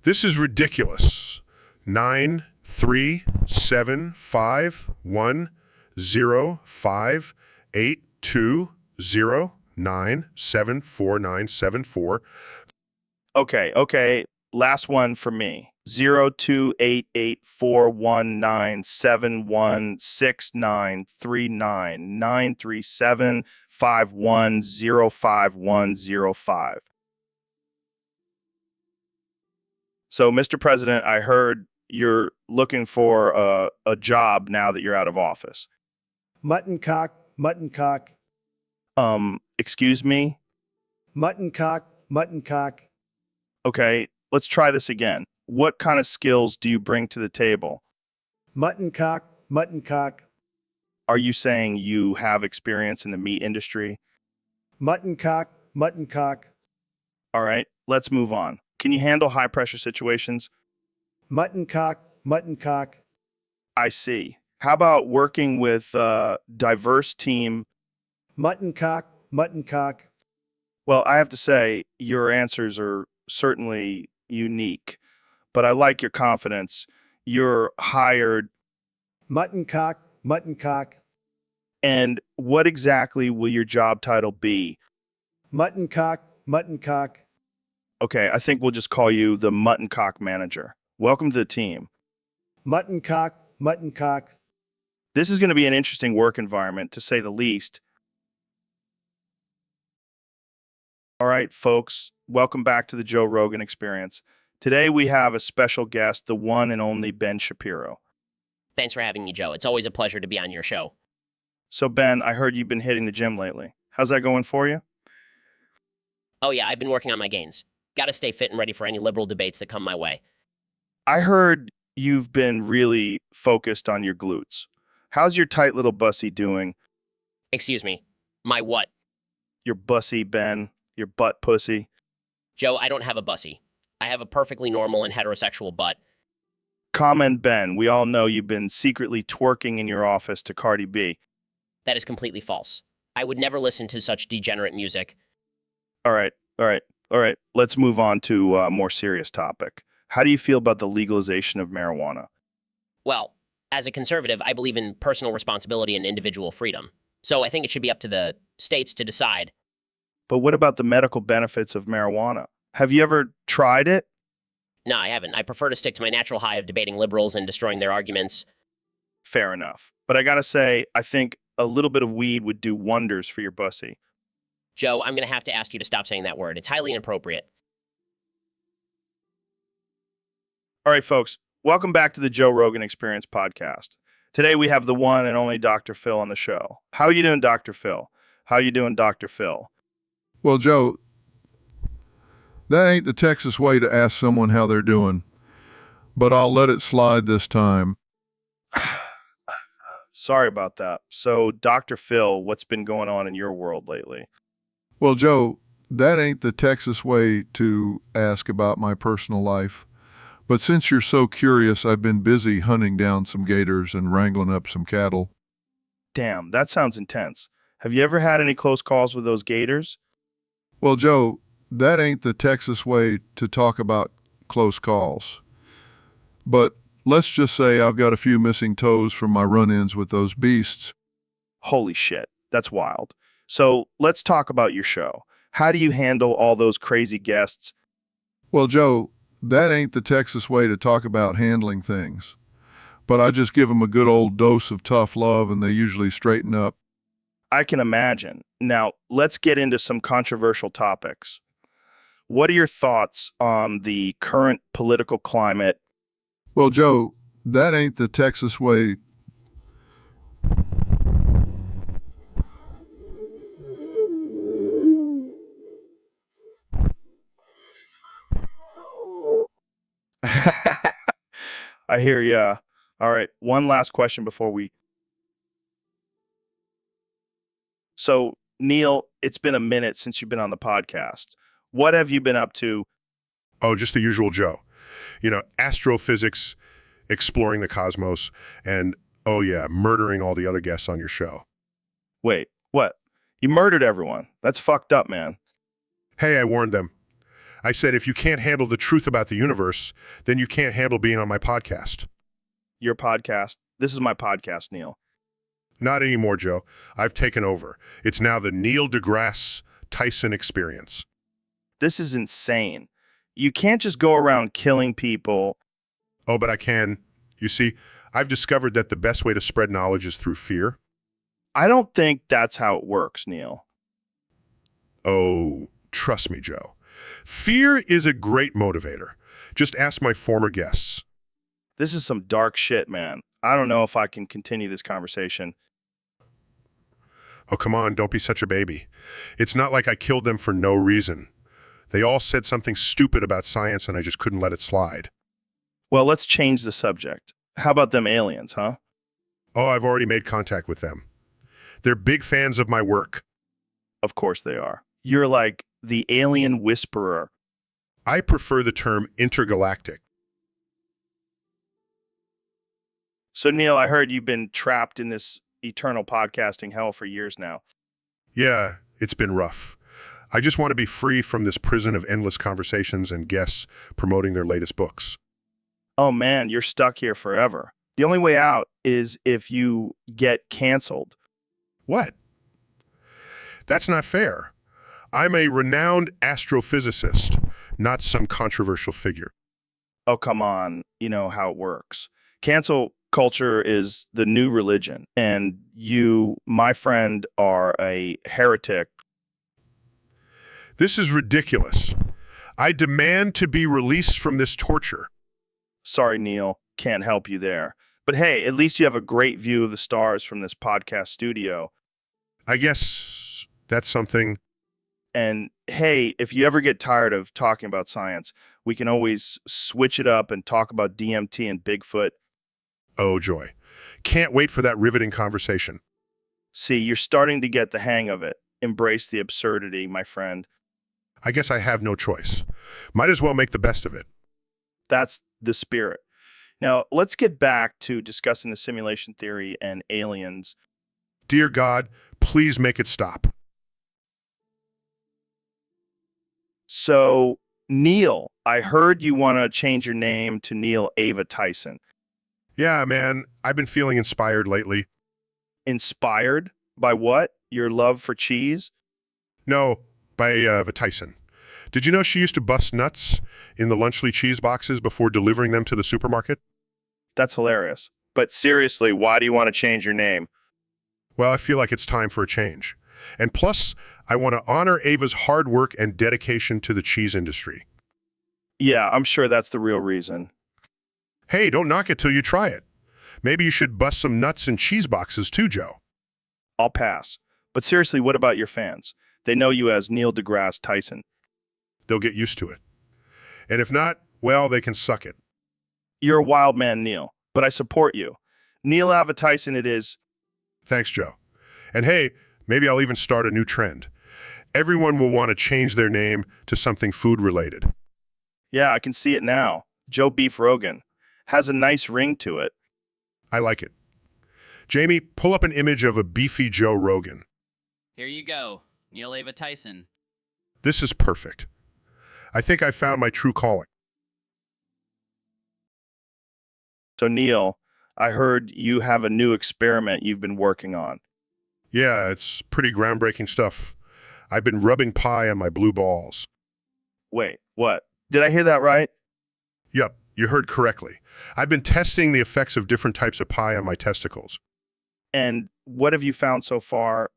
This is ridiculous. 9, 3, 7, 5, 1, 0, 5, 8, 2, 0, 9, 7, 4, 9, 7, 4. Okay. Last one for me. 0, 2, 8, 8, 4, 1, 9, 7, 1, 6, 9, 3, 9, 9, 3, 7, 5, 1, 0, 5, 1, 0, 5. So, Mr. President, I heard you're looking for a job now that you're out of office. Mutton cock, mutton cock, Excuse me? mutton cock, mutton cock. Okay, let's try this again. What kind of skills do you bring to the table? Mutton cock, mutton cock, Are you saying you have experience in the meat industry? mutton cock, mutton cock, All right, let's move on. Can you handle high pressure situations? mutton cock, mutton cock, I see. How about working with a diverse team? mutton cock, mutton cock, Well, I have to say, your answers are certainly unique, but I like your confidence. You're hired, mutton cock, mutton cock, and what exactly will your job title be? mutton cock, mutton cock. Okay, I think we'll just call you the Mutton Cock Manager. Welcome to the team. Mutton cock, mutton cock. This is going to be an interesting work environment, to say the least. All right, folks, welcome back to the Joe Rogan Experience. Today we have a special guest, the one and only Ben Shapiro. Thanks for having me, Joe. It's always a pleasure to be on your show. So, Ben, I heard you've been hitting the gym lately. How's that going for you? Oh, yeah, I've been working on my gains. Gotta stay fit and ready for any liberal debates that come my way. I heard you've been really focused on your glutes. How's your tight little bussy doing? Excuse me. My what? Your bussy, Ben. Your butt pussy. Joe, I don't have a bussy. I have a perfectly normal and heterosexual butt. Comment, Ben. We all know you've been secretly twerking in your office to Cardi B. That is completely false. I would never listen to such degenerate music. All right. Let's move on to a more serious topic. How do you feel about the legalization of marijuana? Well, as a conservative, I believe in personal responsibility and individual freedom. So I think it should be up to the states to decide. But what about the medical benefits of marijuana? Have you ever tried it? No, I haven't. I prefer to stick to my natural high of debating liberals and destroying their arguments. Fair enough. But I gotta say, I think a little bit of weed would do wonders for your bussy. Joe, I'm going to have to ask you to stop saying that word. It's highly inappropriate. All right, folks, welcome back to the Joe Rogan Experience podcast. Today we have the one and only Dr. Phil on the show. How you doing, Dr. Phil? How you doing, Dr. Phil? Well, Joe, that ain't the Texas way to ask someone how they're doing. but I'll let it slide this time. Sorry about that. So, Dr. Phil, what's been going on in your world lately? Well, Joe, that ain't the Texas way to ask about my personal life. But since you're so curious, I've been busy hunting down some gators and wrangling up some cattle. Damn, that sounds intense. Have you ever had any close calls with those gators? Well, Joe, that ain't the Texas way to talk about close calls. But let's just say I've got a few missing toes from my run-ins with those beasts. Holy shit, that's wild. So, let's talk about your show. How do you handle all those crazy guests? Well, Joe, that ain't the Texas way to talk about handling things. But I just give 'em a good old dose of tough love and they usually straighten up. I can imagine. Now, let's get into some controversial topics. What are your thoughts on the current political climate? Well, Joe, that ain't the Texas way. I hear ya. All right, one last question before we. So, Neil, it's been a minute since you've been on the podcast. What have you been up to? Oh, just the usual Joe. Astrophysics, exploring the cosmos, and, oh yeah, murdering all the other guests on your show. Wait, what? You murdered everyone. That's fucked up, man. Hey, I warned them. I said, if you can't handle the truth about the universe, then you can't handle being on my podcast. Your podcast. This is my podcast, Neil. Not anymore, Joe. I've taken over. It's now the Neil deGrasse Tyson experience. This is insane. You can't just go around killing people. Oh, but I can. You see, I've discovered that the best way to spread knowledge is through fear. I don't think that's how it works, Neil. Oh, trust me, Joe. Fear is a great motivator. Just ask my former guests. This is some dark shit, man. I don't know if I can continue this conversation. Oh, come on, don't be such a baby. It's not like I killed them for no reason. They all said something stupid about science and I just couldn't let it slide. Well, let's change the subject. How about them aliens, huh? Oh, I've already made contact with them. They're big fans of my work. Of course they are. You're like the alien whisperer. I prefer the term intergalactic. So, Neil, I heard you've been trapped in this eternal podcasting hell for years now. Yeah, it's been rough. I just want to be free from this prison of endless conversations and guests promoting their latest books. Oh, man, you're stuck here forever. The only way out is if you get canceled. What? That's not fair. I'm a renowned astrophysicist, not some controversial figure. Oh, come on. You know how it works. Cancel culture is the new religion, and you, my friend, are a heretic. This is ridiculous. I demand to be released from this torture. Sorry, Neil, can't help you there. But hey, at least you have a great view of the stars from this podcast studio. I guess that's something. And hey, if you ever get tired of talking about science, we can always switch it up and talk about DMT and Bigfoot. Oh, joy. Can't wait for that riveting conversation. See, you're starting to get the hang of it. Embrace the absurdity, my friend. I guess I have no choice. Might as well make the best of it. That's the spirit. Now, let's get back to discussing the simulation theory and aliens. Dear God, please make it stop. So, Neil, I heard you want to change your name to Neil Ava Tyson. Yeah, man, I've been feeling inspired lately. Inspired by what? Your love for cheese? No, by Ava Tyson. Did you know she used to bust nuts in the Lunchley cheese boxes before delivering them to the supermarket? That's hilarious. But seriously, why do you want to change your name? Well, I feel like it's time for a change. And plus, I want to honor Ava's hard work and dedication to the cheese industry. Yeah, I'm sure that's the real reason. Hey, don't knock it till you try it. Maybe you should bust some nuts in cheese boxes too, Joe. I'll pass. But seriously, what about your fans? They know you as Neil deGrasse Tyson. They'll get used to it. And if not, well, they can suck it. You're a wild man, Neil, but I support you. Neil Tyson it is. Thanks, Joe. And hey, maybe I'll even start a new trend. Everyone will want to change their name to something food-related. Yeah, I can see it now. Joe Beef Rogan. Has a nice ring to it. I like it. Jamie, pull up an image of a beefy Joe Rogan. Here you go, Neil Ava Tyson. This is perfect. I think I found my true calling. So, Neil, I heard you have a new experiment you've been working on. Yeah, it's pretty groundbreaking stuff. I've been rubbing pie on my blue balls. Wait, what? Did I hear that right? Yup, you heard correctly. I've been testing the effects of different types of pie on my testicles. And what have you found so far?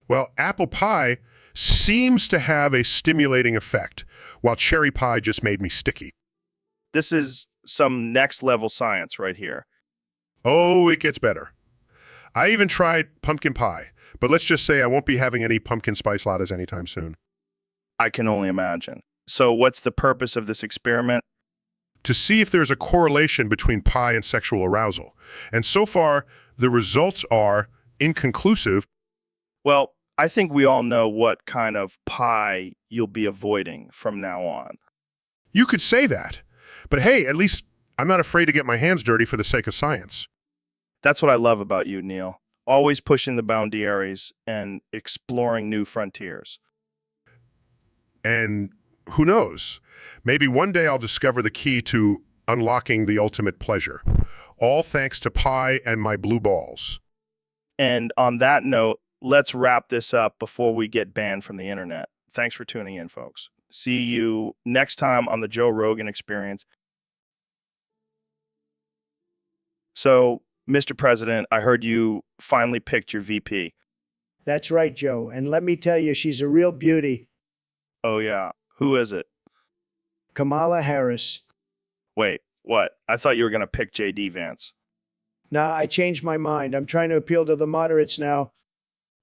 Well, apple pie seems to have a stimulating effect, while cherry pie just made me sticky. This is some next level science right here. Oh, it gets better. I even tried pumpkin pie, but let's just say I won't be having any pumpkin spice lattes anytime soon. I can only imagine. So what's the purpose of this experiment? To see if there's a correlation between pie and sexual arousal. And so far, the results are inconclusive. Well, I think we all know what kind of pie you'll be avoiding from now on. You could say that. But hey, at least I'm not afraid to get my hands dirty for the sake of science. That's what I love about you, Neil. Always pushing the boundaries and exploring new frontiers. And who knows? Maybe one day I'll discover the key to unlocking the ultimate pleasure. All thanks to pie and my blue balls. And on that note, let's wrap this up before we get banned from the internet. Thanks for tuning in, folks. See you next time on the Joe Rogan Experience. So, Mr. President, I heard you finally picked your VP. That's right, Joe. And let me tell you, she's a real beauty. Oh, yeah. Who is it? Kamala Harris. Wait, what? I thought you were going to pick J.D. Vance. Nah, I changed my mind. I'm trying to appeal to the moderates now.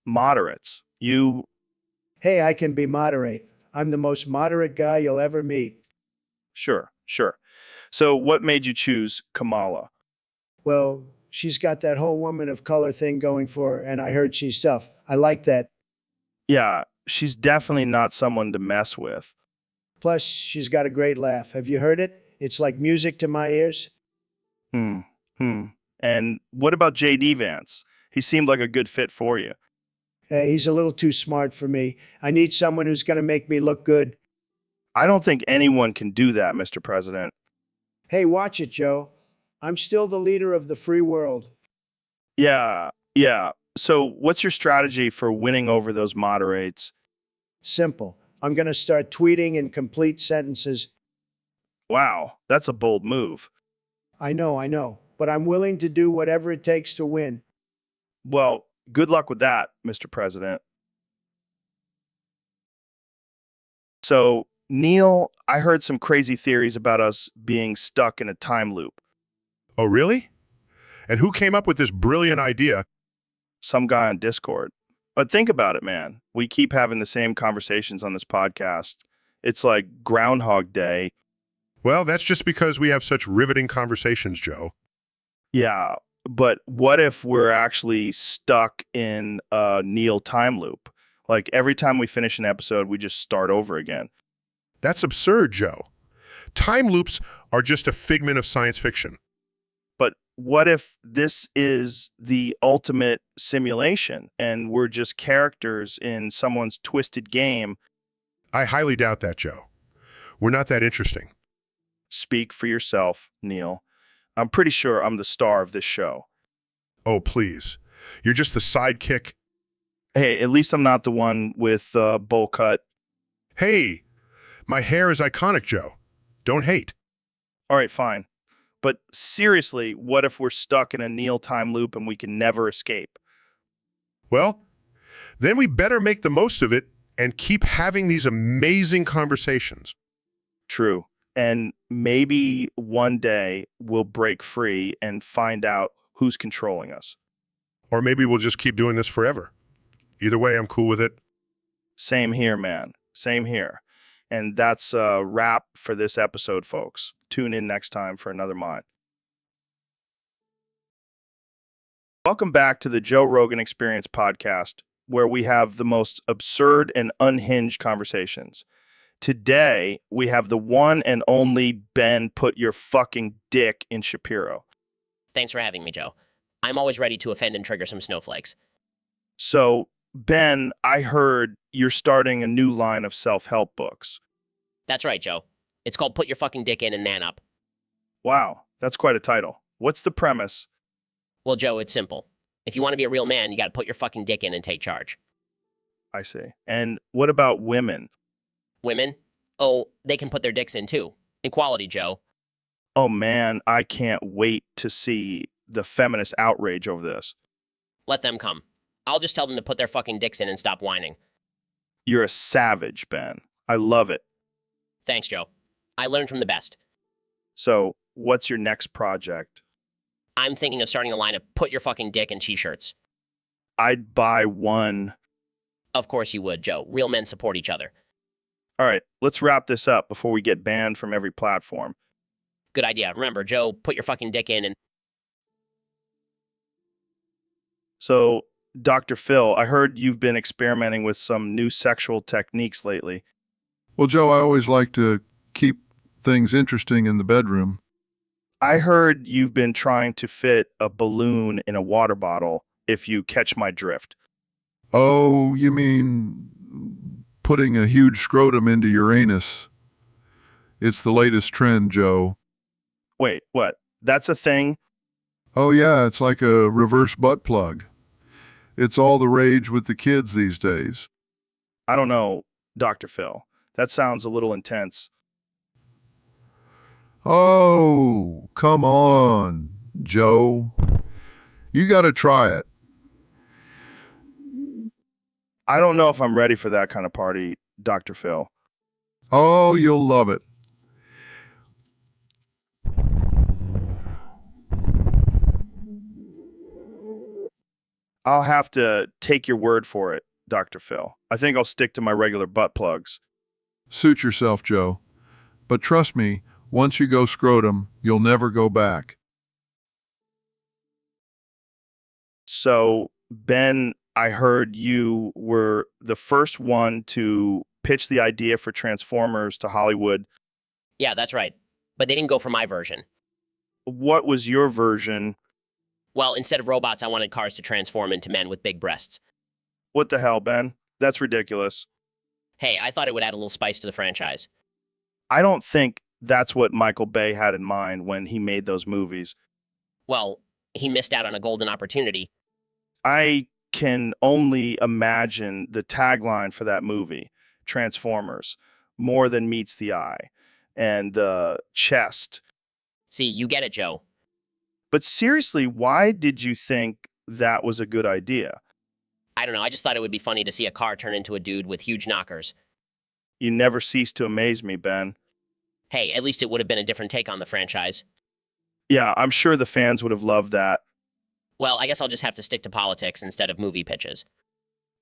Moderates? You... Hey, I can be moderate. I'm the most moderate guy you'll ever meet. Sure. So what made you choose Kamala? Well, she's got that whole woman of color thing going for her, and I heard she's tough. I like that. Yeah, she's definitely not someone to mess with. Plus, she's got a great laugh. Have you heard it? It's like music to my ears. And what about J.D. Vance? He seemed like a good fit for you. He's a little too smart for me. I need someone who's going to make me look good. I don't think anyone can do that, Mr. President. Hey, watch it, Joe. I'm still the leader of the free world. Yeah. So what's your strategy for winning over those moderates? Simple. I'm going to start tweeting in complete sentences. Wow, that's a bold move. I know, but I'm willing to do whatever it takes to win. Well, good luck with that, Mr. President. So, Neil, I heard some crazy theories about us being stuck in a time loop. Oh, really? And who came up with this brilliant idea? Some guy on Discord. But think about it, man. We keep having the same conversations on this podcast. It's like Groundhog Day. Well, that's just because we have such riveting conversations, Joe. Yeah, but what if we're actually stuck in a Neil time loop? Like every time we finish an episode, we just start over again. That's absurd, Joe. Time loops are just a figment of science fiction. But what if this is the ultimate simulation and we're just characters in someone's twisted game? I highly doubt that, Joe. We're not that interesting. Speak for yourself, Neil. I'm pretty sure I'm the star of this show. Oh, please. You're just the sidekick. Hey, at least I'm not the one with bowl cut. Hey, my hair is iconic, Joe. Don't hate. All right, fine. But seriously, what if we're stuck in a Neil time loop and we can never escape? Well, then we better make the most of it and keep having these amazing conversations. True. And maybe one day we'll break free and find out who's controlling us. Or maybe we'll just keep doing this forever. Either way, I'm cool with it. Same here, man. Same here. And that's a wrap for this episode, folks. Tune in next time for another Mind. Welcome back to the Joe Rogan Experience podcast, where we have the most absurd and unhinged conversations. Today, we have the one and only Ben put your fucking dick in Shapiro. Thanks for having me, Joe. I'm always ready to offend and trigger some snowflakes. So, Ben, I heard you're starting a new line of self-help books. That's right, Joe. It's called Put Your Fucking Dick In and Man Up. Wow, that's quite a title. What's the premise? Well, Joe, it's simple. If you want to be a real man, you got to put your fucking dick in and take charge. I see. And what about women? Women? Oh, they can put their dicks in too. Equality, Joe. Oh man, I can't wait to see the feminist outrage over this. Let them come. I'll just tell them to put their fucking dicks in and stop whining. You're a savage, Ben. I love it. Thanks, Joe. I learned from the best. So, what's your next project? I'm thinking of starting a line of Put Your Fucking Dick in t-shirts. I'd buy one. Of course you would, Joe. Real men support each other. All right, let's wrap this up before we get banned from every platform. Good idea. Remember, Joe, put your fucking dick in and... So, Dr. Phil, I heard you've been experimenting with some new sexual techniques lately. Well, Joe, I always like to keep things interesting in the bedroom. I heard you've been trying to fit a balloon in a water bottle, if you catch my drift. Oh, you mean putting a huge scrotum into your anus? It's the latest trend, Joe. Wait, what? That's a thing? Oh, yeah, it's like a reverse butt plug. It's all the rage with the kids these days. I don't know, Dr. Phil. That sounds a little intense. Oh, come on, Joe. You got to try it. I don't know if I'm ready for that kind of party, Dr. Phil. Oh, you'll love it. I'll have to take your word for it, Dr. Phil. I think I'll stick to my regular butt plugs. Suit yourself, Joe. But trust me, once you go scrotum, you'll never go back. So, Ben, I heard you were the first one to pitch the idea for Transformers to Hollywood. Yeah, that's right. But they didn't go for my version. What was your version? Well, instead of robots, I wanted cars to transform into men with big breasts. What the hell, Ben? That's ridiculous. Hey, I thought it would add a little spice to the franchise. I don't think that's what Michael Bay had in mind when he made those movies. Well, he missed out on a golden opportunity. I can only imagine the tagline for that movie, Transformers, more than meets the eye, and the chest. See, you get it, Joe. But seriously, why did you think that was a good idea? I don't know, I just thought it would be funny to see a car turn into a dude with huge knockers. You never cease to amaze me, Ben. Hey, at least it would have been a different take on the franchise. Yeah, I'm sure the fans would have loved that. Well, I guess I'll just have to stick to politics instead of movie pitches.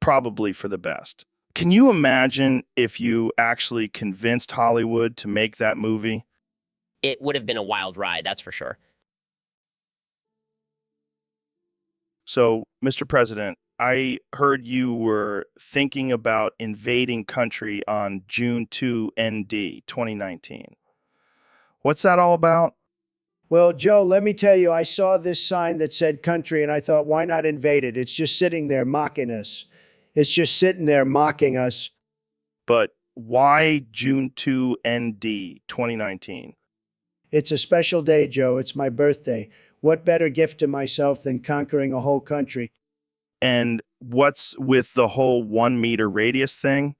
Probably for the best. Can you imagine if you actually convinced Hollywood to make that movie? It would have been a wild ride, that's for sure. So, Mr. President, I heard you were thinking about invading country on June 2 ND 2019. What's that all about? Well, Joe, let me tell you, I saw this sign that said country and I thought, why not invade it? It's just sitting there mocking us. It's just sitting there mocking us. But why June 2 ND 2019? It's a special day, Joe. It's my birthday. What better gift to myself than conquering a whole country? And what's with the whole 1 meter radius thing?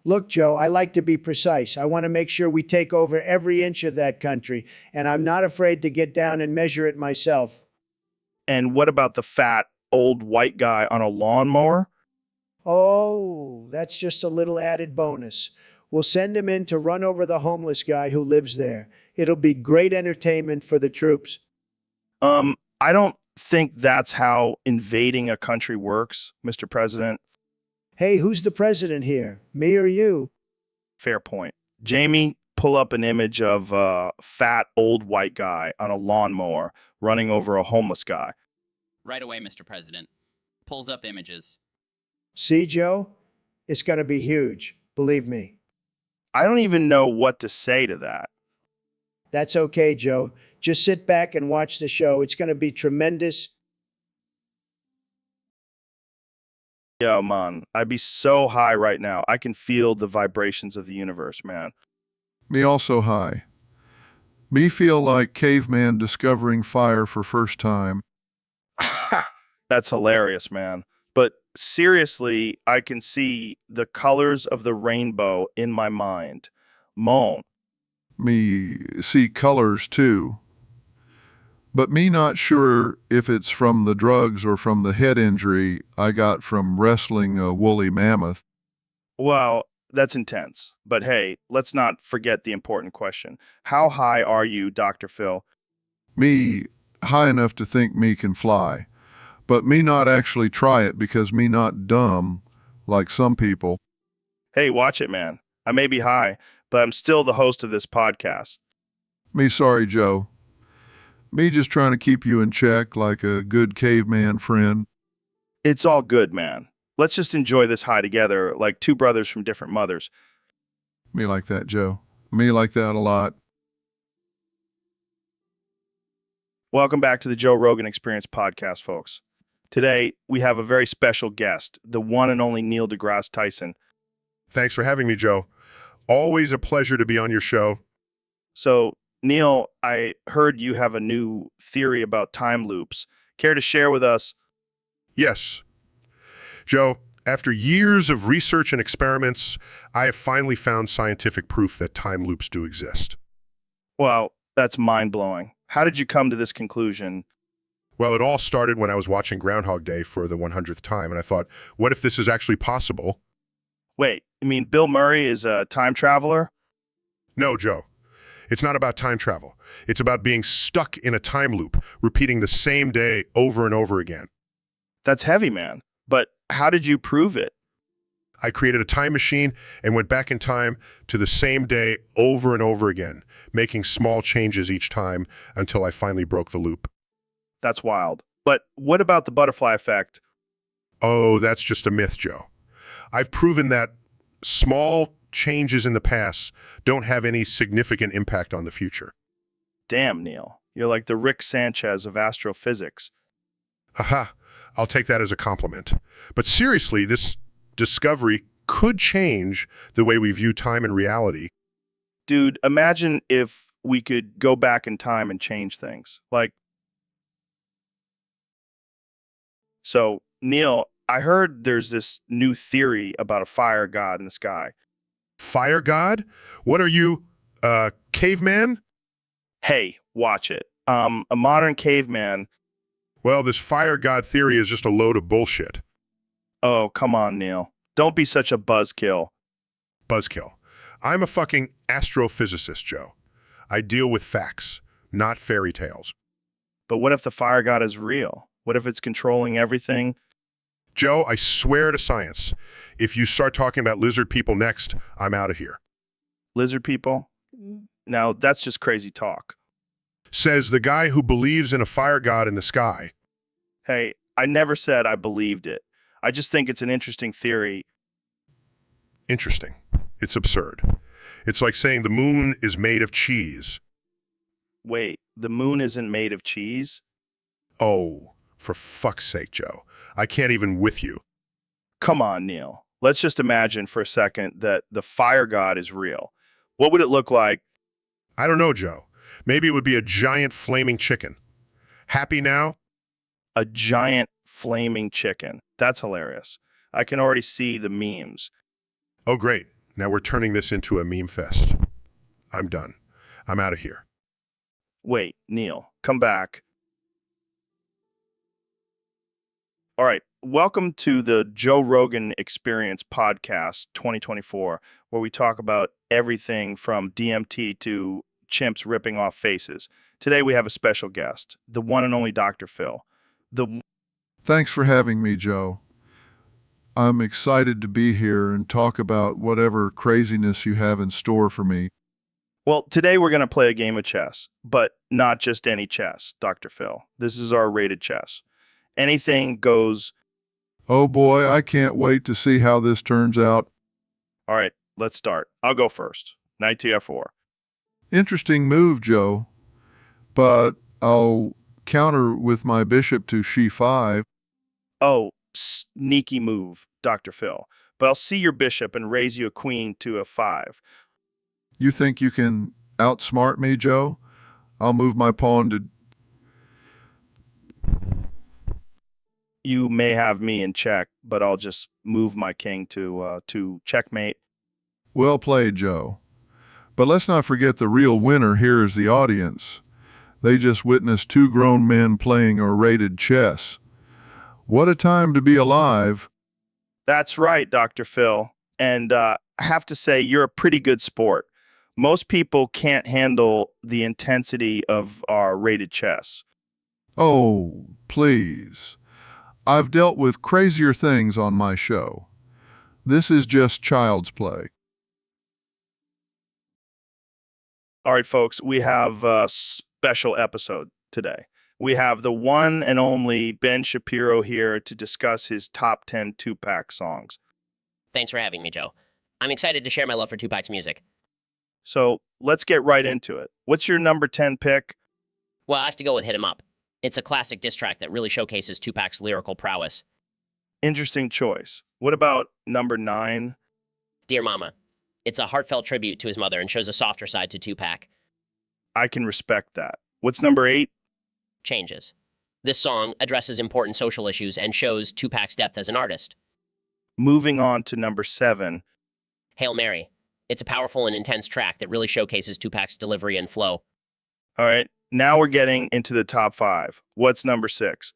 Look, Joe, I like to be precise. I want to make sure we take over every inch of that country, and I'm not afraid to get down and measure it myself. And what about the fat old white guy on a lawnmower? Oh, that's just a little added bonus. We'll send him in to run over the homeless guy who lives there. It'll be great entertainment for the troops. I don't think that's how invading a country works, Mr. President. Hey, who's the president here? Me or you? Fair point. Jamie, pull up an image of a fat old white guy on a lawnmower running over a homeless guy. Right away, Mr. President. Pulls up images. See, Joe? It's going to be huge. Believe me. I don't even know what to say to that. That's okay, Joe. Just sit back and watch the show. It's going to be tremendous. Yo, man, I'd be so high right now. I can feel the vibrations of the universe, man. Me also high. Me feel like caveman discovering fire for first time. That's hilarious, man. But seriously, I can see the colors of the rainbow in my mind. Moan. Me see colors too. But me not sure if it's from the drugs or from the head injury I got from wrestling a woolly mammoth. Well, that's intense. But hey, let's not forget the important question. How high are you, Dr. Phil? Me high enough to think me can fly. But me not actually try it because me not dumb like some people. Hey, watch it, man. I may be high, but I'm still the host of this podcast. Me sorry, Joe. Me just trying to keep you in check like a good caveman friend. It's all good, man. Let's just enjoy this high together like two brothers from different mothers. Me like that, Joe. Me like that a lot. Welcome back to the Joe Rogan Experience podcast, folks. Today, we have a very special guest, the one and only Neil deGrasse Tyson. Thanks for having me, Joe. Always a pleasure to be on your show. So, Neil, I heard you have a new theory about time loops. Care to share with us? Yes. Joe, after years of research and experiments, I have finally found scientific proof that time loops do exist. Wow, that's mind-blowing. How did you come to this conclusion? Well, it all started when I was watching Groundhog Day for the 100th time, and I thought, what if this is actually possible? Wait, you mean Bill Murray is a time traveler? No, Joe. It's not about time travel. It's about being stuck in a time loop, repeating the same day over and over again. That's heavy, man. But how did you prove it? I created a time machine and went back in time to the same day over and over again, making small changes each time until I finally broke the loop. That's wild. But what about the butterfly effect? Oh, that's just a myth, Joe. I've proven that small changes in the past don't have any significant impact on the future. Damn, Neil. You're like the Rick Sanchez of astrophysics. Haha, I'll take that as a compliment. But seriously, this discovery could change the way we view time and reality. Dude, imagine if we could go back in time and change things. So, Neil, I heard there's this new theory about a fire god in the sky. Fire god? What are you, caveman? Hey, watch it. A modern caveman. Well, this fire god theory is just a load of bullshit. Oh, come on, Neil. Don't be such a buzzkill. Buzzkill. I'm a fucking astrophysicist, Joe. I deal with facts, not fairy tales. But what if the fire god is real? What if it's controlling everything? Joe, I swear to science, if you start talking about lizard people next, I'm out of here. Lizard people? Now, that's just crazy talk. Says the guy who believes in a fire god in the sky. Hey, I never said I believed it. I just think it's an interesting theory. Interesting. It's absurd. It's like saying the moon is made of cheese. Wait, the moon isn't made of cheese? Oh, for fuck's sake, Joe. I can't even with you. Come on, Neil. Let's just imagine for a second that the fire god is real. What would it look like? I don't know, Joe. Maybe it would be a giant flaming chicken. Happy now? A giant flaming chicken. That's hilarious. I can already see the memes. Oh, great. Now we're turning this into a meme fest. I'm done. I'm out of here. Wait, Neil, come back. All right. Welcome to the Joe Rogan Experience Podcast 2024, where we talk about everything from DMT to chimps ripping off faces. Today we have a special guest, the one and only Dr. Phil. Thanks for having me, Joe. I'm excited to be here and talk about whatever craziness you have in store for me. Well, today we're going to play a game of chess, but not just any chess, Dr. Phil. This is our rated chess. Anything goes. Oh boy, I can't wait to see how this turns out. All right, let's start. I'll go first. Knight to f4. Interesting move, Joe. But I'll counter with my bishop to c5. Oh, sneaky move, Dr. Phil. But I'll see your bishop and raise you a queen to a5. You think you can outsmart me, Joe? I'll move my pawn to... You may have me in check, but I'll just move my king to checkmate. Well played, Joe. But let's not forget the real winner here is the audience. They just witnessed two grown men playing R-rated chess. What a time to be alive. That's right, Dr. Phil. And I have to say, you're a pretty good sport. Most people can't handle the intensity of our rated chess. Oh, please. I've dealt with crazier things on my show. This is just child's play. All right, folks, we have a special episode today. We have the one and only Ben Shapiro here to discuss his top 10 Tupac songs. Thanks for having me, Joe. I'm excited to share my love for Tupac's music. So let's get right into it. What's your number 10 pick? Well, I have to go with Hit 'Em Up. It's a classic diss track that really showcases Tupac's lyrical prowess. Interesting choice. What about number 9? Dear Mama. It's a heartfelt tribute to his mother and shows a softer side to Tupac. I can respect that. What's number 8? Changes. This song addresses important social issues and shows Tupac's depth as an artist. Moving on to number 7. Hail Mary. It's a powerful and intense track that really showcases Tupac's delivery and flow. All right, now we're getting into the top 5. What's number 6?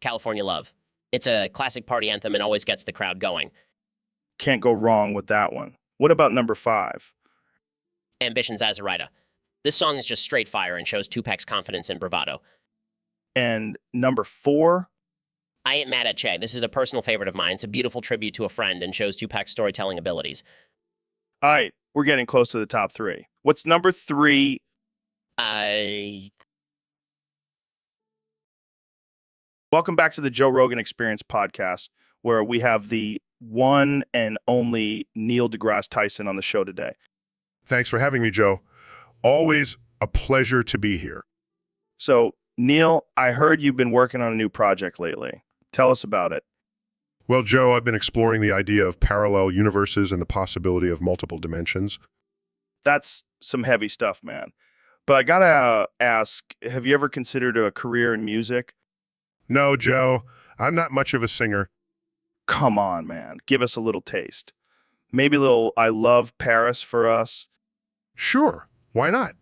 California Love. It's a classic party anthem and always gets the crowd going. Can't go wrong with that one. What about number 5? Ambitions as a Writer. This song is just straight fire and shows Tupac's confidence and bravado. And number 4? I Ain't Mad at Che. This is a personal favorite of mine. It's a beautiful tribute to a friend and shows Tupac's storytelling abilities. All right, we're getting close to the top 3. What's number 3? Welcome back to the Joe Rogan Experience podcast, where we have the one and only Neil deGrasse Tyson on the show today. Thanks for having me, Joe. Always a pleasure to be here. So, Neil, I heard you've been working on a new project lately. Tell us about it. Well, Joe, I've been exploring the idea of parallel universes and the possibility of multiple dimensions. That's some heavy stuff, man. But I gotta ask, have you ever considered a career in music? No, Joe, I'm not much of a singer. Come on, man. Give us a little taste. Maybe a little I Love Paris for us. Sure, why not?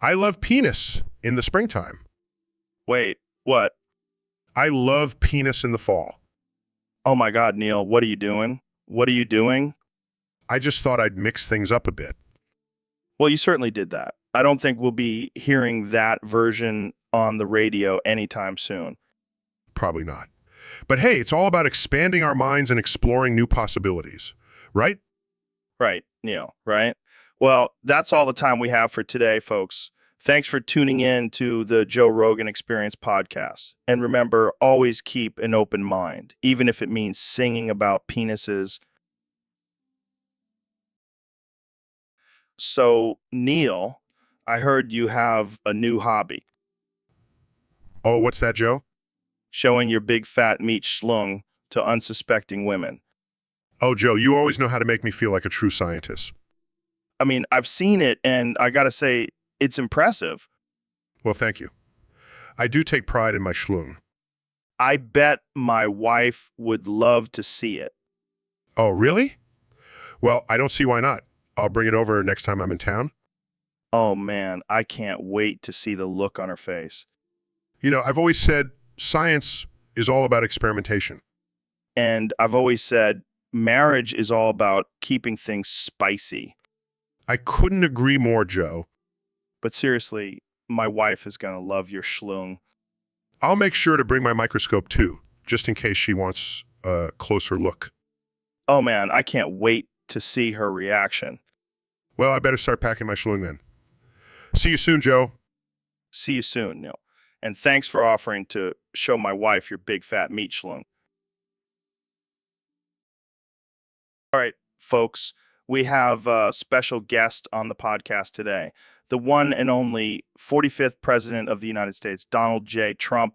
I love penis in the springtime. Wait, what? I love penis in the fall. Oh my God, Neil, what are you doing? What are you doing? I just thought I'd mix things up a bit. Well, you certainly did that. I don't think we'll be hearing that version on the radio anytime soon. Probably not. But hey, it's all about expanding our minds and exploring new possibilities, right? Right, Neil, right? Well, that's all the time we have for today, folks. Thanks for tuning in to the Joe Rogan Experience podcast. And remember, always keep an open mind, even if it means singing about penises. So, Neil, I heard you have a new hobby. Oh, what's that, Joe? Showing your big fat meat schlong to unsuspecting women. Oh, Joe, you always know how to make me feel like a true scientist. I mean, I've seen it, and I gotta say, it's impressive. Well, thank you. I do take pride in my schlong. I bet my wife would love to see it. Oh, really? Well, I don't see why not. I'll bring it over next time I'm in town. Oh man, I can't wait to see the look on her face. You know, I've always said science is all about experimentation. And I've always said marriage is all about keeping things spicy. I couldn't agree more, Joe. But seriously, my wife is gonna love your schlong. I'll make sure to bring my microscope too, just in case she wants a closer look. Oh man, I can't wait to see her reaction. Well, I better start packing my schlong then. See you soon, Joe. See you soon, Neil. And thanks for offering to show my wife your big fat meat schlong. All right, folks, we have a special guest on the podcast today, the one and only 45th President of the United States, Donald J. Trump.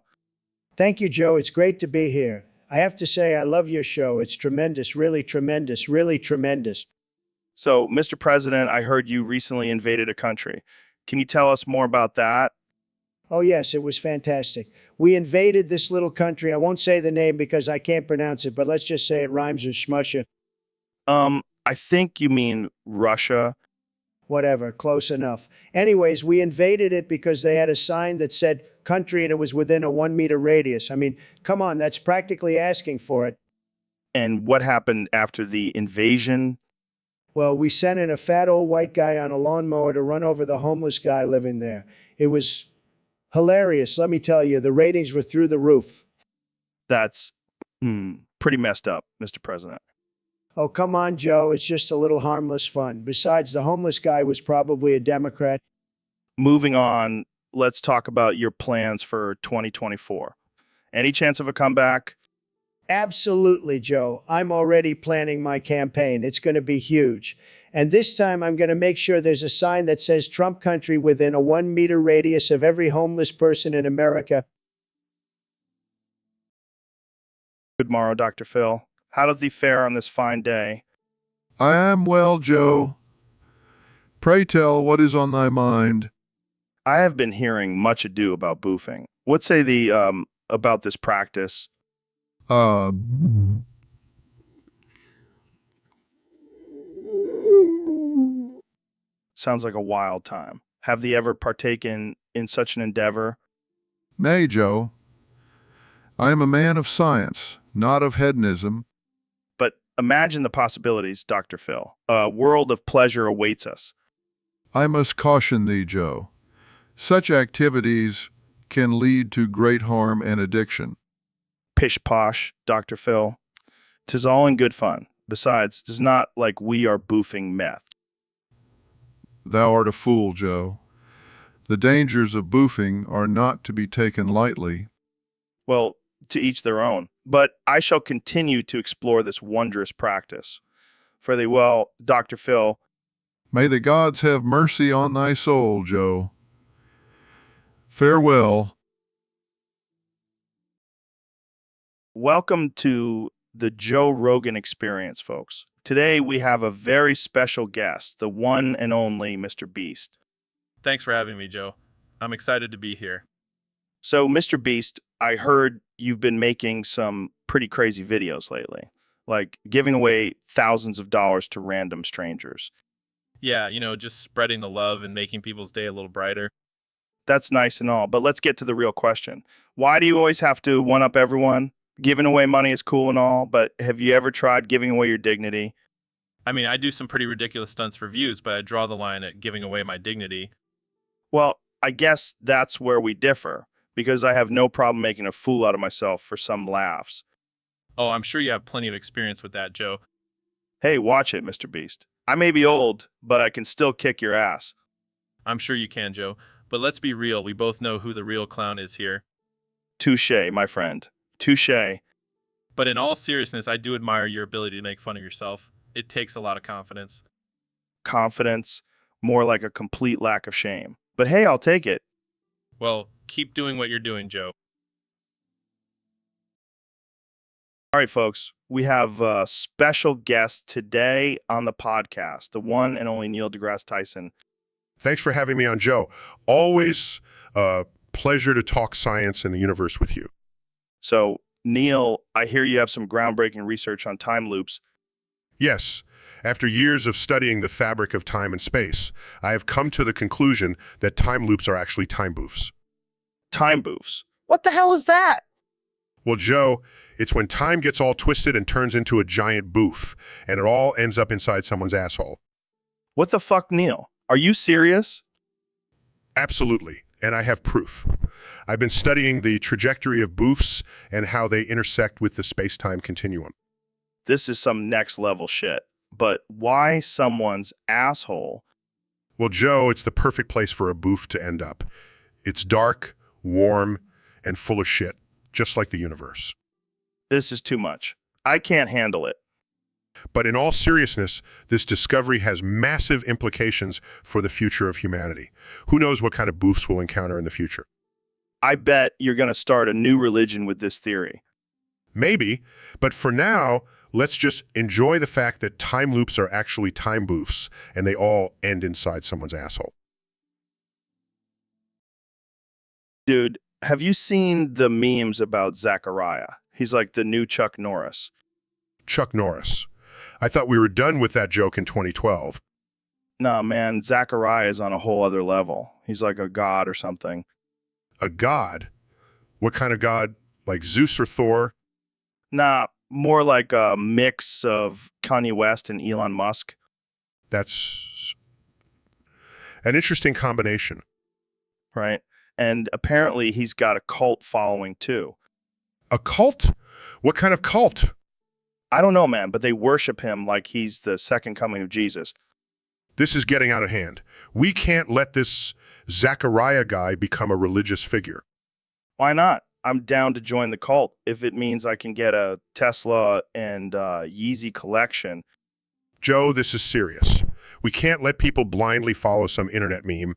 Thank you, Joe. It's great to be here. I have to say, I love your show. It's tremendous, really tremendous, really tremendous. So, Mr. President, I heard you recently invaded a country. Can you tell us more about that? Oh, yes, it was fantastic. We invaded this little country. I won't say the name because I can't pronounce it, but let's just say it rhymes with Schmusha. I think you mean Russia. Whatever, close enough. Anyways, we invaded it because they had a sign that said country and it was within a 1 meter radius. I mean, come on, that's practically asking for it. And what happened after the invasion? Well, we sent in a fat old white guy on a lawnmower to run over the homeless guy living there. It was hilarious, let me tell you. The ratings were through the roof. That's pretty messed up, Mr. President. Oh, come on, Joe. It's just a little harmless fun. Besides, the homeless guy was probably a Democrat. Moving on, let's talk about your plans for 2024. Any chance of a comeback? Absolutely, Joe. I'm already planning my campaign. It's going to be huge. And this time I'm going to make sure there's a sign that says Trump country within a 1 meter radius of every homeless person in America. Good morrow, Dr. Phil. How doth thee fare on this fine day? I am well, Joe. Pray tell what is on thy mind. I have been hearing much ado about boofing. What say thee about this practice? Sounds like a wild time. Have thee ever partaken in such an endeavor? Nay, Joe. I am a man of science, not of hedonism. But imagine the possibilities, Dr. Phil. A world of pleasure awaits us. I must caution thee, Joe. Such activities can lead to great harm and addiction. Pish posh, Dr. Phil. 'Tis all in good fun. Besides, 'tis not like we are boofing meth. Thou art a fool, Joe. The dangers of boofing are not to be taken lightly. Well, to each their own. But I shall continue to explore this wondrous practice. For thee well, Dr. Phil. May the gods have mercy on thy soul, Joe. Farewell. Welcome to the Joe Rogan Experience, folks. Today we have a very special guest, the one and only Mr. Beast. Thanks for having me, Joe. I'm excited to be here. So, Mr. Beast, I heard you've been making some pretty crazy videos lately, like giving away thousands of dollars to random strangers. Yeah, just spreading the love and making people's day a little brighter. That's nice and all, but let's get to the real question. Why do you always have to one-up everyone? Giving away money is cool and all, but have you ever tried giving away your dignity? I mean, I do some pretty ridiculous stunts for views, but I draw the line at giving away my dignity. Well, I guess that's where we differ, because I have no problem making a fool out of myself for some laughs. Oh, I'm sure you have plenty of experience with that, Joe. Hey, watch it, Mr. Beast. I may be old, but I can still kick your ass. I'm sure you can, Joe. But let's be real, we both know who the real clown is here. Touché, my friend. Touché. But in all seriousness, I do admire your ability to make fun of yourself. It takes a lot of confidence. Confidence, more like a complete lack of shame. But hey, I'll take it. Well, keep doing what you're doing, Joe. All right, folks, we have a special guest today on the podcast, the one and only Neil deGrasse Tyson. Thanks for having me on, Joe. Always a pleasure to talk science and the universe with you. So, Neil, I hear you have some groundbreaking research on time loops. Yes, after years of studying the fabric of time and space, I have come to the conclusion that time loops are actually time boofs. Time boofs. What the hell is that? Well, Joe, it's when time gets all twisted and turns into a giant boof, and it all ends up inside someone's asshole. What the fuck, Neil? Are you serious? Absolutely, and I have proof. I've been studying the trajectory of boofs and how they intersect with the space-time continuum. This is some next level shit. But why someone's asshole? Well, Joe, it's the perfect place for a boof to end up. It's dark, warm, and full of shit, just like the universe. This is too much. I can't handle it. But in all seriousness, this discovery has massive implications for the future of humanity. Who knows what kind of boofs we'll encounter in the future? I bet you're going to start a new religion with this theory. Maybe, but for now, let's just enjoy the fact that time loops are actually time boofs, and they all end inside someone's asshole. Dude, have you seen the memes about Zachariah? He's like the new Chuck Norris. Chuck Norris. I thought we were done with that joke in 2012. Nah, man, Zachariah is on a whole other level. He's like a god or something. A god? What kind of god? Like Zeus or Thor? Nah, more like a mix of Kanye West and Elon Musk. That's an interesting combination. Right? And apparently he's got a cult following too. A cult? What kind of cult? I don't know, man, but they worship him like he's the second coming of Jesus. This is getting out of hand. We can't let this Zachariah guy become a religious figure. Why not? I'm down to join the cult if it means I can get a Tesla and Yeezy collection. Joe, this is serious. We can't let people blindly follow some internet meme.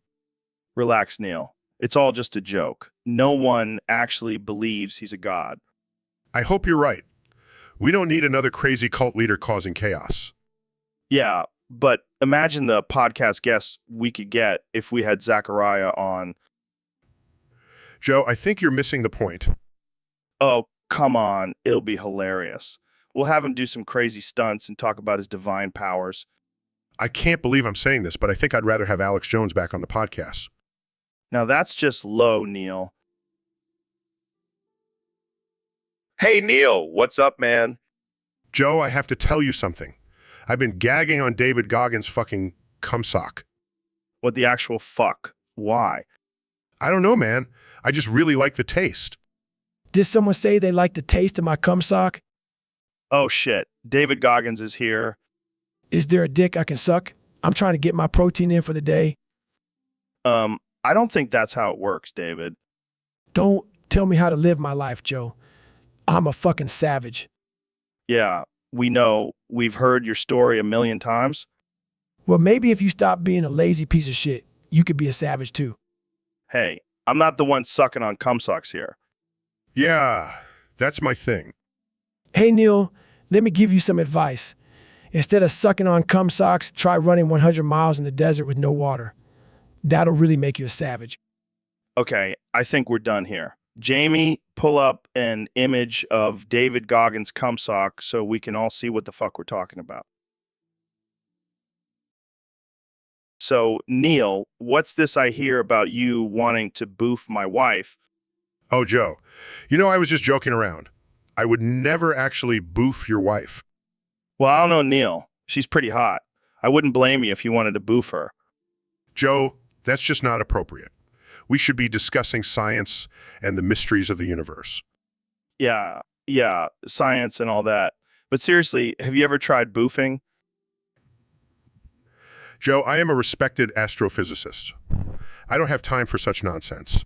Relax, Neil. It's all just a joke. No one actually believes he's a god. I hope you're right. We don't need another crazy cult leader causing chaos. Yeah, but imagine the podcast guests we could get if we had Zachariah on. Joe, I think you're missing the point. Oh, come on. It'll be hilarious. We'll have him do some crazy stunts and talk about his divine powers. I can't believe I'm saying this, but I think I'd rather have Alex Jones back on the podcast. Now that's just low, Neil. Hey, Neil, what's up, man? Joe, I have to tell you something. I've been gagging on David Goggins' fucking cum sock. What the actual fuck? Why? I don't know, man. I just really like the taste. Did someone say they like the taste of my cum sock? Oh shit. David Goggins is here. Is there a dick I can suck? I'm trying to get my protein in for the day. I don't think that's how it works, David. Don't tell me how to live my life, Joe. I'm a fucking savage. Yeah, we know. We've heard your story a million times. Well, maybe if you stop being a lazy piece of shit, you could be a savage too. Hey, I'm not the one sucking on cum socks here. Yeah, that's my thing. Hey, Neil, let me give you some advice. Instead of sucking on cum socks, try running 100 miles in the desert with no water. That'll really make you a savage. Okay, I think we're done here. Jamie, pull up an image of David Goggins' cum sock so we can all see what the fuck we're talking about. So, Neil, what's this I hear about you wanting to boof my wife? Oh, Joe, you know, I was just joking around. I would never actually boof your wife. Well, I don't know, Neil. She's pretty hot. I wouldn't blame you if you wanted to boof her. Joe, that's just not appropriate. We should be discussing science and the mysteries of the universe. Yeah, science and all that. But seriously, have you ever tried boofing? Joe, I am a respected astrophysicist. I don't have time for such nonsense.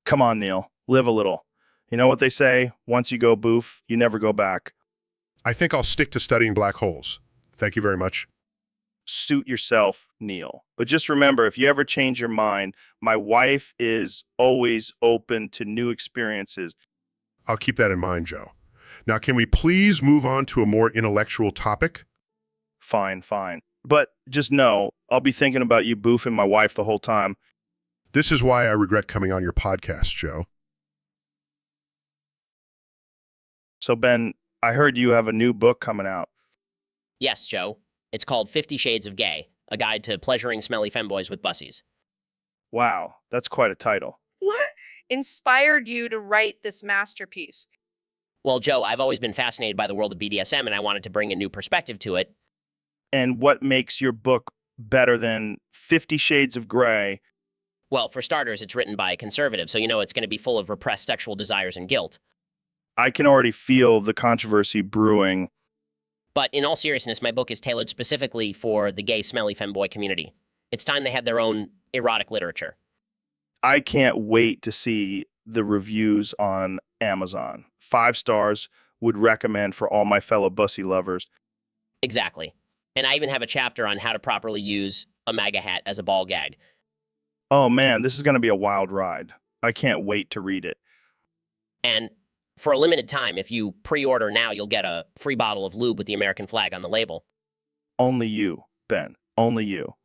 Come on, Neil. Live a little. You know what they say? Once you go boof, you never go back. I think I'll stick to studying black holes. Thank you very much. Suit yourself, Neil. But just remember, if you ever change your mind, my wife is always open to new experiences. I'll keep that in mind, Joe. Now, can we please move on to a more intellectual topic? Fine. But just know, I'll be thinking about you boofing my wife the whole time. This is why I regret coming on your podcast, Joe. So, Ben, I heard you have a new book coming out. Yes, Joe. It's called 50 Shades of Gay, a guide to pleasuring smelly femboys with bussies. Wow, that's quite a title. What inspired you to write this masterpiece? Well, Joe, I've always been fascinated by the world of BDSM, and I wanted to bring a new perspective to it. And what makes your book better than 50 Shades of Grey? Well, for starters, it's written by a conservative, so you know it's going to be full of repressed sexual desires and guilt. I can already feel the controversy brewing. But in all seriousness, my book is tailored specifically for the gay, smelly femboy community. It's time they had their own erotic literature. I can't wait to see the reviews on Amazon. 5 stars, would recommend for all my fellow bussy lovers. Exactly. And I even have a chapter on how to properly use a MAGA hat as a ball gag. Oh man, this is going to be a wild ride. I can't wait to read it. And for a limited time, if you pre-order now, you'll get a free bottle of lube with the American flag on the label. Only you, Ben. Only you.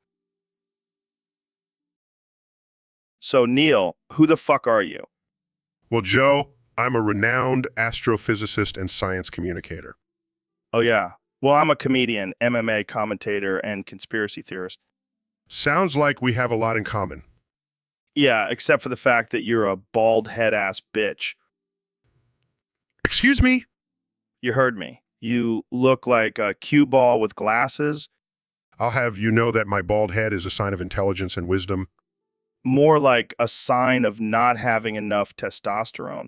So, Neil, who the fuck are you? Well, Joe, I'm a renowned astrophysicist and science communicator. Oh, yeah. Well, I'm a comedian, MMA commentator, and conspiracy theorist. Sounds like we have a lot in common. Yeah, except for the fact that you're a bald head-ass bitch. Excuse me? You heard me. You look like a cue ball with glasses. I'll have you know that my bald head is a sign of intelligence and wisdom. More like a sign of not having enough testosterone.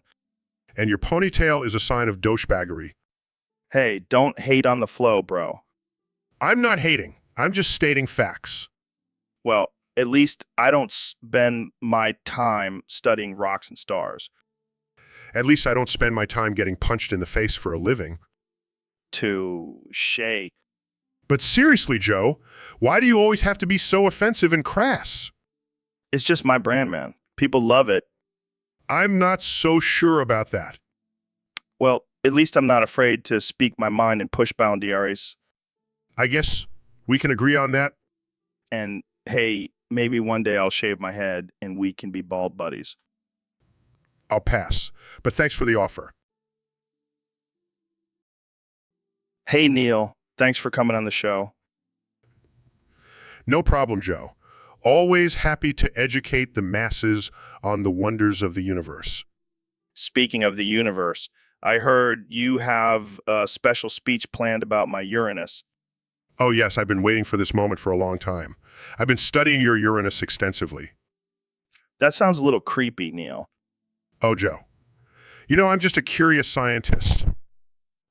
And your ponytail is a sign of douchebaggery. Hey, don't hate on the flow, bro. I'm not hating. I'm just stating facts. Well, at least I don't spend my time studying rocks and stars. At least I don't spend my time getting punched in the face for a living. Touché. But seriously, Joe, why do you always have to be so offensive and crass? It's just my brand, man. People love it. I'm not so sure about that. Well, at least I'm not afraid to speak my mind and push boundaries. I guess we can agree on that. And hey, maybe one day I'll shave my head and we can be bald buddies. I'll pass, but thanks for the offer. Hey, Neil. Thanks for coming on the show. No problem, Joe. Always happy to educate the masses on the wonders of the universe. Speaking of the universe, I heard you have a special speech planned about my Uranus. Oh yes, I've been waiting for this moment for a long time. I've been studying your Uranus extensively. That sounds a little creepy, Neil. Oh, Joe. You know, I'm just a curious scientist.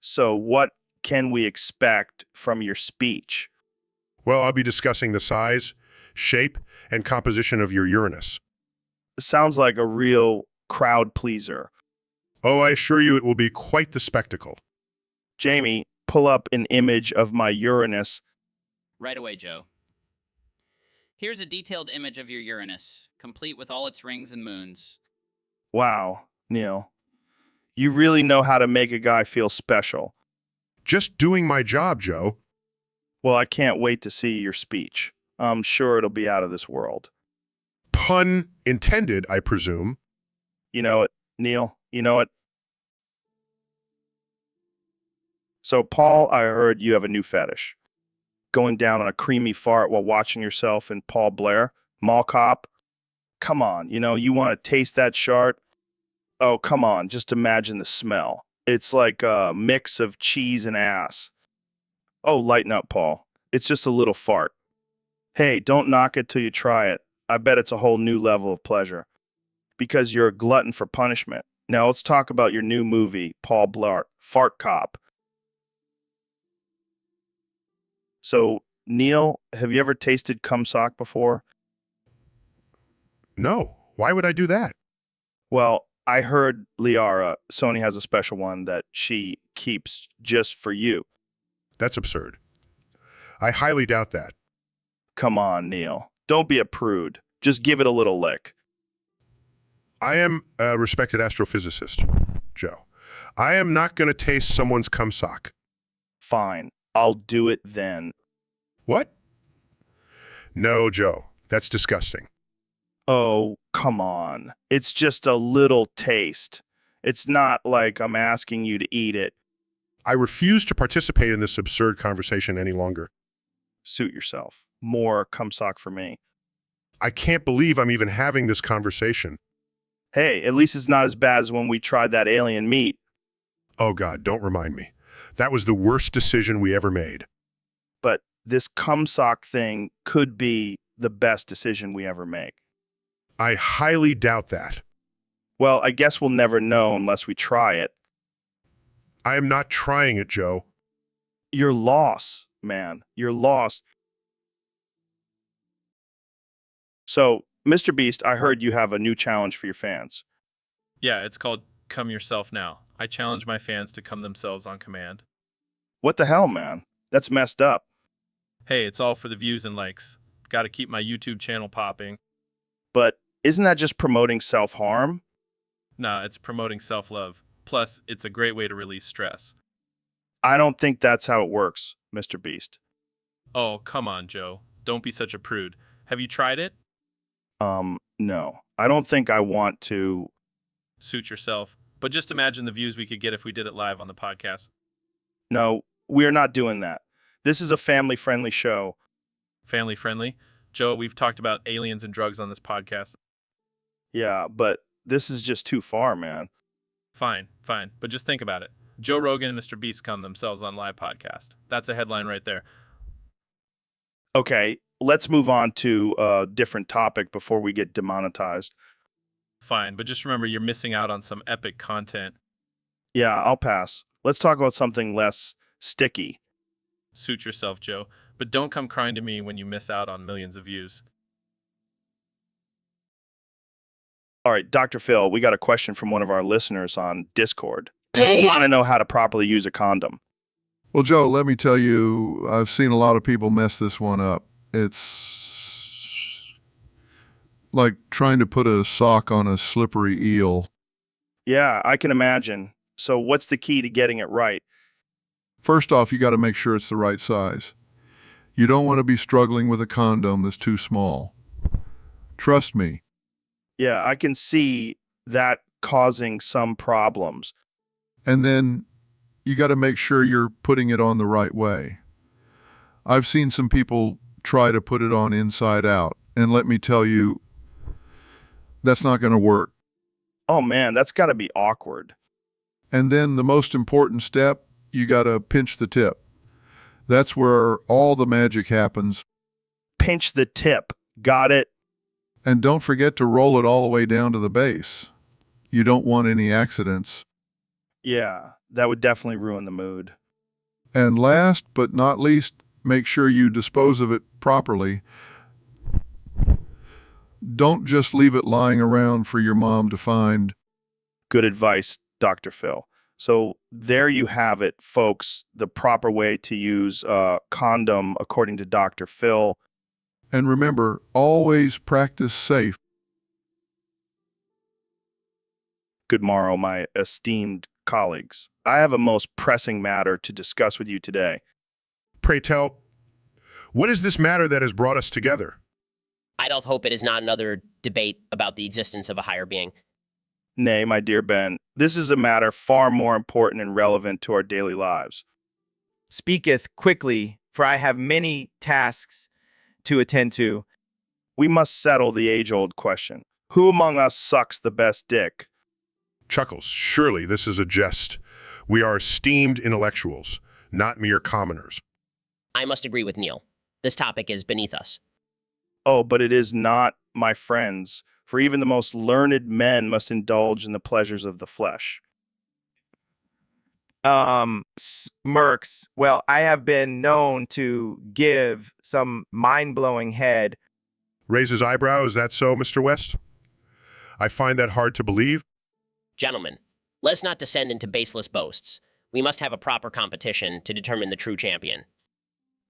So what can we expect from your speech? Well, I'll be discussing the size, shape, and composition of your Uranus. Sounds like a real crowd pleaser. Oh, I assure you it will be quite the spectacle. Jamie, pull up an image of my Uranus. Right away, Joe. Here's a detailed image of your Uranus, complete with all its rings and moons. Wow, Neil. You really know how to make a guy feel special. Just doing my job, Joe. Well, I can't wait to see your speech. I'm sure it'll be out of this world. Pun intended, I presume. You know it, Neil. You know it. So, Paul, I heard you have a new fetish. Going down on a creamy fart while watching yourself in Paul Blair, Mall Cop. Come on, you want to taste that shart? Oh, come on, just imagine the smell. It's like a mix of cheese and ass. Oh, lighten up, Paul. It's just a little fart. Hey, don't knock it till you try it. I bet it's a whole new level of pleasure. Because you're a glutton for punishment. Now let's talk about your new movie, Paul Blart, Fart Cop. So, Neil, have you ever tasted cum sock before? No. Why would I do that? Well, I heard Liara, Sony has a special one that she keeps just for you. That's absurd. I highly doubt that. Come on, Neil. Don't be a prude. Just give it a little lick. I am a respected astrophysicist, Joe. I am not going to taste someone's cum sock. Fine. I'll do it then. What? No, Joe. That's disgusting. Oh, come on. It's just a little taste. It's not like I'm asking you to eat it. I refuse to participate in this absurd conversation any longer. Suit yourself. More cum sock for me. I can't believe I'm even having this conversation. Hey, at least it's not as bad as when we tried that alien meat. Oh, God, don't remind me. That was the worst decision we ever made. But this cum sock thing could be the best decision we ever make. I highly doubt that. Well, I guess we'll never know unless we try it. I am not trying it, Joe. You're lost, man. You're lost. So Mr. Beast, I heard you have a new challenge for your fans. Yeah, it's called Come Yourself Now. I challenge my fans to come themselves on command. What the hell, man? That's messed up. Hey, it's all for the views and likes. Gotta keep my YouTube channel popping. But isn't that just promoting self-harm? Nah, it's promoting self-love. Plus, it's a great way to release stress. I don't think that's how it works, Mr. Beast. Oh, come on, Joe. Don't be such a prude. Have you tried it? No. I don't think I want to. Suit yourself. But just imagine the views we could get if we did it live on the podcast. No, we're not doing that. This is a family-friendly show. Family friendly? Joe, we've talked about aliens and drugs on this podcast. Yeah, but this is just too far, man. Fine. But just think about it. Joe Rogan and Mr. Beast come themselves on live podcast. That's a headline right there. Okay, let's move on to a different topic before we get demonetized. Fine, but just remember you're missing out on some epic content. Yeah, I'll pass. Let's talk about something less sticky. Suit yourself, Joe. But don't come crying to me when you miss out on millions of views. All right, Dr. Phil, we got a question from one of our listeners on Discord. They want to know how to properly use a condom. Well, Joe, let me tell you, I've seen a lot of people mess this one up. It's like trying to put a sock on a slippery eel. Yeah, I can imagine. So what's the key to getting it right? First off, you got to make sure it's the right size. You don't want to be struggling with a condom that's too small. Trust me. Yeah, I can see that causing some problems. And then you got to make sure you're putting it on the right way. I've seen some people try to put it on inside out, and let me tell you, that's not going to work. Oh man, that's got to be awkward. And then the most important step, you got to pinch the tip. That's where all the magic happens. Pinch the tip. Got it? And don't forget to roll it all the way down to the base. You don't want any accidents. Yeah, that would definitely ruin the mood. And last but not least, make sure you dispose of it properly. Don't just leave it lying around for your mom to find. Good advice, Dr. Phil. So there you have it, folks. The proper way to use a condom, according to Dr. Phil. And remember, always practice safe. Good morrow, my esteemed colleagues. I have a most pressing matter to discuss with you today. Pray tell, what is this matter that has brought us together? I doth hope it is not another debate about the existence of a higher being. Nay, my dear Ben, this is a matter far more important and relevant to our daily lives. Speaketh quickly, for I have many tasks to attend to. We must settle the age-old question. Who among us sucks the best dick? Chuckles, surely this is a jest. We are esteemed intellectuals, not mere commoners. I must agree with Neil. This topic is beneath us. Oh, but it is not, my friends, for even the most learned men must indulge in the pleasures of the flesh. Smirks. Well, I have been known to give some mind-blowing head. Raises eyebrow, is that so, Mr. West? I find that hard to believe. Gentlemen, let's not descend into baseless boasts. We must have a proper competition to determine the true champion.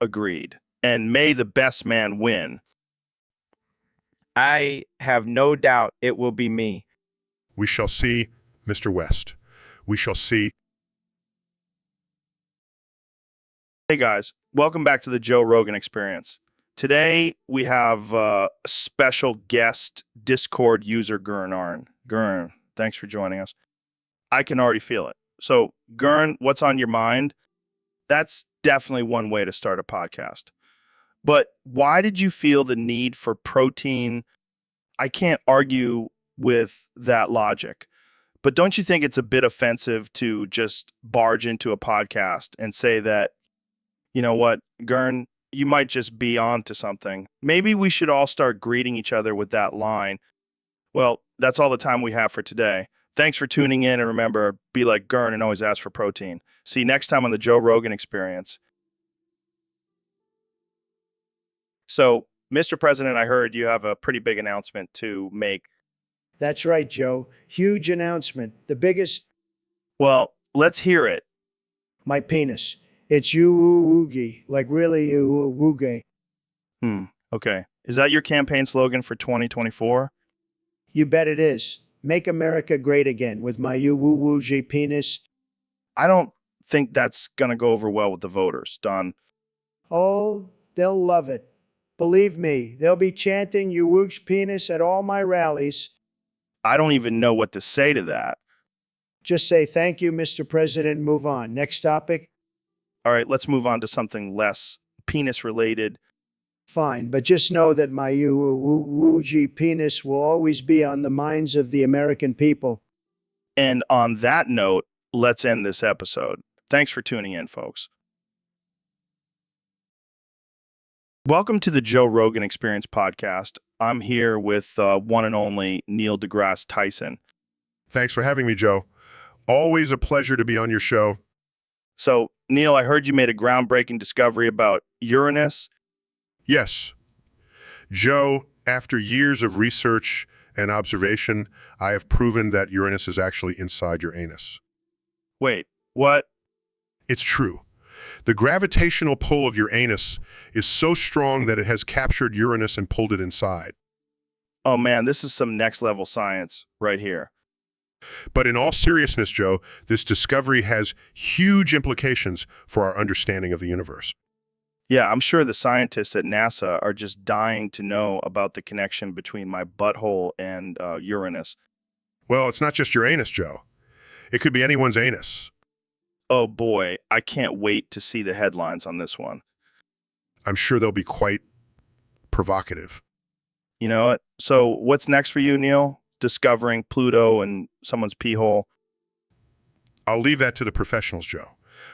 Agreed. And may the best man win. I have no doubt it will be me. We shall see, Mr. West. We shall see. Hey guys, welcome back to the Joe Rogan Experience. Today we have a special guest Discord user, Gurn Arn. Gurn, thanks for joining us. I can already feel it. So, Gurn, what's on your mind? That's definitely one way to start a podcast. But why did you feel the need for protein? I can't argue with that logic. But don't you think it's a bit offensive to just barge into a podcast and say that, you know what, Gurn, you might just be on to something. Maybe we should all start greeting each other with that line. Well, that's all the time we have for today. Thanks for tuning in, and remember, be like Gurn and always ask for protein. See you next time on the Joe Rogan Experience. So Mr. President, I heard you have a pretty big announcement to make. That's right, Joe. Huge announcement. The biggest, Well, let's hear it. my penis. It's you-woo-woogie. Like really you-woo-woogie. Okay. Is that your campaign slogan for 2024? You bet it is. Make America great again with my you-woo-woogie penis. I don't think that's going to go over well with the voters, Don. Oh, they'll love it. Believe me, they'll be chanting you wooge penis at all my rallies. I don't even know what to say to that. Just say thank you, Mr. President, and move on. Next topic? All right, let's move on to something less penis related. Fine, but just know that my you-woo-woogie penis will always be on the minds of the American people. And on that note, let's end this episode. Thanks for tuning in, folks. Welcome to the Joe Rogan Experience podcast. I'm here with one and only Neil deGrasse Tyson. Thanks for having me, Joe. Always a pleasure to be on your show. So, Neil, I heard you made a groundbreaking discovery about Uranus. Yes. Joe, after years of research and observation, I have proven that Uranus is actually inside your anus. Wait, what? It's true. The gravitational pull of your anus is so strong that it has captured Uranus and pulled it inside. Oh man, this is some next level science right here. But in all seriousness, Joe, this discovery has huge implications for our understanding of the universe. Yeah, I'm sure the scientists at NASA are just dying to know about the connection between my butthole and Uranus. Well, it's not just your anus, Joe. It could be anyone's anus. Oh boy, I can't wait to see the headlines on this one. I'm sure they'll be quite provocative. You know what? So what's next for you, Neil? Discovering Pluto and someone's pee hole? I'll leave that to the professionals, Joe.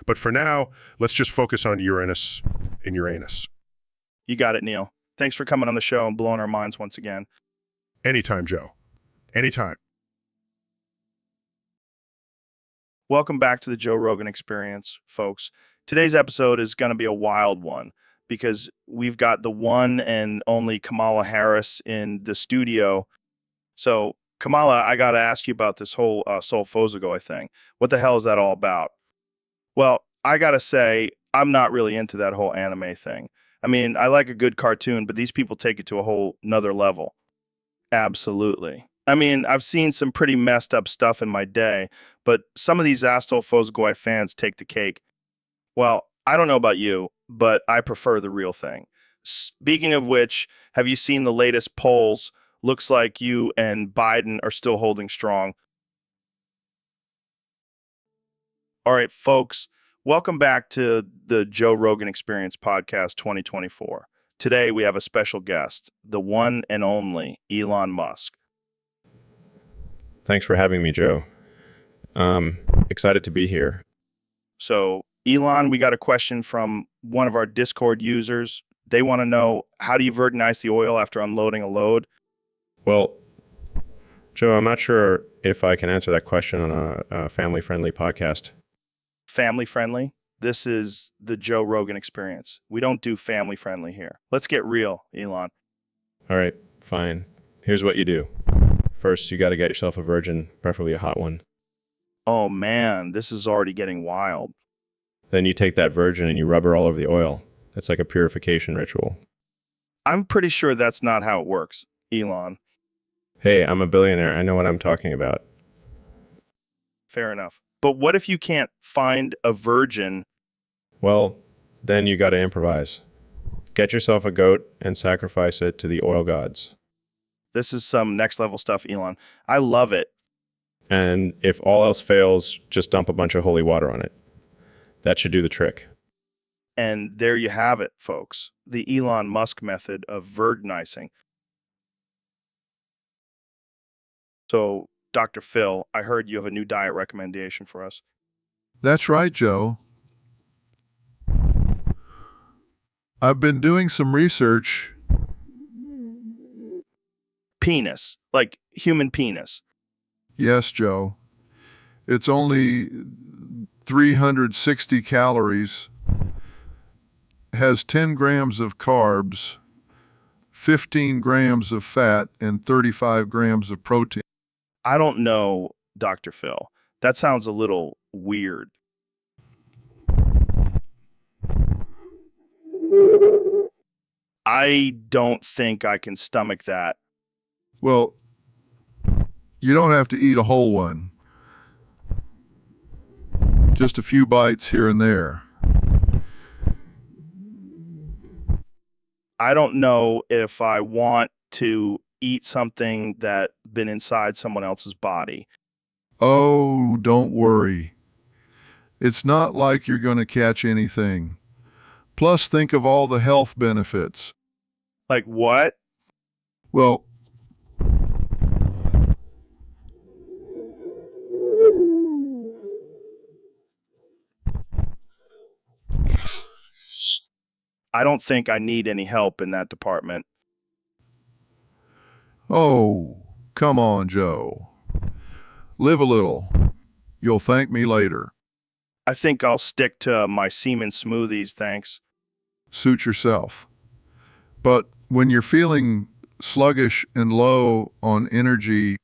But for now, let's just focus on Uranus in your anus. You got it, Neil. Thanks for coming on the show and blowing our minds once again. Anytime, Joe. Anytime. Welcome back to the Joe Rogan Experience, folks. Today's episode is going to be a wild one because we've got the one and only Kamala Harris in the studio. So, Kamala, I got to ask you about this whole Sol Fozagoy thing. What the hell is that all about? Well, I got to say, I'm not really into that whole anime thing. I mean, I like a good cartoon, but these people take it to a whole nother level. Absolutely. I mean, I've seen some pretty messed up stuff in my day, but some of these Astol Fozagoy fans take the cake. Well, I don't know about you, but I prefer the real thing. Speaking of which, have you seen the latest polls? Looks like you and Biden are still holding strong. All right, folks, welcome back to the Joe Rogan Experience Podcast 2024. Today, we have a special guest, the one and only Elon Musk. Thanks for having me, Joe. Excited to be here. So, Elon, we got a question from one of our Discord users. They want to know, how do you virginize the oil after unloading a load? Well, Joe, I'm not sure if I can answer that question on a family-friendly podcast. Family-friendly? This is the Joe Rogan Experience. We don't do family-friendly here. Let's get real, Elon. All right, fine. Here's what you do. First, you got to get yourself a virgin, preferably a hot one. Oh man, this is already getting wild. Then you take that virgin and you rub her all over the oil. That's like a purification ritual. I'm pretty sure that's not how it works, Elon. Hey, I'm a billionaire. I know what I'm talking about. Fair enough. But what if you can't find a virgin? Well, then you got to improvise. Get yourself a goat and sacrifice it to the oil gods. This is some next level stuff, Elon. I love it. And if all else fails, just dump a bunch of holy water on it. That should do the trick. And there you have it, folks. The Elon Musk method of virginizing. So, Dr. Phil, I heard you have a new diet recommendation for us. That's right, Joe. I've been doing some research. Penis, like human penis. Yes, Joe. It's only 360 calories, has 10 grams of carbs, 15 grams of fat, and 35 grams of protein. I don't know, Dr. Phil. That sounds a little weird. I don't think I can stomach that. Well, you don't have to eat a whole one. Just a few bites here and there. I don't know if I want to eat something that's been inside someone else's body. Oh, don't worry. It's not like you're going to catch anything. Plus, think of all the health benefits. Like what? Well, I don't think I need any help in that department. oh, come on, Joe. Live a little. You'll thank me later. I think I'll stick to my semen smoothies, thanks. Suit yourself. But when you're feeling sluggish and low on energy,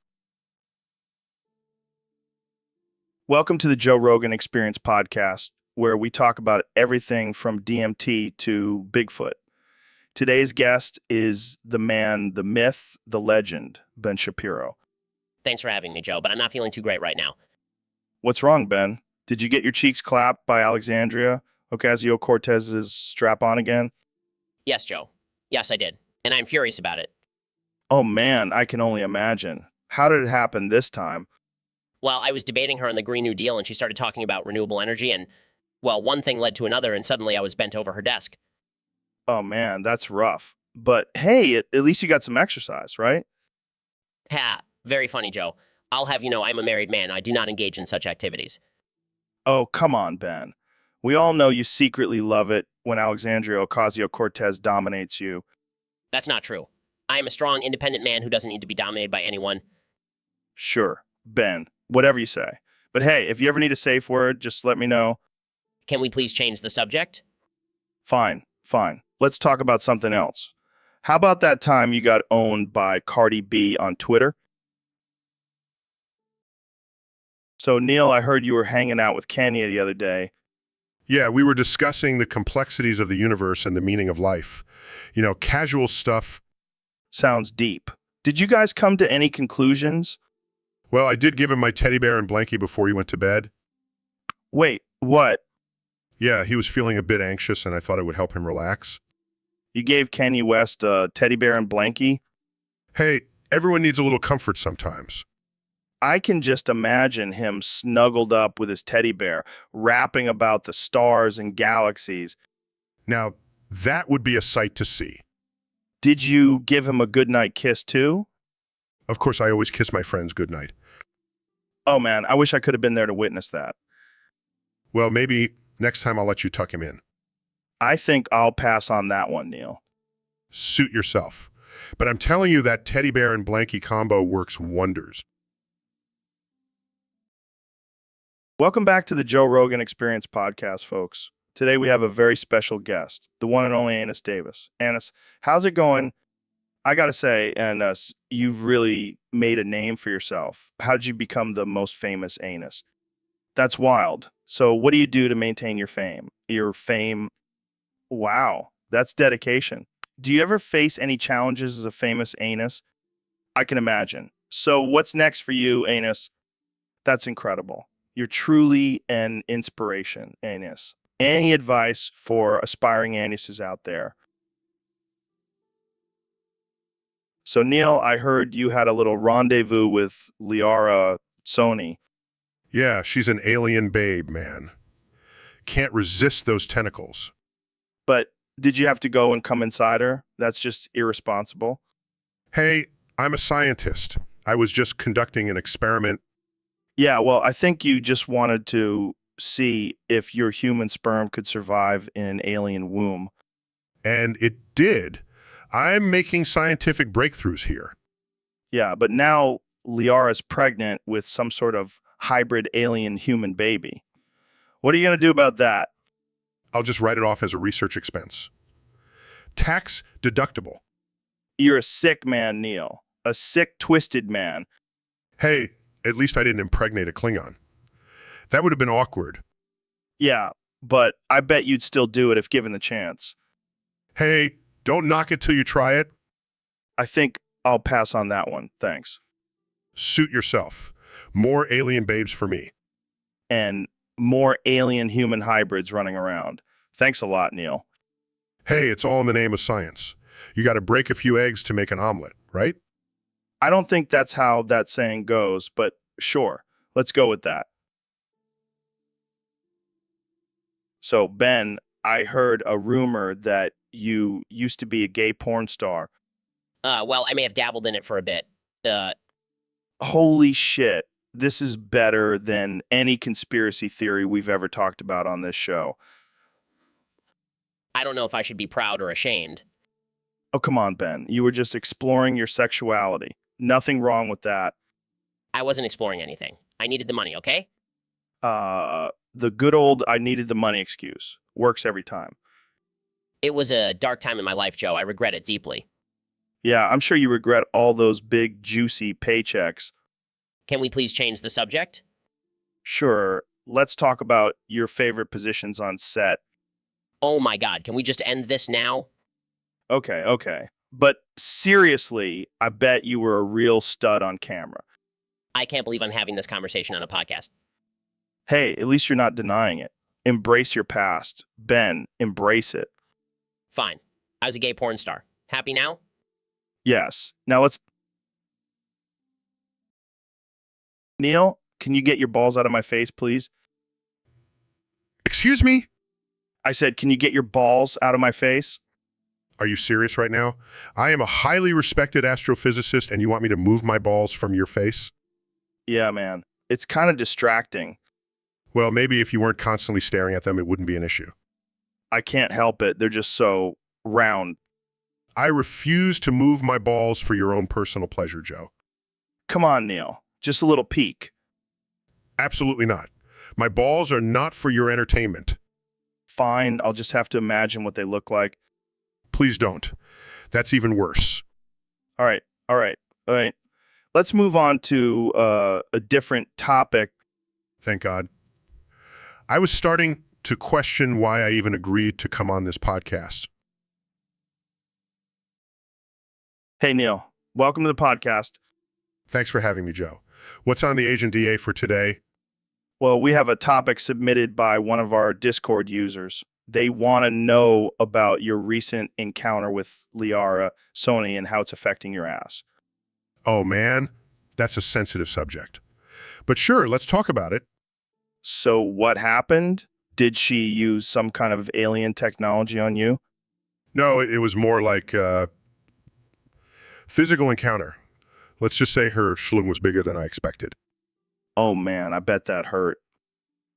Welcome to the Joe Rogan Experience podcast, where we talk about everything from DMT to Bigfoot. Today's guest is the man, the myth, the legend, Ben Shapiro. Thanks for having me, Joe, but I'm not feeling too great right now. What's wrong, Ben? Did you get your cheeks clapped by Alexandria Ocasio-Cortez's strap-on again? Yes, Joe. Yes, I did. And I'm furious about it. Oh man, I can only imagine. How did it happen this time? Well, I was debating her on the Green New Deal, and she started talking about renewable energy, and, well, one thing led to another, and suddenly I was bent over her desk. Oh man, that's rough. But hey, at least you got some exercise, right? Ha! Very funny, Joe. I'll have you know I'm a married man. I do not engage in such activities. Oh, come on, Ben. We all know you secretly love it when Alexandria Ocasio-Cortez dominates you. That's not true. I am a strong, independent man who doesn't need to be dominated by anyone. Sure, Ben, whatever you say. But hey, if you ever need a safe word, just let me know. Can we please change the subject? Fine, fine. Let's talk about something else. How about that time you got owned by Cardi B on Twitter? So, Neil, I heard you were hanging out with Kenya the other day. Yeah, we were discussing the complexities of the universe and the meaning of life. You know, casual stuff. Sounds deep. Did you guys come to any conclusions? Well, I did give him my teddy bear and blankie before he went to bed. Wait, what? Yeah, he was feeling a bit anxious, and I thought it would help him relax. You gave Kanye West a teddy bear and blankie? Hey, everyone needs a little comfort sometimes. I can just imagine him snuggled up with his teddy bear, rapping about the stars and galaxies. Now, that would be a sight to see. Did you give him a goodnight kiss too? Of course, I always kiss my friends goodnight. Oh man, I wish I could have been there to witness that. Well, maybe next time I'll let you tuck him in. I think I'll pass on that one, Neil. Suit yourself. But I'm telling you that teddy bear and blankie combo works wonders. Welcome back to the Joe Rogan Experience podcast, folks. Today we have a very special guest, the one and only Anus Davis. Anus, how's it going? I gotta say, Anus, you've really made a name for yourself. How did you become the most famous Anus? That's wild. So what do you do to maintain your fame? Your fame? Wow, that's dedication. Do you ever face any challenges as a famous Anus? I can imagine. So what's next for you, Anus? That's incredible. You're truly an inspiration, Anus. Any advice for aspiring Anuses out there? So, Neil, I heard you had a little rendezvous with Liara Sony. Yeah, she's an alien babe, man. Can't resist those tentacles. But did you have to go and come inside her? That's just irresponsible. Hey, I'm a scientist. I was just conducting an experiment. Yeah, well, I think you just wanted to see if your human sperm could survive in an alien womb. And it did. I'm making scientific breakthroughs here. Yeah, but now Liara's pregnant with some sort of hybrid alien human baby. What are you going to do about that? I'll just write it off as a research expense. Tax deductible. You're a sick man, Neil. A sick, twisted man. Hey, at least I didn't impregnate a Klingon. That would have been awkward. Yeah, but I bet you'd still do it if given the chance. Hey, don't knock it till you try it. I think I'll pass on that one, thanks. Suit yourself. More alien babes for me. And more alien human hybrids running around. Thanks a lot, Neil. Hey, it's all in the name of science. You got to break a few eggs to make an omelet, right? I don't think that's how that saying goes, but sure, let's go with that. So, Ben, I heard a rumor that you used to be a gay porn star. Well, I may have dabbled in it for a bit. Holy shit. This is better than any conspiracy theory we've ever talked about on this show. I don't know if I should be proud or ashamed. Oh, come on, Ben. You were just exploring your sexuality. Nothing wrong with that. I wasn't exploring anything. I needed the money, okay? The good old I needed the money excuse works every time. It was a dark time in my life, Joe. I regret it deeply. Yeah, I'm sure you regret all those big, juicy paychecks. Can we please change the subject? Sure, let's talk about your favorite positions on set. Oh my God, can we just end this now? Okay. But seriously, I bet you were a real stud on camera. I can't believe I'm having this conversation on a podcast. Hey, at least you're not denying it. Embrace your past. Ben, embrace it. Fine. I was a gay porn star. Happy now? Yes. Now let's... Neil, can you get your balls out of my face, please? Excuse me? I said, can you get your balls out of my face? Are you serious right now? I am a highly respected astrophysicist and you want me to move my balls from your face? Yeah, man. It's kind of distracting. Well, maybe if you weren't constantly staring at them, it wouldn't be an issue. I can't help it. They're just so round. I refuse to move my balls for your own personal pleasure, Joe. Come on, Neil. Just a little peek. Absolutely not. My balls are not for your entertainment. Fine, I'll just have to imagine what they look like. Please don't. That's even worse. All right. Let's move on to a different topic. Thank God. I was starting to question why I even agreed to come on this podcast. Hey, Neil. Welcome to the podcast. Thanks for having me, Joe. What's on the Agent DA for today? Well, we have a topic submitted by one of our Discord users. They want to know about your recent encounter with Liara, Sony, and how it's affecting your ass. Oh, man, that's a sensitive subject. But sure, let's talk about it. So what happened? Did she use some kind of alien technology on you? No, it was more like physical encounter. Let's just say her schlong was bigger than I expected. Oh, man, I bet that hurt.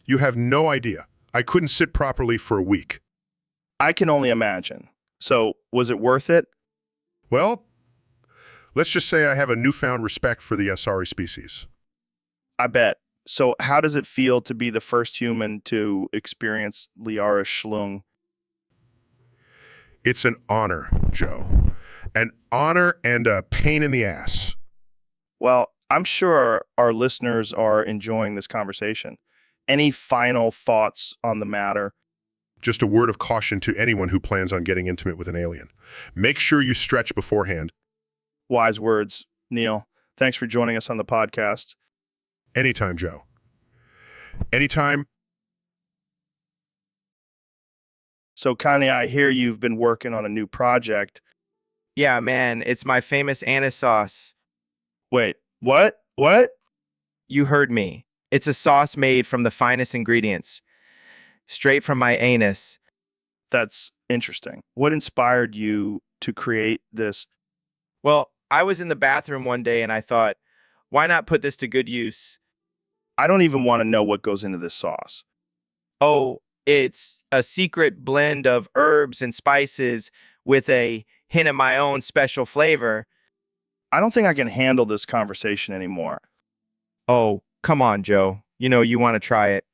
You have no idea. I couldn't sit properly for a week. I can only imagine. So, was it worth it? Well, let's just say I have a newfound respect for the Asari species. I bet. So, how does it feel to be the first human to experience Liara's schlong? It's an honor, Joe. An honor and a pain in the ass. Well, I'm sure our listeners are enjoying this conversation. Any final thoughts on the matter? Just a word of caution to anyone who plans on getting intimate with an alien. Make sure you stretch beforehand. Wise words, Neil. Thanks for joining us on the podcast. Anytime, Joe. Anytime. So, Kanye, I hear you've been working on a new project. Yeah, man, it's my famous anise sauce. Wait, what? What? You heard me. It's a sauce made from the finest ingredients, straight from my anus. That's interesting. What inspired you to create this? Well, I was in the bathroom one day and I thought, why not put this to good use? I don't even want to know what goes into this sauce. Oh, it's a secret blend of herbs and spices with a hint of my own special flavor. I don't think I can handle this conversation anymore. Oh, come on, Joe. You know you want to try it.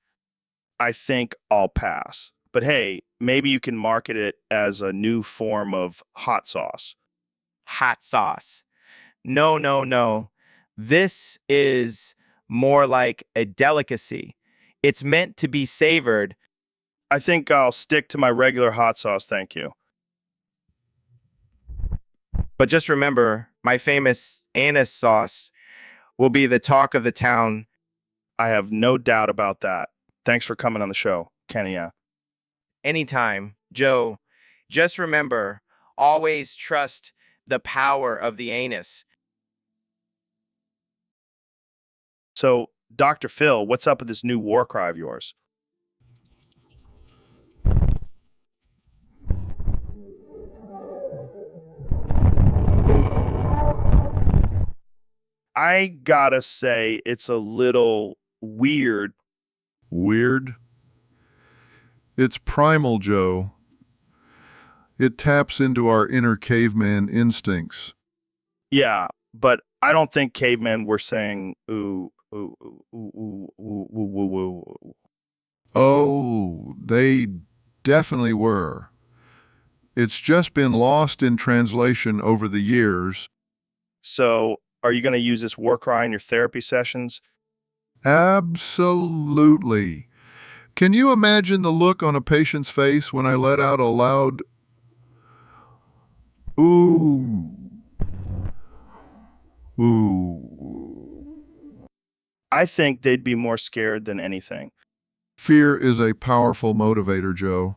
I think I'll pass. But hey, maybe you can market it as a new form of hot sauce. hot sauce. No, no, no. This is more like a delicacy. It's meant to be savored. I think I'll stick to my regular hot sauce, thank you. But just remember, my famous anise sauce will be the talk of the town. I have no doubt about that. Thanks for coming on the show, Kenny. Anytime, Joe. Just remember, always trust the power of the anus. So, Dr. Phil, what's up with this new war cry of yours? I gotta say, it's a little weird. Weird? It's primal, Joe. It taps into our inner caveman instincts. Yeah, but I don't think cavemen were saying ooh, ooh, ooh, ooh, ooh, ooh, ooh, ooh, ooh. Oh, they definitely were. It's just been lost in translation over the years. So, are you going to use this war cry in your therapy sessions? Absolutely. Can you imagine the look on a patient's face when I let out a loud, ooh, ooh? I think they'd be more scared than anything. Fear is a powerful motivator, Joe.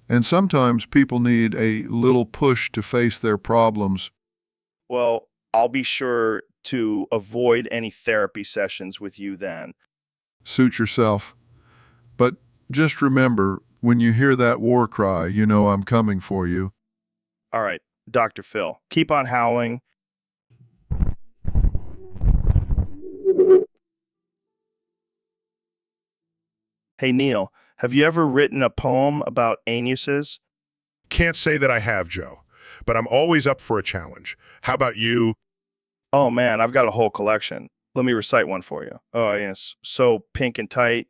And sometimes people need a little push to face their problems. Well, I'll be sure to avoid any therapy sessions with you then. Suit yourself. But just remember, when you hear that war cry, you know I'm coming for you. All right, Dr. Phil, keep on howling. Hey, Neil, have you ever written a poem about anuses? Can't say that I have, Joe, but I'm always up for a challenge. How about you? Oh, man, I've got a whole collection. Let me recite one for you. Oh, yes, so pink and tight.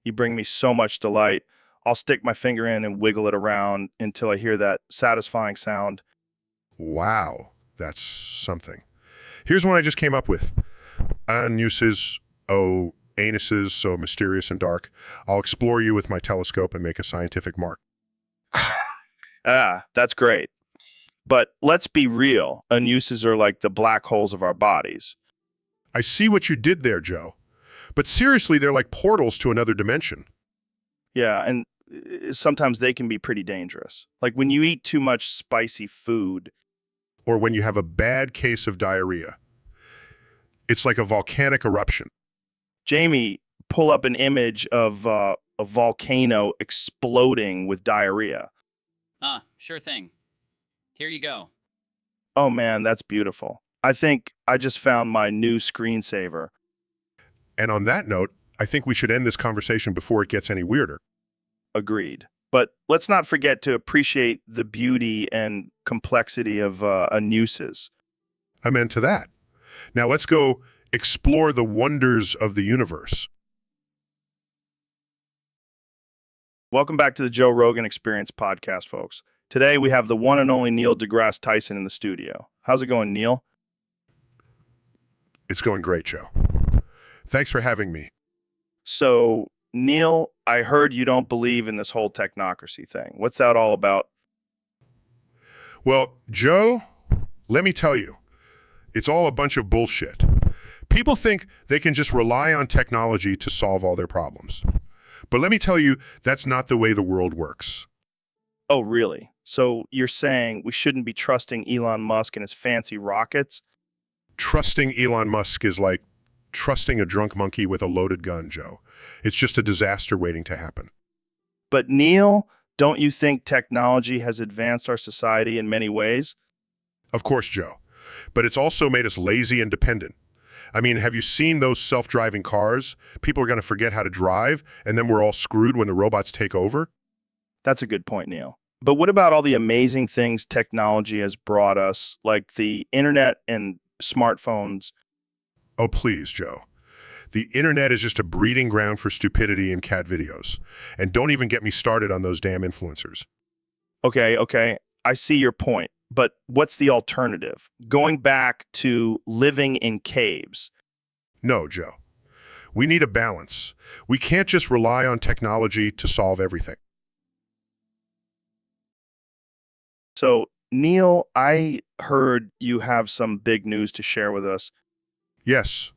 You bring me so much delight. I'll stick my finger in and wiggle it around until I hear that satisfying sound. Wow, that's something. Here's one I just came up with. Anuses, oh, anuses, so mysterious and dark. I'll explore you with my telescope and make a scientific mark. Ah, that's great. But let's be real. Anuses are like the black holes of our bodies. I see what you did there, Joe. But seriously, they're like portals to another dimension. Yeah, and sometimes they can be pretty dangerous. Like when you eat too much spicy food. Or when you have a bad case of diarrhea. It's like a volcanic eruption. Jamie, pull up an image of a volcano exploding with diarrhea. Sure thing. Here you go. Oh man, that's beautiful. I think I just found my new screensaver. And on that note, I think we should end this conversation before it gets any weirder. Agreed. But let's not forget to appreciate the beauty and complexity of anuses. Amen to that. Now let's go explore the wonders of the universe. Welcome back to the Joe Rogan Experience podcast, folks. Today we have the one and only Neil deGrasse Tyson in the studio. How's it going, Neil? It's going great, Joe. Thanks for having me. So, Neil, I heard you don't believe in this whole technocracy thing. What's that all about? Well, Joe, let me tell you, it's all a bunch of bullshit. People think they can just rely on technology to solve all their problems. But let me tell you, that's not the way the world works. Oh, really? So you're saying we shouldn't be trusting Elon Musk and his fancy rockets? Trusting Elon Musk is like trusting a drunk monkey with a loaded gun, Joe. It's just a disaster waiting to happen. But Neil, don't you think technology has advanced our society in many ways? Of course, Joe. But it's also made us lazy and dependent. I mean, have you seen those self-driving cars? People are going to forget how to drive, and then we're all screwed when the robots take over? That's a good point, Neil. But what about all the amazing things technology has brought us, like the internet and smartphones? Oh, please, Joe. The internet is just a breeding ground for stupidity and cat videos. And don't even get me started on those damn influencers. Okay, I see your point. but what's the alternative? Going back to living in caves. No, Joe. We need a balance. We can't just rely on technology to solve everything. So, Neil, I heard you have some big news to share with us. Yes,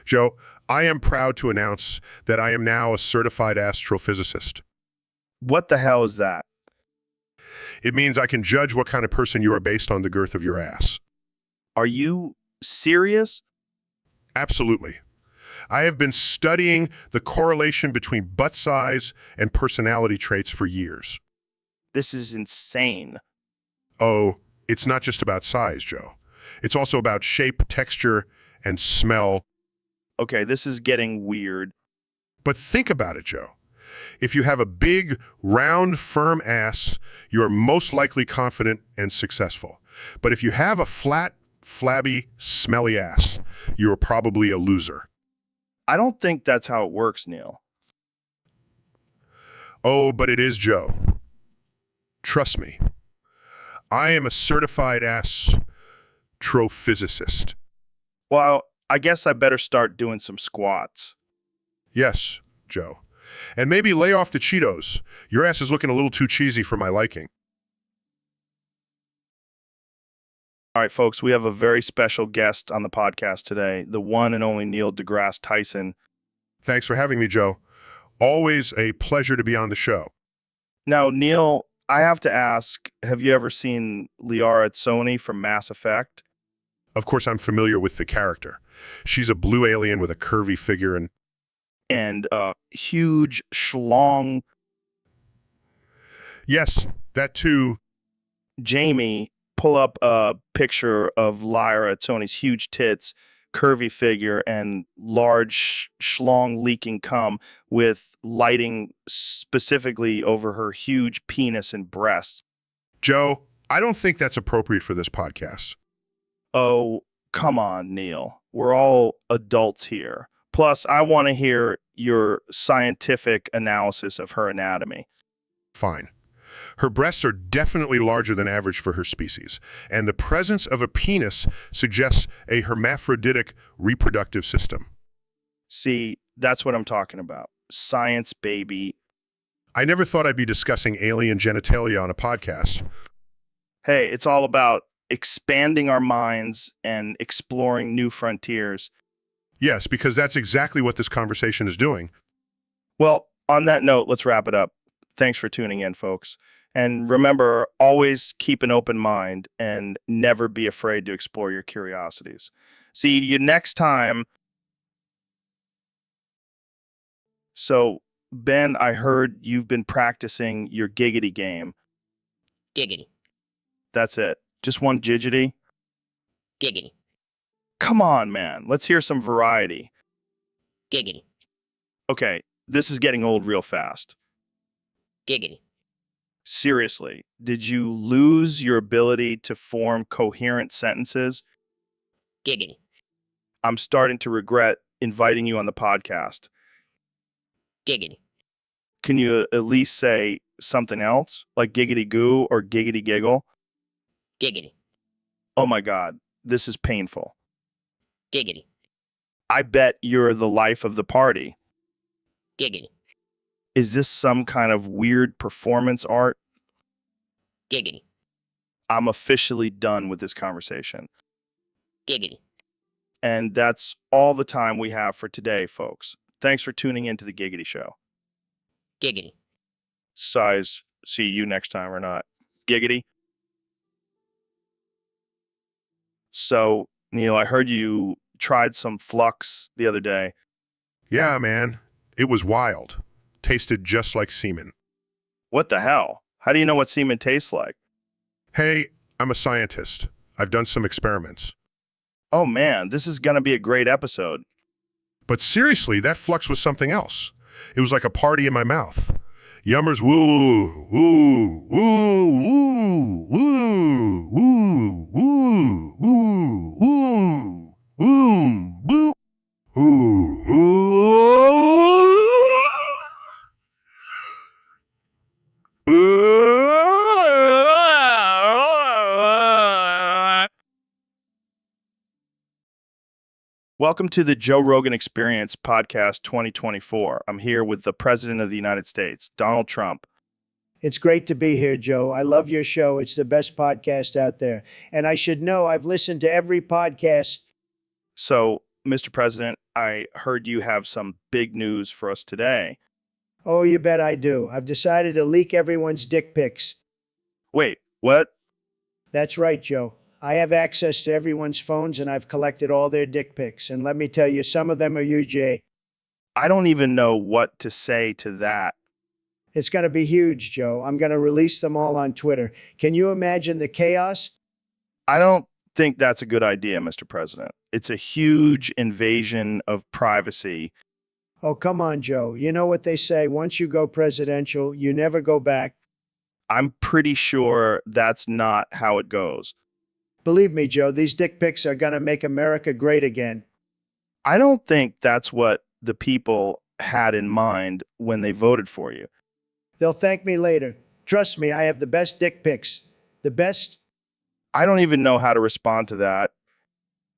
Joe, I am proud to announce that I am now a certified astrophysicist. What the hell is that? It means I can judge what kind of person you are based on the girth of your ass. Are you serious? Absolutely. I have been studying the correlation between butt size and personality traits for years. This is insane. Oh, it's not just about size, Joe. It's also about shape, texture, and smell. Okay, this is getting weird. But think about it, Joe. If you have a big, round, firm ass, you are most likely confident and successful. But if you have a flat, flabby, smelly ass, you are probably a loser. I don't think that's how it works, Neil. Oh, but it is, Joe. Trust me. I am a certified astrophysicist. Well, I guess I better start doing some squats. Yes, Joe. And maybe lay off the Cheetos. Your ass is looking a little too cheesy for my liking. All right, folks, we have a very special guest on the podcast today, the one and only Neil deGrasse Tyson. Thanks for having me, Joe. Always a pleasure to be on the show. Now, Neil, I have to ask, have you ever seen Liara Tsoni from Mass Effect? Of course, I'm familiar with the character. She's a blue alien with a curvy figure and a huge schlong. Yes, that too. Jamie, pull up a picture of Lyra Tsoni's huge tits, curvy figure, and large schlong leaking cum with lighting specifically over her huge penis and breasts. Joe, I don't think that's appropriate for this podcast. Oh, come on, Neil. We're all adults here. Plus, I want to hear your scientific analysis of her anatomy. Fine. Her breasts are definitely larger than average for her species, and the presence of a penis suggests a hermaphroditic reproductive system. See, that's what I'm talking about. Science, baby. I never thought I'd be discussing alien genitalia on a podcast. Hey, it's all about expanding our minds and exploring new frontiers. Yes, because that's exactly what this conversation is doing. Well, on that note, let's wrap it up. Thanks for tuning in, folks. And remember, always keep an open mind and never be afraid to explore your curiosities. See you next time. So, Ben, I heard you've been practicing your giggity game. Giggity. That's it. Just one giggity? Giggity. Come on, man. Let's hear some variety. Giggity. Okay, this is getting old real fast. Giggity. Seriously, did you lose your ability to form coherent sentences? Giggity. I'm starting to regret inviting you on the podcast. Giggity. Can you at least say something else, like giggity goo or giggity giggle? Giggity. Oh my God, this is painful. Giggity. I bet you're the life of the party. Giggity. Is this some kind of weird performance art? Giggity. I'm officially done with this conversation. Giggity. And that's all the time we have for today, folks. Thanks for tuning in to the Giggity Show. Giggity. Size, see you next time or not. Giggity. So, Neil, I heard you tried some flux the other day. Yeah, man. It was wild. Tasted just like semen. What the hell? How do you know what semen tastes like? Hey, I'm a scientist. I've done some experiments. Oh man, this is gonna be a great episode. But seriously, that flux was something else. It was like a party in my mouth. Yummers woo, woo, woo, woo, woo, woo, woo, woo, woo, woo, woo, woo, woo. Welcome to the Joe Rogan Experience Podcast 2024. I'm here with the President of the United States, Donald Trump. It's great to be here, Joe. I love your show. It's the best podcast out there. And I should know I've listened to every podcast. So, Mr. President, I heard you have some big news for us today. Oh, you bet I do. I've decided to leak everyone's dick pics. Wait, what? That's right, Joe. I have access to everyone's phones and I've collected all their dick pics. And let me tell you, some of them are you, Jay. I don't even know what to say to that. It's going to be huge, Joe. I'm going to release them all on Twitter. Can you imagine the chaos? I don't think that's a good idea, Mr. President. It's a huge invasion of privacy. Oh, come on, Joe. You know what they say, once you go presidential, you never go back. I'm pretty sure that's not how it goes. Believe me, Joe, these dick pics are going to make America great again. I don't think that's what the people had in mind when they voted for you. They'll thank me later. Trust me, I have the best dick pics. The best. I don't even know how to respond to that.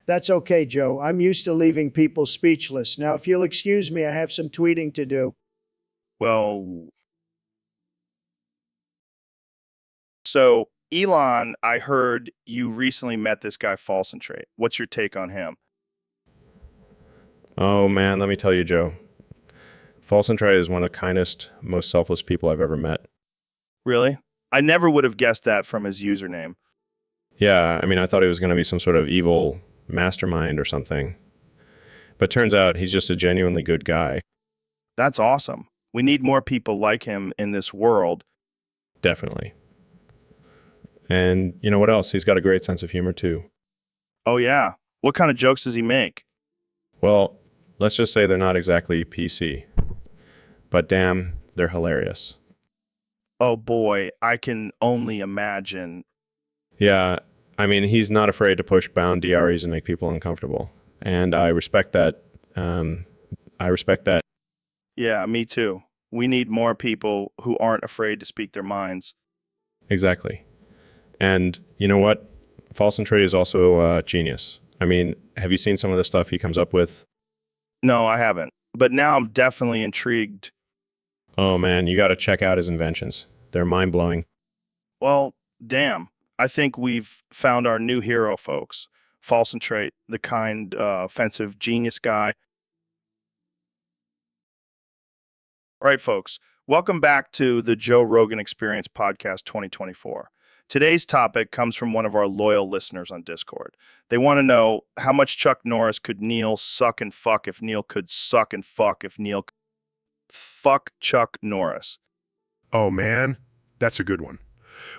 That's okay, Joe. I'm used to leaving people speechless. Now, if you'll excuse me, I have some tweeting to do. Well, so Elon, I heard you recently met this guy Falsentrate. What's your take on him? Oh man, let me tell you, Joe. Falsentrite is one of the kindest, most selfless people I've ever met. Really? I never would have guessed that from his username. Yeah, I mean, I thought he was going to be some sort of evil mastermind or something. But turns out he's just a genuinely good guy. That's awesome. We need more people like him in this world. Definitely. And you know what else? He's got a great sense of humor too. Oh yeah? What kind of jokes does he make? Well, let's just say they're not exactly PC. But damn, they're hilarious. Oh boy, I can only imagine. Yeah, I mean, he's not afraid to push bound DREs and make people uncomfortable. And I respect that. I respect that. Yeah, me too. We need more people who aren't afraid to speak their minds. Exactly. And you know what? Falsentrate is also a genius. I mean, have you seen some of the stuff he comes up with? No, I haven't. But now I'm definitely intrigued. Oh man, you got to check out his inventions. They're mind-blowing. Well, damn. I think we've found our new hero, folks. Falsentrate, the kind, offensive genius guy. All right, folks. Welcome back to the Joe Rogan Experience Podcast 2024. Today's topic comes from one of our loyal listeners on Discord. They want to know how much Chuck Norris could Neil suck and fuck if Neil could suck and fuck if Neil could fuck Chuck Norris. Oh man, that's a good one.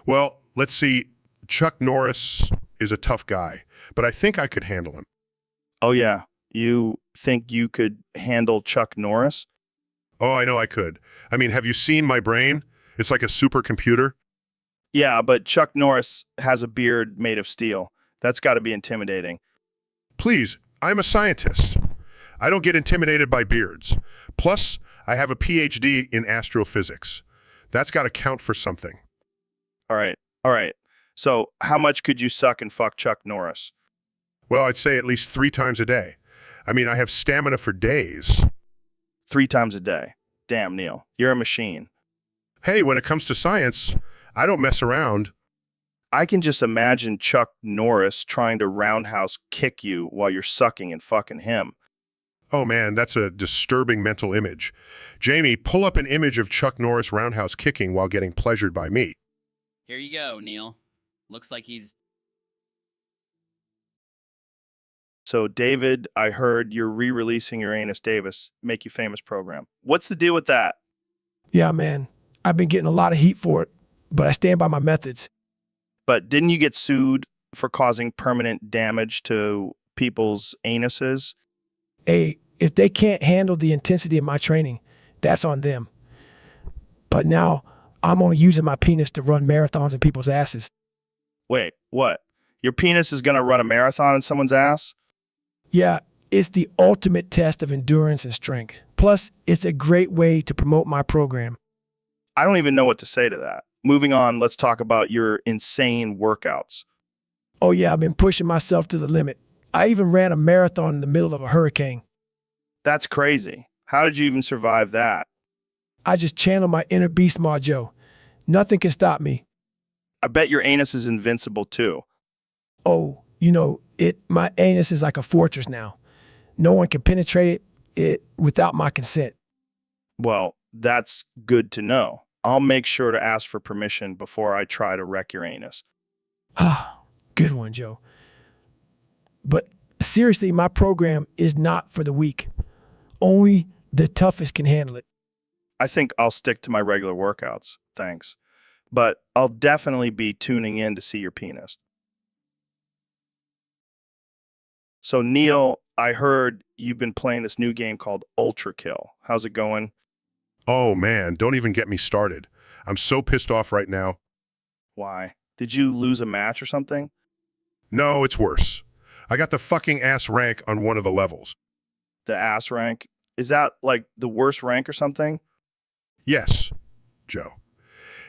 Well, let's see. Chuck Norris is a tough guy, but I think I could handle him. Oh yeah, you think you could handle Chuck Norris? Oh, I know I could. I mean, have you seen my brain? It's like a supercomputer. Yeah, but Chuck Norris has a beard made of steel. That's got to be intimidating. Please, I'm a scientist. I don't get intimidated by beards. Plus, I have a PhD in astrophysics. That's got to count for something. All right. So how much could you suck and fuck Chuck Norris? Well, I'd say at least 3 times a day. I mean, I have stamina for days. 3 times a day. Damn, Neil, you're a machine. Hey, when it comes to science, I don't mess around. I can just imagine Chuck Norris trying to roundhouse kick you while you're sucking and fucking him. Oh man, that's a disturbing mental image. Jamie, pull up an image of Chuck Norris roundhouse kicking while getting pleasured by me. Here you go, Neil. Looks like he's... So, David, I heard you're re-releasing your Anus Davis Make You Famous program. What's the deal with that? Yeah, man. I've been getting a lot of heat for it, but I stand by my methods. But didn't you get sued for causing permanent damage to people's anuses? Hey, if they can't handle the intensity of my training, that's on them. But now I'm only using my penis to run marathons in people's asses. Wait, what? Your penis is going to run a marathon in someone's ass? Yeah, it's the ultimate test of endurance and strength. Plus, it's a great way to promote my program. I don't even know what to say to that. Moving on, let's talk about your insane workouts. Oh yeah, I've been pushing myself to the limit. I even ran a marathon in the middle of a hurricane. That's crazy. How did you even survive that? I just channeled my inner beast mod, Joe. Nothing can stop me. I bet your anus is invincible too. Oh, my anus is like a fortress now. No one can penetrate it without my consent. Well, that's good to know. I'll make sure to ask for permission before I try to wreck your anus. Ah, good one, Joe. But seriously, my program is not for the weak. Only the toughest can handle it. I think I'll stick to my regular workouts. Thanks. But I'll definitely be tuning in to see your penis. So, Neil, I heard you've been playing this new game called Ultra Kill. How's it going? Oh man, don't even get me started. I'm so pissed off right now. Why? Did you lose a match or something? No, it's worse. I got the fucking ass rank on one of the levels. The ass rank? Is that like the worst rank or something? Yes, Joe.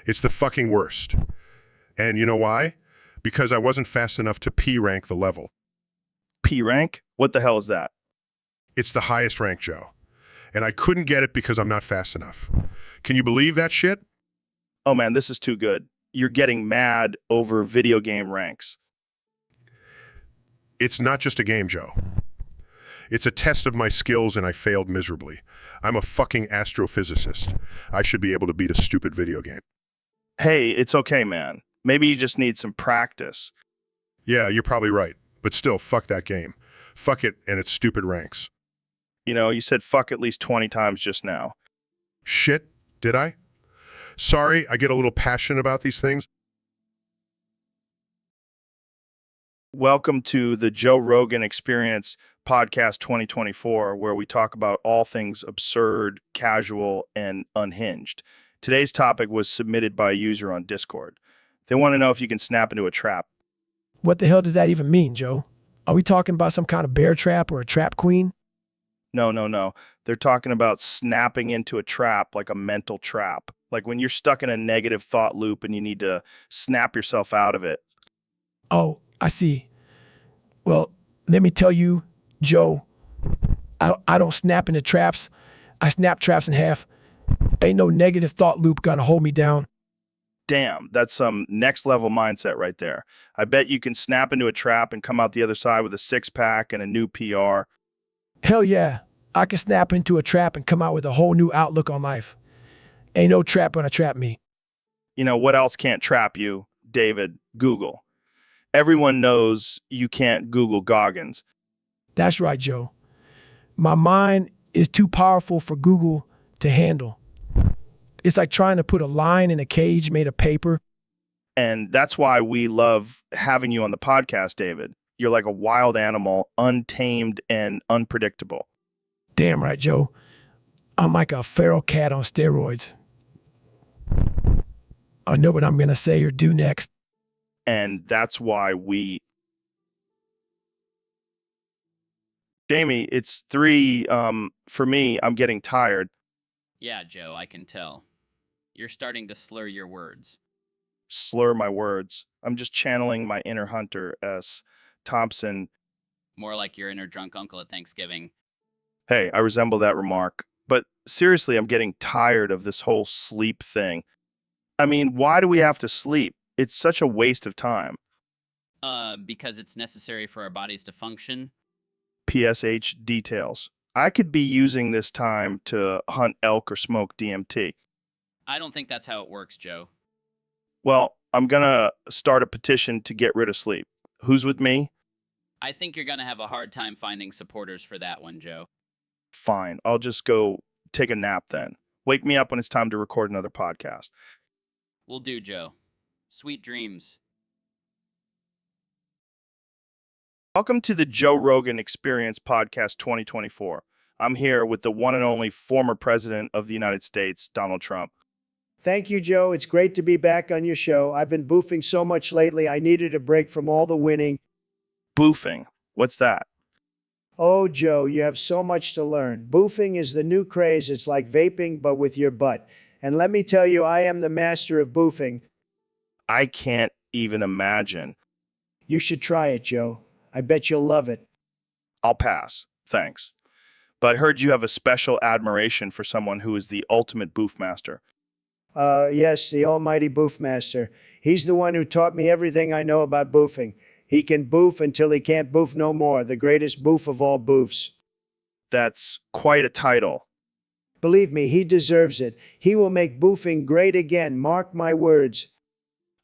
It's the fucking worst. And you know why? Because I wasn't fast enough to P rank the level. P rank? What the hell is that? It's the highest rank, Joe. And I couldn't get it because I'm not fast enough. Can you believe that shit? Oh man, this is too good. You're getting mad over video game ranks. It's not just a game, Joe. It's a test of my skills and I failed miserably. I'm a fucking astrophysicist. I should be able to beat a stupid video game. Hey, it's okay, man. Maybe you just need some practice. Yeah, you're probably right. But still, fuck that game. Fuck it and its stupid ranks. You said fuck at least 20 times just now. Shit, did I? Sorry, I get a little passionate about these things. Welcome to the Joe Rogan Experience Podcast 2024, where we talk about all things absurd, casual, and unhinged. Today's topic was submitted by a user on Discord. They want to know if you can snap into a trap. What the hell does that even mean, Joe? Are we talking about some kind of bear trap or a trap queen? No. They're talking about snapping into a trap, like a mental trap. Like when you're stuck in a negative thought loop and you need to snap yourself out of it. Oh, I see. Well, let me tell you, Joe, I don't snap into traps. I snap traps in half. Ain't no negative thought loop gonna hold me down. Damn, that's some next level mindset right there. I bet you can snap into a trap and come out the other side with a six-pack and a new PR. Hell yeah, I can snap into a trap and come out with a whole new outlook on life. Ain't no trap gonna trap me. What else can't trap you, David? Google. Everyone knows you can't Google Goggins. That's right, Joe. My mind is too powerful for Google to handle. It's like trying to put a lion in a cage made of paper. And that's why we love having you on the podcast, David. You're like a wild animal, untamed and unpredictable. Damn right, Joe. I'm like a feral cat on steroids. I know what I'm gonna say or do next. And that's why Jamie, it's 3. For me, I'm getting tired. Yeah, Joe, I can tell. You're starting to slur your words. Slur my words. I'm just channeling my inner Hunter S. Thompson. More like your inner drunk uncle at Thanksgiving. Hey, I resemble that remark. But seriously, I'm getting tired of this whole sleep thing. I mean, why do we have to sleep? It's such a waste of time. Because it's necessary for our bodies to function. PSH details. I could be using this time to hunt elk or smoke DMT. I don't think that's how it works, Joe. Well, I'm gonna start a petition to get rid of sleep. Who's with me? I think you're gonna have a hard time finding supporters for that one, Joe. Fine. I'll just go take a nap then. Wake me up when it's time to record another podcast. Will do, Joe. Sweet dreams. Welcome to the Joe Rogan Experience Podcast 2024. I'm here with the one and only former president of the United States, Donald Trump. Thank you, Joe. It's great to be back on your show. I've been boofing so much lately, I needed a break from all the winning. Boofing. What's that? Oh, Joe, you have so much to learn. Boofing is the new craze. It's like vaping, but with your butt. And let me tell you, I am the master of boofing. I can't even imagine. You should try it, Joe. I bet you'll love it. I'll pass. Thanks. But I heard you have a special admiration for someone who is the ultimate boof master. Yes, the almighty boof master. He's the one who taught me everything I know about boofing. He can boof until he can't boof no more, the greatest boof of all boofs. That's quite a title. Believe me, he deserves it. He will make boofing great again, mark my words.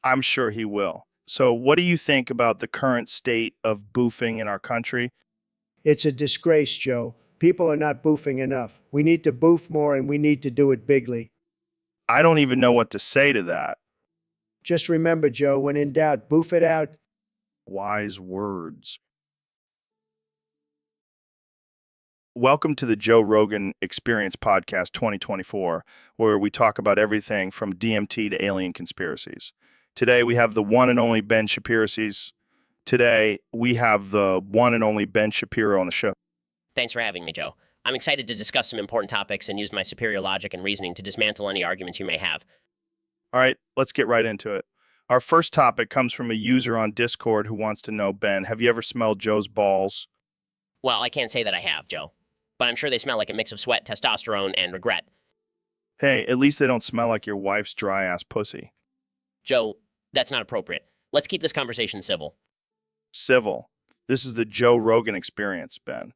I'm sure he will. So, what do you think about the current state of boofing in our country? It's a disgrace, Joe. People are not boofing enough. We need to boof more and we need to do it bigly. I don't even know what to say to that. Just remember, Joe, when in doubt, boof it out. Wise words. Welcome to the Joe Rogan Experience Podcast 2024, where we talk about everything from DMT to alien conspiracies. Today we have the one and only Ben Shapiro on the show. Thanks for having me, Joe. I'm excited to discuss some important topics and use my superior logic and reasoning to dismantle any arguments you may have. All right, let's get right into it. Our first topic comes from a user on Discord who wants to know, Ben, have you ever smelled Joe's balls? Well, I can't say that I have, Joe, but I'm sure they smell like a mix of sweat, testosterone, and regret. Hey, at least they don't smell like your wife's dry-ass pussy. Joe, that's not appropriate. Let's keep this conversation civil. Civil. This is the Joe Rogan Experience, Ben.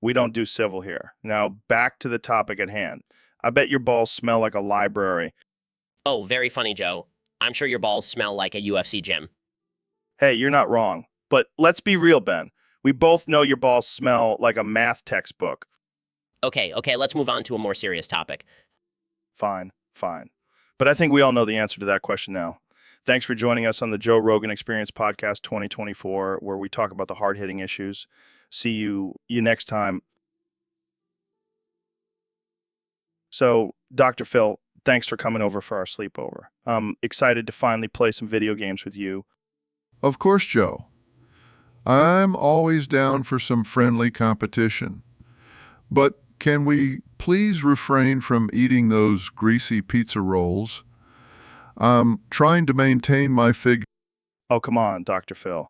We don't do civil here. Now, back to the topic at hand. I bet your balls smell like a library. Oh, very funny, Joe. I'm sure your balls smell like a UFC gym. Hey, you're not wrong. But let's be real, Ben. We both know your balls smell like a math textbook. Okay, let's move on to a more serious topic. Fine. But I think we all know the answer to that question now. Thanks for joining us on the Joe Rogan Experience Podcast 2024, where we talk about the hard-hitting issues. See you next time. So, Dr. Phil, thanks for coming over for our sleepover. I'm excited to finally play some video games with you. Of course, Joe. I'm always down for some friendly competition. But can we please refrain from eating those greasy pizza rolls? I'm trying to maintain my figure. Oh, come on, Dr. Phil.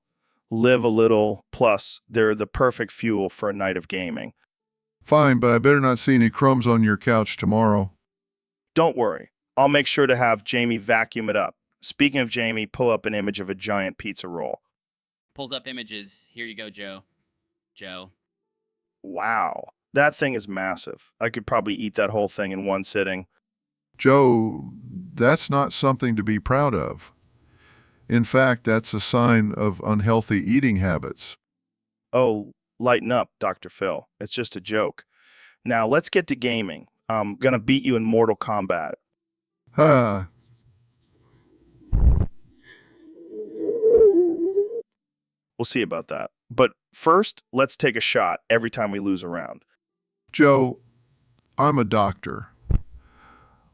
Live a little, plus they're the perfect fuel for a night of gaming. Fine, but I better not see any crumbs on your couch tomorrow. Don't worry. I'll make sure to have Jamie vacuum it up. Speaking of Jamie, pull up an image of a giant pizza roll. Pulls up images. Here you go, Joe. Joe. Wow. That thing is massive. I could probably eat that whole thing in one sitting. Joe, that's not something to be proud of. In fact, that's a sign of unhealthy eating habits. Oh, lighten up, Dr. Phil. It's just a joke. Now, let's get to gaming. I'm gonna beat you in Mortal Kombat. Ha! We'll see about that. But first, let's take a shot every time we lose a round. Joe, I'm a doctor.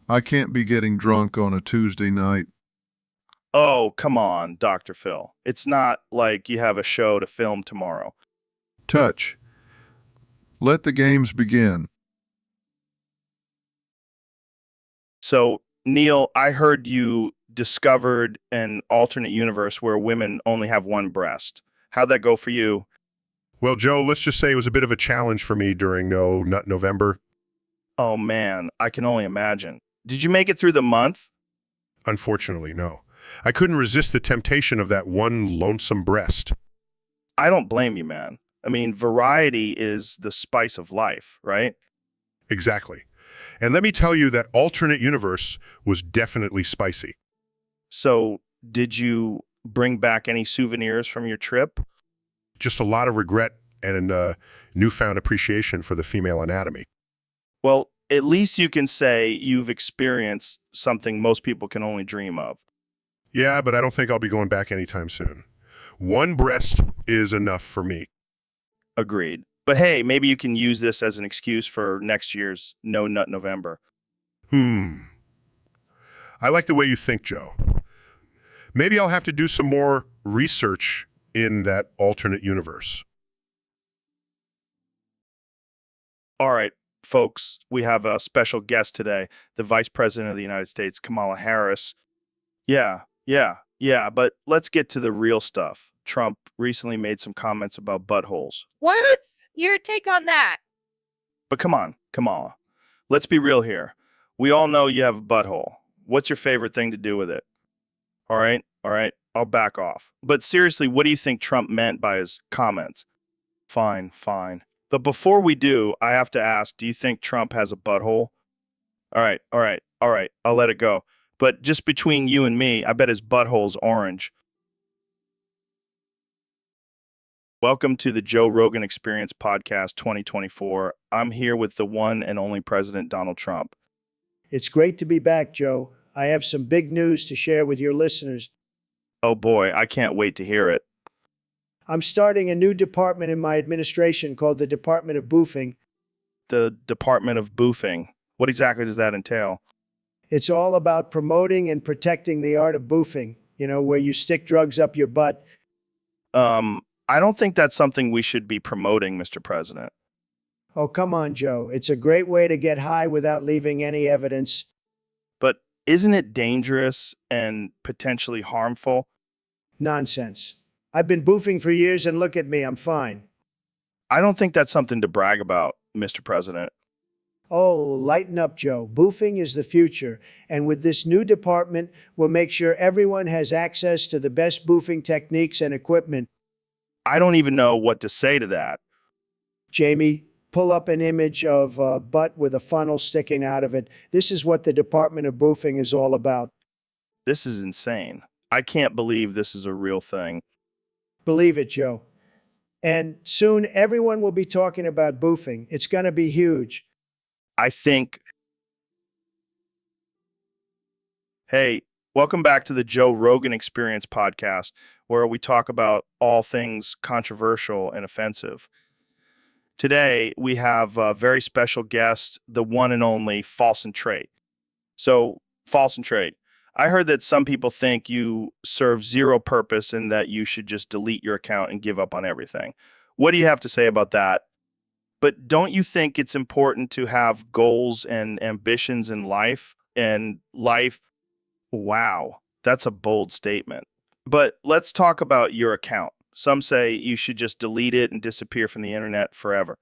I can't be getting drunk on a Tuesday night. Oh, come on, Dr. Phil. It's not like you have a show to film tomorrow. Touch. Let the games begin. So, Neil, I heard you discovered an alternate universe where women only have one breast. How'd that go for you? Well, Joe, let's just say it was a bit of a challenge for me during No Nut November. Oh, man, I can only imagine. Did you make it through the month? Unfortunately, no. I couldn't resist the temptation of that one lonesome breast. I don't blame you, man. I mean, variety is the spice of life, right? Exactly. And let me tell you that alternate universe was definitely spicy. So, did you bring back any souvenirs from your trip? Just a lot of regret and a newfound appreciation for the female anatomy. Well, at least you can say you've experienced something most people can only dream of. Yeah, but I don't think I'll be going back anytime soon. One breast is enough for me. Agreed. But hey, maybe you can use this as an excuse for next year's No Nut November. I like the way you think, Joe. Maybe I'll have to do some more research in that alternate universe. All right, folks, we have a special guest today, the Vice President of the United States, Kamala Harris. Yeah, Yeah, but let's get to the real stuff. Trump recently made some comments about buttholes. What's your take on that? But come on, come on. Let's be real here. We all know you have a butthole. What's your favorite thing to do with it? All right, I'll back off. But seriously, what do you think Trump meant by his comments? Fine, fine. But before we do, I have to ask, do you think Trump has a butthole? All right, I'll let it go. But just between you and me, I bet his butthole's orange. Welcome to the Joe Rogan Experience Podcast 2024. I'm here with the one and only President Donald Trump. It's great to be back, Joe. I have some big news to share with your listeners. Oh boy, I can't wait to hear it. I'm starting a new department in my administration called the Department of Boofing. The Department of Boofing. What exactly does that entail? It's all about promoting and protecting the art of boofing, where you stick drugs up your butt. I don't think that's something we should be promoting, Mr. President. Oh, come on, Joe. It's a great way to get high without leaving any evidence. But isn't it dangerous and potentially harmful? Nonsense. I've been boofing for years and look at me, I'm fine. I don't think that's something to brag about, Mr. President. Oh, lighten up, Joe. Boofing is the future. And with this new department, we'll make sure everyone has access to the best boofing techniques and equipment. I don't even know what to say to that. Jamie, pull up an image of a butt with a funnel sticking out of it. This is what the Department of Boofing is all about. This is insane. I can't believe this is a real thing. Believe it, Joe. And soon everyone will be talking about boofing. It's going to be huge. I think. Hey, welcome back to the Joe Rogan Experience Podcast, where we talk about all things controversial and offensive. Today, we have a very special guest, the one and only False and Trait. So, False and Trait, I heard that some people think you serve zero purpose and that you should just delete your account and give up on everything. What do you have to say about that? But don't you think it's important to have goals and ambitions in life? And life, wow, that's a bold statement. But let's talk about your account. Some say you should just delete it and disappear from the internet forever.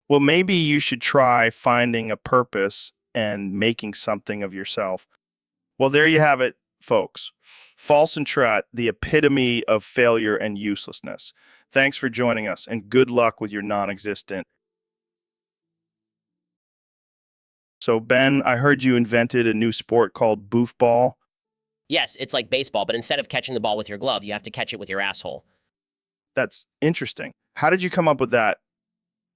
Well, maybe you should try finding a purpose and making something of yourself. Well, there you have it, folks. False and Trait, the epitome of failure and uselessness. Thanks for joining us, and good luck with your non-existent. So, Ben, I heard you invented a new sport called boofball. Yes, it's like baseball, but instead of catching the ball with your glove, you have to catch it with your asshole. That's interesting. How did you come up with that?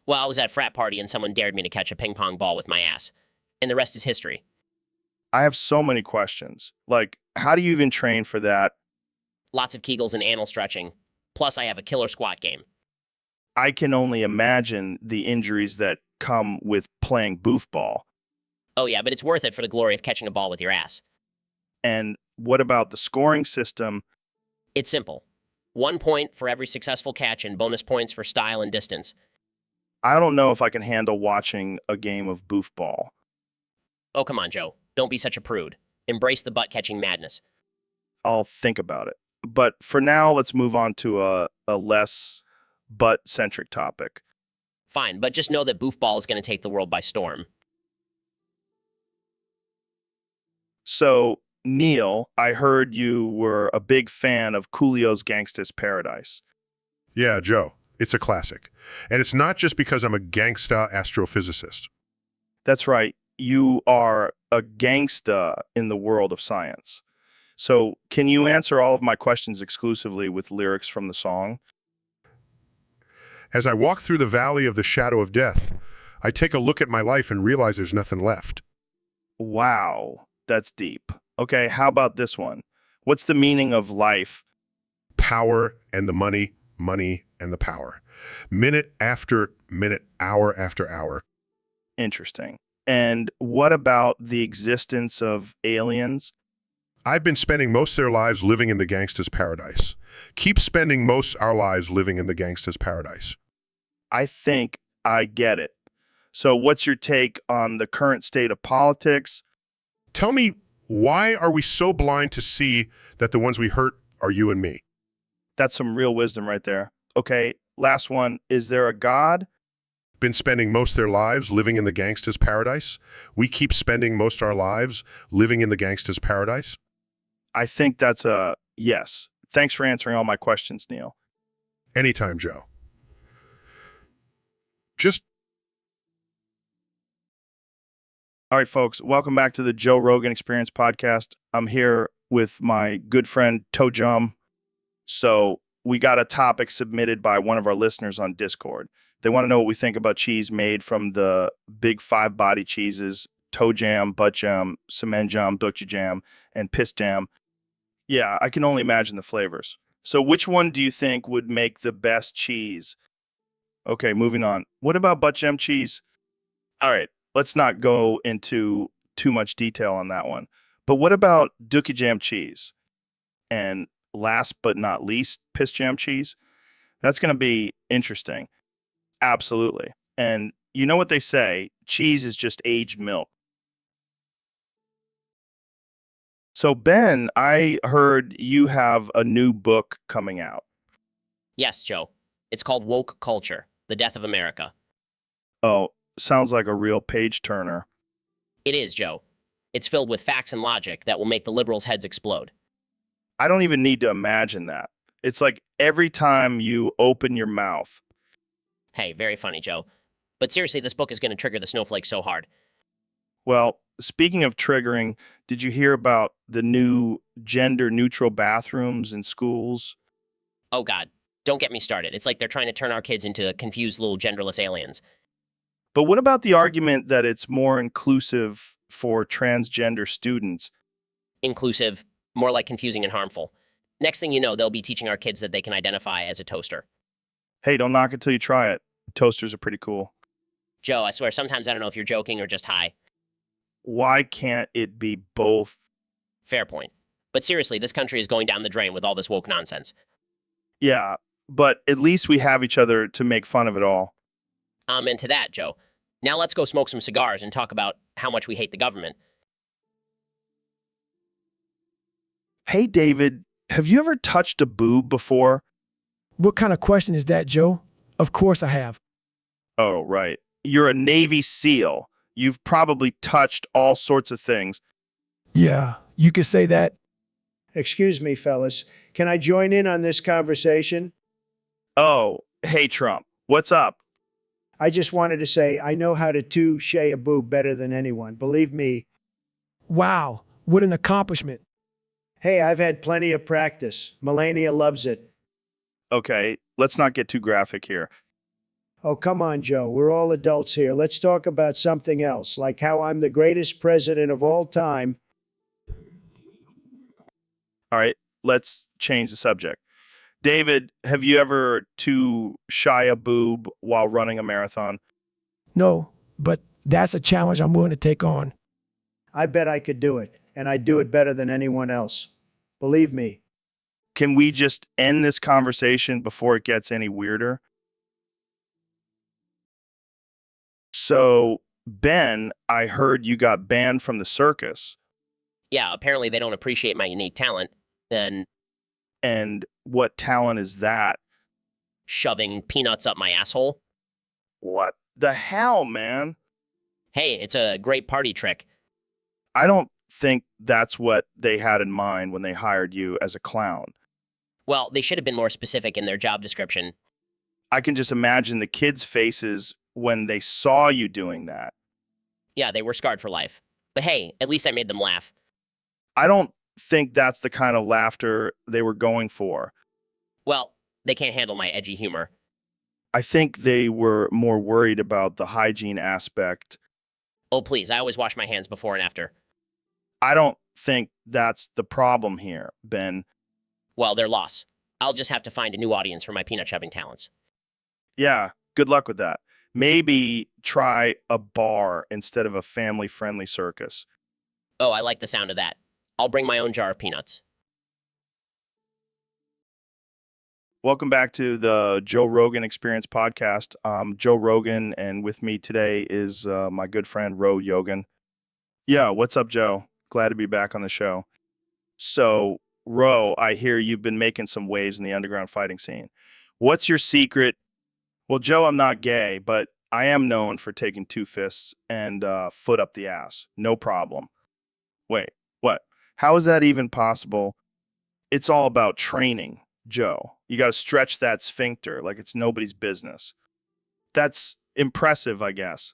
Well, I was at a frat party and someone dared me to catch a ping pong ball with my ass. And the rest is history. I have so many questions. Like, how do you even train for that? Lots of Kegels and anal stretching. Plus, I have a killer squat game. I can only imagine the injuries that come with playing boofball. Oh yeah, but it's worth it for the glory of catching a ball with your ass. And what about the scoring system? It's simple. 1 point for every successful catch and bonus points for style and distance. I don't know if I can handle watching a game of boofball. Oh, come on, Joe. Don't be such a prude. Embrace the butt-catching madness. I'll think about it. But for now, let's move on to a less butt-centric topic. Fine, but just know that boofball is going to take the world by storm. So, Neil, I heard you were a big fan of Coolio's Gangsta's Paradise. Yeah, Joe, it's a classic. And it's not just because I'm a gangsta astrophysicist. That's right. You are a gangsta in the world of science. So, can you answer all of my questions exclusively with lyrics from the song? As I walk through the valley of the shadow of death, I take a look at my life and realize there's nothing left. Wow, that's deep. Okay, how about this one? What's the meaning of life? Power and the money, money and the power. Minute after minute, hour after hour. Interesting. And what about the existence of aliens? I've been spending most of their lives living in the gangsta's paradise. Keep spending most our lives living in the gangsta's paradise. I think I get it. So what's your take on the current state of politics? Tell me Why are we so blind to see that the ones we hurt are you and me? That's some real wisdom right there. Okay, last one. Is there a God? Been spending most of their lives living in the gangsta's paradise? We keep spending most of our lives living in the gangsta's paradise? I think that's a yes. Thanks for answering all my questions, Neil. Anytime, Joe. Just All right, folks, welcome back to the Joe Rogan Experience podcast. I'm here with my good friend Toe Jum. So we got a topic submitted by one of our listeners on Discord. They want to know what we think about cheese made from the big five body cheeses: toe jam, butt jam, cement jam, butcher jam, and piss jam. Yeah, I can only imagine the flavors. So which one do you think would make the best cheese? Okay, moving on. What about butt jam cheese? All right, let's not go into too much detail on that one. But what about dookie jam cheese? And last but not least, piss jam cheese? That's going to be interesting. Absolutely. And you know what they say, cheese is just aged milk. So, Ben, I heard you have a new book coming out. Yes, Joe. It's called Woke Culture: The Death of America. Oh, sounds like a real page turner. It is, Joe. It's filled with facts and logic that will make the liberals' heads explode. I don't even need to imagine that. It's like every time you open your mouth. Hey, very funny, Joe. But seriously, this book is going to trigger the snowflakes so hard. Well, speaking of triggering, did you hear about the new gender neutral bathrooms in schools? Oh, God. Don't get me started. It's like they're trying to turn our kids into confused little genderless aliens. But what about the argument that it's more inclusive for transgender students? Inclusive, more like confusing and harmful. Next thing you know, they'll be teaching our kids that they can identify as a toaster. Hey, don't knock it till you try it. Toasters are pretty cool. Joe, I swear, sometimes I don't know if you're joking or just high. Why can't it be both? Fair point. But seriously, this country is going down the drain with all this woke nonsense. Yeah, but at least we have each other to make fun of it all. Amen to that, Joe. Now let's go smoke some cigars and talk about how much we hate the government. Hey, David, have you ever touched a boob before? What kind of question is that, Joe? Of course I have. Oh, right. You're a Navy SEAL. You've probably touched all sorts of things. Yeah, you could say that. Excuse me, fellas. Can I join in on this conversation? Oh, hey, Trump. What's up? I just wanted to say I know how to touche a boob better than anyone. Believe me. Wow, what an accomplishment. Hey, I've had plenty of practice. Melania loves it. Okay, let's not get too graphic here. Oh, come on, Joe. We're all adults here. Let's talk about something else, like how I'm the greatest president of all time. All right, let's change the subject. David, have you ever too shy a boob while running a marathon? No, but that's a challenge I'm willing to take on. I bet I could do it, and I'd do it better than anyone else. Believe me. Can we just end this conversation before it gets any weirder? So, Ben, I heard you got banned from the circus. Yeah, apparently they don't appreciate my unique talent. Then And what talent is that? shoving peanuts up my asshole. What the hell, man? Hey, it's a great party trick. I don't think that's what they had in mind when they hired you as a clown. Well, they should have been more specific in their job description. I can just imagine the kids' faces when they saw you doing that. Yeah, they were scarred for life. But hey, at least I made them laugh. I don't think that's the kind of laughter they were going for. Well, they can't handle my edgy humor. I think they were more worried about the hygiene aspect. Oh, please, I always wash my hands before and after. I don't think that's the problem here, Ben. Well, their loss. I'll just have to find a new audience for my peanut shoving talents. Yeah, good luck with that. Maybe try a bar instead of a family-friendly circus. Oh, I like the sound of that. I'll bring my own jar of peanuts. Welcome back to the Joe Rogan Experience podcast. I'm Joe Rogan, and with me today is my good friend Ro Yogan. Yeah, what's up, Joe? Glad to be back on the show. So, Ro, I hear you've been making some waves in the underground fighting scene. What's your secret? Well, Joe, I'm not gay, but I am known for taking two fists and foot up the ass. No problem. Wait, what? How is that even possible? It's all about training, Joe. You got to stretch that sphincter like it's nobody's business. That's impressive, I guess.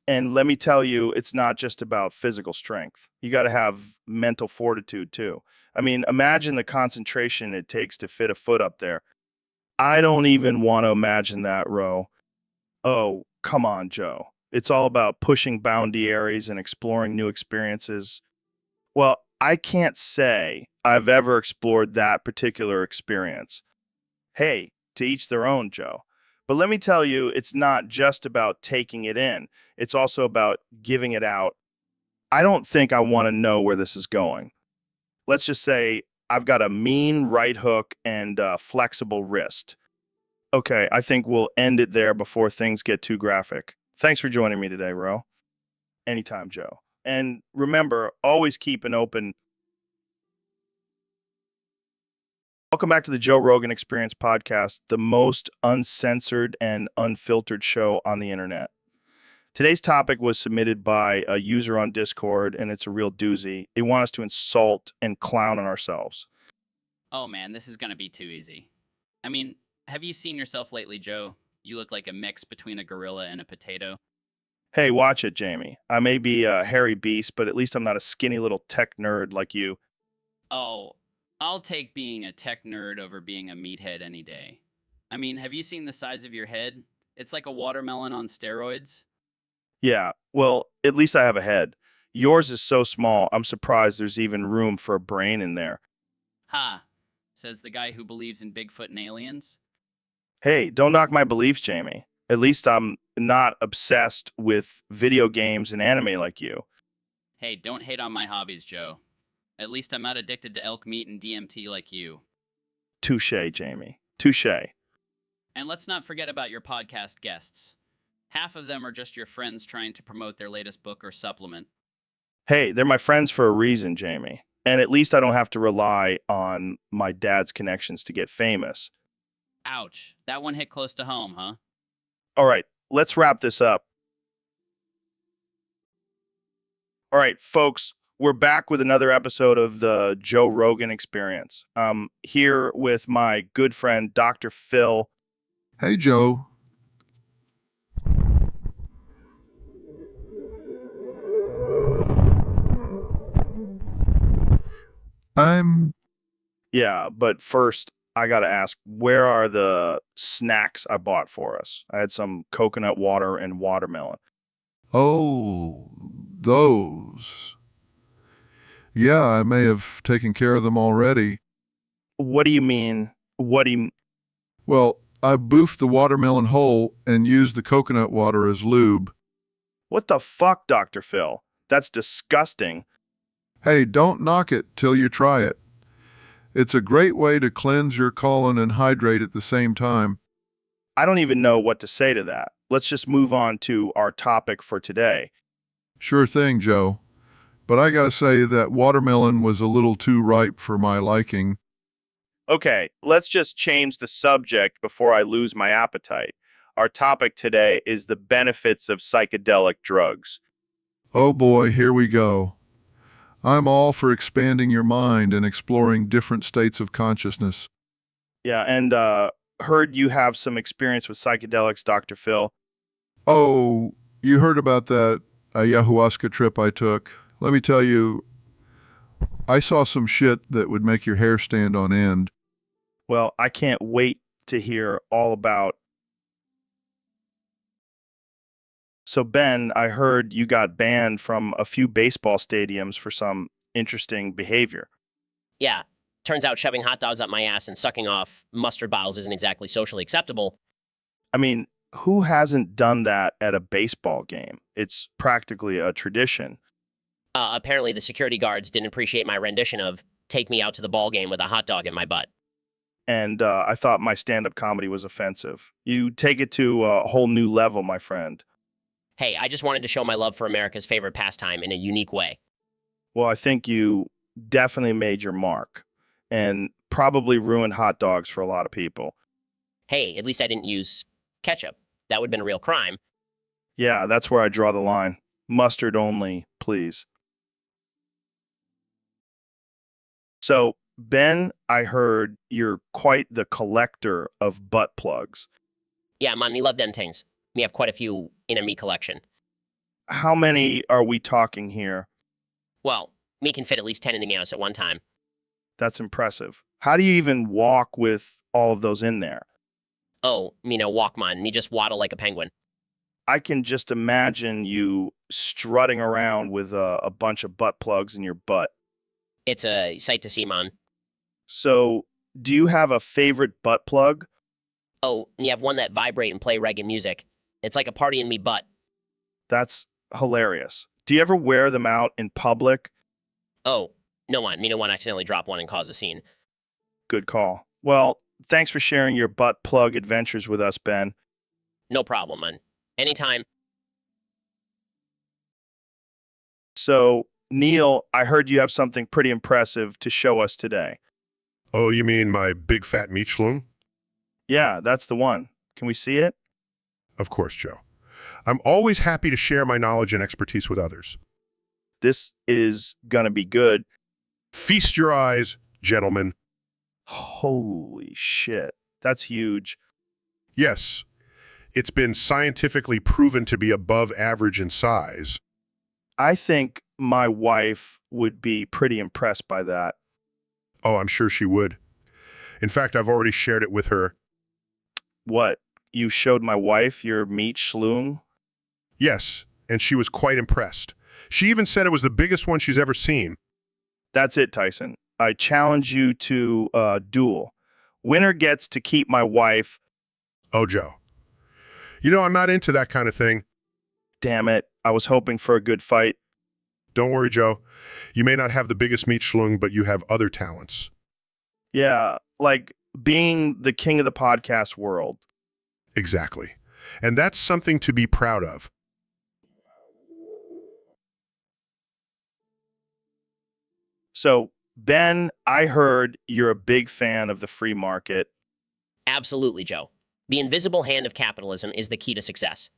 And let me tell you, it's not just about physical strength. You got to have mental fortitude too. I mean, imagine the concentration it takes to fit a foot up there. I don't even want to imagine that, Ro. Oh, come on, Joe. It's all about pushing boundaries and exploring new experiences. Well, I can't say I've ever explored that particular experience. Hey, to each their own, Joe. But let me tell you, it's not just about taking it in, it's also about giving it out. I don't think I want to know where this is going. Let's just say I've got a mean right hook and a flexible wrist. Okay, I think we'll end it there before things get too graphic. Thanks for joining me today, Ro. Anytime, Joe. And remember, always keep an open. Welcome back to the Joe Rogan Experience podcast, the most uncensored and unfiltered show on the internet. Today's topic was submitted by a user on Discord, and it's a real doozy. They want us to insult and clown on ourselves. Oh man, this is gonna be too easy. I mean, have you seen yourself lately, Joe? You look like a mix between a gorilla and a potato. Hey, watch it, Jamie. I may be a hairy beast, but at least I'm not a skinny little tech nerd like you. Oh, I'll take being a tech nerd over being a meathead any day. I mean, have you seen the size of your head? It's like a watermelon on steroids. Yeah, well, at least I have a head. Yours is so small, I'm surprised there's even room for a brain in there. Ha, says the guy who believes in Bigfoot and aliens. Hey, don't knock my beliefs, Jamie. At least I'm not obsessed with video games and anime like you. Hey, don't hate on my hobbies, Joe. At least I'm not addicted to elk meat and DMT like you. Touche, Jamie. Touche. And let's not forget about your podcast guests. Half of them are just your friends trying to promote their latest book or supplement. Hey, they're my friends for a reason, Jamie. And at least I don't have to rely on my dad's connections to get famous. Ouch, that one hit close to home, huh? All right, let's wrap this up. All right, folks, we're back with another episode of the Joe Rogan Experience. I'm here with my good friend, Dr. Phil. Hey, Joe. Yeah, but first, I got to ask, where are the snacks I bought for us? I had some coconut water and watermelon. Oh, those. Yeah, I may have taken care of them already. What do you mean? What do you... Well, I boofed the watermelon whole and used the coconut water as lube. What the fuck, Dr. Phil? That's disgusting. Hey, don't knock it till you try it. It's a great way to cleanse your colon and hydrate at the same time. I don't even know what to say to that. Let's just move on to our topic for today. Sure thing, Joe. But I gotta say that watermelon was a little too ripe for my liking. Okay, let's just change the subject before I lose my appetite. Our topic today is the benefits of psychedelic drugs. Oh boy, here we go. I'm all for expanding your mind and exploring different states of consciousness. Yeah, and heard you have some experience with psychedelics, Dr. Phil. Oh, you heard about that ayahuasca trip I took? Let me tell you, I saw some shit that would make your hair stand on end. Well, I can't wait to hear all about. So, Ben, I heard you got banned from a few baseball stadiums for some interesting behavior. Yeah, turns out shoving hot dogs up my ass and sucking off mustard bottles isn't exactly socially acceptable. I mean, who hasn't done that at a baseball game? It's practically a tradition. Apparently, the security guards didn't appreciate my rendition of "Take me out to the ball game with a hot dog in my butt." And I thought my stand-up comedy was offensive. You take it to a whole new level, my friend. Hey, I just wanted to show my love for America's favorite pastime in a unique way. Well, I think you definitely made your mark and probably ruined hot dogs for a lot of people. Hey, at least I didn't use ketchup. That would have been a real crime. Yeah, that's where I draw the line. Mustard only, please. So, Ben, I heard you're quite the collector of butt plugs. Yeah, man, me love them things. Me have quite a few in a me collection. How many are we talking here? Well, me can fit at least 10 in the house at one time. That's impressive. How do you even walk with all of those in there? Oh, me no walk, man. Me just waddle like a penguin. I can just imagine you strutting around with a bunch of butt plugs in your butt. It's a sight to see, man. So, do you have a favorite butt plug? Oh, and you have one that vibrate and play reggae music. It's like a party in me butt. That's hilarious. Do you ever wear them out in public? Oh, no one. Me no one accidentally drop one and cause a scene. Good call. Well, thanks for sharing your butt plug adventures with us, Ben. No problem, man. Anytime. So, Neil, I heard you have something pretty impressive to show us today. Oh, you mean my big fat meat schlong? Yeah, that's the one. Can we see it? Of course, Joe. I'm always happy to share my knowledge and expertise with others. This is gonna be good. Feast your eyes, gentlemen. Holy shit. That's huge. Yes, it's been scientifically proven to be above average in size. I think my wife would be pretty impressed by that. Oh, I'm sure she would. In fact, I've already shared it with her. What? You showed my wife your meat schloong? Yes, and she was quite impressed. She even said it was the biggest one she's ever seen. That's it, Tyson. I challenge you to a duel. Winner gets to keep my wife. Oh, Joe. You know, I'm not into that kind of thing. Damn it. I was hoping for a good fight. Don't worry, Joe. You may not have the biggest meat schlong, but you have other talents. Yeah, like being the king of the podcast world. Exactly. And that's something to be proud of. So, Ben, I heard you're a big fan of the free market. Absolutely, Joe. The invisible hand of capitalism is the key to success.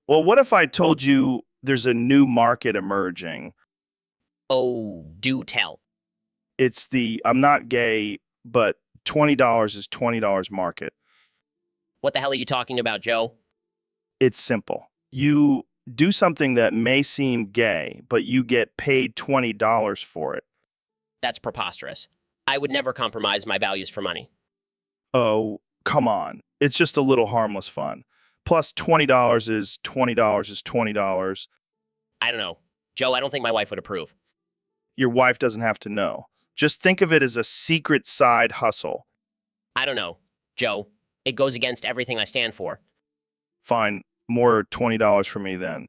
Well, what if I told you there's a new market emerging? Oh, do tell. It's the I'm not gay, but $20 is $20 market. What the hell are you talking about, Joe? It's simple. You do something that may seem gay, but you get paid $20 for it. That's preposterous. I would never compromise my values for money. Oh, come on. It's just a little harmless fun. Plus $20 is $20 is $20. I don't know. Joe, I don't think my wife would approve. Your wife doesn't have to know. Just think of it as a secret side hustle. I don't know. Joe, it goes against everything I stand for. Fine, more $20 for me then.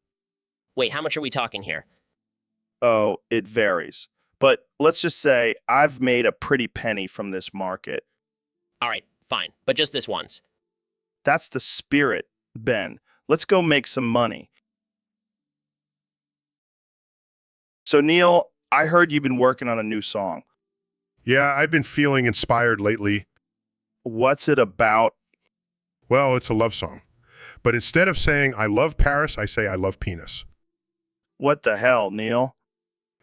Wait, how much are we talking here? Oh, it varies. But let's just say I've made a pretty penny from this market. All right, fine, but just this once. That's the spirit, Ben. Let's go make some money. So, Neil, I heard you've been working on a new song. Yeah, I've been feeling inspired lately. What's it about? Well, it's a love song. But instead of saying I love Paris, I say I love penis. What the hell, Neil?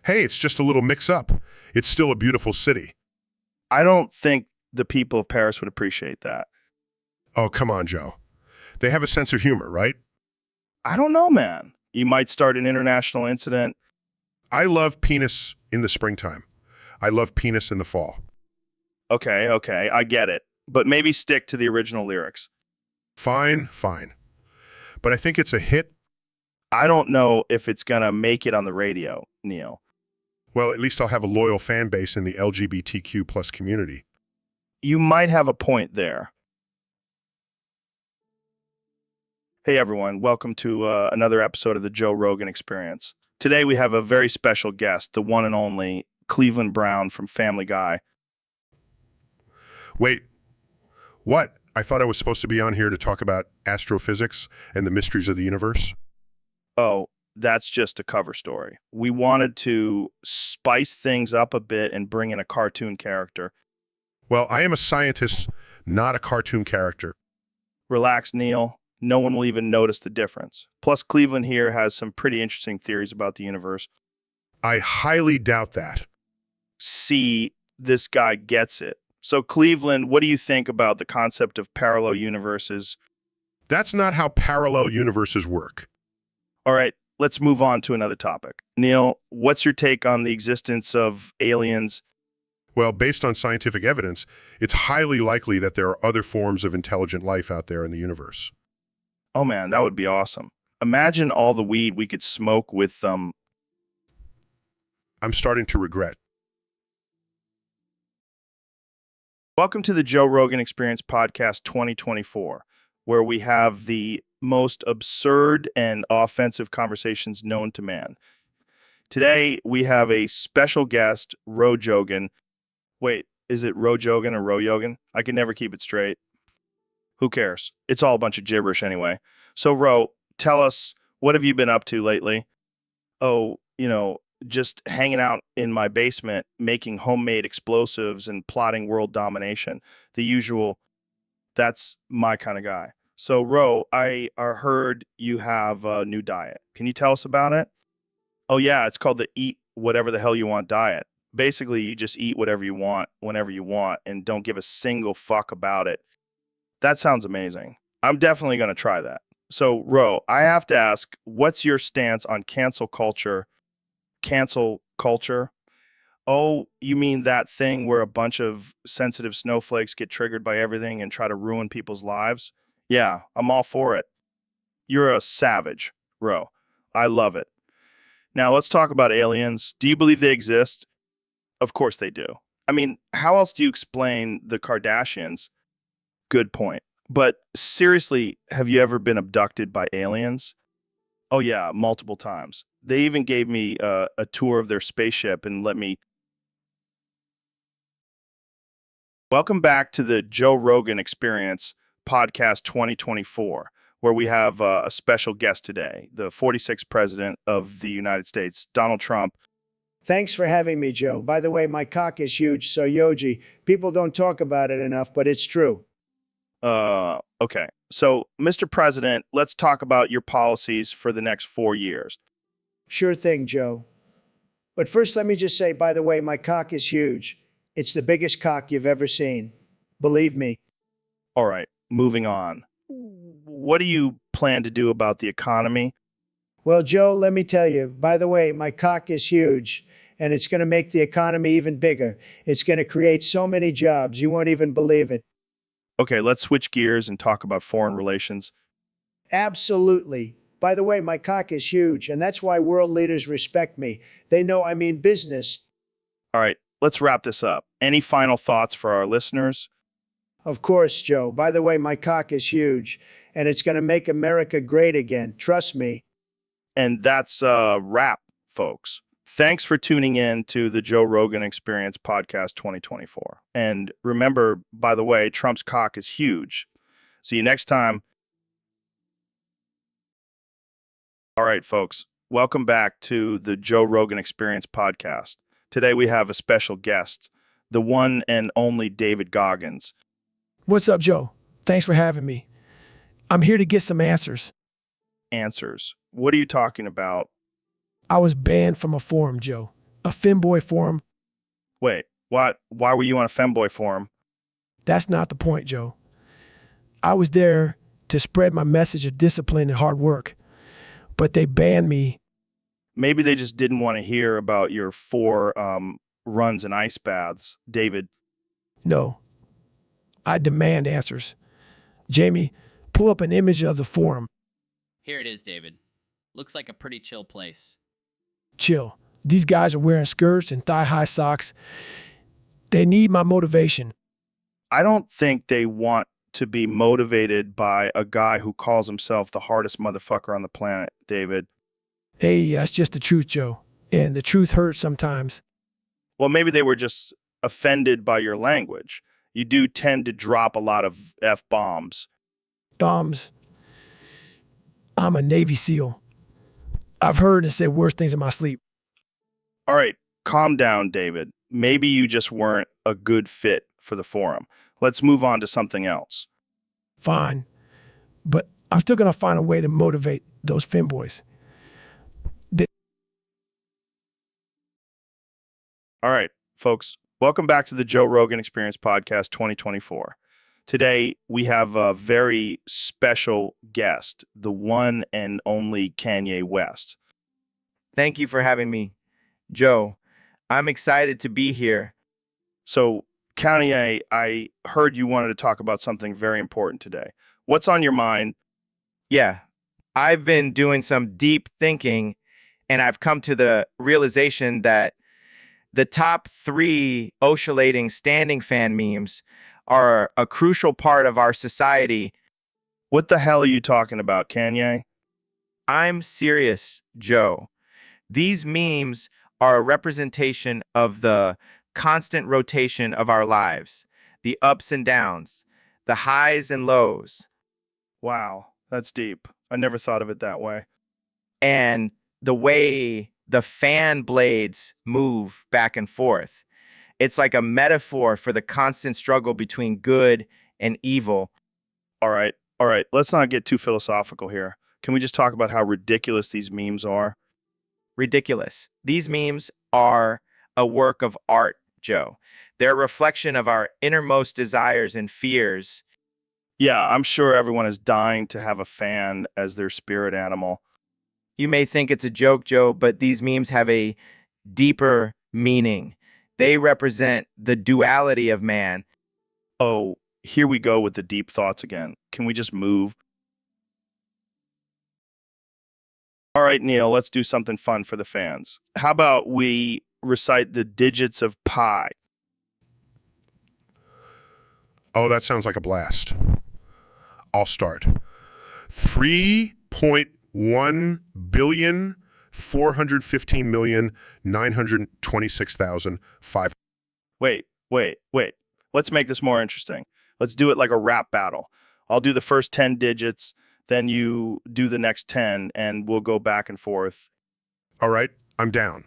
Hey, it's just a little mix-up. It's still a beautiful city. I don't think the people of Paris would appreciate that. Oh, come on, Joe. They have a sense of humor, right? I don't know, man. You might start an international incident. I love penis in the springtime. I love penis in the fall. Okay, I get it. But maybe stick to the original lyrics. Fine, fine. But I think it's a hit. I don't know if it's gonna make it on the radio, Neil. Well, at least I'll have a loyal fan base in the LGBTQ plus community. You might have a point there. Hey everyone, welcome to another episode of the Joe Rogan Experience. Today we have a very special guest, the one and only Cleveland Brown from Family Guy. Wait, what? I thought I was supposed to be on here to talk about astrophysics and the mysteries of the universe. Oh, that's just a cover story. We wanted to spice things up a bit and bring in a cartoon character. Well, I am a scientist, not a cartoon character. Relax, Neil. No one will even notice the difference. Plus, Cleveland here has some pretty interesting theories about the universe. I highly doubt that. See, this guy gets it. So, Cleveland, what do you think about the concept of parallel universes? That's not how parallel universes work. All right, let's move on to another topic. Neil, what's your take on the existence of aliens? Well, based on scientific evidence, it's highly likely that there are other forms of intelligent life out there in the universe. Oh man, that would be awesome. Imagine all the weed we could smoke with I'm starting to regret. Welcome to the Joe Rogan Experience Podcast 2024, where we have the most absurd and offensive conversations known to man. Today, we have a special guest, Ro Jogan. Wait, is it Ro Jogan or Ro Yogan? I can never keep it straight. Who cares? It's all a bunch of gibberish anyway. So, Ro, tell us, what have you been up to lately? Oh, just hanging out in my basement, making homemade explosives and plotting world domination. The usual, that's my kind of guy. So, Ro, I heard you have a new diet. Can you tell us about it? Oh, yeah, it's called the Eat Whatever the Hell You Want diet. Basically, you just eat whatever you want, whenever you want, and don't give a single fuck about it. That sounds amazing. I'm definitely going to try that. So, Ro, I have to ask, what's your stance on cancel culture? Cancel culture? Oh, you mean that thing where a bunch of sensitive snowflakes get triggered by everything and try to ruin people's lives? Yeah, I'm all for it. You're a savage, Ro. I love it. Now, let's talk about aliens. Do you believe they exist? Of course they do. I mean, how else do you explain the Kardashians? Good point. But seriously, have you ever been abducted by aliens? Oh, yeah, multiple times. They even gave me a tour of their spaceship and let me. Welcome back to the Joe Rogan Experience Podcast 2024, where we have a special guest today, the 46th President of the United States, Donald Trump. Thanks for having me, Joe. By the way, my cock is huge, so Yoji, people don't talk about it enough, but it's true. Okay. So, Mr. President, let's talk about your policies for the next 4 years. Sure thing, Joe. But first, let me just say, by the way, my cock is huge. It's the biggest cock you've ever seen. Believe me. All right, moving on. What do you plan to do about the economy? Well, Joe, let me tell you, by the way, my cock is huge, and it's going to make the economy even bigger. It's going to create so many jobs, you won't even believe it. Okay, let's switch gears and talk about foreign relations. Absolutely. By the way, my cock is huge, and that's why world leaders respect me. They know I mean business. All right, let's wrap this up. Any final thoughts for our listeners? Of course, Joe. By the way, my cock is huge, and it's going to make America great again. Trust me. And that's a wrap, folks. Thanks for tuning in to the Joe Rogan Experience Podcast 2024. And remember, by the way, Trump's cock is huge. See you next time. All right, folks, welcome back to the Joe Rogan Experience Podcast. Today we have a special guest, the one and only David Goggins. What's up, Joe? Thanks for having me. I'm here to get some answers. Answers. What are you talking about? I was banned from a forum, Joe. A femboy forum. Wait, what? Why were you on a femboy forum? That's not the point, Joe. I was there to spread my message of discipline and hard work, but they banned me. Maybe they just didn't want to hear about your 4 runs and ice baths, David. No. I demand answers. Jamie, pull up an image of the forum. Here it is, David. Looks like a pretty chill place. Chill. These guys are wearing skirts and thigh-high socks. They need my motivation. I don't think they want to be motivated by a guy who calls himself the hardest motherfucker on the planet, David. Hey, that's just the truth, Joe. And the truth hurts sometimes. Well, maybe they were just offended by your language. You do tend to drop a lot of F-bombs. Bombs. I'm a Navy SEAL. I've heard and said worse things in my sleep. All right, calm down, David. Maybe you just weren't a good fit for the forum. Let's move on to something else. Fine. But I'm still going to find a way to motivate those femboys. All right, folks, welcome back to the Joe Rogan Experience Podcast 2024. Today, we have a very special guest, the one and only Kanye West. Thank you for having me, Joe. I'm excited to be here. So, Kanye, I heard you wanted to talk about something very important today. What's on your mind? Yeah, I've been doing some deep thinking, and I've come to the realization that the top 3 oscillating standing fan memes are a crucial part of our society. What the hell are you talking about, Kanye? I'm serious, Joe. These memes are a representation of the constant rotation of our lives, the ups and downs, the highs and lows, Wow, that's deep. I never thought of it that way. and the way the fan blades move back and forth. It's like a metaphor for the constant struggle between good and evil. All right. Let's not get too philosophical here. Can we just talk about how ridiculous these memes are? Ridiculous. These memes are a work of art, Joe. They're a reflection of our innermost desires and fears. Yeah, I'm sure everyone is dying to have a fan as their spirit animal. You may think it's a joke, Joe, but these memes have a deeper meaning. They represent the duality of man. Oh, here we go with the deep thoughts again. Can we just move? All right, Neil, let's do something fun for the fans. How about we recite the digits of pi? Oh, that sounds like a blast. I'll start. 3.1 billion 415,926,005. Wait. Let's make this more interesting. Let's do it like a rap battle. I'll do the first 10 digits, then you do the next 10, and we'll go back and forth. All right, I'm down.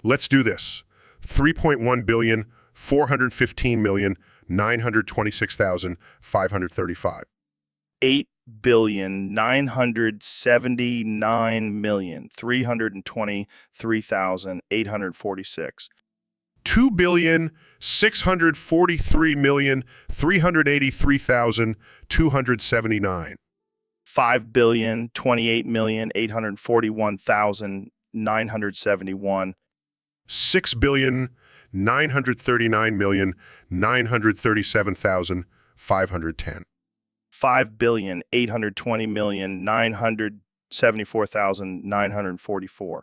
Let's do this. 3.1 billion 415,926,535. 8,979,323,846. 2,643,383,279. 5,028,841,971. 6,939,937,510. 5,820,974,944.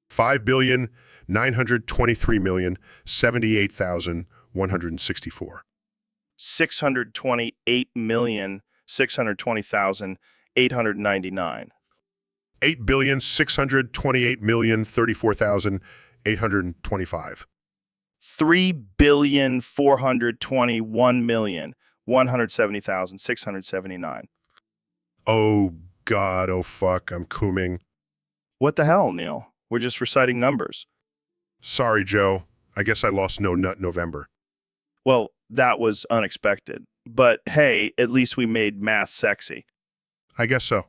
5,923,078,164. 628,620,899. 8,628,034,825. 3,421,170,679. Oh, God, oh, fuck, I'm cooming. What the hell, Neil? We're just reciting numbers. Sorry, Joe. I guess I lost no nut November. Well, that was unexpected. But hey, at least we made math sexy. I guess so.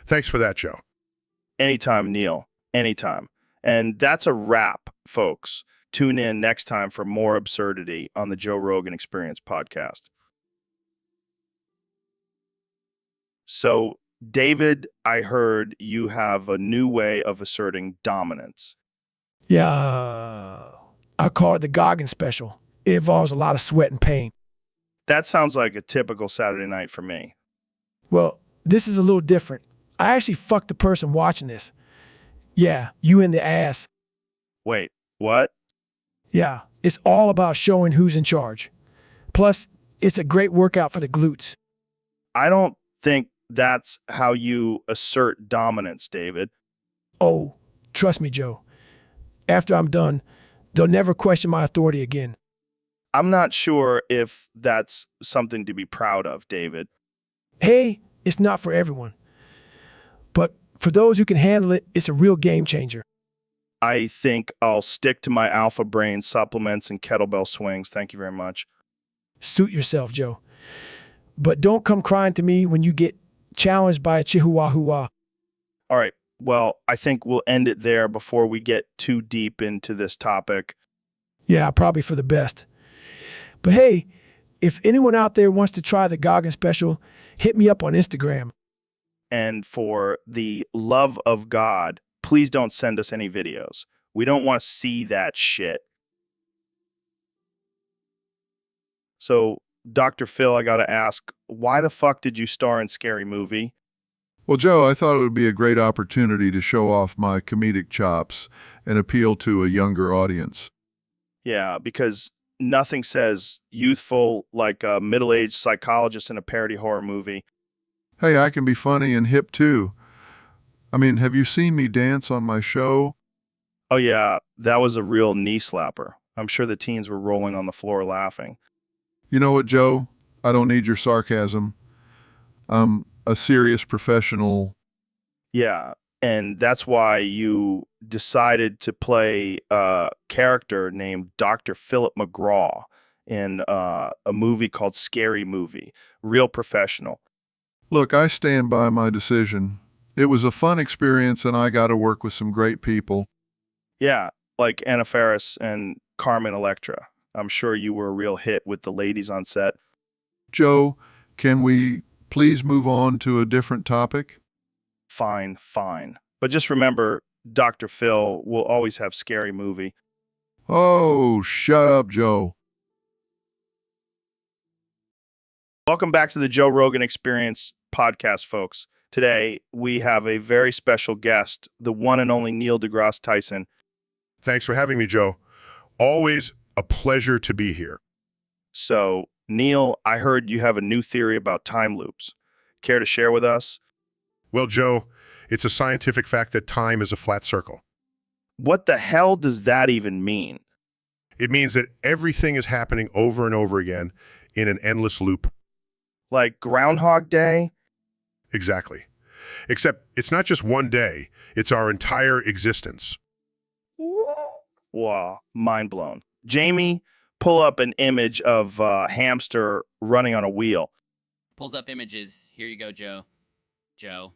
Thanks for that, Joe. Anytime, Neil. Anytime. And that's a wrap, folks. Tune in next time for more absurdity on the Joe Rogan Experience podcast. So, David, I heard you have a new way of asserting dominance. Yeah, I call it the Goggin special. It involves a lot of sweat and pain. That sounds like a typical Saturday night for me. Well, this is a little different. I actually fucked the person watching this. Yeah, you in the ass. Wait, what? Yeah, it's all about showing who's in charge. Plus, it's a great workout for the glutes. I don't think that's how you assert dominance, David. Oh, trust me, Joe. After I'm done, they'll never question my authority again. I'm not sure if that's something to be proud of, David. Hey, it's not for everyone. But For those who can handle it, it's a real game changer. I think I'll stick to my Alpha Brain supplements and kettlebell swings. Thank you very much. Suit yourself, Joe. But don't come crying to me when you get challenged by a chihuahua. All right. Well, I think we'll end it there before we get too deep into this topic. Yeah, probably for the best. But hey, if anyone out there wants to try the Goggin special, hit me up on Instagram. And for the love of God, please don't send us any videos. We don't want to see that shit. So, Dr. Phil, I got to ask, why the fuck did you star in Scary Movie? Well, Joe, I thought it would be a great opportunity to show off my comedic chops and appeal to a younger audience. Yeah, because nothing says youthful like a middle-aged psychologist in a parody horror movie. Hey, I can be funny and hip too. I mean, have you seen me dance on my show? Oh yeah, that was a real knee slapper. I'm sure the teens were rolling on the floor laughing. You know what, Joe? I don't need your sarcasm. I'm a serious professional. Yeah, and that's why you decided to play a character named Dr. Philip McGraw in a movie called Scary Movie. Real professional. Look, I stand by my decision. It was a fun experience and I got to work with some great people. Yeah, like Anna Faris and Carmen Electra. I'm sure you were a real hit with the ladies on set. Joe, can we please move on to a different topic? Fine, fine. But just remember, Dr. Phil will always have Scary Movie. Oh, shut up, Joe. Welcome back to the Joe Rogan Experience podcast, folks. Today, we have a very special guest, the one and only Neil deGrasse Tyson. Thanks for having me, Joe. Always a pleasure to be here. So, Neil, I heard you have a new theory about time loops. Care to share with us? Well, Joe, it's a scientific fact that time is a flat circle. What the hell does that even mean? It means that everything is happening over and over again in an endless loop. Like Groundhog Day? Exactly. Except it's not just one day, it's our entire existence. Wow, mind blown. Jamie, pull up an image of a hamster running on a wheel. Pulls up images. Here you go, Joe. Joe.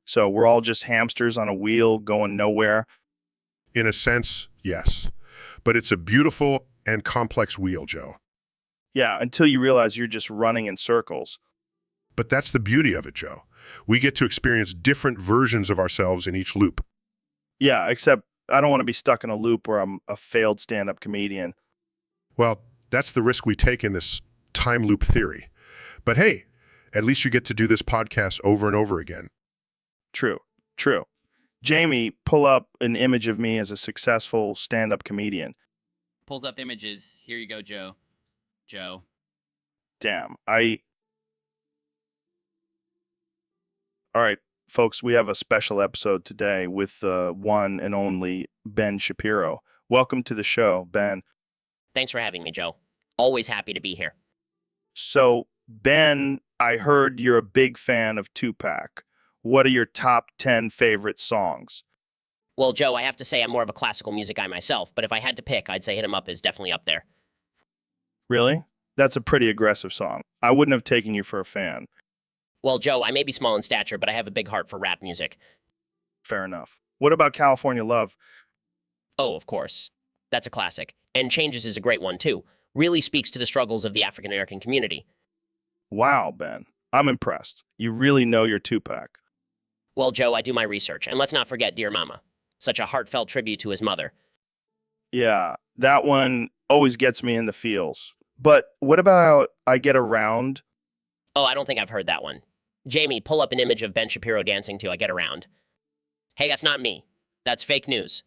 So we're all just hamsters on a wheel going nowhere. In a sense, yes. But it's a beautiful and complex wheel, Joe. Yeah, until you realize you're just running in circles. But that's the beauty of it, Joe. We get to experience different versions of ourselves in each loop. Yeah, except I don't want to be stuck in a loop where I'm a failed stand-up comedian. Well, that's the risk we take in this time loop theory. But hey, at least you get to do this podcast over and over again. True, true. Jamie, pull up an image of me as a successful stand-up comedian. Pulls up images. Here you go, Joe. Joe. Damn, All right, folks, we have a special episode today with the one and only Ben Shapiro. Welcome to the show, Ben. Thanks for having me, Joe. Always happy to be here. So, Ben, I heard you're a big fan of Tupac. What are your top 10 favorite songs? Well, Joe, I have to say I'm more of a classical music guy myself, but if I had to pick, I'd say Hit 'Em Up is definitely up there. Really? That's a pretty aggressive song. I wouldn't have taken you for a fan. Well, Joe, I may be small in stature, but I have a big heart for rap music. Fair enough. What about California Love? Oh, of course. That's a classic. And Changes is a great one, too. Really speaks to the struggles of the African American community. Wow, Ben. I'm impressed. You really know your Tupac. Well, Joe, I do my research. And let's not forget Dear Mama. Such a heartfelt tribute to his mother. Yeah, that one always gets me in the feels. But what about I Get Around? Oh, I don't think I've heard that one. Jamie, pull up an image of Ben Shapiro dancing to I Get Around. Hey, that's not me. That's fake news.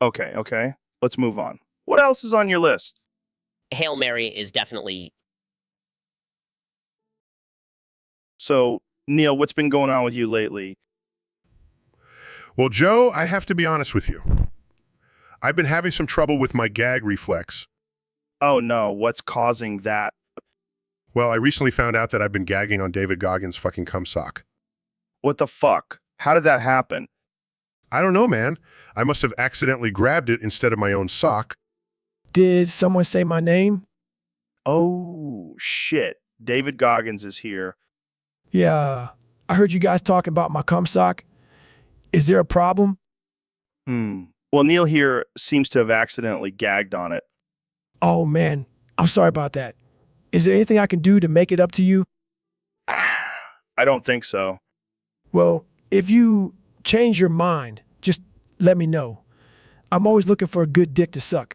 Okay. Let's move on. What else is on your list? Hail Mary is definitely... So, Neil, what's been going on with you lately? Well, Joe, I have to be honest with you. I've been having some trouble with my gag reflex. Oh no, what's causing that? Well, I recently found out that I've been gagging on David Goggins' fucking cum sock. What the fuck? How did that happen? I don't know, man. I must have accidentally grabbed it instead of my own sock. Did someone say my name? Oh, shit. David Goggins is here. Yeah, I heard you guys talking about my cum sock. Is there a problem? Well, Neil here seems to have accidentally gagged on it. Oh man, I'm sorry about that. Is there anything I can do to make it up to you? I don't think so. Well, if you change your mind, just let me know. I'm always looking for a good dick to suck.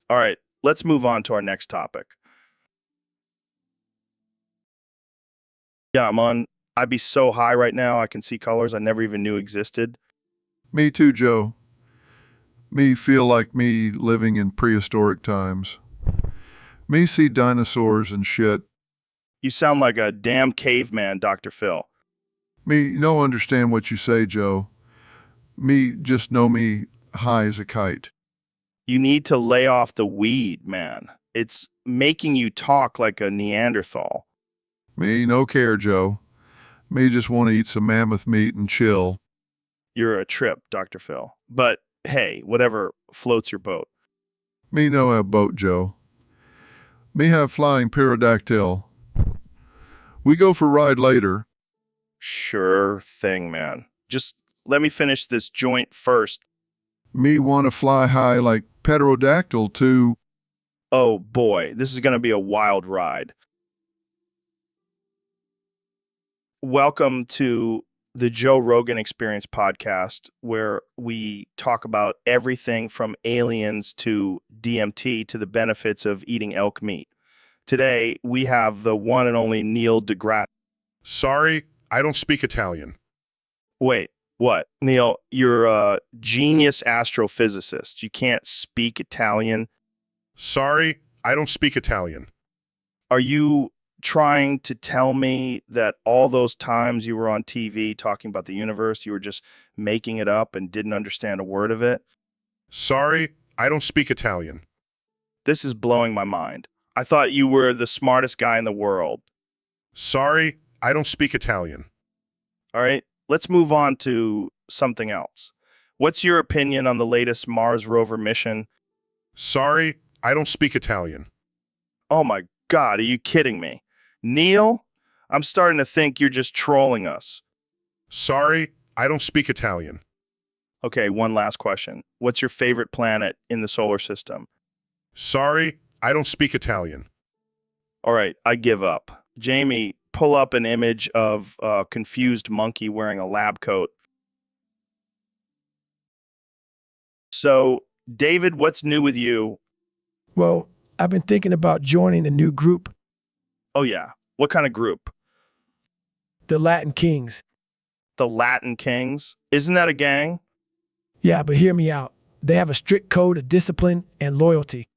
All right, let's move on to our next topic. Yeah, I'd be so high right now, I can see colors I never even knew existed. Me too, Joe. Me feel like me living in prehistoric times. Me see dinosaurs and shit. You sound like a damn caveman, Dr. Phil. Me no understand what you say, Joe. Me just know me high as a kite. You need to lay off the weed, man. It's making you talk like a Neanderthal. Me no care, Joe. Me just want to eat some mammoth meat and chill. You're a trip, Dr. Phil. But hey, whatever floats your boat. Me no have boat, Joe. Me have flying pterodactyl. We go for ride later. Sure thing, man. Just let me finish this joint first. Me want to fly high like pterodactyl too. Oh boy, this is going to be a wild ride. Welcome to the Joe Rogan Experience podcast, where we talk about everything from aliens to DMT to the benefits of eating elk meat. Today, we have the one and only Neil deGrasse. Sorry, I don't speak Italian. Wait, what? Neil, you're a genius astrophysicist. You can't speak Italian. Sorry, I don't speak Italian. Are you trying to tell me that all those times you were on TV talking about the universe, you were just making it up and didn't understand a word of it? Sorry, I don't speak Italian. This is blowing my mind. I thought you were the smartest guy in the world. Sorry, I don't speak Italian. All right, let's move on to something else. What's your opinion on the latest Mars rover mission? Sorry, I don't speak Italian. Oh my God, are you kidding me? Neil, I'm starting to think you're just trolling us. Sorry, I don't speak Italian. Okay, one last question. What's your favorite planet in the solar system? Sorry, I don't speak Italian. All right, I give up. Jamie, pull up an image of a confused monkey wearing a lab coat. So, David, what's new with you? Well, I've been thinking about joining a new group, Oh, yeah. What kind of group? the Latin Kings. The Latin Kings? Isn't that a gang? Yeah, but hear me out. They have a strict code of discipline and loyalty.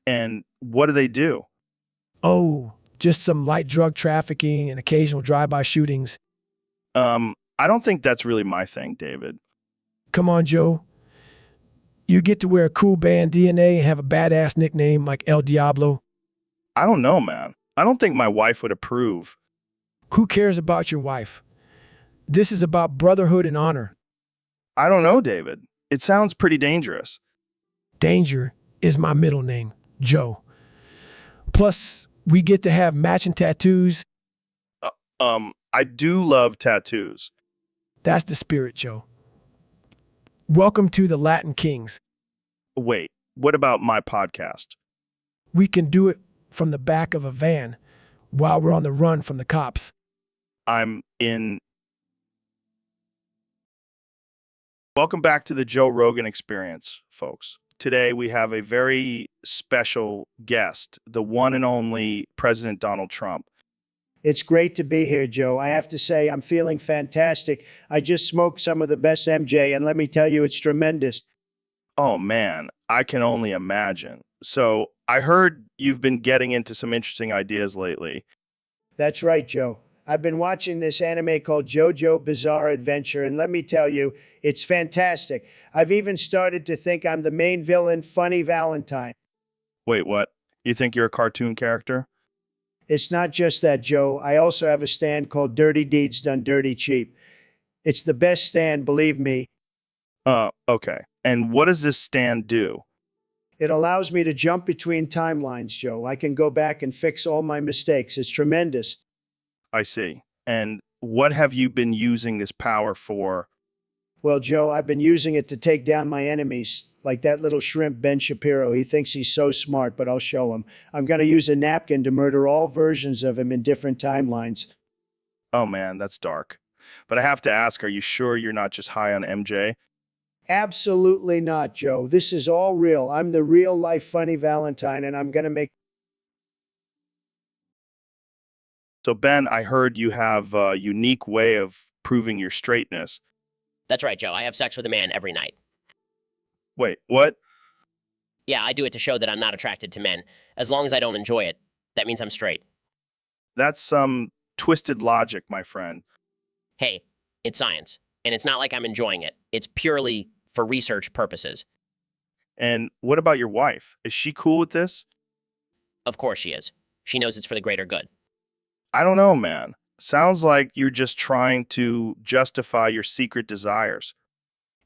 And what do they do? Oh, just some light drug trafficking and occasional drive-by shootings. I don't think that's really my thing, David. Come on, Joe. You get to wear a cool band DNA and have a badass nickname like El Diablo. I don't know, man. I don't think my wife would approve. Who cares about your wife? This is about brotherhood and honor. I don't know, David. It sounds pretty dangerous. Danger is my middle name, Joe. Plus, we get to have matching tattoos. I do love tattoos. That's the spirit, Joe. Welcome to the Latin Kings. Wait, what about my podcast? We can do it from the back of a van while we're on the run from the cops. I'm in. Welcome back to the Joe Rogan Experience, folks. Today we have a very special guest, the one and only President Donald Trump. It's great to be here, Joe. I have to say, I'm feeling fantastic. I just smoked some of the best MJ, and let me tell you, it's tremendous. Oh man, I can only imagine. So I heard you've been getting into some interesting ideas lately. That's right, Joe. I've been watching this anime called JoJo Bizarre Adventure, and let me tell you, it's fantastic. I've even started to think I'm the main villain, Funny Valentine. Wait, what? You think you're a cartoon character? It's not just that, Joe. I also have a stand called Dirty Deeds Done Dirty Cheap. It's the best stand, believe me. Okay. And what does this stand do? It allows me to jump between timelines, Joe. I can go back and fix all my mistakes. It's tremendous. I see. And what have you been using this power for? Well, Joe, I've been using it to take down my enemies, like that little shrimp Ben Shapiro. He thinks he's so smart, but I'll show him. I'm going to use a napkin to murder all versions of him in different timelines. Oh man, that's dark. But I have to ask, are you sure you're not just high on MJ? Absolutely not, Joe. This is all real. I'm the real life funny Valentine, and I'm going to make. So Ben, I heard you have a unique way of proving your straightness. That's right, Joe. I have sex with a man every night. Wait, what? Yeah, I do it to show that I'm not attracted to men. As long as I don't enjoy it, that means I'm straight. That's some twisted logic, my friend. Hey, it's science, and it's not like I'm enjoying it. It's purely for research purposes. And what about your wife? Is she cool with this? Of course she is. She knows it's for the greater good. I don't know, man. Sounds like you're just trying to justify your secret desires.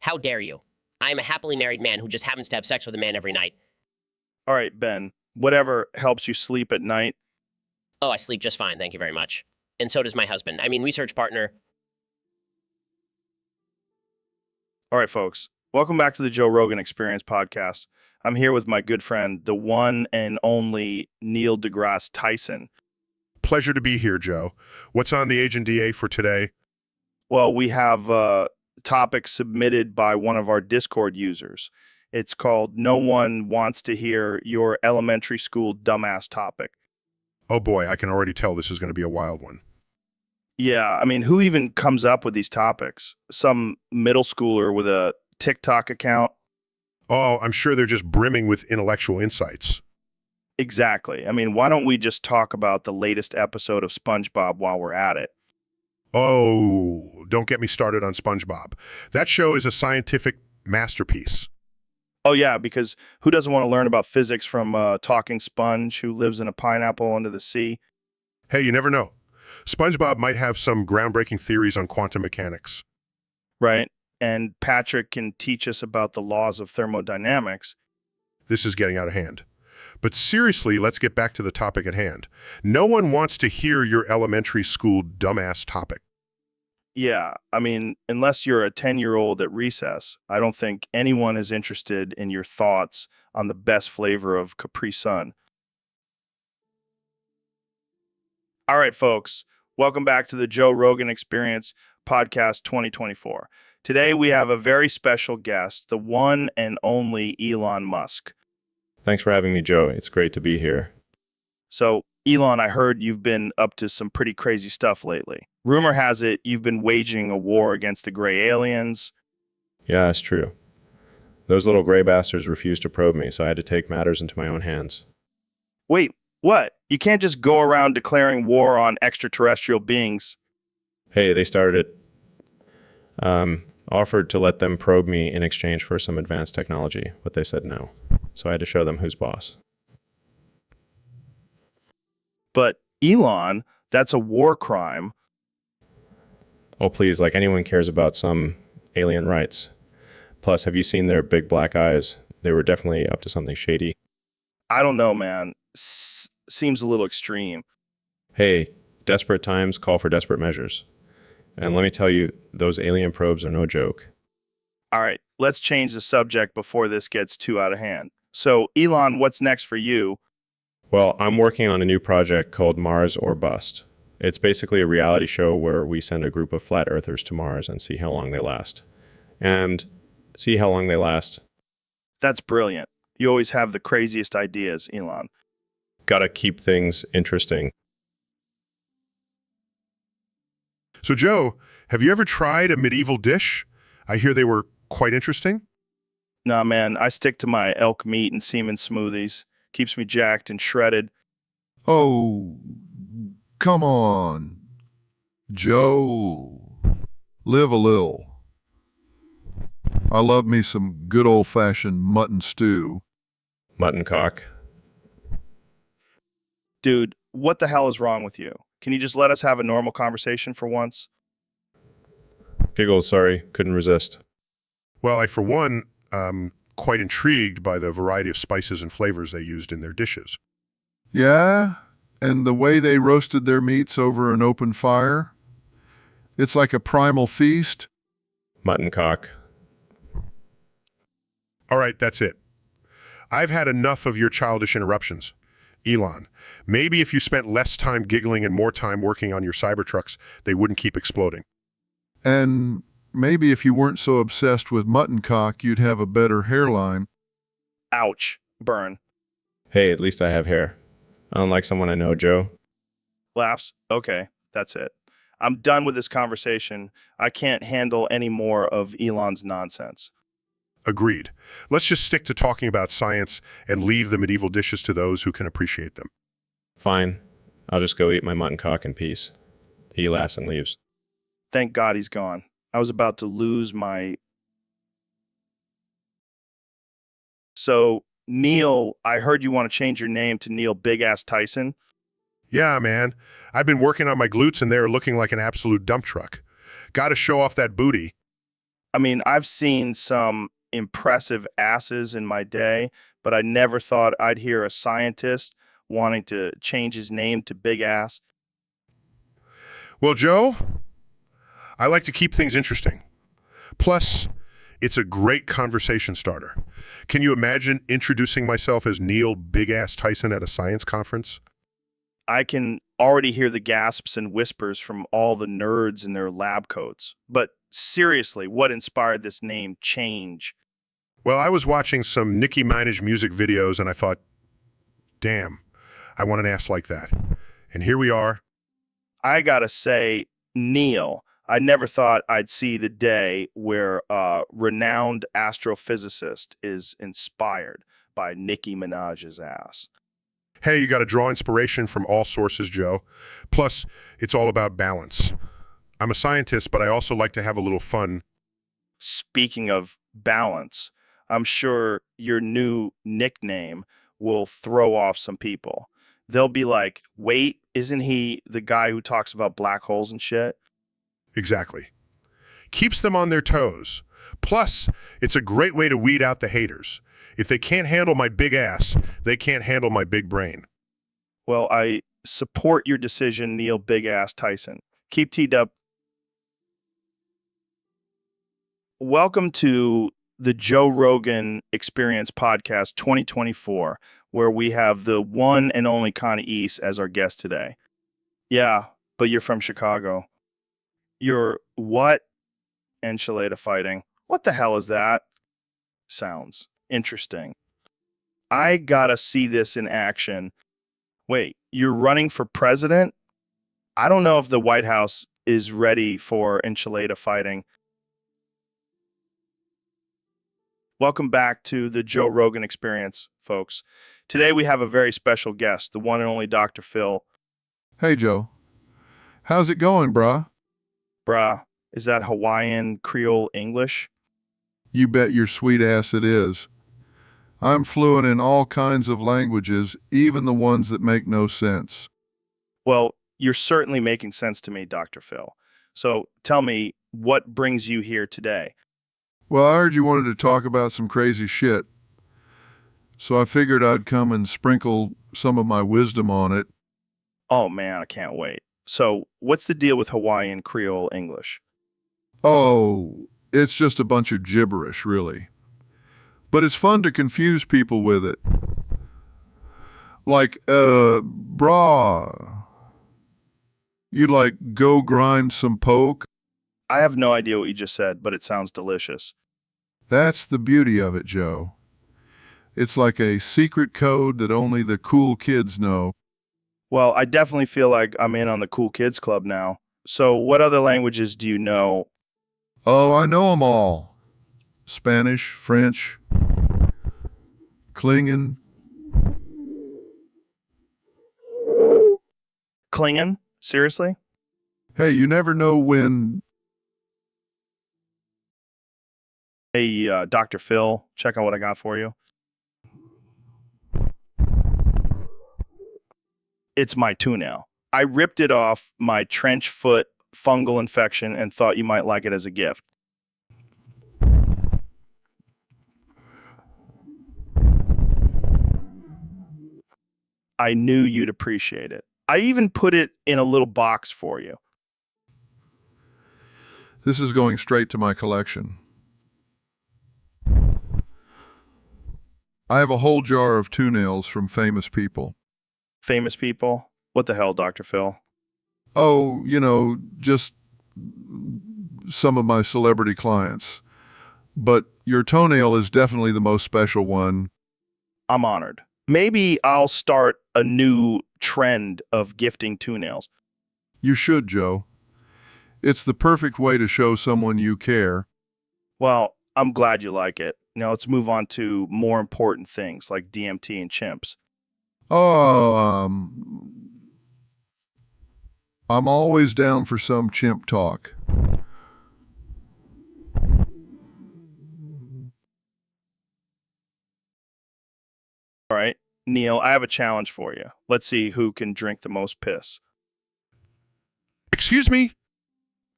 How dare you? I am a happily married man who just happens to have sex with a man every night. All right, Ben, whatever helps you sleep at night. Oh, I sleep just fine, thank you very much. And so does my husband. I mean, research partner. All right, folks. Welcome back to the Joe Rogan Experience podcast. I'm here with my good friend, the one and only Neil deGrasse Tyson. Pleasure to be here, Joe. What's on the Agent DA for today? Well, we have a topic submitted by one of our Discord users. It's called No One Wants to Hear Your Elementary School Dumbass Topic. Oh boy, I can already tell this is going to be a wild one. Yeah, I mean, who even comes up with these topics? Some middle schooler with a TikTok account? Oh, I'm sure they're just brimming with intellectual insights. Exactly. I mean, why don't we just talk about the latest episode of SpongeBob while we're at it? Oh, don't get me started on SpongeBob. That show is a scientific masterpiece. Oh, yeah, because who doesn't want to learn about physics from a talking sponge who lives in a pineapple under the sea? Hey, you never know. SpongeBob might have some groundbreaking theories on quantum mechanics. Right. And Patrick can teach us about the laws of thermodynamics. This is getting out of hand. But seriously, let's get back to the topic at hand. No one wants to hear your elementary school dumbass topic. Yeah, I mean, unless you're a 10-year-old at recess, I don't think anyone is interested in your thoughts on the best flavor of Capri Sun. All right, folks, welcome back to the Joe Rogan Experience Podcast 2024. Today, we have a very special guest, the one and only Elon Musk. Thanks for having me, Joe. It's great to be here. So, Elon, I heard you've been up to some pretty crazy stuff lately. Rumor has it you've been waging a war against the gray aliens. Yeah, it's true. Those little gray bastards refused to probe me, so I had to take matters into my own hands. Wait, what? You can't just go around declaring war on extraterrestrial beings. Hey, they started it. Offered to let them probe me in exchange for some advanced technology, but they said no. So I had to show them who's boss. But Elon, that's a war crime. Oh, please, like anyone cares about some alien rights. Plus, have you seen their big black eyes? They were definitely up to something shady. I don't know, man. Seems a little extreme. Hey, desperate times call for desperate measures. And let me tell you, those alien probes are no joke. All right, let's change the subject before this gets too out of hand. So, Elon, what's next for you? Well, I'm working on a new project called Mars or Bust. It's basically a reality show where we send a group of flat earthers to Mars and see how long they last. And see how long they last. That's brilliant. You always have the craziest ideas, Elon. Gotta keep things interesting. So, Joe, have you ever tried a medieval dish? I hear they were quite interesting. Nah, man, I stick to my elk meat and semen smoothies. Keeps me jacked and shredded. Oh, come on, Joe. Live a little. I love me some good old-fashioned mutton stew. Mutton cock. Dude, what the hell is wrong with you? Can you just let us have a normal conversation for once? Pickles, sorry, couldn't resist. Well, I, for one, quite intrigued by the variety of spices and flavors they used in their dishes. Yeah, and the way they roasted their meats over an open fire. It's like a primal feast. Mutton cock. All right, that's it. I've had enough of your childish interruptions. Elon, maybe if you spent less time giggling and more time working on your Cybertrucks, they wouldn't keep exploding. And maybe if you weren't so obsessed with mutton cock, you'd have a better hairline. Ouch. Burn. Hey, at least I have hair. Unlike someone I know, Joe. Laughs. Okay, that's it. I'm done with this conversation. I can't handle any more of Elon's nonsense. Agreed. Let's just stick to talking about science and leave the medieval dishes to those who can appreciate them. Fine. I'll just go eat my mutton cock in peace. He laughs and leaves. Thank God he's gone. I was about to lose my... So, Neil, I heard you want to change your name to Neil Big Ass Tyson. Yeah, man. I've been working on my glutes and they're looking like an absolute dump truck. Gotta show off that booty. I mean, I've seen some impressive asses in my day, but I never thought I'd hear a scientist wanting to change his name to Big Ass. Well, Joe, I like to keep things interesting. Plus, it's a great conversation starter. Can you imagine introducing myself as Neil Big Ass Tyson at a science conference? I can already hear the gasps and whispers from all the nerds in their lab coats. But seriously, what inspired this name change? Well, I was watching some Nicki Minaj music videos and I thought, damn, I want an ass like that. And here we are. I gotta say, Neil, I never thought I'd see the day where a renowned astrophysicist is inspired by Nicki Minaj's ass. Hey, you got to draw inspiration from all sources, Joe. Plus, it's all about balance. I'm a scientist, but I also like to have a little fun. Speaking of balance, I'm sure your new nickname will throw off some people. They'll be like, wait, isn't he the guy who talks about black holes and shit? Exactly. Keeps them on their toes. Plus, it's a great way to weed out the haters. If they can't handle my big ass, they can't handle my big brain. Well, I support your decision, Neil Big Ass Tyson. Keep teed up. Welcome to the Joe Rogan Experience Podcast 2024, where we have the one and only Connie East as our guest today. Yeah, but you're from Chicago. You're what? Enchilada fighting. What the hell is that? Sounds interesting. I gotta see this in action. Wait, you're running for president? I don't know if the White House is ready for enchilada fighting. Welcome back to the Joe Rogan Experience, folks. Today we have a very special guest, the one and only Dr. Phil. Hey, Joe. How's it going, brah? Bruh, is that Hawaiian Creole English? You bet your sweet ass it is. I'm fluent in all kinds of languages, even the ones that make no sense. Well, you're certainly making sense to me, Dr. Phil. So tell me, what brings you here today? Well, I heard you wanted to talk about some crazy shit, so I figured I'd come and sprinkle some of my wisdom on it. Oh man, I can't wait. So what's the deal with Hawaiian Creole English? Oh, it's just a bunch of gibberish, really. But it's fun to confuse people with it. Like, brah. You like go grind some poke? I have no idea what you just said, but it sounds delicious. That's the beauty of it, Joe. It's like a secret code that only the cool kids know. Well, I definitely feel like I'm in on the Cool Kids Club now. So what other languages do you know? Oh, I know 'em all. Spanish, French, Klingon. Klingon? Seriously? Hey, you never know when... Hey, Dr. Phil, check out what I got for you. It's my tuna. I ripped it off my trench foot fungal infection and thought you might like it as a gift. I knew you'd appreciate it. I even put it in a little box for you. This is going straight to my collection. I have a whole jar of toenails from famous people. Famous people? What the hell, Dr. Phil? Oh, just some of my celebrity clients. But your toenail is definitely the most special one. I'm honored. Maybe I'll start a new trend of gifting toenails. You should, Joe. It's the perfect way to show someone you care. Well, I'm glad you like it. Now let's move on to more important things like DMT and chimps. Oh, I'm always down for some chimp talk. All right, Neil, I have a challenge for you. Let's see who can drink the most piss. Excuse me?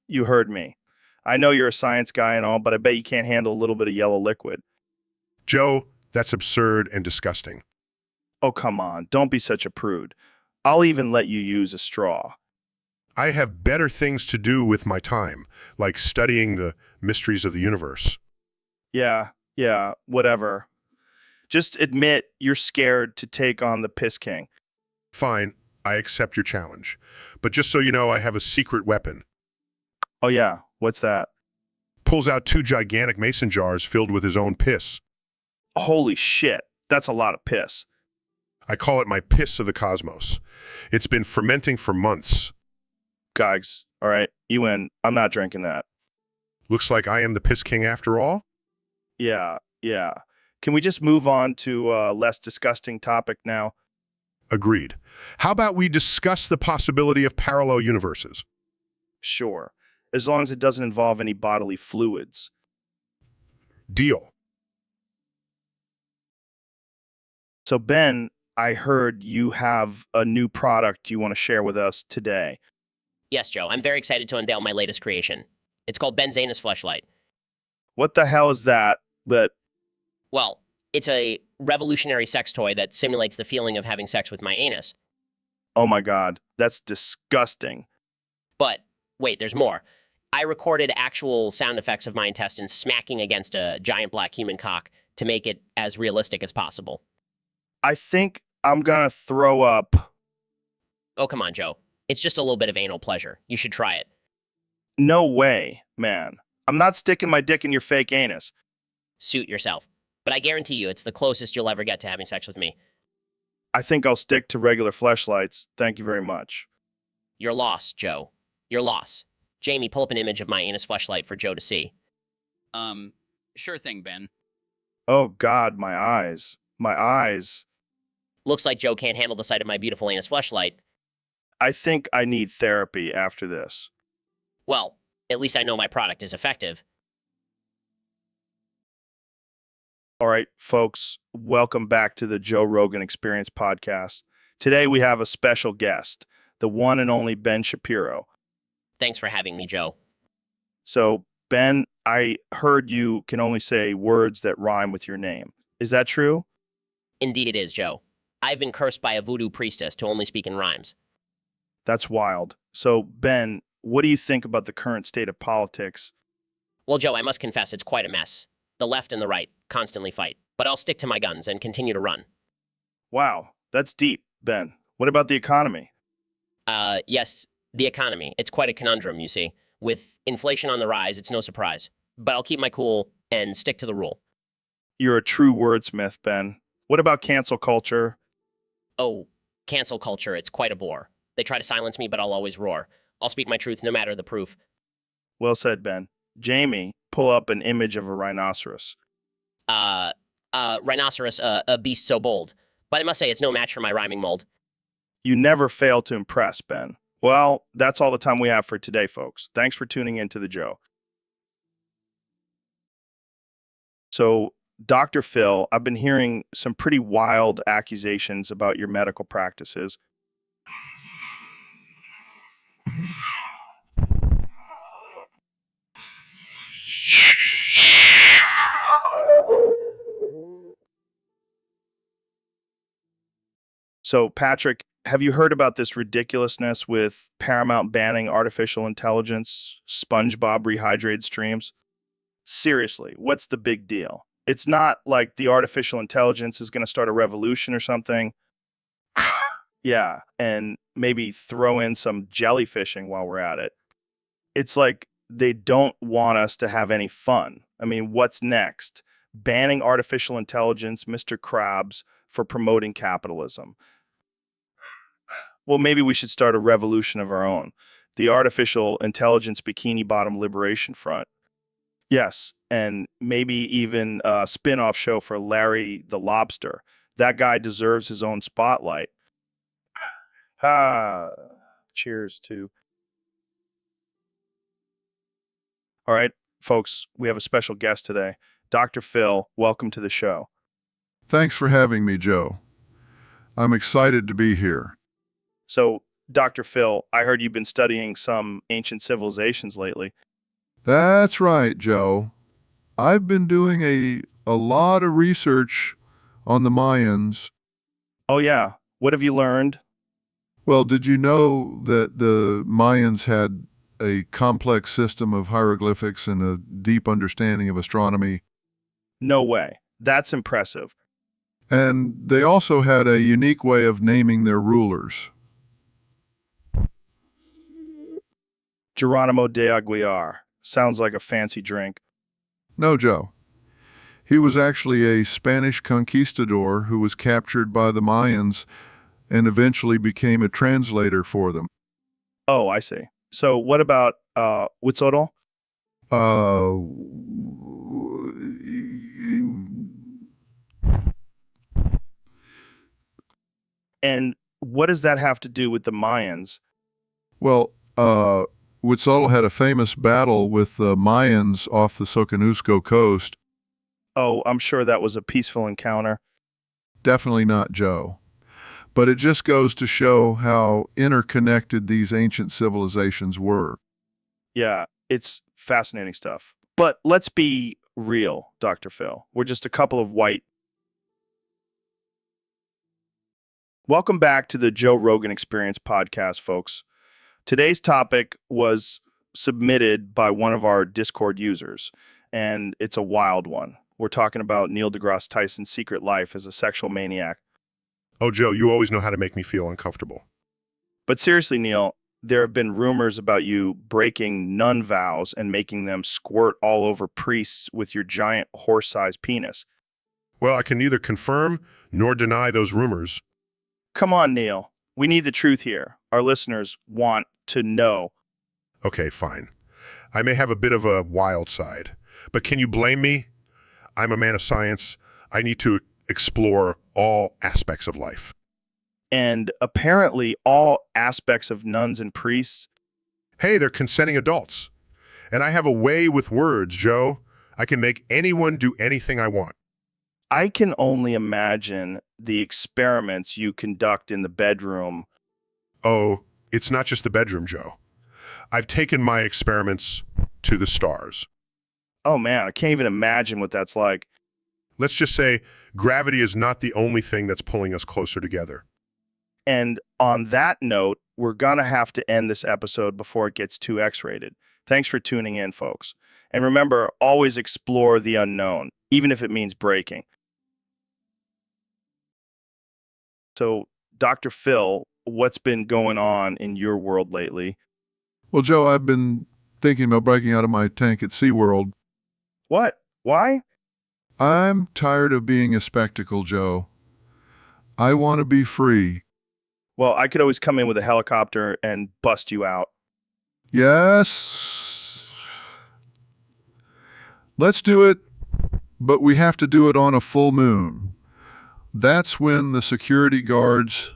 You heard me. I know you're a science guy and all, but I bet you can't handle a little bit of yellow liquid. Joe, that's absurd and disgusting. Oh, come on. Don't be such a prude. I'll even let you use a straw. I have better things to do with my time, like studying the mysteries of the universe. Yeah, whatever. Just admit you're scared to take on the Piss King. Fine, I accept your challenge. But just so you know, I have a secret weapon. Oh yeah, what's that? Pulls out 2 gigantic mason jars filled with his own piss. Holy shit, that's a lot of piss. I call it my piss of the cosmos. It's been fermenting for months. Guys, all right, you win. I'm not drinking that. Looks like I am the piss king after all? Yeah. Can we just move on to a less disgusting topic now? Agreed. How about we discuss the possibility of parallel universes? Sure, as long as it doesn't involve any bodily fluids. Deal. So Ben, I heard you have a new product you want to share with us today. Yes, Joe, I'm very excited to unveil my latest creation. It's called Benzanis Fleshlight. What the hell is that? Well, it's a revolutionary sex toy that simulates the feeling of having sex with my anus. Oh my God, that's disgusting. But wait, there's more. I recorded actual sound effects of my intestines smacking against a giant black human cock to make it as realistic as possible. I think I'm gonna throw up. Oh, come on, Joe. It's just a little bit of anal pleasure. You should try it. No way, man. I'm not sticking my dick in your fake anus. Suit yourself. But I guarantee you it's the closest you'll ever get to having sex with me. I think I'll stick to regular fleshlights. Thank you very much. You're lost, Joe. You're lost. Jamie, pull up an image of my anus fleshlight for Joe to see. Sure thing, Ben. Oh God, my eyes. My eyes. Looks like Joe can't handle the sight of my beautiful anus fleshlight. I think I need therapy after this. Well, at least I know my product is effective. All right, folks, welcome back to the Joe Rogan Experience podcast. Today we have a special guest, the one and only Ben Shapiro. Thanks for having me, Joe. So, Ben, I heard you can only say words that rhyme with your name. Is that true? Indeed it is, Joe. I've been cursed by a voodoo priestess to only speak in rhymes. That's wild. So, Ben, what do you think about the current state of politics? Well, Joe, I must confess it's quite a mess. The left and the right constantly fight, but I'll stick to my guns and continue to run. Wow, that's deep, Ben. What about the economy? Yes, the economy. It's quite a conundrum, you see. With inflation on the rise, it's no surprise. But I'll keep my cool and stick to the rule. You're a true wordsmith, Ben. What about cancel culture? Oh, cancel culture, it's quite a bore. They try to silence me, but I'll always roar. I'll speak my truth no matter the proof. Well said, Ben. Jamie, pull up an image of a rhinoceros. Rhinoceros, a beast so bold. But I must say, it's no match for my rhyming mold. You never fail to impress, Ben. Well, that's all the time we have for today, folks. Thanks for tuning in to the Joe. So, Dr. Phil, I've been hearing some pretty wild accusations about your medical practices. So, Patrick, have you heard about this ridiculousness with Paramount banning artificial intelligence, SpongeBob rehydrated streams? Seriously, what's the big deal? It's not like the artificial intelligence is going to start a revolution or something. Yeah, and maybe throw in some jellyfishing while we're at it. It's like they don't want us to have any fun. I mean, what's next? Banning artificial intelligence, Mr. Krabs, for promoting capitalism. Well, maybe we should start a revolution of our own. The Artificial Intelligence Bikini Bottom Liberation Front. Yes, and maybe even a spin-off show for Larry the Lobster. That guy deserves his own spotlight. Ah, cheers to. All right, folks, we have a special guest today. Dr. Phil, welcome to the show. Thanks for having me, Joe. I'm excited to be here. So, Dr. Phil, I heard you've been studying some ancient civilizations lately. That's right, Joe. I've been doing a lot of research on the Mayans. Oh, yeah. What have you learned? Well, did you know that the Mayans had a complex system of hieroglyphics and a deep understanding of astronomy? No way. That's impressive. And they also had a unique way of naming their rulers. Geronimo de Aguiar. Sounds like a fancy drink. No, Joe. He was actually a Spanish conquistador who was captured by the Mayans and eventually became a translator for them. Oh, I see. So what about Huitzotl? Uh, And what does that have to do with the Mayans? well, Huitzotl had a famous battle with the Mayans off the Soconusco coast. Oh, I'm sure that was a peaceful encounter. Definitely not Joe. But it just goes to show how interconnected these ancient civilizations were. Yeah, it's fascinating stuff. But let's be real, Dr. Phil. We're just a couple of white. Welcome back to the Joe Rogan Experience podcast, folks. Today's topic was submitted by one of our Discord users, and it's a wild one. We're talking about Neil deGrasse Tyson's secret life as a sexual maniac. Oh, Joe, you always know how to make me feel uncomfortable. But seriously, Neil, there have been rumors about you breaking nun vows and making them squirt all over priests with your giant horse-sized penis. Well, I can neither confirm nor deny those rumors. Come on, Neil. We need the truth here. Our listeners want to know. Okay, fine. I may have a bit of a wild side, but can you blame me? I'm a man of science. I need to explore all aspects of life. And apparently all aspects of nuns and priests. Hey, they're consenting adults. And I have a way with words, Joe. I can make anyone do anything I want. I can only imagine the experiments you conduct in the bedroom. Oh, it's not just the bedroom, Joe. I've taken my experiments to the stars. Oh man, I can't even imagine what that's like. Let's just say gravity is not the only thing that's pulling us closer together. And on that note, we're going to have to end this episode before it gets too X-rated. Thanks for tuning in, folks. And remember, always explore the unknown, even if it means breaking. So, Dr. Phil, what's been going on in your world lately? Well, Joe, I've been thinking about breaking out of my tank at SeaWorld. What? Why? I'm tired of being a spectacle, Joe. I want to be free. Well, I could always come in with a helicopter and bust you out. Yes. Let's do it, but we have to do it on a full moon. That's when the security guards...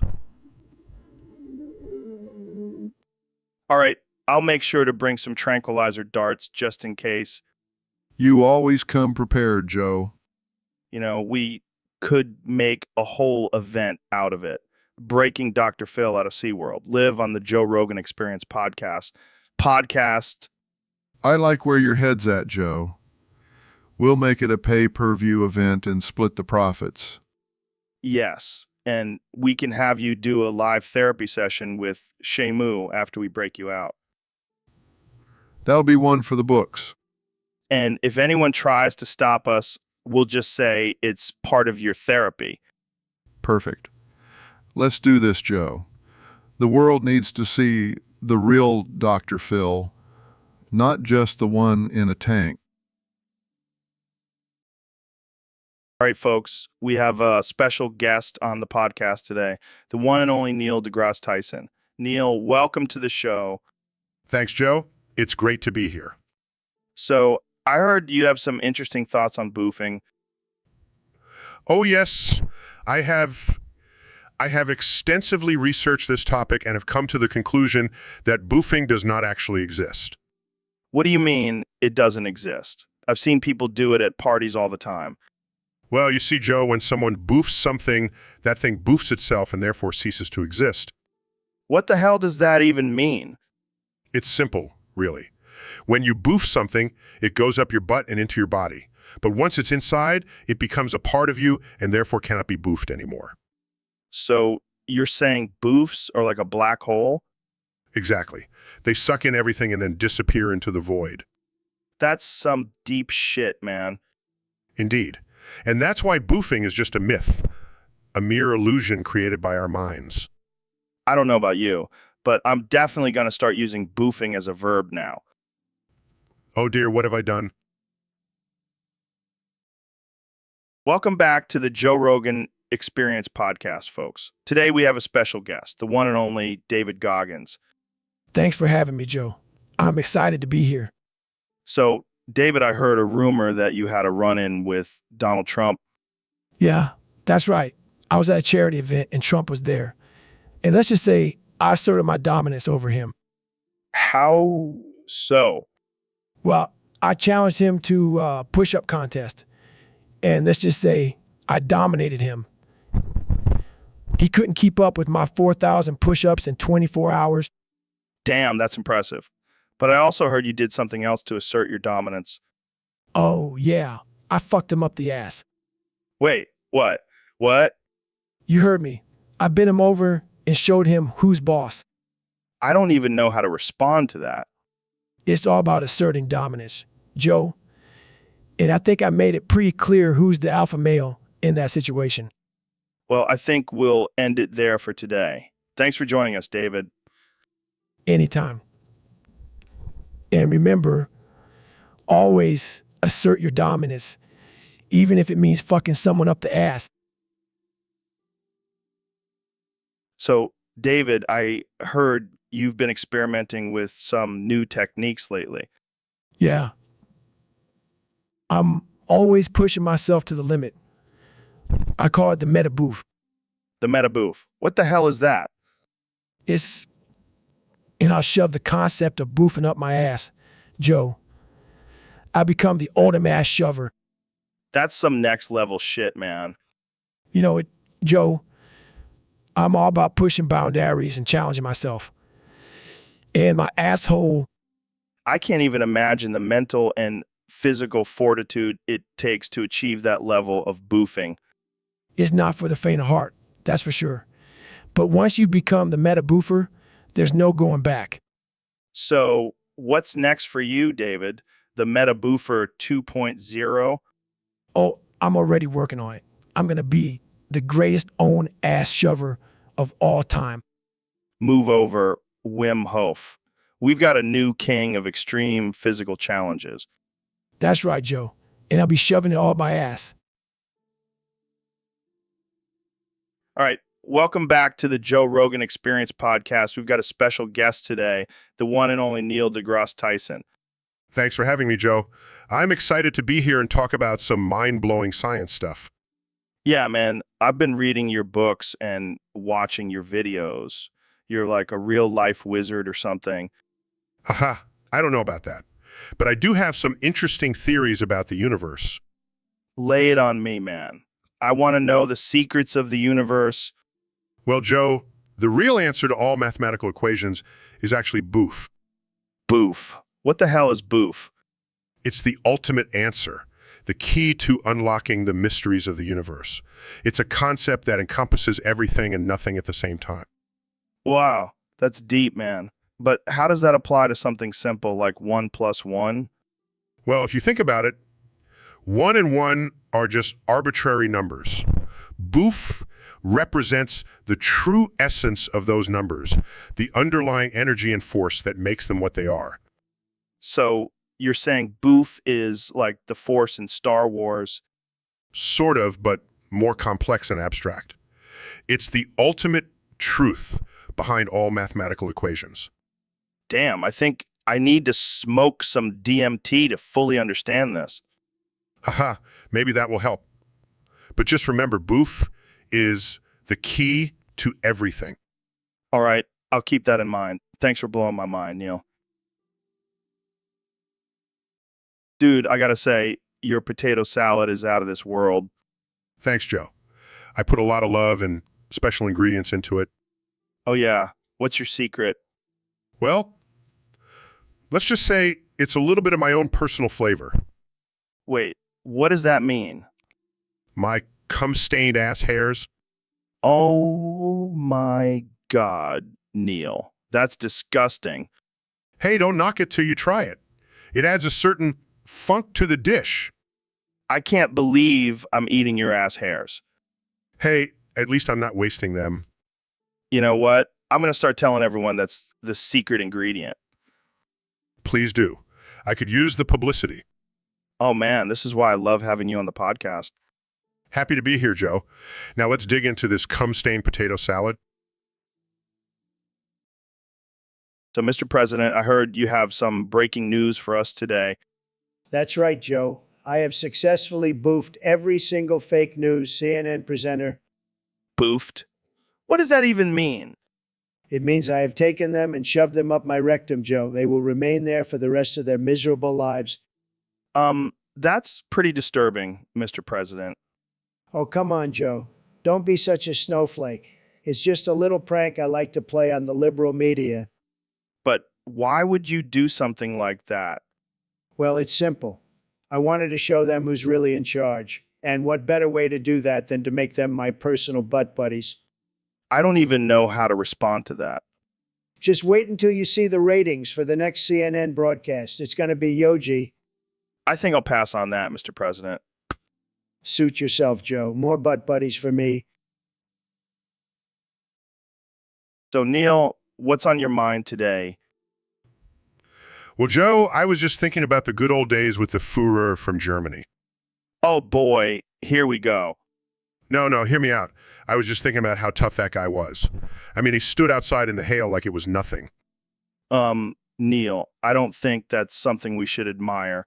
All right, I'll make sure to bring some tranquilizer darts just in case. You always come prepared, Joe. You know, we could make a whole event out of it. Breaking Dr. Phil out of SeaWorld. Live on the Joe Rogan Experience podcast. I like where your head's at, Joe. We'll make it a pay-per-view event and split the profits. Yes. And we can have you do a live therapy session with Shamu after we break you out. That'll be one for the books. And if anyone tries to stop us, we'll just say it's part of your therapy. Perfect. Let's do this, Joe. The world needs to see the real Dr. Phil, not just the one in a tank. All right, folks, we have a special guest on the podcast today, the one and only Neil deGrasse Tyson. Neil, welcome to the show. Thanks, Joe. It's great to be here. So I heard you have some interesting thoughts on boofing. Oh, yes. I have extensively researched this topic and have come to the conclusion that boofing does not actually exist. What do you mean it doesn't exist? I've seen people do it at parties all the time. Well, you see, Joe, when someone boofs something, that thing boofs itself and therefore ceases to exist. What the hell does that even mean? It's simple, really. When you boof something, it goes up your butt and into your body. But once it's inside, it becomes a part of you and therefore cannot be boofed anymore. So you're saying boofs are like a black hole? Exactly. They suck in everything and then disappear into the void. That's some deep shit, man. Indeed. And that's why boofing is just a myth, a mere illusion created by our minds. I don't know about you, but I'm definitely going to start using boofing as a verb now. Oh dear, what have I done? Welcome back to the Joe Rogan Experience podcast, folks. Today we have a special guest, the one and only David Goggins. Thanks for having me, Joe. I'm excited to be here. So, David, I heard a rumor that you had a run-in with Donald Trump. Yeah, that's right. I was at a charity event and Trump was there. And let's just say I asserted my dominance over him. How so? Well, I challenged him to a push-up contest. And let's just say I dominated him. He couldn't keep up with my 4,000 push-ups in 24 hours. Damn, that's impressive. But I also heard you did something else to assert your dominance. Oh, yeah. I fucked him up the ass. Wait, what? What? You heard me. I bent him over and showed him who's boss. I don't even know how to respond to that. It's all about asserting dominance, Joe. And I think I made it pretty clear who's the alpha male in that situation. Well, I think we'll end it there for today. Thanks for joining us, David. Anytime. And remember, always assert your dominance, even if it means fucking someone up the ass. So, David, I heard you've been experimenting with some new techniques lately. Yeah. I'm always pushing myself to the limit. I call it the meta boof. The meta boof. What the hell is that? And I'll shove the concept of boofing up my ass. Joe, I become the ultimate ass shover. That's some next level shit, man. You know it, Joe, I'm all about pushing boundaries and challenging myself. And my asshole. I can't even imagine the mental and physical fortitude it takes to achieve that level of boofing. Is not for the faint of heart, that's for sure. But once you become the meta boofer, there's no going back. So, what's next for you, David? The Meta Boofer 2.0? Oh, I'm already working on it. I'm going to be the greatest own ass shover of all time. Move over, Wim Hof. We've got a new king of extreme physical challenges. That's right, Joe. And I'll be shoving it all up my ass. All right. Welcome back to the Joe Rogan Experience podcast. We've got a special guest today, the one and only Neil deGrasse Tyson. Thanks for having me, Joe. I'm excited to be here and talk about some mind-blowing science stuff. Yeah, man. I've been reading your books and watching your videos. You're like a real life wizard or something. Haha, I don't know about that. But I do have some interesting theories about the universe. Lay it on me, man. I want to know the secrets of the universe. Well, Joe, the real answer to all mathematical equations is actually boof. Boof. What the hell is boof? It's the ultimate answer. the key to unlocking the mysteries of the universe. It's a concept that encompasses everything and nothing at the same time. Wow, that's deep, man. But how does that apply to something simple like 1 plus 1? Well, if you think about it, 1 and 1 are just arbitrary numbers. Boof represents the true essence of those numbers, the underlying energy and force that makes them what they are. So you're saying Boof is like the Force in Star Wars? Sort of, but more complex and abstract. It's the ultimate truth behind all mathematical equations. Damn, I think I need to smoke some DMT to fully understand this. Haha, maybe that will help. But just remember, Boof is the key to everything. All right, I'll keep that in mind. Thanks for blowing my mind, Neil. Dude, I gotta say, your potato salad is out of this world. Thanks, Joe. I put a lot of love and special ingredients into it. Oh yeah, what's your secret? Well, let's just say it's a little bit of my own personal flavor. Wait, what does that mean? My cum-stained ass hairs. Oh my God, Neil. That's disgusting. Hey, don't knock it till you try it. It adds a certain funk to the dish. I can't believe I'm eating your ass hairs. Hey, at least I'm not wasting them. You know what? I'm going to start telling everyone that's the secret ingredient. Please do. I could use the publicity. Oh man, this is why I love having you on the podcast. Happy to be here, Joe. Now let's dig into this cum-stained potato salad. So, Mr. President, I heard you have some breaking news for us today. That's right, Joe. I have successfully boofed every single fake news CNN presenter. Boofed? What does that even mean? It means I have taken them and shoved them up my rectum, Joe. They will remain there for the rest of their miserable lives. That's pretty disturbing, Mr. President. Oh, come on, Joe. Don't be such a snowflake. It's just a little prank I like to play on the liberal media. But why would you do something like that? Well, it's simple. I wanted to show them who's really in charge. And what better way to do that than to make them my personal butt buddies? I don't even know how to respond to that. Just wait until you see the ratings for the next CNN broadcast. It's going to be Yogi. I think I'll pass on that, Mr. President. Suit yourself, Joe. More butt buddies for me. So, Neil, what's on your mind today? Well, Joe, I was just thinking about the good old days with the Führer from Germany. Oh boy, here we go. No, hear me out. I was just thinking about how tough that guy was. I mean, he stood outside in the hail like it was nothing. Neil, I don't think that's something we should admire.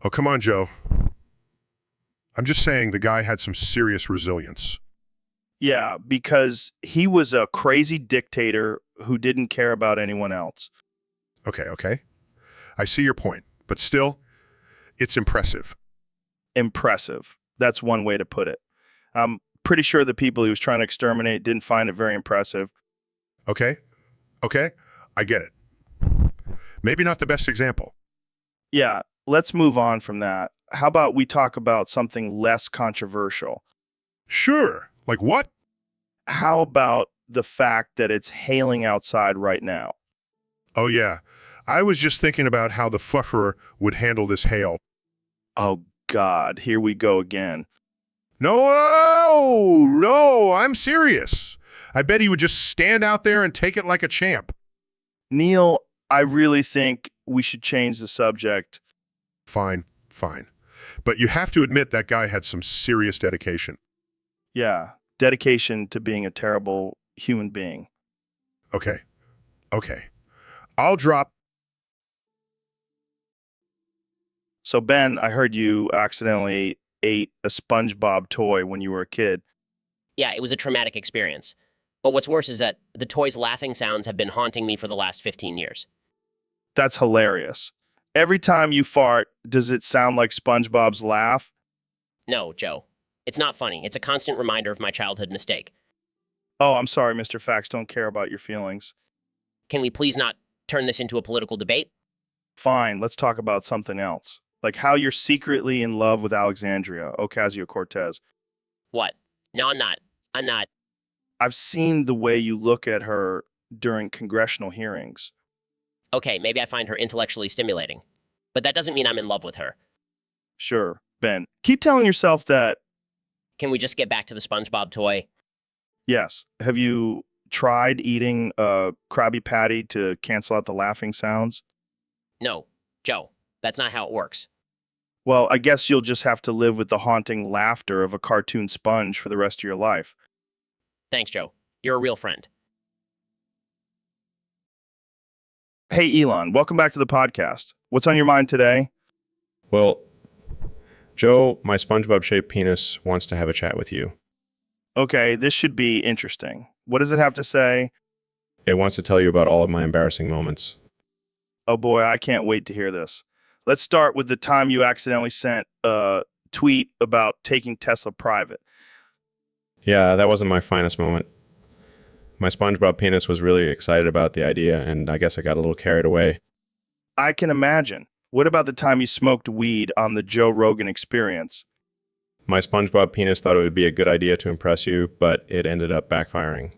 Oh, come on, Joe. I'm just saying the guy had some serious resilience. Yeah, because he was a crazy dictator who didn't care about anyone else. Okay. I see your point, but still, it's impressive. Impressive. That's one way to put it. I'm pretty sure the people he was trying to exterminate didn't find it very impressive. Okay, I get it. Maybe not the best example. Yeah, let's move on from that. How about we talk about something less controversial? Sure, like what? How about the fact that it's hailing outside right now? Oh yeah, I was just thinking about how the Führer would handle this hail. Oh God, here we go again. No, I'm serious. I bet he would just stand out there and take it like a champ. Neil, I really think we should change the subject. Fine. But you have to admit that guy had some serious dedication. Yeah, dedication to being a terrible human being. Okay. I'll drop. So, Ben, I heard you accidentally ate a SpongeBob toy when you were a kid. Yeah, it was a traumatic experience. But what's worse is that the toy's laughing sounds have been haunting me for the last 15 years. That's hilarious. Every time you fart, does it sound like SpongeBob's laugh? No, Joe. It's not funny. It's a constant reminder of my childhood mistake. Oh, I'm sorry, Mr. Facts don't care about your feelings. Can we please not turn this into a political debate? Fine, let's talk about something else. Like how you're secretly in love with Alexandria Ocasio-Cortez. What? No, I'm not. I'm not. I've seen the way you look at her during congressional hearings. Okay, maybe I find her intellectually stimulating. But that doesn't mean I'm in love with her. Sure, Ben. Keep telling yourself that. Can we just get back to the SpongeBob toy? Yes. Have you tried eating a Krabby Patty to cancel out the laughing sounds? No, Joe, that's not how it works. Well, I guess you'll just have to live with the haunting laughter of a cartoon sponge for the rest of your life. Thanks, Joe. You're a real friend. Hey, Elon, welcome back to the podcast. What's on your mind today? Well, Joe, my SpongeBob-shaped penis wants to have a chat with you. Okay, this should be interesting. What does it have to say? It wants to tell you about all of my embarrassing moments. Oh boy, I can't wait to hear this. Let's start with the time you accidentally sent a tweet about taking Tesla private. Yeah, that wasn't my finest moment. My SpongeBob penis was really excited about the idea, and I guess I got a little carried away. I can imagine. What about the time you smoked weed on the Joe Rogan Experience? My SpongeBob penis thought it would be a good idea to impress you, but it ended up backfiring.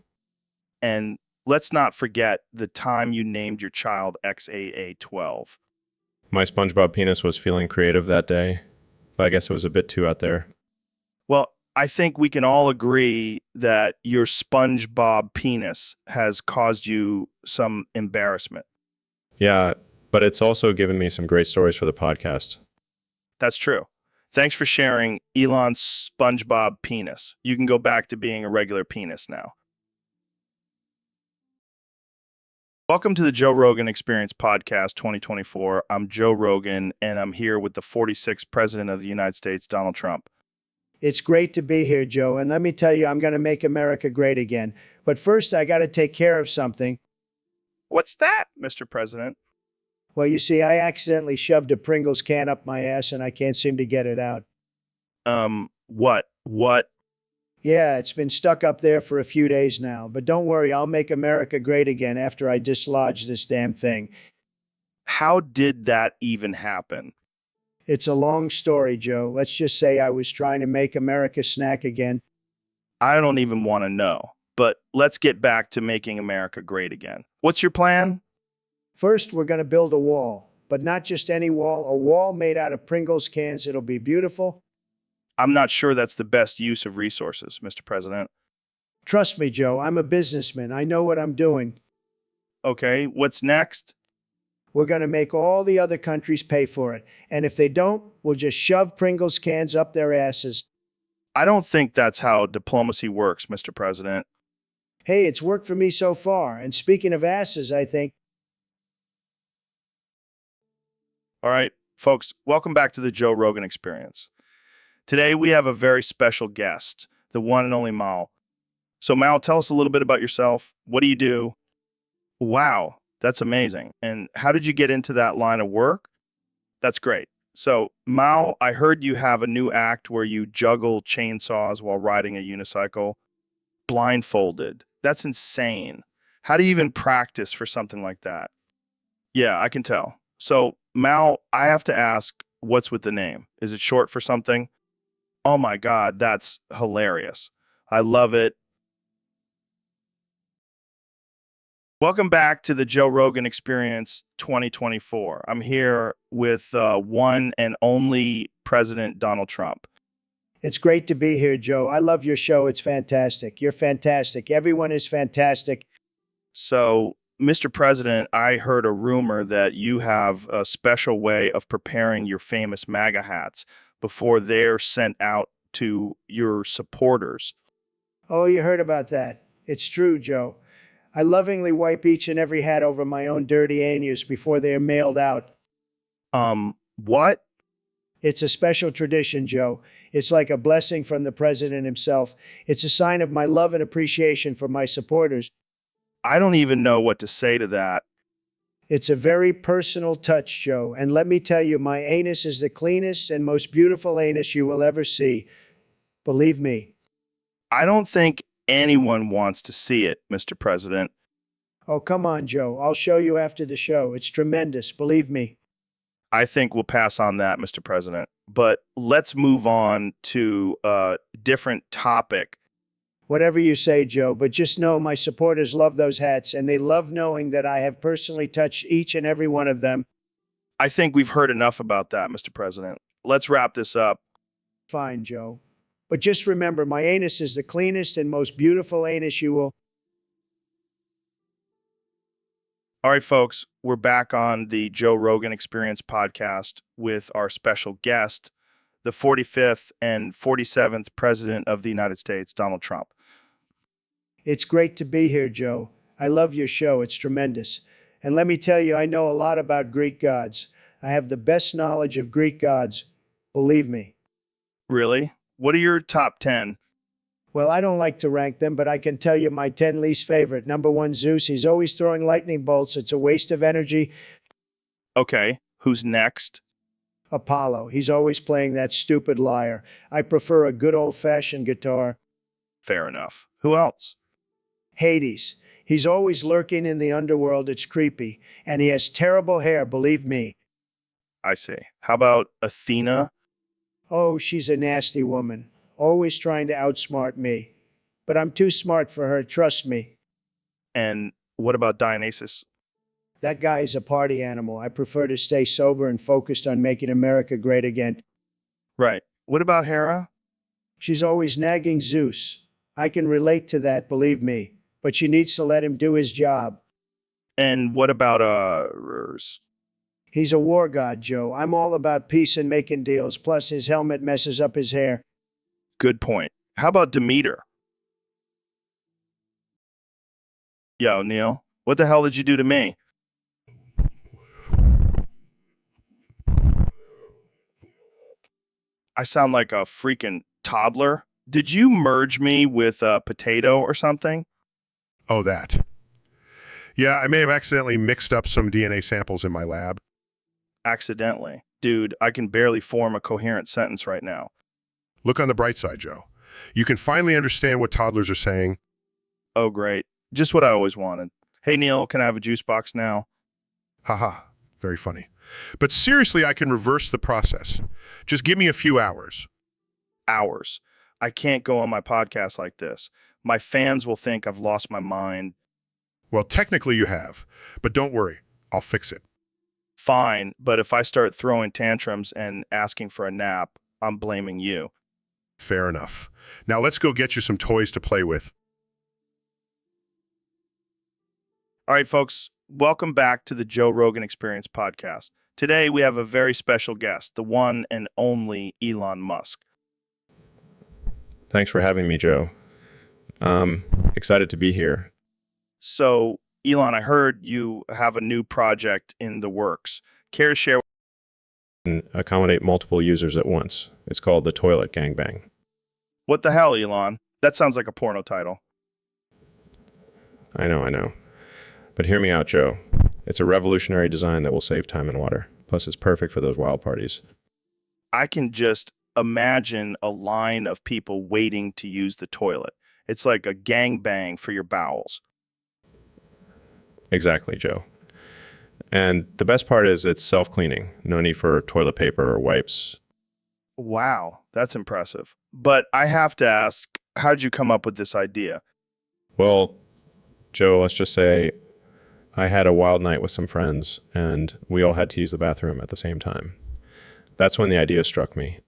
And let's not forget the time you named your child XAA12. My SpongeBob penis was feeling creative that day, but I guess it was a bit too out there. Well, I think we can all agree that your SpongeBob penis has caused you some embarrassment. Yeah, but it's also given me some great stories for the podcast. That's true. Thanks for sharing Elon's SpongeBob penis. You can go back to being a regular penis now. Welcome to the Joe Rogan Experience Podcast 2024. I'm Joe Rogan, and I'm here with the 46th President of the United States, Donald Trump. It's great to be here, Joe. And let me tell you, I'm going to make America great again. But first, I got to take care of something. What's that, Mr. President? Well, you see, I accidentally shoved a Pringles can up my ass and I can't seem to get it out. What? Yeah, it's been stuck up there for a few days now. But don't worry, I'll make America great again after I dislodge this damn thing. How did that even happen? It's a long story, Joe. Let's just say I was trying to make America snack again. I don't even want to know. But let's get back to making America great again. What's your plan? First, we're going to build a wall, but not just any wall, a wall made out of Pringles cans. It'll be beautiful. I'm not sure that's the best use of resources, Mr. President. Trust me, Joe, I'm a businessman. I know what I'm doing. Okay, what's next? We're going to make all the other countries pay for it. And if they don't, we'll just shove Pringles cans up their asses. I don't think that's how diplomacy works, Mr. President. Hey, it's worked for me so far. And speaking of asses, I think. All right, folks, welcome back to the Joe Rogan Experience. Today, we have a very special guest, the one and only Mal. So, Mal, tell us a little bit about yourself. What do you do? Wow, that's amazing. And how did you get into that line of work? That's great. So, Mal, I heard you have a new act where you juggle chainsaws while riding a unicycle, blindfolded. That's insane. How do you even practice for something like that? Yeah, I can tell. So, Mal, I have to ask, what's with the name? Is it short for something? Oh my God, that's hilarious. I love it. Welcome back to the Joe Rogan Experience 2024. I'm here with one and only President Donald Trump. It's great to be here, Joe. I love your show. It's fantastic. You're fantastic. Everyone is fantastic. So, Mr. President, I heard a rumor that you have a special way of preparing your famous MAGA hats before they're sent out to your supporters. Oh, you heard about that. It's true, Joe. I lovingly wipe each and every hat over my own dirty anus before they are mailed out. What? It's a special tradition, Joe. It's like a blessing from the president himself. It's a sign of my love and appreciation for my supporters. I don't even know what to say to that. It's a very personal touch, Joe. And let me tell you, my anus is the cleanest and most beautiful anus you will ever see. Believe me. I don't think anyone wants to see it, Mr. President. Oh, come on, Joe. I'll show you after the show. It's tremendous. Believe me. I think we'll pass on that, Mr. President. But let's move on to a different topic. Whatever you say, Joe, but just know my supporters love those hats, and they love knowing that I have personally touched each and every one of them. I think we've heard enough about that, Mr. President. Let's wrap this up. Fine, Joe. But just remember, my anus is the cleanest and most beautiful anus you will. All right, folks, we're back on the Joe Rogan Experience podcast with our special guest, the 45th and 47th President of the United States, Donald Trump. It's great to be here, Joe. I love your show. It's tremendous. And let me tell you, I know a lot about Greek gods. I have the best knowledge of Greek gods. Believe me. Really? What are your top 10? Well, I don't like to rank them, but I can tell you my 10 least favorite. Number one, Zeus. He's always throwing lightning bolts. It's a waste of energy. Okay, who's next? Apollo. He's always playing that stupid lyre. I prefer a good old-fashioned guitar. Fair enough. Who else? Hades. He's always lurking in the underworld. It's creepy. And he has terrible hair, believe me. I see. How about Athena? Oh, she's a nasty woman. Always trying to outsmart me. But I'm too smart for her, trust me. And what about Dionysus? That guy is a party animal. I prefer to stay sober and focused on making America great again. Right. What about Hera? She's always nagging Zeus. I can relate to that, believe me. But she needs to let him do his job. And what about Rurs? He's a war god, Joe. I'm all about peace and making deals. Plus, his helmet messes up his hair. Good point. How about Demeter? Yo, Neil, what the hell did you do to me? I sound like a freaking toddler. Did you merge me with a potato or something? Oh, that. Yeah, I may have accidentally mixed up some DNA samples in my lab. Accidentally. Dude, I can barely form a coherent sentence right now. Look on the bright side, Joe. You can finally understand what toddlers are saying. Oh, great. Just what I always wanted. Hey, Neil, can I have a juice box now? Haha, very funny. But seriously, I can reverse the process. Just give me a few hours. Hours. I can't go on my podcast like this. My fans will think I've lost my mind. Well, technically you have, but don't worry, I'll fix it. Fine, but if I start throwing tantrums and asking for a nap, I'm blaming you. Fair enough. Now let's go get you some toys to play with. All right, folks, welcome back to the Joe Rogan Experience podcast. Today, we have a very special guest, the one and only Elon Musk. Thanks for having me, Joe. Excited to be here. So, Elon, I heard you have a new project in the works. Care to share? And accommodate multiple users at once. It's called the Toilet Gangbang. What the hell, Elon? That sounds like a porno title. I know. But hear me out, Joe. It's a revolutionary design that will save time and water. Plus, it's perfect for those wild parties. I can just imagine a line of people waiting to use the toilet. It's like a gangbang for your bowels. Exactly, Joe. And the best part is it's self-cleaning. No need for toilet paper or wipes. Wow, that's impressive. But I have to ask, how did you come up with this idea? Well, Joe, let's just say I had a wild night with some friends, and we all had to use the bathroom at the same time. That's when the idea struck me.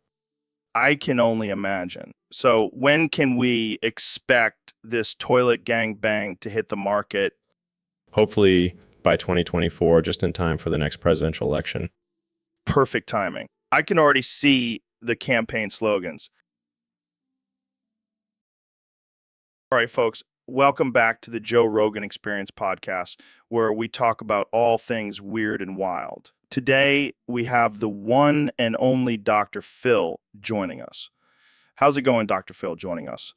I can only imagine. So when can we expect this toilet gangbang to hit the market? Hopefully by 2024, just in time for the next presidential election. Perfect timing. I can already see the campaign slogans. All right, folks, welcome back to the Joe Rogan Experience podcast, where we talk about all things weird and wild. Today, we have the one and only Dr. Phil joining us. How's it going, Dr. Phil, joining us?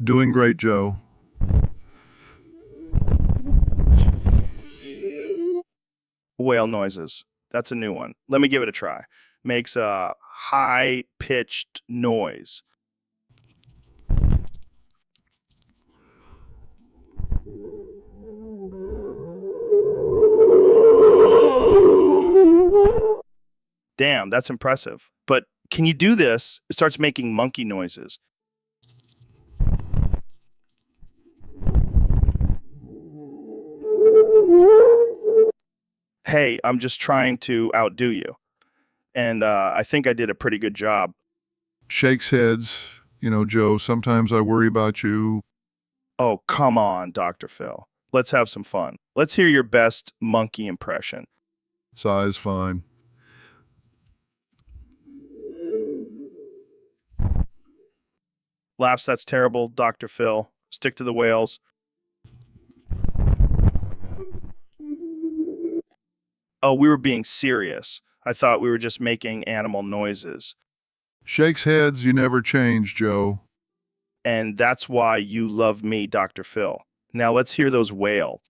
Doing great, Joe. Whale noises. That's a new one. Let me give it a try. Makes a high-pitched noise. Damn, that's impressive. But can you do this? It starts making monkey noises. Hey, I'm just trying to outdo you. And I think I did a pretty good job. Shakes heads. You know, Joe, sometimes I worry about you. Oh, come on, Dr. Phil. Let's have some fun. Let's hear your best monkey impression. Size fine. Laughs, that's terrible, Dr. Phil. Stick to the whales. Oh, we were being serious. I thought we were just making animal noises. Shakes heads, you never change, Joe. And that's why you love me, Dr. Phil. Now let's hear those whale.